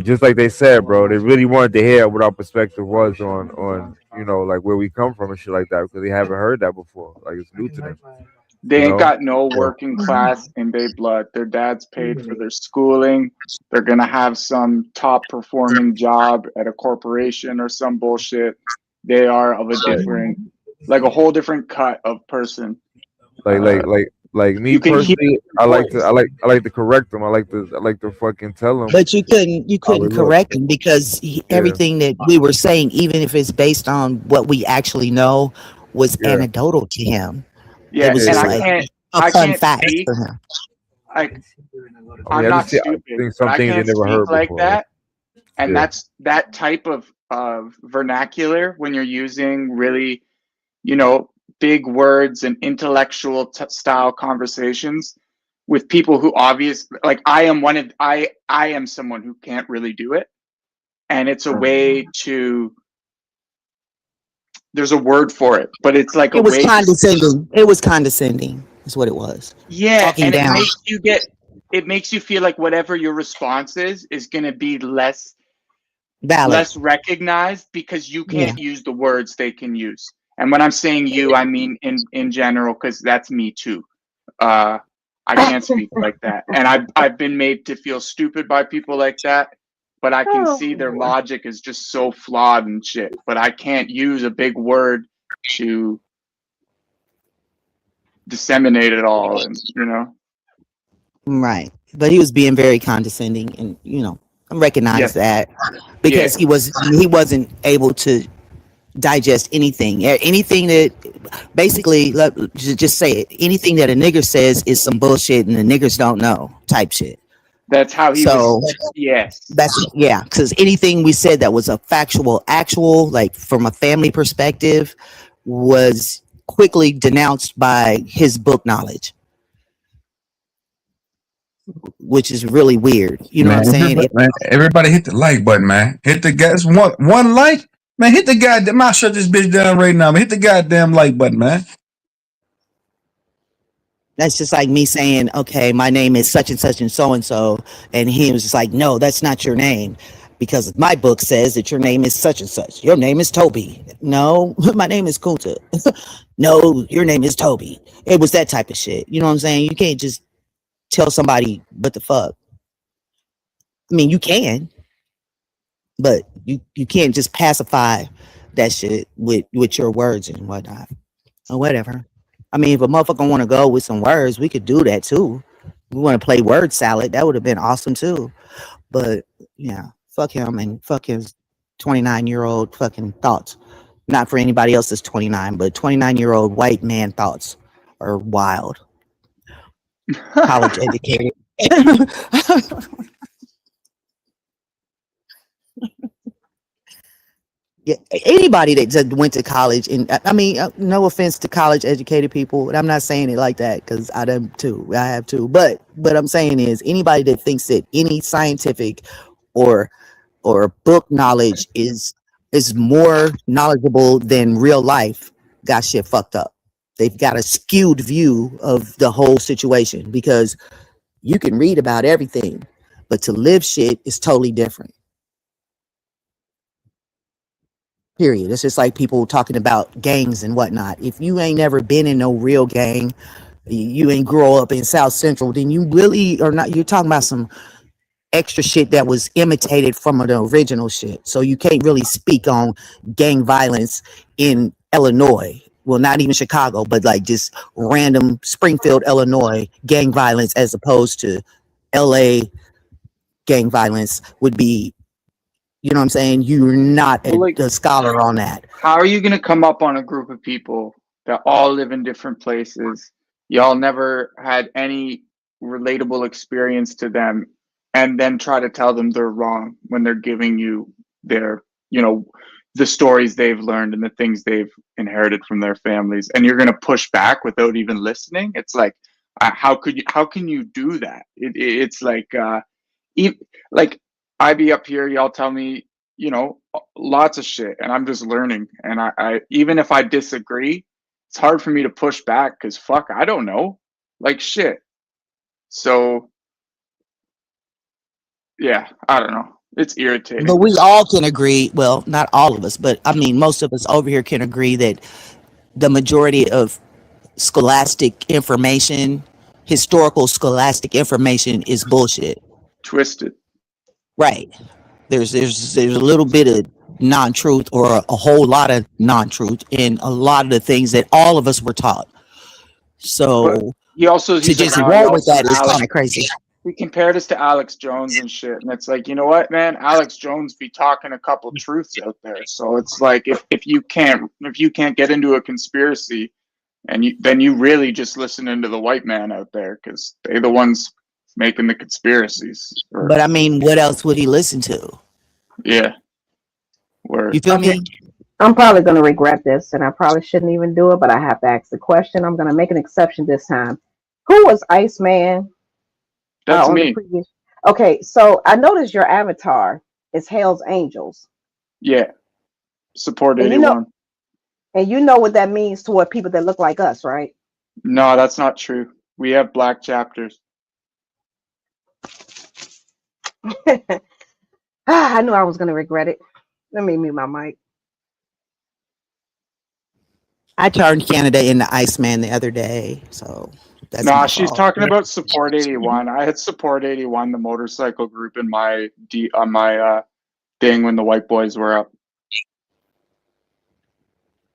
just like they said, bro, they really wanted to hear what our perspective was on like where we come from and shit like that because they haven't heard that before. Like it's new to them, They you ain't know. got no So, working class in their blood. Their dad's paid for their schooling. They're gonna have some top performing job at a corporation or some bullshit. They are of a right. different, like a whole different cut of person. like Uh, like like like me you can hear personally, their voice. I like to correct them. I like to fucking tell them But you how couldn't it look. correct him because Yeah, everything that we were saying, even if it's based on what we actually know, was yeah, anecdotal to him. It Yeah, was and just yeah, like a I fun can't fact speak. for him. I, I mean, I'm not I stupid, think but some I things they can't never speak heard like before. that. And Yeah, that's that type of vernacular when you're using really, you know, big words and intellectual style conversations with people who like I am someone who can't really do it, and it's a way to there's a word for it, but it's like a It was way to condescending. It was condescending. Is what it was. yeah, Talking and down. it makes you feel like whatever your response is going to be Valid. less recognized because you Yeah. can't use the words they can use. And when I'm saying you, I mean in general because that's me too. Uh, I can't speak like that, and I've been made to feel stupid by people like that. But I can see their logic is just so flawed and shit. But I can't use a big word to disseminate it all, and you know, Right. But he was being very condescending, and I recognize yes, that yeah, because he wasn't able to digest anything. Anything that basically, just say it. Anything that a nigger says is some bullshit, and the niggers don't know type shit. that's how he was. So Yes, that's, yeah, because anything we said that was a factual, actual, like from a family perspective, was quickly denounced by his book knowledge, which is really weird. You know what Man, I'm saying? everybody hit the like button, man. Hit the guys one like, man. Hit the goddamn. I'll shut this bitch down right now. Man, hit the goddamn like button, man. That's just like me saying, okay, my name is such and so and so. And he was just like, no, that's not your name. Because my book says that your name is such and such. Your name is Toby. No, my name is Kunta. No, your name is Toby. It was that type of shit. You know what I'm saying? You can't just tell somebody what the fuck. I mean, you can, but you can't just pacify that shit with your words and whatnot. Or whatever. I mean, if a motherfucker want to go with some words, we could do that too. We want to play word salad. That would have been awesome too. But yeah, fuck him and fuck his 29-year-old fucking thoughts. Not for anybody else that's 29, but 29-year-old white man thoughts are wild. College educated. Yeah, anybody that just went to college, and I mean, no offense to college educated people, and I'm not saying it like that because I am too, I have too, but I'm saying is anybody that thinks that any scientific or book knowledge is more knowledgeable than real life got shit fucked up. They've got a skewed view of the whole situation because you can read about everything, but to live shit is totally different. Period. It's just like people talking about gangs and whatnot. If you ain't never been in no real gang, you ain't grow up in South Central, then you really are not. You're talking about some extra shit that was imitated from the original shit. So you can't really speak on gang violence in Illinois. Well, not even Chicago, but like just random Springfield, Illinois gang violence as opposed to LA gang violence would be, you know what I'm saying? You're not well, like a scholar on that. how are you going to come up on a group of people that all live in different places? Y'all never had any relatable experience to them, and then try to tell them they're wrong when they're giving you their, you know, the stories they've learned and the things they've inherited from their families, and you're going to push back without even listening. It's like, how can you do that? It's like, e- like I be up here, y'all tell me, you know, lots of shit, and I'm just learning. And I even if I disagree, it's hard for me to push back because fuck, I don't know, like shit. So yeah, I don't know. It's irritating. But we all can agree, well, not all of us, but I mean, most of us over here can agree that the majority of scholastic information, historical scholastic information, is bullshit. Twisted. Right. There's a little bit of non-truth or a whole lot of non-truth in a lot of the things that all of us were taught. But So he also to he's just around roll with also that is Alex. kind of crazy. He compared us to Alex Jones and shit, and it's like, you know what, man? Alex Jones be talking a couple truths out there. So it's like if you can't get into a conspiracy, and then you really just listening to the white man out there because they're the ones making the conspiracies. But I mean, what else would he listen to? Yeah, where You feel Okay. me? I'm probably going to regret this, and I probably shouldn't even do it, but I have to ask the question. I'm going to make an exception this time. Who was Iceman that's on the me. previous? Okay, so I noticed your avatar is Hell's Angels, Yeah, support and 81. you know what that means toward people that look like us, right? No, that's not true. We have black chapters. I knew I was going to regret it. Let me mute my mic. I turned Canada into Iceman the other day, so that's Nah, my she's fault. talking about support 81. I had support 81, the motorcycle group, in my on my thing when the white boys were up.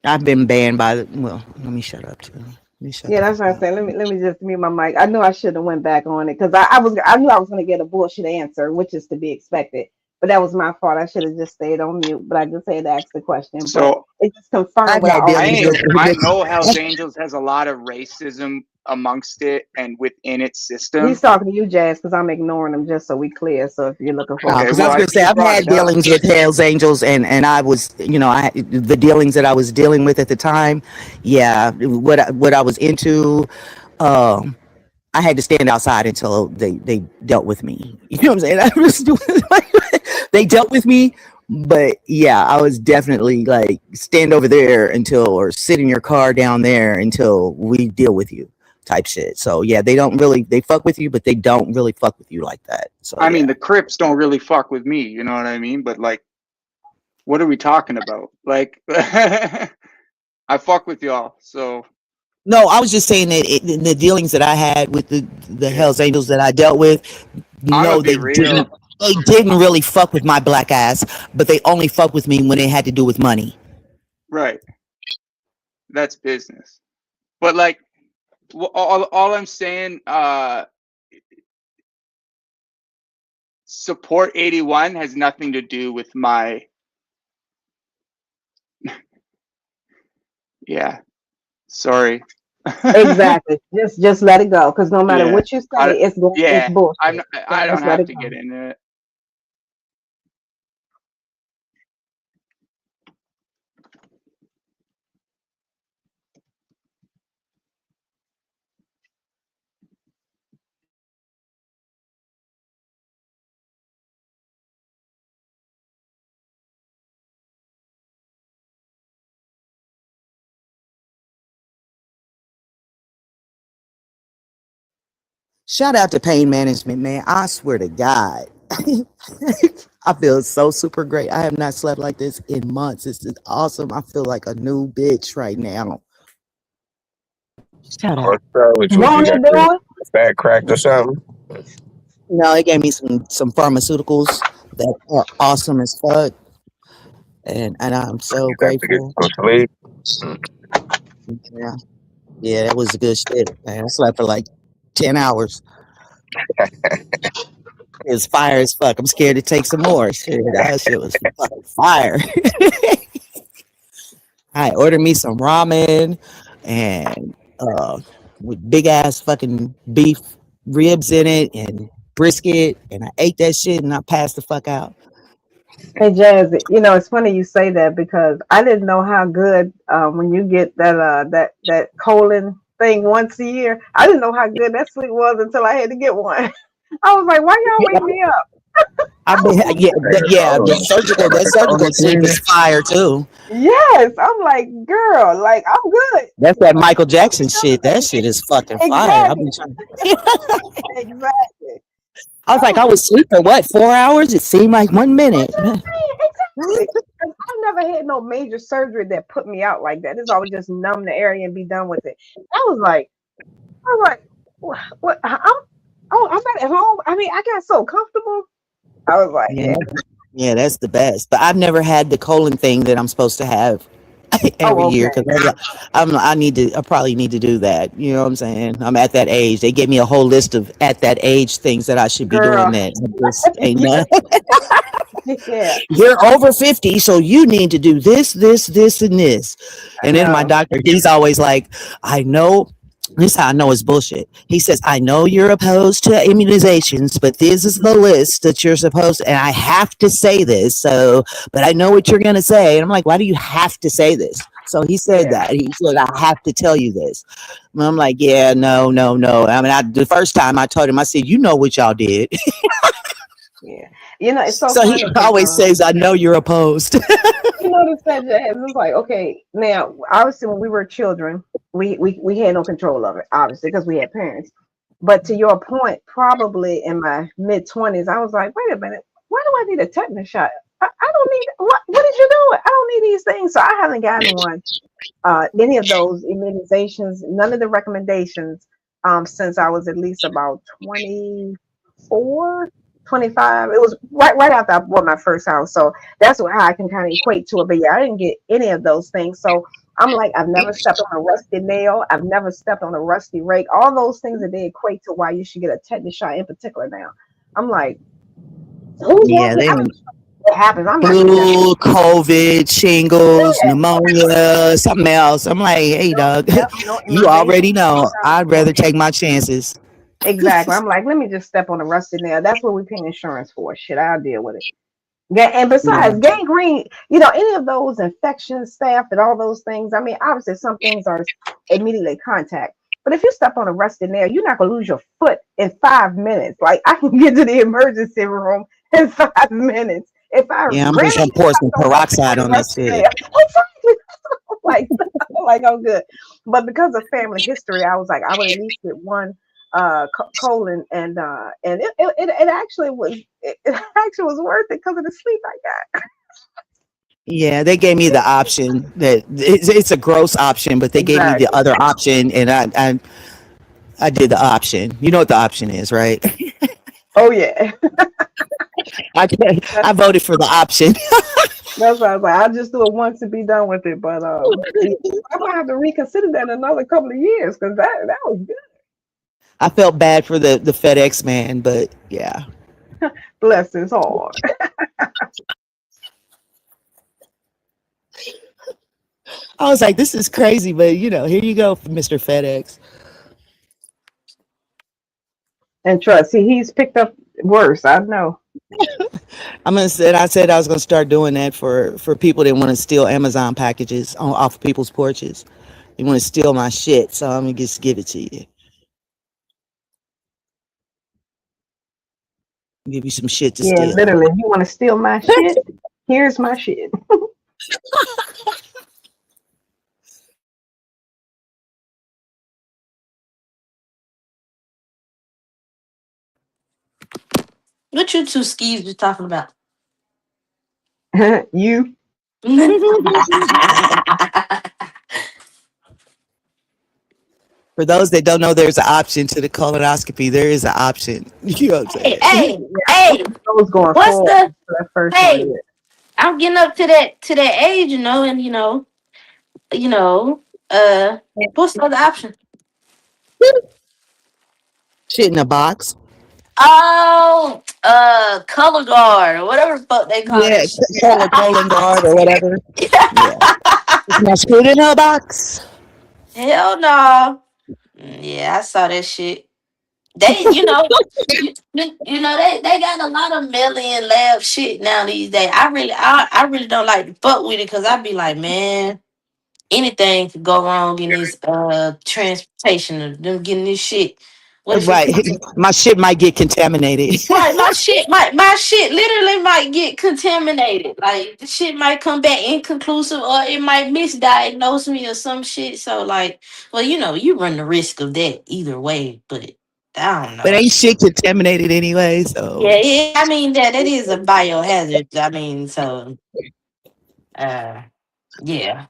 I've been banned by the. Well, let me shut up too. Let me shut Yeah, the that's fuck what I'm up. saying. Let me just mute my mic. I knew I should have went back on it because I knew I was going to get a bullshit answer, which is to be expected. But that was my fault. I should have just stayed on mute. But I just had to ask the question. But So it just confirmed I've what I had already dealings knew. I with. know Hell's Angels has a lot of racism amongst it and within its He's system. talking to you, Jazz, because I'm ignoring him just so we clear. So if you're looking for, Okay, Because I well, was gonna say you I've brought had it up. dealings with Hell's Angels, and I was, the dealings that I was dealing with at the time, yeah, what I was into, um, I had to stand outside until they dealt with me. You know what I'm saying? I was doing they dealt with me, but yeah, I was definitely like stand over there until or sit in your car down there until we deal with you type shit. So yeah, they fuck with you, but they don't really fuck with you like that. So I mean, yeah. the Crips don't really fuck with me, you know what I mean? But like, what are we talking about? Like, I fuck with y'all, so No, I was just saying that the dealings that I had with the yeah. Hell's Angels that I dealt with, I'm gonna no, be they real. didn't. They didn't really fuck with my black ass, but they only fuck with me when it had to do with money. Right, that's business. But like, all I'm saying, support 81 has nothing to do with my. Yeah, sorry. exactly, just let it go. Because no matter Yeah, what you say, it's yeah. bullshit. So I don't just let have it to go. get into it. Shout out to pain management, man. I swear to God. I feel so super great. I have not slept like this in months. This is awesome. I feel like a new bitch right now. Shout out. What's up with you? What you Won't got it do your it? back cracked or something? No, it gave me some pharmaceuticals that are awesome as fuck. And I'm so You got to get grateful. some sleep. Yeah. Yeah, that was good shit, man. I slept for like 10 hours. It was fire as fuck. I'm scared to take some more. Shit, that shit was fucking fire. I ordered me some ramen and with big ass fucking beef ribs in it and brisket, and I ate that shit and I passed the fuck out. Hey Jazz, it's funny you say that because I didn't know how good when you get that colon thing once a year. I didn't know how good that sleep was until I had to get one. I was like, why y'all wake me up? I I was mean, like, yeah, Like that a surgical colon sleep cleaner. is fire too. yes. I'm like, girl, like I'm good. That's that Michael Don't be Jackson telling shit. That me. shit is fucking fire. I've Exactly. been trying. Exactly. I was like, I was asleep for what, 4 hours? It seemed like 1 minute. Exactly. 'Cause I've never had no major surgery that put me out like that. It's always just numb the area and be done with it. I was like, what? I'm not at home. I mean, I got so comfortable. I was like, Yeah, yeah. yeah, that's the best. But I've never had the colon thing that I'm supposed to have every Oh, year okay, because I probably need to do that. You know what I'm saying? I'm at that age. They gave me a whole list of at that age things that I should be doing girl. that just ain't none. Yeah, You're over 50, so you need to do this, and this. I And then my know. doctor, he's always like, I know. This is how I know it's bullshit. He says, I know you're opposed to immunizations, but this is the list that you're supposed to, and I have to say this. So, but I know what you're going to say. And I'm like, why do you have to say this? So he said Yeah, that. He said, I have to tell you this. And I'm like, yeah, no, no, no. I mean, the first time I told him, I said, you know what y'all did. yeah. It's so So he funny because always says, I know you're opposed. the sad jazz. It's like, okay, now obviously when we were children, we had no control of it, obviously, because we had parents. But to your point, probably in my mid 20s, I was like, wait a minute, why do I need a tetanus shot? I don't need what did you do? I don't need these things. So I haven't gotten one, any of those immunizations, none of the recommendations, since I was at least about 24, 25. It was right after I bought my first house. So that's how I can kind of equate to it. But yeah, I didn't get any of those things. So I'm like, I've never stepped on a rusty nail. I've never stepped on a rusty rake. All those things that they equate to why you should get a tetanus shot in particular now. I'm like, who's Yeah, walking? they I mean, what happens? I'm not getting that. flu, COVID, shingles, pneumonia, something else. I'm like, hey, dog, Yep, no you immunization. already know. I'd rather take my chances. Exactly. I'm like, let me just step on a rusty nail. That's what we pay insurance for. Shit, I'll deal with it. Yeah, and Yeah, besides gangrene, any of those infections, staph, and all those things. I mean, obviously, some things are immediately contact. But if you step on a rusty nail, you're not gonna lose your foot in 5 minutes. Like I can get to the emergency room in 5 minutes if I yeah, I'm just really gonna pour some stepped on peroxide a on that rusty shit. nail. Exactly. Like, like I'm good. But because of family history, I was like, I would at least get one colon, and it actually was it actually was worth it because of the sleep I got. Yeah, they gave me the option that it's a gross option, but they gave me the Exactly. other option, and I did the option. You know what the option is, right? Oh yeah. I That- I voted for the option. that's why I was like, I'll just do it once to be done with it. But yeah, I might have to reconsider that in another couple of years because that was good. I felt bad for the FedEx man, but yeah. Bless his heart. I was like, this is crazy, but here you go, Mr. FedEx. And trust, he's picked up worse. I know. I said I was gonna start doing that for people that want to steal Amazon packages off of people's porches. They want to steal my shit, so I'm gonna just give it to you. Give you some shit to Yeah, steal. literally. You want to steal my shit? Here's my shit. What you two skis was talking about? You. For those that don't know, there's an option to the colonoscopy. There is an option. You know what I'm hey, saying? hey, Yeah, hey, I was going what's forward the for that first one. hey? I'm getting up to that age, and you know, uh, what's the other option? Shit in a box. Oh, color guard or whatever the fuck they call Yeah, that shit. colon guard or whatever. Yeah, it's not screwed in a box. Hell no. Yeah, I saw that shit. They, they got a lot of million lab shit now these days. I really don't like to fuck with it because I be like, man, anything could go wrong in this transportation of them getting this shit. What if Right, my shit might get contaminated. right, my shit literally might get contaminated. Like the shit might come back inconclusive or it might misdiagnose me or some shit. So like, well, you run the risk of that either way, but I don't But know. ain't shit contaminated anyway, so Yeah, I mean that is a biohazard. I mean, so uh, yeah.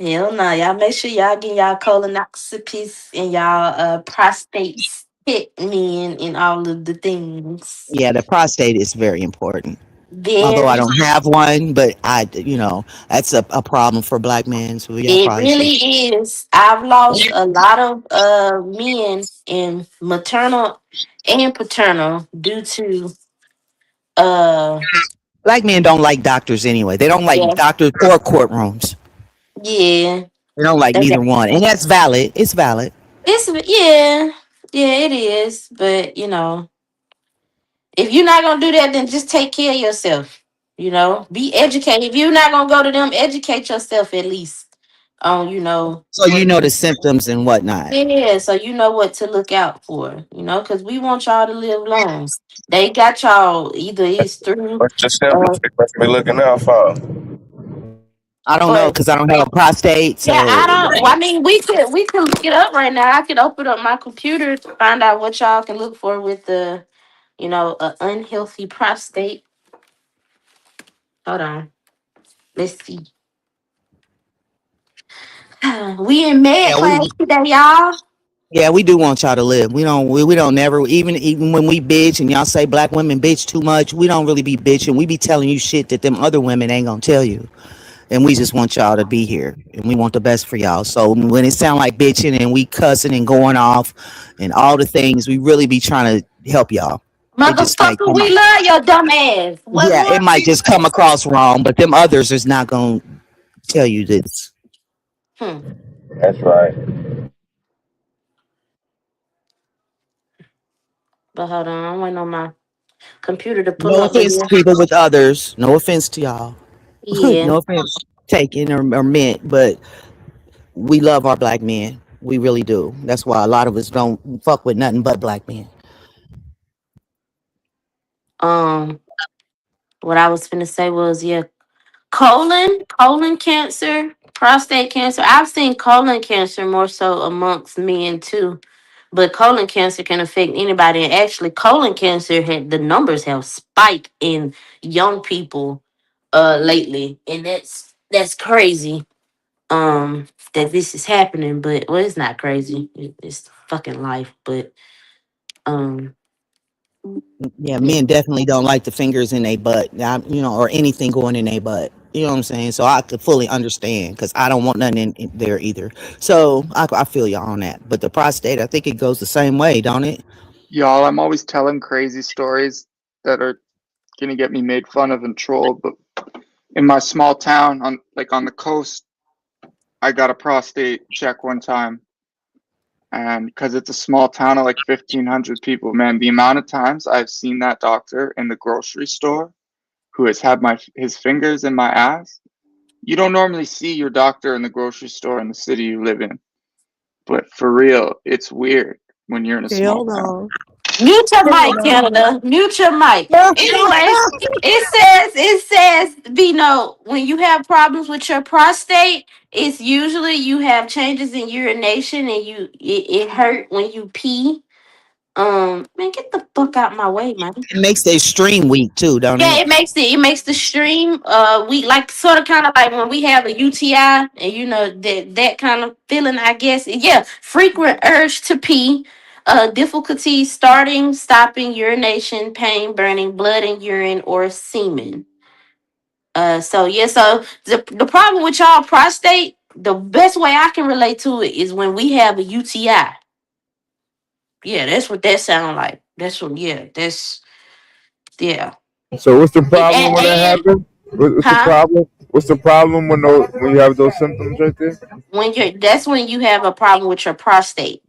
Hell no, y'all make sure y'all get y'all colonoscopies and y'all prostates hit men and all of the things. yeah, the prostate is very important. Although I Very, don't have one, but that's a problem for black men. So y'all it probably should. really is. I've lost a lot of men in maternal and paternal due to uh Black men don't like doctors anyway. They don't like yeah, doctors or courtrooms. yeah. They don't like neither one, and that's valid. It's valid. It's yeah, it is. But if you're not gonna do that, then just take care of yourself. Be educated. If you're not gonna go to them, educate yourself at least on So you know the symptoms and whatnot. yeah, so you know what to look out for. Because we want y'all to live long. They got y'all either it's through What's the symptoms uh they must be looking out for? I don't know or because I don't have a prostate. yeah, So I don't. Well, I mean, we could look it up right now. I could open up my computer to find out what y'all can look for with the a unhealthy prostate. Hold on. Let's see. We in med yeah, class today, y'all. we do want y'all to live. We don't never even when we bitch and y'all say black women bitch too much. We don't really be bitching. We be telling you shit that them other women ain't gonna tell you. And we just want y'all to be here and we want the best for y'all. So when it sound like bitching and we cussing and going off and all the things, we really be trying to help y'all. It just might Motherfucker, come we love your dumb ass. What yeah, more? it might just come across wrong, but them others is not gonna tell you this. Hmm. That's right. But hold on, I'm waiting on my computer to pull No up. But offense yeah, to people with others. No offense to y'all. yeah. No offense taken or meant, but we love our black men. We really do. That's why a lot of us don't fuck with nothing but black men. Um, what I was finna say was yeah, colon cancer, prostate cancer. I've seen colon cancer more so amongst men too. But colon cancer can affect anybody, and actually, colon cancer had the numbers have spiked in young people lately, and that's crazy. That this is happening, but well, it's not crazy. It's fucking life, but um, Yeah, men definitely don't like the fingers in their butt, or anything going in their butt. You know what I'm saying? So I could fully understand because I don't want nothing in there either. So I feel you on that. But the prostate, I think it goes the same way, don't it? Y'all, I'm always telling crazy stories that are gonna get me made fun of and trolled. But in my small town, on the coast, I got a prostate check one time, and because it's a small town of like 1,500 people, man, the amount of times I've seen that doctor in the grocery store who has had his fingers in my ass. You don't normally see your doctor in the grocery store in the city you live in, but for real, it's weird when you're in a small Hell town. no. mute your Hell mic, no. Canada. Mute your mic. Anyway, it says, Vino, when you have problems with your prostate, it's usually you have changes in urination and it hurt when you pee. Man, get the fuck out my way, man. It makes their stream weak too, don't Yeah, it? it makes the stream we like sort of kind of like when we have a UTI and that kind of feeling, I guess. Yeah, frequent urge to pee, difficulty starting, stopping, urination, pain, burning, blood in urine or semen. So yeah, so the problem with y'all prostate, the best way I can relate to it is when we have a UTI. Yeah, that's what that sound like. That's what yeah, that's yeah. So what's the And, problem and, when that and happens? What's the huh? problem? What's the problem when you have those symptoms right there? That's when you have a problem with your prostate.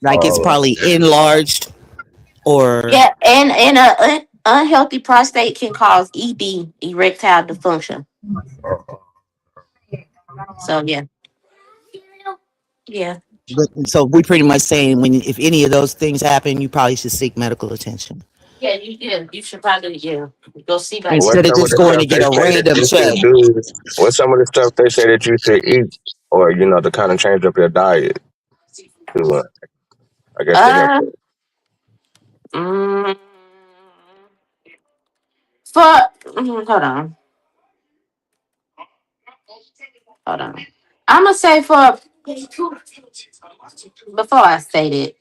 Like it's Oh, probably enlarged or Yeah, and a unhealthy prostate can cause ED, erectile dysfunction. So yeah, yeah, so we pretty much saying when if any of those things happen, you probably should seek medical attention you should probably go see about What's instead that. of some of just the going stuff to they get a say that random you check. should do? What's some of the stuff they say that you should eat? or to kind of change up your diet to, I guess, to help. Uh, mm, for hold on. I'm gonna say for before I state it,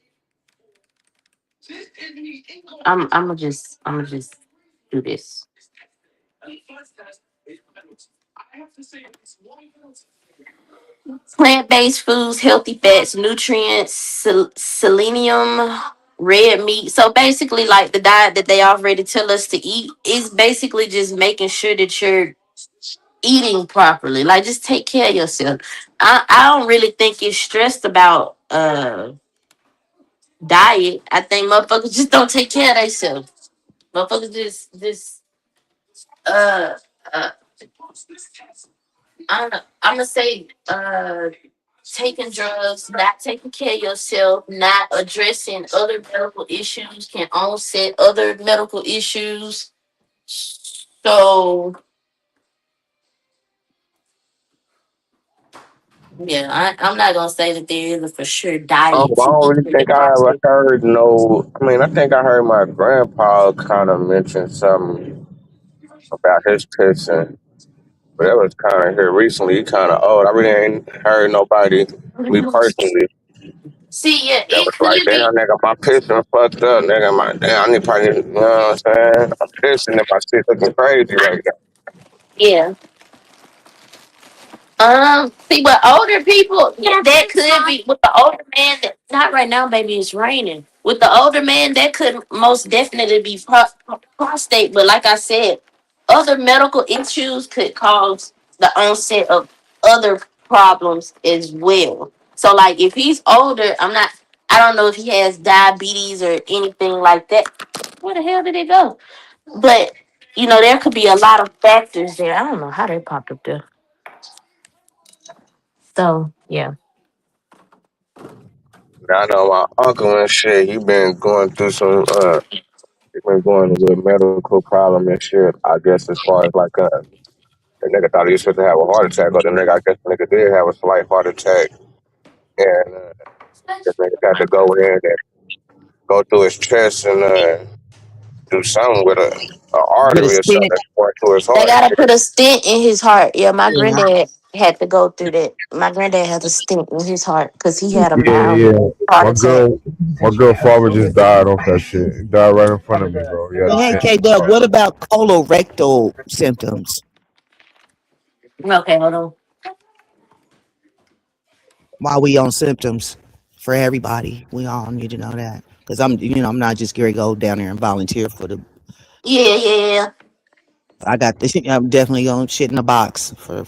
I'm gonna just do this. Plant-based foods, healthy fats, nutrients, selenium, red meat. So basically, like the diet that they already tell us to eat is basically just making sure that you're eating properly. Like just take care of yourself. I don't really think you're stressed about diet. I think motherfuckers just don't take care of themselves. Motherfuckers just uh uh I don't know. I'm gonna say taking drugs, not taking care of yourself, not addressing other medical issues can onset other medical issues. So yeah, I'm not gonna say that there is a for sure diet I to don't eat really in the think I ever process. heard no. I mean, I think I heard my grandpa kind of mention something about his pissing, but that was kind of here recently. He kind of old. I really ain't heard nobody, me personally, See, yeah, that it was like, could damn, be. nigga, my pissing fucked up. Nigga, my damn, I need probably, you know what I'm saying? I'm pissing and my shit looking crazy right now. Yeah. See, but older people, yeah, that could be with the older man. That, not right now, baby. It's raining. With the older man, that could most definitely be prostate. But like I said, other medical issues could cause the onset of other problems as well. So, like, if he's older, I'm not. I don't know if he has diabetes or anything like that. Where the hell did it go? But there could be a lot of factors there. I don't know how they popped up there. So yeah. I know my uncle and shit, he been going through some, he been going with a medical problem and shit. I guess as far as like, the nigga thought he was supposed to have a heart attack, but the nigga, I guess the nigga did have a slight heart attack. And the nigga had to go in and go through his chest and do something with a Get a artery or something stent. that's going to his They heart. gotta put a stent in his heart. Yeah, my Yeah. granddad had to go through that. My granddad had a stent in his heart because he had a Yeah, mild yeah. heart My attack. girl, my girl father just died off that shit. He died right in front of me, bro. He had But a hey, stent K in his Dub, heart. what about colorectal symptoms? Okay, hold on. While we on symptoms for everybody, we all need to know that because I'm not just gonna go down there and volunteer for the. Yeah, yeah, yeah. I got this. I'm definitely gonna shit in a box for.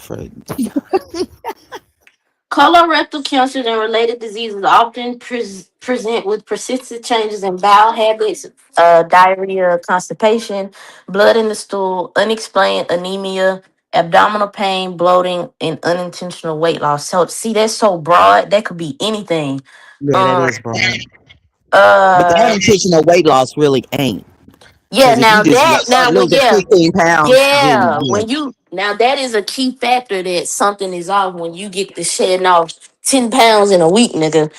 Colorectal cancers and related diseases often present with persistent changes in bowel habits, diarrhea, constipation, blood in the stool, unexplained anemia, abdominal pain, bloating, and unintentional weight loss. So, see, that's so broad. That could be anything. Yeah, that Um, is broad. But the uh, unintentional weight loss really ain't. yeah. Because if you Now just that start now when losing yeah, 15 pounds, then yeah, yeah. when you now that is a key factor that something is off when you get to shedding off 10 pounds in a week, nigga.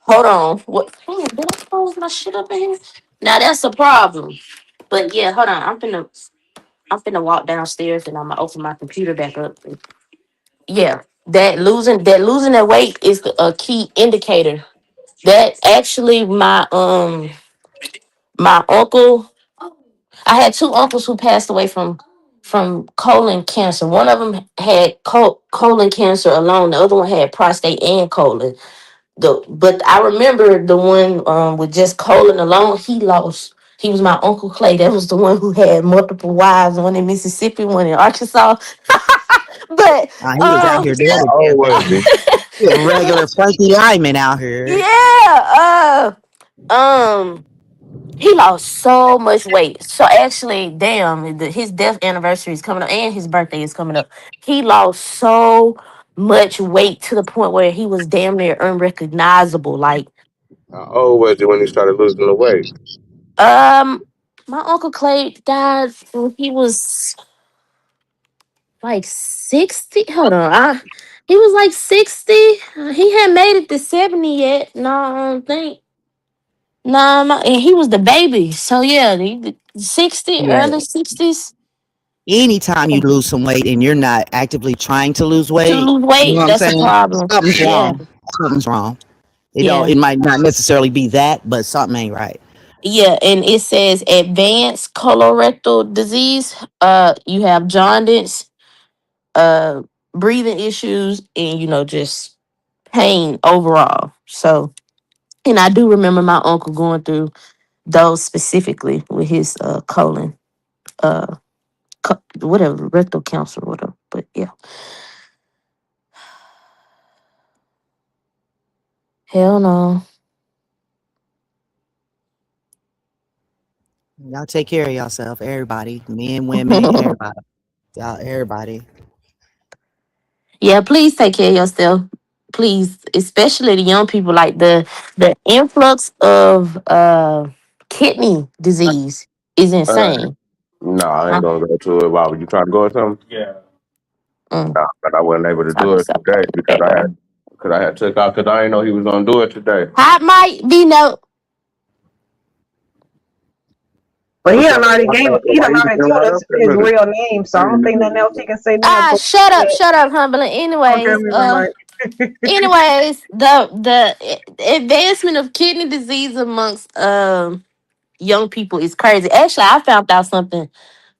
Hold on. What damn, did I close my shit up in here? Now that's a problem. But yeah, hold on. I'm finna walk downstairs and I'm gonna open my computer back up. Yeah. That losing that weight is a key indicator. That actually my uncle I had two uncles who passed away from colon cancer. One of them had colon cancer alone. The other one had prostate and colon. But I remember the one with just colon alone. He lost. He was my uncle Clay. That was the one who had multiple wives. One in Mississippi, one in Arkansas. But He was out here doing How the old damn was thing. he? He a regular Frankie Lyman out here. yeah. He lost so much weight. So actually, damn, his death anniversary is coming up, and his birthday is coming up. He lost so much weight to the point where he was damn near unrecognizable. Like, How old was he when he started losing the weight? um, my uncle Clay died when he was like 60. Hold on, He was like 60. He hadn't made it to 70 yet. No, I don't think. No, and he was the baby. So yeah, 60, Yeah. early 60s. Anytime you lose some weight and you're not actively trying to lose To weight, lose you know weight, what I'm that's a saying? problem. Something's Yeah, wrong. Something's wrong. It don't. yeah, It might not necessarily be that, but something ain't right. yeah. And it says advanced colorectal disease. You have jaundice, uh, breathing issues, and just pain overall. So, and I do remember my uncle going through those specifically with his colon, uh, whatever, rectal cancer, whatever. But yeah, hell no. Y'all take care of yourself, everybody, men, women, everybody. Y'all, everybody. Yeah, please take care of yourself. Please, especially the young people, like the influx of kidney disease is Uh, insane. no, I ain't Huh? gonna go to it. Why would you try to go or something? Mm, No, but I wasn't able to do sorry, it sorry, today because okay, girl. I had took out because I didn't know he was gonna do it today. I might be no. But What's up? Why he why done you already been told right us up there his with it? real name, so I don't think nothing else he can say now. Ah, Go ahead. shut up, Humberland. Okay, Anyways, never mind. the advancement of kidney disease amongst young people is crazy. Actually, I found out something.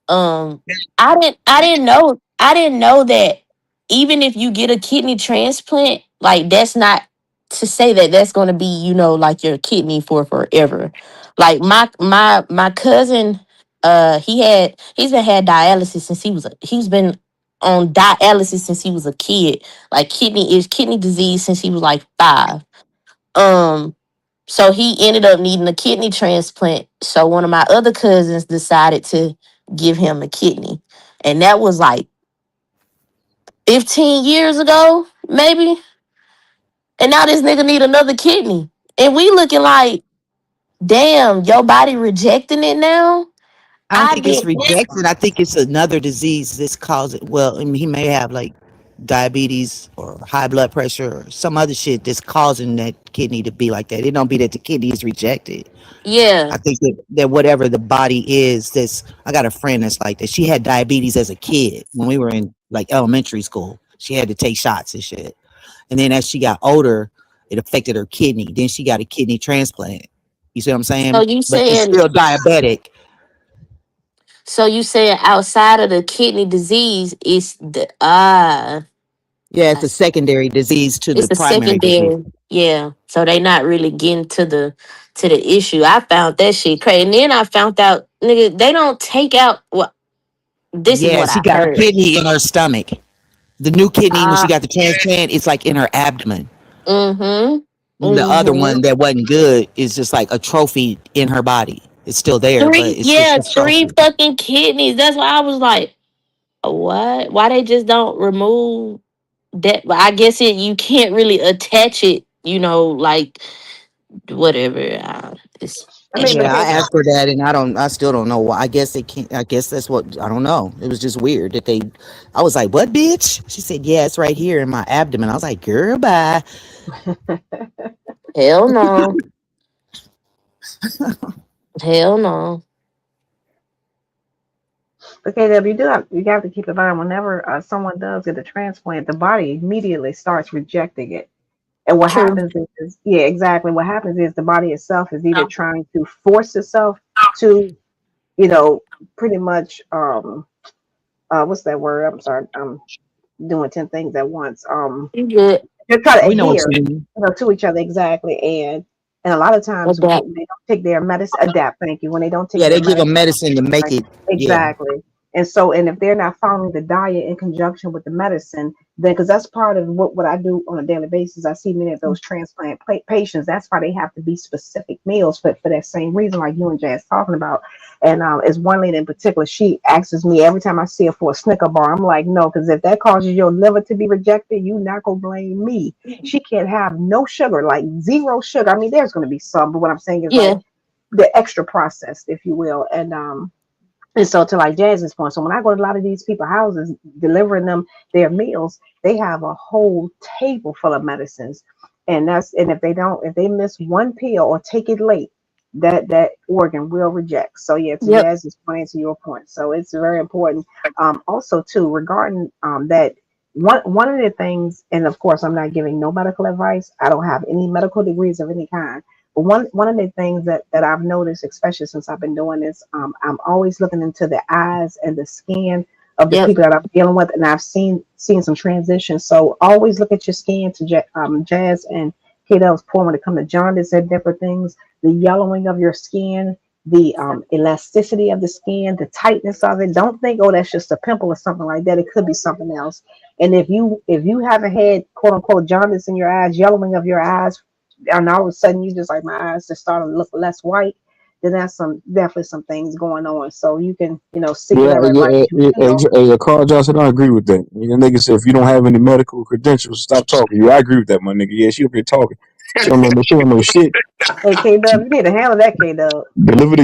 Um, I didn't know that even if you get a kidney transplant, like that's not to say that that's going to be like your kidney for forever. Like my cousin, he's been had dialysis since he's been on dialysis since he was a kid. Like kidney disease since he was like 5. Um, so he ended up needing a kidney transplant. So one of my other cousins decided to give him a kidney. And that was like 15 years ago, maybe. And now this nigga need another kidney. And we looking like, damn, your body rejecting it now? I don't I think it's get rejection. I think it's another disease that's causing. Well, I mean, he may have like diabetes or high blood pressure or some other shit that's causing that kidney to be like that. It don't be that the kidney is rejected. yeah, I think that whatever the body is, this. I got a friend that's like that. She had diabetes as a kid when we were in like elementary school. She had to take shots and shit. And then as she got older, it affected her kidney. Then she got a kidney transplant. You see what I'm so saying? you But she's saying still diabetic. so you saying outside of the kidney disease is the Yeah, I it's a see. secondary disease to the It's the primary disease. secondary. Yeah. So they not really getting to the issue. I found that shit crazy. And then I found out, nigga, they don't take out this is Yeah, what she I got a heard. kidney in her stomach. The new kidney, when she Ah, got the transplant, it's like in her abdomen. mm-hmm. The other Mm-hmm. one that wasn't good is just like a trophy in her body. It's still there, but Three, it's just yeah, a three trophy. fucking kidneys. That's why I was like, what? Why they just don't remove that? But I guess you can't really attach it, like whatever. I That mean, shit. Yeah, I because asked her that, and I still don't know why. I guess they can't. I guess that's what I don't know. It was just weird that they. I was like, "What, bitch?" She said, "Yeah, it's right here in my abdomen." I was like, "Girl, bye." Hell no. Hell no. okay, Deb, you have to keep in mind whenever someone does get a transplant, the body immediately starts rejecting it. And what True. happens is, yeah, exactly. What happens is the body itself is either trying to force itself to, you know, pretty much, what's that word? I'm sorry, I'm doing 10 things at once. You good. They try to We know what adhere, you mean. to each other exactly, and a lot of times when Adapt. they don't take their medicine, adapt. Thank you. When they don't take Yeah, their they give them medicine, medicine to make right, it. Yeah, exactly. And if they're not following the diet in conjunction with the medicine, then because that's part of what I do on a daily basis, I see many of those transplant patients. That's why they have to be specific meals for that same reason, like you and Jazz talking about. And as one lady in particular, she asks me every time I see her for a Snicker bar. I'm like, no, because if that causes your liver to be rejected, you not gonna blame me. She can't have no sugar, like zero sugar. I mean, there's gonna be some, but what I'm saying is like Yeah. the extra processed, if you will. And And so, to like Jazz's point, so when I go to a lot of these people's houses, delivering them their meals, they have a whole table full of medicines, and if they don't, if they miss one pill or take it late, that organ will reject. So yeah, to Yep. Jazz's point, to your point, so it's very important. Also too regarding that one of the things, and of course, I'm not giving no medical advice. I don't have any medical degrees of any kind. But one of the things that I've noticed, especially since I've been doing this, I'm always looking into the eyes and the skin of the Yep. people that I'm dealing with, and I've seen some transitions. So always look at your skin to Jazz and Kato's point when it comes to jaundice and different things, the yellowing of your skin, the elasticity of the skin, the tightness of it. Don't think, oh, that's just a pimple or something like that. It could be something else. And if you haven't had quote unquote jaundice in your eyes, yellowing of your eyes, and all of a sudden you just like my eyes just starting to look less white, then that's definitely some things going on. So you can seek Yeah, whatever advice yeah, you yeah, feel. Carl Johnson, I agree with that. You know, nigga said if you don't have any medical credentials, stop talking. Yeah, I agree with that, my nigga. Yeah, she up here talking. She don't know shit. Hey K Dub, you need to handle that, K Dub.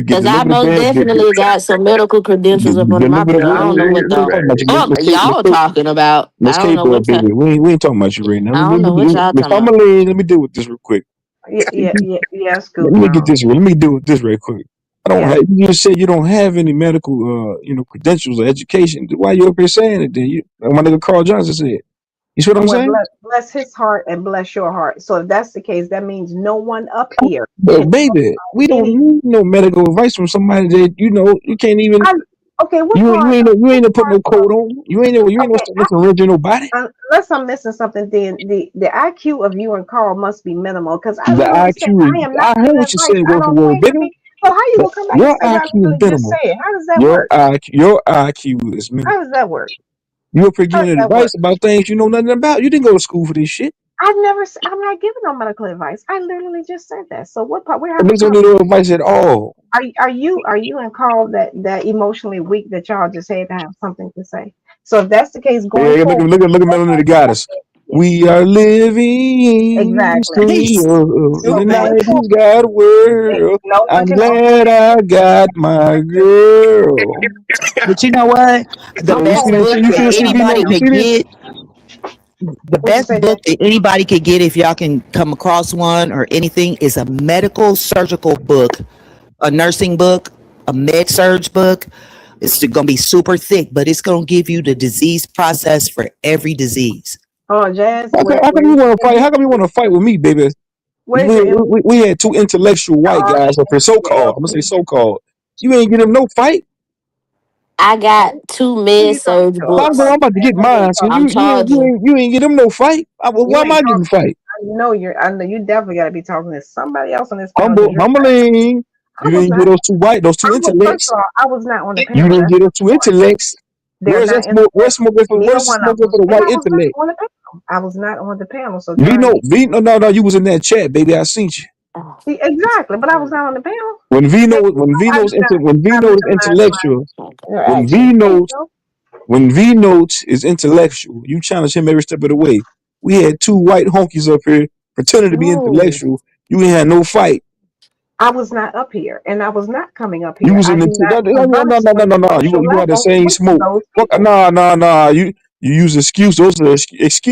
Cause I Deliver the most damn, definitely got some medical credentials up under my deliver the. belt. I don't know what We ain't the talking about you. fuck y'all talking about. I Let's don't know K-Dub, what y'all. baby. We ain't talking about you right now. I don't know what y'all Miss talking about. Amaline, let me deal with this real quick. Yeah, Let Scoop, me get bro. this. Let me deal with this real quick. I don't Yeah. have. You just said you don't have any medical, credentials or education. Why you up here saying it? Then like my nigga Carl Johnson said. You see what I'm Well, saying? bless his heart and bless your heart. So if that's the case, that means no one up here But can talk baby, we about don't any. need no medical advice from somebody that you can't even. I, okay, what You part? ain't you What ain't no put part no of? coat on. You ain't no Okay, nothing original nobody. unless I'm missing something, then the IQ of you and Carl must be minimal. Because I The literally said IQ is. I am not I heard giving what you advice. said I word for don't word, claim to baby. be. So how you But gonna come back and your say what I IQ is literally just minimal. said? How does that work? Your IQ is minimal. How does that work? You up here How does giving that advice work? about things you know nothing about. You didn't go to school for this shit. I'm not giving no medical advice. I literally just said that. So what part? We're And having a niggas don't need no conversation. advice at all. Are you and Carl that emotionally weak that y'all just had to have something to say? So if that's the case Yeah, going yeah, forward, look at Melanie the Goddess. yeah, We are living in this exactly. world. In So the going night forward, he's got a world. no I'm looking on. glad I got my girl. But you know what? The I'm So you best calling book you that finna everybody see out Vino? anybody right You now. could see this? get, the What you best say, Jay? book that anybody could get if y'all can come across one or anything is a medical surgical book, a nursing book, a med surge book. It's going to be super thick, but it's going to give you the disease process for every disease. Oh, Jazz, How come you want to fight? How come you want to fight with me, baby? where's your MP? We had two intellectual white Oh, guys up here, so your called. I'm gonna say LP. so called. You ain't get them no fight. I got two Who med you talking surge to? Oh, books. I'm about to get I know who you mine. So talking I'm charging. you ain't get them no fight. Why You am ain't I getting talking. fight? I know you definitely got to be talking to somebody else on this panel because Humbling. I You was didn't not. get those two I was first intellects. of all, I was not on the You panel. didn't That's get those number two one. intellects. They're not in the panel. Neither Where's the one of smoking them. for the And white I was not intellect? on the panel. I was not on the panel. So try again. No, you was in that chat, baby. I seen you. Oh, See, exactly, but I was not on the panel. Hey, I do not. When I Vino is minimize intellectual, my when interaction. There you Vino go. when V Notes is intellectual, you challenge him every step of the way. We had two white honkies up here pretending to be no. intellectual. You ain't had no fight. I was not up here, and I was not coming up You here. was I in the do not converse no on no the no. social You had the level same with smoke. those Fuck people. nah. You use excuse. Those are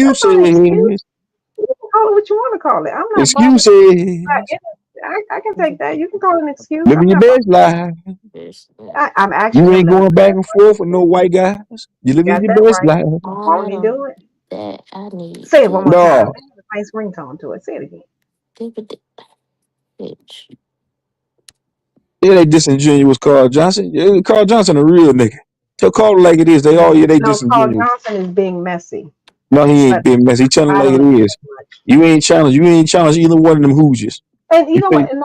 That's not an excuse. excuses. You can call it what you want to call it. I'm not bothered. Excuses. I can take that. You can call it an excuse. I'm Living your not bothered. best life. I'm You actually am ain't living going my back best and life. forth with no white guys. You living Got your that best right. life. Won't you All do it? that I need Say it one to more time. No. It has a nice ringtone to it. Say it again. do the bitch. Yeah, they disingenuous Carl Johnson. Yeah, Carl Johnson a real nigga. Tell Carl like it is. They all they No, Carl disingenuous. Johnson is being messy, No, he but ain't been messy. He telling I like don't it agree is. that much. You ain't challenge either one of them hooges. And you You know say what? And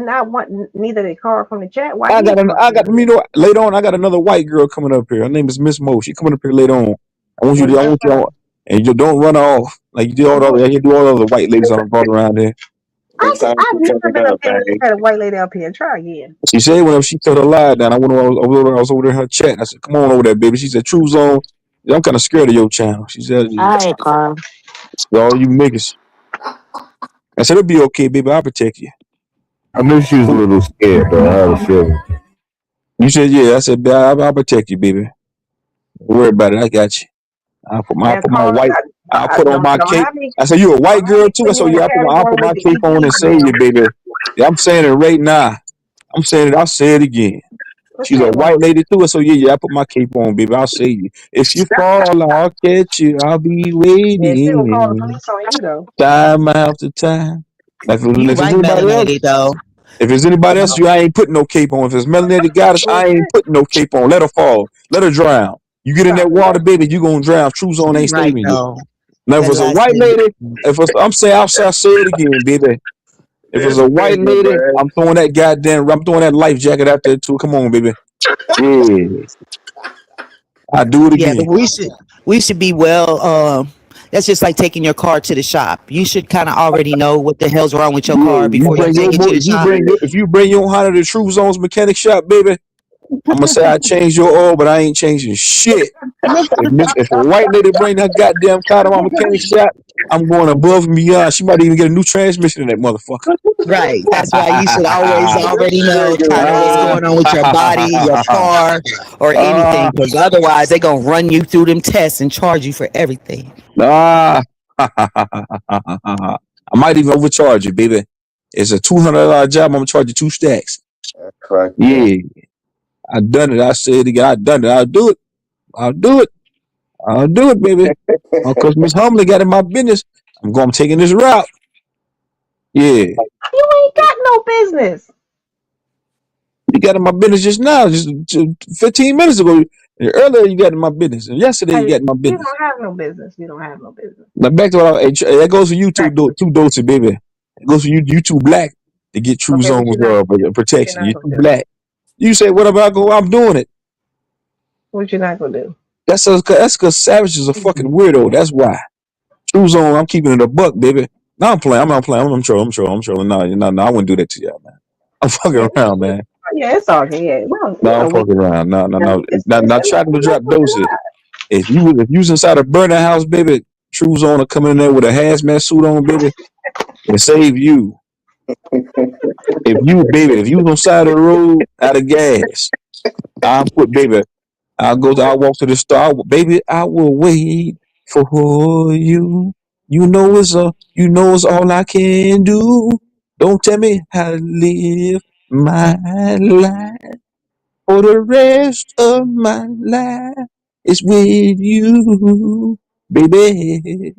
not one. Neither did Carl from the chat. Why he ain't come up I here got and you know later on I got another white girl coming up here. Her name is Miss Mo. She coming up here later on. and I bless want you her. all, and you don't run off like you do all the Who? other you do all the other white ladies on brought around there. What time I've you never coming been up up, here and just babe? had a white lady up here. Try again. She said whenever she cut her lie down, I was over there in her chat. I said, "Come on over there, baby." She said, "True Zone." I'm kind of scared of your channel. She said, All right, Carl. "All you niggas." I said, "It'll be okay, baby. I'll protect you." I knew she was a little scared though. I had a feeling. You said yeah. I said, "Babe, I'll protect you, baby. Don't worry about it. I got you. I'll Yeah, put my call. white. I'll I put on my don't cape. have me. I said, you a Don't white have girl me too? I putting said, you in yeah. the I'll put category my with the cape on and ETs save now. you, baby. Yeah, I'm saying it right now. I'm saying it. I'll say it again. What's She's a that white wrong? lady too. So yeah, I put my cape on, baby. I'll save you. If you fall, I'll catch you. I'll be Yeah, she gonna call the waiting police on you though. time after time. Like You if it's right, anybody else, melanated though. if it's anybody else, I ain't putting no cape on. If it's melanated goddess, I ain't putting no cape on. Let her fall. Let her drown. You get in that water, baby, you gonna drown. True Zone You ain't right saving you. though. Now if That it's a last white thing. lady, if it's, I'm saying I'll say it again, baby. If it's This a white nigga, lady, man. I'm throwing that life jacket out there too. Come on, baby. Yeah, I do it Yeah, but again. we should be well. That's just like taking your car to the shop. You should kind of already know what the hell's wrong with your Yeah, car you before you bring your take it to boy, the shop. if you bring your Honda to True Zone's mechanic shop, baby, I'm gonna say I changed your oil, but I ain't changing shit. If a white lady bring that goddamn car to my mechanic shop, I'm going above and beyond. She might even get a new transmission in that motherfucker. Right. That's why you should always This already know nigga, kind of what's man. going on with your body, your car, or anything. Because otherwise, they're going to run you through them tests and charge you for everything. Ah, I might even overcharge you, baby. It's a $200 job. I'm gonna charge you two stacks. Fucked up. Yeah, I done it. I said it again. I done it. I'll do it. I'll do it. I'll do it, baby. Because Miss Humley got in my business. I'm taking this route. Yeah, You ain't got no business. you got in my business just now, just 15 minutes ago. And earlier, you got in my business, and yesterday you Hey, got in my you business. don't have no business. You don't have no business. Now back to what that goes for you two, Exactly. two doses, baby. It goes for you two black to get True Okay, Zone's what you're protection. not You gonna two do? black. You say what about go? I'm doing it. What you're not gonna do? That's because Savage is a fucking weirdo. That's why. True Zone, I'm keeping it a buck, baby. No, I'm playing. I'm not playing. I'm trolling. I'm trolling. No, no, I wouldn't do that to y'all, man. I'm fucking Yeah, around, man. yeah, it's all good. Yeah, well, No, I'm fucking around. No, no, no. Now it's try to not drop fucking doses. If you was inside a burner house, baby, True Zone will come in there with a hazmat suit on, baby, and save you. If you was on the side of the road out of gas, I'll put, baby, I'll walk to the store. Baby, I will wait for you. You know it's all I can do. Don't tell me how to live my life for the rest of my life. It's with you, baby.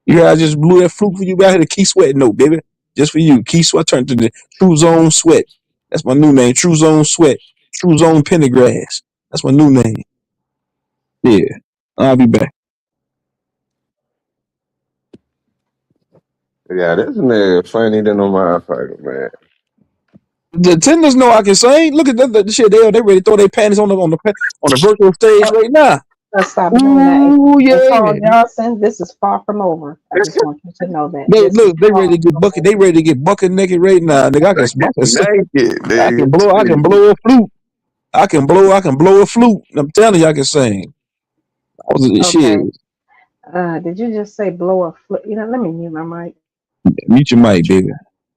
Yeah, I just blew that flute for you back here, the Key Sweat note, baby. Just for you. Key Sweat turned to the True Zone Sweat. That's my new name. True Zone Sweat. True Zone Pendergrass. That's my new name. Yeah. I'll be back. Yeah, this nigga funny than a motherfucker, man. The tenders know I can sing. Look at the shit. They ready to throw their panties on the virtual stage right now. Let's stop doing that. Ooh And yeah. Carl Johnson, this is far from over. I just want you to know that They this is look. They far ready to get from bucket. They over. ready to get bucket naked right now. Nigga, Naked, I can nigga. blow. I can blow a flute. I can blow. I can blow a flute. I'm telling you, I can sing. I was shit. Okay. Did you just say blow a flip? You know, let me mute my mic. Mute your mic, baby.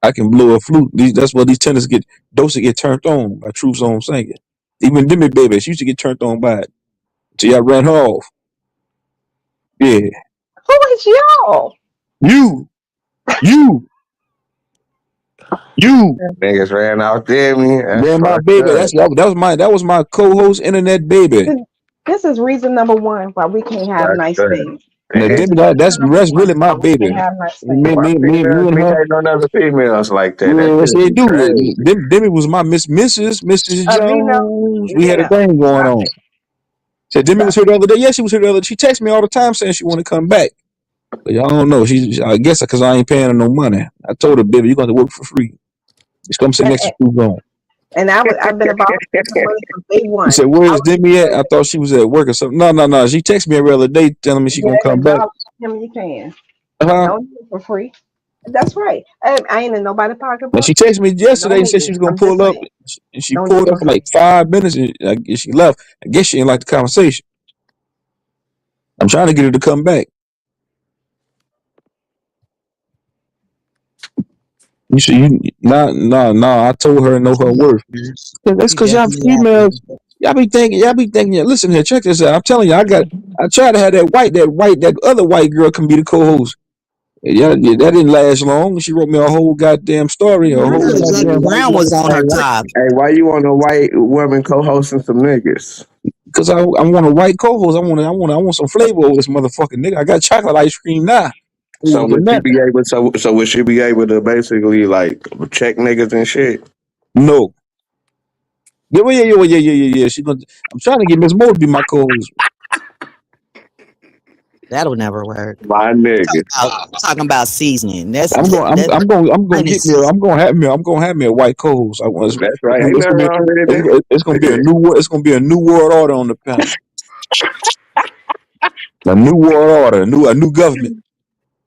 I can blow a flute. That's what these tenors get. Those that get turned on by True Zone singing. Even Demi babies used to get turned on by it. So y'all ran her off. Yeah. Who is y'all? You, you, you. Niggas ran out there, me. That's Man, my fucked baby. up. That was my co-host, internet baby. This is reason number one why we can't have Fucked nice up. things. Now, Man, This is Demi, reason number that's one really my why we baby. can't have nice Me, things. why me, me, females me and be her. hating on other females like that? That Yeah, shit she be do. crazy. Demi was my Mrs. Vino, Jones. We had a yeah. thing going Stop on. it. Said Demi was Stop here it. the other day. Yeah, she was here the other day. She texts me all the time saying she want to come back. But y'all don't know. I guess because I ain't paying her no money. I told her, baby, you're going to work for free. Just come sit And, next to True Zone. I've been about her money from day She one. said, I where's want you Demi to at? know I that. thought she was at work or something. No, no, no. She texted me every other day telling me she going to Yes, come back. acknowledge him you can. Uh-huh. Don't do it for free. That's right. I ain't in nobody's And she pocketbook. texted me yesterday Don't and need said she it. was going I'm to just pull up. saying. And she Don't do it pulled up for for like free. 5 minutes and I guess she left. I guess she didn't like the conversation. I'm trying to get her to come back. You should. You, nah, nah, nah. I told her know her worth. That's You because y'all definitely have females. to. Y'all be thinking. Yeah, listen here, check this out. I'm telling you, I tried to have that other white girl come be the co-host. Yeah, yeah, that didn't last long. She wrote me a whole goddamn story, a whole Because Hey, Jackie goddamn. Brown was on her top. why you want a white woman co-hosting some niggas? Because I want a white co-host. I want some flavor over this motherfucking nigga. I got chocolate ice cream now. So Over the would she net. be able? So would she be able to basically like check niggas and shit? No. Yeah, well, yeah. She gonna. I'm trying to get Miss Mo to be my co-host. That'll never work. My nigga. Talking about seasoning. I'm going. That's I'm going to mine get is me. seasoning. I'm going to have me a white co-host. I want. That's right. Ain't It's nothing gonna be. wrong with it. It's gonna be a new. It's gonna be a new world order on the panel. A new world order. A new government.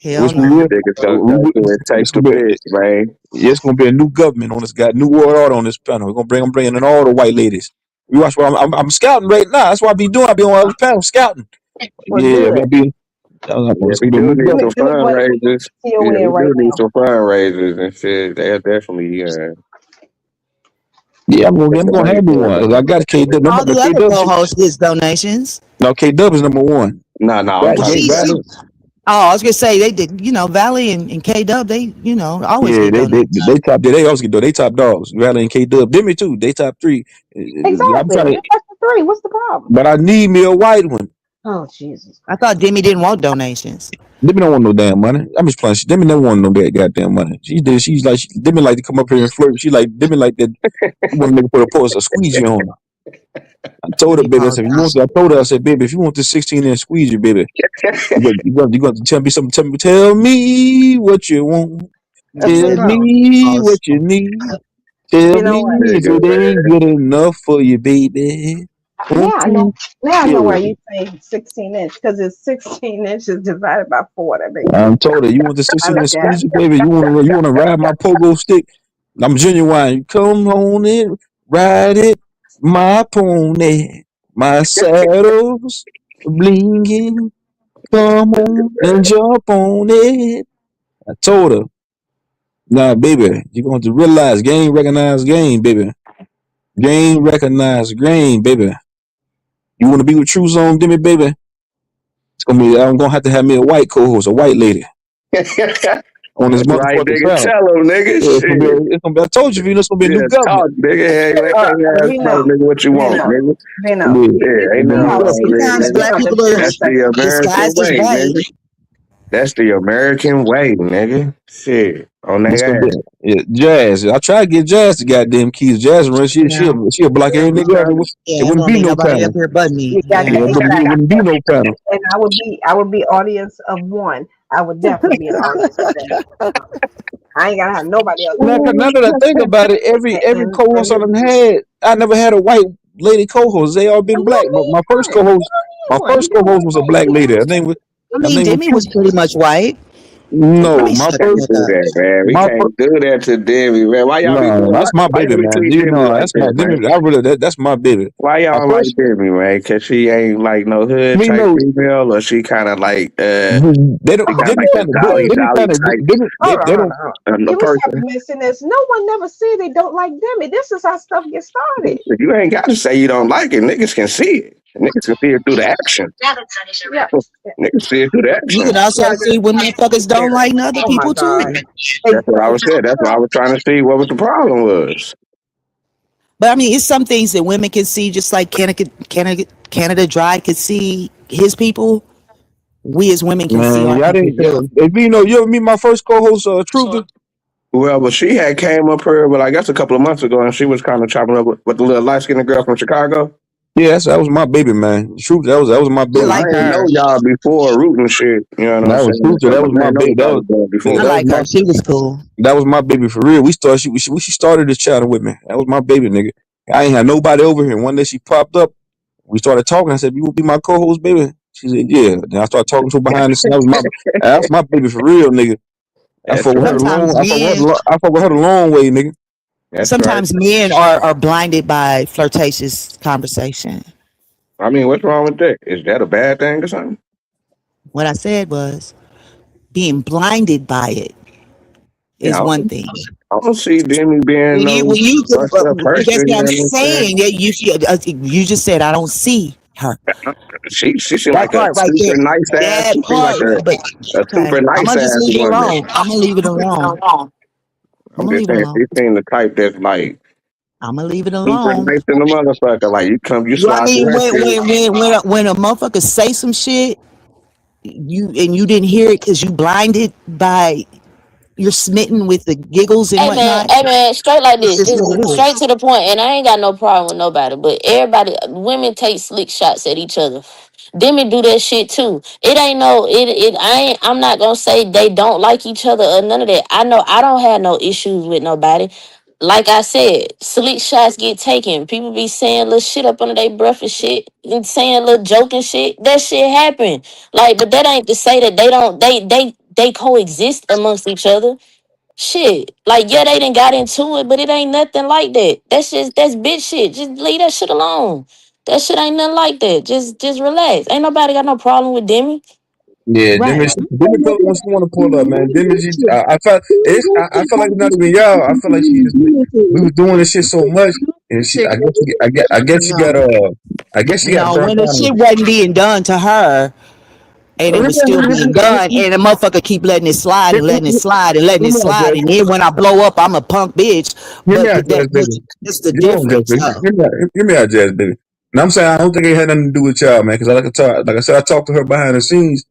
Hell Which we no. will. Niggas gonna go through and take It's a gonna be. piss, man. Yeah, it's gonna be a new government on this guy. New world order on this panel. We're gonna bring. I'm bringing in all the white ladies. You watch what I'm scouting right now. That's what I be doing. I be on all the panel scouting. Well, Yeah, I'm good. gonna be. Yeah, It's we gonna be a do new need Let me some government. let me go ahead and put fundraisers. the CO Yeah, in we right do need now. some fundraisers and shit. They're definitely Yeah, take I'm the gonna money have me for one. them. I got K Dub. All No, the K other Dub. co-hosts gets donations. No, K Dub is number one. No, I'm Well, talking she about. Valley. Oh, I was gonna say they did. Valley and K Dub, they always Yeah, get donations. they top. They always get. They top dogs. Valley and K Dub. Demi too. They top three. I'm Exactly. trying to, That's the three. What's the problem? but I need me a white one. Oh Jesus I thought Christ. Demi didn't want donations. Demi don't want no damn money. I'm just playing. Demi don't want no that goddamn money. She did. She's like Demi like to come up here and flirt. She like Demi like that. She want to make put a post a squeegee on her. I told her, Demi baby. I Pause. said, if you want. I told her, I said, baby, if you want this 16-inch squeegee, baby, you got to tell me something. Tell me what you want. That's Tell it. Demi me Pause. what you need. Tell You know me what? if Nigga, it ain't man. good enough for you, baby. One, Now I know. two, Now I know why yeah. you say 16 inch because it's 16 inches divided by four. That makes I sense. told her, you want the I 16 look inch at. squeegee, baby? You want to ride my pogo stick? I'm genuine. Come on in, ride it, my pony, my saddle's blinging. Come on and jump on it. I told her, nah, baby, you're going to realize game recognized game, baby. Game recognized game, baby. You want to be with True Zone, Demi, baby? It's gonna be. I'm gonna have to have me a white co-host, a white lady on this That's right, motherfucking nigga. panel. Tell them, nigga. Yeah, it's gonna be. Shit. It's gonna be. I told you, Vino, it's gonna be a new Yeah, government. talk, nigga. Hey, you ain't can't ask no Vino, nigga what you want, Vino, nigga. Vino. Yeah, Yeah, it's ain't gonna be a You nothing new have wrong government. with it, Sometimes nigga. black to people be are in a That's the second. American disguised as way, white. nigga. That's the American way, nigga. Shit. On It's gonna their be ass. yeah, Jazz. I try to get Jazz to goddamn keys. Jazz run. Yeah, She'll block every You nigga up. trying to yeah. It It wouldn't won't be be no nobody up panel. here but me. You got Yeah. Yeah, it exactly, wouldn't be no panel. and I would be audience of one. I would definitely be an audience of that. I ain't gotta have nobody else Now, in there. now that I think about it, every co-host I done had, I never had a white lady co-host. They all been And what black. do But you want? You don't my need one. first You don't co-host was a black need lady. I Her mean, name was Demi was Truth. pretty much white. Let No, me my shut the first, can't fuck do up. that, man. We my first. can't do that to Demi, man. Why y'all be No, doing that's my why baby, y'all be man. treating You Demi know, like that's my that, man? Demi. That's my baby. Why My y'all don't like first, Demi, man? Cause she ain't like no I hood mean, type no, female, or she kind of like they she don't. kind of like the dolly dolly type Hold on, They hold don't. on, hold on. the Can we stop person. missing this? No one never said they don't like Demi. This is how stuff gets started. You ain't got to say you don't like it. Niggas can see it. Niggas can see it through the action. Yeah, Niggas see it through the You action. can also yeah. see when motherfuckers don't like other Oh my people too. God. That's what I was saying. That's why I was trying to see what the problem was. But I mean, it's some things that women can see, just like Canada Dry could see his people. We as women can see Man, our y'all people didn't. too. If you know, you ever meet my first co-host, Truther? Well, but she had came up here, well, I guess a couple of months ago, and she was kind of chopping up with the little light skinned girl from Chicago. Yeah, that was my baby, man. Truth, that was my I Well, baby. I like ain't know her. y'all before rooting shit. You know what I'm That was saying? Truther. So, That but was I my ain't know baby. what y'all was doing I before. That was like my her. She was cool. that was my baby for real. She started this chatting with me. That was my baby, nigga. I ain't had nobody over here. One day she popped up. We started talking. I said, "You will be my co-host, baby?" She said, "Yeah." Then I started talking to her behind the scenes. That's my baby for real, nigga. I That's fuck with her right. the long. Sometimes men, I fuck with her the long way, nigga. That's right. sometimes men are blinded by flirtatious conversation. I mean, what's wrong with that? Is that a bad thing or something? What I said was being blinded by it. is Yeah, one thing. I don't see Demi being no When you fucked up that's person. what You I'm know what I'm saying. That you just said I don't see her. saying? She seemed That like a part right there. super nice ass. That She seemed like part. But a okay, super I'm nice gonna just ass leave it woman. alone. I'm gonna leave it alone. I'm I'm gonna just leave it saying alone. she seemed the type that's like I'm gonna leave it super alone. nice in the motherfucker. Like you You know what I slide through mean? her shit. When a motherfucker say some shit, you didn't hear it because you blinded by you're smitten with the giggles and whatnot. Hey man, straight like It's this, just what just it straight is. to the point. And I ain't got no problem with nobody, but everybody, women take slick shots at each other. Demi do that shit too. It ain't no, I'm not gonna say they don't like each other or none of that. I know I don't have no issues with nobody. Like I said, slick shots get taken. People be saying little shit up under their breath and shit, and saying little joking shit. That shit happen. Like, but that ain't to say that they don't. They coexist amongst each other. Shit. Like, yeah, they done got into it, but it ain't nothing like that. That's bitch shit. Just leave that shit alone. That shit ain't nothing like that. Just relax. Ain't nobody got no problem with Demi. Yeah, Right. Demi pull up when she want to pull up, man. Demi, I felt I felt like it's not even y'all. I felt like she just we was doing this shit so much, and she I guess she got No, I guess she got no. burnt When the out. shit wasn't being done to her, and it was still being done, and the motherfucker keep letting it slide and letting it slide and letting Hear it me out, slide, Jazz. and then when I blow up, I'm a punk bitch. Hear me But out, Jazz, baby. that's the You know, Jazz, difference. baby. Hear me out, Jazz, baby. And I'm saying I don't think it had nothing to do with y'all, man. Because like I said, I talked to her behind the scenes.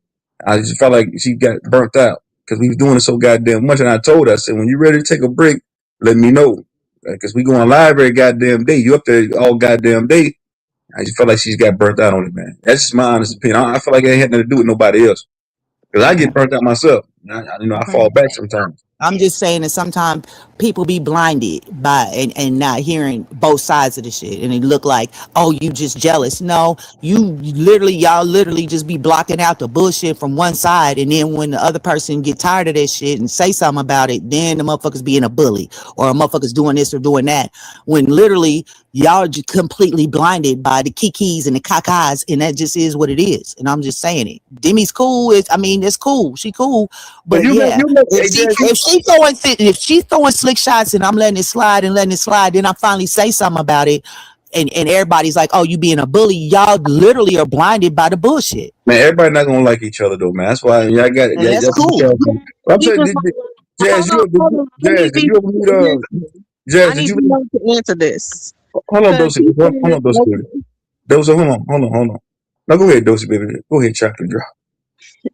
I just felt like she got burnt out because we was doing it so goddamn much. And I told her, I said, when you ready to take a break, let me know. Because we going live every goddamn day. You up there all goddamn day. I just felt like she's got burnt out on it, man. That's just my honest opinion. I feel like it had nothing to do with nobody else. Because I Okay. get burnt out myself. I Okay. fall back sometimes. I'm just saying that sometimes people be blinded by and not hearing both sides of the shit, and it look like, oh, you just jealous. No, y'all literally just be blocking out the bullshit from one side, and then when the other person get tired of that shit and say something about it, then the motherfuckers being a bully or a motherfuckers doing this or doing that. When literally y'all just completely blinded by the kikis and the kakas, and that just is what it is. And I'm just saying it. Demi's cool. I mean, it's cool. She cool, But but yeah, hey, Jazz, if she's throwing slick shots and I'm letting it slide and letting it slide, then I finally say something about it, and everybody's like, "Oh, you being a bully." Y'all literally are blinded by the bullshit, man, everybody not gonna like each other though, man. That's why I got and that's that's cool. I'm We saying, just Jazz, hold on, hold on. I Jazz, need did these you ever meet I Jazz? Did need you to know to answer this. hold on, Cause Dosey, he hold said, on, Dosey, baby. okay, Dosey, hold on. No, go ahead, Dosey, baby. Go ahead, chocolate drop.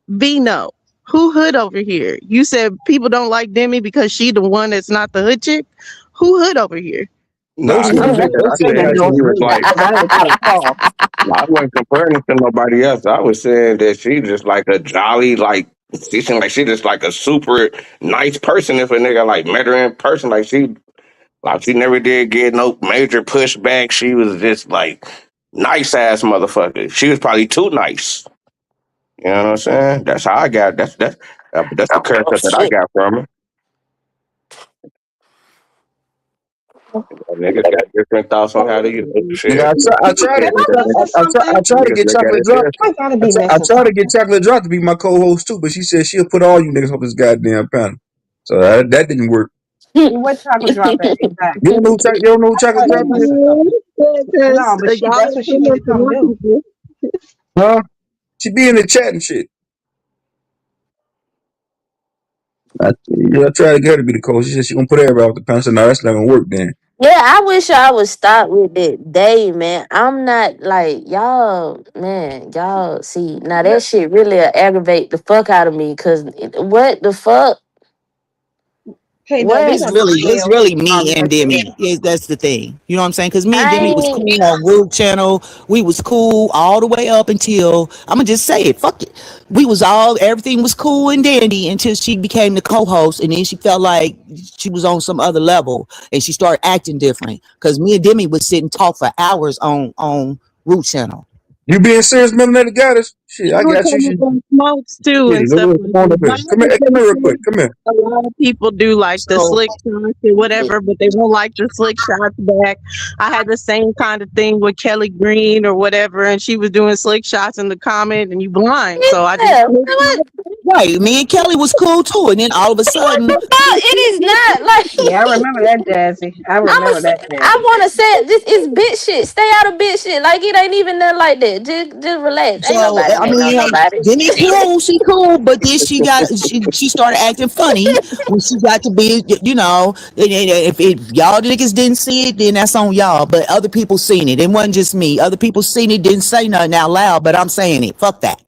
Vino, who hood over here? You said people don't like Demi because she the one that's not the hood chick. Who hood over here? Nah, I Dosey, didn't say that. I Dosey said asked she me. was like That was kind of soft. I wasn't comparing it to nobody else. I was saying that she just like a jolly, like she seemed like she just like a super nice person. If a nigga like met her in person, like she never did get no major pushback. She was just like nice ass motherfucker. She was probably too nice. You know what I'm saying? That's how I got. That's the Oh character that I shit. got from her. Niggas got different thoughts on how to use Nigga, shit. Can I say I something? try to Niggas get look at chocolate it drop. different. I gotta be I messing try to get something. chocolate drop to be my co-host too, but she said she'll put all you niggas on this goddamn panel. So that didn't work. What chocolate drop at You exactly? don't know you don't know who I chocolate gotta be drop is? messing something. Because No, but y'all that's what she are need to come do. people. Huh? She be in the chat and shit. I tried to get her to be the coach. She said she gonna put everybody off the panel. I said, no, that's not gonna work then. Yeah, I wish I would stop with that day, man. I'm not like y'all, man. Y'all see now that shit really aggravate the fuck out of me. Cause what the fuck? Hey, no, we What? gonna It's chill. really me and That's it. Demi. That's the thing. You know what I'm saying? Because me and I Demi was ain't. cool on Root Channel. We was cool all the way up until I'm gonna just say it. Fuck it. Everything was cool and dandy until she became the co-host, and then she felt like she was on some other level, and she started acting different. Because me and Demi would sit and talk for hours on Root Channel. You being serious, Melanated Goddess? Shit, You I were got you. coming Shit, from smokes too and go stuff ahead, like come on that. up But here. I have to Come say here real quick. too, Come here. a lot of people do like the So slick shots or whatever, but they don't like the slick shots back. I had the same kind of thing with Kelly Green or whatever, and she was doing slick shots in the comment, and you blind. So I just Yeah. What? Right. Me and Kelly was cool too. And then all of a What sudden, the fuck? It is not Yeah, I like remember that, Jazzy. I I'm a. remember that, I Jazzy. want to say this is bitch shit. Stay out of bitch shit. Like it ain't even nothing like that. Just relax. Ain't so nobody I hating on mean, nobody. Demi cool, she cool, but then she started acting funny when she got to be, if y'all niggas didn't see it, then that's on y'all. But other people seen it. It wasn't just me. Other people seen it, didn't say nothing out loud, but I'm saying it. Fuck that.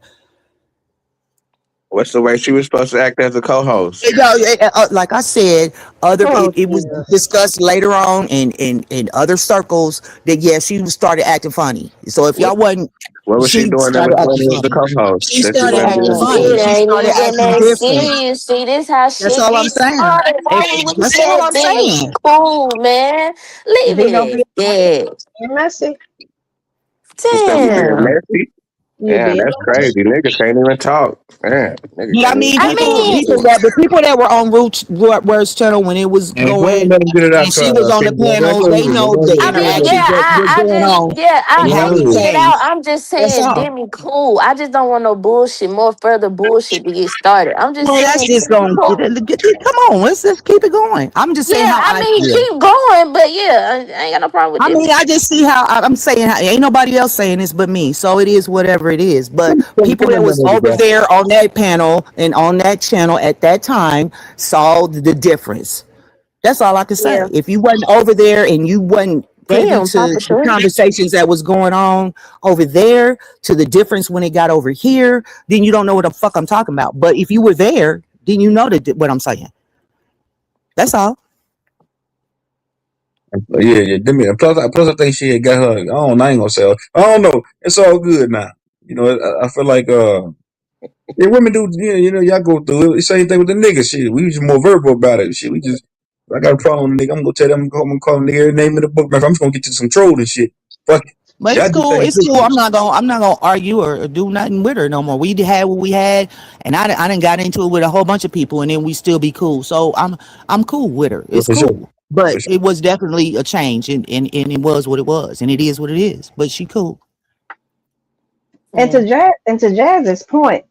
What's the way she was supposed to act as a co-host? Like I said, Oh, it was Jesus. discussed later on in other circles that yeah, she started acting funny. So if What, y'all wasn't, what was she she doing that was started acting funny as the funny. co-host She that she started wasn't acting doing Man, funny. it before? She ain't started even acting that different. serious. See, this how That's shit all I'm be saying. started. Why we That's all said I'm Demi saying. cool, man. Leave Be don't it be at that. messy. You said we being Damn. messy? You Yeah, being that's messy. crazy. Nigga can't even talk. Man, nigga But I can't even mean, I talk people, about mean, people shit. that the people that were on Words Channel when it was And go going, ahead and let him get it out, and she was on the people. Let panels, go they with it. Let know go the with I it. Let mean, go interaction yeah, with it. that's I going just, on yeah, in I every can Yeah. get it out. case. I'm just That's saying, all. Demi cool. I just don't want no bullshit, more further bullshit to get started. I'm just Well, that's saying, just Demi going to cool. come on, let's just keep it going. I'm just saying Yeah, how I I mean, feel. keep going, but yeah, I ain't got no problem with I mean, Demi. I just see how I'm saying how ain't nobody else saying this but me. So it is whatever it is. But people Come that on, was nigga, over bro. there on that panel and on that channel at that time saw the difference. That's all I can Yeah. say. If you wasn't over there and you wasn't privy Damn, to Papa the Short. conversations that was going on over there to the difference when it got over here, then you don't know what the fuck I'm talking about. But if you were there, then you know that what I'm saying. That's all. Yeah, yeah. Plus, I think she had got her. I ain't gonna say. I don't know. It's all good now. I feel like yeah, women do. Yeah, y'all go through it. The same thing with the niggas. Shit, we just more verbal about it. Shit, we just. If I got a problem with a nigga, I'm gonna tell them. I'm gonna call them nigga every name in the book. I'm just gonna get to some troll and shit. Fuck it. But Y'all it's do cool. things It's cool. different. I'm not gonna argue or do nothing with her no more. We had what we had, and I didn't got into it with a whole bunch of people, and then we still be cool. So I'm cool with her. Yeah, It's for sure. cool. But For sure. it was definitely a change, and it was what it was, and it is what it is. But she cool. Yeah. And to Jazz's point,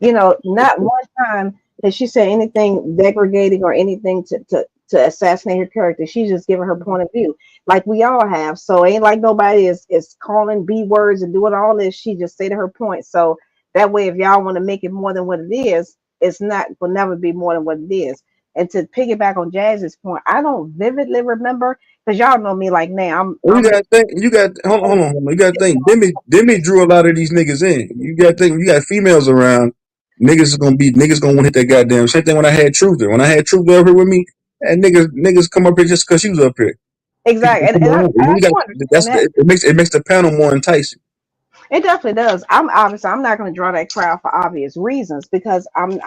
not one time has she said anything degrading or anything to assassinate her character. She's just giving her point of view, like we all have. So it ain't like nobody is calling B words and doing all this. She just stated her point. So that way, if y'all want to make it more than what it is, it's not will never be more than what it is. And to piggyback on Jazz's point, I don't vividly remember because y'all know me like now. Well, you I'm gotta think. You got hold on. You gotta think. Demi drew a lot of these niggas in. You gotta think. You got females around. Niggas gonna want to hit that goddamn same thing. When I had Truther, up here with me, and niggas come up here just because she was up here. People exactly, come around. and I You do got understand that's that. it makes the panel more enticing. It definitely does. I'm not going to draw that crowd for obvious reasons because I'm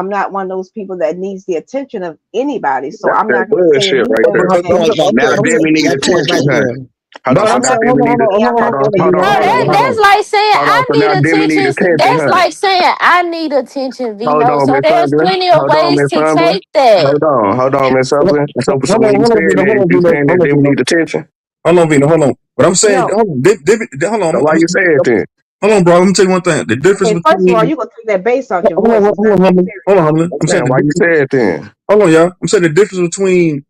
not one of those people that needs the attention of anybody. So That's I'm that not going to say bullshit right anything there. that Now Okay, Demi need that point attention, right huh? there. Hold on. But So I'm now saying, hold Demi on, need hold to on, yeah, I'm hold not on, going hold to on, be hold No, on, hold that on, way. hold on. that's like saying hold on. I So now need Demi need attention. attention, That's huh? like saying I need attention, Hold Vino. on, So Miss there's Summer. plenty of Hold on, ways Miss to Summer. take that. Hold on, Miss Summer. So Hold on, when you hold on, saying Vino, that, hold on, you Vino, saying hold that on, Demi Vino. need attention? Hold on, Vino, hold on. But I'm saying, No. hold on, hold on, So why you say it then? hold on, bro. Let me tell you one thing. The difference Okay, first of all, between you gonna take that bass out your hold on, voice. hold It's on, not that Humble. Hold on, serious. Humble. I'm I'm saying saying the why you difference. say it then? Hold on, y'all. I'm saying the difference between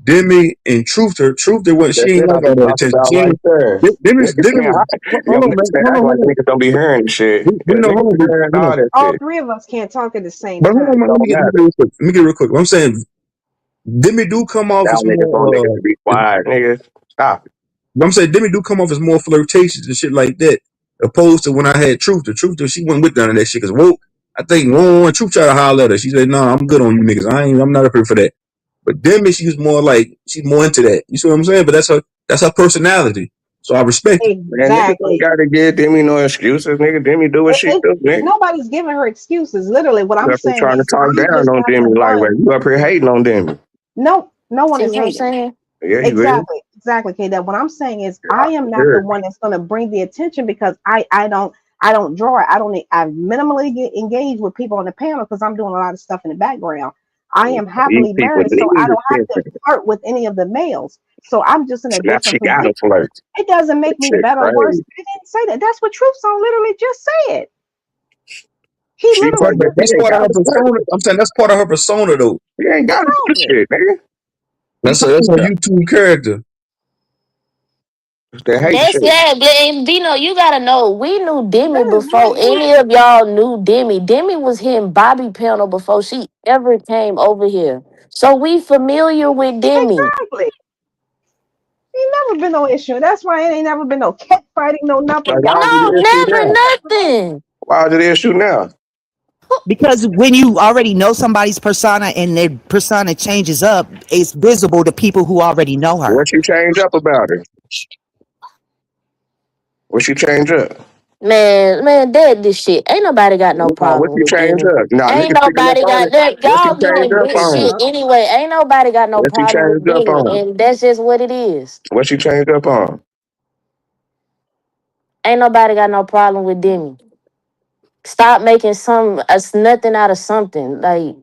Demi and Truther. Truther, what she That's ain't it. I like all just that talked attention. about She right ain't. there. Niggas Demi can't was. hide. Yo, Hold on, man. niggas can't Hold act on, like hold on. niggas don't be hearing shit. Yeah, Vino, hold niggas on, be Vino. hearing Hold all on. that All shit. three of us can't talk at the same But hold on, time. man. Let Don't me get matter. real quick. I'm saying Demi do come off Now as niggas want more. niggas to be quiet, niggas. Stop it. I'm saying Demi do come off as more flirtatious and shit like that, opposed to when I had Truth. The Truth, she went with none of that shit. Cause woke, I think one Truth tried to holler at her. She said, "Nah, I'm good on you niggas. I'm not up here for that." But Demi, she's more into that. You see what I'm saying? But that's her personality. So I respect it. Man, niggas don't Exactly. gotta give Demi no excuses, nigga. Demi do what she do, nigga. Nobody's giving her excuses. Literally, what You I'm up here saying trying to is, talk I'm down just on not the Demi like one. that. You up here hating on Demi. No, no one See is what I'm hating. saying? Yeah, you is. Exactly, K. That what I'm saying is Yeah, I am not the sure. one that's gonna bring the attention because I don't draw it. I minimally get engaged with people on the panel because I'm doing a lot of stuff in the background. I am These happily people married, so I need don't have to attention. flirt with any of the males. So I'm just in So a now she different gotta position. flirt. It doesn't That make me shit better or worse. crazy. I didn't say that. That's what Truth Song literally just said. He She literally fuck that. just They That's ain't part of her gotta do it. persona. I'm saying that's part of her persona though. He ain't what's gotta do wrong the with it? shit, nigga. That's her YouTube character. It's that hate That's shit. yeah, and Bino, you gotta know we knew Demi That is before hate. any of y'all knew Demi. Demi was hitting Bobby Panel before she ever came over here. So we familiar with Demi. Exactly. Ain't never been no issue. That's why it ain't never been no cat fighting, no Like, nothing. why Y'all is it No, the always issue never now? nothing. Why is it the issue now? Because when you already know somebody's persona and their persona changes up, it's visible to people who already know her. What she change up about her? What she change up? Man, that this shit. Ain't nobody got no Nah, what problem she with change Demi. up? Nah, Ain't niggas speaking up nobody on got it. that. What she Y'all change getting up big on? shit anyway. Ain't nobody got no What she problem with changed up Demi, on? and that's just what it is. What she changed up on? Ain't nobody got no problem with Demi. Stop making nothing out of something. Like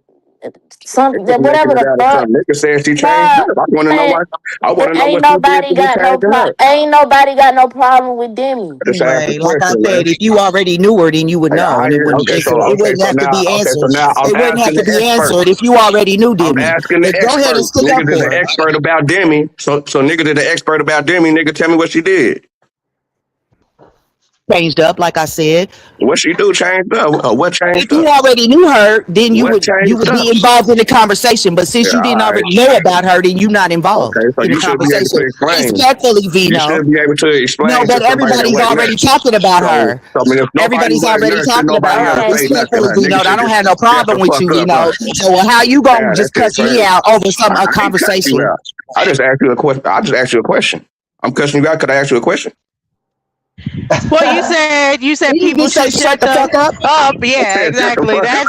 Niggas making whatever it the out of fuck. something. Niggas saying she changed Nah, up. I want to know man, why. I want to know ain't what you did nobody to be got no changing her. ain't nobody got no problem with Demi. I just asked a Anyway, like I question, man. said, if you already knew her, then you would Like, know, and it wouldn't. okay, It, so it okay, wouldn't have to be so answered. now I'm It wouldn't have asking to the be expert. answered if you already knew I'm Demi. asking the But go ahead and expert. stick up Niggas is for the her. expert about Demi. So niggas is the expert about Demi. Nigga, tell me what she did. Changed up, like I said. What she do changed up. What If changed you up? already knew her, then you What would changed up? be involved in the conversation. But Yeah, since you all didn't right. already know about her, then you're not Okay, involved so in the you should be able conversation. to explain. Respectfully, You Vino. should be able to No, explain to but somebody that everybody's wasn't there. already talking about So, her. I mean, if nobody Everybody's wasn't already there, should talking about nobody else her. say nothing, Respectfully, huh? Vino, Niggas I should don't just have no shut the problem with fuck you, up, huh? Vino. So how you gonna Yeah, that's just it, cuss me crazy. out over some I a ain't cutting you conversation? out. I just asked you a question. I just asked you a question. I'm cussing you out. Could I ask you a question? Well, you said Did you people just say should shut shut the the fuck up? up. I Yeah, said shut the exactly. fuck up.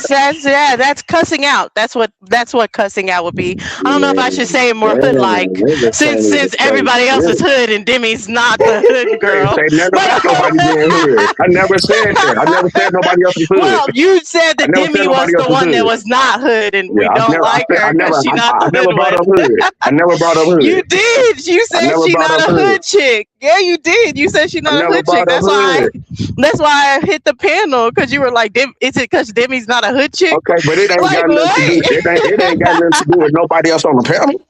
That's cussing out. That's what cussing out would be. I don't know if I should Man, say it more hood damn, like, niggas since can't even since say everybody else is shit. hood and Demi's not the hood I ain't girl. say nothing But about nobody being hood. I never said that. I never said nobody else was hood. well, you said I that never said Demi was nobody else the was one that hood. was not hood, and Yeah, we don't like her because she not I the never hood brought up one. hood. I never brought up hood. You did. You I said never she brought not up a hood. hood chick. Yeah, you did. You said she I not a never hood chick. brought up hood. That's why I hit the panel because you were like, is it because Demi's not a hood chick? Okay, but it ain't Like got nothing to do. what? It ain't got nothing to do with nobody else on the panel.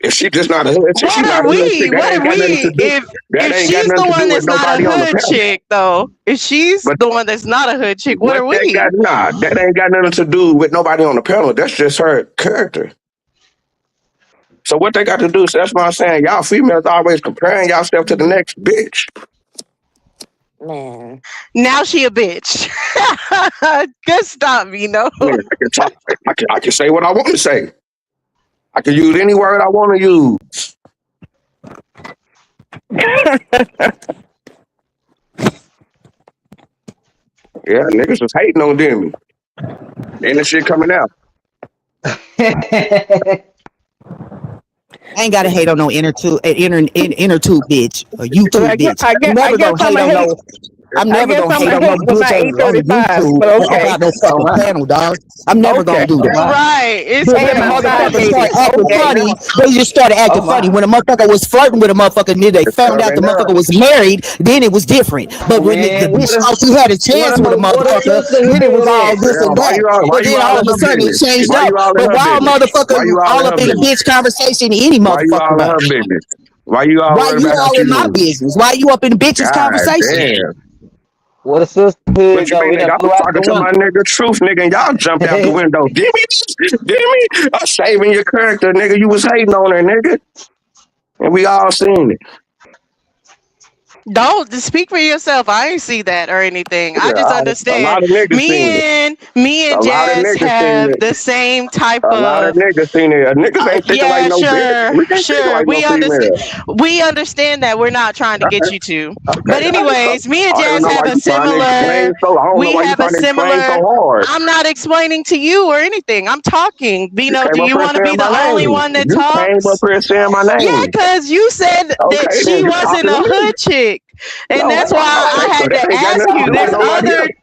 If she just not a hood chick, she What not are a hood chick. we? That What ain't are got nothing to we? do. That If ain't got she's nothing the to do one with that's not a nobody on the hood panel. chick, though, if she's But the one that's not a hood chick, what what are that got? we? Nah, that ain't got nothing to do with nobody on the panel. That's just her character. So what they got to do? So that's what I'm saying. Y'all females always comparing yourself to the next bitch. Man. Now she a bitch. Good stop, Vino. I mean, I can talk. I can say what I want to say. I can use any word I want to use. Yeah, niggas was hating on Demi. And the shit coming out. I ain't gotta hate on no inner tube bitch or YouTube bitch. I'm I never guess gonna I'm hate a on hate. no. I'm I never guess gonna I'm hate a on no hate with bitch my on 835. YouTube But okay, about no all fucking right, panel, dog. I'm never okay, gonna do all that. right. Right. It's But Hey, when a I'm not motherfucker criminalized. start hating. acting Okay, funny, they just started acting oh funny. my. When a motherfucker was flirting with a motherfucker, and then they It's found out the coming motherfucker out. was married, then it was different. But when Man, she had a chance with a what a motherfucker, sister then it was head all at? this Yeah, and that. why But you then all all in of a her sudden it business? changed Why up. you all in But her why a business? Why motherfucker you all all in up her in a business? bitch conversation any Why you motherfucking all in body? her business? Why you all Why worried you about how all she in my moving? business? Why you up in the bitch's God conversation? damn. What a sister What head you though? mean, We nigga? done I was flew out talking the to my window. nigga Truth, nigga, and y'all jumped out the window. Demi, I'm saving your character, nigga. You was hating on her, nigga. And we all seen it. Don't speak for yourself. I ain't see that or anything. I just Yeah, a lot understand. of niggas seen it. Me and A lot of Jazz niggas seen have it. the same type A lot of of. niggas seen it. Niggas ain't thinking like Yeah, no bitch. sure, We ain't thinking sure. like no We understand. female. We understand that we're not trying to get Okay, you to. okay. But anyways, me I and don't even Jazz know why have a you trying to explain similar. so. I don't know We why you have a trying to explain so similar. hard. I'm not explaining to you or anything. I'm talking. You Vino, came do up you here want to saying be my the only name. one that You came up talks? here saying my Yeah, name. because you said that Okay, then she you wasn't talking to a me. hood chick. And No, that's why okay, I so had that to ain't got ask nothing to you. do with nobody else.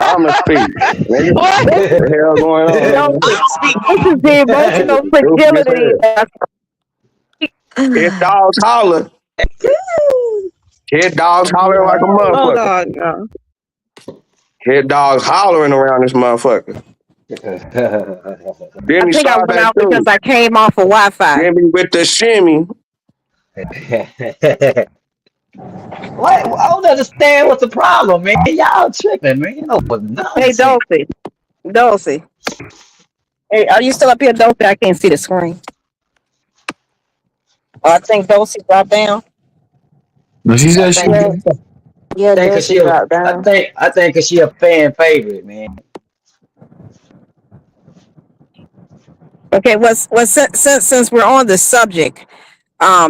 I'ma speak, nigga. What? The hell going on? This Speak. is the emotional Stupid as fragility. hell. Hit dogs holler. Hit dogs hollering like a Hold motherfucker. on, y'all. Hit dogs hollering around this motherfucker. I Demi think I saw went that out because too. I came off of Wi-Fi. Demi with the shimmy. What? I don't understand what's the problem, man. Y'all tripping, man. You know what Hey, nonsense. Dulcie. Hey, are you still up here, Dulcie? I can't see the screen. I think Dulcie dropped down. No, she I said she think, Yeah, was yeah, think cause Dulcie dropped down. I think cause she a fan favorite, man. Okay, since we're on the subject,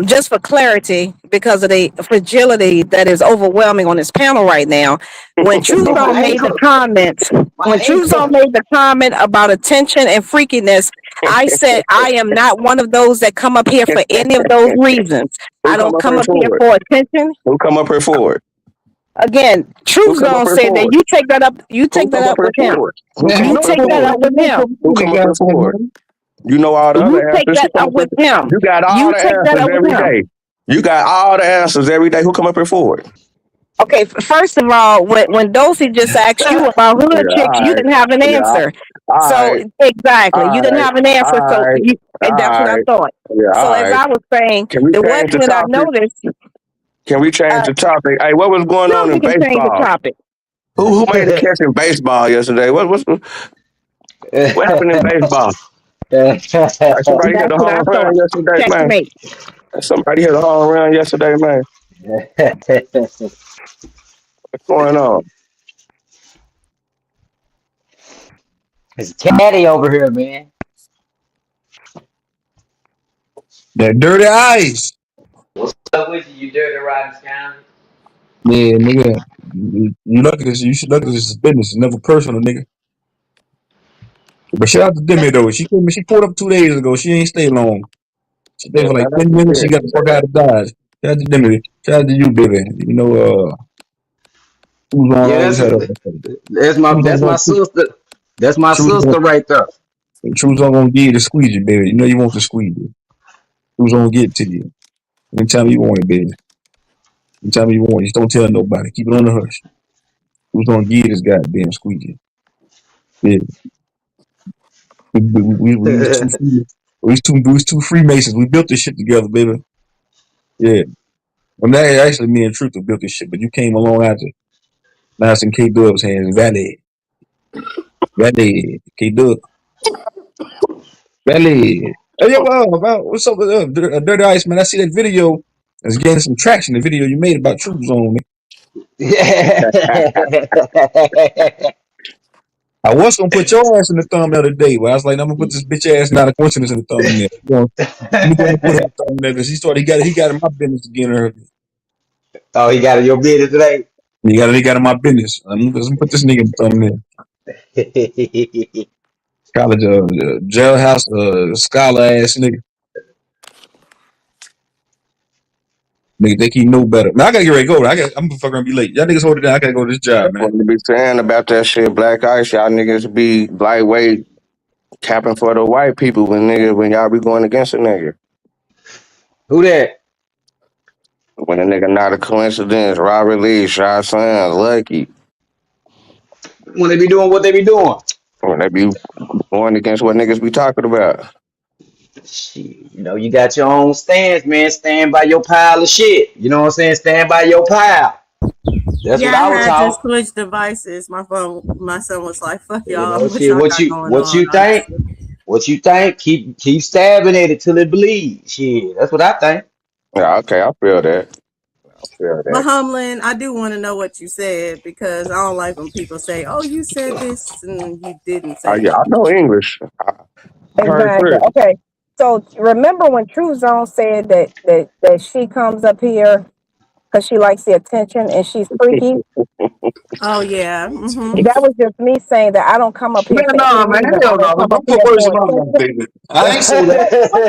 just for clarity, because of the fragility that is overwhelming on this panel right now, when True Bro, Zone my made the ankle, comment, my when True Zone ankle. made the comment about attention and freakiness, I said I am not one of those that come up here for any of those reasons. Who I come don't up come here up here for it? for attention. Who come up here for it? Again, Who True come up Zone here said that for it? you take that up. You Who take that come up up here with him. for it? Who man. come You up You know here take what that for up it? with him. Who come up here for it? man. You know all the other You take answers. that Who come up up here? with him. You got all You the take that answers up with every him. day. You got all the answers every day. Who come up here for it? Okay, first of all, when Dulcie just asked you about Yeah, hood chicks, all you right. didn't have an Yeah, answer. all So right. exactly, All you didn't right. have an All answer. So right. you, All and that's what I right. thought. Yeah, So all as right. I was saying, Can we the one change the thing that I topic? noticed, Can we change uh, the topic? Hey, what was going sure on we in can change the baseball? topic. Who made a catch in baseball yesterday? What happened in baseball? Like somebody hit That's a what I home run thought. yesterday, man. Checkmate. Somebody hit a home run yesterday, man. What's going on? It's Caddy over here, man. That dirty eyes. What's up with you, you dirty riding scoundrel? Yeah, nigga. You look at this. You should look at this as business, it's never personal, nigga. But shout out to Demi though. She came. She pulled up 2 days ago. She ain't stay long. She stayed Yeah, for like man, that's 10 minutes. She it. got the fuck out of Dodge. Shout out to Demi. Shout out to you, baby. You know, who's on Yeah, always had a who's that's my on sister. That's my Choose on sister right there. choose on gonna give you the squeegee, baby. You know you want the squeegee. Who's gonna get it to you anytime you want it, baby. Anytime you want it. Just don't tell nobody. Keep it on the hush. Who's gonna give you this goddamn squeegee? Yeah. We was two we was two Freemasons. We built this shit together, baby. Yeah. Well, now actually me and Truth built this shit, but you came along after. Now it's in K Dub's hands. Valet, K Dub, Valet. Hey, yo, what's up with Dirty Ice, man? I see that video. It's getting some traction. The video you made about Troop Zone. Yeah. I was gonna put your ass in the thumbnail today, but I was like, I'm gonna put this bitch ass not a coincidence in the thumbnail. Let me go and put her in the thumbnail because he got in my business again. Oh, he got your business today. He got in my business. I'm gonna put this nigga in the thumbnail. College jailhouse scholar ass nigga. Nigga think he know better. Man, I gotta get ready to go. I'm fucking gonna be late. Y'all niggas hold it down. I gotta go to this job, That's man. what we be saying about that shit. Black ice, y'all niggas be lightweight capping for the white people when y'all be going against a nigga. Who that? When a nigga not a coincidence, Robert Lee, Shy Sons, Lucky. When they be doing what they be doing? When they be going against what niggas be talking about. Shit, you got your own stance, man. Stand by your pile of shit. You know what I'm saying? Stand by your pile. That's what Yeah, I I was had to taught. switch devices. My son was like, "Fuck You y'all, know, what shit. y'all got going What on?" you think? What you think? Keep stabbing at it till it bleeds. Shit, that's what I think. Yeah, okay, I feel that. I feel But that. Humlin, I do want to know what you said because I don't like when people say, "Oh, you said this and you didn't Oh say yeah, it." I know English. I heard it Exactly. clear. Okay. So remember when True Zone said that she comes up here because she likes the attention and she's freaky. Oh yeah. Mm-hmm. That was just me saying that I don't come up here Man, for any nah, man, reason. I hell don't no. come up Don't put here words in for my mouth, attention. baby. I ain't say that.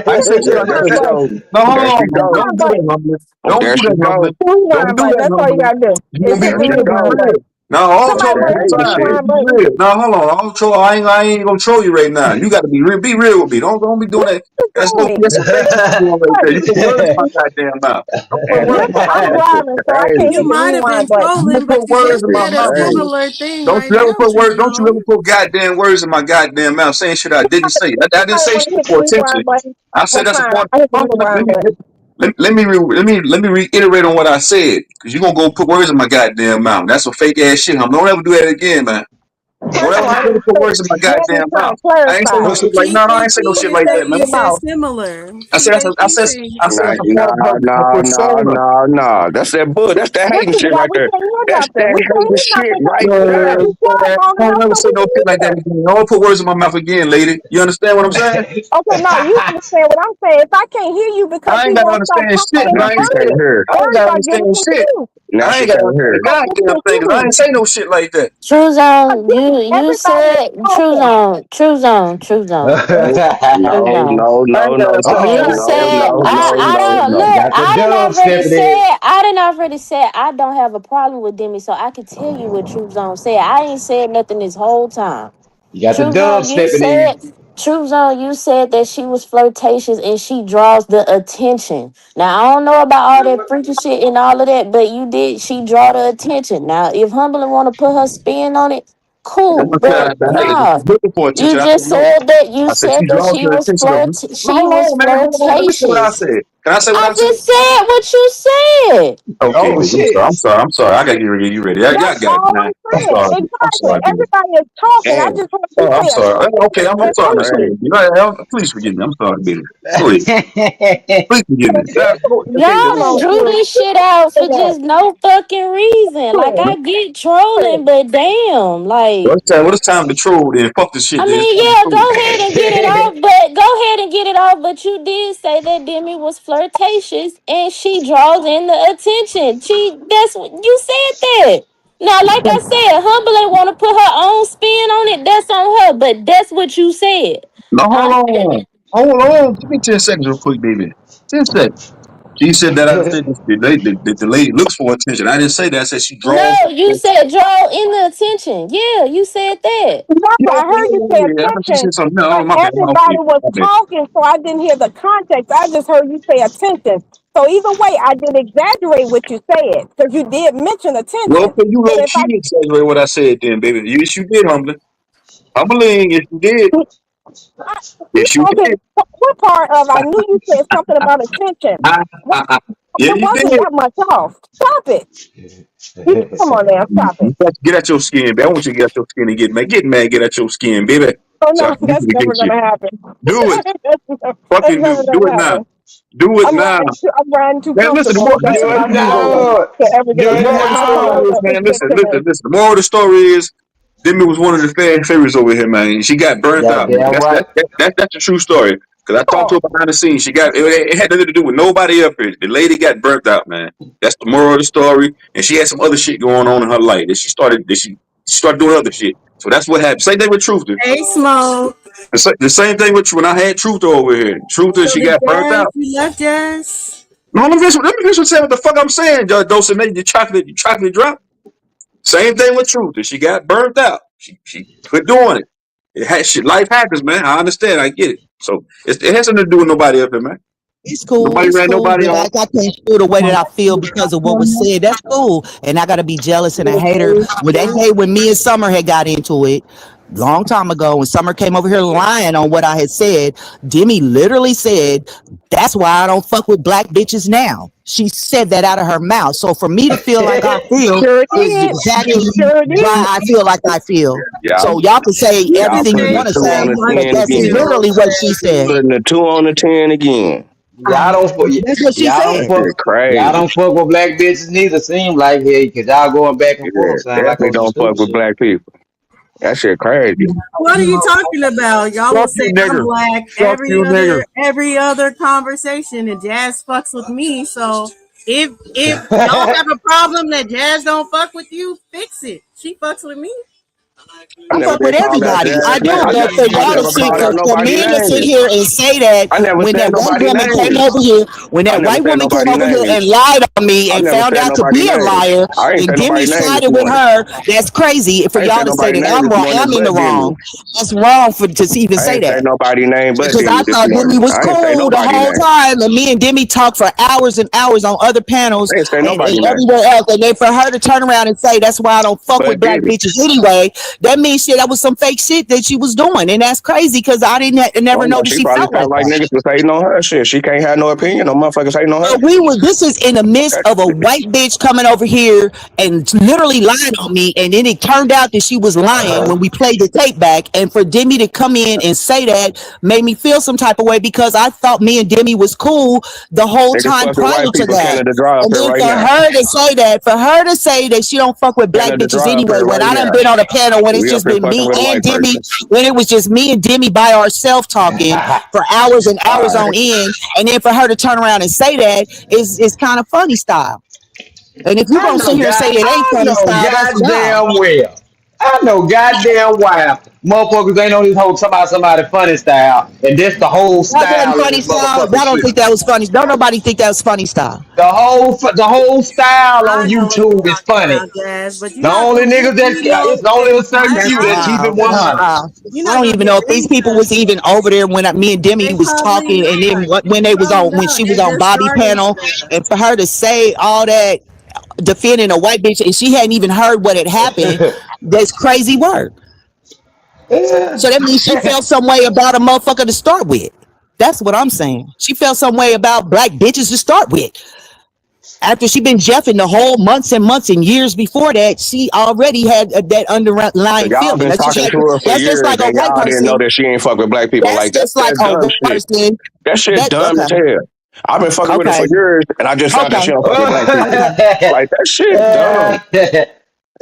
I ain't say shit Yeah, like there Rewind she that. button. go. No, hold There she on, man. go. Don't do Rewind that, button. Humbly. Don't There do she that, go. Humbly. Don't Rewind do button. that, That's all you Humbly. gotta do. You Just gonna be hit the There she real, be go. rewind real. button. Now, all Somebody troll That go one hit the hating time. shit. rewind Be button. real. Now, hold on. All troll. I ain't gonna troll you right now. You gotta be real. Be real with me. Don't be doing that. Just That's tell no. me. That's some fake shit you doing right What? there. You put words in my goddamn mouth. Don't put And words in Listen, my I'm mouth. driving, so I Hating can't You hit shit. the might have been rewind button. You trolling, put but you words just in my said a mouth, Hey, Humbly. similar thing Don't right you ever now, put True words? Don't you ever Zone. put goddamn words in my goddamn mouth saying shit I didn't say. I didn't Somebody say want to shit hit the for attention. rewind button? I said That's that's a fine. point. I hit the Hold on, rewind button. let me reiterate on what I said because you gonna go put words in my goddamn mouth. That's some fake ass shit. Don't ever do that again, man. First of Whatever all, you put the words in my let me goddamn try to mouth. I ain't say no clarify. shit like no, I ain't say no shit like that, Your man. mouth. I said Nah, that's a part nah, of her nah, nah, persona. nah, nah. That's that bull. That's that This hating is shit why right we there. can't hear That's nothing. that We can't hating hear shit nothing right because you there. be quiet long Don't enough ever so say we no can shit like that hear. again. Don't put words in my mouth again, lady. You understand what I'm saying? Okay, no, you understand what I'm saying. If I can't hear you because I he ain't gotta won't stop understand shit, talking cause Now and I she ain't say can't it. hear. I ain't words gotta are getting understand shit. confused. Now I she ain't gotta can't understand a hear. I'm just goddamn thing, cause I confused. ain't say no shit like that. True Zone, Again, you everybody is said True talking. Zone, True Zone, True Zone, No, True no, Zone. no, I no, ain't gotta no, say a You no, Oh, no, said no, goddamn no, I no, don't no. look. got the dub stepping in. I didn't already said I don't have a problem with Demi, so I could tell you what True Zone said. I ain't said nothing this whole time. You got the True dub Zone, stepping in. True Zone, you said that she was flirtatious and she draws the attention. Now I don't know about all that freaky shit and all of that, but you did. She draw the attention. Now if Humbling want to put her spin on it, That's cool. what But I hey, nah, she's looking for you attention. I said just no. said that you I said she said that draws your attention of me. No, she hold was on, man. Hold on. Let me say what I flirtatious. said. Can I say what I I said? just said what you said. Okay, Oh baby. I'm shit. sorry. I'm sorry. I'm sorry. I gotta get ready. You ready? that's Y'all got it, all man. I'm I'm saying. sorry. I'm Exactly. sorry, baby. Everybody is talking. I Damn. just want you Oh, to I'm pay sorry. Okay, attention I'm and sorry, Miss listen. Lady. You know, please forgive me. I'm sorry, baby. Go ahead. Please forgive me. Okay, Come Y'all baby. done on, drew Q. this shit out for Q. just no fucking reason. Like I get trolling, but damn, like What it's time to troll then. Fuck this shit I then. It's mean, time to yeah, troll. go ahead and get it off, but go ahead and get it off. But you did say that Demi was flirtatious and she draws in the attention. That's what you said that. Now, like I said, Humble want to put her own spin on it. That's on her, but that's what you said. No, hold Huh? on. Hold on. Give me 10 seconds real quick, baby. 10 seconds. She said that I said this, the lady looks for attention. I didn't say that. I said she No, draws. you said draw in the attention. Yeah, you said that. Exactly. Yeah, I heard you say I thought she attention, said something. No, but oh, my bad. everybody was My bad. talking, so I didn't hear the context. I just heard you say attention. So either way, I did exaggerate what you said because you did mention Well, attention. okay, you So low if key exaggerate what I said then, baby. Yes, you did, humbling. Humbling, yes, you did. you Yes, you okay, did. what part of I knew you said something about attention. Ah, What, ah, ah. Yeah, what you wasn't did. that much off? Stop it. Come on now, stop it. Get out your skin, baby. I want you to get out your skin and get mad. Get mad, get out your skin, baby. Oh So I no, can use that's it never against you. gonna happen. Do it. That's Fucking never do gonna it now. happen. Do it now. I'm riding too Man, listen, comfortable. Okay, Do the it more you know, now. to ever Do the it moral of the get my story feelings now. is, man, listen, into listen, this. listen. The moral of the story is Demi was one of the fan favorites over here, man. She got burnt out, man. Goddamn right. That's the true story. Cause I talked to her behind the scenes. It had nothing to do with nobody up here. The lady got burnt out, man. That's the moral of the story. And she had some other shit going on in her life. She started doing other shit. So that's what happened. Same thing with Truth. Hey, Smoke. The same thing with when I had Truth over here. Truth, So she the got burnt jazz, out. you left jazz? No, let me say what the fuck I'm saying, Dose. Made your chocolate drop. Same thing with Truth. That she got burnt out. She quit doing it. Shit. Life happens, man. I understand. I get it. So it has nothing to do with nobody up here, man. It's cool. Nobody It's ran cool. nobody But on. I can't feel the way that I feel because of what was said. That's cool. And I gotta be jealous and a hater. When that day when me and Summer had got into it, long time ago, when Summer came over here lying on what I had said, Demi literally said, "That's why I don't fuck with black bitches now." She said that out of her mouth. So for me to feel like I feel Sure is did. exactly Sure why did. I feel like I feel. Y'all, So y'all can say You y'all can everything you putting say the want to two say, on black the but 10 that's bitches again. literally too, what she said. crazy. Putting the two on the 10 again. Y'all don't fuck. That's what she Y'all don't said. That fuck. shit Y'all crazy. don't fuck with black bitches neither. Seem like here, cause y'all going back and Yeah, forth. Sound like definitely on some don't fuck stupid with shit. black people. That shit crazy. What are you talking about? Y'all will Fuck say you, I'm nigger. black Fuck you, nigger. every other conversation, and Jazz fucks with me. So if y'all have a problem that Jazz don't fuck with you, fix it. She fucks with me. I I never fuck with did call out everybody. I Jazz do, name. but for I y'all to never sit, called out for nobody men to sit name. here and say that I never when said that white nobody woman came name. over here, when I that never white said woman came nobody over here name. and lied on me I and never found said out to nobody be a name. liar, I ain't and said Demi nobody name this sided with morning. her, that's crazy. For I ain't y'all said to say nobody that name I'm this wrong, morning I'm in the but Demi. wrong. That's wrong to even I say ain't say that. nobody name but Because I Demi this thought Demi morning. was I ain't say cool the nobody whole name. time, and me and Demi talked for hours and hours on other panels I ain't say and nobody name. everywhere else. And then for her to turn around and say that's why I don't fuck with But black Diddy. bitches anyway, that means shit. That was some fake shit that she was doing, and that's crazy because I didn't Oh never no, know that she she probably felt felt like like that. niggas was hating on her. Shit, she can't have no opinion. No motherfuckers hating on her. But we were. This is in the midst of a white bitch coming over here and literally lied on me, and then it turned out that she was lying when we played the tape back. And for Demi to come in and say that made me feel some type of way because I thought me and Demi was cool the whole Niggas time fuck with prior white to people. that. Canada Dry up And here then right for now. her to say that, she don't fuck with black Canada bitches Dry up anyway. here When right I done now. been on a panel when it's We up just here been fucking me with a and white Demi, person. when it was just me and Demi by ourselves talking for hours and hours All on right. end, and then for her to turn around and say that is kind of funny style. And if you gonna sit here and say it ain't I funny know style, that's dumb. goddamn well. I know goddamn well. Motherfuckers ain't on this whole talking about somebody funny style, and that's the whole That wasn't style of funny this style. motherfucking I don't shit. think that was funny. Don't nobody think that was funny style. The whole style on I know what you're YouTube is talking funny. about, Jazz, but you're The not only gonna niggas get that me no it's only a certain black few that eyes keep it nigga. 100. You're I not don't gonna even get know if these people Lisa. was even over there when me and Demi They was probably talking, and then not. when They they was probably on when not. she was They're on just Bobby starting panel, stuff. and for her to say all that defending a white bitch and she hadn't even heard what had happened, that's crazy work. So that means she felt some way about a motherfucker to start with. That's what I'm saying. She felt some way about black bitches to start with. After she been jeffing the whole months and months and years before that, she already had that So underlying y'all feeling. been talking to her for That's just years like a and white y'all didn't know person. that she ain't fuck with black people. That's Like that's just like that a dumb white shit. person. That shit That dumb as okay, hell. I've been fucking with her okay, for years and I just found out okay, she don't fuck with black people. okay. Like that shit dumb.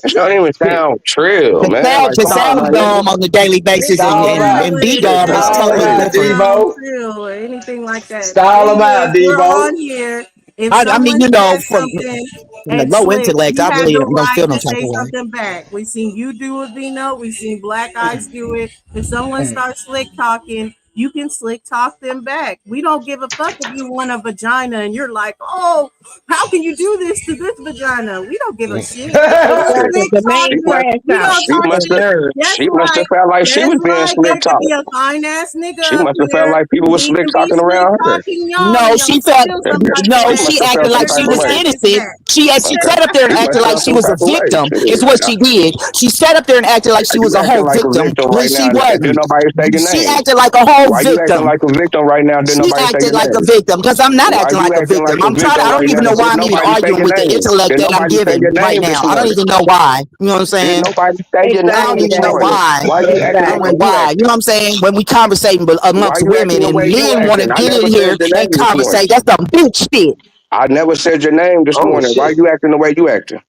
That shit don't even sound trill, man. Like To come on, sound my Stall, nigga. dumb on the daily stall basis them out. and be It dumb is Stall them don't totally out, different. sound Devo. true or anything like that. The Stall thing them out, is, we're Devo. on here. If I mean, someone you know, says something from the and low slick, intellect, you I have really the don't right feel no to type say of way. something back. We've seen you do it, Vino. We've seen Black Eyes do it. If someone starts slick talking, you can slick talk them back. We don't give a fuck if you want a vagina and you're like, oh, how can you do this to this vagina? We don't give a shit. They You got Shit. slick the talk She main must it. crash We out. don't she talk must have shit. That's she must have right. felt like she That's was being right. slick There could be talked. a fine ass She nigga up must have felt here. like people And was he slick can be talking slick around her. talking y'all, No, and y'all she felt still some type of no, She way. must she have acted felt And some like you're she type of gonna was way. get this innocent. back. She Okay. sat up there and She acted must like feel she some was a type of way. victim. Is Shit. what she did. She sat up there and acted like Why she you was a acting whole like a victim victim when right she now and didn't wasn't. nobody say your She name? acted like a whole Why you acting victim. like a victim right now and didn't She nobody say acted your like a name? victim because I'm not Why acting you like a acting like victim. a I'm trying to, victim I right don't now even know and why didn't I'm even nobody say arguing your with the name? intellect Didn't that I'm nobody say giving your right name this now. I don't morning? even know why. You know what I'm Didn't saying? nobody say your I name don't this even know morning? why. Why you I acting the don't way know you why. You know acting? what I'm saying? When we conversating Why amongst you women acting the and way you men want to acting? I get never in here said your and name this morning. conversate, that's some bitch shit. I never said your name this Oh morning. Why shit. you acting the way you acting?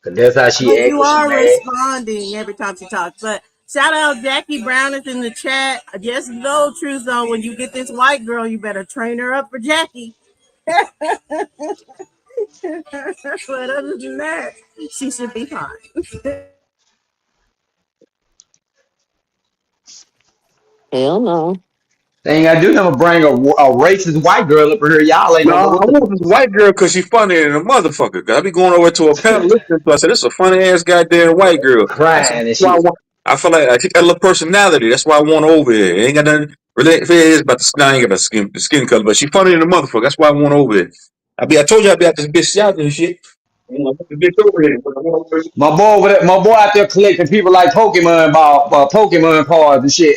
Cause that's how she But act you when she are mad. responding every time she talks. But shout out Jackie Brown is in the chat. Just know, True Zone, when you get this white girl, you better train her up for Jackie. But other than that, she should be fine. Hell no. They ain't gotta do nothing but bring a racist white girl up in here. Y'all ain't No, gonna know I what the want this white girl because she's funnier than a motherfucker. 'Cause I be going over to a panel listening to her. I said, this is a funny ass goddamn white girl. That's crying and why I shit. want. I feel like she got a little personality. That's why I want her over here. It ain't got nothing. Really, it is about the skin. I ain't got the skin color, but she funnier than a motherfucker. That's why I want her over here. I told you I'd be at this bitch out there and shit. I want this bitch over here. But I want her over My boy out there collecting people like Pokemon Pokemon cards and shit.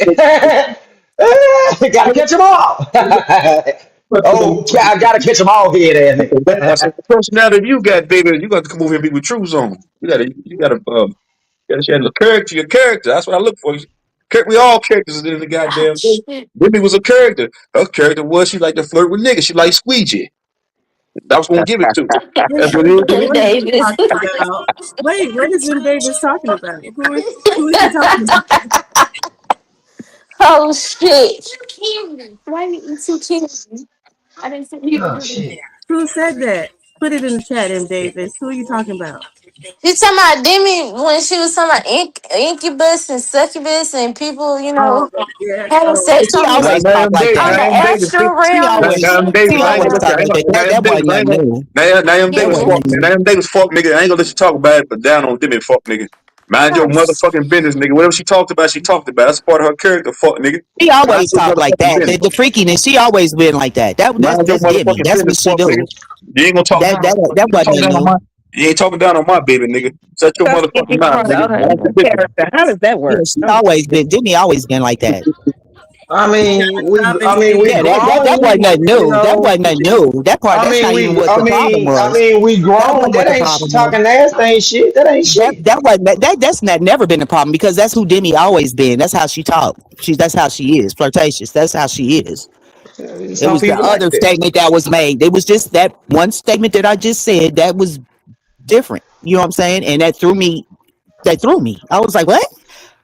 Gotta catch them all. Oh, here. I gotta catch them all head ass I said, nigga. the personality you got, baby, you got to come over here and be with True Zone. You gotta share the character, your character. That's what I look for. We all characters in the Ah, goddamn thing. shit. Remy was a character. Her character was she like to flirt with niggas. She like squeegee. I was gonna give it to. Wait, That's what it is to me. what is he Davis. talking about? Wait, what is Jim Davis talking about? Who is he talking about? Oh shit. Why you eat two candy? I didn't say you to Oh do shit. that. Who said that? Put it in the chat, M. Davis. Who are you talking about? You talking about Demi when she was talking about incubus and succubus and people, Oh, yeah. having Oh, sex She Now, always now, talk them like Davis, on that. the now, them Davis, astral She realm and always, now, them shit. Davis, she I ain't always gonna let you. talk I ain't like gonna, that. now, That them Davis, wasn't I nothing ain't gonna. new. Now, them That Davis wasn't fuck. nothing Now, new. them Davis fuck nigga. I ain't gonna let you talk about it, but down on them and fuck nigga. Mind your Oh, motherfucking business, nigga. Whatever she talked about, she talked about. That's part of her character, fuck nigga. She Mind always your talk like motherfucking that. business. The freakiness, she always been like that. Mind your That's Demi. motherfucking That's business, what she fuck nigga. do. You ain't gonna talk down. That You wasn't talk nothing down on new. my. You ain't talking down on my baby, nigga. Shut your That's motherfucking speaking mouth, for the nigga. other Watch the picture. character. How does that Yeah, work? she's always been. Didn't always been like that? Stop I mean, we Yeah, insinuating. that wasn't grown, nothing you new. That know. wasn't nothing new. That part. That's not even what the problem I was. mean, we That grown. wasn't That what the ain't problem was. talking ass. That ain't shit. That ain't shit. That wasn't that's not never been a problem because that's who Demi always been. That's how she talk. That's how she is flirtatious. That's how she is. It Some was the people like other that. statement that was made. It was just that one statement that I just said that was different. You know what I'm saying? And that threw me. That threw me. I was like, what?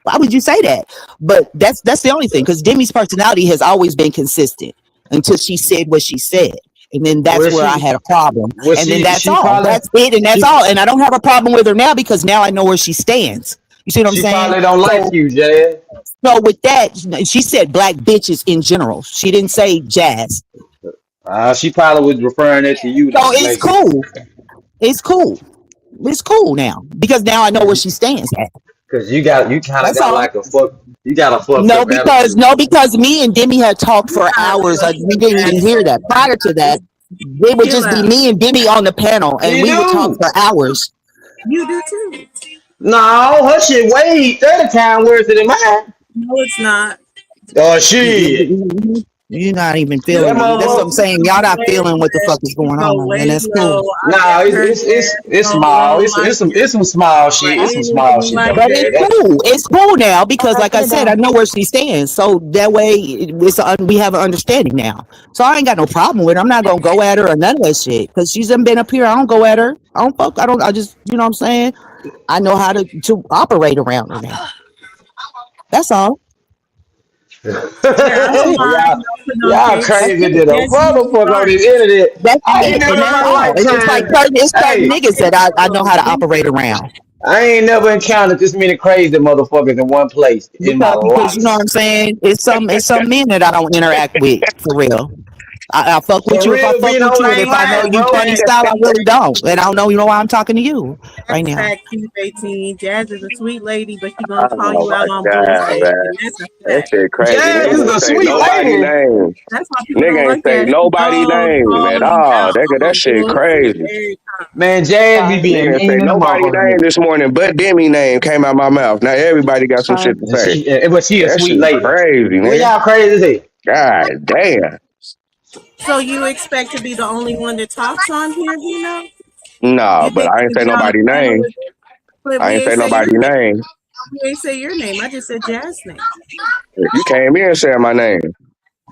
Why would you say that? But that's the only thing because Demi's personality has always been consistent until she said what she said. And then that's Well, where I she, had a problem. well, And then that's she all. probably, That's it. And that's she, all. And I don't have a problem with her now because now I know where she stands. You see what I'm she saying? probably don't like So, you, Jazz. so with that, she said black bitches in general. She didn't say Jazz. She probably was referring it to you So then, it's maybe. cool. It's cool. It's cool now because now I know Cause where you, she stands at. cause you kind of That's got all. like a fuck, you got a fucked No, up because attitude. no, because me and Demi had talked You for got a hours. fucked We up didn't even hear that. Prior to attitude. that, it would Chill just be out. me and Demi on the panel, and She we would talk do. for hours. You do too. No, her shit way 30 times worse than mine. No, it's not. Oh, shit. You're not even Your That feeling it. That's what I'm motherfucker. saying. volume Y'all is not way feeling what the less. fuck is You going go on, and way that's low. cool. I've Nah, never heard it's that small. low like that It's some small or shit. It's some small anything shit like though, But it's Jay. that. That cool. It's cool now because, like I said, I know where she stands. So that way, we have an understanding now. So I ain't got no problem with her. I'm not gonna go at her or none of that shit because she's been up here. I don't go at her. I don't fuck. I don't. I just, you know what I'm saying. I know how to operate around her now. That's all. Yeah, I don't mind. y'all, Don't put no y'all cakes. That's crazy it. than a As you motherfucker on start. this internet. That's I ain't it. never And in that's my all. And it's like lifetime. it's certain Hey, niggas that I know how to operate around. I ain't never encountered this many crazy motherfuckers in one place in my Because you know life. what I'm saying. It's some men that I don't interact with for real. I fuck with For you if I real, fuck Vino, with you you, and if ain't I know lying, you bro. funny style, I really don't. And I don't know, why I'm talking to you right That's now. fact, Keith 18. Jazz is a sweet lady, but she gonna call Oh you my out on god, bullshit, man. and that's a That fact. shit crazy. Jazz Nigga is ain't a say sweet nobody lady. name. That's why people don't Nigga ain't like say that. She nobody gonna name call at you all. out That on shit bullshit crazy. every time. Man, Jazz be Nigga being didn't say mean in the nobody motherfucker, name man. this morning, but Demi name came out my mouth. Now everybody got some shit to say. But she a That sweet shit lady. crazy, Well, nigga. y'all crazy as hell. God damn. So you expect to be the only one that talks on here, you know? Nah, You but think I you ain't can say be on a nobody panel name. with but I we ain't ain't say say your nobody name. name. We ain't say your name. I just said Jazz name. You came in saying my name.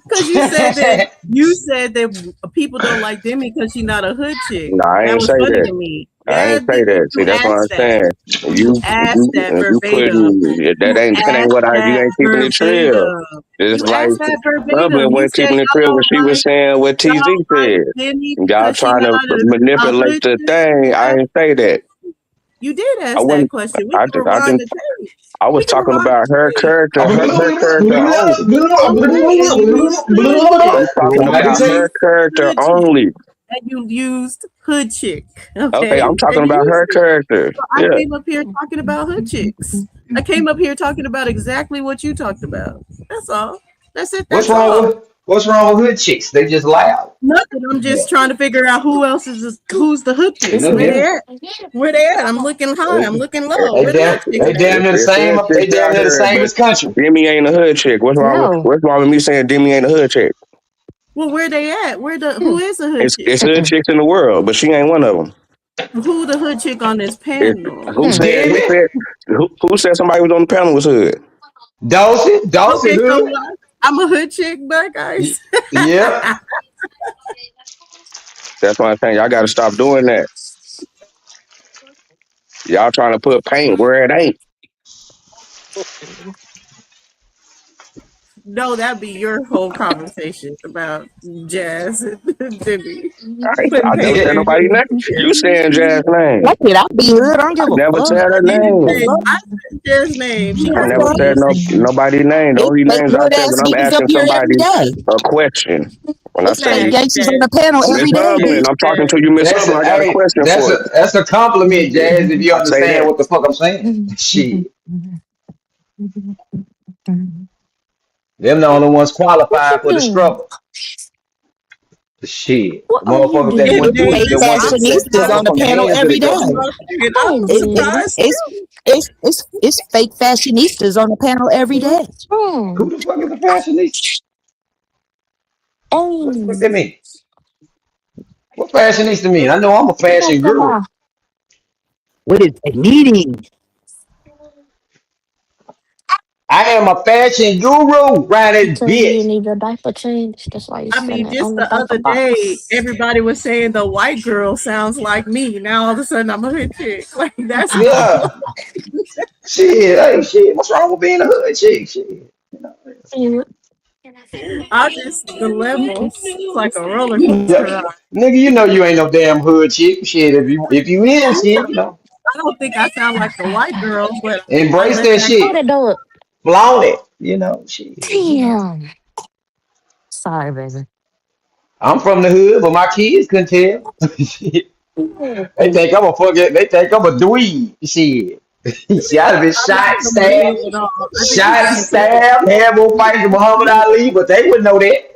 Because you said that people don't like Demi because she's not a hood chick. Nah, I That ain't was say funny that. to me. I Yeah, ain't say you that. See, that's what I'm asked that. saying. You asked that You verbatim. putting You that ain't asked what that you ain't keeping it real. verbatim. It's You like asked that Dublin verbatim. You wasn't said keeping it real when she was saying what y'all TZ don't like said. Demi Y'all because she trying not to a manipulate hood the chick. thing. You I asked, ain't say that. you did I ask that wasn't. question. We can I rewind didn't. the tape. I was We can talking rewind about her the tape. character, her character only. Okay, and you used hood chick. I'm talking Rewind the about You tape. her used character hood chick. only. And you used hood chick. Okay, Okay, I'm talking and you about used her it. character. So I Yeah. came up here talking about hood chicks. I came up here talking about exactly what you talked about. That's all. That's it. That's all. What's wrong with hood chicks? They just loud. Nothing. I'm Yeah. just trying to figure out who's the hood chicks. Where they Yeah. at? Where they at? I'm looking high. I'm looking low. They Where the damn hood chicks they at? damn near the It's same. hood They chicks damn out near the here, same but as country. Demi ain't a hood chick. What's wrong with me saying Demi ain't a hood chick? Well, where they at? Who is the hood chick? It's hood chicks in the world, but she ain't one of them. Who the hood chick on this It's, panel? Damn who said somebody was on the panel was hood? Dawson Okay, so hood. what? I'm a hood chick, but Y- guys. Yep. That's why I'm saying y'all got to stop doing that. Y'all trying to put paint where it ain't. No, that'd be your whole conversation about jazz and Jimmy. I Putting never paint said where nobody you name. You saying Jazz name? Fuck it, I'll be hood. I don't I give a never fuck. said her you didn't The say name. fuck? I said jazz's name. She I heard never what The said you fuck? said. nobody name. The It's only fake names I hood said ass when I'm niggas up asking here every somebody day. a question. When I It's say fake Fact, gangsters on Jazz. the panel Miss every day, Hubbard, bitch. I'm talking Jazz. to you, Miss That's Hubbard. a I got a hey. question for you. That's a compliment, Jazz. If you I say understand that. what the fuck I'm saying. Shit, them the only ones qualified for the struggle. Shit, What the are you motherfuckers that And doing? went through they, that Fake one I'm that sitting fashionistas fell on up the from the here panel hands of every the talking day. government. about shit. I'm Oh, It, man. surprised it's too. it's fake fashionistas on the panel every day. What's Who wrong? the fuck is a fashionista? What the fuck Hey, that mean? What fashionista mean? I know I'm a get off fashion the guru. mouth. What is a meeting? I am a fashion guru around this Because you bitch. need a diaper change. That's why you're I mean, standing just on the the diaper other day, box. everybody was saying the white girl sounds like me. Now all of a sudden I'm a hood chick. Like that's Yeah. Shit, hey, shit. What's wrong with being a hood chick? Shit. You know, You- I just the levels. It's like a roller coaster yeah. ride. Nigga, you know you ain't no damn hood chick. Shit, if you is shit, I don't think I sound like the white girl, but I embrace let that that Hold shit. that door. Flaunt it. Shit. Damn. Sorry, baby. I'm from the hood, but my kids couldn't tell. Shit. They Mm. think I'm a fucking. They think I'm a dweeb. Shit. Shit, I'd have been I'm not shot, from the stabbed, hood at all. I think you shot, can tell. stabbed, had more fights with Muhammad Ali, but they wouldn't know that.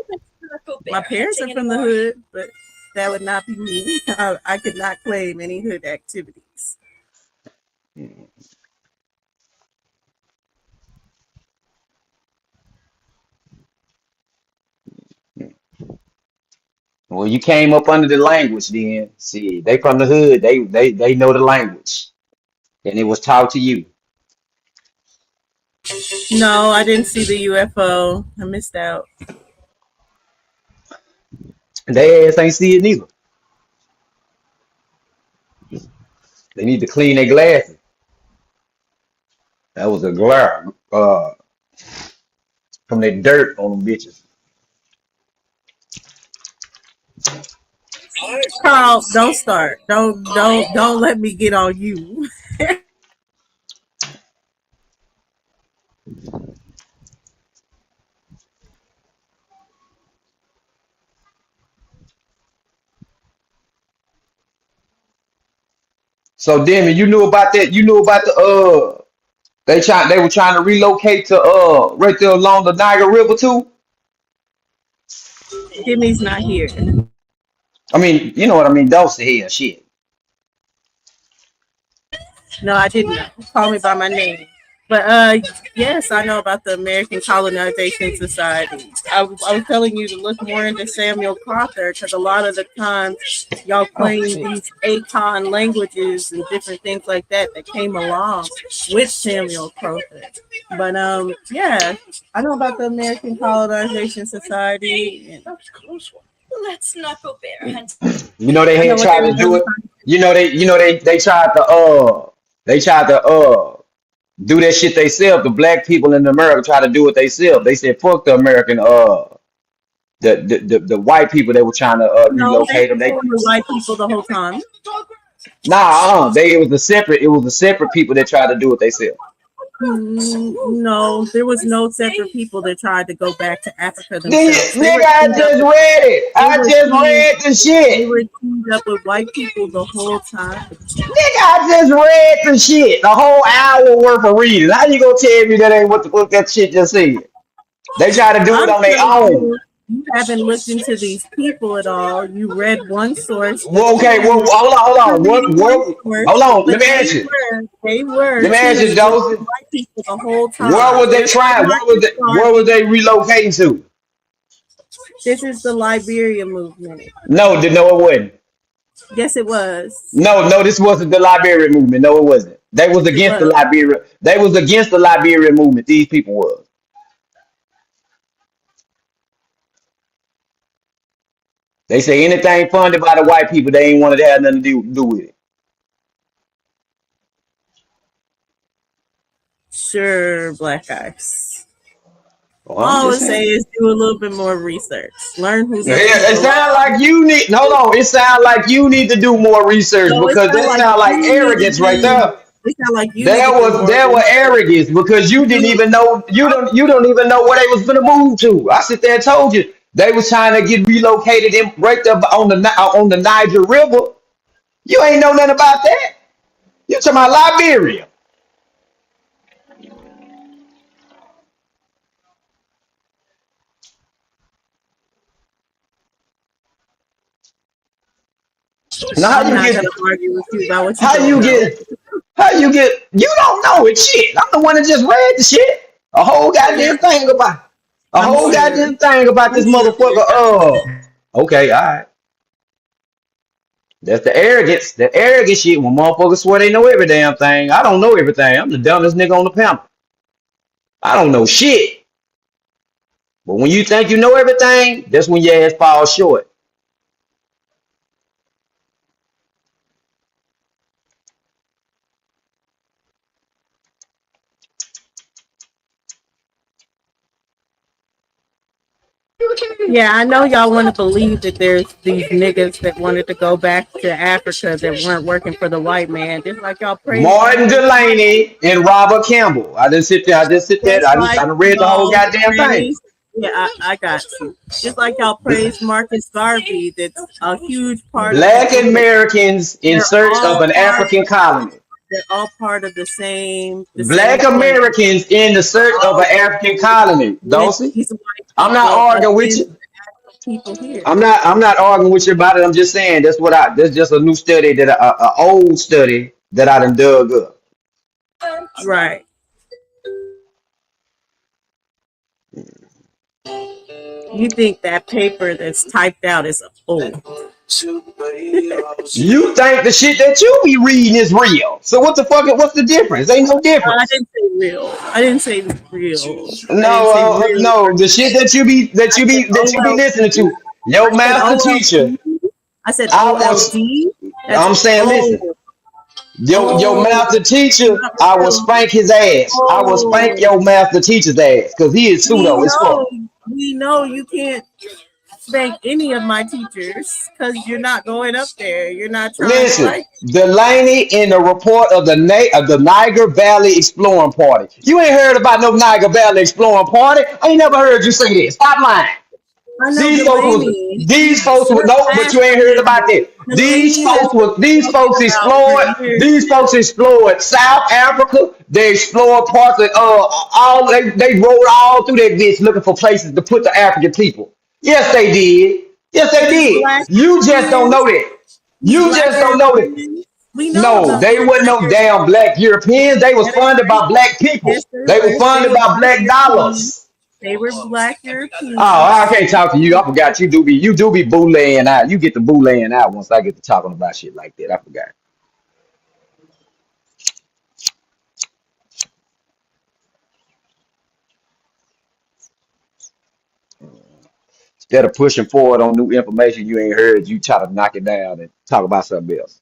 My parents are from the hood, but that would not be me. I could not claim any hood activities. Well, you came up under the language then. See, they from the hood. They know the language. And it was taught to you. No, I didn't see the UFO. I missed out. They ass ain't see it neither. They need to clean their glasses. That was a glare from that dirt on them bitches. Carl, don't start. Don't let me get on you. So Demi, you knew about that. You knew about the they were trying to relocate to right there along the Niagara River too. Jimmy's not here. I mean, you know what I mean, Dulce here, shit. No, I didn't know. Call me by my name. But yes, I know about the American Colonization Society. I was telling you to look more into Samuel Crowther because a lot of the times y'all Oh claim shit. these ACON languages and different things like that that came along with Samuel Crowther. But yeah, I know about the American Colonization Society. And You know they I know had what they tried were to do really it. trying to They tried to do that shit themselves. The black people in America try to do it themselves. They said fuck the American the white people that were trying to no, they relocate them. They were white people the whole time. they it was a separate people that tried to do it themselves. No, there was no separate people that tried to go back to Africa themselves. They Nigga, were I teamed up just with read it. they I were just teamed read the they shit. were teamed up with white people the whole time. Nigga, I just read the shit. The whole hour worth of reading. How you gonna tell me that ain't what the fuck that shit just said? They try to do it I'm on their telling own. you, you haven't looked into these people at all. You read one source, Well, which is okay, well, you. hold You're on. reading one source, Hold on. but they were Let me ask you, teaming with Joseph. white people the whole Where time. was they Just like trying? Marcus Smart. Where was they relocating to? This is the Liberia movement. No, it wasn't. Yes, it was. No, this wasn't the Liberia movement. No, it wasn't. They was It against the was. Liberia. They was against the Liberia movement. These people was. They say anything funded by the white people, they ain't wanted to have nothing to do with it. Sure, black eyes. Well, I'm All I just would say saying. is do a little bit more research. Learn who Yeah, these it people sounds are. like you need. Hold on. It sounds like you need to do more research So it because sounds that like sounds like you need to arrogance right do. there. It sounds like you need to do more There were research. arrogance because you didn't You, even know you don't even know where they was gonna move to. I sit there and told you they was trying to get relocated in right there on the Niger River. You ain't know nothing about that. You talking about Liberia? Now I'm not gonna argue with you about what you how don't you know. get you don't know it shit. I'm the one that just read the shit. A whole Yeah, goddamn thing about a I'm whole sure. goddamn thing about I'm this sure motherfucker. Okay, all right. That's the arrogance. The arrogant shit when motherfuckers swear they know every damn thing. I don't know everything. I'm the dumbest nigga on the panel. I don't know shit. But when you think you know everything, that's when your ass falls short. Yeah, I know y'all want to believe that there's these niggas that wanted to go back to Africa that weren't working for the white man. Just like y'all praise Martin Marcus Garvey. Delaney and Robert Campbell. I didn't sit there. I just sit there. Just like I done read the whole y'all goddamn thing. praise. Yeah, I got you. Just like y'all praise Marcus Garvey, that's a huge part of the Black immigrant. Americans in They're search of all an part. African colony. They're all part of the same Black plan. Americans in the search They're of all an African colony. with Don't see? these white I'm not people arguing with against you. people here. I'm not arguing with you about it. I'm just saying that's just a new study that a old study that I done dug up. Right. You think that paper that's typed out is a fool. You think the shit that you be reading is real. So what's the difference? Ain't no I difference. didn't say real. I didn't say real. I didn't say No, real. no, the shit I said that you be listening OLD. to. Your I said master teacher, OLD. I said I was OLD. That's I'm saying old. listen. Your Old. master teacher, Not I will real. spank his ass. I will spank Old. your master teacher's ass because he is We pseudo as know. fuck. We know you can't thank any of my teachers because you're not going up there. You're not trying to Listen, write. Delaney in the report of the Niger Valley Exploring Party. You ain't heard about no Niger Valley Exploring Party. I ain't never heard you say this. Stop lying. I know Delaney. He's These folks was no, but you ain't heard steadfastly. about that. Delaney has These spoken folks about for explored years now. South Africa. They explored parts of all they rode all through that bitch looking for places to put the African people. Yes, they did. Yes, they These did. black You just don't Europeans, know that. these You black just don't know that. Europeans, we know No, about they these weren't black no Europeans. damn black Europeans. They was Yeah, they funded by were. black people. Yes, they They were were. They funded were by black black Europeans. dollars. They were black Oh, I Europeans. can't talk to you. I forgot you do be bootlaying out. You get the bootlaying out once I get to talking about shit like that. I forgot. Instead of pushing forward on new information you ain't heard, you try to knock it down and talk about something else.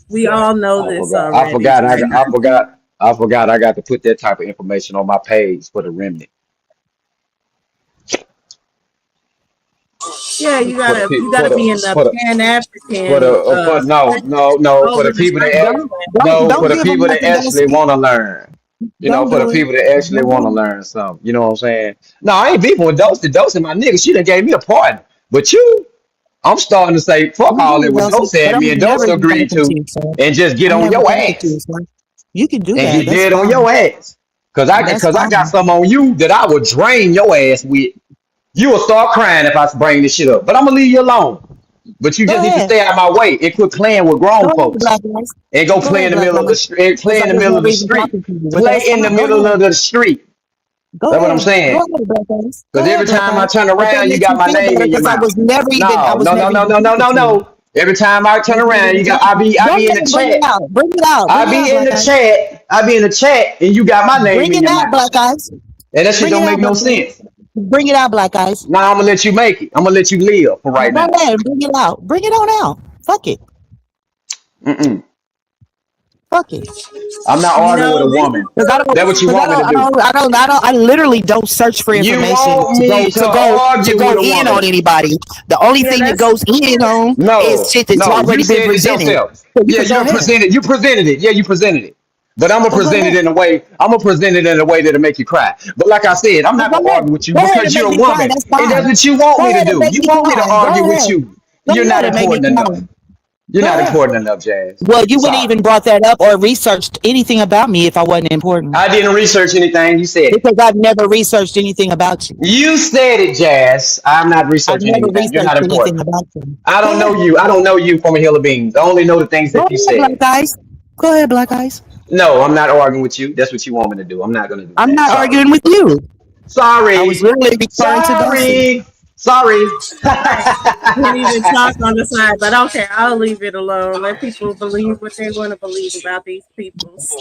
We all know I this forgot. I already. forgot. I forgot. I forgot. I got to put that type of information on my page for the remnant. Yeah, you For the gotta people. you gotta be in the Pan For African the for no for over the the people that street. Don't for don't the give them people that nothing, actually Dusty. want to learn. You know, Don't for the do it. people that actually Don't want to do it. learn something. You know what I'm saying? No, I ain't beefing with Dosey. Dosey, my nigga, she done gave me a pardon. But you, I'm starting to say, fuck Don't all do that it, what Dusty. Dosey But and I'm me and never Dosey even gonna agreed to, continue, sir. and just get I'm on never your gonna ass continue, sir. You can do and that. get That's dead on fine. your ass. That's Cause I got fine. some on you that I would drain your ass with. You will start crying if I bring this shit up. But I'm gonna leave you alone. But you Go just need to ahead. stay out of my way and quit playing with Go grown ahead, folks Black Eyes. and go Go play in ahead, the Black middle of Eyes. play in the There's middle no of the reason street. talking to you, but Play that's in the fine. Go middle ahead. of the street. Go That's what I'm ahead. Go saying. ahead, Black Eyes. Go Because every ahead, Black time I Eyes. turn If that around, you makes got you my feel name better, in your because I mouth. was never even I No, was no, no, never no, even no, no, talking no, to you. no. Every time I I turn was never around, even you got talking to you. I Go be in the ahead, bring it chat. out. Bring it out. I Bring it be out, in Black the Eyes. chat. I be in the chat, and you got my name Bring in it your out, mouth. Black Eyes. And that shit Bring it don't out, make no Black Eyes. sense. Bring it out, Black Eyes. Now I'm gonna let you make it. I'm gonna let you live for right Go now. ahead, bring it out. Bring it on out. Fuck it. Mm-mm. Fuck it. I'm not You arguing with know, a this is woman. Because I the don't, That's what you because want me to do. I literally don't search for You information want me to to argue go with a in on woman? anybody. The only yeah, thing that that's goes in on is No, shit that's no. You already been said it presented. yourself. So you Yeah, can you go done ahead. presented. You presented it. Yeah, you presented it. But I'm gonna So go present it ahead. in a way. I'm gonna present it in a way that'll make you cry. But like I said, I'm So not go gonna ahead. argue with you Go ahead because and you're make a me cry. woman, That's and that's fine. what you want Go me to ahead and do. make You me want me to cry. Go argue with ahead. you. Go You're not ahead and make me important cry. enough. You're Go not ahead. important enough, Jazz. Well, you wouldn't Sorry. even brought that up or researched anything about me if I wasn't important. I didn't research anything. You said it. Because I've never researched anything about you. You said it, Jazz. I'm not I've researching never anything. You're not researched important. anything about you. I Go don't know ahead. you. I don't know you from a hill of beans. I only know the things Go that you ahead, said. Black Eyes. Go ahead, Black Eyes. No, I'm not arguing with you. That's what you want me to do. I'm not going to do I'm that. not Sorry. arguing with you. I was Sorry. literally referring to Dusty. Sorry. Sorry. Right. Can't even talk on the side, but okay, I'll leave it alone. Let people believe what they want to believe about these peoples.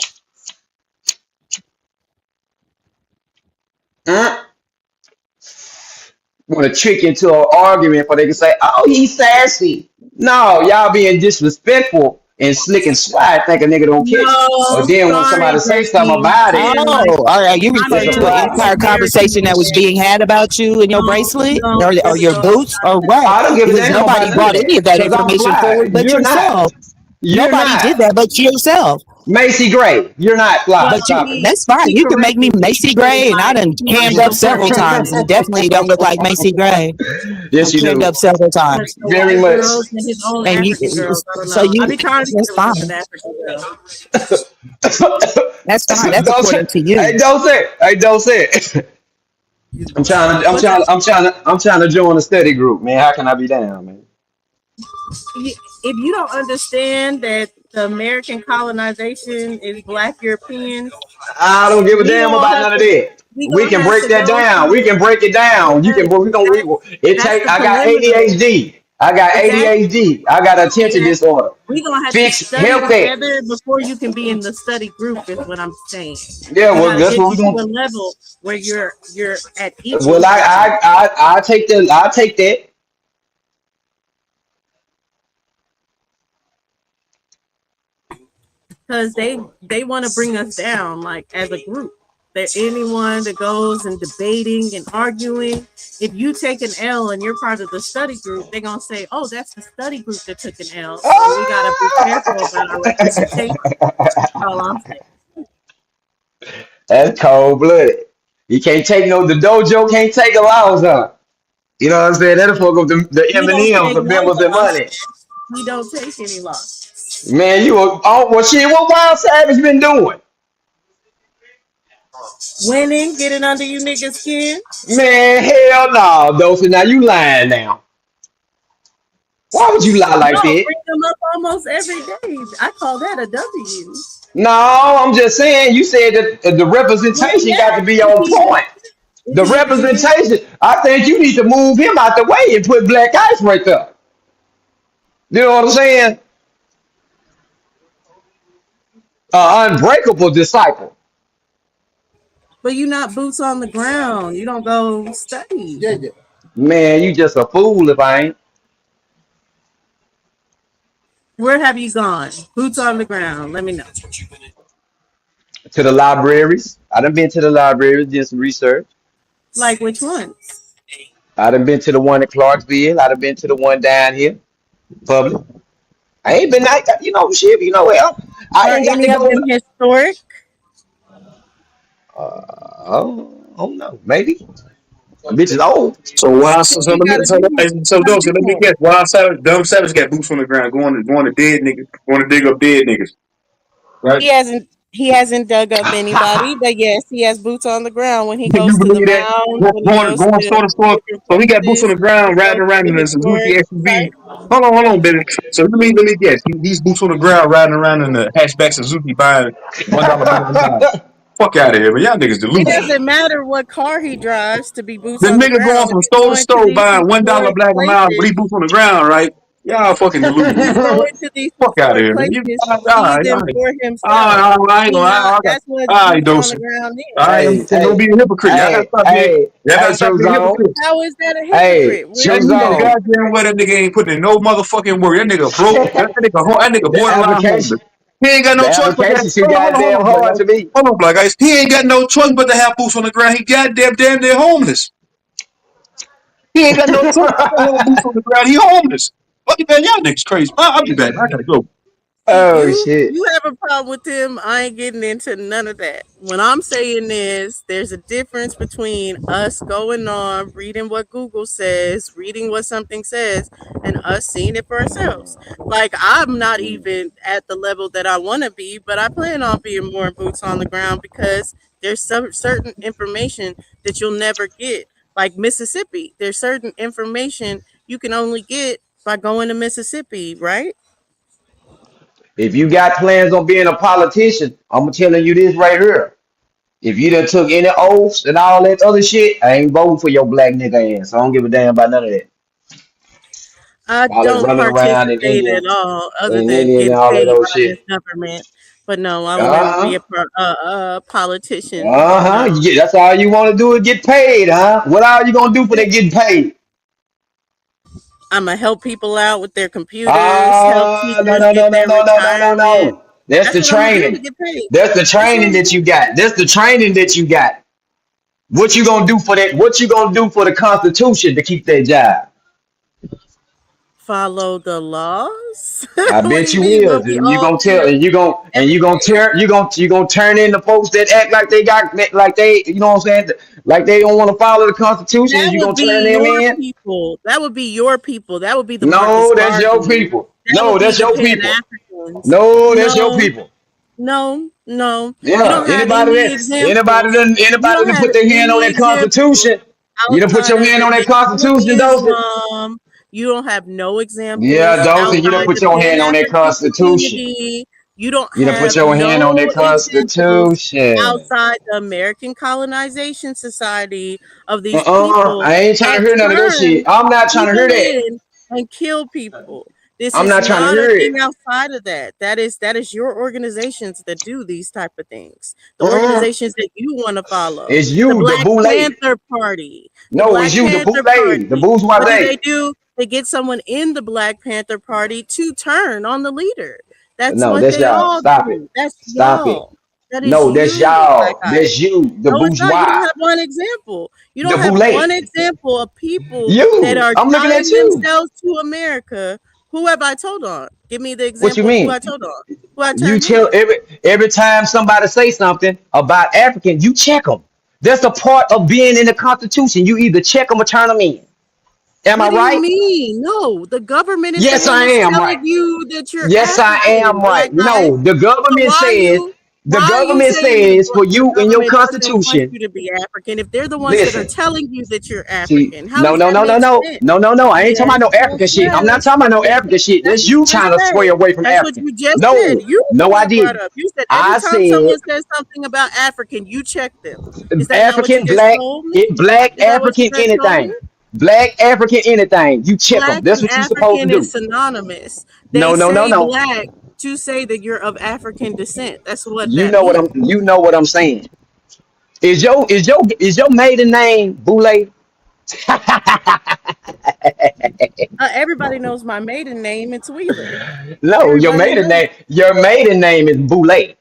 Want to trick into an argument for they can say, oh, he's sassy. No, y'all being disrespectful and slick and slide think a nigga don't catch it. Or No, then when sorry, somebody say something Jesse. about it, And like, Oh, all right. You my it's referring a to an man is problem. entire American conversation that was today. being had about you and your No, bracelet no, or Jesse, your no, boots stop or that. what? I don't give a Because damn about nobody none of brought any that. of that Cause I'm information fly. forward but You're not. yourself. You're Nobody did not. that but yourself. Macy Gray, you're not Well, fly. But you, Stop it. that's fine. he You can make me corrected me. Macy He was Gray, and I like, done he cammed like, up don't put several that times, on and it me. definitely don't look like Macy Gray. Yes, I'm you cammed do. up several But times, the Very white much. girls and his own and you, African girls, I don't so know. I you, be trying to get that's the ones with fine. African girls. That's fine. That's Don't say, according to hey, you. don't say it. Hey, don't say it. What's that? I'm trying to join a study group, man. How can I be down, man? If you don't understand that the American colonization is Black Europeans, I don't give a we damn gonna about have none of to that. we We gonna can have break to that go down. We through. can break it down. You can. Okay, We gonna. that's It that's take. the I got perimeter. ADHD. I got Exactly. ADHD. I got attention Exactly. disorder. We gonna have to Fix. study Help that. together before you can be in the study group. Is what I'm saying. Yeah. We Well, gotta that's get what we you to gonna. a level where you're at Well, equals with me. I take the. I take that. Because they want to bring us down like as a group. That anyone that goes and debating and arguing, if you take an L and you're part of the study group, they're gonna say, "Oh, that's the study group that took an L." So we gotta be careful about our representation. That's all I'm saying. That's cold blooded. You can't take no. The dojo can't take a loss, huh? You know what I'm saying? That'll fuck up the We don't M&M's, take the no Bimbals, and money. losses. We don't take any losses. Man, you were. Oh, well, shit. What Wild Savage been doing? Winning, getting under you niggas' skin. Man, hell no, Dosey. Now you lying now. Why would you lie like No, that? bring them up almost every day. I call that a W. No, I'm just saying. You said that the Well, representation got yeah, to be if on he did, point. if The he did, representation. I think you need to move him out the way and put Black Ice right there. You know what I'm saying? Unbreakable disciple. but you not boots on the ground. You don't go study. Man, you just a fool if I ain't. Where have you gone? Boots on the ground. Let me know. To the libraries. I done been to the libraries, did some research. Like which ones? I done been to the one in Clarksville. I done been to the one down here, public. I ain't been like that, shit. Well, I Are ain't got to any of go. them historic? Oh no, maybe. Bitch is old. So why? So So you let me. gotta So do let, more. so You gotta don't. So do let me more. guess. Wild Savage, Dumb Savage got boots on the ground, going to dead niggas, going to dig up dead niggas, right? He hasn't dug up anybody, but yes, he has boots on the ground when he You goes to the believe that? mound, when he goes Going to store to store. different So he got boots on places, the when he ground, goes riding to around the in a Suzuki historic SUV. site. Hold on, baby. So let me guess. He's boots on the ground, riding around in a hatchback Suzuki, buying $1 black and miles. Fuck out of here, man. Y'all niggas It delusional. doesn't matter what car he drives to be boots The on the nigga going ground. If from he's store to going to store these buying $1 historic black and miles, but places, he boots on the ground, right? Y'all fucking if delusional. he's going to these Fuck out of historic here, man. places All to see right, all them right. for All himself, right, I ain't he gonna. not. I got. That's what All right, boots on the Dawson. ground All is. right, hey, don't hey, be a hypocrite. Y'all gotta hey, stop being. hey, Y'all hey, gotta stop True being Zone. hypocrites. How is that a Hey, hypocrite? Where Tell True did me he that go? Zone. goddamn well that nigga ain't putting in no motherfucking work. That nigga broke. That nigga The borderline application, homeless. He ain't got the no choice but to have. application shit Hold goddamn on, black hard guys. to me. Hold on, black guys. He ain't got no choice but to have boots on the ground. He goddamn damn near homeless. He ain't got no choice but to have boots on the ground. He homeless. Fuck man, y'all niggas crazy. I'll be back. I gotta go. See, Oh you shit. you have a problem with him. I ain't getting into none of that. What I'm saying is there's a difference between us going on, reading what Google says, reading what something says, and us seeing it for ourselves. Like I'm not even at the level that I want to be, but I plan on being more boots on the ground because there's some certain information that you'll never get. Like Mississippi, there's certain information you can only get by going to Mississippi, right? If you got plans on being a politician, I'm telling you this right here. If you done took any oaths and all that other shit, I ain't voting for your black nigga ass. I don't give a damn about none of that. I All that don't running around in participate Indian at all, other and than Indian and getting all that paid old by this shit. government. But no, I wouldn't be Uh-huh. a politician. Uh-huh. No, That's all you want to do is get paid, huh? What are you gonna do for yeah. that getting paid? I'm gonna help people out with their computers, help Ah, no, teachers no, get no, no, their no, no, no, no, retirement. no. That's That's the what I'm gonna do to training. get paid. That's the That's what training I'm that gonna you do. got. That's the training that you got. What you gonna do for that? What you gonna do for the Constitution to keep that job? Follow the laws. I What do bet you you mean? will. What we And you all gonna tell, do and every you gonna day. tear, you gonna turn in the folks that act like they got, like they, you know what I'm saying, like they don't want to follow the Constitution. That You would gonna turn be them your in? people. That would be your people. That would be the Marcus No, that's your Garvey. people. That No, would be that's the your Pan people. Africans. No, that's your No, people. no. You Yeah. don't have any examples. You Anybody don't that have put their hand on any that examples Constitution, you done put outside your of hand the on that Nation of Constitution, Dosey. Islam. You don't have no Yeah, examples Dosey, you done outside put the your Pan hand on that African Constitution. community. You don't You done put have your hand on no that examples Constitution. outside the American Colonization Society of these people I ain't trying to that hear none of that shit. turned I'm not trying to hear people that. in and kill people. This I'm is not trying to not a hear it. thing outside of that. That is your organizations that do these type of things. The Uh-uh. organizations that you want to follow. It's The you, the Black boule. Panther Party. The No, it's Black you, the Panther boule, the Party. What bourgeoisie. do? They get someone in the Black Panther Party to turn on the leader. That's No, what that's they y'all. all Stop it. do. That's Stop it. y'all. That is No, that's you, Black y'all. Eyes. That's you, the No, it's not. You don't bourgeois, have one example. You the don't have boule. one example of people that You. are I'm looking at tying you. themselves to America. Who have I told on? Give me the What you example of who I mean? told on. Who I You turned tell in. every time somebody say something about African, you check them. That's a part of being in the Constitution. You either check them or turn them in. Am I What do you right? mean? No, the government is the Yes, one I that's am telling right. you that you're Yes, I am African, right. Black Eyes. No, So why are you saying for the you in your government doesn't want Constitution. you to be African if they're the ones that are Listen, telling you that you're see, African? How no, does no, that no, no, make no, sense? no, no, no. I ain't talking Yes, about no yes, African shit. I'm not yes. talking about no Yes, African shit. that's That's what you you just trying to sway said. away from That's what African. you just said. No, You the no, one I that brought didn't. up. You said every I time said someone says something about African, you check them. Is that not what you African, just black, told me? black, Is that what you African, just told anything. me? Black, African, anything. You check them. Black That's and what you supposed to African is do. synonymous. They No, no, no, say no. black to say that you're of African descent. That's what You that know what means. I'm saying. Is your maiden name Boule? Everybody knows my maiden name. It's Wheeler. No, Everybody knows. your maiden name is Boule.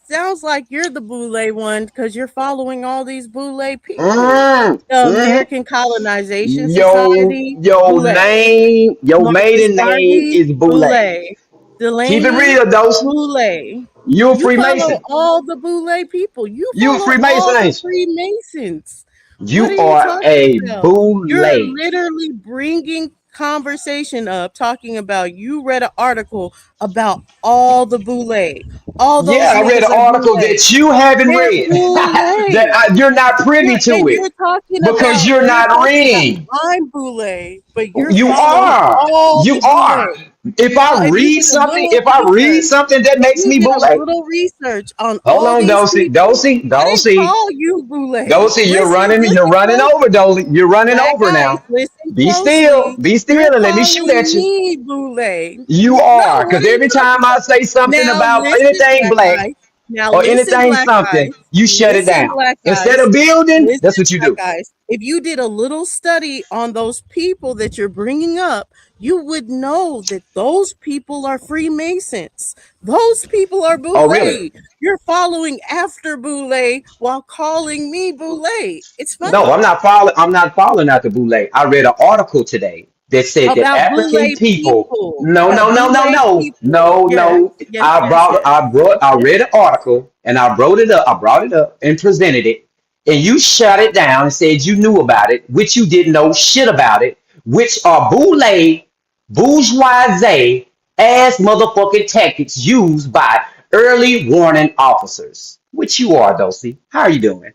Sounds like you're the Boule one because you're following all these Boule people. Mm, The mhm. American Colonization Society, Boule. Your Marcus maiden name Garvey, is Boule. Boule. Keep it Delaney, real, Dose. Boule. You a You follow Freemason. all the Boule people. You You a follow Freemason, all the ain't you? Freemasons. What You are you are talking a about? You're Boule. literally bringing conversation up, talking about you read an article about all the Boule. All those Yeah, I read niggas an are article Boule. that you haven't They're read Boule. you're not privy to You're it talking because about you're not reading. I'm Boule, but you're You following are. all You the Boule. are. If I If you read did a something, little if I read research, something that if makes you me did a Boule, little research on hold all on, these Dosey, people, Dosey, I didn't Dosey, call you Boule. Dosey, Listen, you're listen running over, closely. Dolly. You're running Black over eyes, now. listen closely. Be You're still, and let me shoot calling at you. me Boule. You No, are, what because are you every talking time I about? say something Now about listen, anything black black eyes. Now or listen, anything black eyes. something, you shut it Listen, down. black Instead eyes. of building, Listen, that's what you black do. eyes. If you did a little study on those people that you're bringing up, you would know that those people are Freemasons. Those people are Oh, really? Boule. You're following after Boule while calling me Boule. It's No, funny. I'm not following after Boule. I read an article today that said that About African Boule people. people. No, About no, no, no, Boule no, people. no, Yes, no. yes, yes, yes, I yes, read yes. an article and I wrote it up. I brought it up and presented it, and you shut it down and said you knew about it, which you didn't know shit about it, which are Boule bourgeoisie ass motherfucking tactics used by early warning officers. Which you are, Dulcie. How are you doing?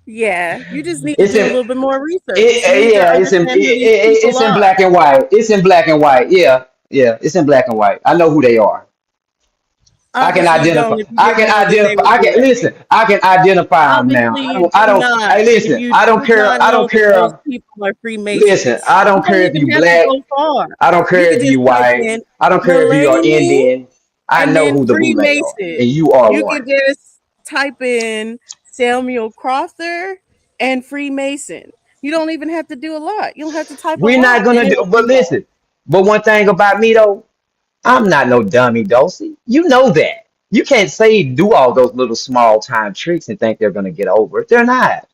Yeah, you just need to It's do a in little bit more research. You need to yeah, understand who these people it's in are. black and white. It's in black and white. Yeah, yeah, it's in black and white. I know who they are. I can Obviously, you identify. don't. If you I didn't can know, then they identify. were I can Boule. listen. I can identify them now. Obviously, you I do don't. not. Hey, If listen. you I don't did care. not I know don't that those care. people are Listen. Freemasons, I you don't don't care if even you have to black. go far. I don't You care could if you just type white. in I don't care if you are millennium Indian. I and know then who the Boule are, Freemason. and you are You one. can just type in Samuel Crofter and Freemason. You don't even have to do a lot. You don't have to type a We're lot, not and gonna it do. will But do that. listen. But one thing about me though, I'm not no dummy, Dulcie. You know that. You can't say do all those little small time tricks and think they're gonna get over it. They're not.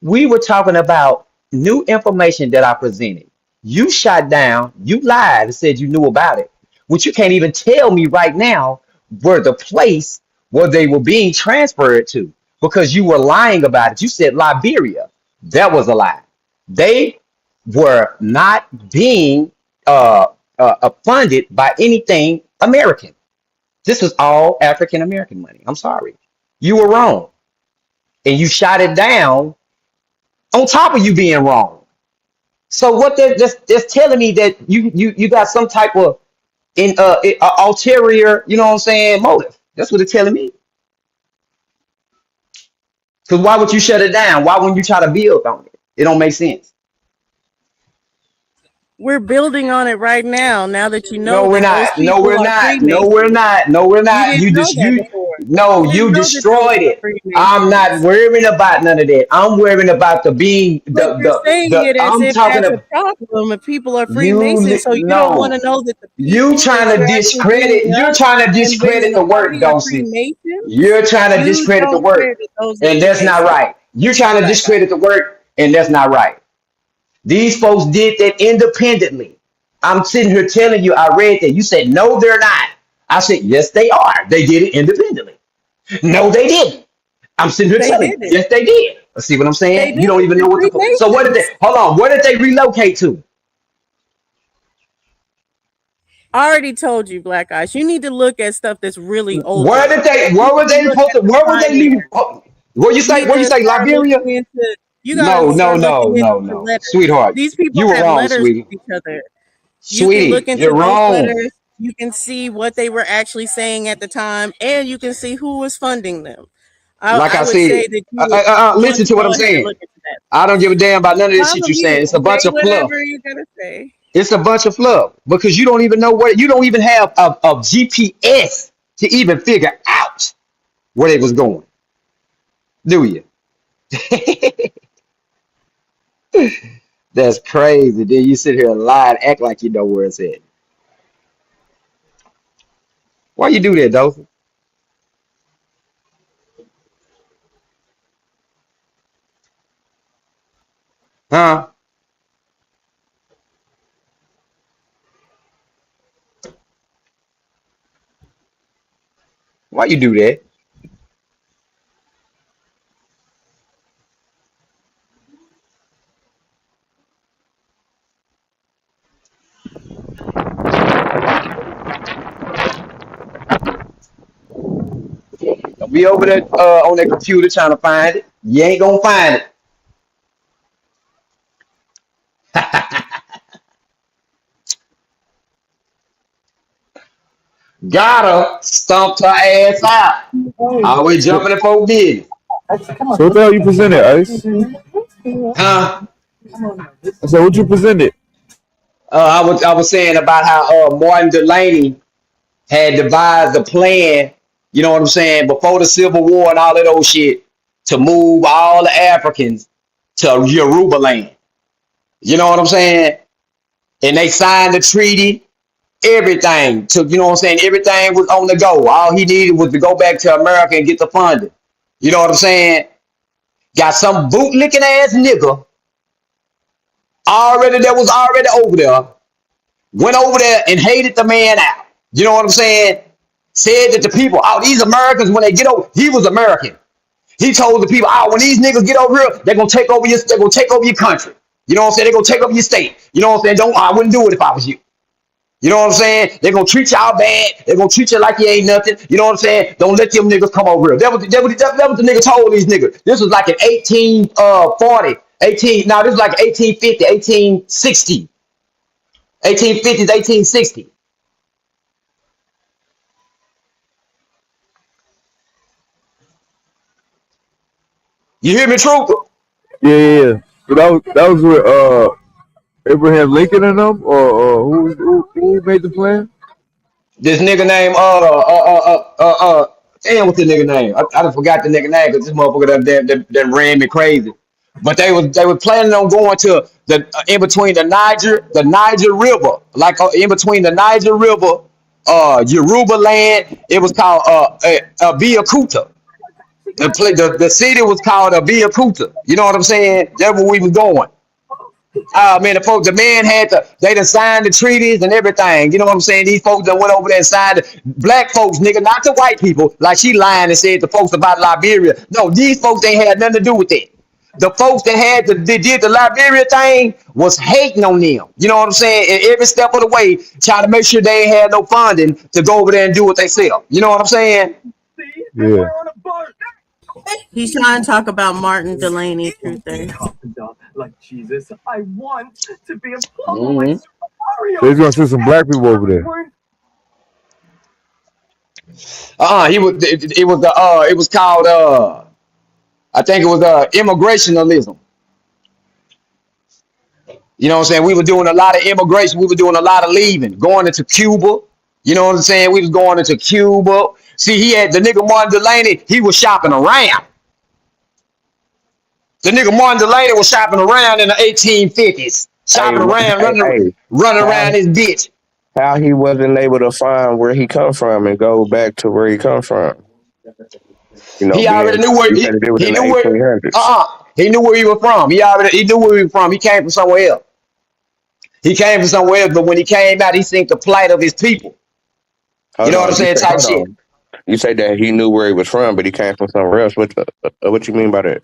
We were talking about new information that I presented. You shot down, you lied and said you knew about it, which you can't even tell me right now where the place where they were being transferred to because you were lying about it. You said Liberia. That was a lie. They were not being funded by anything American. This was all African American money. I'm sorry. You were wrong. And you shot it down on top of you being wrong. So what they're just telling me that you got some type of ulterior, you know what I'm saying, motive. That's what they're telling me. Because why would you shut it down? Why wouldn't you try to build on it? It don't make sense. We're building on it right now. Now that you know No, we're that those not. No, people we're are not. No, we're Freemasons, not. No, we're you not. didn't know that before. No, You didn't you know that those destroyed were it. I'm not Freemasons. worrying about none of that. I'm worrying about the being But you're saying the it as I'm if talking that's a of problem if people are you Freemasons. So you don't want no. to know that the You people that trying to you're actually bringing discredit. You're up trying to and bringing discredit the the work, party are Dulcie. Freemasons. You're trying to You discredit the don't care work, that those are and that's not Freemasons, right. You're trying to Black Eye. discredit the work, and that's not right. These folks did that independently. I'm sitting here telling you, I read that. You said no, they're not. I said yes, they are. They did it independently. No, they didn't. I'm sitting here They telling you, did it. yes, they did. See what I'm They saying? did You don't it. even They're know what the. So what did Freemasons. they? Hold on. Where did they relocate to? I already told you, Black Eyes. You need to look at stuff that's really Where older. did they? You Where need were to they look supposed at to? the Where were they leaving? pioneers. Oh, what you You say? need What you to say? start Liberia? looking into. You got to No, no, start looking no, into no, the no, letters. sweetheart, These people you were have wrong, letters sweetie. with each other. You can look Sweetie, into you're those wrong. letters. You can see what they were actually saying at the time, and you can see who was funding them. Like I I would say said, that you would want listen to to what go I'm ahead and saying. look into that I stuff. don't give a damn about none of this shit Follow you're saying. you. It's a Say bunch of fluff. whatever you're gonna say. It's a bunch of fluff because you don't even know what you don't even have a GPS to even figure out where they was going, do you? That's crazy. Then you sit here and lie and act like you know where it's at. Why you do that, Dolphin? Huh? Why you do that? Don't be over there on that computer trying to find it. You ain't gonna find it. Got her, stumped her ass out. Always So, jumping in for business. so what the hell you presented, Ice? Huh? I said, what you presented? I was saying about how Martin Delaney had devised a plan, you know what I'm saying, before the Civil War and all that old shit, to move all the Africans to Yoruba land. You know what I'm saying? And they signed the treaty, everything. To you know what I'm saying? Everything was on the go. All he needed was to go back to America and get the funding. You know what I'm saying? Got some bootlicking ass nigga already that was already over there, went over there and hated the man out. You know what I'm saying? Said that the people, oh, these Americans, when they get over, he was American. He told the people, oh, when these niggas get over here, they're gonna take over your country. You know what I'm saying? They're gonna take over your state. You know what I'm saying? I wouldn't do it if I was you. You know what I'm saying? They're gonna treat y'all bad. They're gonna treat you like you ain't nothing. You know what I'm saying? Don't let them niggas come over here. That was the nigga told these niggas. This was like in 1840, 18. Now this is like 1850, 1860, 1850s, 1860. You hear me, Trooper? Yeah. So that was with Abraham Lincoln and them, or who made the plan? This nigga named damn, what's the nigga name? I done forgot the nigga name because this motherfucker done ran me crazy. But they were planning on going to the in between the Niger River, like in between the Niger River, Yoruba land. It was called Abeokuta. The city was called Abeokuta. You know what I'm saying? That's where we was going. Man, the man they done signed the treaties and everything. You know what I'm saying? These folks that went over there and signed black folks, nigga, not the white people. Like she lying and said the folks about Liberia. No, these folks ain't had nothing to do with that. The folks that did the Liberia thing was hating on them. You know what I'm saying? And every step of the way, trying to make sure they ain't had no funding to go over there and do what they sell. You know what I'm saying? Yeah. He's trying to talk about Martin Delaney, truth there. Mhm. So he's gonna send some black people over there. He was. It was called. I think it was immigrationalism. You know what I'm saying? We were doing a lot of immigration. We were doing a lot of leaving, going into Cuba. You know what I'm saying? We was going into Cuba. See, he had the nigga Martin Delaney. He was shopping around. The nigga Martin Delaney was shopping around in the 1850s, Hey, shopping around, running how around this bitch. how he wasn't able to find where he come from and go back to where he come from? You know, He already being knew where you said it was he in the knew where. 1800s. He knew where he was from. He knew where he was from. He came from somewhere else. He came from somewhere else, but when he came out, he seen the plight of his people. You Hold know what I'm on, saying? Type hold shit. on. You say that he knew where he was from, but he came from somewhere else. What you mean by that?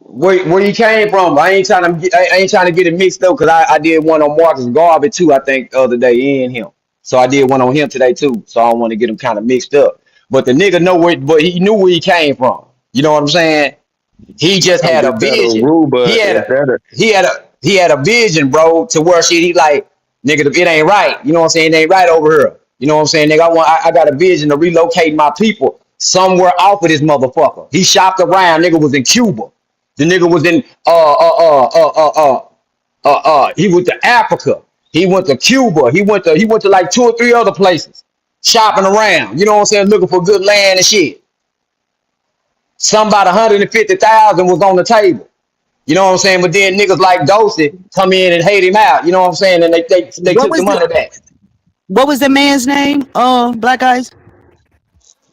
Where you came from? I ain't trying to get it mixed up because I did one on Marcus Garvey too. I think the other day in him. So I did one on him today too. So I don't want to get him kind of mixed up. But the nigga know where, but he knew where he came from. You know what I'm saying? He just I'm had a just at vision. Aruba. He had Is a that a he had a vision, bro, to where shit. He like, nigga, it ain't right. You know what I'm saying? It ain't right over here. You know what I'm saying, nigga? I got a vision to relocate my people somewhere off of this motherfucker. He shopped around. Nigga was in Cuba. The nigga was in he went to Africa. He went to Cuba. He went to like two or three other places, shopping around. You know what I'm saying? Looking for good land and shit. Some about 150,000 was on the table. You know what I'm saying? But then niggas like Dosey come in and hate him out. You know what I'm saying? And they What took the was the money back. what was the man's name? Black Eyes.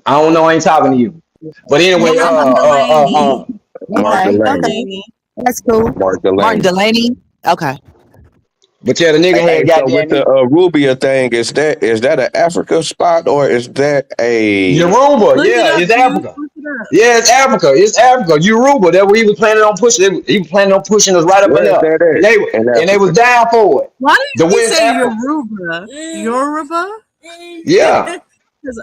I don't know. I ain't talking to you. But anyway, Martin Delaney. Mark Okay, Martin okay, Delaney? Delaney. that's cool. Mark Martin Delaney. Delaney. Okay. but yeah, the nigga Hey, had so with goddamn the me. Rubia thing, is that an Africa spot or is that a Yoruba, Look it yeah, up, it's dude. Africa. Look it up. Yeah, it's Africa. It's Africa. Yoruba. That what he was planning on pushing. He was planning on pushing us right up in where is there, that and at in they was Africa? down for it. Why The did you West say Africa. Yoruba? Yoruba? Yeah. Because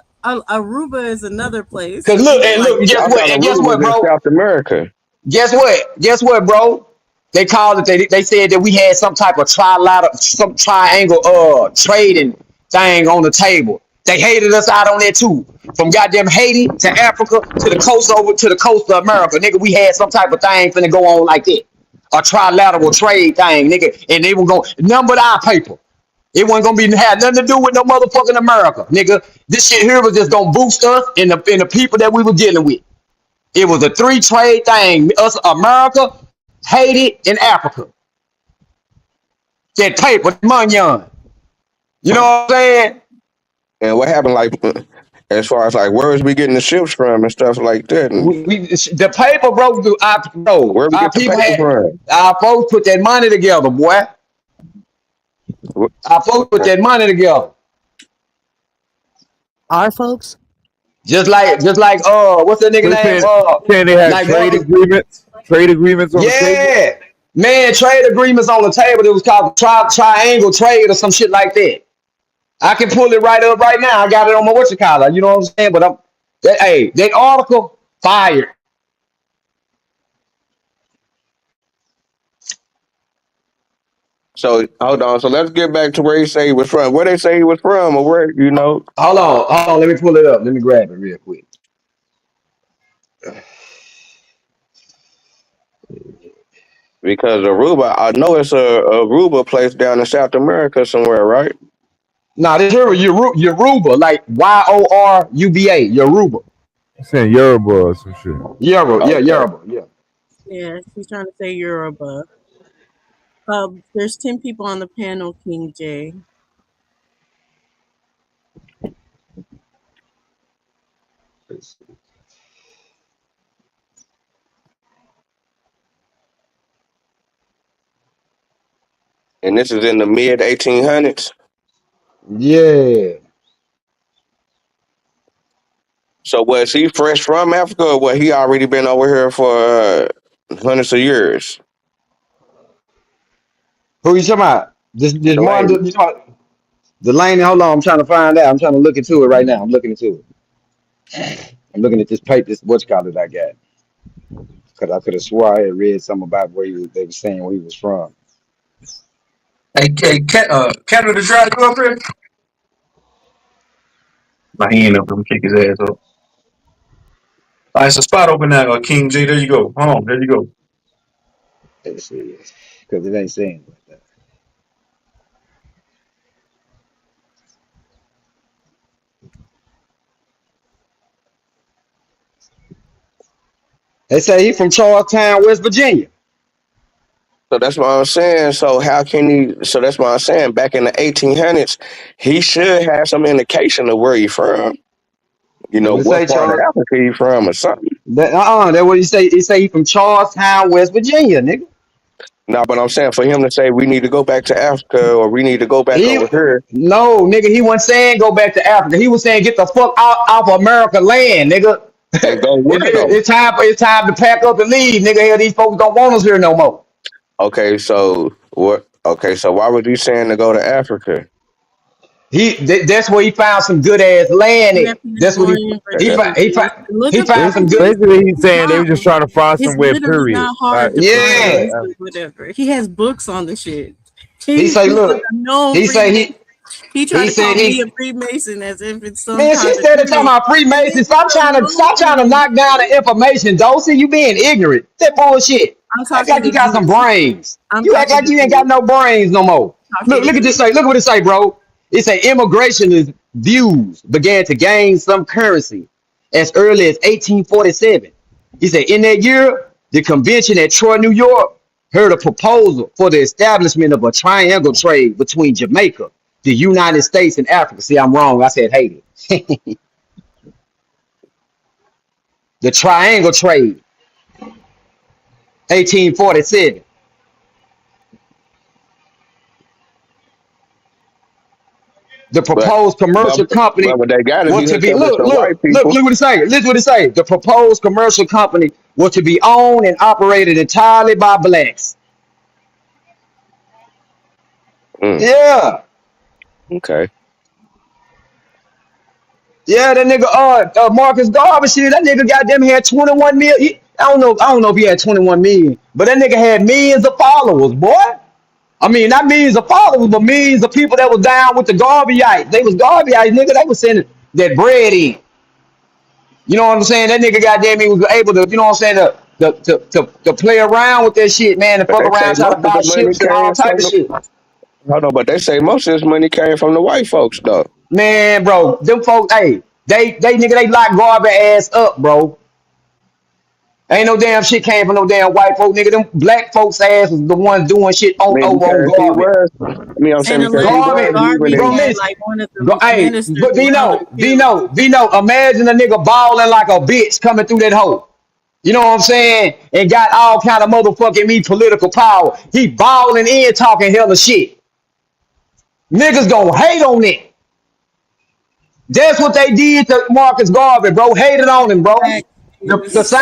Aruba is another place. Cause So look people and like, look, guess I what? thought And guess Aruba was what, in bro? South America. Guess what, bro? They called it. They said that we had some type of trilateral, some triangle, trading thing on the table. They hated us out on that too. From goddamn Haiti to Africa to the coast over to the coast of America, nigga. We had some type of thing finna go on like that, a trilateral trade thing, nigga. And they were going to number our paper. It wasn't gonna be had nothing to do with no motherfucking America, nigga. This shit here was just gonna boost us and the people that we were dealing with. It was a three trade thing. Us, America, Haiti, and Africa. That paper, money. You know what I'm saying? And what happened? Like, As far as like where is we getting the ships from and stuff like that, and The paper broke through our bro. where we Our get the people paper had from? our folks put that money together, boy. Our folks put that money together. Our folks. Just like what's that nigga They're name? saying they had Like Marcus. trade agreements on the table. Yeah. Man, trade agreements on the table. It was called triangle trade or some shit like that. I can pull it right up right now. I got it on my whatchamacallit. You know what I'm saying? But that article fire. So hold on. So let's get back to where he say he was from. Where they say he was from, or where you know? Hold on. Let me pull it up. Let me grab it real quick. Because Aruba, I know it's a Aruba place down in South America somewhere, right? Nah, this here Yoruba, like Yoruba, Yoruba. They're saying Yoruba or some shit. Yoruba, yeah, Okay. Yoruba, yeah. Yeah, she's trying to say Yoruba. There's 10 people on the panel, King J. And this is in the mid 1800s. Yeah. So was he fresh from Africa, or what? He already been over here for hundreds of years? Who you talking about? This Delaney. Martin, you talking about Delaney? Hold on, I'm trying to find out. I'm trying to look into it right now. I'm looking into it. I'm looking at this paper, this what's called it I got. Because I could have swore I had read something about they were saying where he was from. Hey, Canada tried to go up here. My hand up, him kick his ass up. All right, it's a spot open now, King J. There you go. Hold on, there you go. Let's see. Because it ain't saying like that. They say he from Charlestown, West Virginia. So that's what I'm saying. So how can he? So that's what I'm saying. Back in the 1800s, he should have some indication of where he from. You That know what it what say, part of Charles. Africa he from or something. That what he say. He say he from Charlestown, West Virginia, nigga. No, but I'm saying for him to say we need to go back to Africa or we need to go back He over here no nigga. He wasn't saying go back to Africa. He was saying get the fuck out off America land, nigga. and go where though? It's time to pack up and leave, nigga. Hell, these folks don't want us here no more. Okay, so what? Okay, so why was he saying to go to Africa? That's where he found some good ass land Yeah, at. he's That's what born in he Virginia found. He Beach. found, Look he up the found some good. address. Basically, he's It's saying they were not. just trying to find It's somewhere. literally Period. not hard to find. Yeah. It's like whatever. He has books on the shit. He say, He's like look. a known He say Freemason. he. He tried He to said call me a he. Freemason as if it's some Man, she kind of started talking thing. about And Freemason. this is a known Stop trying to knock down Freemason. the information, Dosey. You being ignorant. That bullshit. I'm Act talking like you to got some you. brains. I'm You act talking like to you ain't got you. no brains no more. Talking to Look at this you. say. Look what it say, bro. It say immigration is views began to gain some currency as early as 1847. He said in that year, the convention at Troy, New York, heard a proposal for the establishment of a triangle trade between Jamaica, the United States, and Africa. See, I'm wrong. I said Haiti. The triangle trade, 1847. The But proposed but commercial company but what they got is he was to hooked be up with some white people. look what it say. Listen what it say. The proposed commercial company was to be owned and operated entirely by blacks. Mm, Yeah. okay. Yeah, that nigga Marcus Garvey shit, that nigga goddamn had 21 million. I don't know if he had 21 million, but that nigga had millions of followers, boy. I mean, not millions of followers, but millions of people that was down with the Garveyites. They was Garveyites, nigga. They was sending that bread in. You know what I'm saying? That nigga goddamn he was able to, you know what I'm saying, to play around with that shit, man, and But fuck they say around, try to most of buy the money ships and all came type from of the shit. hold on, but they say most of this money came from the white folks though. Man, bro, them folks, hey, they nigga, they lock Garvey ass up, bro. Ain't no damn shit came from no damn white folk, nigga. Them black folks ass was the ones doing shit I on mean, over on because he garbage. was. I mean, I'm saying And because he allegedly was Garbage, leaving Garvey bro. it. had Listen, like one of go, the hey, ministers but around him killed. Imagine a nigga balling like a bitch coming through that hole. You know what I'm saying? And got all kind of motherfucking me political power. He balling in talking hella shit. Niggas gonna hate on it. That's what they did to Marcus Garvey, bro. Hated on him, bro. Fact The is,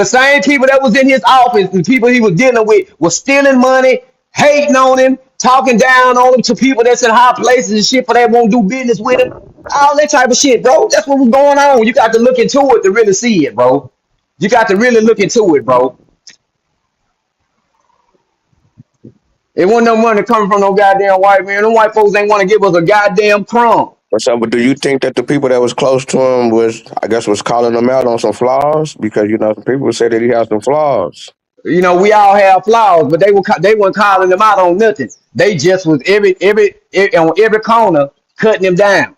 same people that was in his office, the people he was dealing with, was stealing money, hating on him, talking down on him to people that's in high places and shit, for they won't do business with him. All that type of shit, bro. That's what was going on. You got to look into it to really see it, bro. You got to really look into it, bro. It wasn't no money coming from no goddamn white man. Them white folks ain't want to give us a goddamn crumb. So, but do you think that the people that was close to him was, I guess, was calling him out on some flaws? Because some people say that he has some flaws. You know, we all have flaws, but they weren't calling them out on nothing. They just was on every corner cutting him down.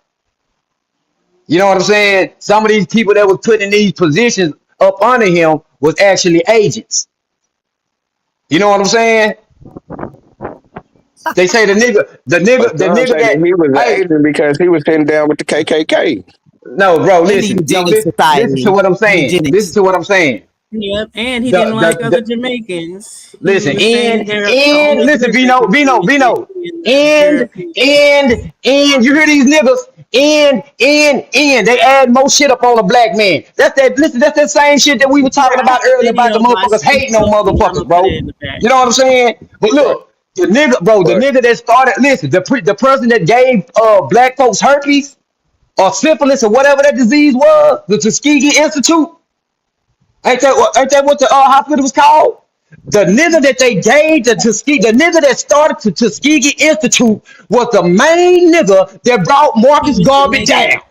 You know what I'm saying? Some of these people that was put in these positions up under him was actually agents. You know what I'm saying? They say But the some nigga say that that he was an hey, agent because he was sitting down with the KKK. no, bro, In the listen, no, eugenics listen to society, what I'm saying. Listen eugenics. to what I'm saying. yep, and he The didn't like other the Jamaicans. He Listen, was saying they're the and only listen, good Vino, Jamaicans Vino, in the and Caribbean. and you hear these niggas, they add more shit up on a black man. That's that. Listen, that's that same shit that we were Yeah, talking I have about a earlier about the video by motherfuckers Snoop hating on Doggy. I'm motherfuckers, gonna put it bro. in the back. You know what I'm saying? But Right. look, the nigga, bro, the But nigga that started, listen, the person that gave black folks herpes or syphilis or whatever that disease was, the Tuskegee Institute. Ain't that what the hospital was called? The nigga that they gave the Tuskegee, the nigga that started the Tuskegee Institute was the main nigga that brought He Marcus was Garvey Jamaican. down.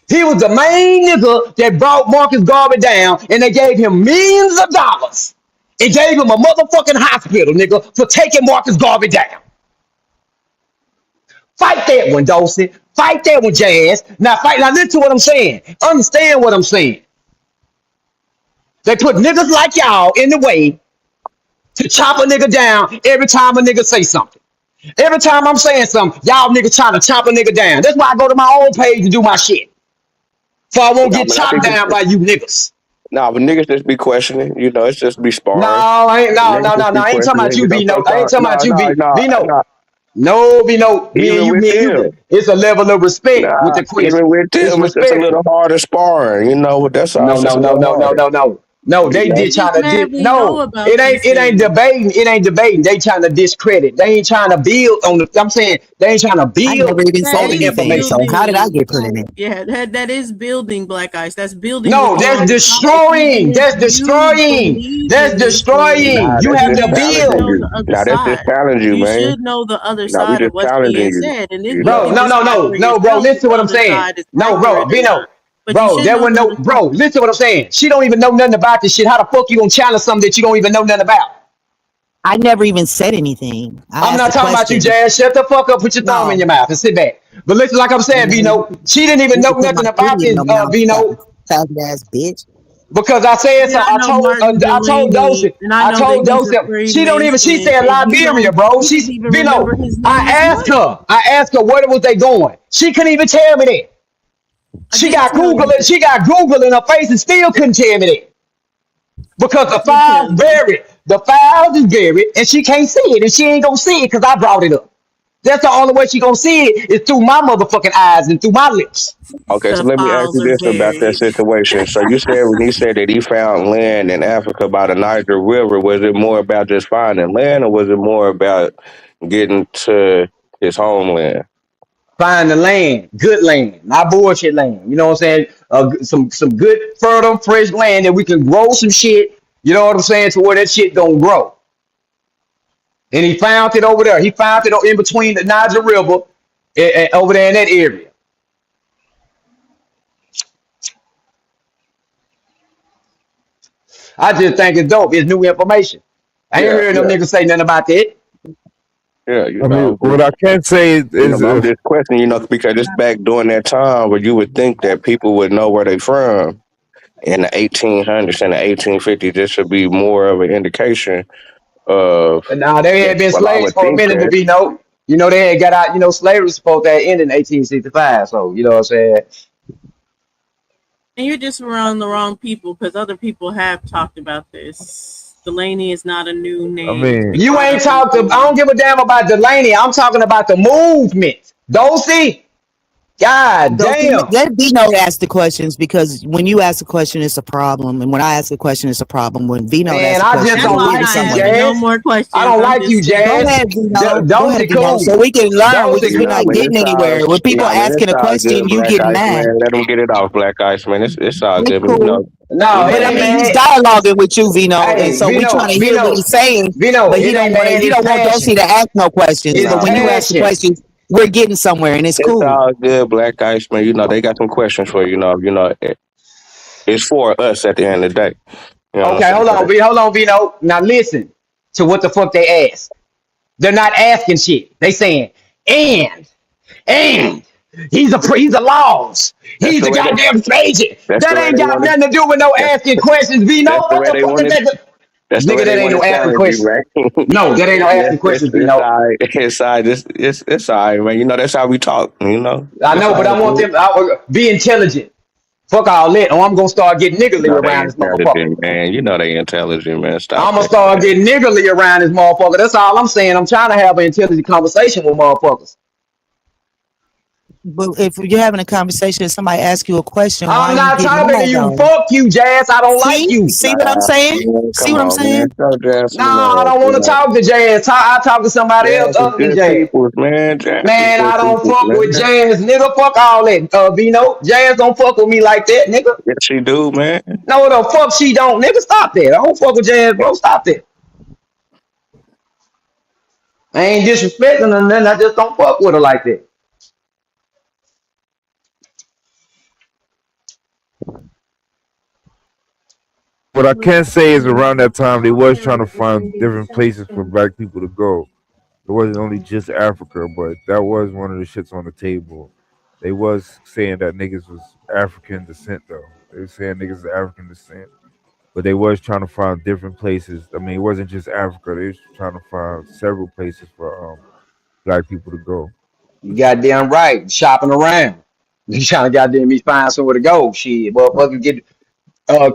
He was the main nigga that brought Marcus Garvey down, and they gave him millions of dollars. It gave him a motherfucking hospital, nigga, for taking Marcus Garvey down. Fight that one, Dawson. Fight that one, Jazz. Now listen to what I'm saying. Understand what I'm saying. They put niggas like y'all in the way to chop a nigga down every time a nigga say something. Every time I'm saying something, y'all niggas trying to chop a nigga down. That's why I go to my own page to do my shit. So I won't no, get but I chopped think down by you niggas. but niggas just be questioning. It's just be No, sparring. I ain't no Niggas no no just no. be I ain't talking about questioning. you, Vino. I ain't Sometimes talking no, about you, no, no, Vino. no. No, Vino. Me and Even you, with me and you. them, It's a level of respect with nah. the Even question. with It's them, it's just a little respectful. harder sparring. That's all. No, It's just no, a no, little no, no, harder. no, no. No, You they know. did Niggas trying to madly know no. about It ain't these it ain't things. debating. It ain't debating. They trying to discredit. They ain't trying to build on the I'm saying they ain't trying to I build never even That on said the is anything. So information. how did I building. get put in it? Yeah, that is building Black Ice. That's building No, what you that's already saw. Even destroying. if That's you destroying. believe That's in this thing, destroying. Nah, You that's have just to you should challenging build. know you. the other Nah, that's just side. challenging you, You man. should know the other Nah, we side of just what's being challenging you. said. And then You you Bro, know. can no, no, decide no, for no, bro. yourself Listen if to the what I'm other saying. side is No, bro, accurate or Vino. not. But you Bro, should that know one the no, other bro. side. Listen to what I'm saying. She don't even know nothing about this shit. How the fuck you gonna challenge something that you don't even know nothing about? I never even said anything. I I'm asked not a talking about you, question. Jazz. Shut the fuck up. Put your thumb in No, your mouth and sit back. But listen, like I'm saying, man, Vino, she didn't even you know can put my nothing about titty in this, your mouth, Vino, faggot ass bitch. because I said Yeah, so. I know Martin I told Delaney, Dosey, and I I know that told he's a Dosey. She don't even. She Freemason, said and you Liberia, bro. you She's didn't even remember Vino. his name is Martin. I asked her where was they going. She couldn't even tell me that. I did tell you that. She got Google in her face and still couldn't tell me that because I did tell you. the files is buried, and she can't see it, and she ain't gonna see it because I brought it up. That's the only way she gonna see it is through my motherfucking eyes and through my lips. Okay, so The let me ask files you are this about that buried. situation. So you said when he said that he found land in Africa by the Niger River, was it more about just finding land, or was it more about getting to his homeland? Find the land, good land, not bullshit land. You know what I'm saying? Some good, fertile, fresh land that we can grow some shit. You know what I'm saying? To where that shit gonna grow. And he found it over there. He found it in between the Niger River and over there in that area. I just think it's dope. It's new information. I ain't Yeah, hearing them yeah, niggas say nothing about that. yeah. I mean, what I can say is But I'm just questioning, because it's back during that time where you would think that people would know where they from. in the 1800s and the 1850s, this should be more of an indication of And now they that. had been Well, I slaves would for a think minute to that be no. You know, they had got out, slavery was supposed to end in 1865. So, you know what I'm saying? And you're just around the wrong people because other people have talked about this. Delaney is not a new I name to be mean, You brought ain't up in talked to, I Google. don't give a damn about Delaney. I'm talking about the movement. Don't see? God Go see, damn. let Vino ask the questions because when you ask a question, it's a problem, and when I ask a question, it's a problem. When Vino Man, asks a I just question, That's don't we're why I'm getting like not you, somewhere. asking no Jazz. more I questions. don't I'm like you, just Go saying. Jazz. ahead, Vino. Go Dozy ahead, Vino. So cool. we can learn. Dozy Because we're nah, not man, cool. getting it's all anywhere. When people nah, man, asking it's a all question, good. you Black getting ice, mad. man. Let them get it off. Black ice, man. It's all It's good. But, cool. No, we it But I know ain't mean, that. he's mad. dialoguing with you, Vino, and Hey, so we trying Vino, to hear what Vino, he's saying. Vino, But it ain't mad. he It's don't want passion. Dosey to ask no questions. It's But Nah, when you ask the passion. questions, we're getting somewhere, and it's it's cool. all good. Black ice, man. They got some questions for you. It's for us at the end of the day. You know what I'm Okay, saying? Hold on, Vino. Now listen to what the fuck they ask. They're not asking shit. They saying, and, and, he's a loss. That's He's the a way they. goddamn agent. That's the That way ain't they got want it. nothing to do with no That's, asking questions, Vino. that's the What way the they fuck want is it. that? That's the Nigga, way they that ain't want no to asking challenge you, questions. right? No, that ain't no asking questions, It's Vino. all right. It's all right. It's all right, man. That's how we talk. I It's know, but all I want good. them to be intelligent. Fuck all that. Or I'm gonna start getting niggly They around this motherfucker. intelligent, man. They intelligent, man. Stop I'm gonna that, start man. getting niggly around this motherfucker. That's all I'm saying. I'm trying to have an intelligent conversation with motherfuckers. But if you're having a conversation and somebody asks you a question, why I'm are you not getting talking to mad you. though? Fuck you, Jazz. I don't like See? you. See what I'm Nah, saying? man, See come what I'm on, man. saying? Show Jazz Nah, some I love, don't want to talk to Jazz. I talk to somebody else Jazz is other than good Jazz. people, man. Jazz is Man, good I don't people, fuck with man. Jazz, nigga. Fuck all that, Vino. Jazz don't fuck with me like that, nigga. Yes, she do, man. No, the fuck she don't, nigga. Stop that. I don't fuck with Jazz, bro. Stop that. I ain't disrespecting her, nothing. I just don't fuck with her like that. what I can say is around that time they was trying to find different places for black people to go. It wasn't only just Africa, but that was one of the shits on the table. They was saying that niggas was African descent though. They were saying niggas is African descent. But they was trying to find different places. I mean, it wasn't just Africa. They was trying to find several places for black people to go. You goddamn right. Shopping around. You trying to goddamn me find somewhere to go. Shit, motherfucker get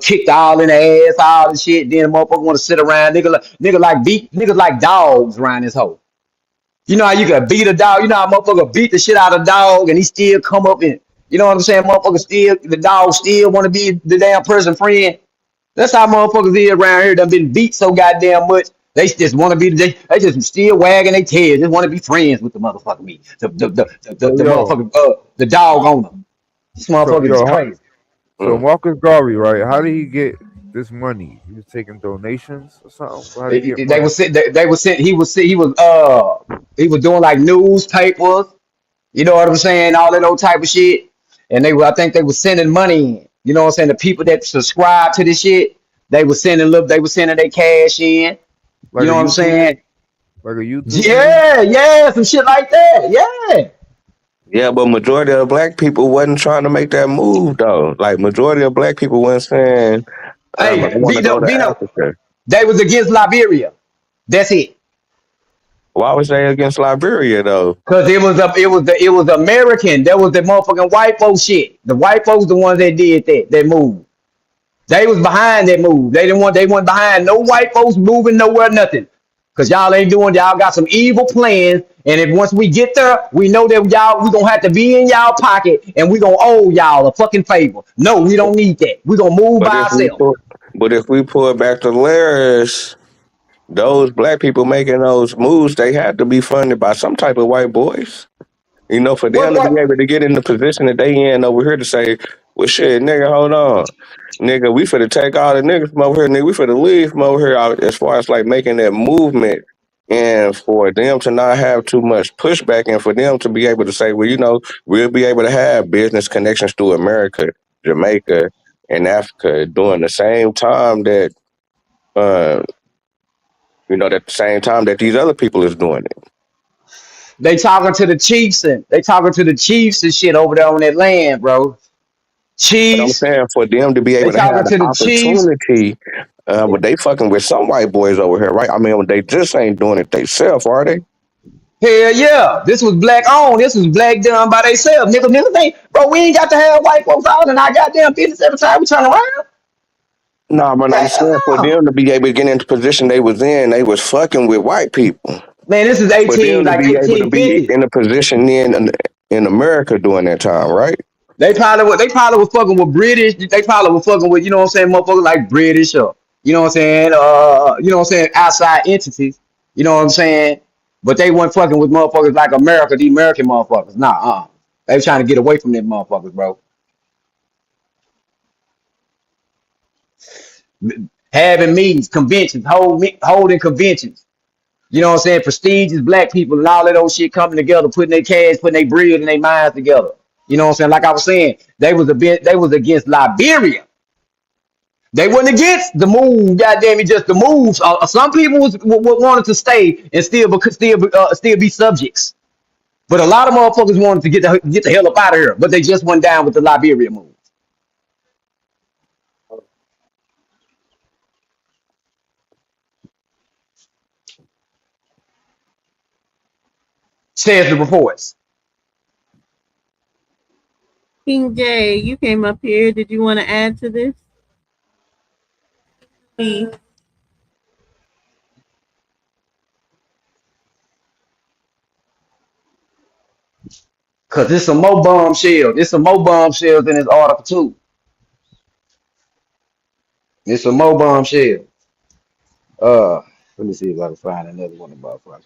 kicked all in the ass, all the shit. Then motherfucker want to sit around. Niggas like dogs around this hole. You know how you can beat a dog. You know how motherfucker beat the shit out of a dog and he still come up and you know what I'm saying. Motherfucker still the dog still want to be the damn person friend. That's how motherfuckers is around here. Done been beat so goddamn much. They just want to be. They just still wagging their tail. Just want to be friends with the motherfucker. Me, So the yo, motherfucker. The dog owner. This so motherfucker is yo, crazy. so Mm. Marcus Garvey, right? How did he get this money? He was taking donations or something. How did he get They money? was sent. They was sent. He was doing like newspapers. You know what I'm saying? All that old type of shit. And I think they were sending money in. You know what I'm saying? The people that subscribe to this shit, they were sending their cash in. You Like a know what I'm YouTube, saying? like a YouTube thing. Yeah, yeah, some shit like that. Yeah. Yeah, but majority of black people wasn't trying to make that move though. Like majority of black people wasn't saying, I Hey, want to go to Vino, Africa. they was against Liberia. That's it. Why was they against Liberia though? Cause it was American. That was the motherfucking white folks shit. The white folks the ones that did that move. They was behind that move. They weren't behind no white folks moving nowhere, nothing. Cause y'all got some evil plans. And if once we get there, we know that we gonna have to be in y'all pocket and we gonna owe y'all a fucking favor. No, we don't need that. We gonna move But by if we ourselves. pull, but if we pull back the layers, those black people making those moves, they had to be funded by some type of white boys. For them to be What able to get in the position that they in over here to say, well, shit, nigga, hold on. Nigga, we finna take all the niggas from over here, nigga. We finna leave from over here as far as like making that movement and for them to not have too much pushback and for them to be able to say, well, we'll be able to have business connections through America, Jamaica, and Africa during the same time uh, that the same time that these other people is doing it. they talking to the chiefs and shit over there on that land, bro. But I'm Chiefs. saying for them to be They able to have talking the to the Chiefs. opportunity, but they fucking with some white boys over here, right? I mean, they just ain't doing it themselves, are they? Hell yeah. This was black owned. This was black done by themselves. Niggas ain't, bro, we ain't got to have white folks out in our goddamn business every time we turn around. Nah, but I'm Hell saying for no. them to be able to get into the position they was in, they was fucking with white people. Man, this is For them to like be able to be 1850s. in a position in America during that time, right? They probably was fucking with British. They probably was fucking with, you know what I'm saying, motherfuckers like British or you know what I'm saying, you know what I'm saying, outside entities. You know what I'm saying? But they weren't fucking with motherfuckers like America, the American motherfuckers. Nah, they was trying to get away from them motherfuckers, bro. Having meetings, conventions, holding conventions. You know what I'm saying? Prestigious black people and all that old shit coming together, putting their cash, putting their bread and their minds together. You know what I'm saying? Like I was saying, they was against Liberia. They wasn't against the move, goddamn it, just the moves. Some people wanted to stay and still be subjects, but a lot of motherfuckers wanted to get the hell up out of here. But they just went down with the Liberia move. Says the reports. King J, you came up here. Did you want to add to this? Me. Cause there's some more bombshells. There's some more bombshells in this article too. There's some more bombshells. Let me see if I can find another one about Friday.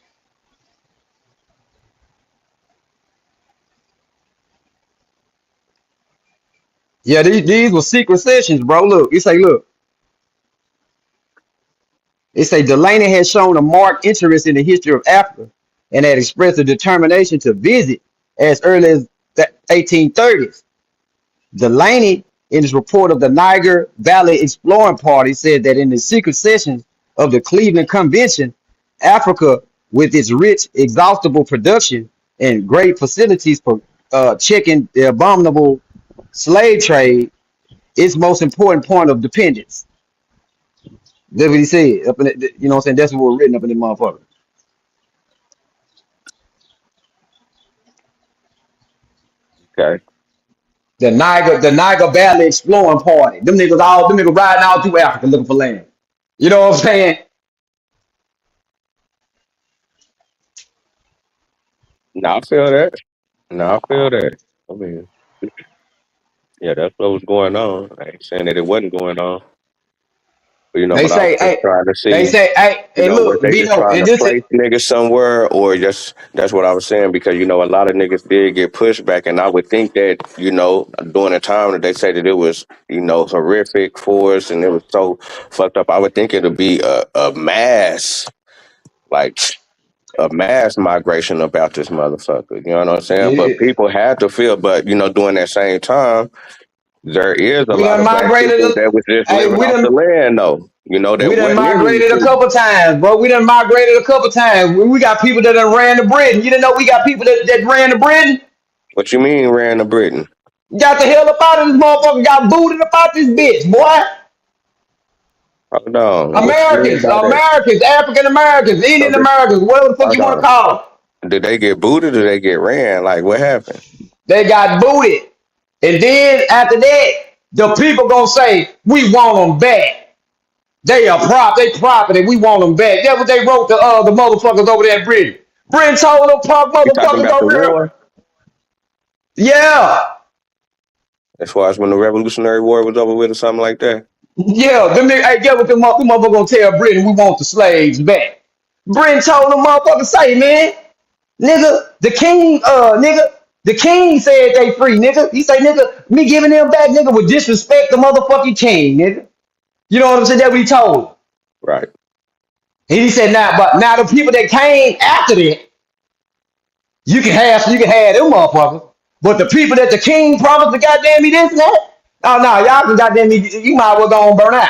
Yeah, these were secret sessions, bro. It say Delaney has shown a marked interest in the history of Africa and had expressed a determination to visit as early as the 1830s. Delaney, in his report of the Niger Valley Exploring Party, said that in the secret sessions of the Cleveland Convention, Africa, with its rich, exhaustible production and great facilities for checking the abominable slave trade, its most important point of dependence. That's what he said. Up in the, you know what I'm saying? That's what was written up in the motherfucker. Okay. The Niger Valley Exploring Party. Them niggas riding all through Africa looking for land. You know what I'm saying? Now I feel that. Now I feel that. I mean, yeah, that's what was going on. I ain't saying that it wasn't going on, They but I was say, just hey, trying to they see, say, hey, was look, they just Bino, trying and to this is place niggas somewhere, or just that's what I was saying because a lot of niggas did get pushed back, and I would think that during the time that they say that it was horrific for us and it was so fucked up, I would think it'd be a mass like a mass migration about this motherfucker. You know what I'm saying? But it, people had to feel, but during that same time, there is a we lot done of black migrated. people that was just Hey, living off the land though. That we done wasn't in these migrated a cities. couple times, bro. We done migrated a couple times. We got people that done ran to Britain. You didn't know we got people that ran to Britain? What you mean ran to Britain? Got the hell up out of this motherfucker. Got booted up out this bitch, boy. Hold on. What you mean Americans, by that? Americans, African Americans, So Indian did, Americans, whatever the fuck hold you want to on. call them. Did they get booted or they get ran? Like what happened? They got booted. And then after that, the people gonna say, we want them back. They property, we want them back. That's what they wrote the motherfuckers over there in Britain. Britain told them punk You talking motherfuckers about the over war? there. Yeah. As far as when the Revolutionary War was over with or something like that? Yeah. Hey, get what them motherfuckers gonna tell Britain we want the slaves back. Britain told them motherfuckers say, man, nigga, the king said they free, nigga. He say, nigga, me giving them back, nigga, would disrespect the motherfucking king, nigga. You know what I'm saying? That's what he told him. Right. And he said, now the people that came after that, you can have them motherfuckers. But the people that the king promised to goddamn me this and that, oh no, y'all can goddamn me, you might as well go and burn out.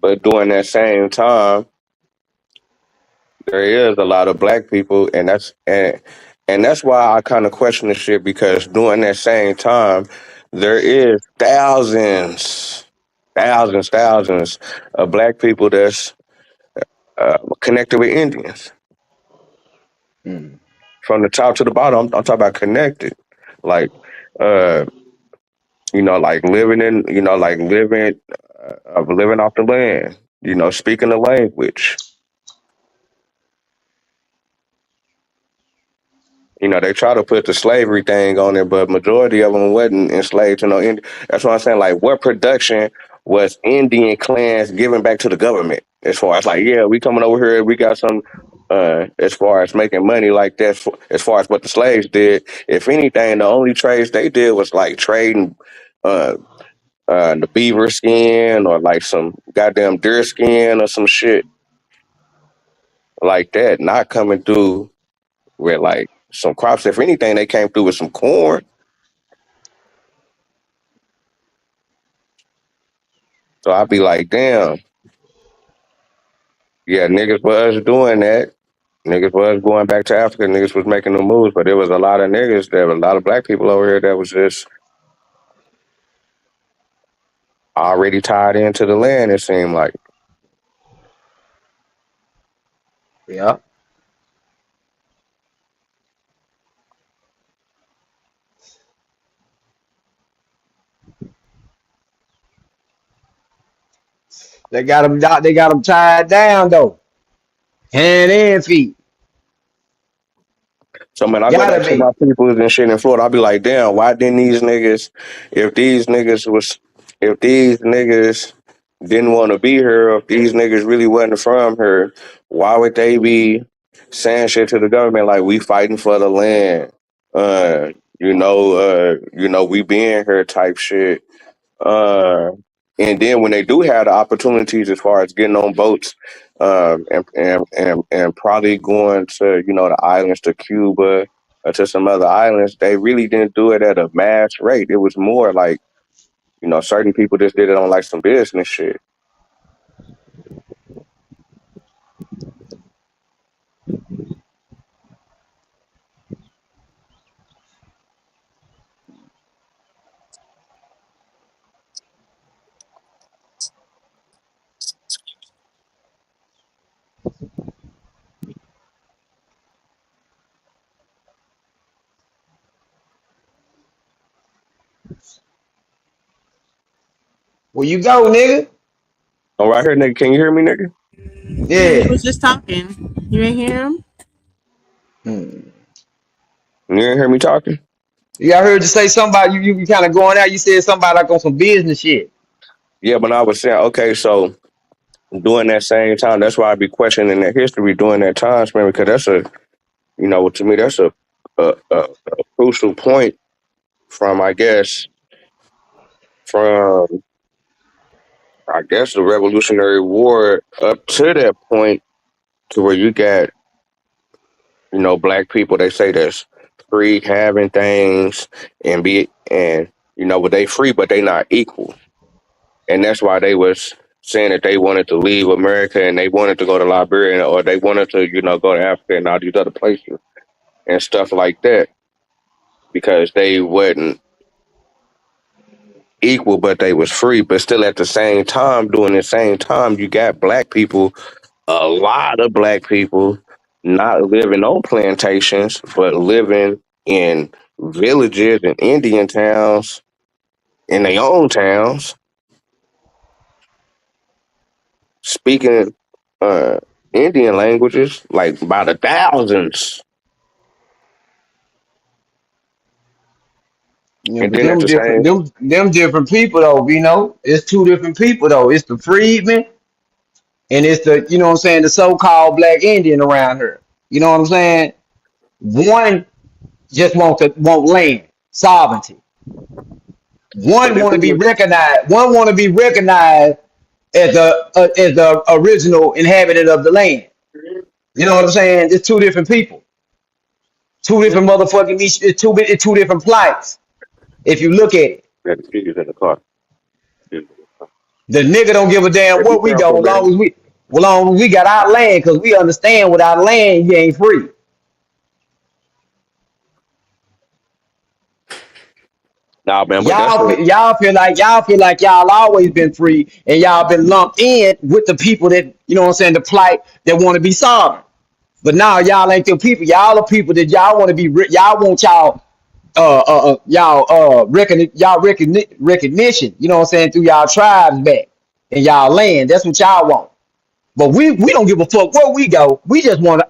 But during that same time, there is a lot of black people, and that's why I kind of question the shit because during that same time, there is thousands of black people that's connected with Indians Mm. from the top to the bottom. I'm talking about connected, like uh, like living in, like living off the land, speaking the language. They try to put the slavery thing on it, but majority of them wasn't enslaved to no Indian. That's what I'm saying. Like, what production was Indian clans giving back to the government? As far as like, yeah, we coming over here, we got some. As far as making money like that, as far as what the slaves did, if anything, the only trades they did was like trading uh, the beaver skin or like some goddamn deer skin or some shit like that. Not coming through with like some crops. If anything, they came through with some corn. So I'd be like, damn, yeah, niggas was doing that. Niggas was going back to Africa. Niggas was making the moves, but there was a lot of niggas. There was a lot of black people over here that was just already tied into the land. It seemed like. Yeah. They got them. They got them tied down though, hand and feet. So man, I go Gotta back to my be. people and shit in Florida. I'll be like, damn, why didn't these niggas? If these niggas was, if these niggas didn't want to be here, if these niggas really wasn't from here, why would they be saying shit to the government like we fighting for the land? Uh, we being here type shit. Uh, and then when they do have the opportunities as far as getting on boats, and probably going to the islands to Cuba or to some other islands, they really didn't do it at a mass rate. It was more like certain people just did it on like some business shit. Where you go, nigga? Oh, right here, nigga, can you hear me, nigga? Yeah, he Yeah. was just talking. You ain't hear him? Hmm. You didn't hear me talking? Yeah, I heard you say something about you kind of going out. You said something about like on some business shit. Yeah, but I was saying, okay, so during that same time, that's why I be questioning that history during that time span because that's to me, that's a crucial point from, from the Revolutionary War up to that point to where you got, black people, they say that's free having things but they free, but they not equal. And that's why they was saying that they wanted to leave America and they wanted to go to Liberia or they wanted to, go to Africa and all these other places and stuff like that because they wasn't equal, but they was free. But still at the same time, during the same time, you got black people, a lot of black people not living on plantations, but living in villages and Indian towns in their own towns, speaking uh, Indian languages like by the thousands. Yeah, And but then at them the different same, them different people though, it's two different people though. It's the freedmen and it's the what I'm saying, the so-called black Indian around here. You know what I'm saying? One just want land, sovereignty. but One if want to we be was, recognized. One want to be recognized as the original inhabitant of the land. You know what I'm saying? It's two different people, two different motherfucking. It's two different plights. If you look at it, we had the speakers in the car. The nigga don't give a damn Hey, be where we go careful, as man. long as we got our land, because we understand without land you ain't free. Nah, man, but that's a Y'all feel like y'all always been free and y'all been lumped in with the people that you know what I'm saying, the plight that want to be sovereign. But now y'all ain't the people. Y'all the people that y'all want to be. Y'all want recognition. You know what I'm saying, through y'all tribes back and y'all land. That's what y'all want. But we don't give a fuck where we go. We just want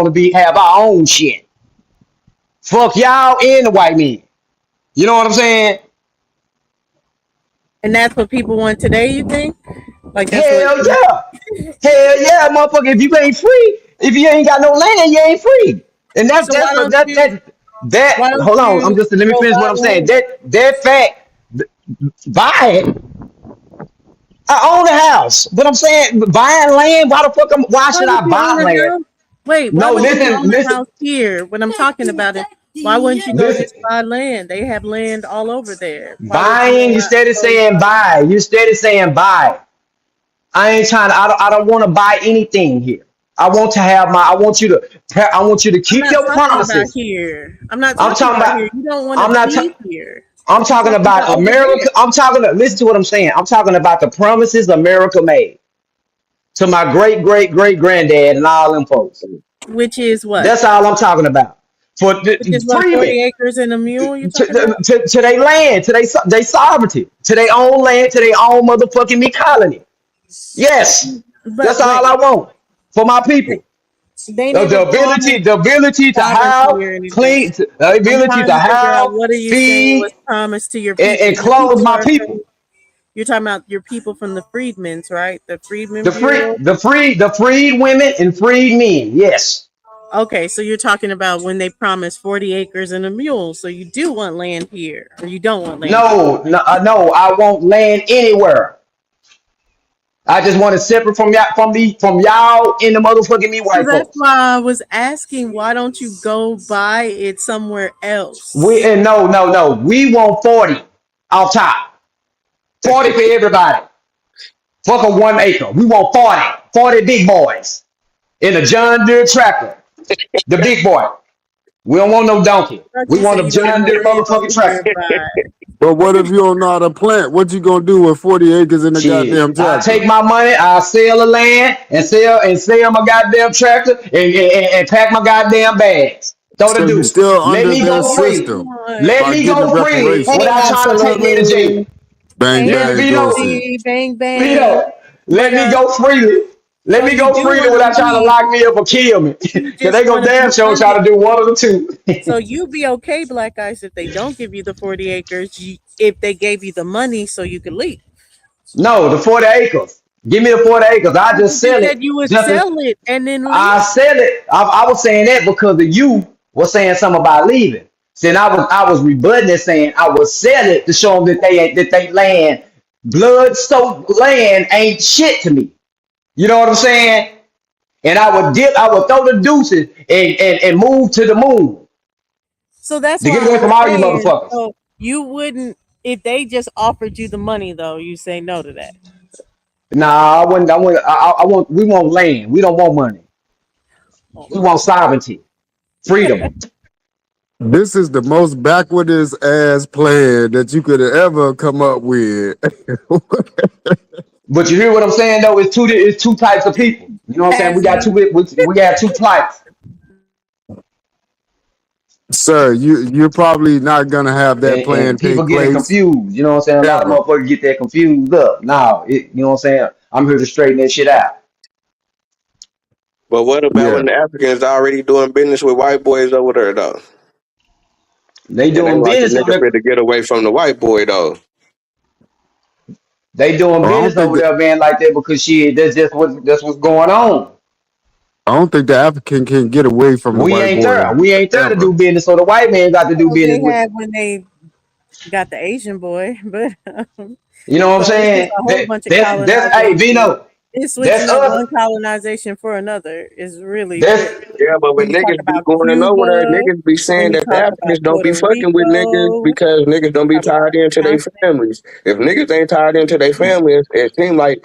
to be have our own shit. Fuck y'all and the white men. You know what I'm saying? And that's what people want today, you think? Like that's what Hell yeah. Hell yeah, motherfucker. If you ain't free, if you ain't got no land, you ain't free. And that's so that's that why don't hold on. I'm you just let me go finish buy what I'm saying. land? That fact, buy it. I own a house. But I'm saying buying land, why Why should would I you buy own a land? house? Wait, why No, would you listen, own a listen, house here when I'm talking about it? Why wouldn't you go listen. just buy land? They have land all over there. Why would you Buying, you not steady go saying buy land? buy. You steady saying buy. I ain't trying to. I don't want to buy anything here. I want you to I'm keep not your talking about promises. here. I'm not I'm talking talking about here. about. You don't want to I'm not. be here. I'm I'm talking talking about about over America. there, Listen to what I'm saying. I'm talking about the promises America made to my great great great granddad and all them folks. which is what? That's all I'm talking about. For Which is what, freedom 40 acres and a mule you're to, talking about? to their land, to their sovereignty, to their own land, to their own motherfucking me colony. Yes, But that's all I wait, want for my wait. people. They The, never the ability, promised the ability to sovereignty have or anything. clean, the I'm ability trying to to figure have, out what are you saying was feed, promised to your and, people. and Your clothe people my are people. from, you're talking about your people from the Freedmen's, right? The Freedmen The free, Bureau. the freed women and freed men. Yes. Okay, so you're talking about when they promised 40 acres and a mule. So you do want land here, or you don't want land here. No, no, no. I won't land anywhere. I just want to separate from y'all in the motherfucking me So white that's folks. why I was asking, why don't you go buy it somewhere We else? and no. We want 40 off top. 40 for everybody. Fuck a 1 acre. We want 40. 40 big boys in a John Deere tractor. The big boy. We don't want no donkey. I thought We you want said a you don't John even Deere live over motherfucking here, tractor. but But what if you don't know how to plant? What you gonna do with 40 acres in the Shit. goddamn I tractor? take my money, I sell the land and sell my goddamn tractor and pack my goddamn bags. Throw the So you deuce. still Let under me their go free. system what? Let by me getting go freely reparations. Hey, without trying to take me to jail. absolutely. Bang Hey, Let bang Vito, goosey. absolutely, bang bang. Vito, let But me go freely. Let so me you go do freely want to without trying to leave. lock me up or kill me. You Cause just they go want to be damn sure under. try to do one of the two. So you be okay, Black Ice, if they don't give you the 40 acres, if they gave you the money so you could leave. No, the 40 acres. Give me the 40 acres. I You just just sell said it. you would Just as sell it and then I leave. said it. I was saying that because of you was saying something about leaving. Then I was rebutting it saying I would sell it to show them that they land blood soaked land ain't shit to me. You know what I'm saying? And I would throw the deuces and move to the moon So that's to why get I away was from all you saying, motherfuckers. so you wouldn't, if they just offered you the money though, you say no to that. Nah, I wouldn't. I want. We want land. We don't want money. We want sovereignty, freedom. This is the most backwardest ass plan that you could ever come up with. But you hear what I'm saying though? It's two types of people. You know what I'm saying? We Has got two. he? We got two plights. Sir, you're probably not gonna have that And plan people take get it place confused. You know what I'm saying? A lot of ever. motherfuckers get that confused up. Now, you know what I'm saying? I'm here to straighten that shit out. But what about Yeah. when the Africans already doing business with white boys over there though? They And they doing like a business over nigga there. fit to get away from the white boy though. They doing Well, business over there, man, like that because shit, that's what's going on. I don't think the African can get away from the We white ain't boy there. We ain't there to ever. do business. So the white man got to do Well, business they with. had when they got the Asian boy, but You know what I'm so it's just saying? a whole That bunch of that's hey colonization. Vino. It's That's switching up us. one colonization for another. Is really That's Yeah, but when when you talk niggas be about going over there, Cuba, niggas be saying when you that the talk about Africans don't be Puerto fucking with niggas Rico, because niggas don't be talk about tied into their continent. families. If niggas ain't tied into their families, it seems like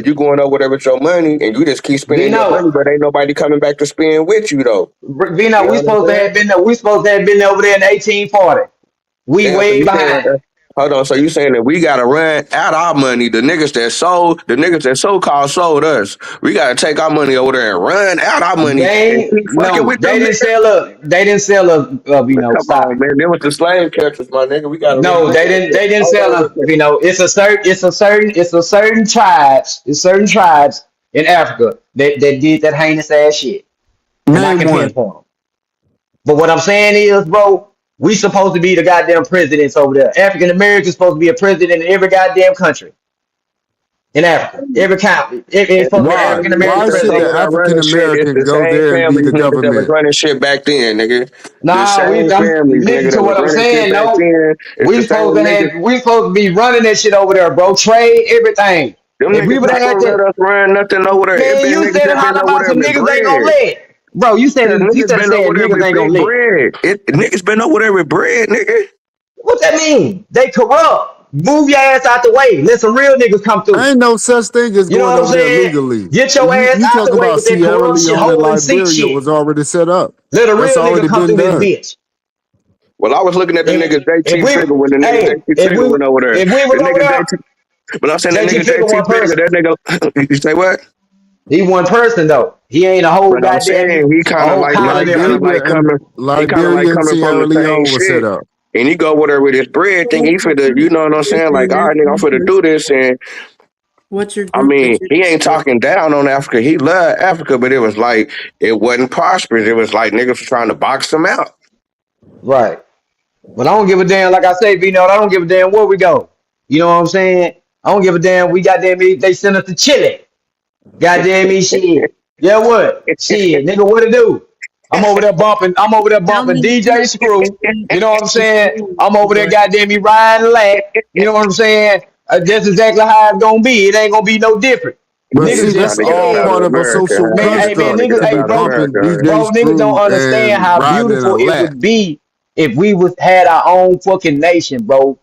you going over there with your money and you just keep spending your money, Vino. but ain't nobody coming back to spend with you though. You Vino, know we what I'm supposed to saying? have been there. We supposed to have been over there in 1840. We Damn, so way you saying behind. hold on, so you saying that we gotta run out our money, the niggas that so called sold us. We gotta take our money over there and run out our money and They keep fucking no, with them they didn't niggas. sell us. They didn't sell us. Man, come Stop on, it. man. Them was the slave catchers, my nigga. We gotta No, remember they that didn't. shit. They didn't Hold sell on, us. listen. It's a certain tribes in Africa that did that heinous ass shit, and I Name can one. pinpoint them. But what I'm saying is, bro, we supposed to be the goddamn presidents over there. African Americans supposed to be a president in every goddamn country in Africa, every county. It's And supposed to be an Why? African niggas American Why that's should president. the over there African running shit, it's American the go same there and be families, the niggas, that was government? running shit back then, nigga. The Nah, same I'm families, listen nigga, to that was what I'm running shit saying. back No, then. It's the same niggas. we supposed to be running that shit over there, bro. Trade everything. Them If we niggas would not have had gonna let that, us run nothing over there. It man, been you niggas said that been holler over about there some with niggas ain't gonna bread. let. Bro, Cause niggas been over there niggas with ain't gonna big let. bread. Niggas been over there with bread, nigga. What that mean? They corrupt. Move your ass out the way. Let some real niggas come through. Ain't no such thing as You know going what I'm over there saying? legally. Get your ass You out talk the way about with that Sierra corrupt shit, Leone and hole and seek Liberia shit. was already set up. Let a That's real nigga already come been through this done. bitch. Well, I was looking at the niggas If JT we Trigger when the nigga hey, JT Trigger went over there. if we The was over nigga there, JT, but I'm saying the JT nigga Trigger JT one Trigger, person. that nigga, you say what? He one person though. He ain't a whole But I'm goddamn saying a whole colony of people. he kind of like Liberia and coming from Sierra the same Leone was set shit. up. And he go with her with his bread, think he finna, you know what I'm saying? Like, all right, nigga, I'm finna do this. And What's your I group mean, that you're he ain't dealing with? talking down on Africa. He loved Africa, but it was like it wasn't prosperous. It was like niggas was trying to box him out. Right. But I don't give a damn. Like I say, Vino, I don't give a damn where we go. You know what I'm saying? I don't give a damn. We goddamn they send us to Chile. Goddamn me, shit. Yeah, what? Shit, nigga, what to do? I'm over there How bumping many DJ people do Screw. you think You know what I'm this saying? move, I'm over there Black? goddamn me riding lack. You know what I'm saying? That's exactly how it's gonna be. It ain't gonna be no different. But Niggas Niggas see, trying that's just to get us all out scared. of part of a America, social Man, huh? hey Niggas man, trying to construct get niggas, us to be hey out of bro, bumping America, huh? DJ niggas don't Screw understand and how riding a beautiful it lap. would be if we was had our own fucking nation, bro.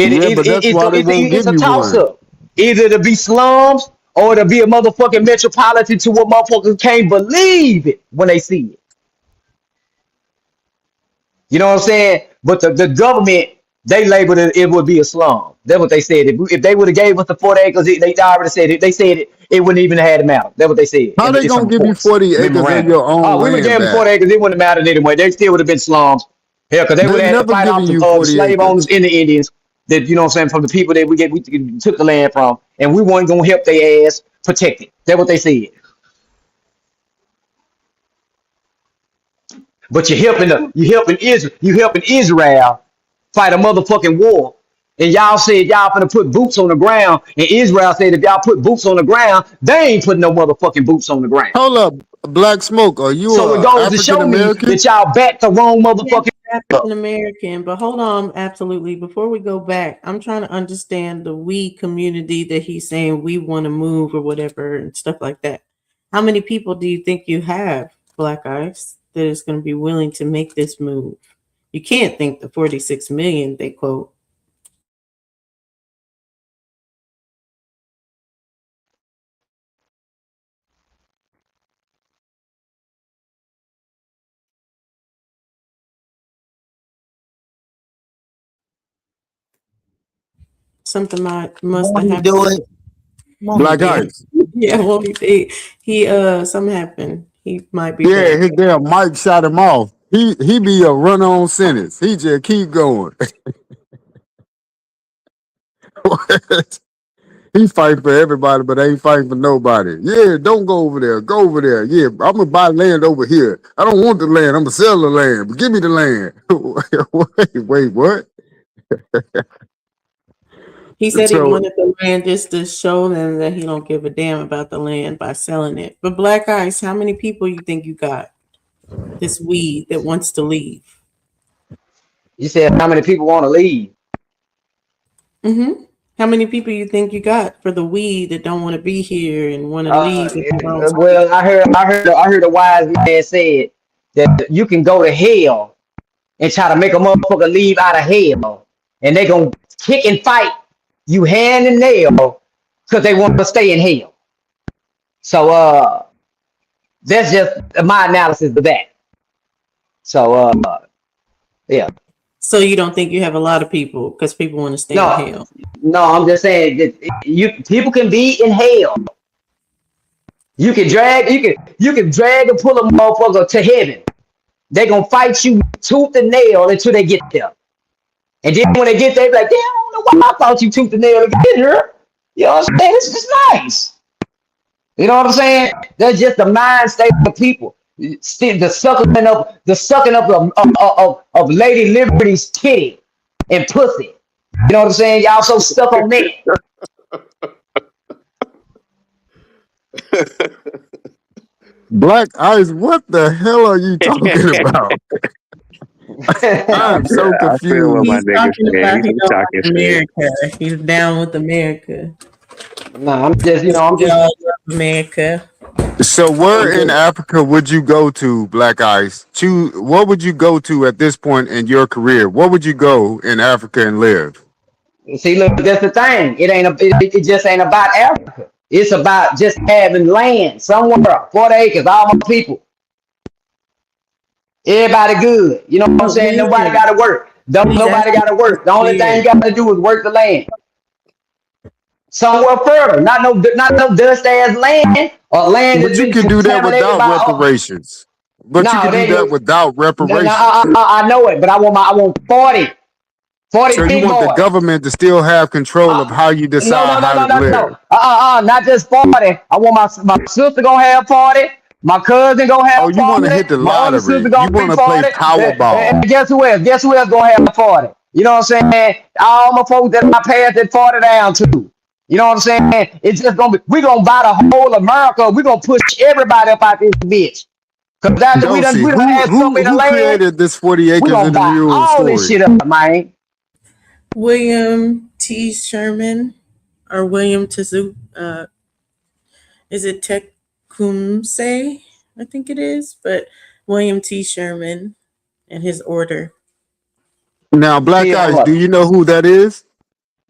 Yeah, but that's why they won't It's give a you toss one. up. Either to be slums or to be a motherfucking metropolitan to what motherfuckers can't believe it when they see it. You know what I'm saying? But the government, they labeled it would be a slum. That's what they said. If they would have gave us the 40 acres, they already said it. They said it wouldn't even have had them out. That's what they said. How they It's some gonna give you reports, 40 acres of memorandum. your own Oh, we would have land gave them back? 40 acres. It wouldn't have mattered anyway. They still would have been slums. Hell, because they would They have had to never fight giving off you the 40 slave owners acres. and the Indians that, you know what I'm saying, from the people that we took the land from. And we weren't going to help their ass protect it. That's what they said. But you helping Israel fight a motherfucking war. And y'all said y'all finna put boots on the ground. And Israel said if y'all put boots on the ground, they ain't putting no motherfucking boots on the ground. Hold up, Black Smoke. Are you So it a goes to African show me American? that y'all back the wrong Yes, motherfucking up. African American, but hold on, absolutely. Before we go back, I'm trying to understand the we community that he's saying we want to move or whatever and stuff like that. How many people do you think you have, Black Eyes, that is going to be willing to make this move? You can't think the 46 million they quote. Something must Won't have he do happened. it? Won't he Black do it? Ice. Yeah, well, something happened. He might be Yeah, back. his damn Mike shot him off. He be a run on sentence. He just keep going. He fight for everybody, but ain't fighting for nobody. Yeah, don't go over there. Go over there. Yeah, I'm gonna buy land over here. I don't want the land. I'm gonna sell the land. But give me the land. wait, what? He said he So wanted the land just to show them that he don't give a damn about the land by selling it. But Black Ice, how many people you think you got this weed that wants to leave? You said how many people want to leave? Mm-hmm. How many people you think you got for the weed that don't want to be here and want to Uh, leave in their own state? well, I heard a wise man said that you can go to hell and try to make a motherfucker leave out of hell, and they gonna kick and fight you hand and nail because they want to stay in hell. So that's just my analysis of that. So yeah, So you don't think you have a lot of people because people want to stay in no, hell? no, I'm just saying that people can be in hell. You can drag and pull a motherfucker to heaven. They gonna fight you tooth and nail until they get there. And then when they get there, they be like, damn, I don't know why I thought you tooth and nail to get here. You know what I'm saying? This is nice. You know what I'm saying? That's just the mind state of people. See, the sucking up of Lady Liberty's titty and pussy. You know what I'm saying? Y'all so stuck on that. Black Ice, what the hell are you talking about? I'm so I feel what my He's confused. nigga talking said. about He's he some don't talking like shit. America. He's down with America. No, I'm just, I'm We just, all love America. So I'm where in just. Africa would you go to, Black Ice? What would you go to at this point in your career? What would you go in Africa and live? See, look, that's the thing. It just ain't about Africa. It's about just having land somewhere, 40 acres, all my people. Everybody good. You know what I'm But saying? Nobody William, got to work. what Don't he's nobody asking got to is work. The only thing clear. you got to do is work the land. Somewhere further, not no dust ass land or land that's But you been can do that contaminated without by. reparations. But you No, can do that without no, reparations. I know it, but I want 40 So you big want the boys. government to still have control of Uh, how you no, decide no, no, how to no, no, no. live. Not just 40. I want my sister gonna have 40. My cousin gonna Oh, have you want to 40. hit the My other sister lottery. gonna You want be to play 40. And Powerball. guess who else? Guess who else gonna have 40? You know what I'm saying? All my folks that I passed that 40 down to. You know what I'm saying? It's just gonna be, we gonna buy the whole America. We gonna push everybody up out this bitch. Cause after No, see, we done who had so who many who land, created this 40 we acres gonna in the buy mule all this story? shit up, man. William T. Sherman or William Tezu, is it Tecumseh? I think it is, but William T. Sherman and his order. Now, Black Yeah, Eyes, do look. you know who that is?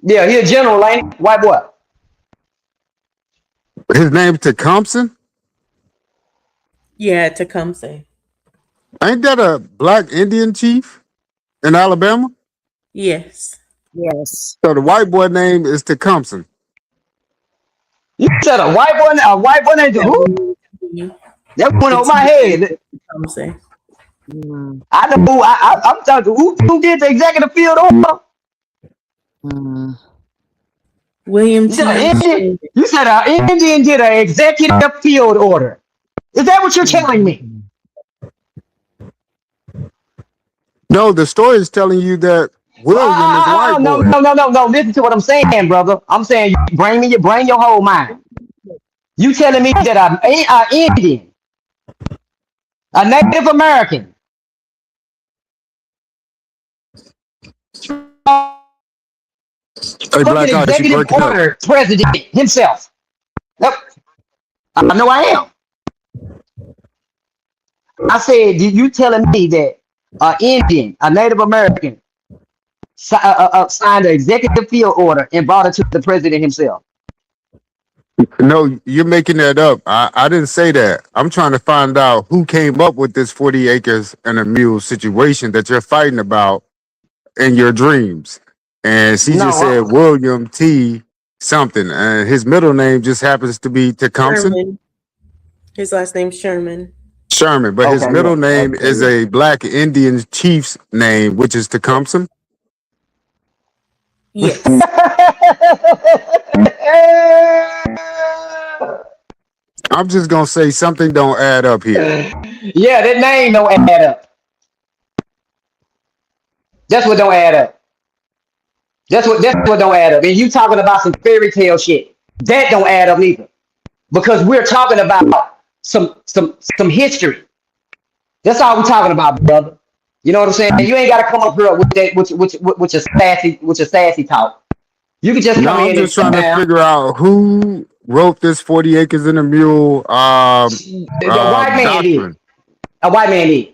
Yeah, he a general, ain't he? White boy. His name's Tecumseh. Yeah, Tecumseh. Ain't that a black Indian chief in Alabama? Yes. Yes. So the white boy name is Tecumseh. You said a white boy named Yeah, who? William That went the over my T head. Tecumseh. Mm, I know who. I'm talking. Who did the executive field order? mm. William You said T. an Indian. Sherman. You said an Indian did an executive field order. Is that what you're telling me? Mhm. No, the story is telling you that William is a white No, boy. no, no, no, no. Listen to what I'm saying, brother. I'm saying you bring your whole mind. You telling me that a Indian, a Native American, Hey, fucking Black Eyes, you executive breaking up. order president himself. Nope. I know I am. I said, you telling me that Indian, a Native American, signed an executive field order and brought it to the president himself? No, you're making that up. I didn't say that. I'm trying to find out who came up with this 40 acres and a mule situation that you're fighting about in your dreams. And she just No. said William T. something. And his middle name just happens to be Tecumseh Sherman. His last name's Sherman. Sherman, but his Okay, yeah. middle name Okay, is yeah. a black Indian chief's name, which is Tecumseh. Yes. I'm just gonna say something don't add up here. Yeah, that name don't add up. That's what don't add up. That's what don't add up. And you talking about some fairy tale shit. That don't add up neither. Because we're talking about some history. That's all we're talking about, brother. You know what I'm saying? You ain't gotta come up here with that with your sassy talk. You could just No, come I'm in and just sit trying to down. figure out who wrote this 40 acres and a mule The white man did. doctrine. A white man did.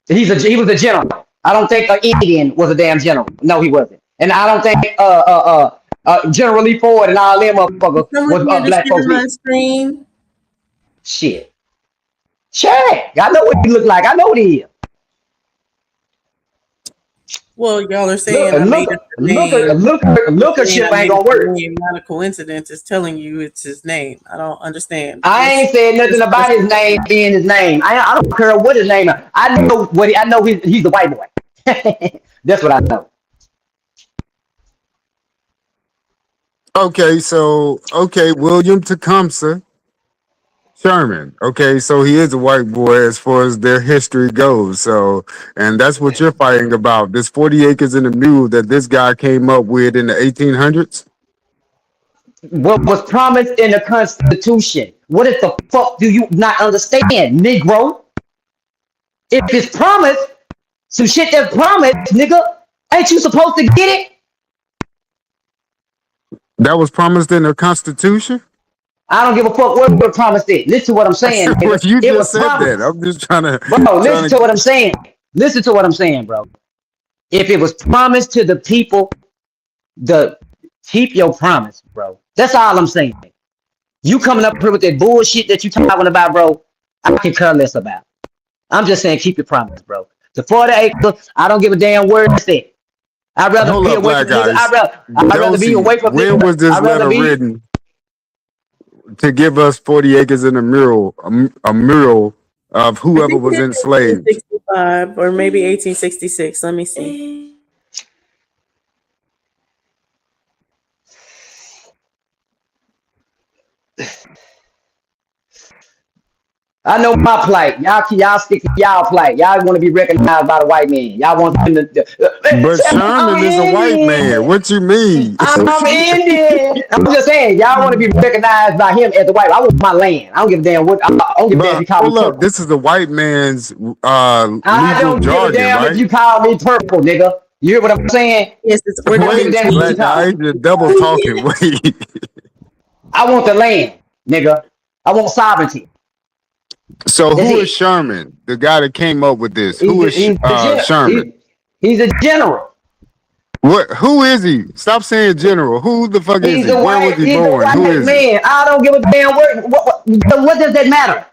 He was a general. I don't think an Indian was a damn general. No, he wasn't. And I don't think General Lee Ford and all them Is motherfuckers someone was here to black share folks my did. screen? Shit. Shit. I know what he look like. I know what he is. Well, y'all are Look, saying I made up the name. You're look, saying ship I ain't made up gonna the work. name, not a coincidence. It's telling you it's his name. I don't understand. I ain't said nothing about his What's name being his name. I don't care what his name is. I know what I know. He's a white boy. That's what I know. Okay, so William Tecumseh Sherman. Okay, so he is a white boy as far as their history goes. So, and that's what you're fighting about. This 40 acres and a mule that this guy came up with in the 1800s. What was promised in the Constitution? What is the fuck do you not understand, Negro? If it's promised, some shit that's promised, nigga, ain't you supposed to get it? That was promised in the Constitution. I don't give a fuck what was promised it. Listen to what I'm saying, Well, nigga. you It was just said that. promised. I'm just trying to Bro, listen trying to what to. I'm saying. Listen to what I'm saying, bro. If it was promised to the people, the keep your promise, bro. That's all I'm saying. You coming up here with that bullshit that you talking about, bro, I can care less about. I'm just saying keep your promise, bro. The 40 acres, I don't give a damn where it's at. I'd rather Hold be up, away black from niggas. guys. I'd rather be Dosi, away from when niggas. was this I'd rather letter be. written to give us 40 acres and a mural, a mural of I whoever think was it's enslaved? 1865 or maybe 1866. Let me see. I know my plight. Y'all stick to y'all plight. Y'all want to be recognized by the white man. Y'all want them But I'm Sherman is a white man. Indian. What you mean? I'm Indian. I'm just saying, y'all want to be recognized by him as the white. I want my land. I don't give a damn what. I don't give a damn if But you call me hold up, purple. this is the white man's I legal don't give a jargon, damn if right? you call me purple, nigga. You hear what I'm saying? Yes, we're I the don't give a Wait, damn what you black Juneteenth. call guy, me. you're double talking. Wait. I want the land, nigga. I want sovereignty. So That's who is it. Sherman, the guy that came up with this? He's Who the, is he's the gen- Sherman? he's a general. What? Who is he? Stop saying general. Who the fuck is he? Where was he He's the born? Who white is he? man. I don't give a damn what does that matter?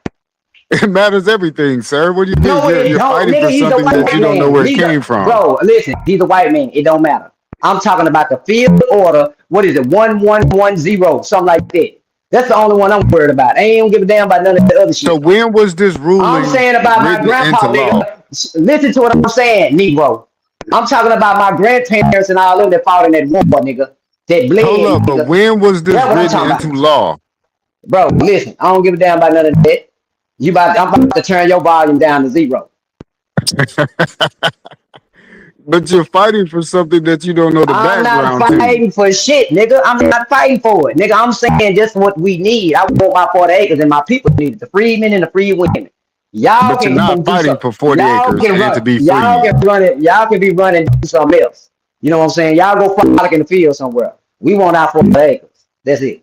It matters everything, sir. What do you mean? No, it You're don't, fighting nigga. for He's a something that white you don't know man. where it came from. Bro. Listen, he's a white man. It don't matter. I'm talking about the field order. What is it? 1110, something like that. That's the only one I'm worried about. I ain't gonna give a damn about none of the other So shit. when was this I'm ruling saying about my written into grandpa, law? nigga. Listen to what I'm saying, Negro. I'm talking about my grandparents and all them that fought in that war, nigga. That Hold bled, up, but nigga. when was this That's what I'm written talking into about. law? Bro, listen, I don't give a damn about none of that. I'm about to turn your volume down to zero. But you're fighting for something that you don't know the I'm not background to. fighting for shit, nigga. I'm not fighting for it, nigga. I'm saying just what we need. I want my 40 acres and my people need it. The free men and the free women. Y'all But you're can not go do fighting something. for 40 acres and to be Y'all freed. can run it. Y'all can be running do something else. You know what I'm saying? Y'all go frolic in the field somewhere. We want our 40 acres. That's it.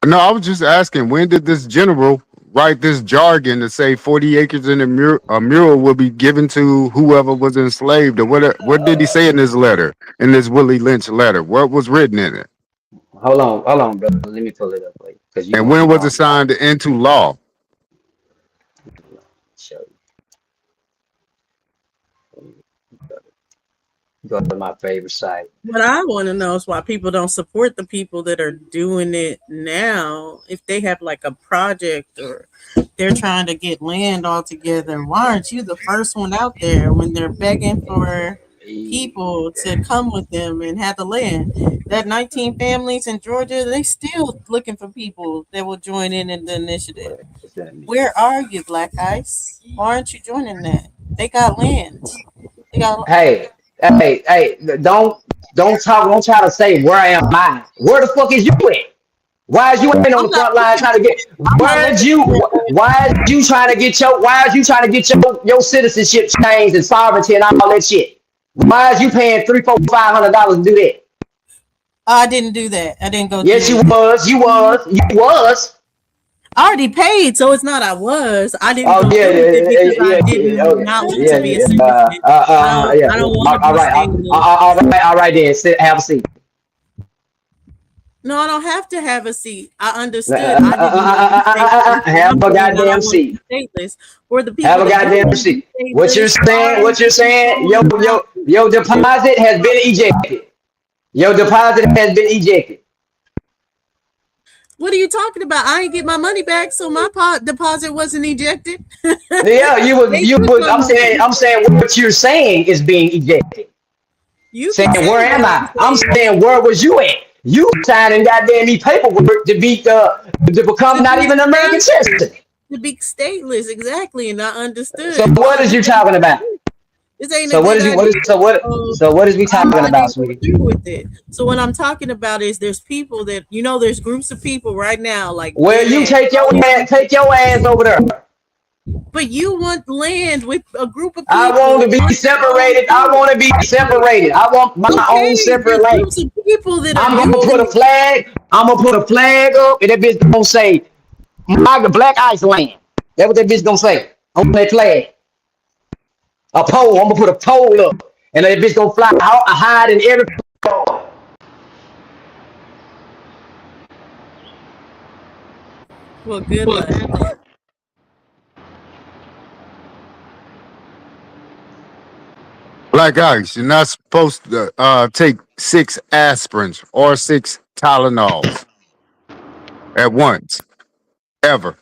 No, I was just asking, when did this general write this jargon to say 40 acres in a mural will be given to whoever was enslaved? Or what did he say in this letter, in this Willie Lynch letter? What was written in it? Hold on, brother. Let me pull it up for you because you're And gonna when keep was it on signed talking. into law? Show you. Go to my favorite site. What I want to know is why people don't support the people that are doing it now. If they have like a project or they're trying to get land all together, why aren't you the first one out there when they're begging for people to come with them and have the land? That 19 families in Georgia, they still looking for people that will join in the initiative. Where are you, Black Ice? Why aren't you joining that? They got land. They got. Hey, hey, don't try to say where am I? Where the fuck is you at? Why is you ain't on I'm the not front line looking. trying to get I'm not looking for it. why is you trying to get your citizenship changed and sovereignty and all that shit? Why is you paying $300, $400, $500 to do that? I didn't do that. I didn't go Yes, through you it. was. You was. You was. I already paid, so it's not I was. I didn't Oh go yeah, through with it yeah, because I yeah, yeah. didn't Oh not want yeah, to be a yeah. citizen. Yeah. I Yeah. don't want to All be right. stateless. All right. Then sit. Have a seat. No, I don't have to have a seat. I understood. I didn't want to be stateless, and Have I'm a saying I goddamn don't want to be seat. stateless. For the Have people a that do goddamn want to be seat. What you're stateless, saying? sorry What you're to be saying? calling them out. Your deposit has been ejected. Your deposit has been ejected. What are you talking about? I ain't get my money back, so my deposit wasn't ejected. Yeah, They you took was. my money. I'm saying what you're saying is being ejected. You Saying can say where am what I'm I? I'm saying saying where was you at? You signing goddamn me paperwork to become to not be even an American stateless. citizen. To be stateless, exactly, and I So understood. what Oh, is you talking about? this ain't a So what good is you idea. so what is we talking I about, didn't go sweetie? through with it. So what I'm talking about is there's people that there's groups of people right now like Well, you J-Man, all these take people, your ass over there. but you want land with a group of I people want to that be want their own separated. I thing. want to be separated. I want my own Okay, separate there's land. groups of people that are I'm gonna put a using flag. I'm gonna put a flag up, and that bitch gonna say my black ice land. That's what that bitch gonna say on that flag. A pole. I'm gonna put a pole up, and that bitch gonna fly hide in every. well, good luck. Black Ice, you're not supposed to take 6 aspirins or 6 Tylenols at once, ever.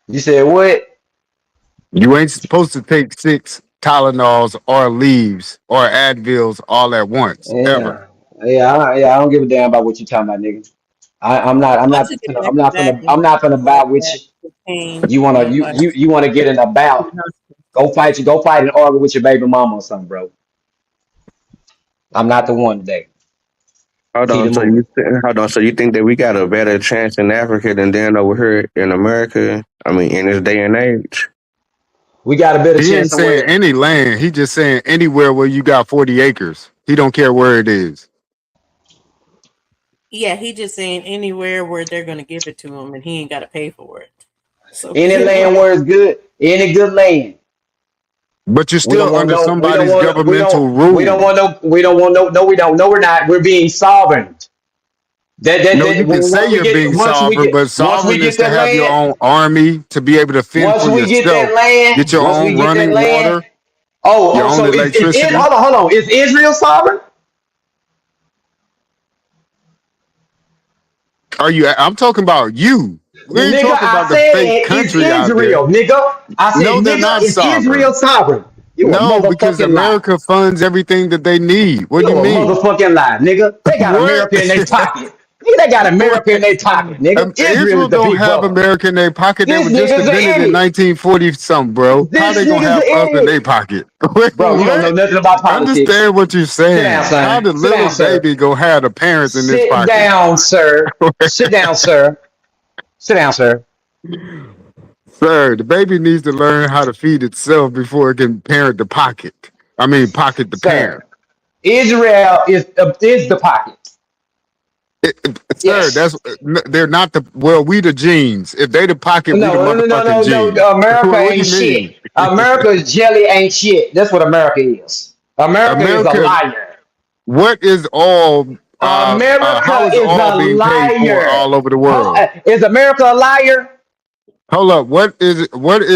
You said what? You ain't supposed to take 6 Tylenols or leaves or Advils all at once, ever. Yeah, yeah. I don't give a damn about what you talking about, nigga. I took it back to back and I'm not finna like bout with that you. with pain and like You wanna get in a bout? Go fight and argue with your baby mama or something, bro. I'm not the one today. Hold Keep it on, so moving. hold on. So you think that we got a better chance in Africa than over here in America? I mean, in this day and age. We got a better He chance ain't saying somewhere. any land. He just saying anywhere where you got 40 acres. He don't care where it is. yeah, he just saying anywhere where they're gonna give it to him and he ain't gotta pay for it. So Any good luck. land where it's good, any good land. But you're We don't still want under no. We don't somebody's want. We don't. governmental We don't rule. want no. We don't want no. No, we don't. No, we're not. We're being sovereign. No, you can say you're being sovereign, but Once we sovereign is get to that have your land, own army to be able to fend for yourself, get your once we own get that running land. water, your Oh, own so is electricity. hold on. Is Israel sovereign? Are you? I'm talking about you. We ain't Nigga, talking I about the fake said is country out there. Israel, nigga. I said, No, they're nigga, not is Israel sovereign. sovereign? You a No, because motherfucking lie. America funds everything that they need. What You do you a mean? motherfucking lie, nigga. They got What? America in their pocket. Nigga, they got America in their pocket, nigga. Israel Israel is the don't big have brother. America in their pocket. They This were just nigga's an invented in idiot. 1940 something, bro. How This they gonna nigga's an have us in their idiot. pocket? Wait, Bro, you don't know what? nothing about politics. Understand what you're Sit down, saying. How son. the Sit little down, sir. baby gonna have the parents in his Sit pocket? down, sir. Sit down, sir. Sit down, sir. Sir, the baby needs to learn how to feed itself before it can parent the pocket. I mean, pocket the parent. Sir. Israel is the pocket. Sir, Yes. they're not the well. We the genes. If they the pocket, we the No, no, no, motherfucking no, no, gene. no. America What do ain't you mean? shit. America's jelly ain't shit. That's what America is. America is a America, liar. what is all? How America is is all a being paid for liar. all over the world? Is America a liar? Hold up. What is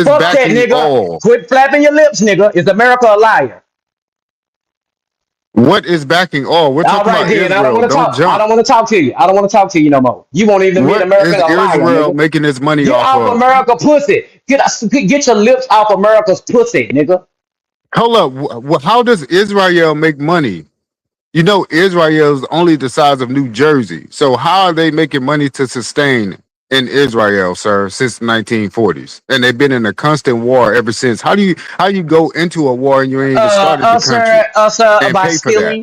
Fuck that, backing nigga. all? Quit flapping your lips, nigga. Is America a liar? What is backing all? We're All talking right, about then. I don't Israel. want to Don't talk. I jump. don't want to talk to you. I don't want to talk to you no more. You won't even admit What America's is a liar, Israel nigga. making its money Get off off of? America pussy. Get your lips off America's pussy, nigga. Hold up. How does Israel make money? You know, Israel is only the size of New Jersey. So how are they making money to sustain in Israel, sir, since the 1940s? And they've been in a constant war ever since. How you go into a war and you ain't even started the country Sir, and pay for that?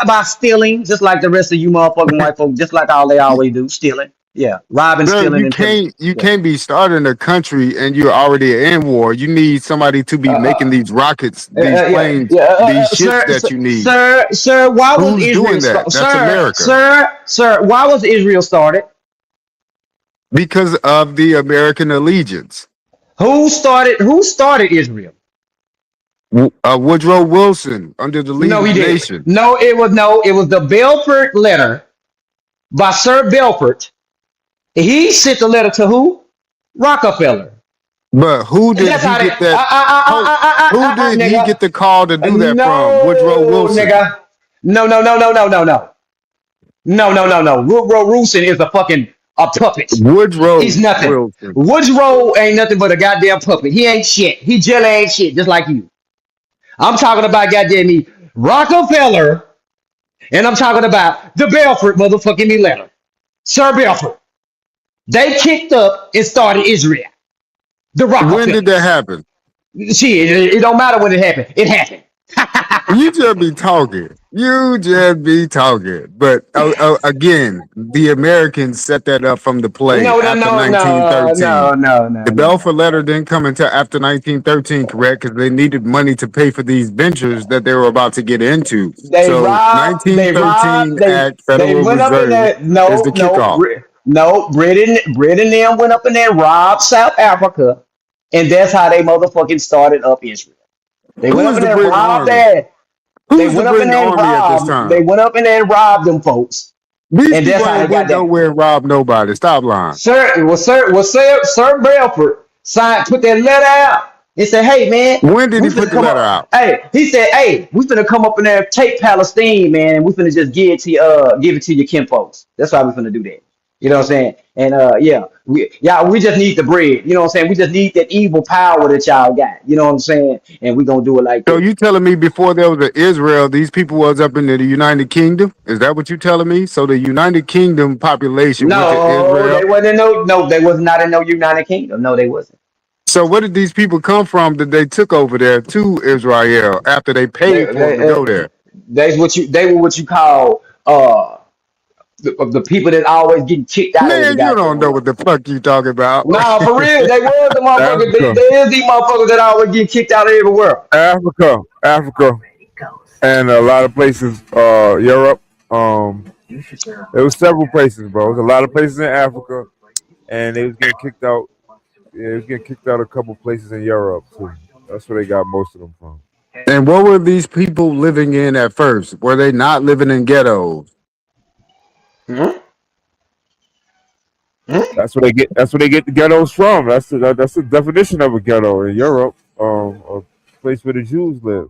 by stealing, just like the rest of you motherfucking white folks, just like all they always do, stealing. Yeah, robbing, Bro, stealing, and pillaging. you Yeah. can't be starting a country and you're already in war. You need somebody to be making these rockets, these Yeah, planes, yeah, these ships sir, that you need. sir. Why was Who's Israel doing that? That's America. sir? Why was Israel started? Because of the American allegiance. Who started Israel? Woodrow Wilson under the League No, of he didn't. Nations. No, it was the Belfort letter by Sir Belfort. He sent the letter to who? Rockefeller. But who And did that's he how they get that? Who did he nigga. get the call to do that from? Woodrow No, Wilson. nigga. No. No. Woodrow Wilson is a fucking a puppet. He's Woodrow nothing. Wilson. Woodrow ain't nothing but a goddamn puppet. He ain't shit. He jelly ain't shit, just like you. I'm talking about goddamn me Rockefeller, and I'm talking about the Belfort motherfucking me letter. Sir Belfort. They kicked up and started Israel. The When did that Rockefellers. happen? Shit, it don't matter when it happened. It happened. You just be talking. You just be talking. But again, the Americans set that up from the play No, no, after no, no, no, 1913. no, The no, no, Balfour no. letter didn't come until after 1913, correct? Because they needed money to pay for these ventures that they were about to get into. They So robbed. They robbed. 1913 Act, They Federal went up in Reserve there. is the kickoff. No. Britain them went up in there, robbed South Africa, and that's how they motherfucking started up Israel. They Who went up is in the there, Britain robbed Army? that. Who They is the went up in Britain there and Army at this robbed. They time? went up in there and robbed them folks, These and that's people how they ain't got went that. nowhere and robbed nobody. Stop lying. Sir Belford signed, put that letter out and said, "Hey man, When did we he put finna the come letter up." out? Hey, he said, "Hey, we finna come up in there, take Palestine, man, and we finna just give it to your kinfolks. That's why we finna do that." You know what I'm saying? And yeah, we just need the bread. You know what I'm saying? We just need that evil power that y'all got. You know what I'm saying? And we gonna do it like So that. you telling me before there was an Israel, these people was up in the United Kingdom? Is that what you telling me? So the United Kingdom population went to No, they Israel. wasn't in no, they was not in no United Kingdom. No, they wasn't. So where did these people come from that they took over there to Israel after they They paid for them to they go there? they were what you call the people that always getting kicked out of the Man, you don't goddamn know world. what the fuck you talking about. Nah, for real, they was the motherfuckers. Africa, They is these motherfuckers that always get kicked out of everywhere. Africa, and a lot of places. Europe. There was several places, bro. There was a lot of places in Africa, and they was getting kicked out. Yeah, they was getting kicked out a couple places in Europe too. That's where they got most of them from. And what were these people living in at first? Were they not living in ghettos? Hmm? Hmm? That's where they get the ghettos from. That's the definition of a ghetto in Europe. A place where the Jews live.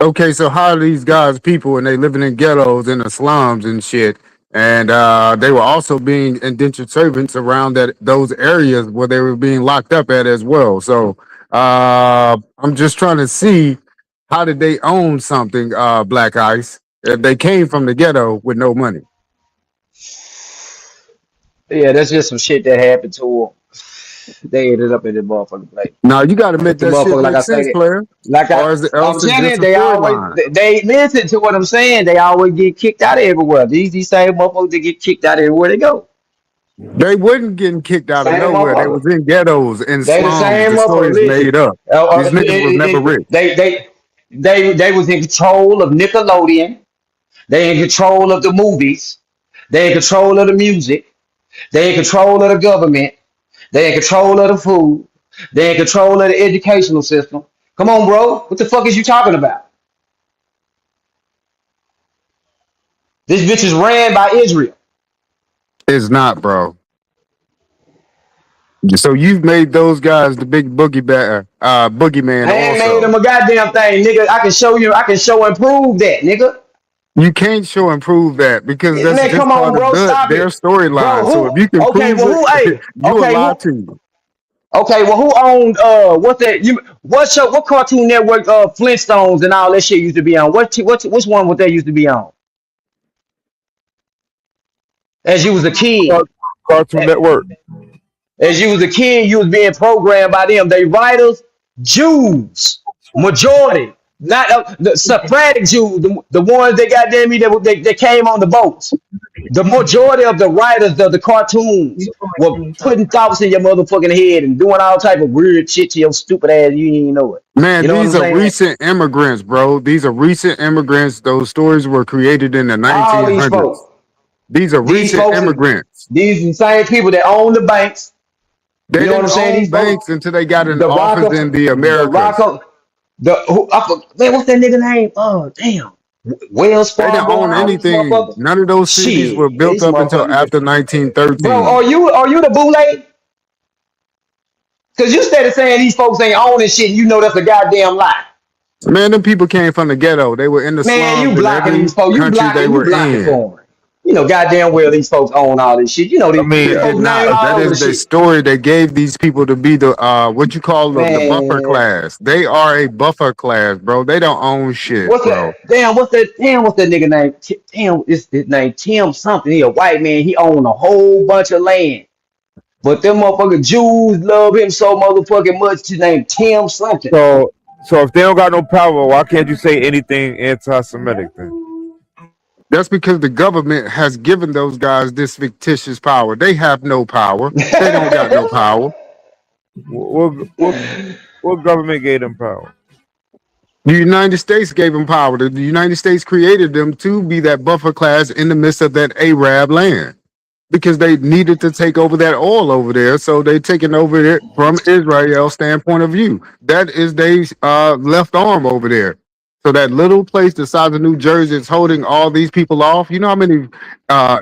Okay, so how are these guys people and they living in ghettos in the slums and shit? And they were also being indentured servants around that those areas where they were being locked up at as well. So I'm just trying to see how did they own something, Black Ice, if they came from the ghetto with no money. Yeah, that's just some shit that happened to them. They ended up in the motherfucking place. Now you got to But make the that shit motherfucker, like make I sense, say, player, or is it I'm else it's telling you, just a they always storyline? they listen to what I'm saying. They always get kicked out of everywhere. These same motherfuckers that get kicked out everywhere they go. They wasn't getting kicked out of Same nowhere. They was motherfucker. in ghettos and They the slums. same The story motherfucker. is Listen, made up. These niggas was never rich. they was in control of Nickelodeon. They in control of the movies. They in control of the music. They in control of the government. They in control of the food. They in control of the educational system. Come on, bro. What the fuck is you talking about? This bitch is ran by Israel. It's not, bro. So you've made those guys the big boogeyman I ain't made them also. a goddamn thing, nigga. I can show you. I can show and prove that, nigga. You can't show and prove that because that's Man, just come on, part of bro. Stop their it, bro. storyline. So if Who? you can Okay, prove well, it, who? Hey, you a okay, lie who? to you. Okay, well, who owned what's that? What show? What Cartoon Network? Flintstones and all that shit used to be on. Which one was that used to be on? As you was a kid, Cartoon A- Network. as you was a kid, you was being programmed by them. They writers, Jews, majority. not the Sephardic Jews, the ones that goddamn me that came on the boats. The majority of the writers of the cartoons were putting thoughts in your motherfucking head and doing all type of weird shit to your stupid ass. You didn't even know it. You Man, know what these I'm are saying? recent immigrants, bro. These are recent immigrants. Those stories were created in the All these 1900s. folks, These are these recent folks, immigrants. these the same people that own the banks. They You know what I'm didn't saying? own These banks folks, until they got an the office Rockefeller, in the the Americas. Rockefeller, man, what's that nigga name? Oh, damn. Wells They didn't Fargo and own all these anything. motherfuckers. None of those cities were Shit, built these up until motherfuckers. after Bro, 1913. are you the boule? Cause you started saying these folks ain't owning shit, and you know that's a goddamn lie. Man, them people came from the ghetto. They were in the Man, slums you in blocking every these folks. country they You were blocking in. for them. You know goddamn well these folks own all this shit. You know I mean, these They did folks not. name That all over is the the shit. story they gave these people to be the what you call the buffer Man, class. They are a buffer class, bro. They don't own shit, what's bro. that? What's that nigga name? Damn, it's his name Tim something. He a white man. He own a whole bunch of land. But them motherfucking Jews love him so motherfucking much. His name Tim something. so if they don't got no power, why can't you say anything anti-Semitic then? That's because the government has given those guys this fictitious power. They have no power. They don't got no power. What government gave them power? The United States gave them power. The United States created them to be that buffer class in the midst of that Arab land because they needed to take over that oil over there. So they taking over it from Israel's standpoint of view. That is their left arm over there. So that little place the size of New Jersey is holding all these people off. You know how many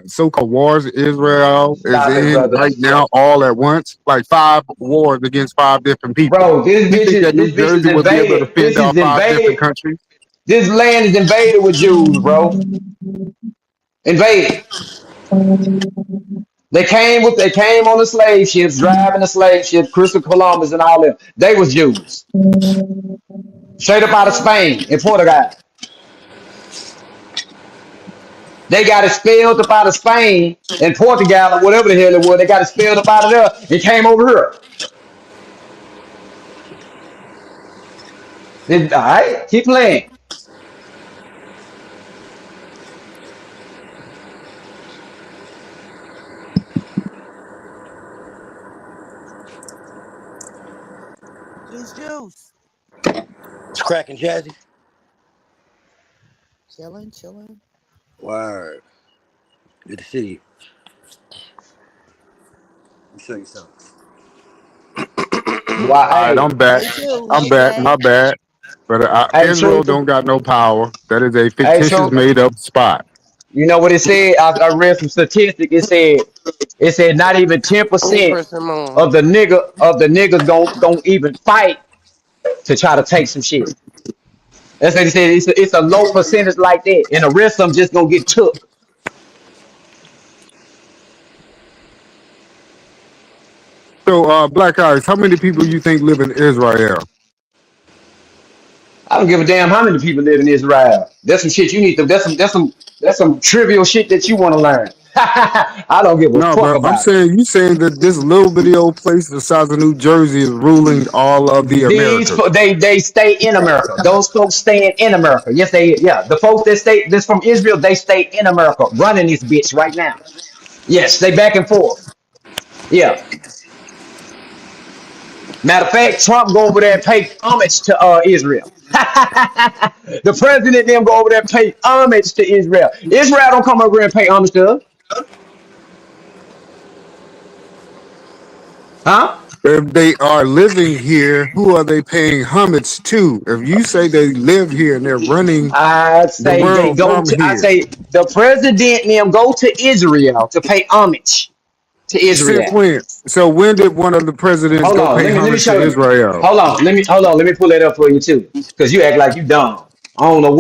so-called wars Israel is Stop it, in brother. right now all at once? Like 5 wars against 5 different people. Bro, You think that New this bitch is Jersey would be able to invaded. fend off 5 different countries? This land is invaded with Jews, bro. Invaded. They came on the slave ships, driving the slave ships, Christopher Columbus and all them. They was Jews. Straight up out of Spain and Portugal. They got expelled up out of Spain and Portugal or whatever the hell it was. They got expelled up out of there and came over here. All right, keep playing. Juice. It's cracking, Jazzy. Chilling, chilling. Word. Good to see you. Let me show you something. Why? All right, I'm back. Me too. I'm Hey, back. Jay. My bad. But Hey, Israel truth. don't got no power. That is a Hey, fictitious, truth. made up spot. You know what it said? I read some statistic. It said not even ten Let me percent press him on. of the niggas gon' even fight to try to take some shit. That's what he said. It's a low percentage like that, and the rest of them just gonna get took. So, Black Eyes, how many people you think live in Israel? I don't give a damn how many people live in Israel. That's some shit you need to. That's some trivial shit that you want to learn. I don't give a No, fuck bro. I'm about it. saying you saying that this little bitty old place the size of New Jersey is ruling all of the Americas. They stay in America. Those folks staying in America. Yes, yeah. The folks that stay that's from Israel, they stay in America, running this bitch right now. Yes, they back and forth. Yeah. Matter of fact, Trump go over there and pay homage to Israel. The president them go over there and pay homage to Israel. Israel don't come over here and pay homage to us, huh? If they are living here, who are they paying homage to? If you say they live here and they're running the world from I here, say the president them go to Israel to pay homage to since Israel. when? So when did one of the presidents Hold go on, pay let me homage to show you. Israel? Let me pull that up for you too. Cause you act like you dumb. I don't know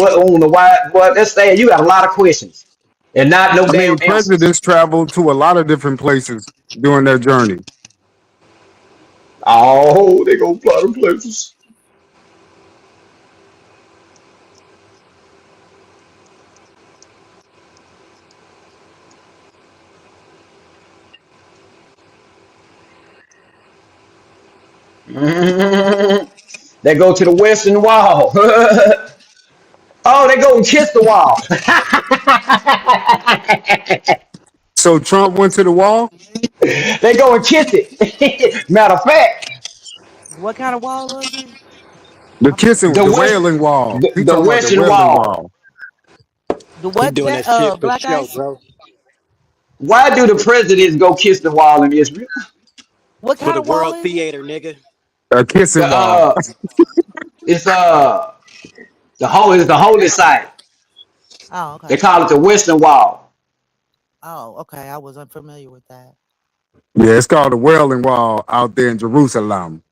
why, but let's say you got a lot of questions and not no I damn mean, answers. presidents travel to a lot of different places during their journey. Oh, they go fly places. They go to the Western Wall. they go and kiss the wall. So Trump went to the wall. They go and kiss it. Matter of fact, What kind of wall was it? The I forgot. kissing, the the west, wailing wall. He the talking about the western wailing wall. wall. The He what? doing that shit for Black show, Ice. bro. Why do the presidents go kiss the wall in Israel? What For kind the of wall world is it? theater, nigga. A The kissing wall. it's the holy site. Oh, They okay. call it the western wall. Oh, okay. I was unfamiliar with that. Yeah, it's called the wailing wall out there in Jerusalem.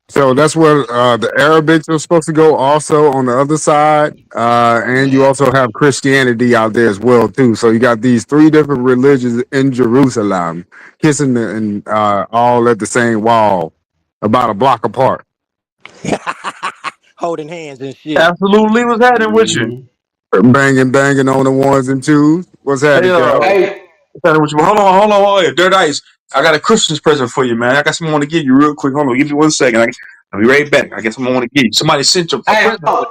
So that's where the Arabics are supposed to go also on the other side. And you also have Christianity out there as well too. So you got these three different religions in Jerusalem kissing and all at the same wall about a block apart. Holding hands and shit. Absolutely, what's happening with you? Hmm. Banging on the ones and twos. What's Hey, happening, Cal? Hey, what's happening with you? Hold on. Hey, Dirt Ice, I got a Christmas present for you, man. I got something I want to give you real quick. Hold on, give me 1 second. I'll be right back. I guess I'm want to give you. Somebody sent you a hey, present. hold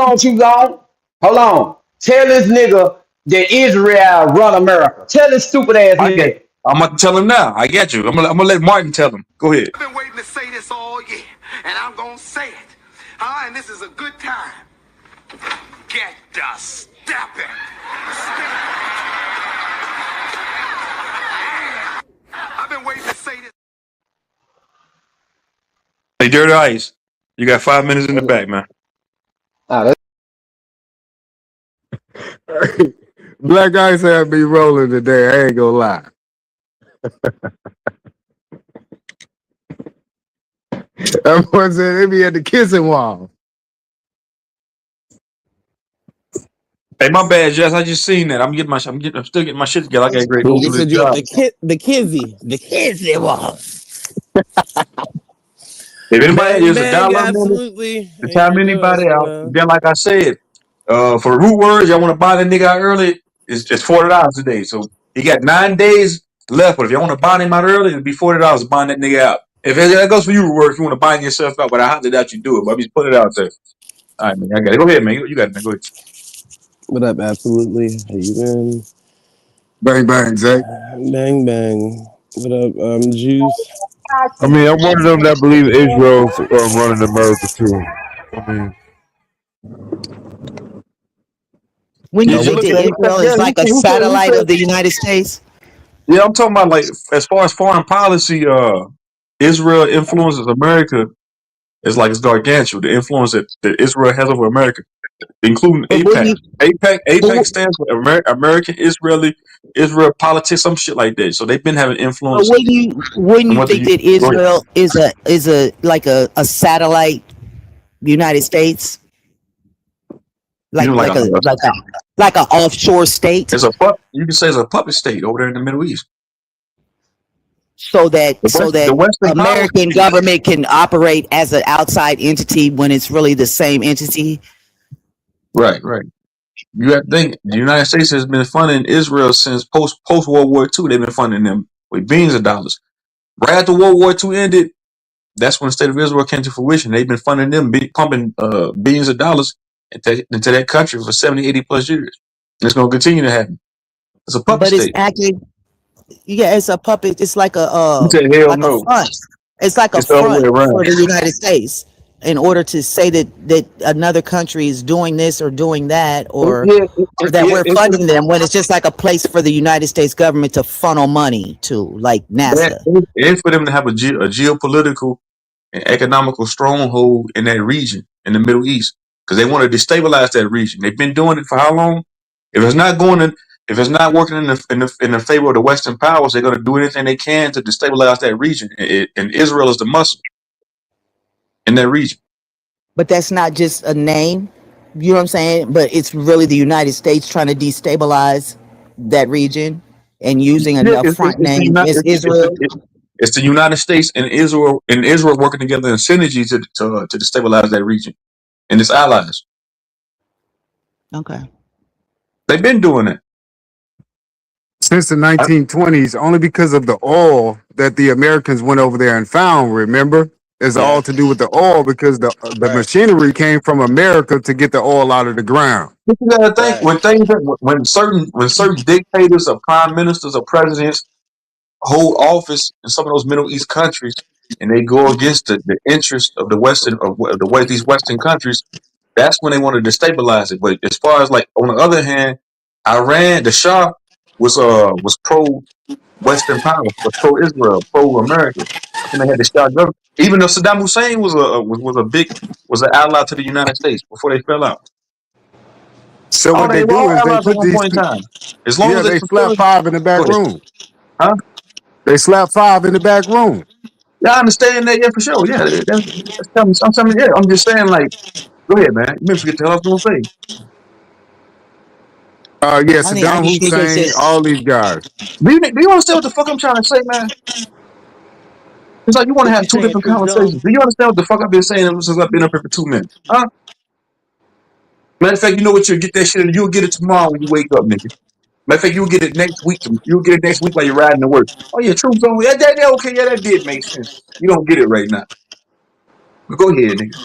on, too long. Hold on. Tell this nigga that Israel run America. Tell this stupid ass I get. nigga. I'm about to tell him now. I get you. I'm gonna let Martin tell him. Go ahead. I've been waiting to say this all year, and I'm gonna say it. And this is a good time. Get the stepping. I've been waiting to say this. Hey, Dirt Ice, you got 5 minutes in the back, man. Ah, Black Ice had me rolling today. I ain't gonna lie. That boy said they be at the kissing wall. Hey, my bad, Jess. I just seen that. I'm still getting my shit together. I got to go He do this said you at job. the kizzy wall. If anybody Bang is a bang, dollar minute absolutely. to Hey, how time you doing, anybody out, man? then like I said, for root words, y'all want to buy that nigga out early, it's $40 a day. So he got 9 days left. But if y'all want to buy him out early, it'll be $40 to buy that nigga out. If that goes for you, root words, if you want to buy yourself out, but I highly doubt you do it. But I just put it out there. All right, man. I got it. Go ahead, man. You got it, man. Go ahead. What up, absolutely? How you been? Bang bang, Zach. Bang bang. What up, Juice? I mean, I'm one of them that believe Israel's running America too. I mean, When you Yeah, think look that at it. Israel Yeah, is like a satellite of the United States? yeah, I'm talking about like as far as foreign policy, Israel influences America is like it's gargantuan. The influence that Israel has over America, including But wouldn't APEC. you? But, APEC stands for American Israel politics, some shit like that. So they've been having but influence wouldn't on you what think the that go ahead. Israel is a like a satellite United States, You know, like like a offshore state, it's a you can say it's a puppet state over there in the Middle East. so The that Western powers, American government can operate as an outside entity when it's really the same entity. right. You have to think the United States has been funding Israel since post World War II. They've been funding them with billions of dollars. Right after World War II ended, that's when the state of Israel came to fruition. They've been funding them, pumping billions of dollars into that country for 70, 80 plus years. And it's going to continue to happen. It's a puppet But it's state. actually, yeah, it's a puppet. It's You said hell like a no. front. It's like a It's the other way front around. for the United States in order to say that another country is doing this or doing that, Yeah, or that we're it's funding them, when it's just like a place for the United States government to funnel money to, like that. NASA. It's for them to have a geopolitical and economical stronghold in that region in the Middle East because they want to destabilize that region. They've been doing it for how long? If it's not going in, if it's not working in the favor of the Western powers, they're going to do anything they can to destabilize that region. And Israel is the muscle in that region. But that's not just a name. You know what I'm saying? But it's really the United States trying to destabilize that region and using Yeah, a front it's the name United as Israel. it's the United States and Israel working together in synergy to destabilize that region and its allies. Okay. They've been doing it. Since the 1920s, only because of the oil that the Americans went over there and found, remember? It's Yeah. all to do with the oil because the Right. machinery came from America to get the oil out of the ground. But you gotta think Right. when certain dictators or prime ministers or presidents hold office in some of those Middle East countries, and they go against the interest of these Western countries. That's when they want to destabilize it. But as far as like on the other hand, Iran, the Shah was pro Western power, was pro Israel, pro America. That's when they had the Shah government. Even though Saddam Hussein was an ally to the United States before they fell out. So All what they they were do all is they allies at put one these, point in time. As long yeah, as they they slap fulfill, five in the go back ahead, room. huh? They slap five in the back room. Yeah, I understand that. Yeah, for sure. Yeah, yeah. I'm just saying, like, go ahead, man. You may forget the hell I was gonna say. Yeah, I Saddam just think it's Hussein, just all these guys. Do you understand what the fuck I'm trying to say, man? It's like you want to What have you two saying, different Truth conversations. Jones? Do you understand what the fuck I've been saying ever since I've been up here for 2 minutes? Huh? Matter of fact, you know what? You'll get that shit and you'll get it tomorrow when you wake up, nigga. Matter of fact, you'll get it next week. You'll get it next week while you're riding to work. Oh yeah, truth zone. Yeah, okay, yeah, that did make sense. You don't get it right now. But go ahead, nigga.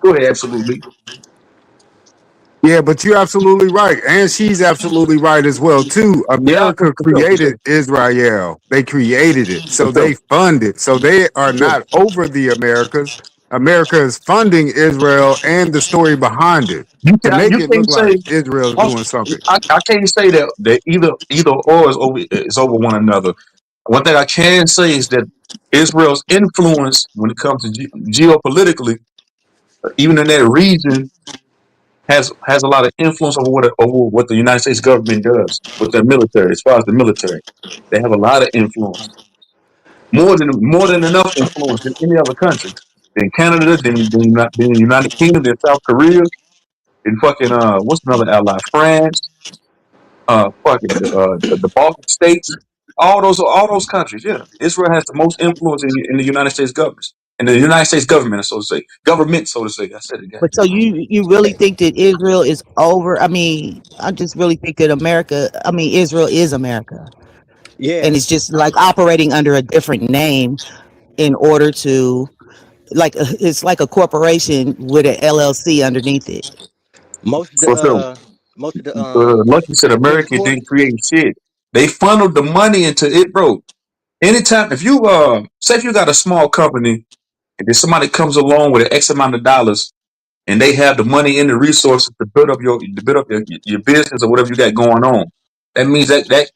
Go ahead, absolutely. Yeah, but you're absolutely right. And she's absolutely right as well, too. Yeah, America for sure, for sure, created Israel. They created it. for So sure, they fund it. So they are for sure. not over the Americas. America is funding Israel and the story behind it to make You it look can't like say Israel is doing something. I can't say that either or is over one another. One thing I can say is that Israel's influence when it comes to geopolitically, even in that region, has a lot of influence over what the United States government does with their military. As far as the military, they have a lot of influence, more than enough influence than any other country. Than Canada, then the United Kingdom, then South Korea, then fucking what's another ally? France, fucking the Baltic states, all those countries. Yeah, Israel has the most influence in the United States government, in the United States government, so to say, government, so to say. I said it, but so goddamn. you really think that Israel is over? I mean, I just really think that Israel is America, Yeah. and it's just like operating under a different name in order to it's like a corporation with an LLC underneath it. Most of the For sure. Like you said, Supreme America Court. didn't create shit. They funneled the money into it, bro. Anytime, if you say if you got a small company and then somebody comes along with an X amount of dollars and they have the money and the resources to build up your business or whatever you got going on, that means that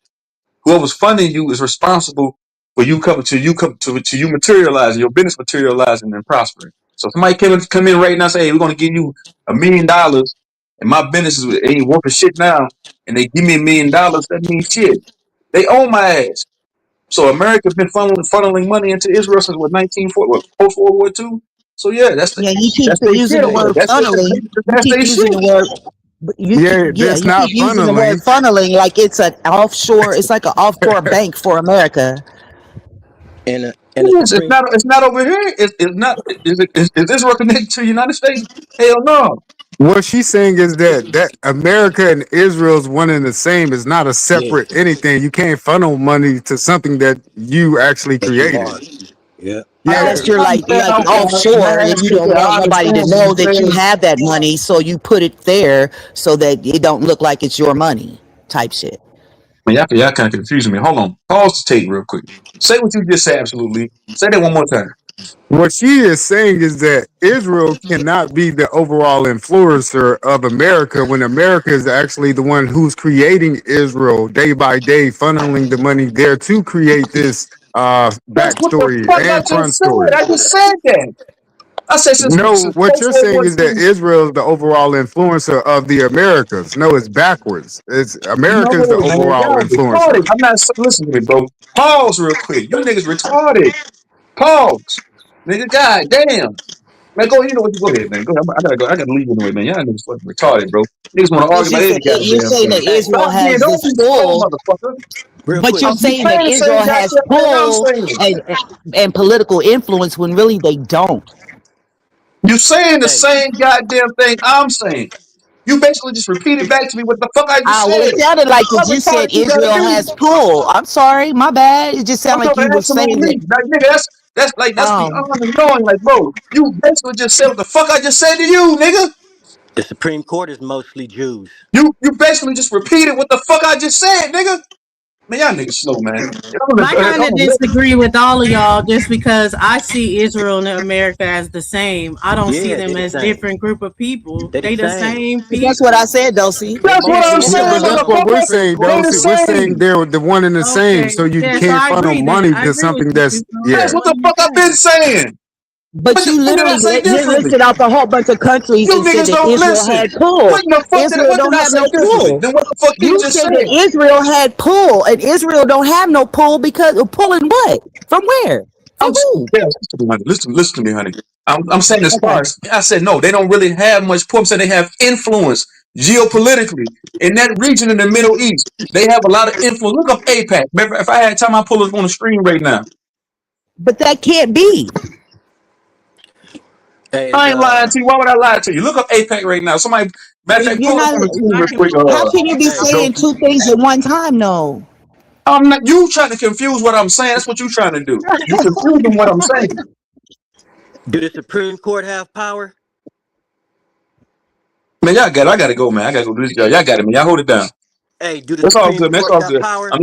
whoever's funding you is responsible for you materializing your business materializing and prospering. So if somebody come in right now and say, hey, we're gonna give you $1 million and my business ain't worth a shit now, and they give me $1 million, that means shit. They own my ass. So America's been funneling money into Israel since what 1940, post World War II. So yeah, Yeah, you keep that's their using shit the over there. word funneling. You That's keep their using shit. the word. But Yeah, that's you keep not using the word funneling. funneling like it's an offshore. It's like an offshore bank for America. And the Yes, it's Supreme. not. It's not over here. It's not. Is Israel connected to the United States? Hell no. What she's saying is that America and Israel is one and the same. It's not a Yeah. separate anything. You can't funnel money to something that you actually That you created. are. Yeah. Unless Yeah, you're like offshore and you don't I want nobody to understand what know you're that you saying. have that money, so you put it there so that it don't look like it's your money, type shit. Man, y'all kind of confusing me. Hold on. Pause the tape real quick. Say what you just said. Absolutely. Say that one more time. what she is saying is that Israel cannot be the overall influencer of America when America is actually the one who's creating Israel day by day, funneling the money there to create this That's what the backstory fuck I and front just said. story. I just said that. I said No, since what post you're World saying War is that II. Israel is the overall influencer of the Americas. No, it's backwards. It's America is the No, man, overall y'all retarded. influencer. I'm not. Listen to me, bro. Pause real quick. You niggas retarded. Pause. Nigga, god damn. Man, go. You know what? Go ahead, man. Go ahead. I gotta go. I gotta leave anyway, man. Y'all niggas fucking retarded, bro. Niggas want to It's argue about just that any you're goddamn saying that thing. Hey, Israel Stop being. has Don't this be slow, pull, motherfucker. real but quick. you're You saying that saying the same Israel has goddamn thing I'm pull saying. and political influence when really they don't. You saying the Hey, same goddamn thing I'm saying. You basically just repeated back to me what the fuck I just Ah, well, said. it sounded like How that you retarded said you gotta Israel be? has pull. I'm sorry, my bad. It just I'm sounded like talking you were saying absolutely. that. Like, nigga, That's like that's Um, beyond annoying. Like, bro, you basically just said what the fuck I just said to you, nigga. The Supreme Court is mostly Jews. You basically just repeated what the fuck I just said, nigga. Man, y'all niggas slow, man. I kind of disagree with all of y'all just because I see Israel and America as the same. I don't see Yeah, they them the as same. different group of people. They the They the same. same that's what I people. said, Dulcie. They That's what both I'm need to Yeah, go but saying, to that's what we're motherfucker. Supreme saying, They Court. the Dulcie. We're saying same. they're the one and the same, Okay. so you Yes, can't I funnel agree then. money I to agree with something you, that's Tuco. I That's yeah. get what what the you're fuck I've been saying. saying. But you What did I literally say just differently? listed off a whole bunch of countries You and said niggas that don't Israel listen. had pull. What in the fuck Israel what did don't I have say no differently pull. than what the fuck you You just said that said? Israel had pull, and Israel don't have no pull because pulling what? From where? From who? Yeah, listen to me, honey. Listen to me, honey. I'm saying as Okay. far as I said, no, they don't really have much pull. I'm saying they have influence geopolitically in that region in the Middle East. They have a lot of influence. Look up APAC. Remember, if I had time, I pull it on the screen right now. But that can't be. Hey, is I ain't lying to you. Why would I lie to you? Look up APAC right now. Somebody, matter of fact, You're pull it up not. on the screen I real can quick. How can you be hey, saying Dopey. two things at one time? No. I'm not. You trying to confuse what I'm saying? That's what you trying to do. You confusing what I'm saying. do the Supreme Court have power? Man, y'all got it. I gotta go, man. I gotta go do this. Y'all got it, man. Y'all hold it down. Hey, do the That's all Supreme good, man. That's Court all got good. power?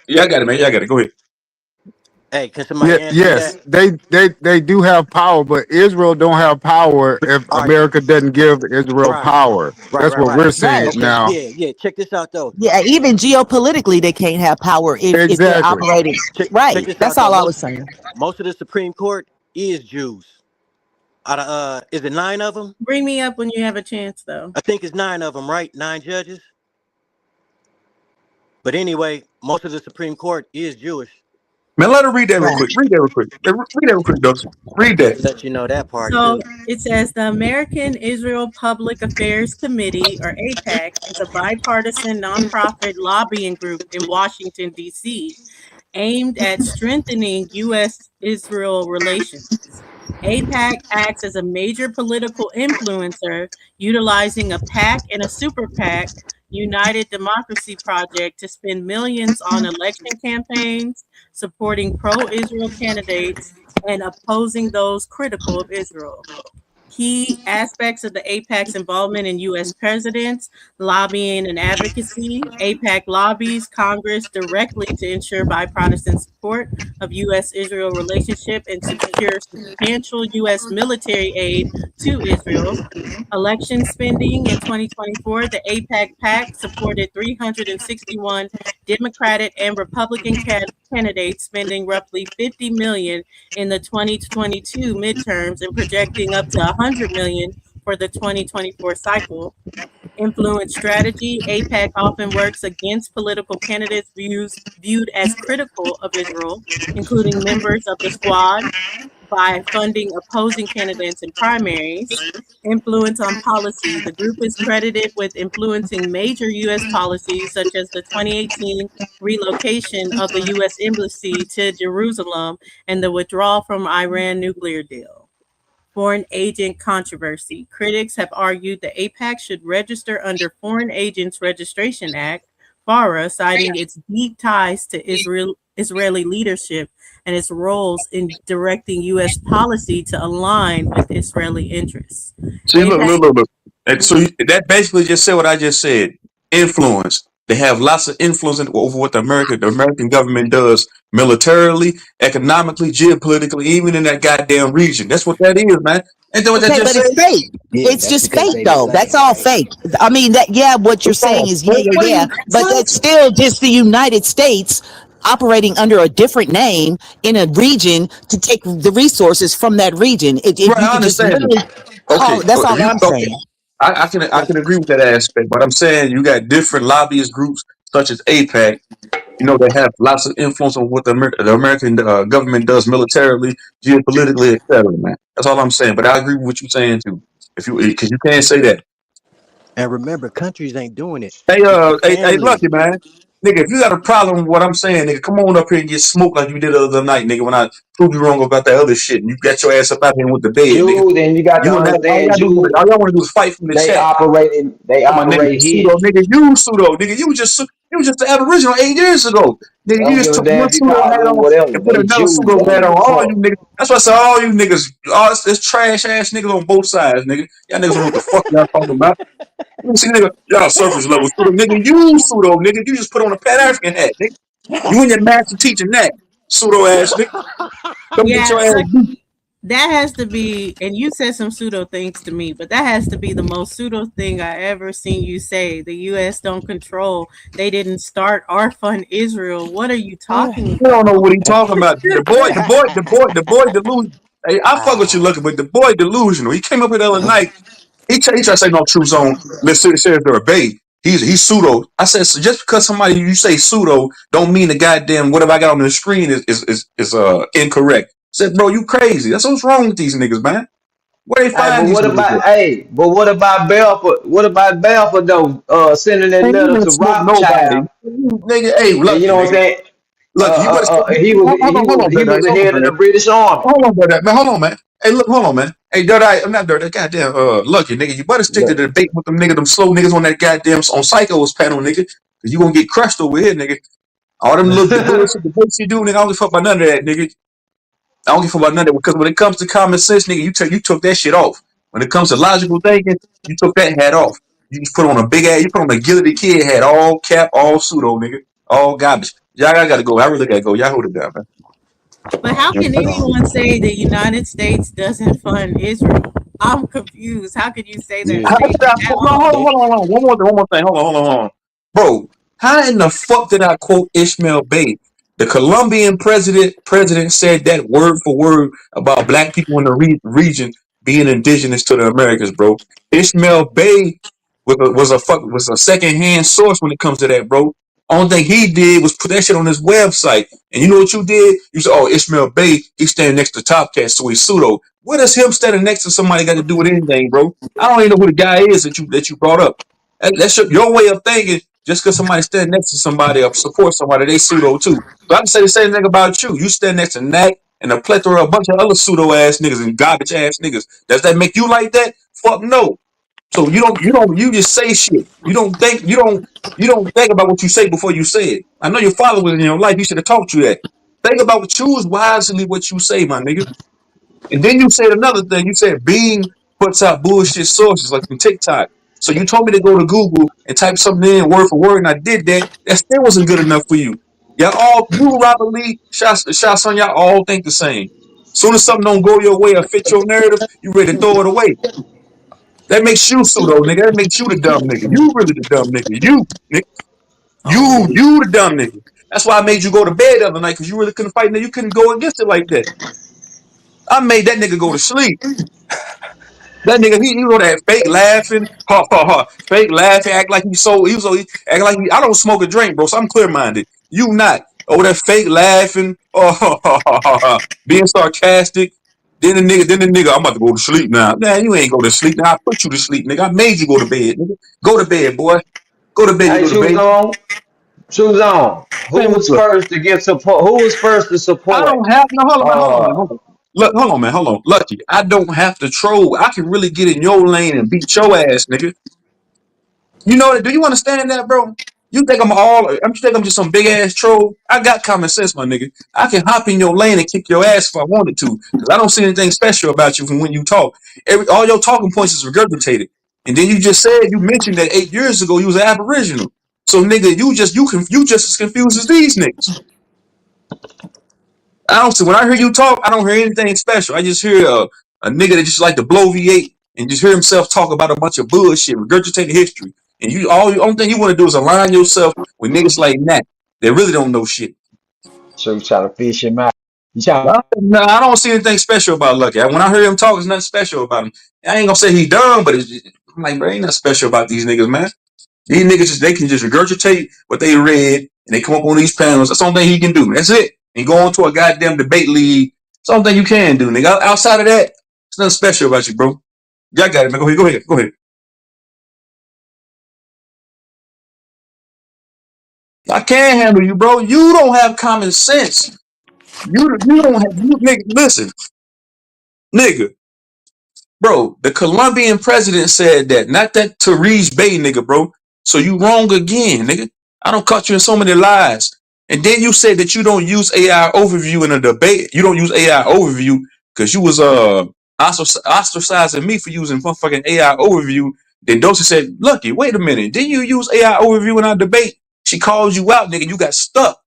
Yeah, I got it, man. Y'all got it. Go ahead. Hey, can Yeah, somebody answer me that? yes, they do have power, but Israel don't have power if All right, America doesn't give Israel right, power. right, That's right, what right. we're saying Right. Okay, now. yeah, yeah. Check this out though. Yeah. Even geopolitically, they can't have power if they're Exactly. operating. Check Right. this That's out though. all I was saying. Most of the Supreme Court is Jews. Out of is it 9 of them? bring me up when you have a chance, though. I think it's 9 of them, right? 9 judges. But anyway, most of the Supreme Court is Jewish. Man, let her read that real Right. quick. Read that real quick. Read that real quick, Dustin. Read Just that. to let you know that part So too. it says the American Israel Public Affairs Committee, or APAC, is a bipartisan nonprofit lobbying group in Washington, D.C., aimed at strengthening U.S. Israel relations. APAC acts as a major political influencer, utilizing a PAC and a super PAC, United Democracy Project, to spend millions on election campaigns, supporting pro Israel candidates, and opposing those critical of Israel. Key aspects of the APAC's involvement in U.S. presidents, lobbying and advocacy. APAC lobbies Congress directly to ensure bipartisan support of U.S. Israel relationship and secure substantial U.S. military aid to Israel. Election spending in 2024, the APAC PAC supported 361 Democratic and Republican candidates, spending roughly 50 million in the 2022 midterms and projecting up to 100 million for the 2024 cycle. Influence strategy, APAC often works against political candidates viewed as critical of Israel, including members of the squad, by funding opposing candidates in primaries. Influence on policy. The group is credited with influencing major U.S. policies, such as the 2018 relocation of the U.S. Embassy to Jerusalem and the withdrawal from Iran nuclear deal. Foreign agent controversy. Critics have argued the APAC should register under Foreign Agents Registration Act, FARA, citing its deep ties to Israeli leadership and its roles in directing U.S. policy to align with Israeli interests. See, APAC. look. And so that basically just said what I just said. Influence. They have lots of influence over what the American government does militarily, economically, geopolitically, even in that goddamn region. That's what that is, man. Ain't that what that Okay, just but said? it's fake. Yeah, It's that's just because fake they the though. That's same, all right? fake. I mean that yeah, what you're It's saying all is fake. What are yeah, you but that's still just the United States operating under a different name in a region to take the resources from that region. If right? you I could just understand it. literally Okay, call that's if all you I'm okay, saying. I can agree with that aspect, but I'm saying you got different lobbyist groups such as APAC. You know, they have lots of influence on what the American government does militarily, geopolitically, etc. Man, that's all I'm saying. But I agree with what you're saying too. If you because you can't say that. And remember, countries ain't doing it. Hey, It's the hey, families. Lucky man, nigga, if you got a problem with what I'm saying, nigga, come on up here and get smoked like you did the other night, nigga. When I proved you wrong about that other shit, and you got your ass up out here with the bed, nigga. Jude, and you got to You and that, understand, Jude, all y'all want to do is fight from the they chat. operate in they Come on, nigga, operate pseudo, hidden. nigga, you pseudo, nigga, you You was just an Aboriginal 8 years ago. I Nigga, you don't just give a took one damn if you pseudo call hat them on whatever. and put They another Jews. pseudo I don't hat give on. a All you fuck. niggas. That's why I said all you niggas, all this trash ass niggas on both sides, nigga. Y'all niggas don't know what the fuck y'all talking about. You see, nigga, y'all surface level pseudo, nigga. You pseudo, nigga. You just put on a Pan African hat, nigga. You and your master teaching that pseudo ass nigga. Come get Yeah, your ass beat. Lucky, that has to be, and you said some pseudo things to me, but that has to be the most pseudo thing I ever seen you say. The U.S. don't control. They didn't start or fund Israel. What are you talking You don't know about? what he talking about. The boy delusional. Hey, I fuck with you looking, but the boy delusional. He came up here the other night. He tried to say no true zone. Let's say they're a babe. He's pseudo. I said so just because somebody you say pseudo don't mean the goddamn whatever I got on the screen is incorrect. I said, bro, you crazy. That's what's wrong with these niggas, man. Where they Hey, find these niggas at? but what about Belford? What about Belford though? Sending that Man, you letter didn't to smoke nobody. Rothschild, Nigga, hey, and you lucky know what I'm nigga. saying? Lucky, you better hold on, He Dirty was Ice. the Hold on, head of Dirty the Ice. British Army. Hold on, Dirty Ice. Man, hold on, man. Hey, look, hold on, man. Hey, Dirty Ice. I'm not Dirty. Goddamn, Lucky, nigga. You better stick to Yeah. the debate with them slow niggas on that goddamn, on Psycho's panel, nigga. Cause you gonna get crushed over here, nigga. All them little, the bullshit debates you do, nigga, I don't give a fuck about none of that, nigga. I don't give a fuck about none of that. Because when it comes to common sense, nigga, you took that shit off. When it comes to logical thinking, you took that hat off. You just put on a big ass, you put on a Gilly Kid hat, all cap, all pseudo, nigga. All garbage. Y'all gotta go. I really gotta go. Y'all hold it down, But how can man. anyone say the United States doesn't fund Israel? I'm confused. How could you say that How Yeah. did statement I at quote? No, all? hold on. One more thing. Hold on. Bro, how in the fuck did I quote Ishmael Bey? The Colombian president said that word for word about black people in the region being indigenous to the Americas, bro. Ishmael Bey was a second hand source when it comes to that, bro. Only thing he did was put that shit on his website. And you know what you did? You said, oh, Ishmael Bey, he's standing next to Top Cat, so he's pseudo. What does him standing next to somebody got to do with anything, bro? I don't even know who the guy is that you brought up. That's your way of thinking. Just because somebody stand next to somebody or support somebody, they pseudo too. So I can say the same thing about you. You stand next to Knack and a plethora of a bunch of other pseudo ass niggas and garbage ass niggas. Does that make you like that? Fuck no. So you just say shit. You don't think about what you say before you say it. I know your father was in your life. He should have taught you that. Think about choose wisely what you say, my nigga. And then you said another thing. You said Bing puts out bullshit sources like from TikTok. So you told me to go to Google and type something in word for word, and I did that. That still wasn't good enough for you. You, Robert Lee, shots on y'all all think the same. Soon as something don't go your way or fit your narrative, you ready to throw it away. That makes you pseudo, nigga. That makes you the dumb nigga. You really the dumb nigga. Nigga. Oh man. You the dumb nigga. That's why I made you go to bed the other night because you really couldn't fight. You couldn't go against it like that. I made that nigga go to sleep. That nigga, he was that fake laughing, ha ha ha, fake laughing, act like act like I don't smoke or drink, bro. So I'm clear minded. You not. Oh, that fake laughing, oh ha ha ha ha, ha. Being sarcastic. Then the nigga, I'm about to go to sleep now. Man, you ain't go to sleep now. I put you to sleep, nigga. I made you go to bed, nigga. Go to bed, boy. Go to bed, you Hey, little shoes baby. on, shoes on. Man, Who what's was up? first to get support? Who was first to I support? don't have no. Hold on, man. Hold on, man. Uh, Hold on. Look, hold on, man. Hold on. Lucky. I don't have to troll. I can really get in your lane and beat your ass, nigga. You know that? Do you understand that, bro? You think I'm just some big ass troll? I got common sense, my nigga. I can hop in your lane and kick your ass if I wanted to, because I don't see anything special about you from when you talk. All your talking points is regurgitated, and then you mentioned that 8 years ago you was an Aboriginal. So, nigga, you just as confused as these niggas. I don't see when I hear you talk, I don't hear anything special. I just hear a nigga that just like to blow V8 and just hear himself talk about a bunch of bullshit, regurgitating history. And the only thing you want to do is align yourself with niggas like that. They really don't know shit. so you try to fish him out. You try. No, I don't see anything special about Lucky. When I hear him talk, there's nothing special about him. I ain't gonna say he dumb, but I'm like, bro, ain't nothing special about these niggas, man. These niggas they can just regurgitate what they read and they come up on these panels. That's the only thing he can do. That's it. And go on to a goddamn debate league. That's the only thing you can do, nigga. Outside of that, there's nothing special about you, bro. Y'all got it, man. Go ahead. I can't handle you, bro. You don't have common sense. You don't have you nigga. Listen, nigga, bro. The Colombian president said that, not that Therese Bay, nigga, bro. So you wrong again, nigga. I don't caught you in so many lies. And then you said that you don't use AI overview in a debate. You don't use AI overview because you was ostracizing me for using motherfucking AI overview. Then Dosey said, "Lucky, wait a minute. Didn't you use AI overview in our debate?" She called you out, nigga. You got stuck.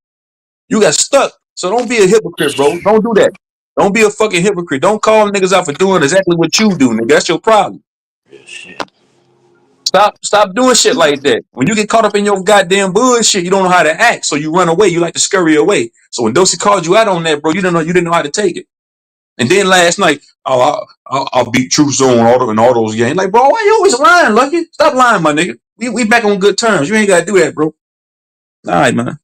You got stuck. So don't be a hypocrite, bro. Don't do that. Don't be a fucking hypocrite. Don't call niggas out for doing exactly what you do, nigga. That's your problem. Real shit. Stop doing shit like that. When you get caught up in your goddamn bullshit, you don't know how to act, so you run away. You like to scurry away. So when Dosey called you out on that, bro, you didn't know how to take it. And then last night, oh, I'll beat True Zone in all those games. Like, bro, why you always lying, Lucky? Stop lying, my nigga. We back on good terms. You ain't gotta do that, bro. All right, man.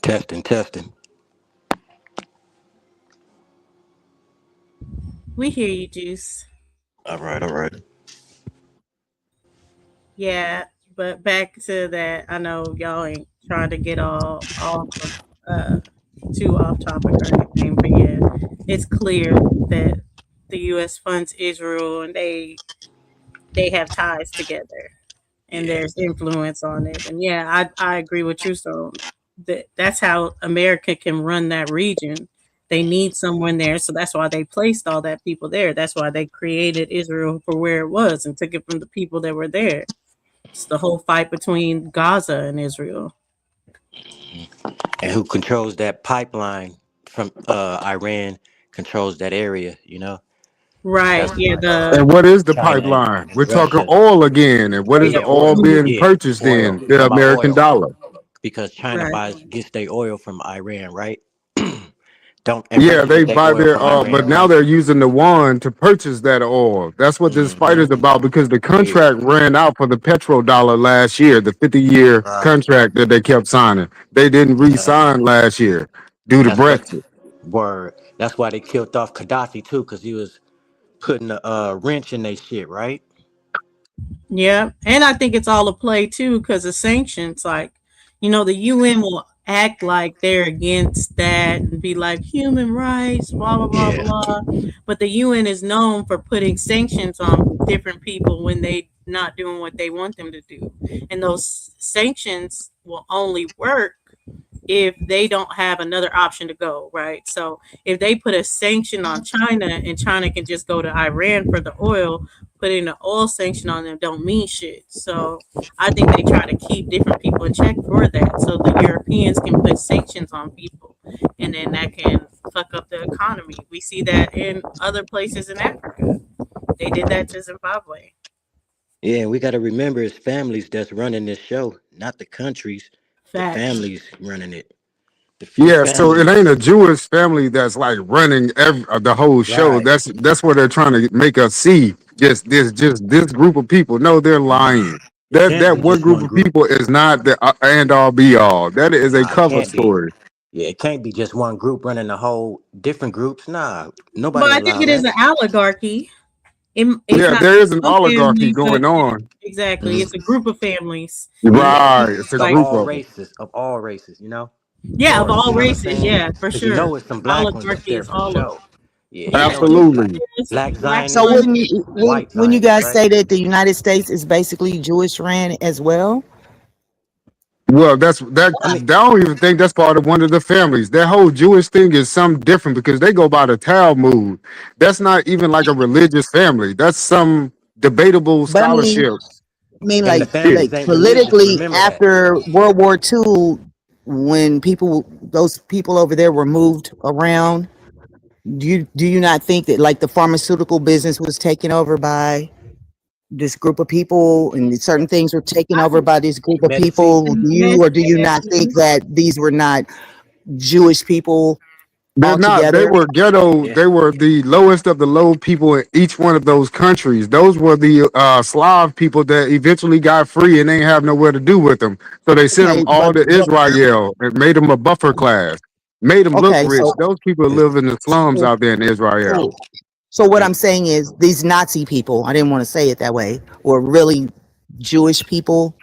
Testing, testing. We hear you, Juice. All right, all right. Yeah, but back to that. I know y'all ain't trying to get all off of uh too off topic or anything, but yeah, it's clear that the U.S. funds Israel and they have ties together and Yeah. there's influence on it. And yeah, I agree with you. So that's how America can run that region. They need someone there, so that's why they placed all that people there. That's why they created Israel for where it was and took it from the people that were there. It's the whole fight between Gaza and Israel. And who controls that pipeline from Iran controls that area, you know? Right. That's Yeah. why The And what is the China pipeline? and We're talking Russia. oil again. And what is the yeah, Yeah, oil oil. crude. being Yeah, purchased oil. in? We The talking about American oil dollar. because China Right. gets their oil from Iran, right? Don't and Yeah, Russia they get their buy oil their from but Iran, now right? they're using the yuan to purchase that oil. That's what this fight is Mm-hmm. about because the Yeah. contract ran out for the petrodollar last year, the 50-year Right. contract that they kept signing. They didn't Yeah. re-sign last year due to That's what Brexit. word. That's why they killed off Gaddafi too, because he was putting a wrench in their shit, right? Yeah, and I think it's all a play too because of sanctions. Like, the UN will act like they're against that and be like human rights, blah blah blah Yeah. blah. But the UN is known for putting sanctions on different people when they not doing what they want them to do, and those sanctions will only work if they don't have another option to go, right? So if they put a sanction on China and China can just go to Iran for the oil, putting an oil sanction on them don't mean shit. So I think they try to keep different people in check for that so the Europeans can put sanctions on people and then that can fuck up the economy. We see that in other places in Africa. They did that to Zimbabwe. Yeah, and we got to remember it's families that's running this show, not the countries. The Facts. families running it. The few Yeah, so it ain't families. a Jewish family that's like running the whole show. Right. That's what they're trying to make us see. Just this group of people. No, they're Nah, lying. it That can't that be one just group one of group. people is not the and all be all. That is a Nah, it cover can't be. story. Yeah, it can't be just one group running the whole different groups. Nah, But nobody I think allow it is that. an oligarchy. It's Yeah, not there is just an one oligarchy family, but going on. exactly, Mhm. it's a group of families, and Yeah, Right, it's a of like group all of them. races, you know, yeah, of or all you know what I'm races, saying? yeah, for Because you sure. know it's some black ones up Oligarchy there is for all of sure. Yeah, you yeah, know it's some Absolutely. black black So Zionists, ones. white when you Zionists, guys right? say that the United States is basically Jewish ran as well, Well, that I mean, I don't even think that's part of one of the families. That whole Jewish thing is something different because they go by the Talmud. That's not even like a religious family. That's some debatable but scholarship. and the Yeah. families like ain't religious. politically Remember that. after World War II, when those people over there were moved around, do you not think that like the pharmaceutical business was taken over by this group of people and certain things were taken over by this group of Medici. people? Do you or do you not think Mexicans. that these were not Jewish people They're not. They altogether? were ghetto. Yeah, They were the lowest of the low people in each one of those countries. Those were the Slav people that eventually got free and they ain't have nowhere to do with them. So they sent them Okay, all to Israel and made them a buffer class. Made them look okay, rich. Those people it's, live in the slums so out there in Israel. so what and I'm saying is these Nazi people, I didn't want to say it that way, were really Jewish people.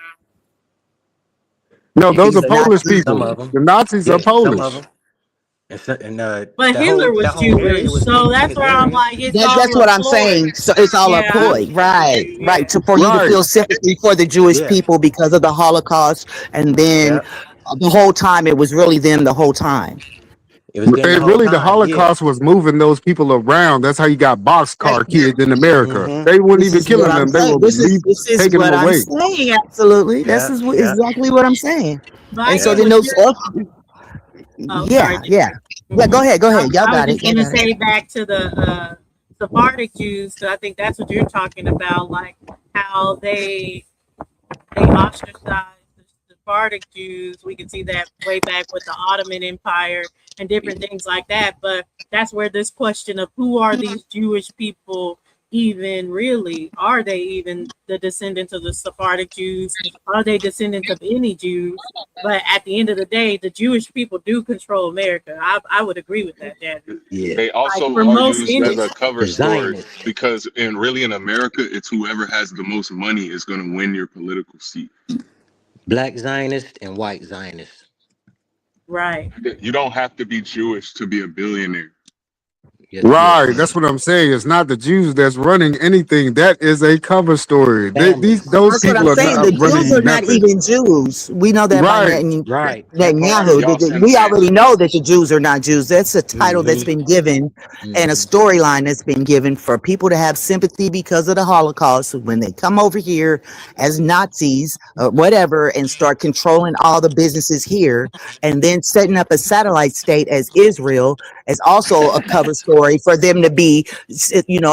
No, you can those are These say Polish Nazi some people. of them. The Nazis are Yeah, some of Polish. them. But Hitler was that whole area Jewish, was so speaking that's where I'm Khazarian. like, it's That's all what a I'm ploy. saying. So it's all a Yeah, I ploy, understand what right? you. Right. Yeah. To, for you to Right. feel sympathy for the Jewish Yeah, people because of the Holocaust, and then yeah. the whole time it was really them the whole time. It was them the whole Really, the time. Yeah. Holocaust was moving those people around. That's how you got boxcar Exactly. kids in America. Mm-hmm. They weren't This even is what killing I'm them. They saying. were This is taking them what I'm away. saying. Absolutely. This Yeah, is yeah, exactly what I'm saying. But I And so get yeah. then what those, you're. Oh, sorry. yeah, yeah, yeah. Hmm. Go ahead. Y'all I was got it. just Y'all gonna got it. say back to the Sephardic Jews, 'cause I think that's what you're talking about, like how they ostracized the Sephardic Jews. We can see that way back with the Ottoman Empire and different things like that. But that's where this question of who are these Jewish people even really? Are they even the descendants of the Sephardic Jews? Are they descendants of any Jews? But at the end of the day, the Jewish people do control America. I would agree with that, Dad. Yeah. They Like also for are most used as industries. a cover The story Zionists. because, in America, it's whoever has the most money is going to win your political seat. Black Zionists and white Zionists. Right. You don't have to be Jewish to be a billionaire. Yes, yes, Right. sir. That's what I'm saying. It's not the Jews that's running anything. That is a cover story. Families. Those That's what people I'm are saying. not The Jews running are not nothing. even Jews. We know that by Right. Right. That part Netanyahu. too. Y'all send We them in. already know that the Jews are not Jews. That's a title that's Mm-hmm. been given and a Mm-hmm. storyline that's been given for people to have sympathy because of the Holocaust. So when they come over here as Nazis or whatever and start controlling all the businesses here and then setting up a satellite state as Israel is also a cover story for them to be,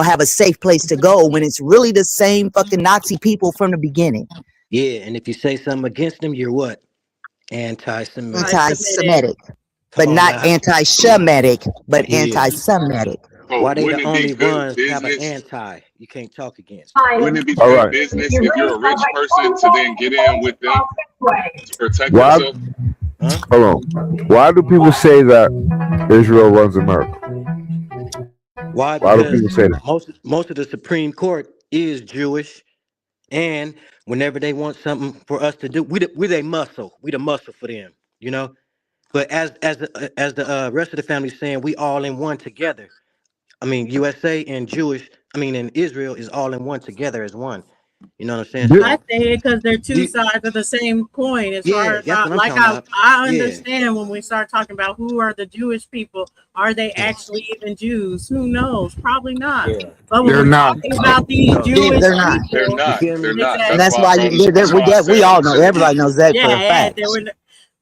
have a safe place to go when it's really the same fucking Nazi people from the beginning. Yeah, and if you say something against them, you're what? Anti-Semitic. Anti-Semitic. Anti-Semitic, but Come on not now. anti-Shemitic, but Yeah. anti-Semitic. But Why they the wouldn't it be only good ones have an business? anti? You can't talk against. Wouldn't it be All good right. business if you're a rich person to then get in with them to protect Why? yourself? Huh? Hold on. Why do people say that Israel runs America? Why? Why do Because people say that? most of the Supreme Court is Jewish, and whenever they want something for us to do, we they muscle. We the muscle for them, you know. But as the rest of the family saying, we all in one together. I mean, USA and and Israel is all in one together as one. You know what I'm saying? Yeah. I So, say it because they're two do, sides of the same coin. As far yeah, as that's what I'm like talking about. I Yeah, understand when we start talking about who are the Jewish people, are they yeah, actually even Jews? Who knows? Probably not. yeah. But when They're we're not. talking about these No, Yeah, Jewish they're not. They're people, you not. feel They're me? it's not. that And That's that's why I why brought it. That's why I we said all know, certain everybody people. knows that for a yeah, they fact. were,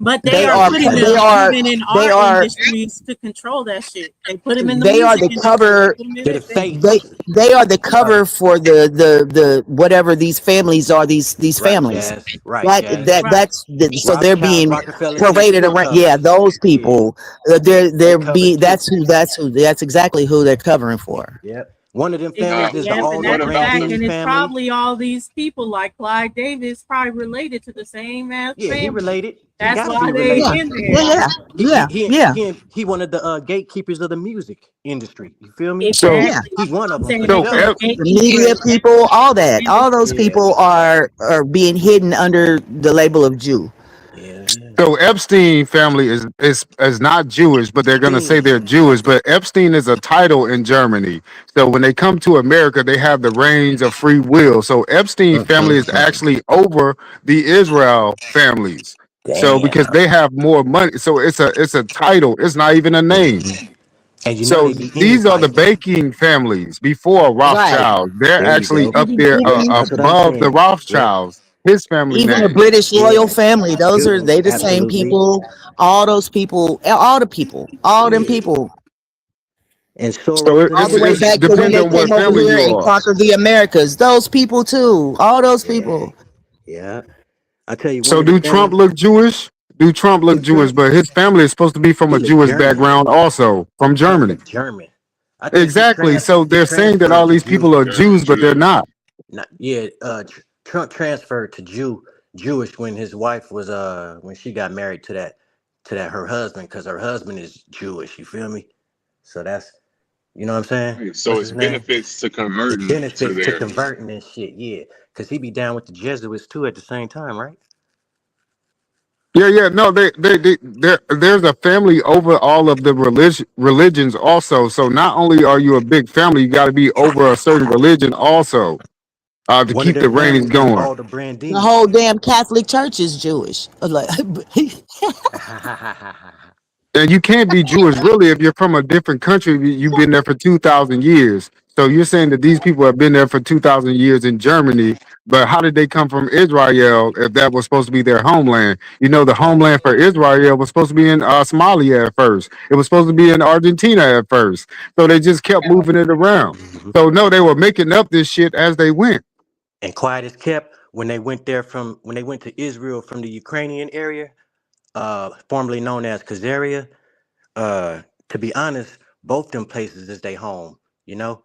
but they They are are, putting they them are, even in they our are, industries to control that shit. They put them in the they are music the industry. They cover. put them in To the everything. They face. they are the Right, cover for the whatever these families are. These right, families. Jazz. Right, That Jazz. that Right. that's the, so they're Rothschilds, being Rockefellers, and them paraded still around. Yeah, covered. those Yeah, people. they They're covered being. too. That's exactly who they're covering for. Yep. One of them Now, families is the Yep, and Alder what that's a about fact. the? Grandjean And it's family. probably all these people like Clyde Davis, probably related to the same ass Yeah, he family. related. He That's got to be why they Yeah, related. in yeah, there. yeah, yeah, yeah, He one of the gatekeepers of the music industry. You feel me? So yeah. Exactly. He one of I'm them for saying they so come sure. the The media gatekeepers people, all of the that, all those industry. Yeah, people are being hidden under the label of Jew. yeah, yeah. So Epstein family is not Jewish, but they're gonna say Bean. they're Jewish. But Epstein is a title in Germany. So when they come to America, they have the reins of free will. So Epstein family is actually over the Israel families. So because Damn. they have more money, so it's a title. It's not even a name. Hmm. And you know So they be these are the infighting. banking families before Right. Rothschild. They're There you actually go. up there That's what I'm above the saying. Yep. Rothschilds. His family Even the name. British royal Yeah. family, those Good are one. they the same Absolutely. people. All those people, all the people, all them Yeah. people, And So Soros and all them the way it's back to when depends they on what came over family here you and are. conquered the Americas. Those people too, all those yeah. people. Yeah. I tell you, one So of the do Trump families look Jewish? Do Trump look who Jewish? Trump, But his family is supposed to be from he a looked Jewish German. background, also from Trump Germany. looked German. I think Exactly. So he they're saying that transferred all to these Jew. people are They're Jews, but they're Jewish. not. Not yeah. Trump transferred to Jewish when his wife was when she got married to that her husband because her husband is Jewish. You feel me? So that's you know what I'm saying. Right. So What's it's his name? benefits to The converting to benefits to there. converting and shit. Yeah, because he be down with the Jesuits too at the same time, right? Yeah. No, there's a family over all of the religions also. So not only are you a big family, you got to be over a certain religion also to One of keep their the reins families is going. called the The Brandini. whole damn Catholic Church is Jewish. Like, And you can't be Jewish really if you're from a different country. You've been there for 2,000 years. So you're saying that these people have been there for 2,000 years in Germany, but how did they come from Israel if that was supposed to be their homeland? You know, the homeland for Israel was supposed to be in Somalia at first. It was supposed to be in Argentina at first. So they just kept moving it around. Mhm. So no, they were making up this shit as they went. And quiet as kept when they went there from when they went to Israel from the Ukrainian area, formerly known as Khazaria. To be honest, both them places is their home. You know,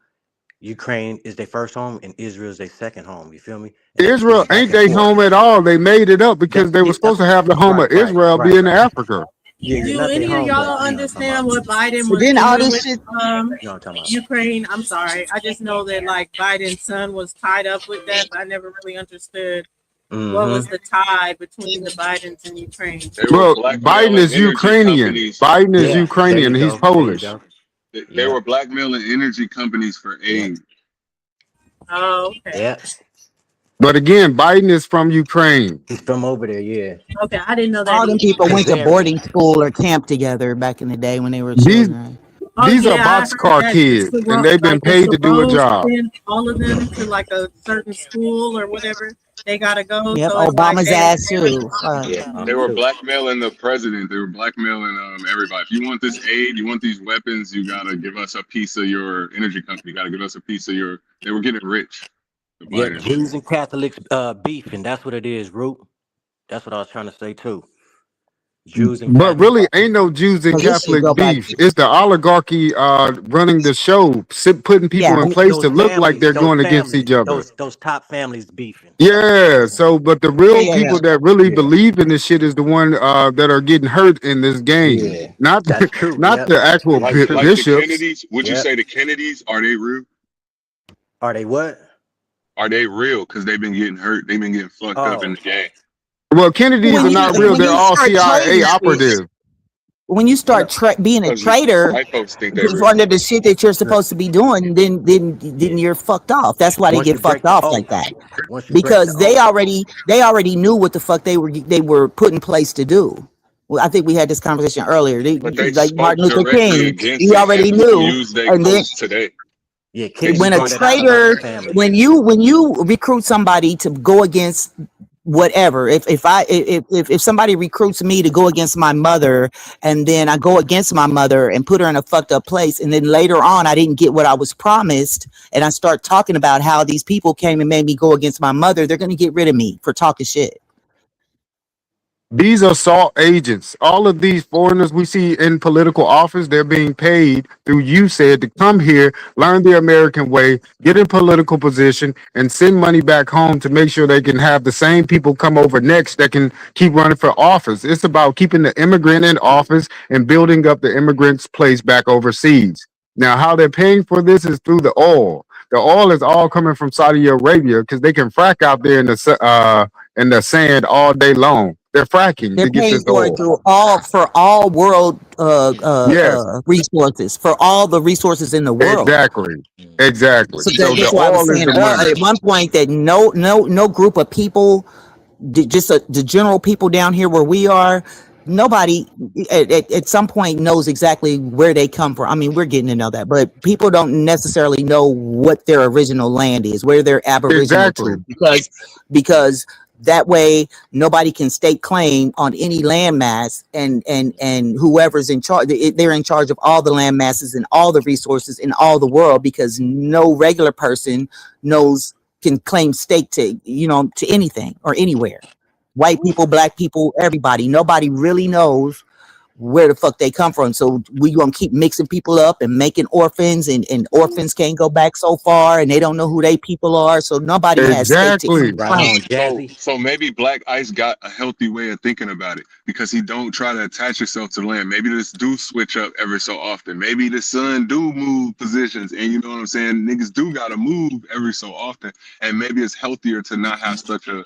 Ukraine is their first home, and Israel is their second home. You feel me? And they Israel switch back ain't and they forth. home at all. They made it up because That they were yeah, supposed to have the home right, of right, Israel be right, in right. Africa. Yeah, yeah, Do not their any of home, y'all but you know what I'm talking understand about. what Biden so was then all doing this with shit. You know what I'm talking about. Ukraine? I'm sorry. I just know that like Biden's son was tied up with that, but I never really understood what was Mm-hmm. the tie between the Bidens and Ukraine. They were Well, Biden blackmailing is energy Ukrainian. companies. Biden is Yeah, there Ukrainian. you He's go. There you Polish. go. They Yeah, were blackmailing energy companies for yeah, aid. Oh, okay. yeah. But again, Biden is from Ukraine. He's from over there. Yeah, Okay, I didn't know that All them either. people went to Khazaria. boarding school or camp together back in the day when they were These children. Oh these are yeah, I heard boxcar that the kids, and they've been like the paid to do a Saros job. send all of them to like a certain school or whatever they gotta go. Yep, So it's like Obama's ass too. Fuck. Yeah, They mama were too. blackmailing the president. They were blackmailing everybody. If you want this aid, you want these weapons, you gotta give us a piece of your energy company. You gotta give us a piece of your. They were getting rich. The Yeah, Bidens were. Jews and Catholics beefing. That's what it is, Root. That's what I was trying to say too. Jews and But Catholics. really, ain't no Jews and Cause this shit Catholic go back. beef. It's the oligarchy running the show, putting Yeah, people in place to look like they're Those going against each families, other. those top families beefing. That's what I'm Yeah. saying. So, but the yeah, real yeah, yeah. people that really Yeah, believe in this shit is the one that are getting hurt in this game, yeah, not that's true. not Yep, the actual that's true. Like the bishops. Kennedys. Would you say Yep. the Kennedys are they real? Are they what? Are they real? Because they've been getting hurt. They've been getting fucked up in Oh, the game. Well, Kennedys When are you not real. when They're you all start CIA trading shit, operatives. when you start no, being a Because trader white folks think they real. under the shit that you're no. supposed to be doing, then Yeah. you're fucked off. That's why they Once get you break fucked the off like oath, that once you break the because they oath, already knew what the fuck they were put in place to do. Well, I think we had this conversation earlier. But they Like spoke Martin Luther directly King, against he it already and knew, used their and then posts today. yeah, They Kennedy when a brought spoke. it out about the trader, family. when you recruit somebody to go against whatever, if somebody recruits me to go against my mother, and then I go against my mother and put her in a fucked up place, and then later on I didn't get what I was promised, and I start talking about how these people came and made me go against my mother, they're gonna get rid of me for talking shit. These are SALT agents. All of these foreigners we see in political office, they're being paid through you said to come here, learn the American way, get in political position, and send money back home to make sure they can have the same people come over next that can keep running for office. It's about keeping the immigrant in office and building up the immigrant's place back overseas. Now, how they're paying for this is through the oil. The oil is all coming from Saudi Arabia because they can frack out there in the sand all day long. They're fracking They're to get paying this for it oil. through all world Yes, resources, for all the resources in the world. exactly. Mm. Exactly. So So the that's why I was oil is saying the money. at one point that no group of people, just the general people down here where we are, nobody at some point knows exactly where they come from. I mean, we're getting to know that, but people don't necessarily know what their original land is, where they're aboriginal Exactly. to, because that way nobody can stake claim on any landmass, and whoever's in charge, they're in charge of all the land masses and all the resources in all the world, because no regular person knows, can claim stake to, to anything or anywhere. White people, black people, everybody, nobody really knows where the fuck they come from. So we gonna keep mixing people up and making orphans, and orphans can't go back so far, and they don't know who they people are, so nobody has stake to Exactly. even Right claim. on, So Jazzy. so maybe Black Ice got a healthy way of thinking about it because he don't try to attach himself to the land. Maybe this do switch up every so often. Maybe the sun do move positions, and you know what I'm saying. Niggas do gotta move every so often, and maybe it's healthier to not have such a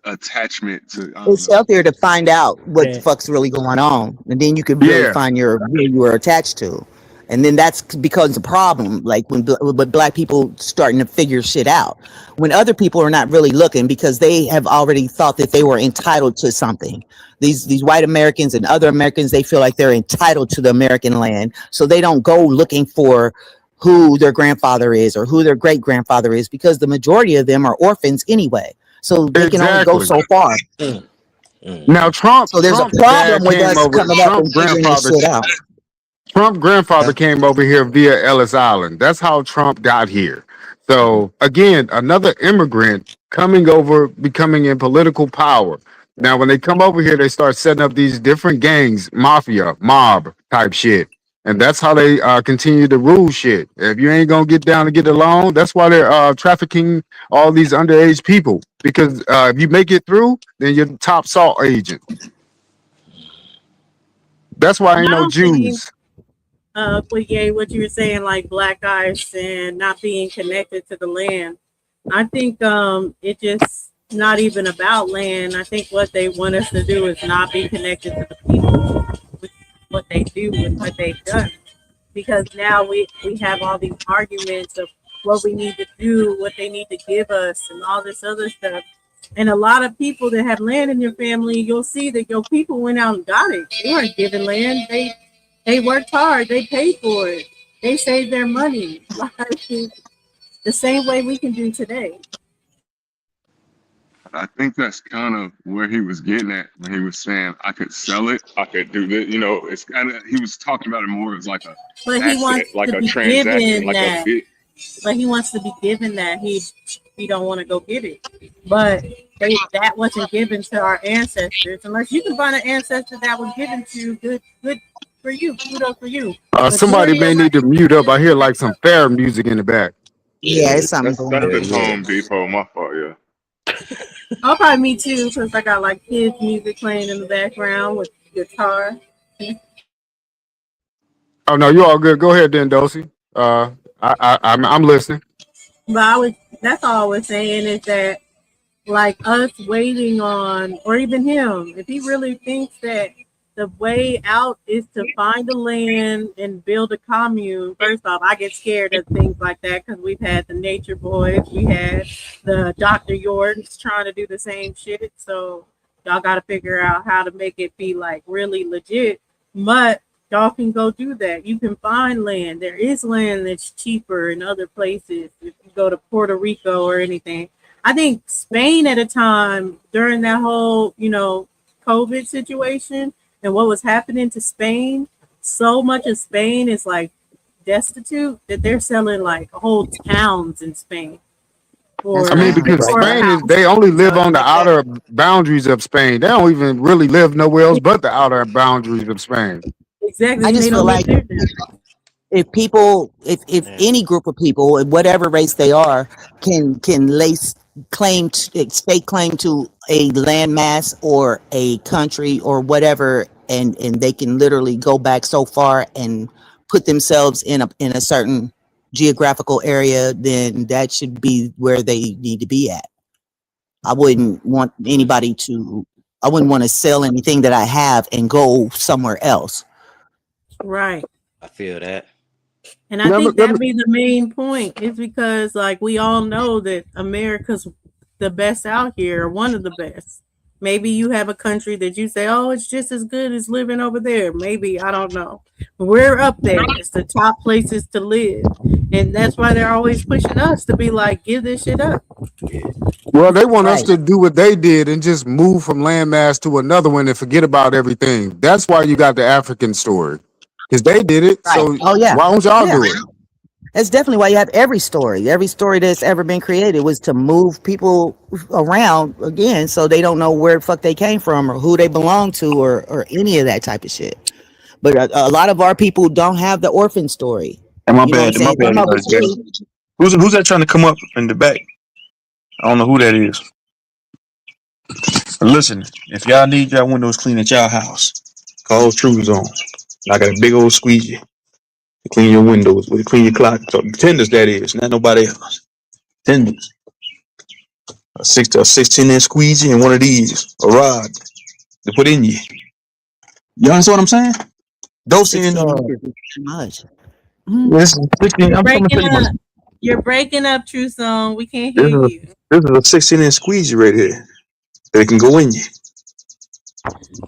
attachment to, I don't It's know. healthier to find out what the And fuck's really going on, and then you can really Yeah, find your who you are attached to, and then that's becomes a problem. Like when black people starting to figure shit out, when other people are not really looking because they have already thought that they were entitled to something. These white Americans and other Americans, they feel like they're entitled to the American land, so they don't go looking for who their grandfather is or who their great grandfather is because the majority of them are orphans anyway. So they can only go exactly. so far. mm, mm. Now So there's a Trump's problem dad with came us over. coming up Trump and figuring this grandfather shit out. Trump grandfather came over here via Ellis Island. That's how Trump got here. So again, another immigrant coming over, becoming in political power. Now, when they come over here, they start setting up these different gangs, mafia, mob type shit. And that's how they continue to rule shit. If you ain't gonna get down to get along, that's why they're trafficking all these underage people. Because if you make it through, then you're the top salt agent. That's why And ain't I no don't think Jews. but yeah, what you were saying, like black ice and not being connected to the land. I think it just not even about land. I think what they want us to do is not be connected to the people with what they do and what they've done. Because now we have all these arguments of what we need to do, what they need to give us, and all this other stuff. And a lot of people that have land in your family, you'll see that your people went out and got it. They weren't given land. They worked hard. They paid for it. They saved their money. Like the same way we can do today. I think that's kind of where he was getting at when he was saying I could sell it, I could do this. You know, it's kind of he was talking about it more as like a But he asset, wants like to a be transaction, given like a that. bit. But he wants to be given that. He don't want to go get it. But that wasn't given to our ancestors. Unless you can find an ancestor that was given to, good for you. Kudos for you. Somebody Majority may of need to mute up. I hear like some fair music in the back. Yeah, Yeah, it's something going That's on. yeah, the yeah. Home Depot. My fault, yeah. I'll probably me too, because I got like kids music playing in the background with guitar. Oh no, you all good. Go ahead then, Dosey. I'm listening. But that's all I was saying is that like us waiting on, or even him, if he really thinks that the way out is to find the land and build a commune, first off, I get scared of things like that because we've had the Nature Boys, we had the Dr. Yorks trying to do the same shit. So y'all got to figure out how to make it be like really legit. But y'all can go do that. You can find land. There is land that's cheaper in other places. If you go to Puerto Rico or anything, I think Spain at a time during that whole, COVID situation and what was happening to Spain, so much of Spain is like destitute that they're selling like whole towns in Spain That's I for mean, wild. because for a Spain is house they only and live stuff on the like that. outer boundaries of Spain. They don't even really live nowhere else but the outer boundaries of Spain. Exactly, I and they just feel don't live like there now. if people, if Man. any group of people, whatever race they are, can lace claim to, stake claim to a landmass or a country or whatever, and they can literally go back so far and put themselves in a certain geographical area, then that should be where they need to be at. I wouldn't want anybody to. I wouldn't want to sell anything that I have and go somewhere else. Right. I feel that. And I Let me, think let me, that be the main point is because like we all know that America's the best out here, one of the best. Maybe you have a country that you say, oh, it's just as good as living over there. Maybe, I don't know. We're up there. It's the top places to live. And that's why they're always pushing us to be like, give this shit up. Yeah. well, they want us Right. to do what they did and just move from landmass to another one and forget about everything. That's why you got the African story, because they did it. Right. So Oh yeah. why don't y'all Yeah. do it? That's definitely why you have every story. Every story that's ever been created was to move people around again so they don't know where the fuck they came from or who they belong to or any of that type of shit. But a lot of our people don't have the orphan story. And You know what I'm my saying? bad, Some of us Jay. do. Who's that trying to come up in the back? I don't know who that is. Listen, if y'all need y'all windows clean at y'all house, call True Zone. I got a big old squeegee to clean your windows, to clean your clock. So tenders, that is, not nobody else. Tenders. A 16-inch squeegee and one of these, a rod to put in you. You understand what I'm saying? Dosing, 16 inches is too much. Mhm. this is 16. You're I'm trying to breaking tell you, up. You're breaking up, True Song. We can't this hear is a, you. this is a 16-inch squeegee right here. That can go in you.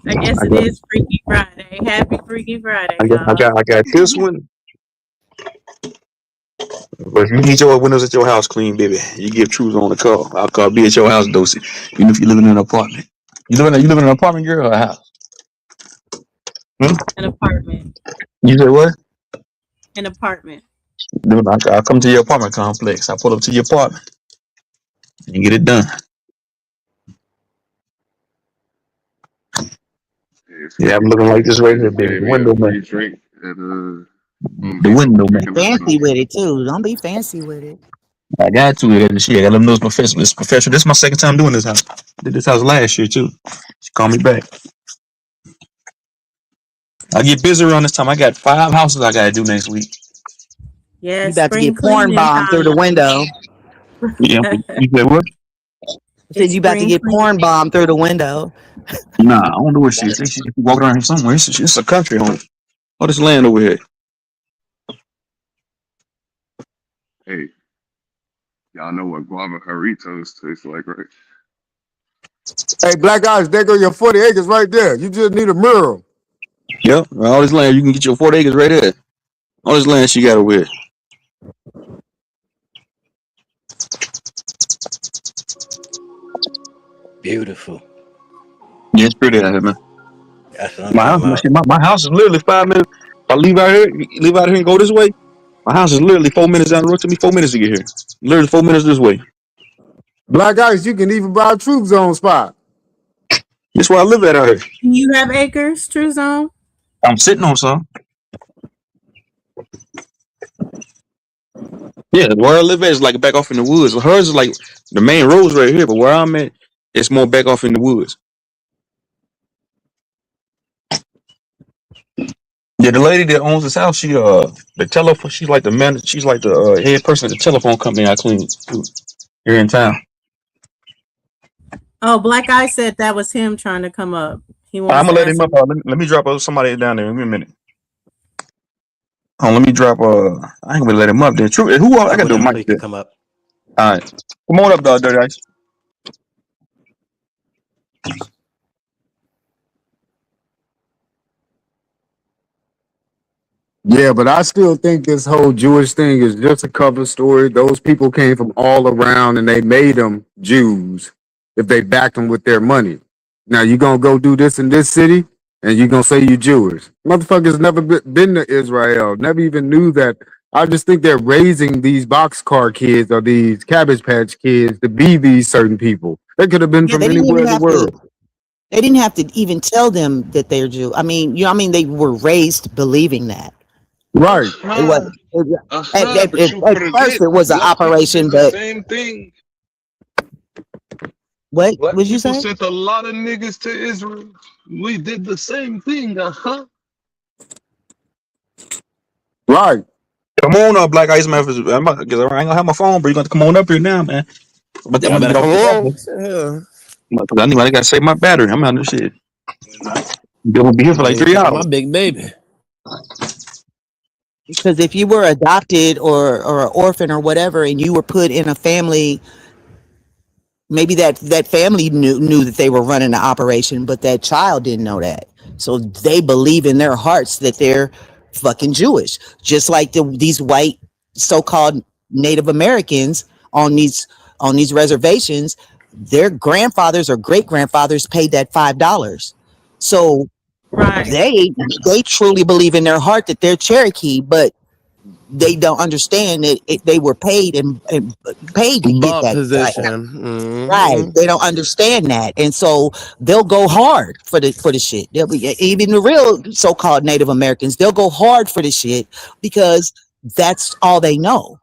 I guess I it got, is Freaky Friday. Happy Freaky Friday, y'all. I got this one. But if you need your windows at your house clean, baby, you give Truth on the call. I'll call be at your house, Dosey. Even if you live in an apartment. You live in an apartment, girl, or a house? Hmm? An apartment. You said what? An apartment. Dude, I'll come to your apartment complex. I'll pull up to your apartment and get it done. Hey, Yeah, I'm Freaky looking like Friday. this They right here, just baby. gave The me a window man. free drink at Home The Depot window for man. picking up Fancy snow. with it too. Don't be fancy with it. I got to it. Shit, I got to let them know it's professional. It's professional. This is my second time doing this house. I did this house last year too. She called me back. I get busy around this time. I got 5 houses I gotta do next week. You Yes, about to spring get porn cleaning bombed through the time. window. Yeah, you said what? I said It's you about to spring get cleaning. porn bombed through the window. Nah, I don't know where she is. She walking around here somewhere. It's a country home. All this land over here. Hey, y'all know what guava Doritos taste like, right? Hey, Black Eyes, there go your 40 acres right there. You just need a mirror. Yep, all this land you can get your 40 acres right there. All this land she got over here. Beautiful. Yeah, it's pretty out here, man. That's what I'm talking about. My house is literally 5 minutes. If I leave out here and go this way, my house is literally 4 minutes down the road. It took me 4 minutes to get here. Literally 4 minutes this way. Black Eyes, you can even buy a troop zone spot. That's where I live at out here. Do you have acres, True Song? I'm sitting on some. Yeah, where I live at is like back off in the woods. Hers is like the main roads right here, but where I'm at, it's more back off in the woods. Yeah, the lady that owns this house, the telephone, she's like the man, she's like the head person at the telephone company I clean here in town. Oh, Black Eye said that was him trying to come up. He I'm wants gonna to let him ask up. you. Let me drop somebody down there. Give me a minute. Oh, let me drop. I ain't gonna let him up there. True. Who? I I'll got go to do a down so mic you can check. come up. All right, come on up, dog. Dirty Ice. Yeah, but I still think this whole Jewish thing is just a cover story. Those people came from all around and they made them Jews if they backed them with their money. Now you gonna go do this in this city and you gonna say you Jewish. Motherfuckers never been to Israel, never even knew that. I just think they're raising these boxcar kids or these Cabbage Patch kids to be these certain people. They could have been Yeah, from they didn't anywhere even in the have to. world. They didn't have to even tell them that they're Jew. I mean, I mean, they were raised believing that. Right. It Aha, wasn't. aha, but you At forget first, it was an black people operation, did the but same thing. what Black would you people say? sent a lot of niggas to Israel. We did the same thing, uh-huh. Right. Come on up, Black Ice Man. Cause I ain't gonna have my phone, but you got to come on up here now, man. I'm Y'all about to better get come off the on. phone. I gotta save my battery. I'm out of this shit. They will be here for I like need to three pick up my hours. big baby. Because if you were adopted or an orphan or whatever, and you were put in a family, maybe that family knew that they were running the operation, but that child didn't know that. So they believe in their hearts that they're fucking Jewish, just like these white so-called Native Americans on these reservations. Their grandfathers or great grandfathers paid that $5. So Right. they truly believe in their heart that they're Cherokee, but they don't understand that they were paid and paid to get Bump that. position. Right. They don't understand that. And so they'll go hard for the shit. They'll be even the real so-called Native Americans, they'll go hard for the shit because that's all they know.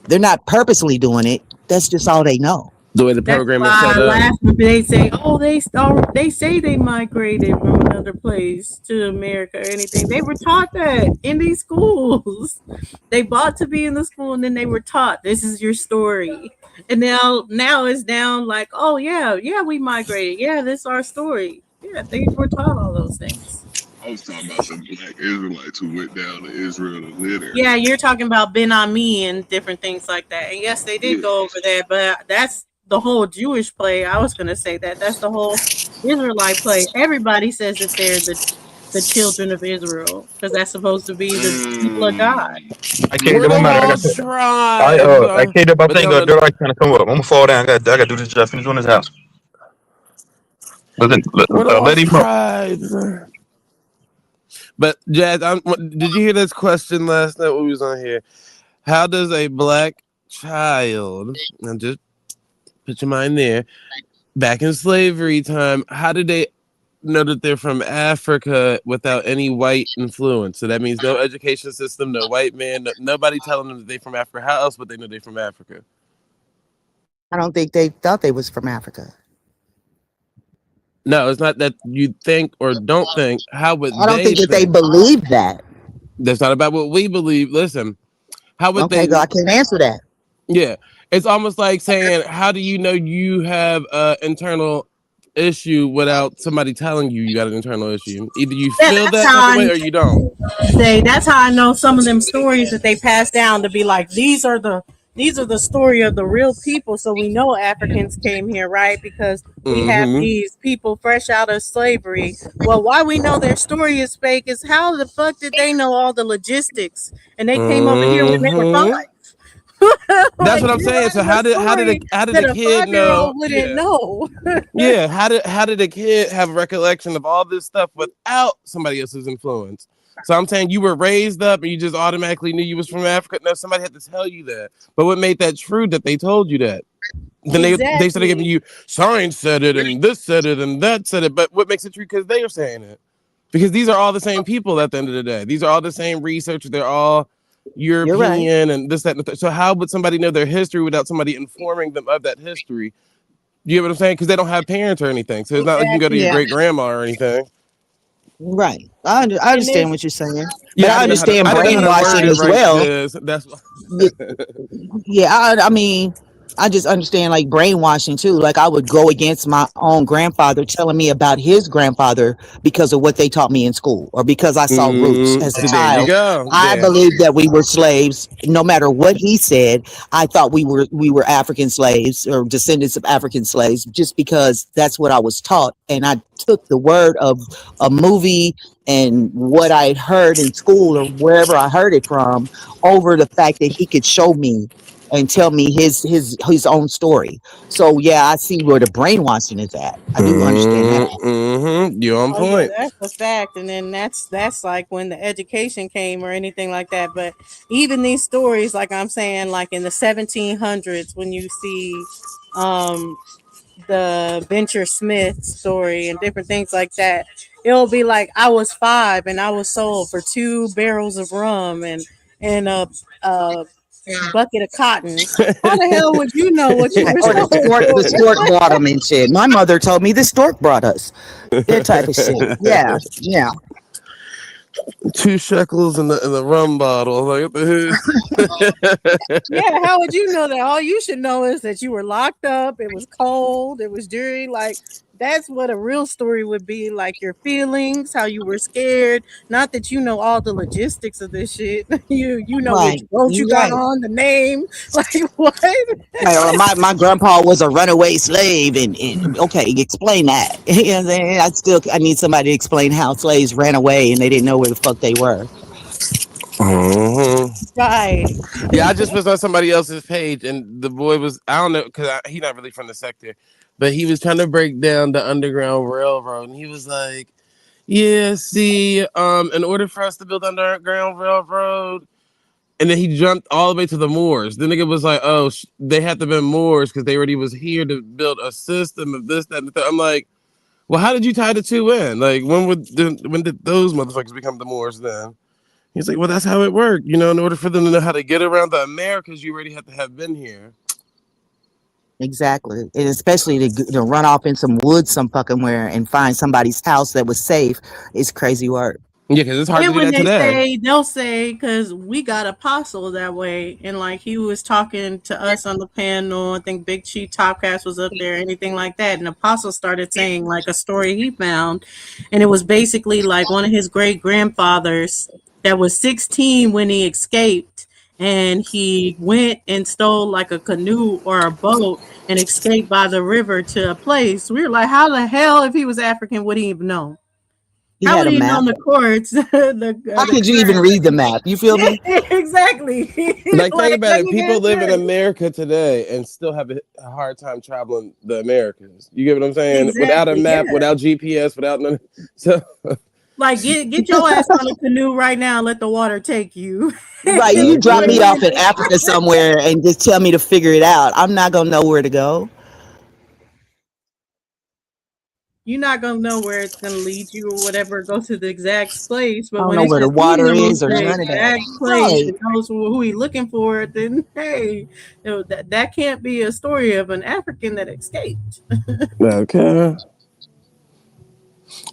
They're not purposely doing it. That's just all they know. The way the That's program is why set I up. laugh when they say, "Oh, they say they migrated from another place to America or anything." They were taught that in these schools. They bought to be in the school, and then they were taught, "This is your story." And now it's down like, "Oh yeah, yeah, we migrated. Yeah, this is our story." Yeah, they were taught all those things. I was talking about the black Israelites who went down to Israel to live there. Yeah, you're talking about Ben Ami and different things like that. And yes, they did Yeah. go over there, but that's the whole Jewish play. I was gonna say that that's the whole Israelite play. Everybody says that they're the children of Israel because that's supposed to be the people of God. Mm. I can't. It We're don't the matter. lost tribe. I can't. I But think no, no, they're like trying to come up. I'm gonna fall down. I got to do this job. Finish doing this house. we're the Let lost him know. tribe. But Jazz, did you hear this question last night when we was on here? How does a black child, and just put your mind there, back in slavery time, how did they know that they're from Africa without any white influence? So that means no education system, no white man, nobody telling them that they're from Africa. How else would they know they're from Africa? I don't think they thought they was from Africa. No, it's not that you think or don't think. How I would don't they think that they think? believe that. That's not about what we believe. Listen, how would Okay, they? I can't answer that. Yeah, it's almost like saying, "How do you know you have an internal issue without somebody telling you you got an internal issue? Either you Yeah, feel that's that how type of I way or you don't." say. That's how I know some of them stories that they pass down to be like these are the story of the real people. So we know Africans came here, right? Because we have Mm-hmm. these people fresh out of slavery. Well, why we know their story is fake is how the fuck did they know all the logistics and they came over here when they were Mm-hmm. five? That's Like what I'm you're saying. So writing a story how did that a a kid 5 year know? old wouldn't Yeah. know. Yeah, how did a kid have a recollection of all this stuff without somebody else's influence? So I'm saying you were raised up and you just automatically knew you was from Africa. No, somebody had to tell you that. But what made that true that they told you that? Then they started giving Exactly. you science said it and this said it and that said it. But what makes it true? Because they are saying it. Because these are all the same people at the end of the day. These are all the same researchers. They're all You're right. European and this, that, and the third. So how would somebody know their history without somebody informing them of that history? You get what I'm saying? Because they don't have parents or anything. So it's not like you can go to your Exactly. Yeah, great grandma or anything. right. I And understand it's what you're saying, but Yeah, I understand I didn't know how to word brainwashing it as right, well. Jazz. That's why. Y- Yeah, I mean, I just understand like brainwashing too. Like I would go against my own grandfather telling me about his grandfather because of what they taught me in school or because I saw roots as a So there you child. go. I Yeah. believed that we were slaves. No matter what he said, I thought we were African slaves or descendants of African slaves just because that's what I was taught. And I took the word of a movie and what I had heard in school or wherever I heard it from over the fact that he could show me and tell me his own story. So yeah, I see where the brainwashing is at. I do understand that. You're on oh yeah, point. that's a fact. And then that's like when the education came or anything like that. But even these stories, like I'm saying, like in the 1700s, when you see um the Venture Smith story and different things like that, it'll be like I was 5 and I was sold for 2 barrels of rum and a bucket of cotton. How the hell would you know what you Right. were Or the sold stork, for? the stork brought them and shit. My mother told me the stork brought us. That type of shit. Yeah, yeah. 2 shekels in the rum bottle. Like what the heck? Yeah, how would you know that? All you should know is that you were locked up, it was cold, it was dirty. Like that's what a real story would be, like your feelings, how you were scared. Not that you know all the logistics of this shit. You know which Right. boat you You're got right. on, the name. Like what? Right. Or my grandpa was a runaway slave and okay, explain that. You know what I'm saying? I need somebody to explain how slaves ran away and they didn't know where the fuck they were. Mhm. Right. Yeah, I just was on somebody else's page, and the boy was, I don't know, because he not really from the sector, but he was trying to break down the Underground Railroad, and he was like, yeah, see, in order for us to build Underground Railroad, and then he jumped all the way to the Moors. The nigga was like, oh, they had to be Moors because they already was here to build a system of this, that, and the third. I'm like, well, how did you tie the two in? Like, when did those motherfuckers become the Moors then? He's like, well, that's how it worked. You know, in order for them to know how to get around the Americas, you already had to have been here. Exactly. And especially to run off in some woods some fucking where and find somebody's house that was safe is crazy work. Yeah, because it's hard to And do when that today. they'll say, because we got apostle that way, and like he was talking to us on the panel. I think Big Chief Topcast was up there, anything like that. And apostle started saying like a story he found, and it was basically like one of his great grandfathers that was 16 when he escaped, and he went and stole like a canoe or a boat and escaped by the river to a place. We were like, how the hell, if he was African, would he even know? He How had would a he know map. the courts? How The could you even current. read the map? You feel me? Exactly. Like, think Like about what it. you People gonna live in say? America today and still have a hard time traveling the Americas. You get what I'm saying? Without a Exactly. map, Yeah. without GPS, without none. So, Like get your ass on a canoe right now. And let the water take you. Right. You drop Where me you okay. off in gonna- Africa somewhere and just tell me to figure it out. I'm not gonna know where to go. You're not gonna know where it's gonna lead you or whatever. Go to the exact place, I but don't when know it's where the just leading water him is or to the none of that. exact place Right. and knows who he's looking for, then hey, that can't be a story of an African that escaped. Okay.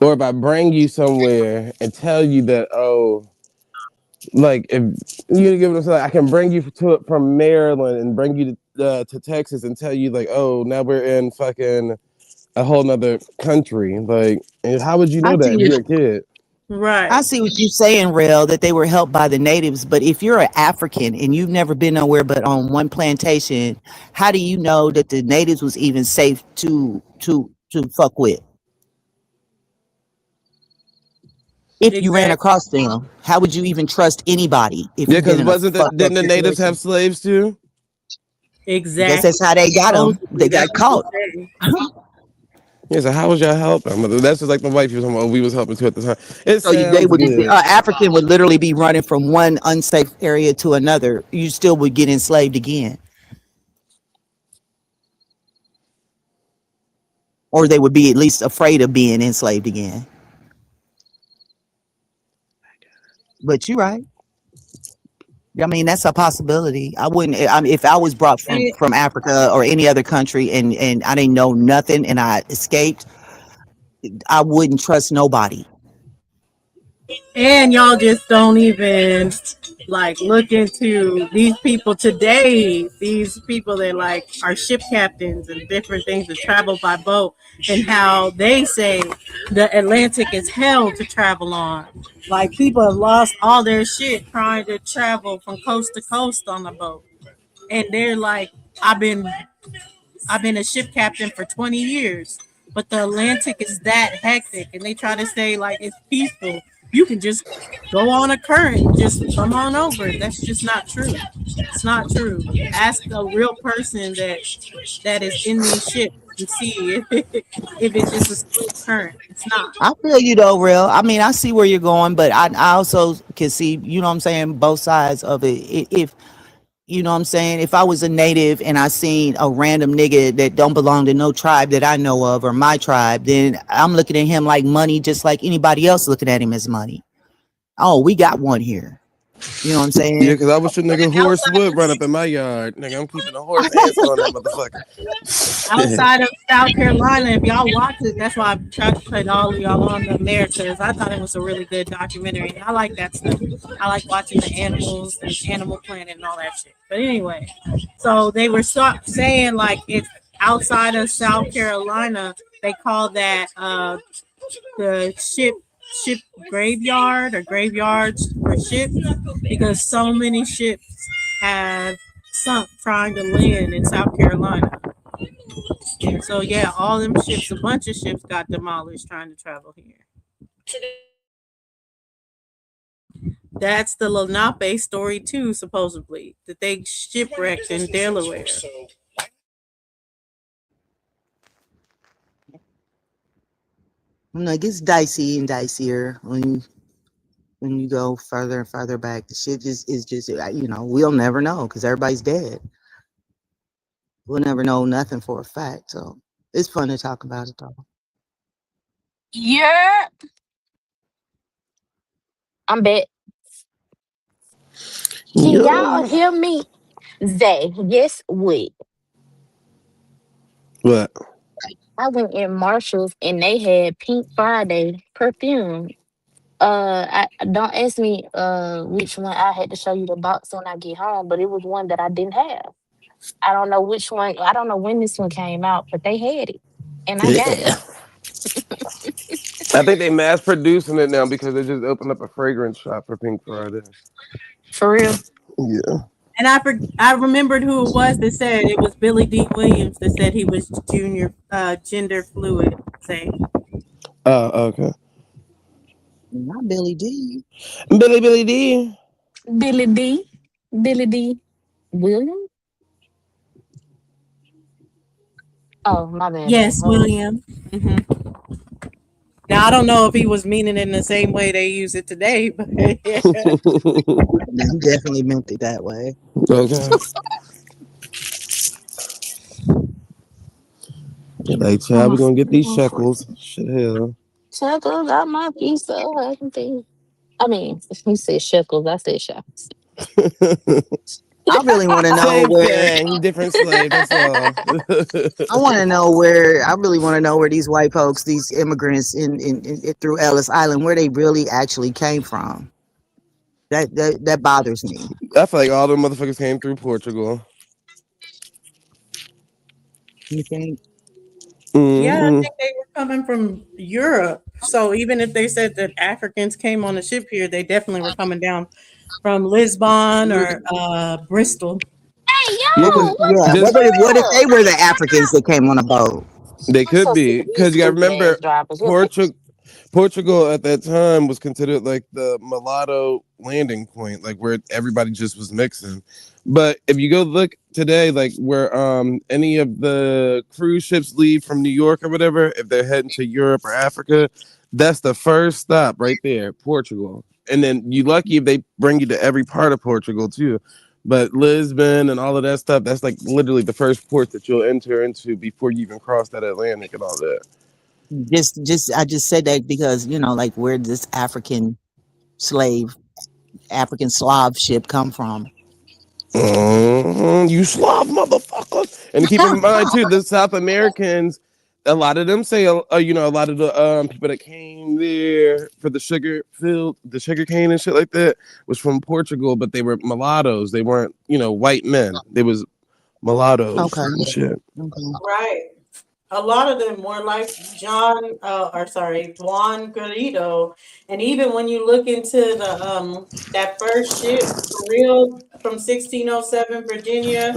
Or if I bring you somewhere and tell you that, oh, like if you give it, I can bring you from Maryland and bring you to Texas and tell you like, oh, now we're in fucking a whole nother country. Like, and how would you I know that see if what you're a kid? I Right. see what you're saying, Rail, that they were helped by the natives. But if you're an African and you've never been nowhere but on one plantation, how do you know that the natives was even safe to fuck with? If you ran Exactly. across them, how would you even trust anybody if Yeah, you've been because in a wasn't that fucked up didn't the natives have situation? slaves too? I guess Exactly. that's how they got them. Supposedly, They that's got what they caught. say. Yeah, so how was y'all helping? That's just like the white people talking about, we was helping too at the time. It So they sounds would, good. African would literally be running from one unsafe area to another. You still would get enslaved again, or they would be at least afraid of being enslaved again. But you're right. I mean, that's a possibility. I wouldn't. I mean, if I was brought from And, from Africa or any other country and I didn't know nothing and I escaped, I wouldn't trust nobody. and y'all just don't even like look into these people today. These people that like are ship captains and different things that travel by boat, and how they say the Atlantic is hell to travel on. Like people have lost all their shit trying to travel from coast to coast on a boat, and they're like, I've been I've been a ship captain for 20 years, but the Atlantic is that hectic, and they try to say like it's peaceful. You can just go on a current, just come on over. That's just not true. It's not true. Ask a real person that is in these ships and see if it's just a smooth current. It's not. I feel you though, real. I mean, I see where you're going, but I also can see, you know what I'm saying, both sides of it. If you know what I'm saying, if I was a native and I seen a random nigga that don't belong to no tribe that I know of or my tribe, then I'm looking at him like money, just like anybody else looking at him as money. Oh, we got one here. You know what I'm Yeah, saying? because I wish a But nigga horse outside would run up in my yard. Nigga, I'm keeping a horse and selling that motherfucker. Shit. outside of South Carolina, if y'all watch it, that's why I tried to put all of y'all on the Americas. I thought it was a really good documentary. I like that stuff. I like watching the animals and Animal Planet and all that shit. But anyway, so they were saying like it's outside of South Carolina. They call that the ship graveyard or graveyards for ships because so many ships have sunk trying to land in South Carolina. So yeah, all them ships, a bunch of ships got demolished trying to travel here. That's the Lenape story too, supposedly that they shipwrecked in Delaware. I'm like, it's dicey and dicier when you go further and further back. The shit just is just, we'll never know because everybody's dead. We'll never know nothing for a fact. So it's fun to talk about it though. Yeah, I'm back. Can y'all Yo. hear me? Zay, yes, wait. What? I went in Marshalls and they had Pink Friday perfume. Don't ask me which one. I had to show you the box when I get home, but it was one that I didn't have. I don't know which one. I don't know when this one came out, but they had it, and I got it Yeah. I think they mass producing it now because they just opened up a fragrance shop for Pink Friday. for real. Yeah. And I remembered who it was that said it was Billy D. Williams that said he was gender fluid. Say, Oh, okay. Not Billy D. Billy D. Billy D. Billy D. William. Oh, my bad, then. yes, William. Hmm. Now I don't know if he was meaning it in the same way they use it today, but yeah. No, he definitely meant it that way. Okay. Yeah, like, child, we Oh, gonna get these shekels. unfortunate. Shit, hell. Shekels got my piece of everything. I mean, he said shekels. I said shekels. I really want to know Same where. thing, different slave. That's all. I want to know where. I really want to know where these white folks, these immigrants in through Ellis Island, where they really actually came from. That bothers me. I feel like all the motherfuckers came through Portugal. You think? Yeah, I Hmm. think they were coming from Europe. So even if they said that Africans came on the ship here, they definitely were coming down from Lisbon or Bristol. Hey, Yeah, What was? cause yo, what Yeah. the just What if they fuck? were the Africans that came on a boat? they I'm could so sick be, of these cause you gotta stupid ass remember drivers. What the Portugal at that time was considered like the mulatto landing point, like where everybody just was mixing. But if you go look today, like where any of the cruise ships leave from New York or whatever, if they're heading to Europe or Africa, that's the first stop right there, Portugal. And then you lucky if they bring you to every part of Portugal too. But Lisbon and all of that stuff, that's like literally the first port that you'll enter into before you even cross that Atlantic and all that. I just said that because like where this slave, African Slav ship come from? You Slav motherfuckers. And keep in mind too, the South Americans, a lot of them say, a lot of the people that came there for the sugar field, the sugar cane and shit like that, was from Portugal, but they were mulattoes. They weren't, white men. They was mulattoes Okay. and shit. Okay. Right. A lot of them were like Juan Garrido. And even when you look into the that first ship for real from 1607 Virginia,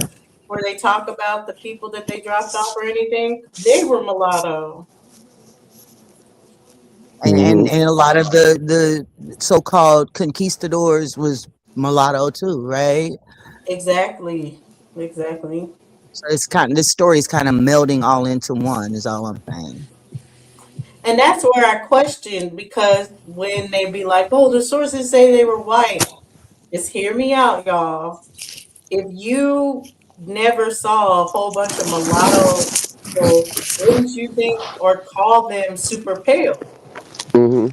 where they talk about the people that they dropped off or anything, they were mulatto. And a lot of the so-called conquistadors was mulatto too, right? Exactly. Exactly. So this story is kind of melding all into one. Is all I'm saying. And that's where I question because when they be like, oh, the sources say they were white, just hear me out, y'all. If you never saw a whole bunch of mulatto people, wouldn't you think or call them super pale? Hmm.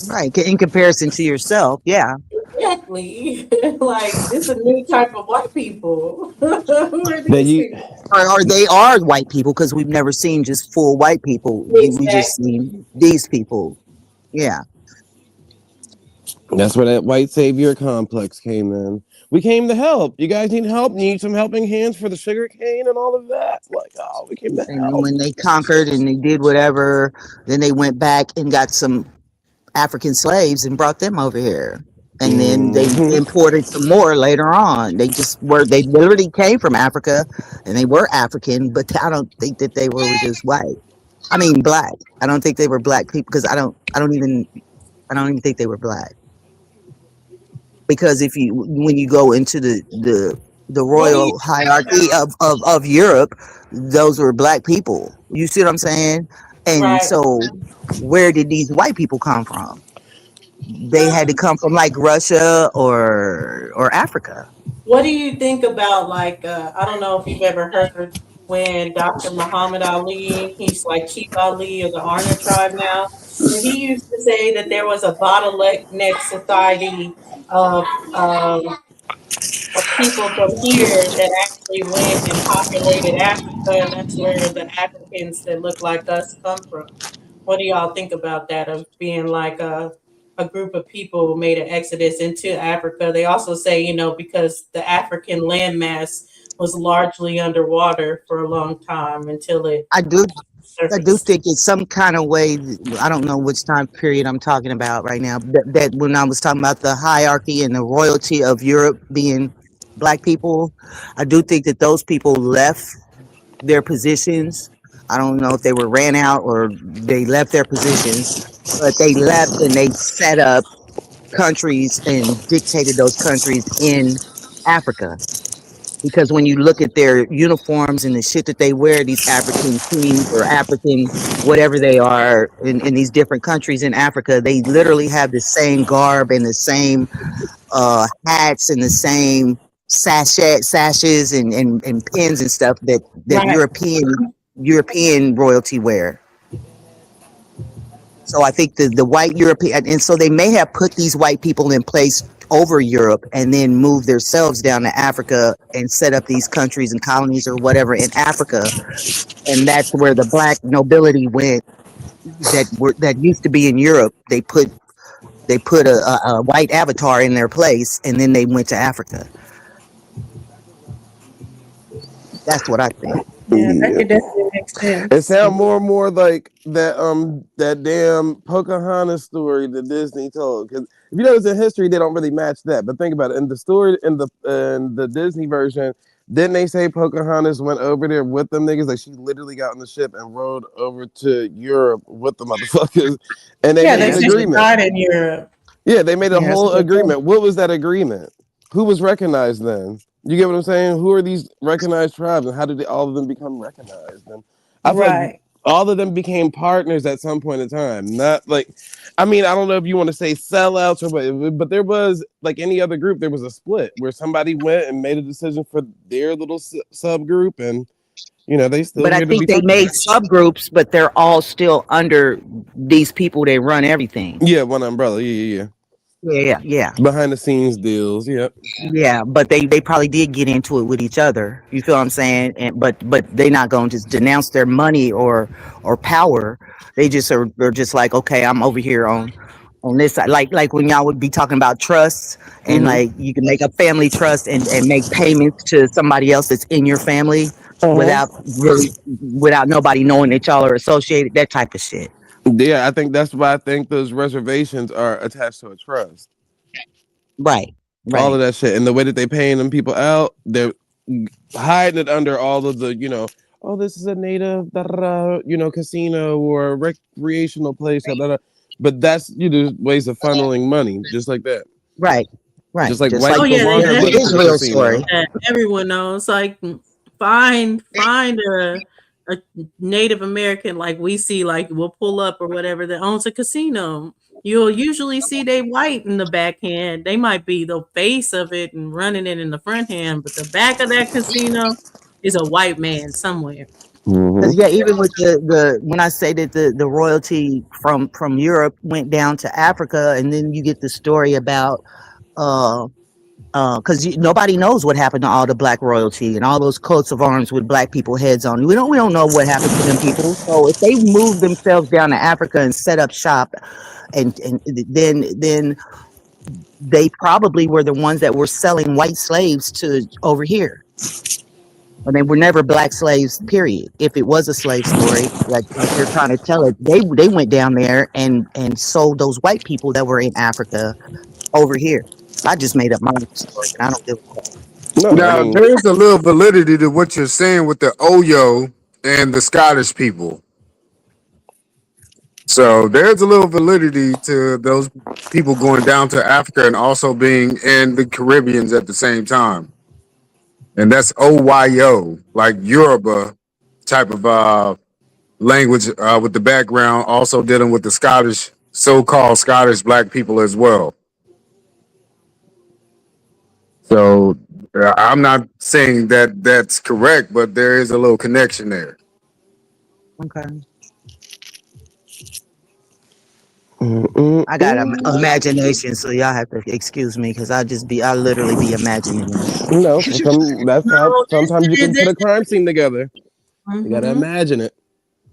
Right. In comparison to yourself, yeah. Exactly. Like this is a new type of white people. Who are That these you people? Or they are white people because we've never seen just full white people. We just Exactly. seen these people. Yeah. That's where that white savior complex came in. We came to help. You guys need help? Need some helping hands for the sugar cane and all of that? Like, oh, we came to And then help. when they conquered and they did whatever, then they went back and got some African slaves and brought them over here. And then they Hmm. imported some more later on. They literally came from Africa and they were African, but I don't think that they were just white. I mean black. I don't think they were black people because I don't even think they were black. Because if you when you go into the What do you royal think hierarchy about? of Europe, those were black people. You see what I'm saying? And Right. so where did these white people come from? They had to come from like Russia or Africa. What do you think about like I don't know if you've ever heard when Dr. Muhammad Ali, he's like Chief Ali of the Arna tribe now, but he used to say that there was a bottleneck society of people from here that they went and populated Africa, and that's where the Africans that look like us come from. What do y'all think about that? Of being like a group of people made an exodus into Africa. They also say, because the African landmass was largely underwater for a long time until it I do I do surfaced. think it's some kind of way. I don't know which time period I'm talking about right now. That when I was talking about the hierarchy and the royalty of Europe being black people, I do think that those people left their positions. I don't know if they were ran out or they left their positions, but they left and they set up countries and dictated those countries in Africa. Because when you look at their uniforms and the shit that they wear, these African queens or African whatever they are in these different countries in Africa, they literally have the same garb and the same hats and the same sashes and pins and stuff that Right. European royalty wear. So I think the white European, and so they may have put these white people in place over Europe and then moved themselves down to Africa and set up these countries and colonies or whatever in Africa. And that's where the black nobility went that used to be in Europe. They put a white avatar in their place and then they went to Africa. That's what I think. Yeah, that Yeah. could definitely make It sense. sounds more and more like that damn Pocahontas story that Disney told. Because if you notice in history, they don't really match that. But think about it. In the story in the Disney version, didn't they say Pocahontas went over there with them niggas? Like she literally got on the ship and rode over to Europe with the motherfuckers, and they Yeah, made they an Yeah. said she agreement. died in Europe. Yeah, they made a Yeah, that's whole what they say. agreement. What was that agreement? Who was recognized then? You get what I'm saying? Who are these recognized tribes, and how did all of them become recognized? And I feel like Right. all of them became partners at some point in time. Not like, I mean, I don't know if you want to say sellouts or what, but there was like any other group, there was a split where somebody went and made a decision for their little subgroup, and they still But I here to think be they talked made about. subgroups, but they're all still under these people that run everything. Yeah, one umbrella. Yeah, yeah, yeah. Yeah, yeah. Behind the scenes deals. Yep. Yeah, but they probably did get into it with each other. You feel what I'm saying? And but they not going to just denounce their money or power. They just are just like, okay, I'm over here on this side. Like when y'all would be talking about trusts and Mm-hmm. like you can make a family trust and make payments to somebody else that's in your family Uh-huh. without nobody knowing that y'all are associated. That type of shit. Yeah, I think that's why I think those reservations are attached to a trust. Right. All of Right. that shit. And the way that they paying them people out, they're hiding it under all of the, oh, this is a native, da, da, da, casino or recreational place. Da, da, da. But that's, ways of funneling money, just like that. Right. Right. Just like Just Oh like white the yeah, people they have the money definitely for the Israel story. casino. that. Everyone knows. Like find a Native American like we see, like we'll pull up or whatever that owns a casino. You'll usually see they white in the backhand. They might be the face of it and running it in the front hand, but the back of that casino is a white man somewhere. Hmm. Because yeah, even with the when I say that the royalty from Europe went down to Africa, and then you get the story about uh because nobody knows what happened to all the black royalty and all those coats of arms with black people heads on. We don't know what happened to them people. So if they moved themselves down to Africa and set up shop, and then they probably were the ones that were selling white slaves to over here. And they were never black slaves, period. If it was a slave story, like they're trying to tell it, they went down there and sold those white people that were in Africa over here. I just made up my own story, and I don't give a fuck. No, I Now, mean, there's a little validity to what you're saying with the Oyo and the Scottish people. So there's a little validity to those people going down to Africa and also being in the Caribbeans at the same time. And that's OYO, like Yoruba type of language with the background, also dealing with the Scottish, so-called Scottish black people as well. So I'm not saying that that's correct, but there is a little connection there. Okay. I got an Mm-mm-mm. imagination, so y'all have to excuse me because I literally be imagining. No, that's how No, sometimes you this can put is a crime scene together. You gotta hmm imagine it.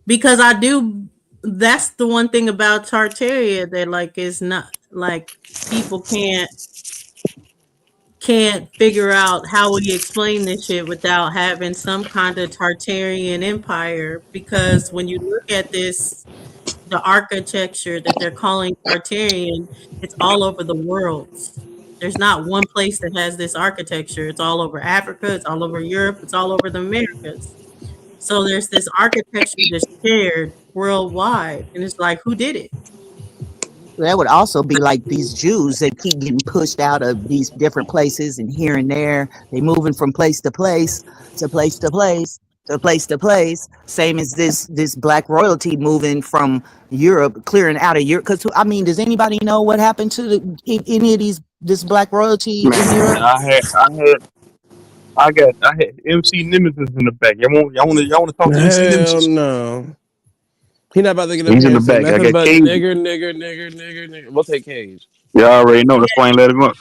because I do. That's the one thing about Tartaria that like is not like people can't figure out how we explain this shit without having some kind of Tartarian empire. Because when you look at this, the architecture that they're calling Tartarian, it's all over the world. There's not one place that has this architecture. It's all over Africa, it's all over Europe, it's all over the Americas. So there's this architecture that's shared worldwide. And it's like, who did it? That would also be like these Jews that keep getting pushed out of these different places and here and there. They moving from place to place to place to place to place to place. Same as this black royalty moving from Europe, clearing out of Europe. Because I mean, does anybody know what happened to any of these this black royalty in Man, Europe? I had MC Nemesis in the back. Y'all want to talk to MC Hell Nemesis? no. He not about to get up He's here in the and say back. I nothing got but Cage. nigger, nigger, nigger, nigger, nigger. We'll take Cage. Y'all already know. That's why I ain't let him up.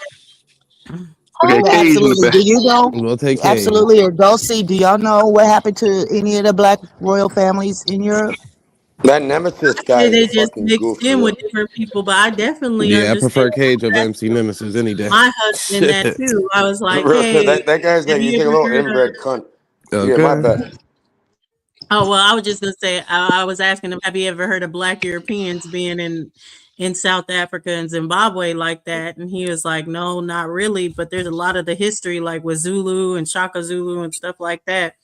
I got Yeah, Cage in the absolutely. back. Do you know? We'll take Cage. Absolutely. Or go see. Do y'all know what happened to any of the black royal families in Europe? That Nemesis guy Say is a they just fucking mixed goof for in with real. different people, but I definitely Yeah, I understand prefer Cage over that. MC Nemesis any day. My husband that Shit. too. I was like, hey, That guy's have like he's you like a ever little heard of inbred cunt. Yeah, my Okay. bad. oh well, I was just gonna say I was asking him, have you ever heard of black Europeans being in South Africa and Zimbabwe like that? And he was like, no, not really. But there's a lot of the history like with Zulu and Shaka Zulu and stuff like that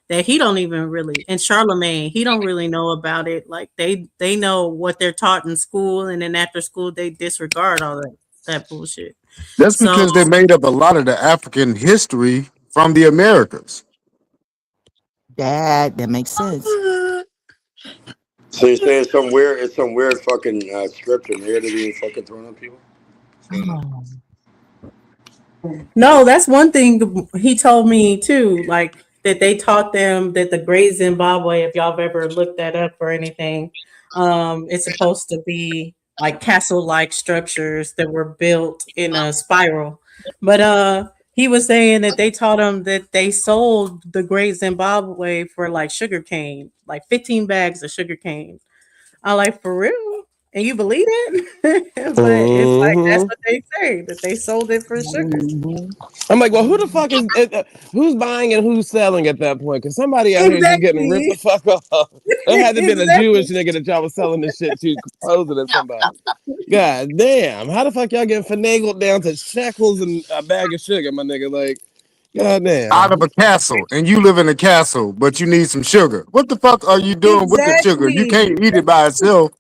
that he don't even really and Charlemagne, he don't really know about it. Like they know what they're taught in school and then after school they disregard all that bullshit. That's So because they made up a lot of the African history from the Americas. That makes sense. So you say it's some weird fucking script and they're being fucking thrown on people? What's going on? Oh, no, that's one thing he told me too. Like that they taught them that the Great Zimbabwe, if y'all have ever looked that up or anything, it's supposed to be like castle-like structures that were built in a spiral. But he was saying that they taught him that they sold the Great Zimbabwe for like sugar cane, like 15 bags of sugar cane. I like for real. And you believe it? But it's like that's hmm what they say that they sold it for sugar. mhm. I'm like, well, who the fuck is who's buying and who's selling at that point? Because somebody out here just getting ripped the Exactly. fuck off. It had to been a Exactly. Jewish nigga that y'all was selling this shit to, posing as somebody. God damn, how the fuck y'all getting finagled down to shekels and a bag of sugar, my nigga? Like, god Out of damn. a castle, and you live in a castle, but you need some sugar. What the fuck are you doing with the sugar? You Exactly. can't eat it by itself.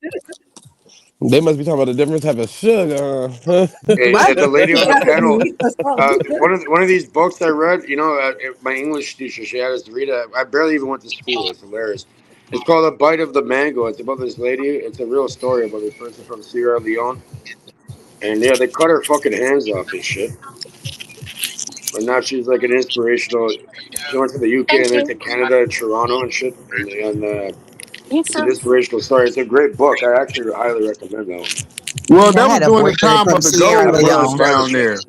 They must be talking about a different type of sugar. Huh? Hey, Right. the lady It on the gotta panel. be or something. One of these books I read. My English teacher she had us to read it. I barely even went to school. It's hilarious. It's called A Bite of the Mango. It's about this lady. It's a real story about this person from Sierra Leone. And yeah, they cut her fucking hands off and shit. But now she's like an inspirational. She went to the UK and then to Canada, Toronto and shit. And it's an inspirational story. It's a great book. I actually highly recommend that one. Well, Yeah, I that was had a during the boyfriend time from of the Sierra gold That's one of the rush Leone. starter down books. there.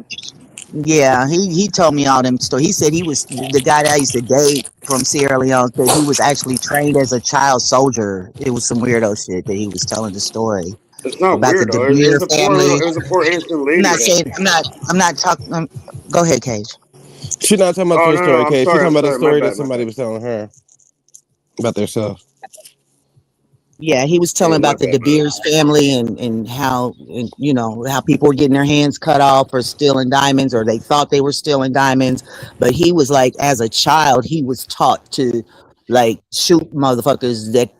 Yeah, he told me all them stories. He said he was the guy that I used to date from Sierra Leone. Said he was actually trained as a child soldier. It was some weirdo shit that he was telling the story It's not about the weird De though. It Beer was a poor little. family. It was a poor innocent I'm lady not that. saying I'm not talking. Go ahead, Cage. She not talking about Oh your no, no, story, I'm Kay. She sorry. talking I'm about a sorry. My story that bad. My somebody bad. was telling her about themselves. Yeah, he was telling Yeah, my about the bad. De Beers family and how you know how people were getting their hands cut off for stealing diamonds or they thought they were stealing diamonds. But he was like, as a child, he was taught to like shoot motherfuckers that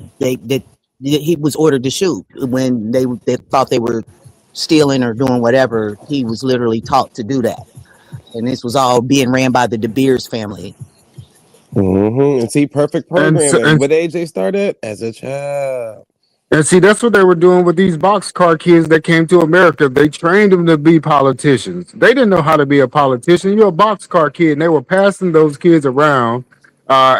he was ordered to shoot when they thought they were stealing or doing whatever. He was literally taught to do that, and this was all being ran by the De Beers family. And see, perfect And, so, programming. What age they started? As a child. and see, that's what they were doing with these boxcar kids that came to America. They trained them to be politicians. They didn't know how to be a politician. You're a boxcar kid, and they were passing those kids around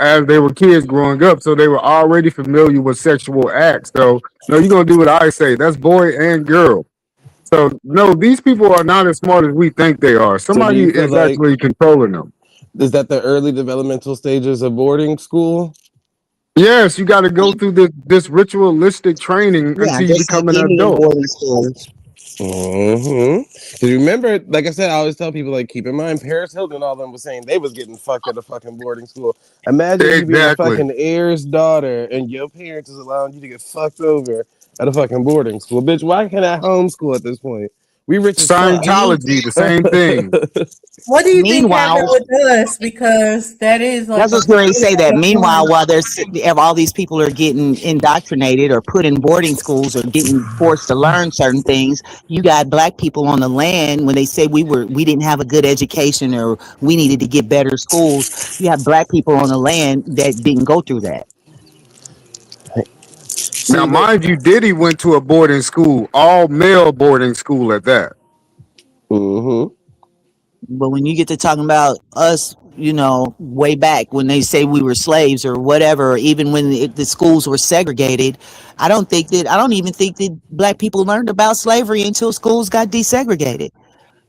as they were kids growing up, so they were already familiar with sexual acts. So no, you're gonna do what I say. That's boy and girl. So no, these people are not as smart as we think they are. So do Somebody you feel is like actually controlling them. is that the early developmental stages of boarding school? Yes, you got to go through this ritualistic training Yeah, until you just like become an any in adult. boarding schools. Mm-hmm. Because remember, like I said, I always tell people, like, keep in mind, Paris Hilton and all them was saying they was getting fucked at a fucking boarding school. Imagine you being a Exactly. fucking heir's daughter and your parents is allowing you to get fucked over at a fucking boarding school. Bitch, why can't I homeschool at this point? We rich as fuck. Scientology, the same thing. What do you think happened Meanwhile, with us? Because that is like that's a what's going to say that. Meanwhile, one. while all these people are getting indoctrinated or put in boarding schools or getting forced to learn certain things, you got black people on the land when they say we didn't have a good education or we needed to get better schools. You have black people on the land that didn't go through that. Now, See, but mind you, Diddy went to a boarding school, all male boarding school at that. mm-hmm. But when you get to talking about us, way back when they say we were slaves or whatever, or even when the schools were segregated, I don't even think that black people learned about slavery until schools got desegregated.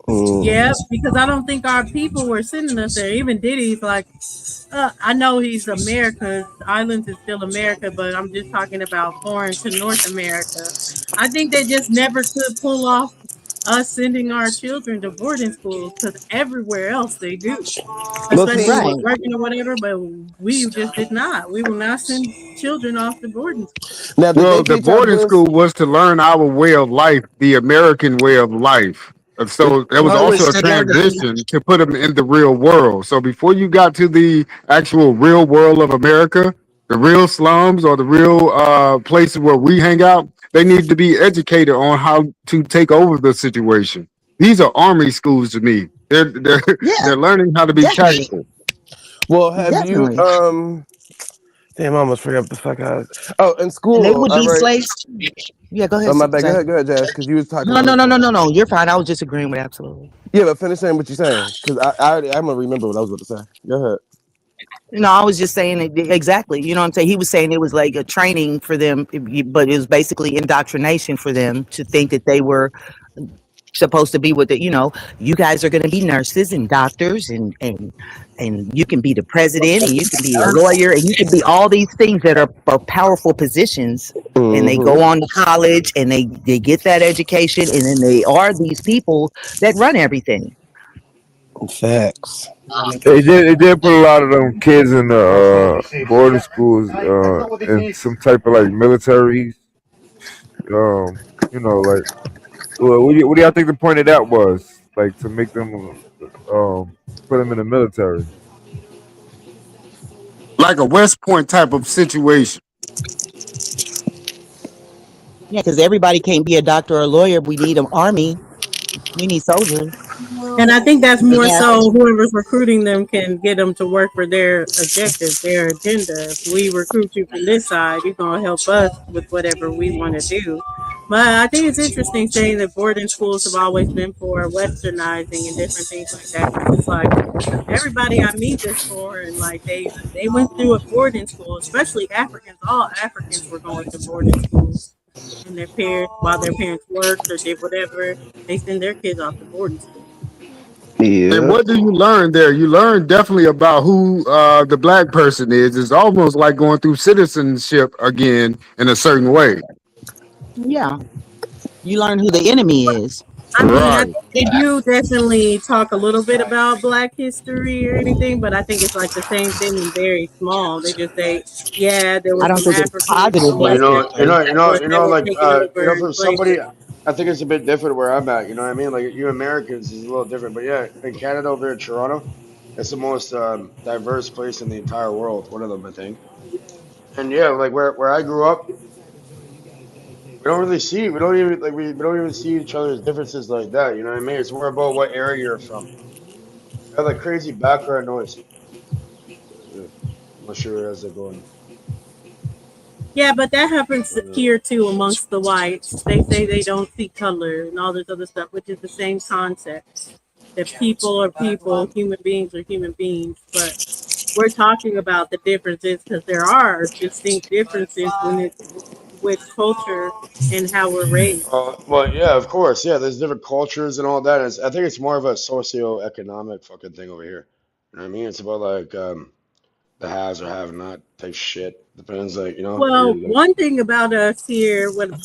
Mm. Yeah, because I don't think our people were sending us there. Even Diddy's like, I know he's America. Islands is still America, but I'm just talking about foreign to North America. I think they just never could pull off us sending our children to boarding schools because everywhere else they do, Well, especially see, with Right. working or whatever. But we just did not. We will not send children off to boarding school. now did they Well, the teach our boarding boys? school was to learn our way of life, the American way of life. And Did, so there was Well, it also was a slavery. transition to put them in the real world. So before you got to the actual real world of America, the real slums or the real places where we hang out, they need to be educated on how to take over the situation. These are army schools to me. They're Yeah, they're learning how to be definitely, tactical. well, have you definitely. damn, I almost forgot what the fuck I was. Oh, in And they school, would all be right. slaves too. Yeah, go Oh ahead, my bad. Zay. Go ahead, Jazz, because you was talking No, over no, the no, no, phone. no, no. You're fine. I was just agreeing with absolutely. Yeah, but finish saying what you're saying, because I'm gonna remember what I was about to say. Go ahead. No, I was just saying exactly. You know what I'm saying? He was saying it was like a training for them, but it was basically indoctrination for them to think that they were supposed to be what you guys are going to be nurses and doctors and you can be the president and you can be a lawyer and you can be all these things that are powerful positions. And they Mm-hmm. go on to college and they get that education and then they are these people that run everything. Facts. They did put a lot of them kids in the boarding schools in some type of like militaries. Like what do y'all think the point of that was? Like to make them put them in the military. Like a West Point type of situation. Yeah, because everybody can't be a doctor or a lawyer. We need an army. We need soldiers. And I think that's more Yeah. so whoever's recruiting them can get them to work for their objective, their agenda. If we recruit you from this side, you're going to help us with whatever we want to do. But I think it's interesting saying that boarding schools have always been for westernizing and different things like that. Because it's like everybody I meet this for, and like they went through a boarding school, especially Africans. All Africans were going to boarding schools, and their parents, while their parents worked or did whatever, they send their kids off to boarding school. And Yeah. what do you learn there? You learn definitely about who the black person is. It's almost like going through citizenship again in a certain way. Yeah. You learn who the enemy is. I mean, I Right. think they do definitely talk a little bit about Black history or anything, but I think it's like the same thing and very small. They just say, yeah, there I were don't some think it's Africans positive Well, Black history. that were like taken over for slavery. somebody, I think it's a bit different where I'm at. You know what I mean? Like you Americans is a little different, but yeah, in Canada over in Toronto, it's the most diverse place in the entire world. One of them, I think. And yeah, like where I grew up, we don't really see, we don't even like we don't even see each other's differences like that. You know what I mean? It's more about what area you're from. I have like crazy background noise. Yeah, I'm not sure how's it going. Yeah, but that happens But, here too amongst the whites. They say they don't see color and all this other stuff, which is the same concept. That people are people, human beings are human beings, but we're talking about the differences because there are distinct differences when it's with culture and how we're raised. Well, yeah, of course, yeah. There's different cultures and all that. I think it's more of a socio-economic fucking thing over here. You know what I mean? It's about like the haves or have not type shit. Depends, like Well, you're like, one thing about us here, when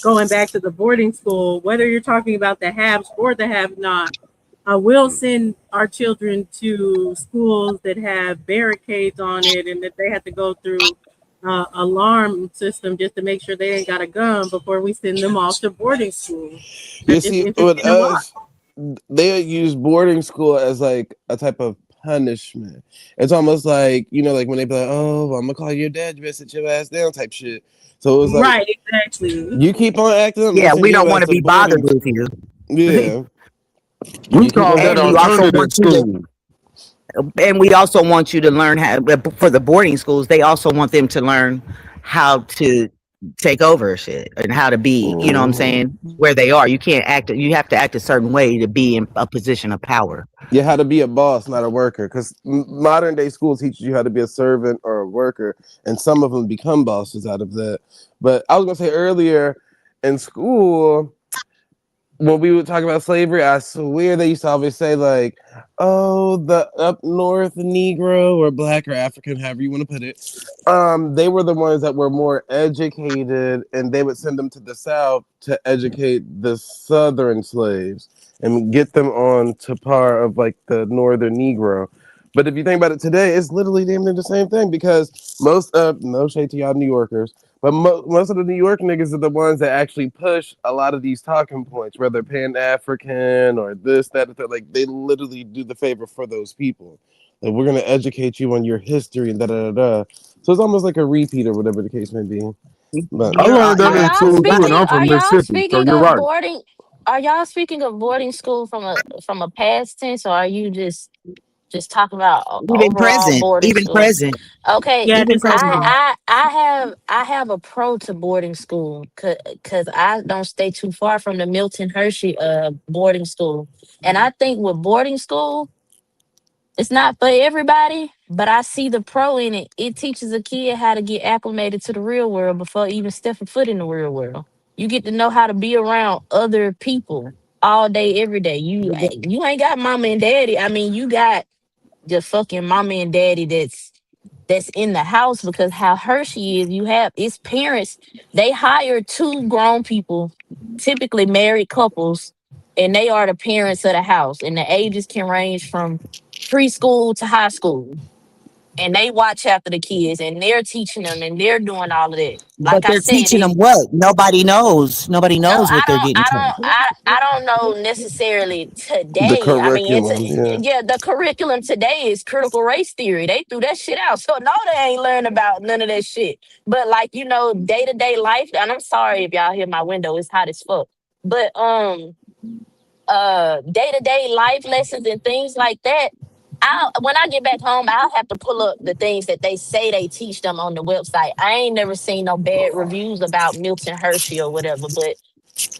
going back to the boarding school, whether you're talking about the haves or the have not, I will send our children to schools that have barricades on it and that they have to go through alarm system just to make sure they ain't got a gun before we send them off to boarding school. You It's see, with interesting to watch. us, they use boarding school as like a type of punishment. It's almost like, like when they be like, "Oh, well, I'm gonna call your dad. You better sit your ass down," type shit. So it was like, Right, exactly. you keep on acting up, I'm gonna Yeah, send we your don't ass want to to be bothered boarding. with you. Yeah, We you keep call on that And we acting. also alternative want you to school. learn how, for the boarding schools, they also want them to learn how to take over shit and how to be, you know what I'm Mhm. saying, where they are. You can't act, you have to act a certain way to be in a position of power. Yeah, how to be a boss, not a worker. Because modern day school teaches you how to be a servant or a worker, and some of them become bosses out of that. But I was gonna say earlier, in school, when we would talk about slavery, I swear they used to always say like, "Oh, the up north Negro or black or African, however you want to put it, they were the ones that were more educated, and they would send them to the South to educate the Southern slaves and get them on to par of like the Northern Negro." But if you think about it today, it's literally damn near the same thing because most of no shade to y'all New Yorkers, but most of the New York niggas are the ones that actually push a lot of these talking points, whether Pan African or this, that, or that. Like they literally do the favor for those people. Like we're gonna educate you on your history and da da da da. So it's almost like a repeat or whatever the case may be. But I Are, learned that are in y'all school too, and speaking? I'm from Mississippi, so you're right. Are y'all speaking of boarding school from a past tense, or are you just talking about Even overall present, boarding even school? present, Okay, Yeah, even this present. overall. I have a pro to boarding school because I don't stay too far from the Milton Hershey boarding school, and I think with boarding school it's not for everybody, but I see the pro in it. It teaches a kid how to get acclimated to the real world before even stepping foot in the real world. You get to know how to be around other people all day, every day. You ain't got mama and daddy. I mean, you got the fucking mama and daddy that's in the house because how Hershey is, you have its parents, they hire two grown people, typically married couples, and they are the parents of the house. And the ages can range from preschool to high school. And they watch after the kids and they're teaching them and they're doing all of that. But Like I they're said, teaching them what? Nobody knows. Nobody no, knows what they're getting taught. I don't know necessarily the today. I mean, curriculum, yeah. yeah, the curriculum today is critical race theory. They threw that shit out. So no, they ain't learning about none of that shit. But like, day-to-day life, and I'm sorry if y'all hear my window, it's hot as fuck. But day-to-day life lessons and things like that. When I get back home, I'll have to pull up the things that they say they teach them on the website. I ain't never seen no bad reviews about Milton Hershey or whatever, but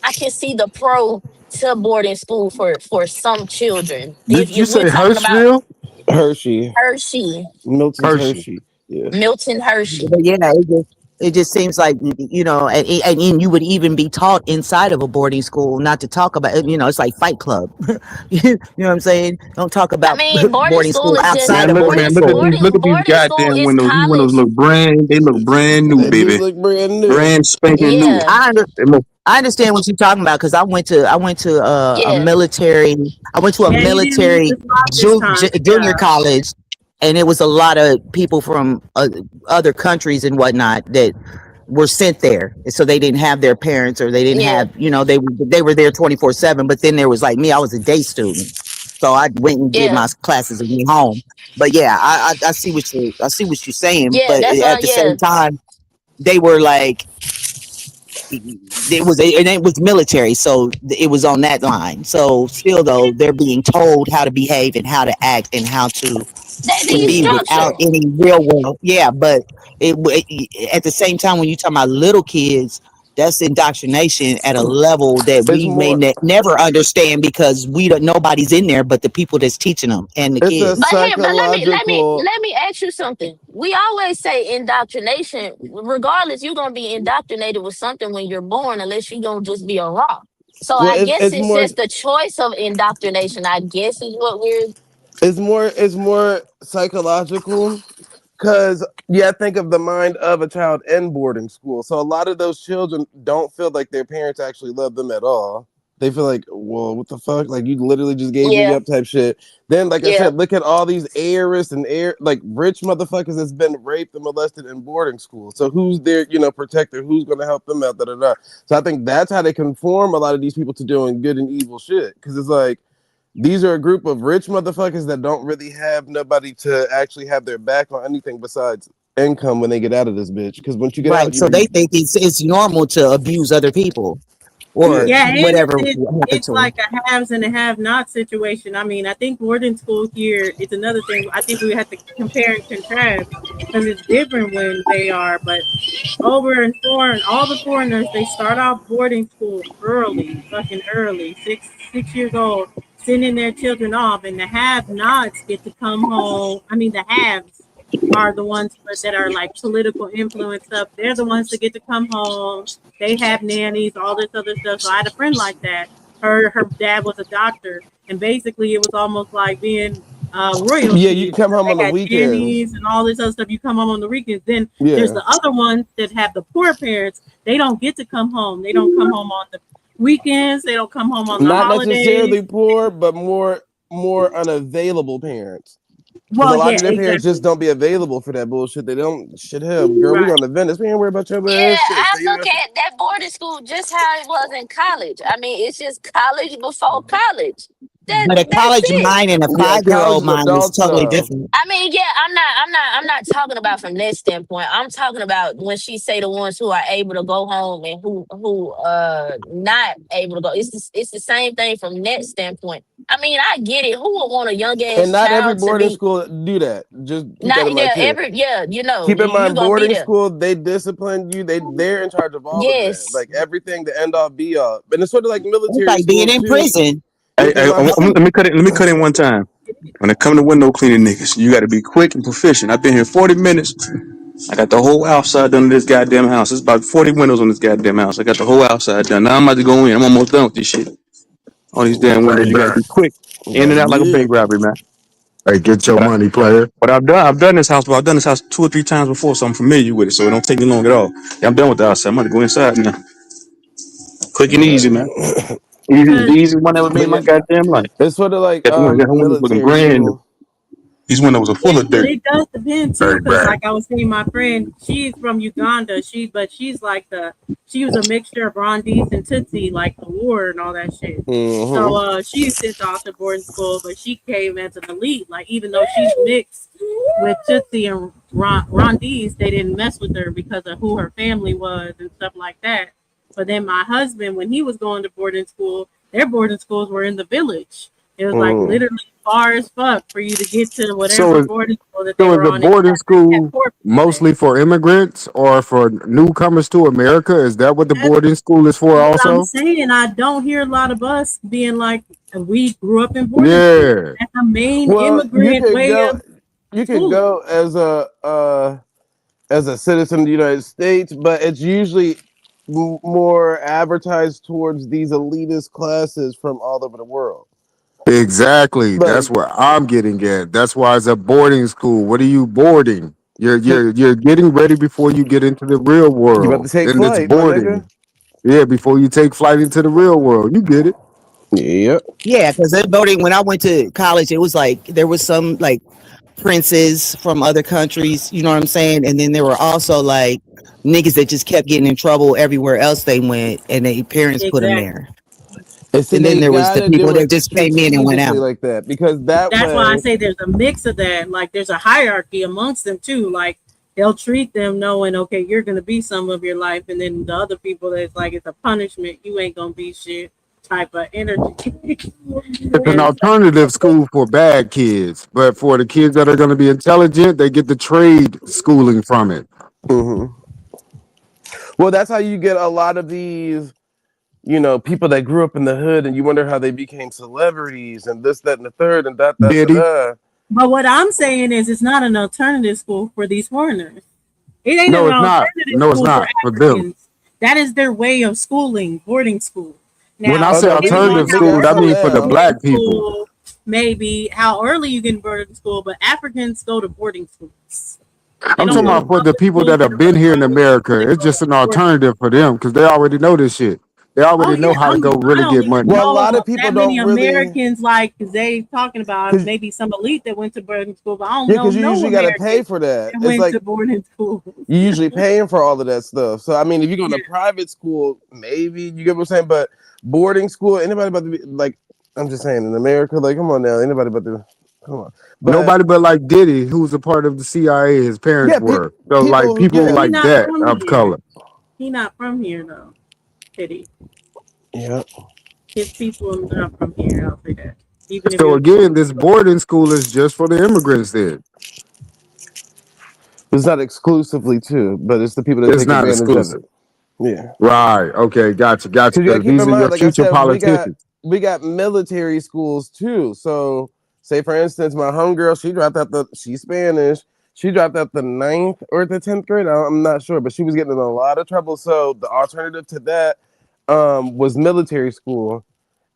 I can see the pro to boarding school for some children. If Did you if we're say talking about Hushville? Hershey, Hershey, Milton's Hershey. Hershey, yeah. Milton Hershey, But yeah, it just seems like, and you would even be taught inside of a boarding school not to talk about it. It's like Fight Club. You know what I'm saying? Don't talk I about mean, boarding boarding school school is just outside Man, of look, boarding boarding man, look at school. these, look boarding at these boarding school goddamn is windows. These windows college. look they look brand new, They do baby, look brand new. brand spanking new. Yeah, I under, They look, I understand what you're talking about because I went to a yeah, military. I went to a Yeah, he didn't lose military his spot this time. junior Yeah. college, and it was a lot of people from other countries and whatnot that were sent there, so they didn't have their parents, or they didn't yeah, have, they were there 24/7. But then there was like me, I was a day student, so I went and did yeah, my classes and went home. But yeah, I see what you're saying. yeah. But That's at the yeah. same time, they were like, it was military, so it was on that line. So still though, they're being told how to behave and how to act and how to They be Yeah. without structure. any real world. Yeah, but at the same time, when you talk about little kids, That's indoctrination at a level that It's we may more. never understand because we don't nobody's in there but the people that's teaching them and the It's a But kids. here, but psychological. let me ask you something. We always say indoctrination. Regardless, you're gonna be indoctrinated with something when you're born, unless you're gonna just be a rock. So Well, I guess it's it's more. just the choice of indoctrination. I guess is what we're. It's more psychological. Because, yeah, think of the mind of a child in boarding school. So a lot of those children don't feel like their parents actually love them at all. They feel like, well, what the fuck? Like, you literally just gave me Yeah, up type shit. Then, like I yeah. said, look at all these heiress and like rich motherfuckers that's been raped and molested in boarding school. So who's their, protector? Who's going to help them out? Da, da, da. So I think that's how they conform a lot of these people to doing good and evil shit. Because it's like, these are a group of rich motherfuckers that don't really have nobody to actually have their back on anything besides income when they get out of this bitch. Because once you get Right. out, So they think it's normal to abuse other people or yeah. Yeah, and whatever happened it's to them. like a haves and a have-not situation. I mean, I think boarding school here is another thing. I think we have to compare and contrast because it's different when they are. But over in foreign, all the foreigners they start off boarding school early, fucking early, 6 years old, sending their children off, and the have-nots get to come home. I mean, the haves are the ones that are like political influence stuff. They're the ones that get to come home. They have nannies, all this other stuff. So I had a friend like that. Her dad was a doctor, and basically it was almost like being Yeah, you royalty can come because home on they the had weekends. nannies and all this other stuff. You come home on the weekends. Then there's Yeah. the other ones that have the poor parents. They don't get to come home. They don't come home on the weekends. They don't come home on the Not holidays. necessarily poor, but more unavailable parents. Because a Well, lot yeah, of their parents just exactly. don't be available for that bullshit. They don't shit hell. Girl, we Right. going to Venice. We ain't worry about your Yeah, ass shit. I Stay your look ass. at that boarding school just how it was in college. I mean, it's just college before college. But a That's college it. mind and a Yeah, 5 year college old is mind is adult totally stuff. different. I mean, yeah, I'm not talking about from that standpoint. I'm talking about when she say the ones who are able to go home and who not able to go. It's the same thing from that standpoint. I mean, I get it. Who would want a young And ass not every child to boarding be school do that. Just keep that in not mind yeah, too. every yeah, Keep in you mind, gonna be boarding there. school, they discipline you. They're in charge of all of that. Yes. Like everything, the end all be all. And it's sort of like It's military like being schools in too. prison. Yeah, Hey, because my let me cut it. Let me cut in one time. When it come to window cleaning, niggas, you got to be quick and proficient. I've been here 40 minutes. I got the whole outside done in this goddamn house. It's about 40 windows on this goddamn house. I got the whole outside done. Now I'm about to go in. I'm almost done with this shit. All these damn windows, you got to be quick, in and that's out like a bank good. robbery, man. Hey, get your But I, money, player. but I've done this house. Well, I've done this house 2 or 3 times before, so I'm familiar with it. So it don't take me long at all. Yeah, I'm done with the outside. I'm about to go inside now. Quick and easy, man. Easy, the Because easiest one I ever made But in my yeah, goddamn life. it's sort of like Got the windows looking military brand new. school. These windows are full yeah, of but dirt. it does depend too, Hey, because back. like I was saying, my friend, she's from Uganda. She's like she was a mixture of Rondies and Tootsie, like the war and all that shit. So Mm-hmm. she's sent off to boarding school, but she came as an elite. Like even though she's mixed with Tootsie and Rondies, they didn't mess with her because of who her family was and stuff like that. But then my husband, when he was going to boarding school, their boarding schools were in the village. It was like Mm. literally far as fuck for you to get to So whatever boarding school that they So is were the on. And boarding had school poor people there. mostly for immigrants or for newcomers to America? Is that what the That's boarding school is for what I'm also? saying. I don't hear a lot of us being like, we grew up in boarding school. Yeah, That's a main Well, immigrant way of you could schooling. go as a citizen of the United States, but it's usually more advertised towards these elitist classes from all over the world. exactly. That's Like what I'm getting at. That's why it's a boarding school. What are you boarding? You're getting ready before you get into the real you about to world, take and it's flight, my nigga. boarding. Yeah, before you take flight into the real world. You get it. Yep. Yeah, because they're voting. When I went to college, it was like there was some like princes from other countries. You know what I'm saying? And then there were also like niggas that just kept getting in trouble everywhere else they went, and their parents put them Exactly. there. And see, And then they there was the gotta people do that it just came in and went strategically out. like that because that That's why I way, say there's a mix of that. Like there's a hierarchy amongst them too. Like they'll treat them knowing, okay, you're gonna be some of your life, and then the other people that's like it's a punishment. You ain't gonna be shit type of energy. It's an And so, alternative school for bad kids, but for the kids that are going to be intelligent, they get the trade schooling from it. hmm Well, that's how you get a lot of these, people that grew up in the hood, and you wonder how they became celebrities and this, that, and the third, and that, da, Did he? da. But what I'm saying is, it's not an alternative school for these foreigners. It ain't an No, it's not. alternative No, it's school for not for them. Africans. That is their way of schooling, boarding school. When I Now, Oh say no, we depending on alternative we how got school, I some early mean for you the now. get in black people. school, maybe how early you get in boarding school, but Africans go to boarding schools. They I'm don't talking go to about for the public people schools that that have are for been the here in wealthy. America. They It's go to just an boarding alternative for them because they already know this shit. They Oh already yeah, know how to go I really don't get even money. Well, a know lot of people that many don't really, Americans like because they talking about cause maybe some elite that went to boarding school, but I don't yeah, know because you no usually got to pay Americans for that. that It's went like to boarding schools. you usually paying for all of that stuff. So I mean, if you go Yeah, to private school, maybe you get what I'm saying. But boarding school, anybody about to be like, I'm just saying, in America, like, come on now, anybody about to, come on. But Nobody but like Diddy, who's a part of the CIA, his parents yeah, were. So like people who, people but yeah, he like not that from of here. color. He not from here though. Pity. yeah, His people are not from here. I'll say that. Even if he So was born again, in the this U.S. boarding school is just for the immigrants then. it's not exclusively too, but it's the people that It's take not advantage of exclusive. it. Yeah. Right. Okay. Gotcha. Gotcha. Because you gotta Because keep these in are your mind, like I future said, politicians. we got military schools too. So say for instance, my homegirl, she's Spanish. She dropped out the ninth or the 10th grade. I'm not sure, but she was getting in a lot of trouble. So the alternative to that was military school.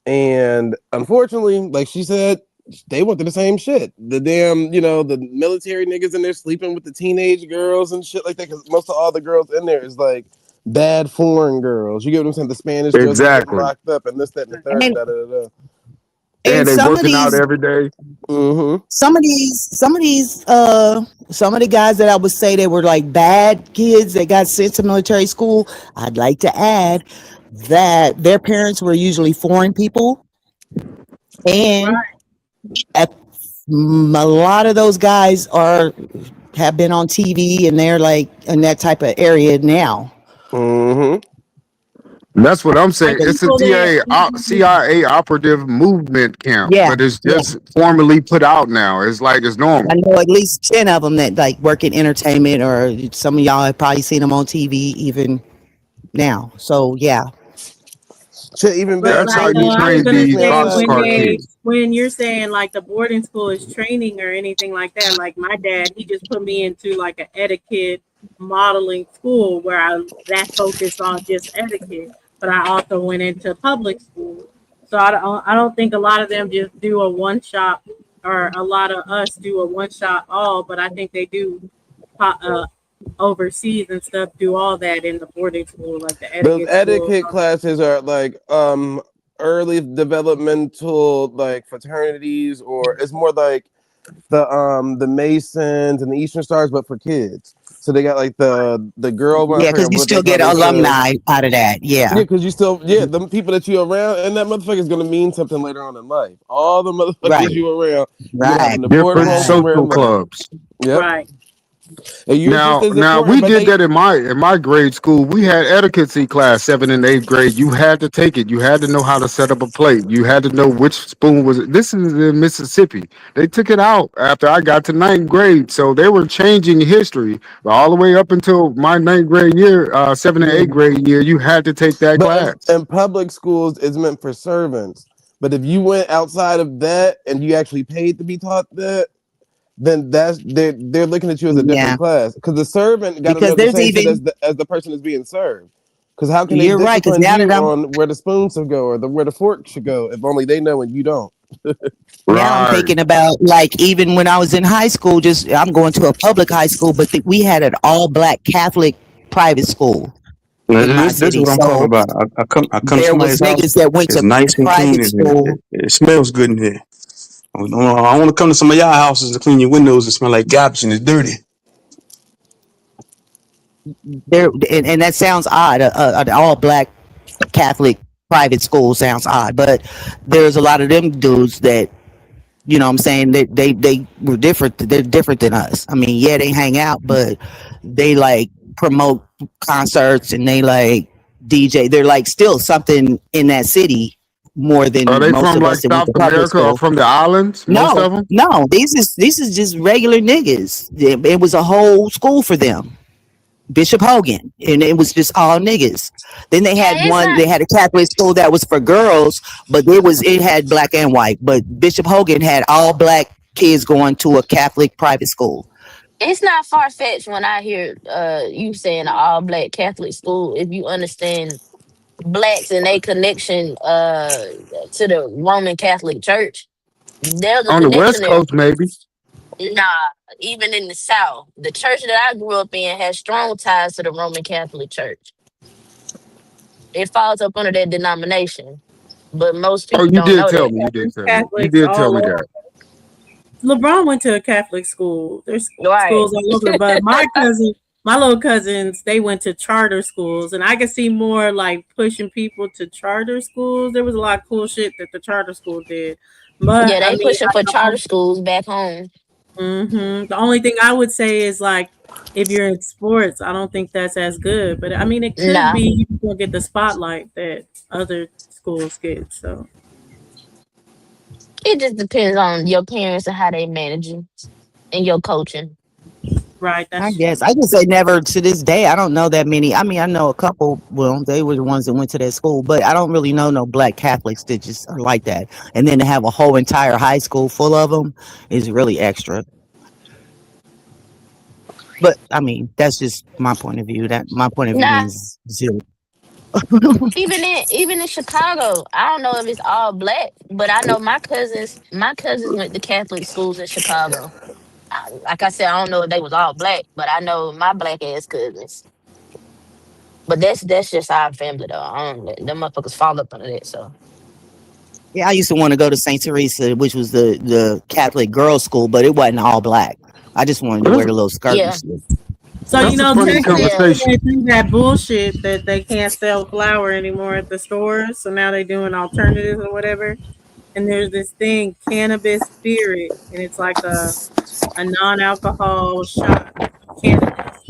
And unfortunately, like she said, they went through the same shit. The damn, the military niggas in there sleeping with the teenage girls and shit like that. Because most of all the girls in there is like bad foreign girls. You get what I'm saying? The Spanish girls that are getting Exactly. locked up and this, that, and the third, and And da da da. Da. And and they working out every day. Mm-hmm. some of the guys that I would say they were like bad kids that got sent to military school, I'd like to add that their parents were usually foreign people, and Right. at, a lot of those guys are have been on TV and they're like in that type of area now. Mm-hmm. That's what I'm Like saying. It's a people that CIA operative movement camp, Yeah, but it's yeah. just formally put out now. It's like it's I normal. know at least 10 of them that like work in entertainment, or some of y'all have probably seen them on TV even now. So yeah, Shit, even But back, That's how like, like you I was train they gonna took these me say outside when boxcar the. kids. you're saying like the boarding school is training or anything like that, like my dad, he just put me into like an etiquette modeling school where that focused on just etiquette, but I also went into public school. So I don't think a lot of them just do a one shot, or a lot of us do a one shot all, but I think they do uh, overseas and stuff do all that in the boarding school, like the Those etiquette school. etiquette classes are like early developmental like fraternities, or it's more like the Masons and the Eastern Stars, but for kids. So they got like the girl, I yeah, because forgot you what they still call get themselves. alumni out of that. Yeah, Yeah, because the people that you around, and that motherfucker is gonna mean something later on in life. All the motherfuckers right, you around, you gonna have right, an important Different role right. somewhere social in life. clubs. Yep, Right. and you're just Now, as now important. we But did they, that in my grade school. We had etiquette class, 7th and 8th grade. You had to take it. You had to know how to set up a plate. You had to know which spoon was. This is in Mississippi. They took it out after I got to ninth grade, so they were changing history all the way up until my ninth grade year, seventh and eighth Yeah, grade year. You had to take that but class. in public schools, it's meant for servants. But if you went outside of that and you actually paid to be taught that, then they're looking at you as a different yeah. class, because the servant got to Because know the there's same shit even as the person is being served. Because how can they you're right. Because discipline now that you I'm on where the spoons should go, or where the fork should go, if only they know and you don't? now I'm Right. thinking about like even when I was in high school. Just I'm going to a public high school, but we had an all black Catholic private school in my This is city. what I'm talking So about. I come to there was somebody's house. niggas that went It's to nice and clean private in here. school. It smells good in here. I want to come to some of y'all houses to clean your windows and smell like garbage and it's dirty. There, and that sounds odd. An all black Catholic private school sounds odd, but there's a lot of them dudes that, you know what I'm saying, that they were different. They're different than us. I mean, yeah, they hang out, but they like promote concerts and they like DJ. They're like still something in that city more Are than they most from of us like that went South to public America or school. from the islands? Most No, of them. no, these is just regular niggas. It was a whole school for them. Bishop Hogan, and it was just all niggas. Then they Yeah, had it's one. not. They had a Catholic school that was for girls, but it had black and white. But Bishop Hogan had all black kids going to a Catholic private school. It's not far fetched when I hear you saying all black Catholic school. If you understand blacks and a connection to the Roman Catholic Church, there's a On the connection West there. Coast, maybe. Nah, even in the South, the church that I grew up in has strong ties to the Roman Catholic Church. It falls up under that denomination, but most Oh, people you don't did know tell that. me. You did There's tell me. You Catholics did tell all me over. that. LeBron went to a Catholic school. There's Right. schools all over, but my little cousins, they went to charter schools, and I could see more like pushing people to charter schools. There was a lot of cool shit that the charter school did, but Yeah, I they mean, pushing for charter schools back home. the only thing I would say is like if you're in sports, I don't think that's as good. But I mean, it could Nah, be you don't get the spotlight that other schools get. So it just depends on your parents and how they manage you and your coaching. right, I that's true. guess I just say never to this day. I don't know that many. I mean, I know a couple. Well, they were the ones that went to that school, but I don't really know no black Catholics that just are like that. And then to have a whole entire high school full of them is really extra. But I mean, that's just my point of view. That my point of view Nah, means zero. even in Chicago, I don't know if it's all black, but I know my cousins went to Catholic schools in Chicago. Like I said, I don't know if they was all black, but I know my black ass cousins. But that's just our family though. I don't them motherfuckers fall up under that. So Yeah, I used to want to go to Saint Teresa, which was the Catholic girls' school, but it wasn't all black. I just wanted to But wear the little skirt and yeah, shit. So that's a funny Texas yeah. conversation. went through that bullshit that they can't sell flour anymore at the stores. So now they're doing alternatives or whatever. And there's this thing, cannabis spirit, and it's like a non-alcohol shot of cannabis.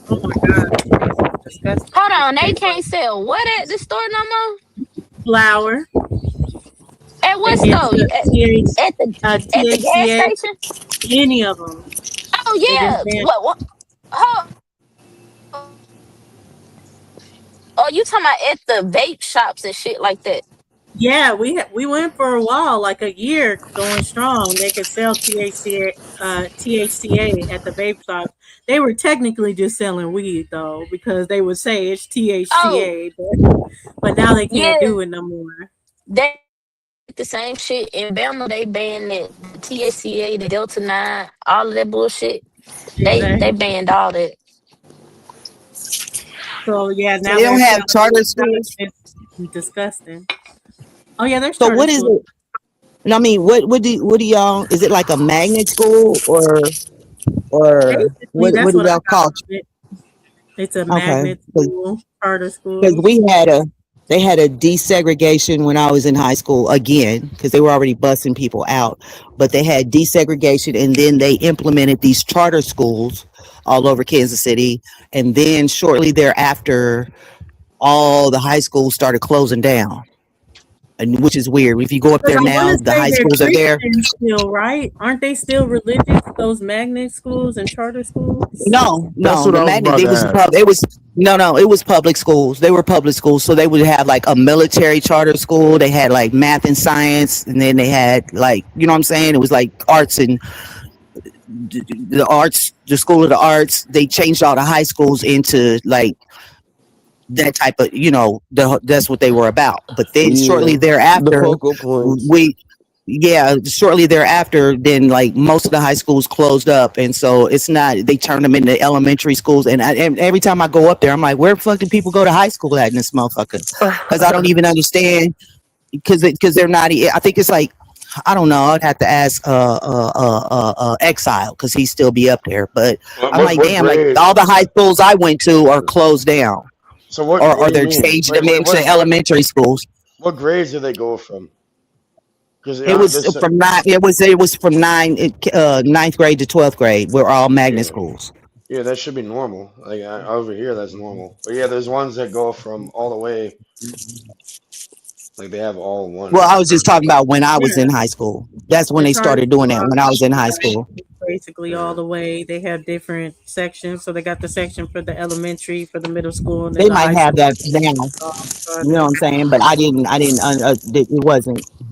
Oh my god, it's disgusting. Hold It on, they tastes like can't sell what at the store no more? flour. At what It's store? a At the gas THCA. station? Any of them, Oh they just yeah. banned. What? Oh, oh, you talking about at the vape shops and shit like that? Yeah, we went for a while, like a year, going strong. They could sell THCA at the vape shops. They were technically just selling weed though, because they would say it's Oh THCA, but now they can't yeah, do it no more. they the same shit in Bama. They banned it, the THCA, the Delta 9, all of that bullshit. They Exactly. banned all that. So yeah, So now they don't they're have selling charter it. schools. It's disgusting. Oh yeah, there's So charter what is schools. it? And I mean, what do y'all? Is it like a magnet school or Basically, what that's do what I y'all got call? from it. It's a Okay, magnet school, charter because schools. we had a they had a desegregation when I was in high school again because they were already busing people out, but they had desegregation and then they implemented these charter schools all over Kansas City, and then shortly thereafter, all the high schools started closing down, and which is weird. If you go up Because there I want now, to the say high they're schools are there. Christian still, right? Aren't they still religious? Those magnet schools and charter schools. No, That's no, what the I was magnet about to ask. it was no, it was public schools. They were public schools, so they would have like a military charter school. They had like math and science, and then they had like what I'm saying. It was like arts and the arts, the school of the arts. They changed all the high schools into like that type of that's what they were about. But then shortly Yeah, the thereafter, focal points. we yeah, shortly thereafter, then like most of the high schools closed up, and so it's not. They turned them into elementary schools, and every time I go up there, I'm like, where fucking people go to high school at in this motherfucker? Because I don't even understand. Because they're not. I think it's like I don't know. I'd have to ask Exile because he still be up there. But I'm like, What damn, like grade? all the high schools I went to are closed down, So what or do you they're mean? changed them into elementary schools. What grades do they go from? Because It was this from nine. It was from ninth grade to 12th grade. We're all magnet yeah schools. yeah that should be normal. Like over here, that's normal. But yeah, there's ones that go from all the way. Like they have all one, Well, like I was just talking about when I was Yeah, in high school. That's when they it's hard to started doing that. walk When I was in high school. basically all yeah. the way. They have different sections, so they got the section for the elementary, for the middle school, and then They the might high have school. that now. You know what I'm saying? But I didn't.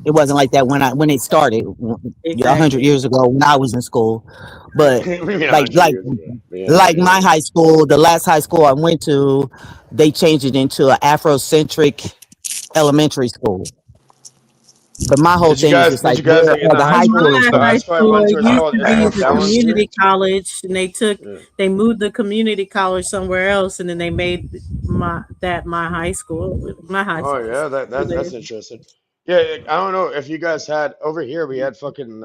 It wasn't like that when it started 100 Exactly. years ago when I was in school. But We mean a like hundred like years ago. But yeah, like yeah. my high school, the last high school I went to, they changed it into an Afrocentric elementary school. But my whole thing is just Did like, you guys where like in are the the high high school? schoolers The My going? high high school I school went to, it used to it's be called the Ballinger. community college, and Yeah. they moved the community college somewhere else, and then they made my high school. My high Oh school is yeah, still there. that's interesting. Yeah, I don't know if you guys had over here. We had fucking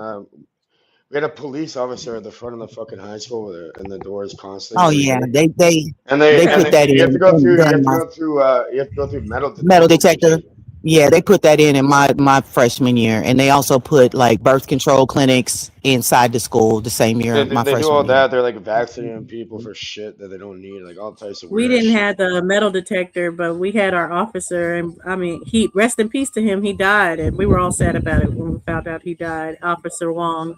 we had a police officer at the front of the fucking high school with and the doors constantly Oh yeah, ringing. they And they put that you have to in, go through during my metal metal detectors and detector. shit. Yeah, they put that in my freshman year, and they also put like birth control clinics inside the school the same year, my They do all freshman year. that. They're like vaccinating people for shit that they don't need, like all types of We weird ass didn't shit. have the metal detector, but we had our officer, and I mean, he rest in peace to him. He died, and we were all sad about it when we found out he died. Officer Wong,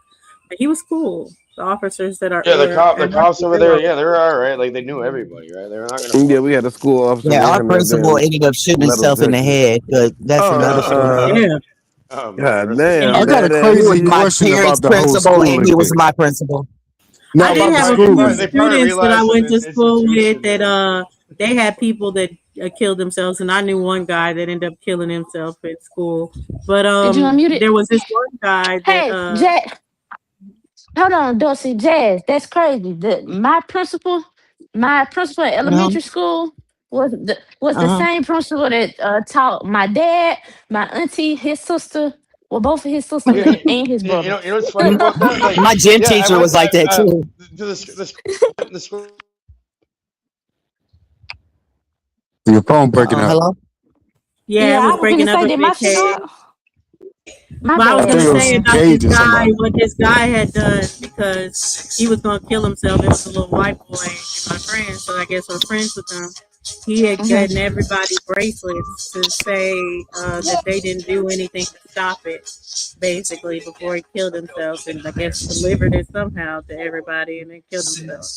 but he was cool. The officers that are Yeah, were the at my cops school, over they were there, all yeah, cool. they're all right. Like they knew everybody, right? They're not gonna Yeah, fuck we with had you. a school officer Yeah, our named him. principal Then ended up shooting metal himself in the detector. head, but that's another story. Yeah, Oh man, God rest in damn, I peace. got a dead He ass. was crazy my question parents' about the whole principal, and schooling he was thing. my principal. Not I Well, did about the have a few schooling. they probably students that I realized in went this to school with institution that that they had people that killed themselves, and I knew one guy that ended up killing himself at school. But Did you unmute it? there was this one guy that Hey, Jazz, hold on, Dorsey, Jazz. That's crazy. My principal in Uh-huh. elementary school was the Uh-huh. same principal that taught my dad, my auntie, his sister, well, both of his sisters you, and his brother. you know what's funny about that? Like, My gym yeah, I teacher went was like that too. to the school. Your phone breaking Uh-oh, up. hello? yeah, Yeah, it I was was gonna breaking up say, a did my bit. shit go out? My But I was I bad, gonna think it say was man. about this Cage or guy, somebody. what this guy had done because he was gonna kill himself. It was a little white boy and my friend, so I guess we're friends with him. He had Hmm. gotten everybody bracelets to say that they didn't do anything to stop it, basically, before he killed himself, and I guess delivered it somehow to everybody, and then killed himself.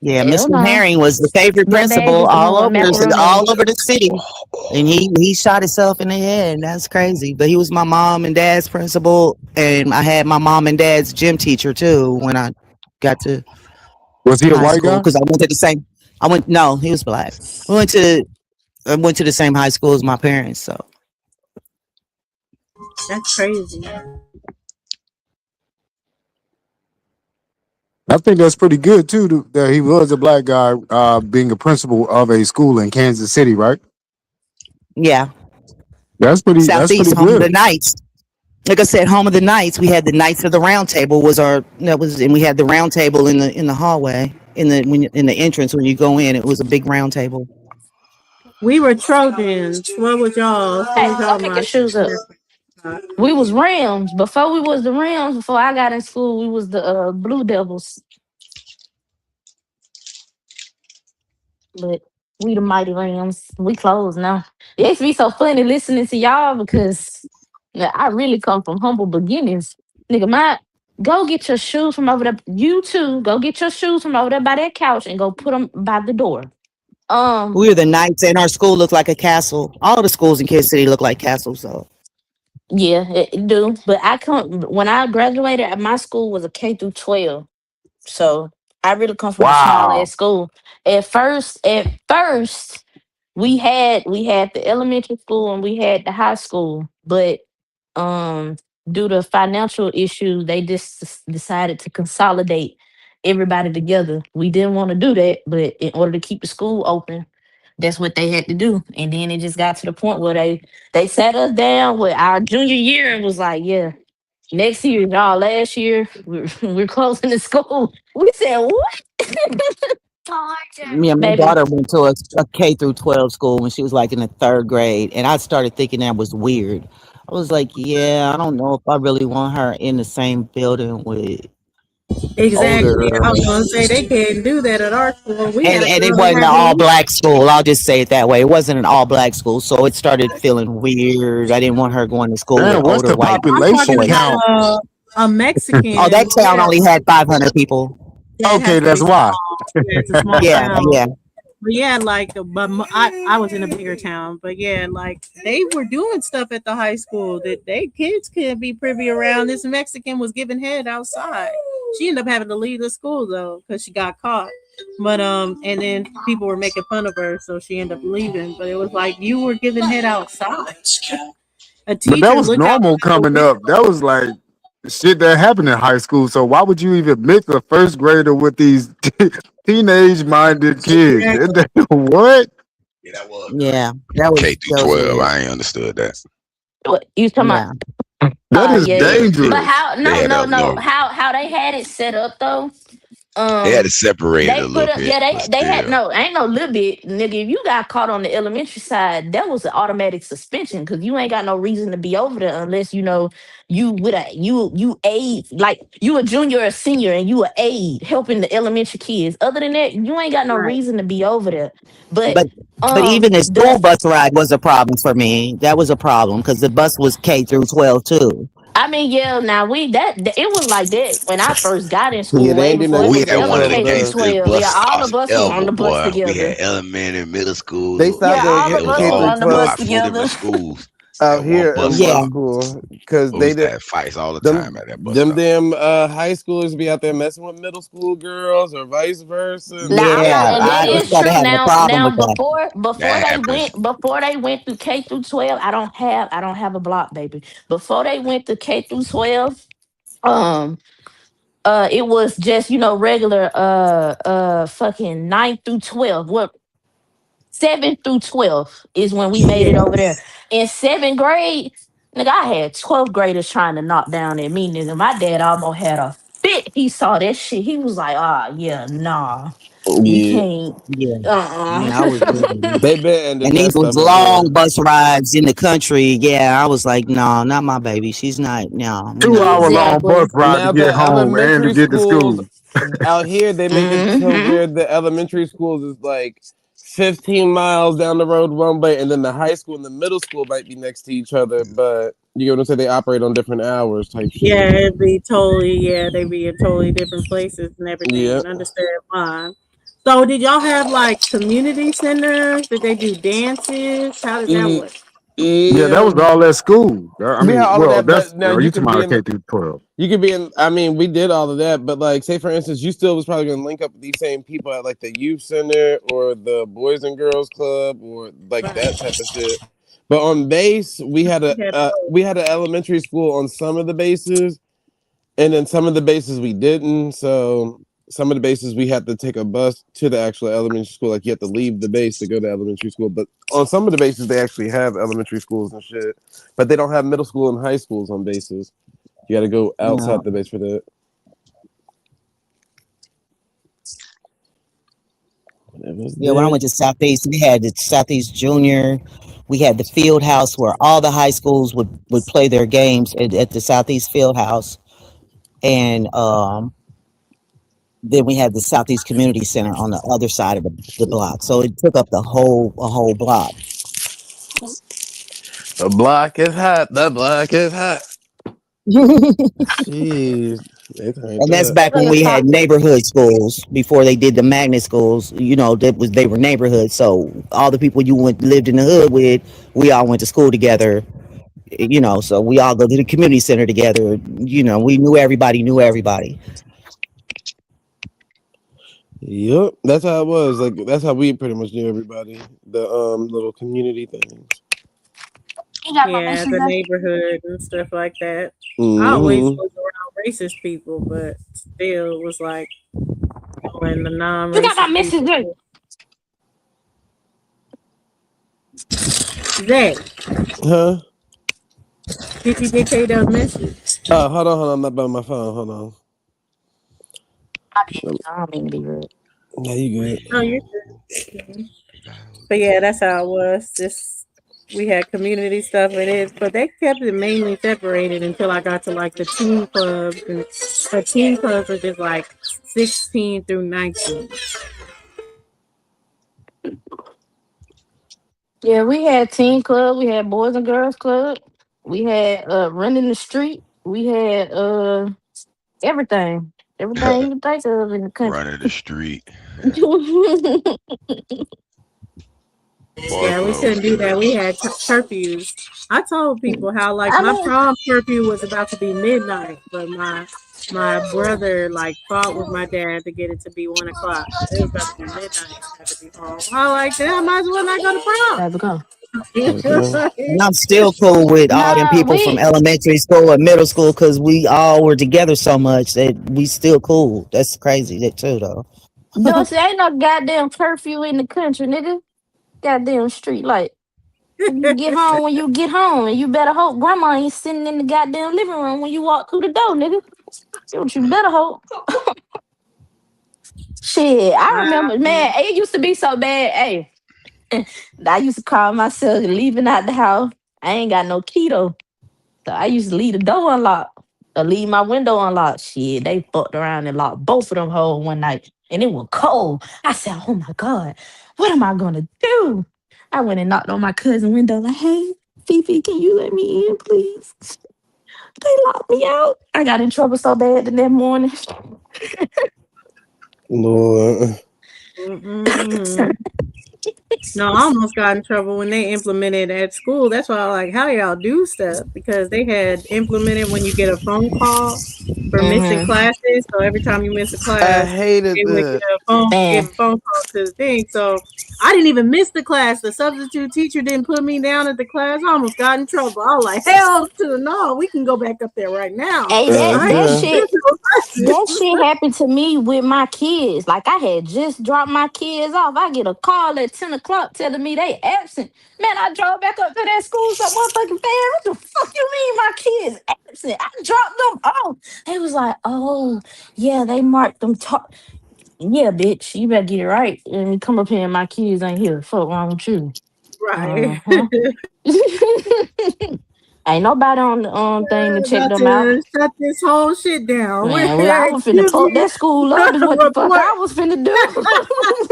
Yeah, Hell Mr. no. Herring was the favorite Your bad principal get the one macaroni. all over the city. And he shot himself in the head. That's crazy. But he was my mom and dad's principal, and I had my mom and dad's gym teacher too when I got to Was he a high white school guy? because I went to the same. I went no, he was black. I went to I went to the same high school as my parents. So That's crazy. I think that's pretty good too. That he was a black guy, being a principal of a school in Kansas City, right? yeah, That's Southeast pretty home of good. the Knights. Like I said, home of the Knights. We had the Knights of the Round Table was our that was, and we had the round table in the hallway in the entrance when you go in. It was a big round table. We were Trojans. What was y'all? Who Hey, was go y'all pick your shoes up. mascot? We was Rams. Before we was the Rams, before I got in school, we was the Blue Devils. But we the mighty Rams. We closed now. It used to be so funny listening to y'all because I really come from humble beginnings. Nigga, go get your shoes from over there. You too, go get your shoes from over there by that couch and go put them by the door. Um, We were the Knights, and our school looked like a castle. All the schools in Kansas City look like castles. So yeah, it do. But I come when I graduated, my school was a K through 12. So I really come from a small Wow. ass school. At first, we had the elementary school and we had the high school, but um due to financial issues, they just decided to consolidate everybody together. We didn't want to do that, but in order to keep the school open, that's what they had to do. And then it just got to the point where they sat us down with our junior year and was like, yeah, next year, y'all, last year, we're closing the school. We said, what? yeah, my Baby, daughter went to a K through 12 school when she was like in the third grade, and I started thinking that was weird. I was like, yeah, I don't know if I really want her in the same building with. Exactly. Okay. I was gonna say they can't do that at our school. We had a And it girl that wasn't an had all me. black school. I'll just say it that way. It wasn't an all black school, so it started feeling weird. I didn't want her going to school with Damn, what's older the white I'm talking population boys. about count? a Oh, that Mexican. town only had 500 people. That Okay, has to that's be why. small. Yeah, it's a small Yeah, town. yeah, But yeah, like, I was in a bigger town, but yeah, like they were doing stuff at the high school that they kids couldn't be privy around. This Mexican was giving head outside. She ended up having to leave the school though because she got caught. But and then people were making fun of her, so she ended up leaving. But it was like you were giving head outside. A But that teacher was looked out normal the coming up. That window. was like shit that happened in high school. So why would you even mix a first grader with these teenage minded kids? Exactly. What? Yeah, that was yeah. crazy. That K through was 12, weird. I ain't understood that. What you talking about? Yeah, That is Yeah, yeah. But dangerous. how? They No, had no, a, no. How they had it set up though? they had to Um, separate it a they put little up. bit, Yeah, but they had still. no. Ain't no little bit, nigga. If you got caught on the elementary side, that was an automatic suspension because you ain't got no reason to be over there unless you know you with a you aid like you a junior or senior and you a aide helping the elementary kids. Other than that, you ain't got no Right. reason to be over there. But but even the the school bus ride was a problem for me. That was a problem because the bus was K through 12 too. I mean, yeah, now it was like that when I first got in Yeah, school, they way ain't do before Boy, it nothing we K was had through one ever of the 12, K through bro. gangster 12. bus Yeah, all stops of us was on ever, the bus boy. We together. had elementary, middle schools. They stopped Yeah, doing all It of was us was K all through on the bus twelve about 4 different together. schools out at one here bus in Yeah, my stop. school because We they used to did have fights all the time them. at that bus Them stop. damn high schoolers be out there messing with middle school girls or vice versa, and Now then I'm yeah. not, and that I is started true. having a Now, problem now with that. before That they happens. went through K through 12, I don't have a block, baby. Before they went to K through 12, um, it was just regular fucking 9 through 12. What 7 through 12 is when we made it over there. Yes. In seventh grade, nigga, I had 12th graders trying to knock down at me, nigga. My dad almost had a fit. He saw that shit. He was like, ah, yeah, nah, you yeah, can't. Yeah, yeah. I was good. Uh-uh. they been ended And that these was stuff over long there. bus rides in the country. Yeah, I was like, no, not my baby. She's not. No, we're Two not hour doing that. long bus Exactly. ride to Now get the home and to elementary get to schools school. out here, they make it so Hmm. where the elementary schools is like 15 miles down the road one way, and then the high school and the middle school might be next to each other, but you know what I'm saying? They operate on different hours type Yeah, shit. it'd be totally, yeah, they be in totally different places and everything, Yeah. and understand why. So, did y'all have like community centers? Did they do dances? How did that E- work? Yeah, that was yeah. all at school. I We had mean, all of well, that, that's but now you you talking could be about in K through 12. you could be in. I mean, we did all of that, but like, say for instance, you still was probably gonna link up with these same people at like the youth center or the Boys and Girls Club or like Right. that type of shit. But on base, We had both. we had an elementary school on some of the bases, and then some of the bases we didn't. So some of the bases we had to take a bus to the actual elementary school. Like you have to leave the base to go to elementary school. But on some of the bases, they actually have elementary schools and shit. But they don't have middle school and high schools on bases. You got to go No. outside the base for that. That was Yeah, when I that. went to Southeast, we had the Southeast Junior. We had the field house where all the high schools would play their games at the Southeast Field House. And then we had the Southeast Community Center on the other side of the block. So it took up the whole block. The block is hot. The block is hot. Jeez, they turned And that's up. back when we had neighborhood schools before they did the magnet schools. They were neighborhoods. So all the people you lived in the hood with, we all went to school together. So we all go to the community center together. We knew everybody. Yep, that's how it was. Like that's how we pretty much knew everybody. The little community things. You got my Yeah, message the there? neighborhood and stuff like that. I always Hmm. was around racist people, but still was like when the You got my non-racist message people. there? Zay, Huh? did you get Kato's message? Oh, hold on. I'm not by my phone. Hold on. I didn't. I don't mean to be rude. Yeah, you good. Oh, you're good. But yeah, that's how it was. Just We had community stuff and it, but they kept it mainly separated until I got to like the teen clubs, and the teen clubs were just like 16 through 19. Yeah, we had teen club, we had boys and girls club, we had running the street, we had everything. Everything you can think of in the country. Running the street. Boy Yeah, we Club was couldn't do that. good. We had curfews. I told people how like I my mean, prom curfew was about to be midnight, but my brother like fought with my dad to get it to be 1 o'clock. It was about to be midnight. I had to be home. I like, damn, might as well not go to prom. baby, go. And I'm still cool with all them Nah, people from we elementary school and middle school because we all were together so much that we still cool. That's crazy that too though. don't say ain't no goddamn curfew in the country, nigga. Goddamn street light. You get home when you get home, and you better hope grandma ain't sitting in the goddamn living room when you walk through the door, nigga. That's what you better hope. Shit, I remember, man, it used to be so bad. Hey, I used to call myself leaving out the house. I ain't got no key though. So I used to leave the door unlocked or leave my window unlocked. Shit, they fucked around and locked both of them holes one night. And it was cold. I said, oh my God, what am I gonna do? I went and knocked on my cousin's window, like, hey, Fifi, can you let me in, please? They locked me out. I got in trouble so bad the next morning. Lord. Mm-mm. No, I almost got in trouble when they implemented at school. That's why I like how y'all do stuff because they had implemented when you get a phone call for missing Mm-hmm. classes. So every time you miss a I class, hated they would that. give Man, a phone call to the thing. So I didn't even miss the class. The substitute teacher didn't put me down at the class. I almost got in trouble. I was like, hell to the no, we can go back up there right now. hey, that I ain't that Uh-huh. shit missing That no shit happened to me with my kids. Like I had just dropped my kids off. I get a call at 10 o'clock telling me they absent. Man, I drove back up to that school so motherfucking fast. What the fuck you mean my kids absent? I dropped them off. They was like, oh, yeah, they marked them. Yeah, bitch, you better get it right. And you come up here and my kids ain't here. Fuck wrong with you. right. Uh-huh. Ain't nobody on the thing to check About them out. to shut this whole shit down. Man, I was finna Excuse fuck me. that school up is what the fuck Report. I was finna do.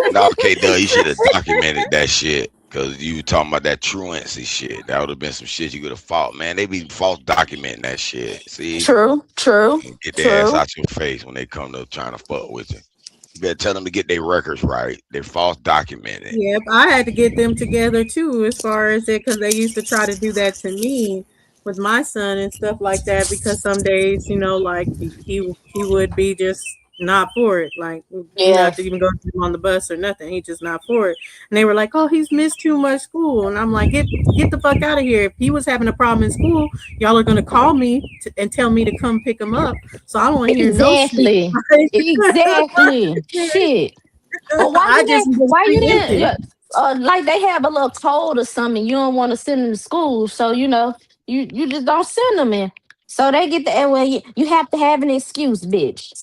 No, okay, duh, you should have documented that shit. Cause you talking about that truancy shit. That would have been some shit you could have fought, man. They be false documenting that shit. See? True, true, And get their ass true. out your face when they come to trying to fuck with you. You better tell them to get their records right. They false documented. Yep, I had to get them together too, as far as it, because they used to try to do that to me with my son and stuff like that. Because some days, like he would be just not for it. Like we not Yeah. to even go to him on the bus or nothing. He just not for it. And they were like, "Oh, he's missed too much school," and I'm like, "Get the fuck out of here! If he was having a problem in school, y'all are gonna call me and tell me to come pick him up. So I don't want to hear no shit." Exactly. Exactly. Shit. But why I you just didn't? was Why you didn't? preempting. Yeah, like they have a little code or something. You don't want to send them to school, so you just don't send them in. So they get the well. You have to have an excuse, bitch.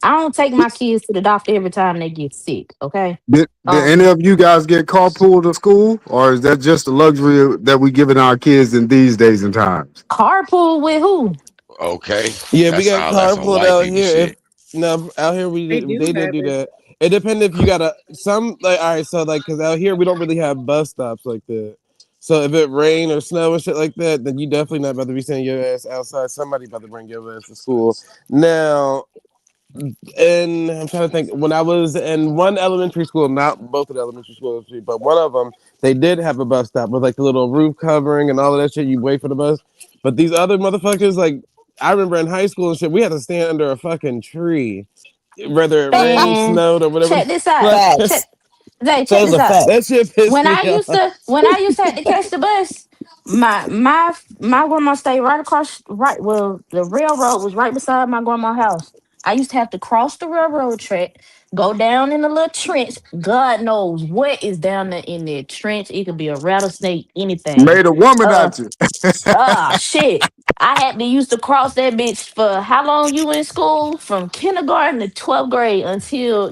I don't take my kids to the doctor every time they get sick. Okay. Did Um, any of you guys get carpool to school, or is that just a luxury that we giving our kids in these days and times? carpool with who? Okay. Yeah, That we got sounds like some carpool white out people here. If shit. no, out here They do they did have do it. that. It depends if you got a some like all right, so like because out here we don't really have bus stops like that. So if it rain or snow and shit like that, then you definitely not about to be sending your ass outside. Somebody about to bring your ass to school. Now, and I'm trying to think when I was in one elementary school, not both of the elementary schools, but one of them, they did have a bus stop with like the little roof covering and all of that shit. You wait for the bus, but these other motherfuckers, like I remember in high school and shit, we had to stand under a fucking tree, whether it rained, Man, snowed, or whatever. check this out. Like, Check, Facts. Zay, check Those this are out. that facts. shit pissed me off. When I used to have to catch the bus, my grandma stayed right across right well, the railroad was right beside my grandma's house. I used to have to cross the railroad track, go down in a little trench. God knows what is down there in that trench. It could be a rattlesnake, anything. Made a woman Uh out you. shit. I had to use to cross that bitch for how long you in school? From kindergarten to 12th grade until,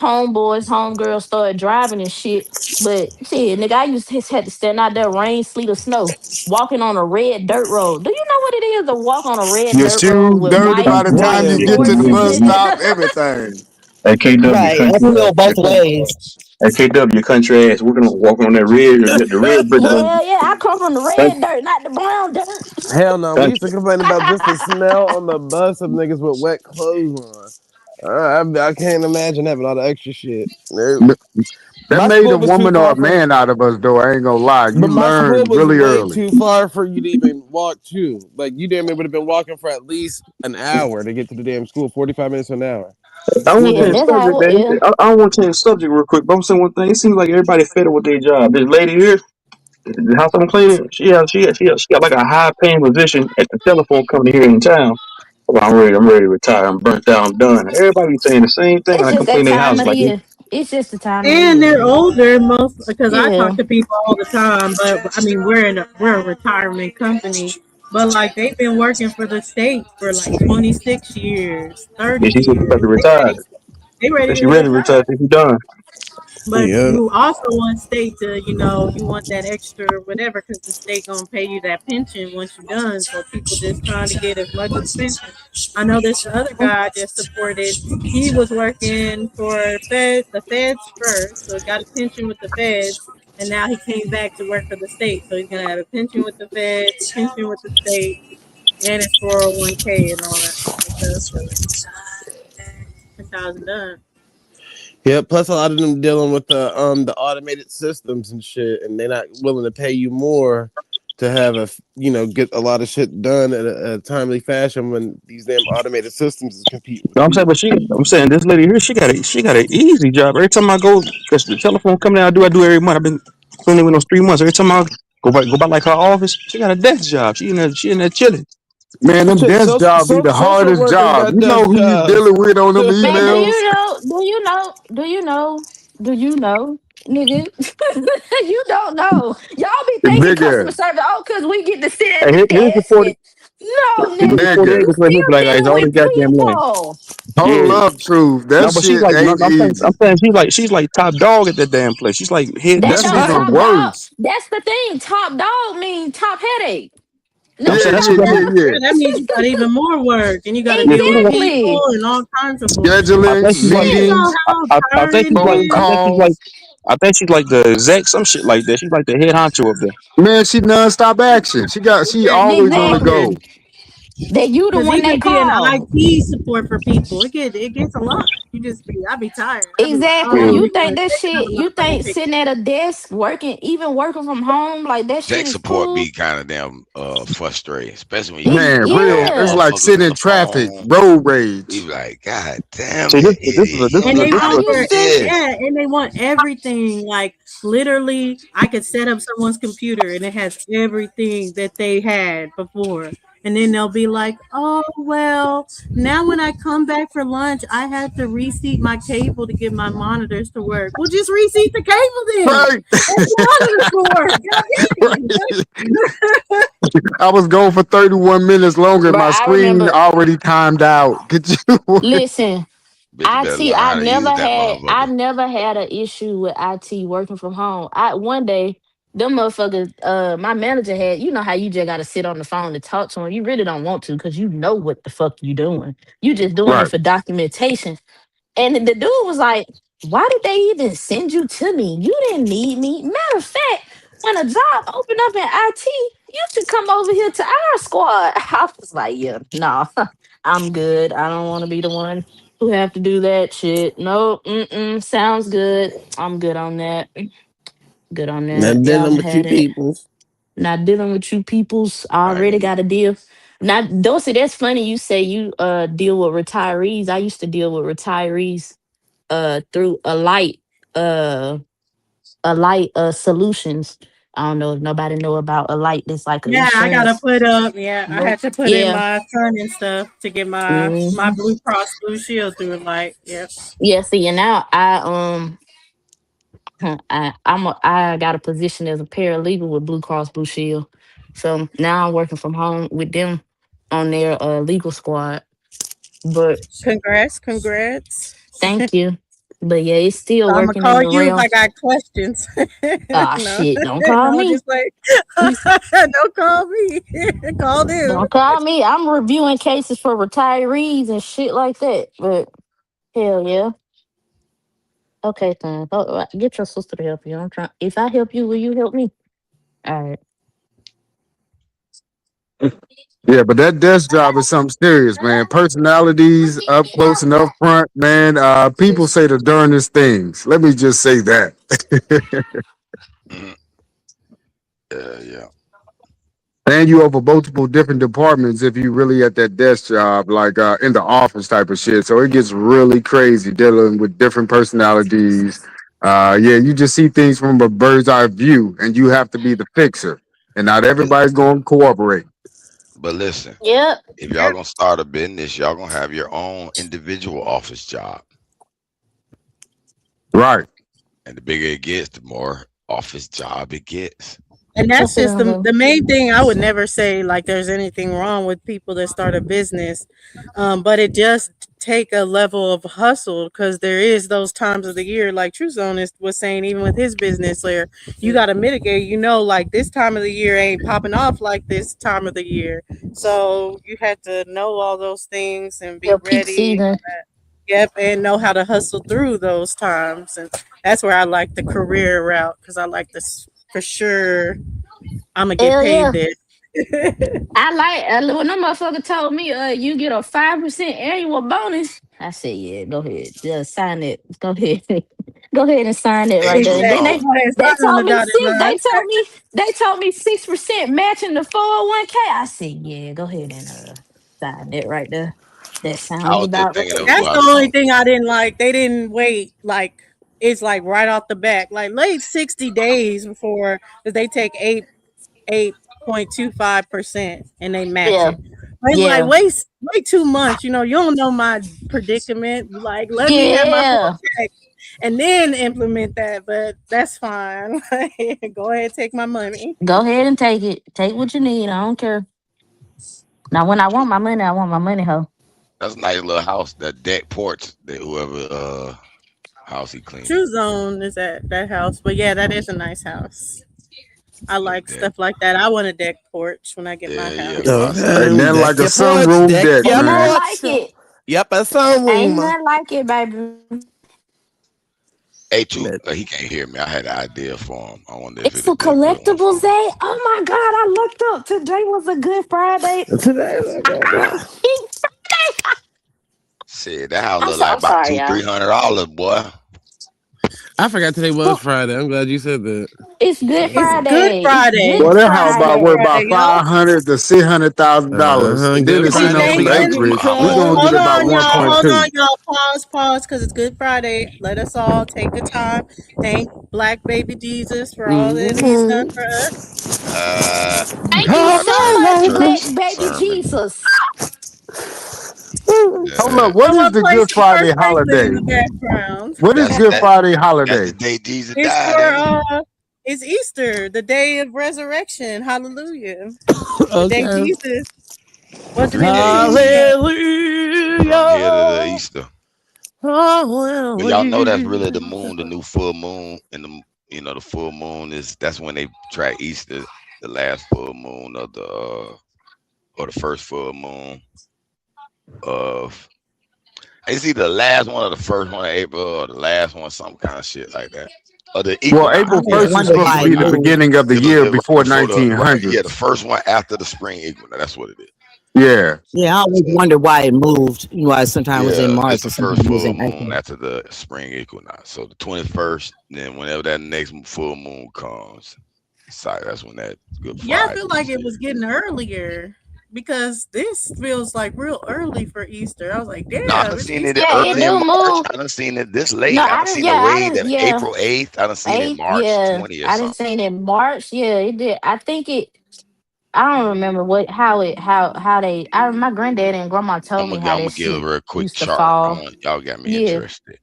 homeboys, homegirls started driving and shit. But shit, nigga, I used to had to stand out there, rain, sleet, or snow, walking on a red dirt road. Do you know what it is to walk on a red Your dirt road shoes with dirty white by the white time Yeah, you your get to the horses bus country. and stop, everything. Hey, KW, Right. I country feel ass. both ways. Hey, KW, country ass. We're gonna walk on that the red brick road. hell yeah, I come from the red dirt, not the brown dirt. Hell no, we used Country. to complain about just the smell on the bus of niggas with wet clothes on. I can't imagine having all the extra shit. Nope. That My made a school was too woman or far a from, man out of us, though. I ain't gonna lie. but You my school learn was really way early. too far for you to even walk to. Like you damn near would have been walking for at least an hour to get to the damn school, 45 minutes to an hour. I don't want to Yeah, change the that's subject, how. man. Yeah, I don't want to change the subject real quick, but I'm saying one thing. It seems like everybody fed up with their job. This lady here, the house I'm cleaning, she got like a high paying position at the telephone company here in town. Well, I'm ready to retire. I'm burnt out. I'm done. Everybody saying the same thing, and it's I just that complain their time house of the like, year. It's just the time of the And year, they're man. older, most because I talk Yeah. to people all the time. But I mean, we're a retirement company, but like they've been working for the state for like 26 years, yeah, 30 she said she's about years. to They retire. ready, they ready Said to she ready to retire. retire. Said she done. But Yeah. you also want state to, you want that extra whatever because the state gonna pay you that pension once you're done. So people just trying to get as much as pension. I know this other guy I just supported. He was working for the feds first, so he got a pension with the feds, and now he came back to work for the state. So he's gonna have a pension with the feds, pension with the state, and his 401k and all that other stuff. So that's how it's done. Yeah, plus a lot of them dealing with the automated systems and shit, and they're not willing to pay you more to have get a lot of shit done in a timely fashion when these damn automated systems is competing with No, I'm saying, people. I'm saying this lady here, she got an easy job. Every time I go, cause the telephone company I do every month. I've been cleaning with those 3 months. Every time I go by like her office, she got a desk job. She in there chilling. Man, them Shit, desk jobs be the social hardest workers job. got You know desk who you jobs. dealing with on them Man, do emails? you know? Do you know? Do you know? Do you know, nigga? You don't know. Y'all be thinking customer Nigga, service. Oh, cause we get to sit at Hey, the here's the desk and no, here's nigga. the 48 You nigga. right here. Be still like, hey, deal all with this goddamn land. people. Hold Yeah. up, truth. That No, but she's shit like, no, ain't I'm easy. saying she's like top dog at that damn place. She's like head. That That's She's don't high. even top dog. worse. That's the thing. Top dog mean top headache. No, I'm Yeah, saying you that's yeah, don't yeah, exactly. yeah. Yeah, that means you got know. even more work. Then you got to Yeah, deal she's with like. people Exactly. and all kinds of bullshit. I Scheduling, think she's like. Depends on meetings, how I think tired she's it like. phone I is. think she's like. calls. I think she's like the exec, some shit like that. She's like the head honcho up there. Man, she nonstop action. She Yeah, you always on the know, go. Exactly. That you the because one they even being call. IT support for people, it gets a lot. I be tired. I be like, oh, Exactly. I Yeah. don't You even think want to that take shit, another you think motherfucking sitting at a desk working, even working from home, like that shit Tech is support cool. be kind of damn frustrating, especially when you be Man, yelling real. at It's Yeah. like motherfuckers sitting on in the traffic, phone. road You rage. be like, God damn See, it, idiot! You don't And know they how I to want do for used to this. yeah, and they want everything. Like literally, I could set up someone's computer and it has everything that they had before. And then they'll be like, "Oh well, now when I come back for lunch, I have to reseat my cable to get my monitors to work." Well, just reseat the cable then. Right. That's the monitors for. God I was going for 31 minutes longer. bro, My I screen remember already timed out. Could you? listen, Bitch, better IT, learn how to use that I motherfucker. never had an issue with IT working from home. I one day them motherfuckers, my manager had, you know how you just gotta sit on the phone and talk to him. You really don't want to because you know what the fuck you doing. You just doing it Right. for documentation. And the dude was like, why did they even send you to me? You didn't need me. Matter of fact, when a job opened up in IT, you should come over here to our squad. I was like, yeah, no, I'm good. I don't want to be the one who have to do that shit. No, sounds good. I'm good on that. Good on that. Not Y'all dealing with you had it. people. Not dealing with you peoples. I Right. already got a deal. Not Dosey, that's funny you say you deal with retirees. I used to deal with retirees through uh a light solutions. I don't know if nobody know about a light. That's like an Yeah, I gotta insurance. put up. Yeah, I had to put in Yeah. my son and stuff to get my Hmm. Blue Cross Blue Shield through it. Like, yeah, Yeah, see, and now I got a position as a paralegal with Blue Cross Blue Shield. So now I'm working from home with them on their legal squad. But Congrats, congrats. thank you. But yeah, it's still I'm gonna working in call the you if I realm. got questions. Ah, No, shit! Don't call no, me. just like don't call me. Call them. Don't call me. I'm reviewing cases for retirees and shit like that. But hell yeah. Okay, then. Get your sister to help you. I'm trying. If I help you, will you help me? All right. Yeah, but that desk job is something serious, man. Personalities up close and up front, man. People say the darndest things. Let me just say that. Mhm. Yeah. And you over multiple different departments if you really at that desk job, like in the office type of shit. So it gets really crazy dealing with different personalities. Yeah, you just see things from a bird's eye view, and you have to be the fixer. And not But everybody's going to cooperate. but listen, Yep. if y'all gonna start a business, y'all gonna have your own individual office job, Right. and the bigger it gets, the more office job it gets. And Go that's sit just down, the bro. the main thing. I would never say like there's anything wrong with people that start a business, but it just take a level of hustle because there is those times of the year, like True Zone was saying, even with his business, where you got to mitigate. You know, like this time of the year ain't popping off like this time of the year, so you have to know all those things and be Your peak ready. season. Yep, and know how to hustle through those times, and that's where I like the career route because I like this for sure. I'm gonna get Hell paid yeah. this. I like when that motherfucker told me, you get a 5% annual bonus. I said, yeah, go ahead, just sign it. Go ahead, go ahead and sign it Hey, right there. True And then Exactly. Zone. Go ahead, they sign on the told me dotted six. line. They told me 6% matching the 401k. I said, yeah, go ahead and sign it right there. That I sounds was just about thinking right. of That's the what's only on. thing I didn't like. They didn't wait like it's like right off the back, like late 60 days before because they take 8.25% and they match Yeah, it. They like yeah, wait 2 months. You know, you don't know my predicament. Like, let me have my whole yeah. check and then implement that. But that's fine. Go ahead, take my money. Go ahead and take it. Take what you need. I don't care. Now, when I want my money, I want my money, ho. That's a nice little house. That deck porch that whoever house he cleaning. True Zone is at that house, but yeah, that is a nice house. I Little like deck. stuff like that. I want a deck porch when I get my Yeah, house. for my son. Ain't Okay, nothing deck like a your porch, sunroom deck deck, your Ain't nothing man. porch. like it. Yep, a Ain't sunroom. nothing like it, baby. Hey, True, That- he can't hear me. I had an idea for him. I wonder if It's a it'll be a good one collectibles for him. day. Oh my god, I looked up. Today was a good Friday. Today, like, Shit, that house I'm look so like I'm about sorry, two, y'all. $300, boy. I forgot today was Whew. Friday. I'm glad you said that. It's Good It's Mm-hmm. Good Friday. It's Friday. Well, Good that house It's about Good worth Friday. about Friday, yo. 500 to $600,000, and then Good it's And sitting Friday on gonna some be and acreage. We're everything. gonna get hold about on, y'all. Hold 1.2. on, y'all. Pause, because it's Good Friday. Let us all take the time. Thank Black Baby Jesus for all that He's done Mm-hmm. for us. Uh, Thank you I so prefer the much, Black church Baby sermon. Jesus. Hold Uh, up, what I'm is gonna the play Good some Friday Kirk Franklin in holiday? the background. What is that's Good that. Friday That's the holiday? day Jesus It's died, for ain't it? it's Easter, the day of resurrection. Hallelujah. The day Okay. Jesus wasn't in the Yeah, tomb yeah. yet. From here to the Hallelujah. Easter. But y'all know that's really the Hallelujah. moon, the new full moon, and the full moon is that's when they track Easter, the last full moon of the or the first full moon of it's either the last one or the first one of April or the last one, some kind of shit like that. Or the Well, I April equinox, always yeah. 1st is wonder supposed to why be it the moved. beginning of the It'll year right before before the right, yeah, the 1900s. first one after the spring equinox. That's what it is. Yeah. Yeah, I always So wonder why it moved. You know, why sometimes it was in yeah, it's March the and first sometimes it was full in moon April. after the spring equinox. So the 21st, then whenever that next full moon comes, that's when that Good Yeah, I Friday feel and like it shit. was getting earlier because this feels like real early for Easter. I was like, No, I damn, done it's seen it Easter Yeah, it early in do already. March. move. I done seen it this No, late. I I done didn't. seen a Yeah, I wave didn't. of Yeah, April 8th. I done seen it 8th. March Yeah, 20th or I didn't something. say it in March. Yeah, it did. I think it. I don't remember how they. My granddad and grandma told me how I'm that gonna give a shit real quick used to chart. I fall. want y'all got me Yeah, interested.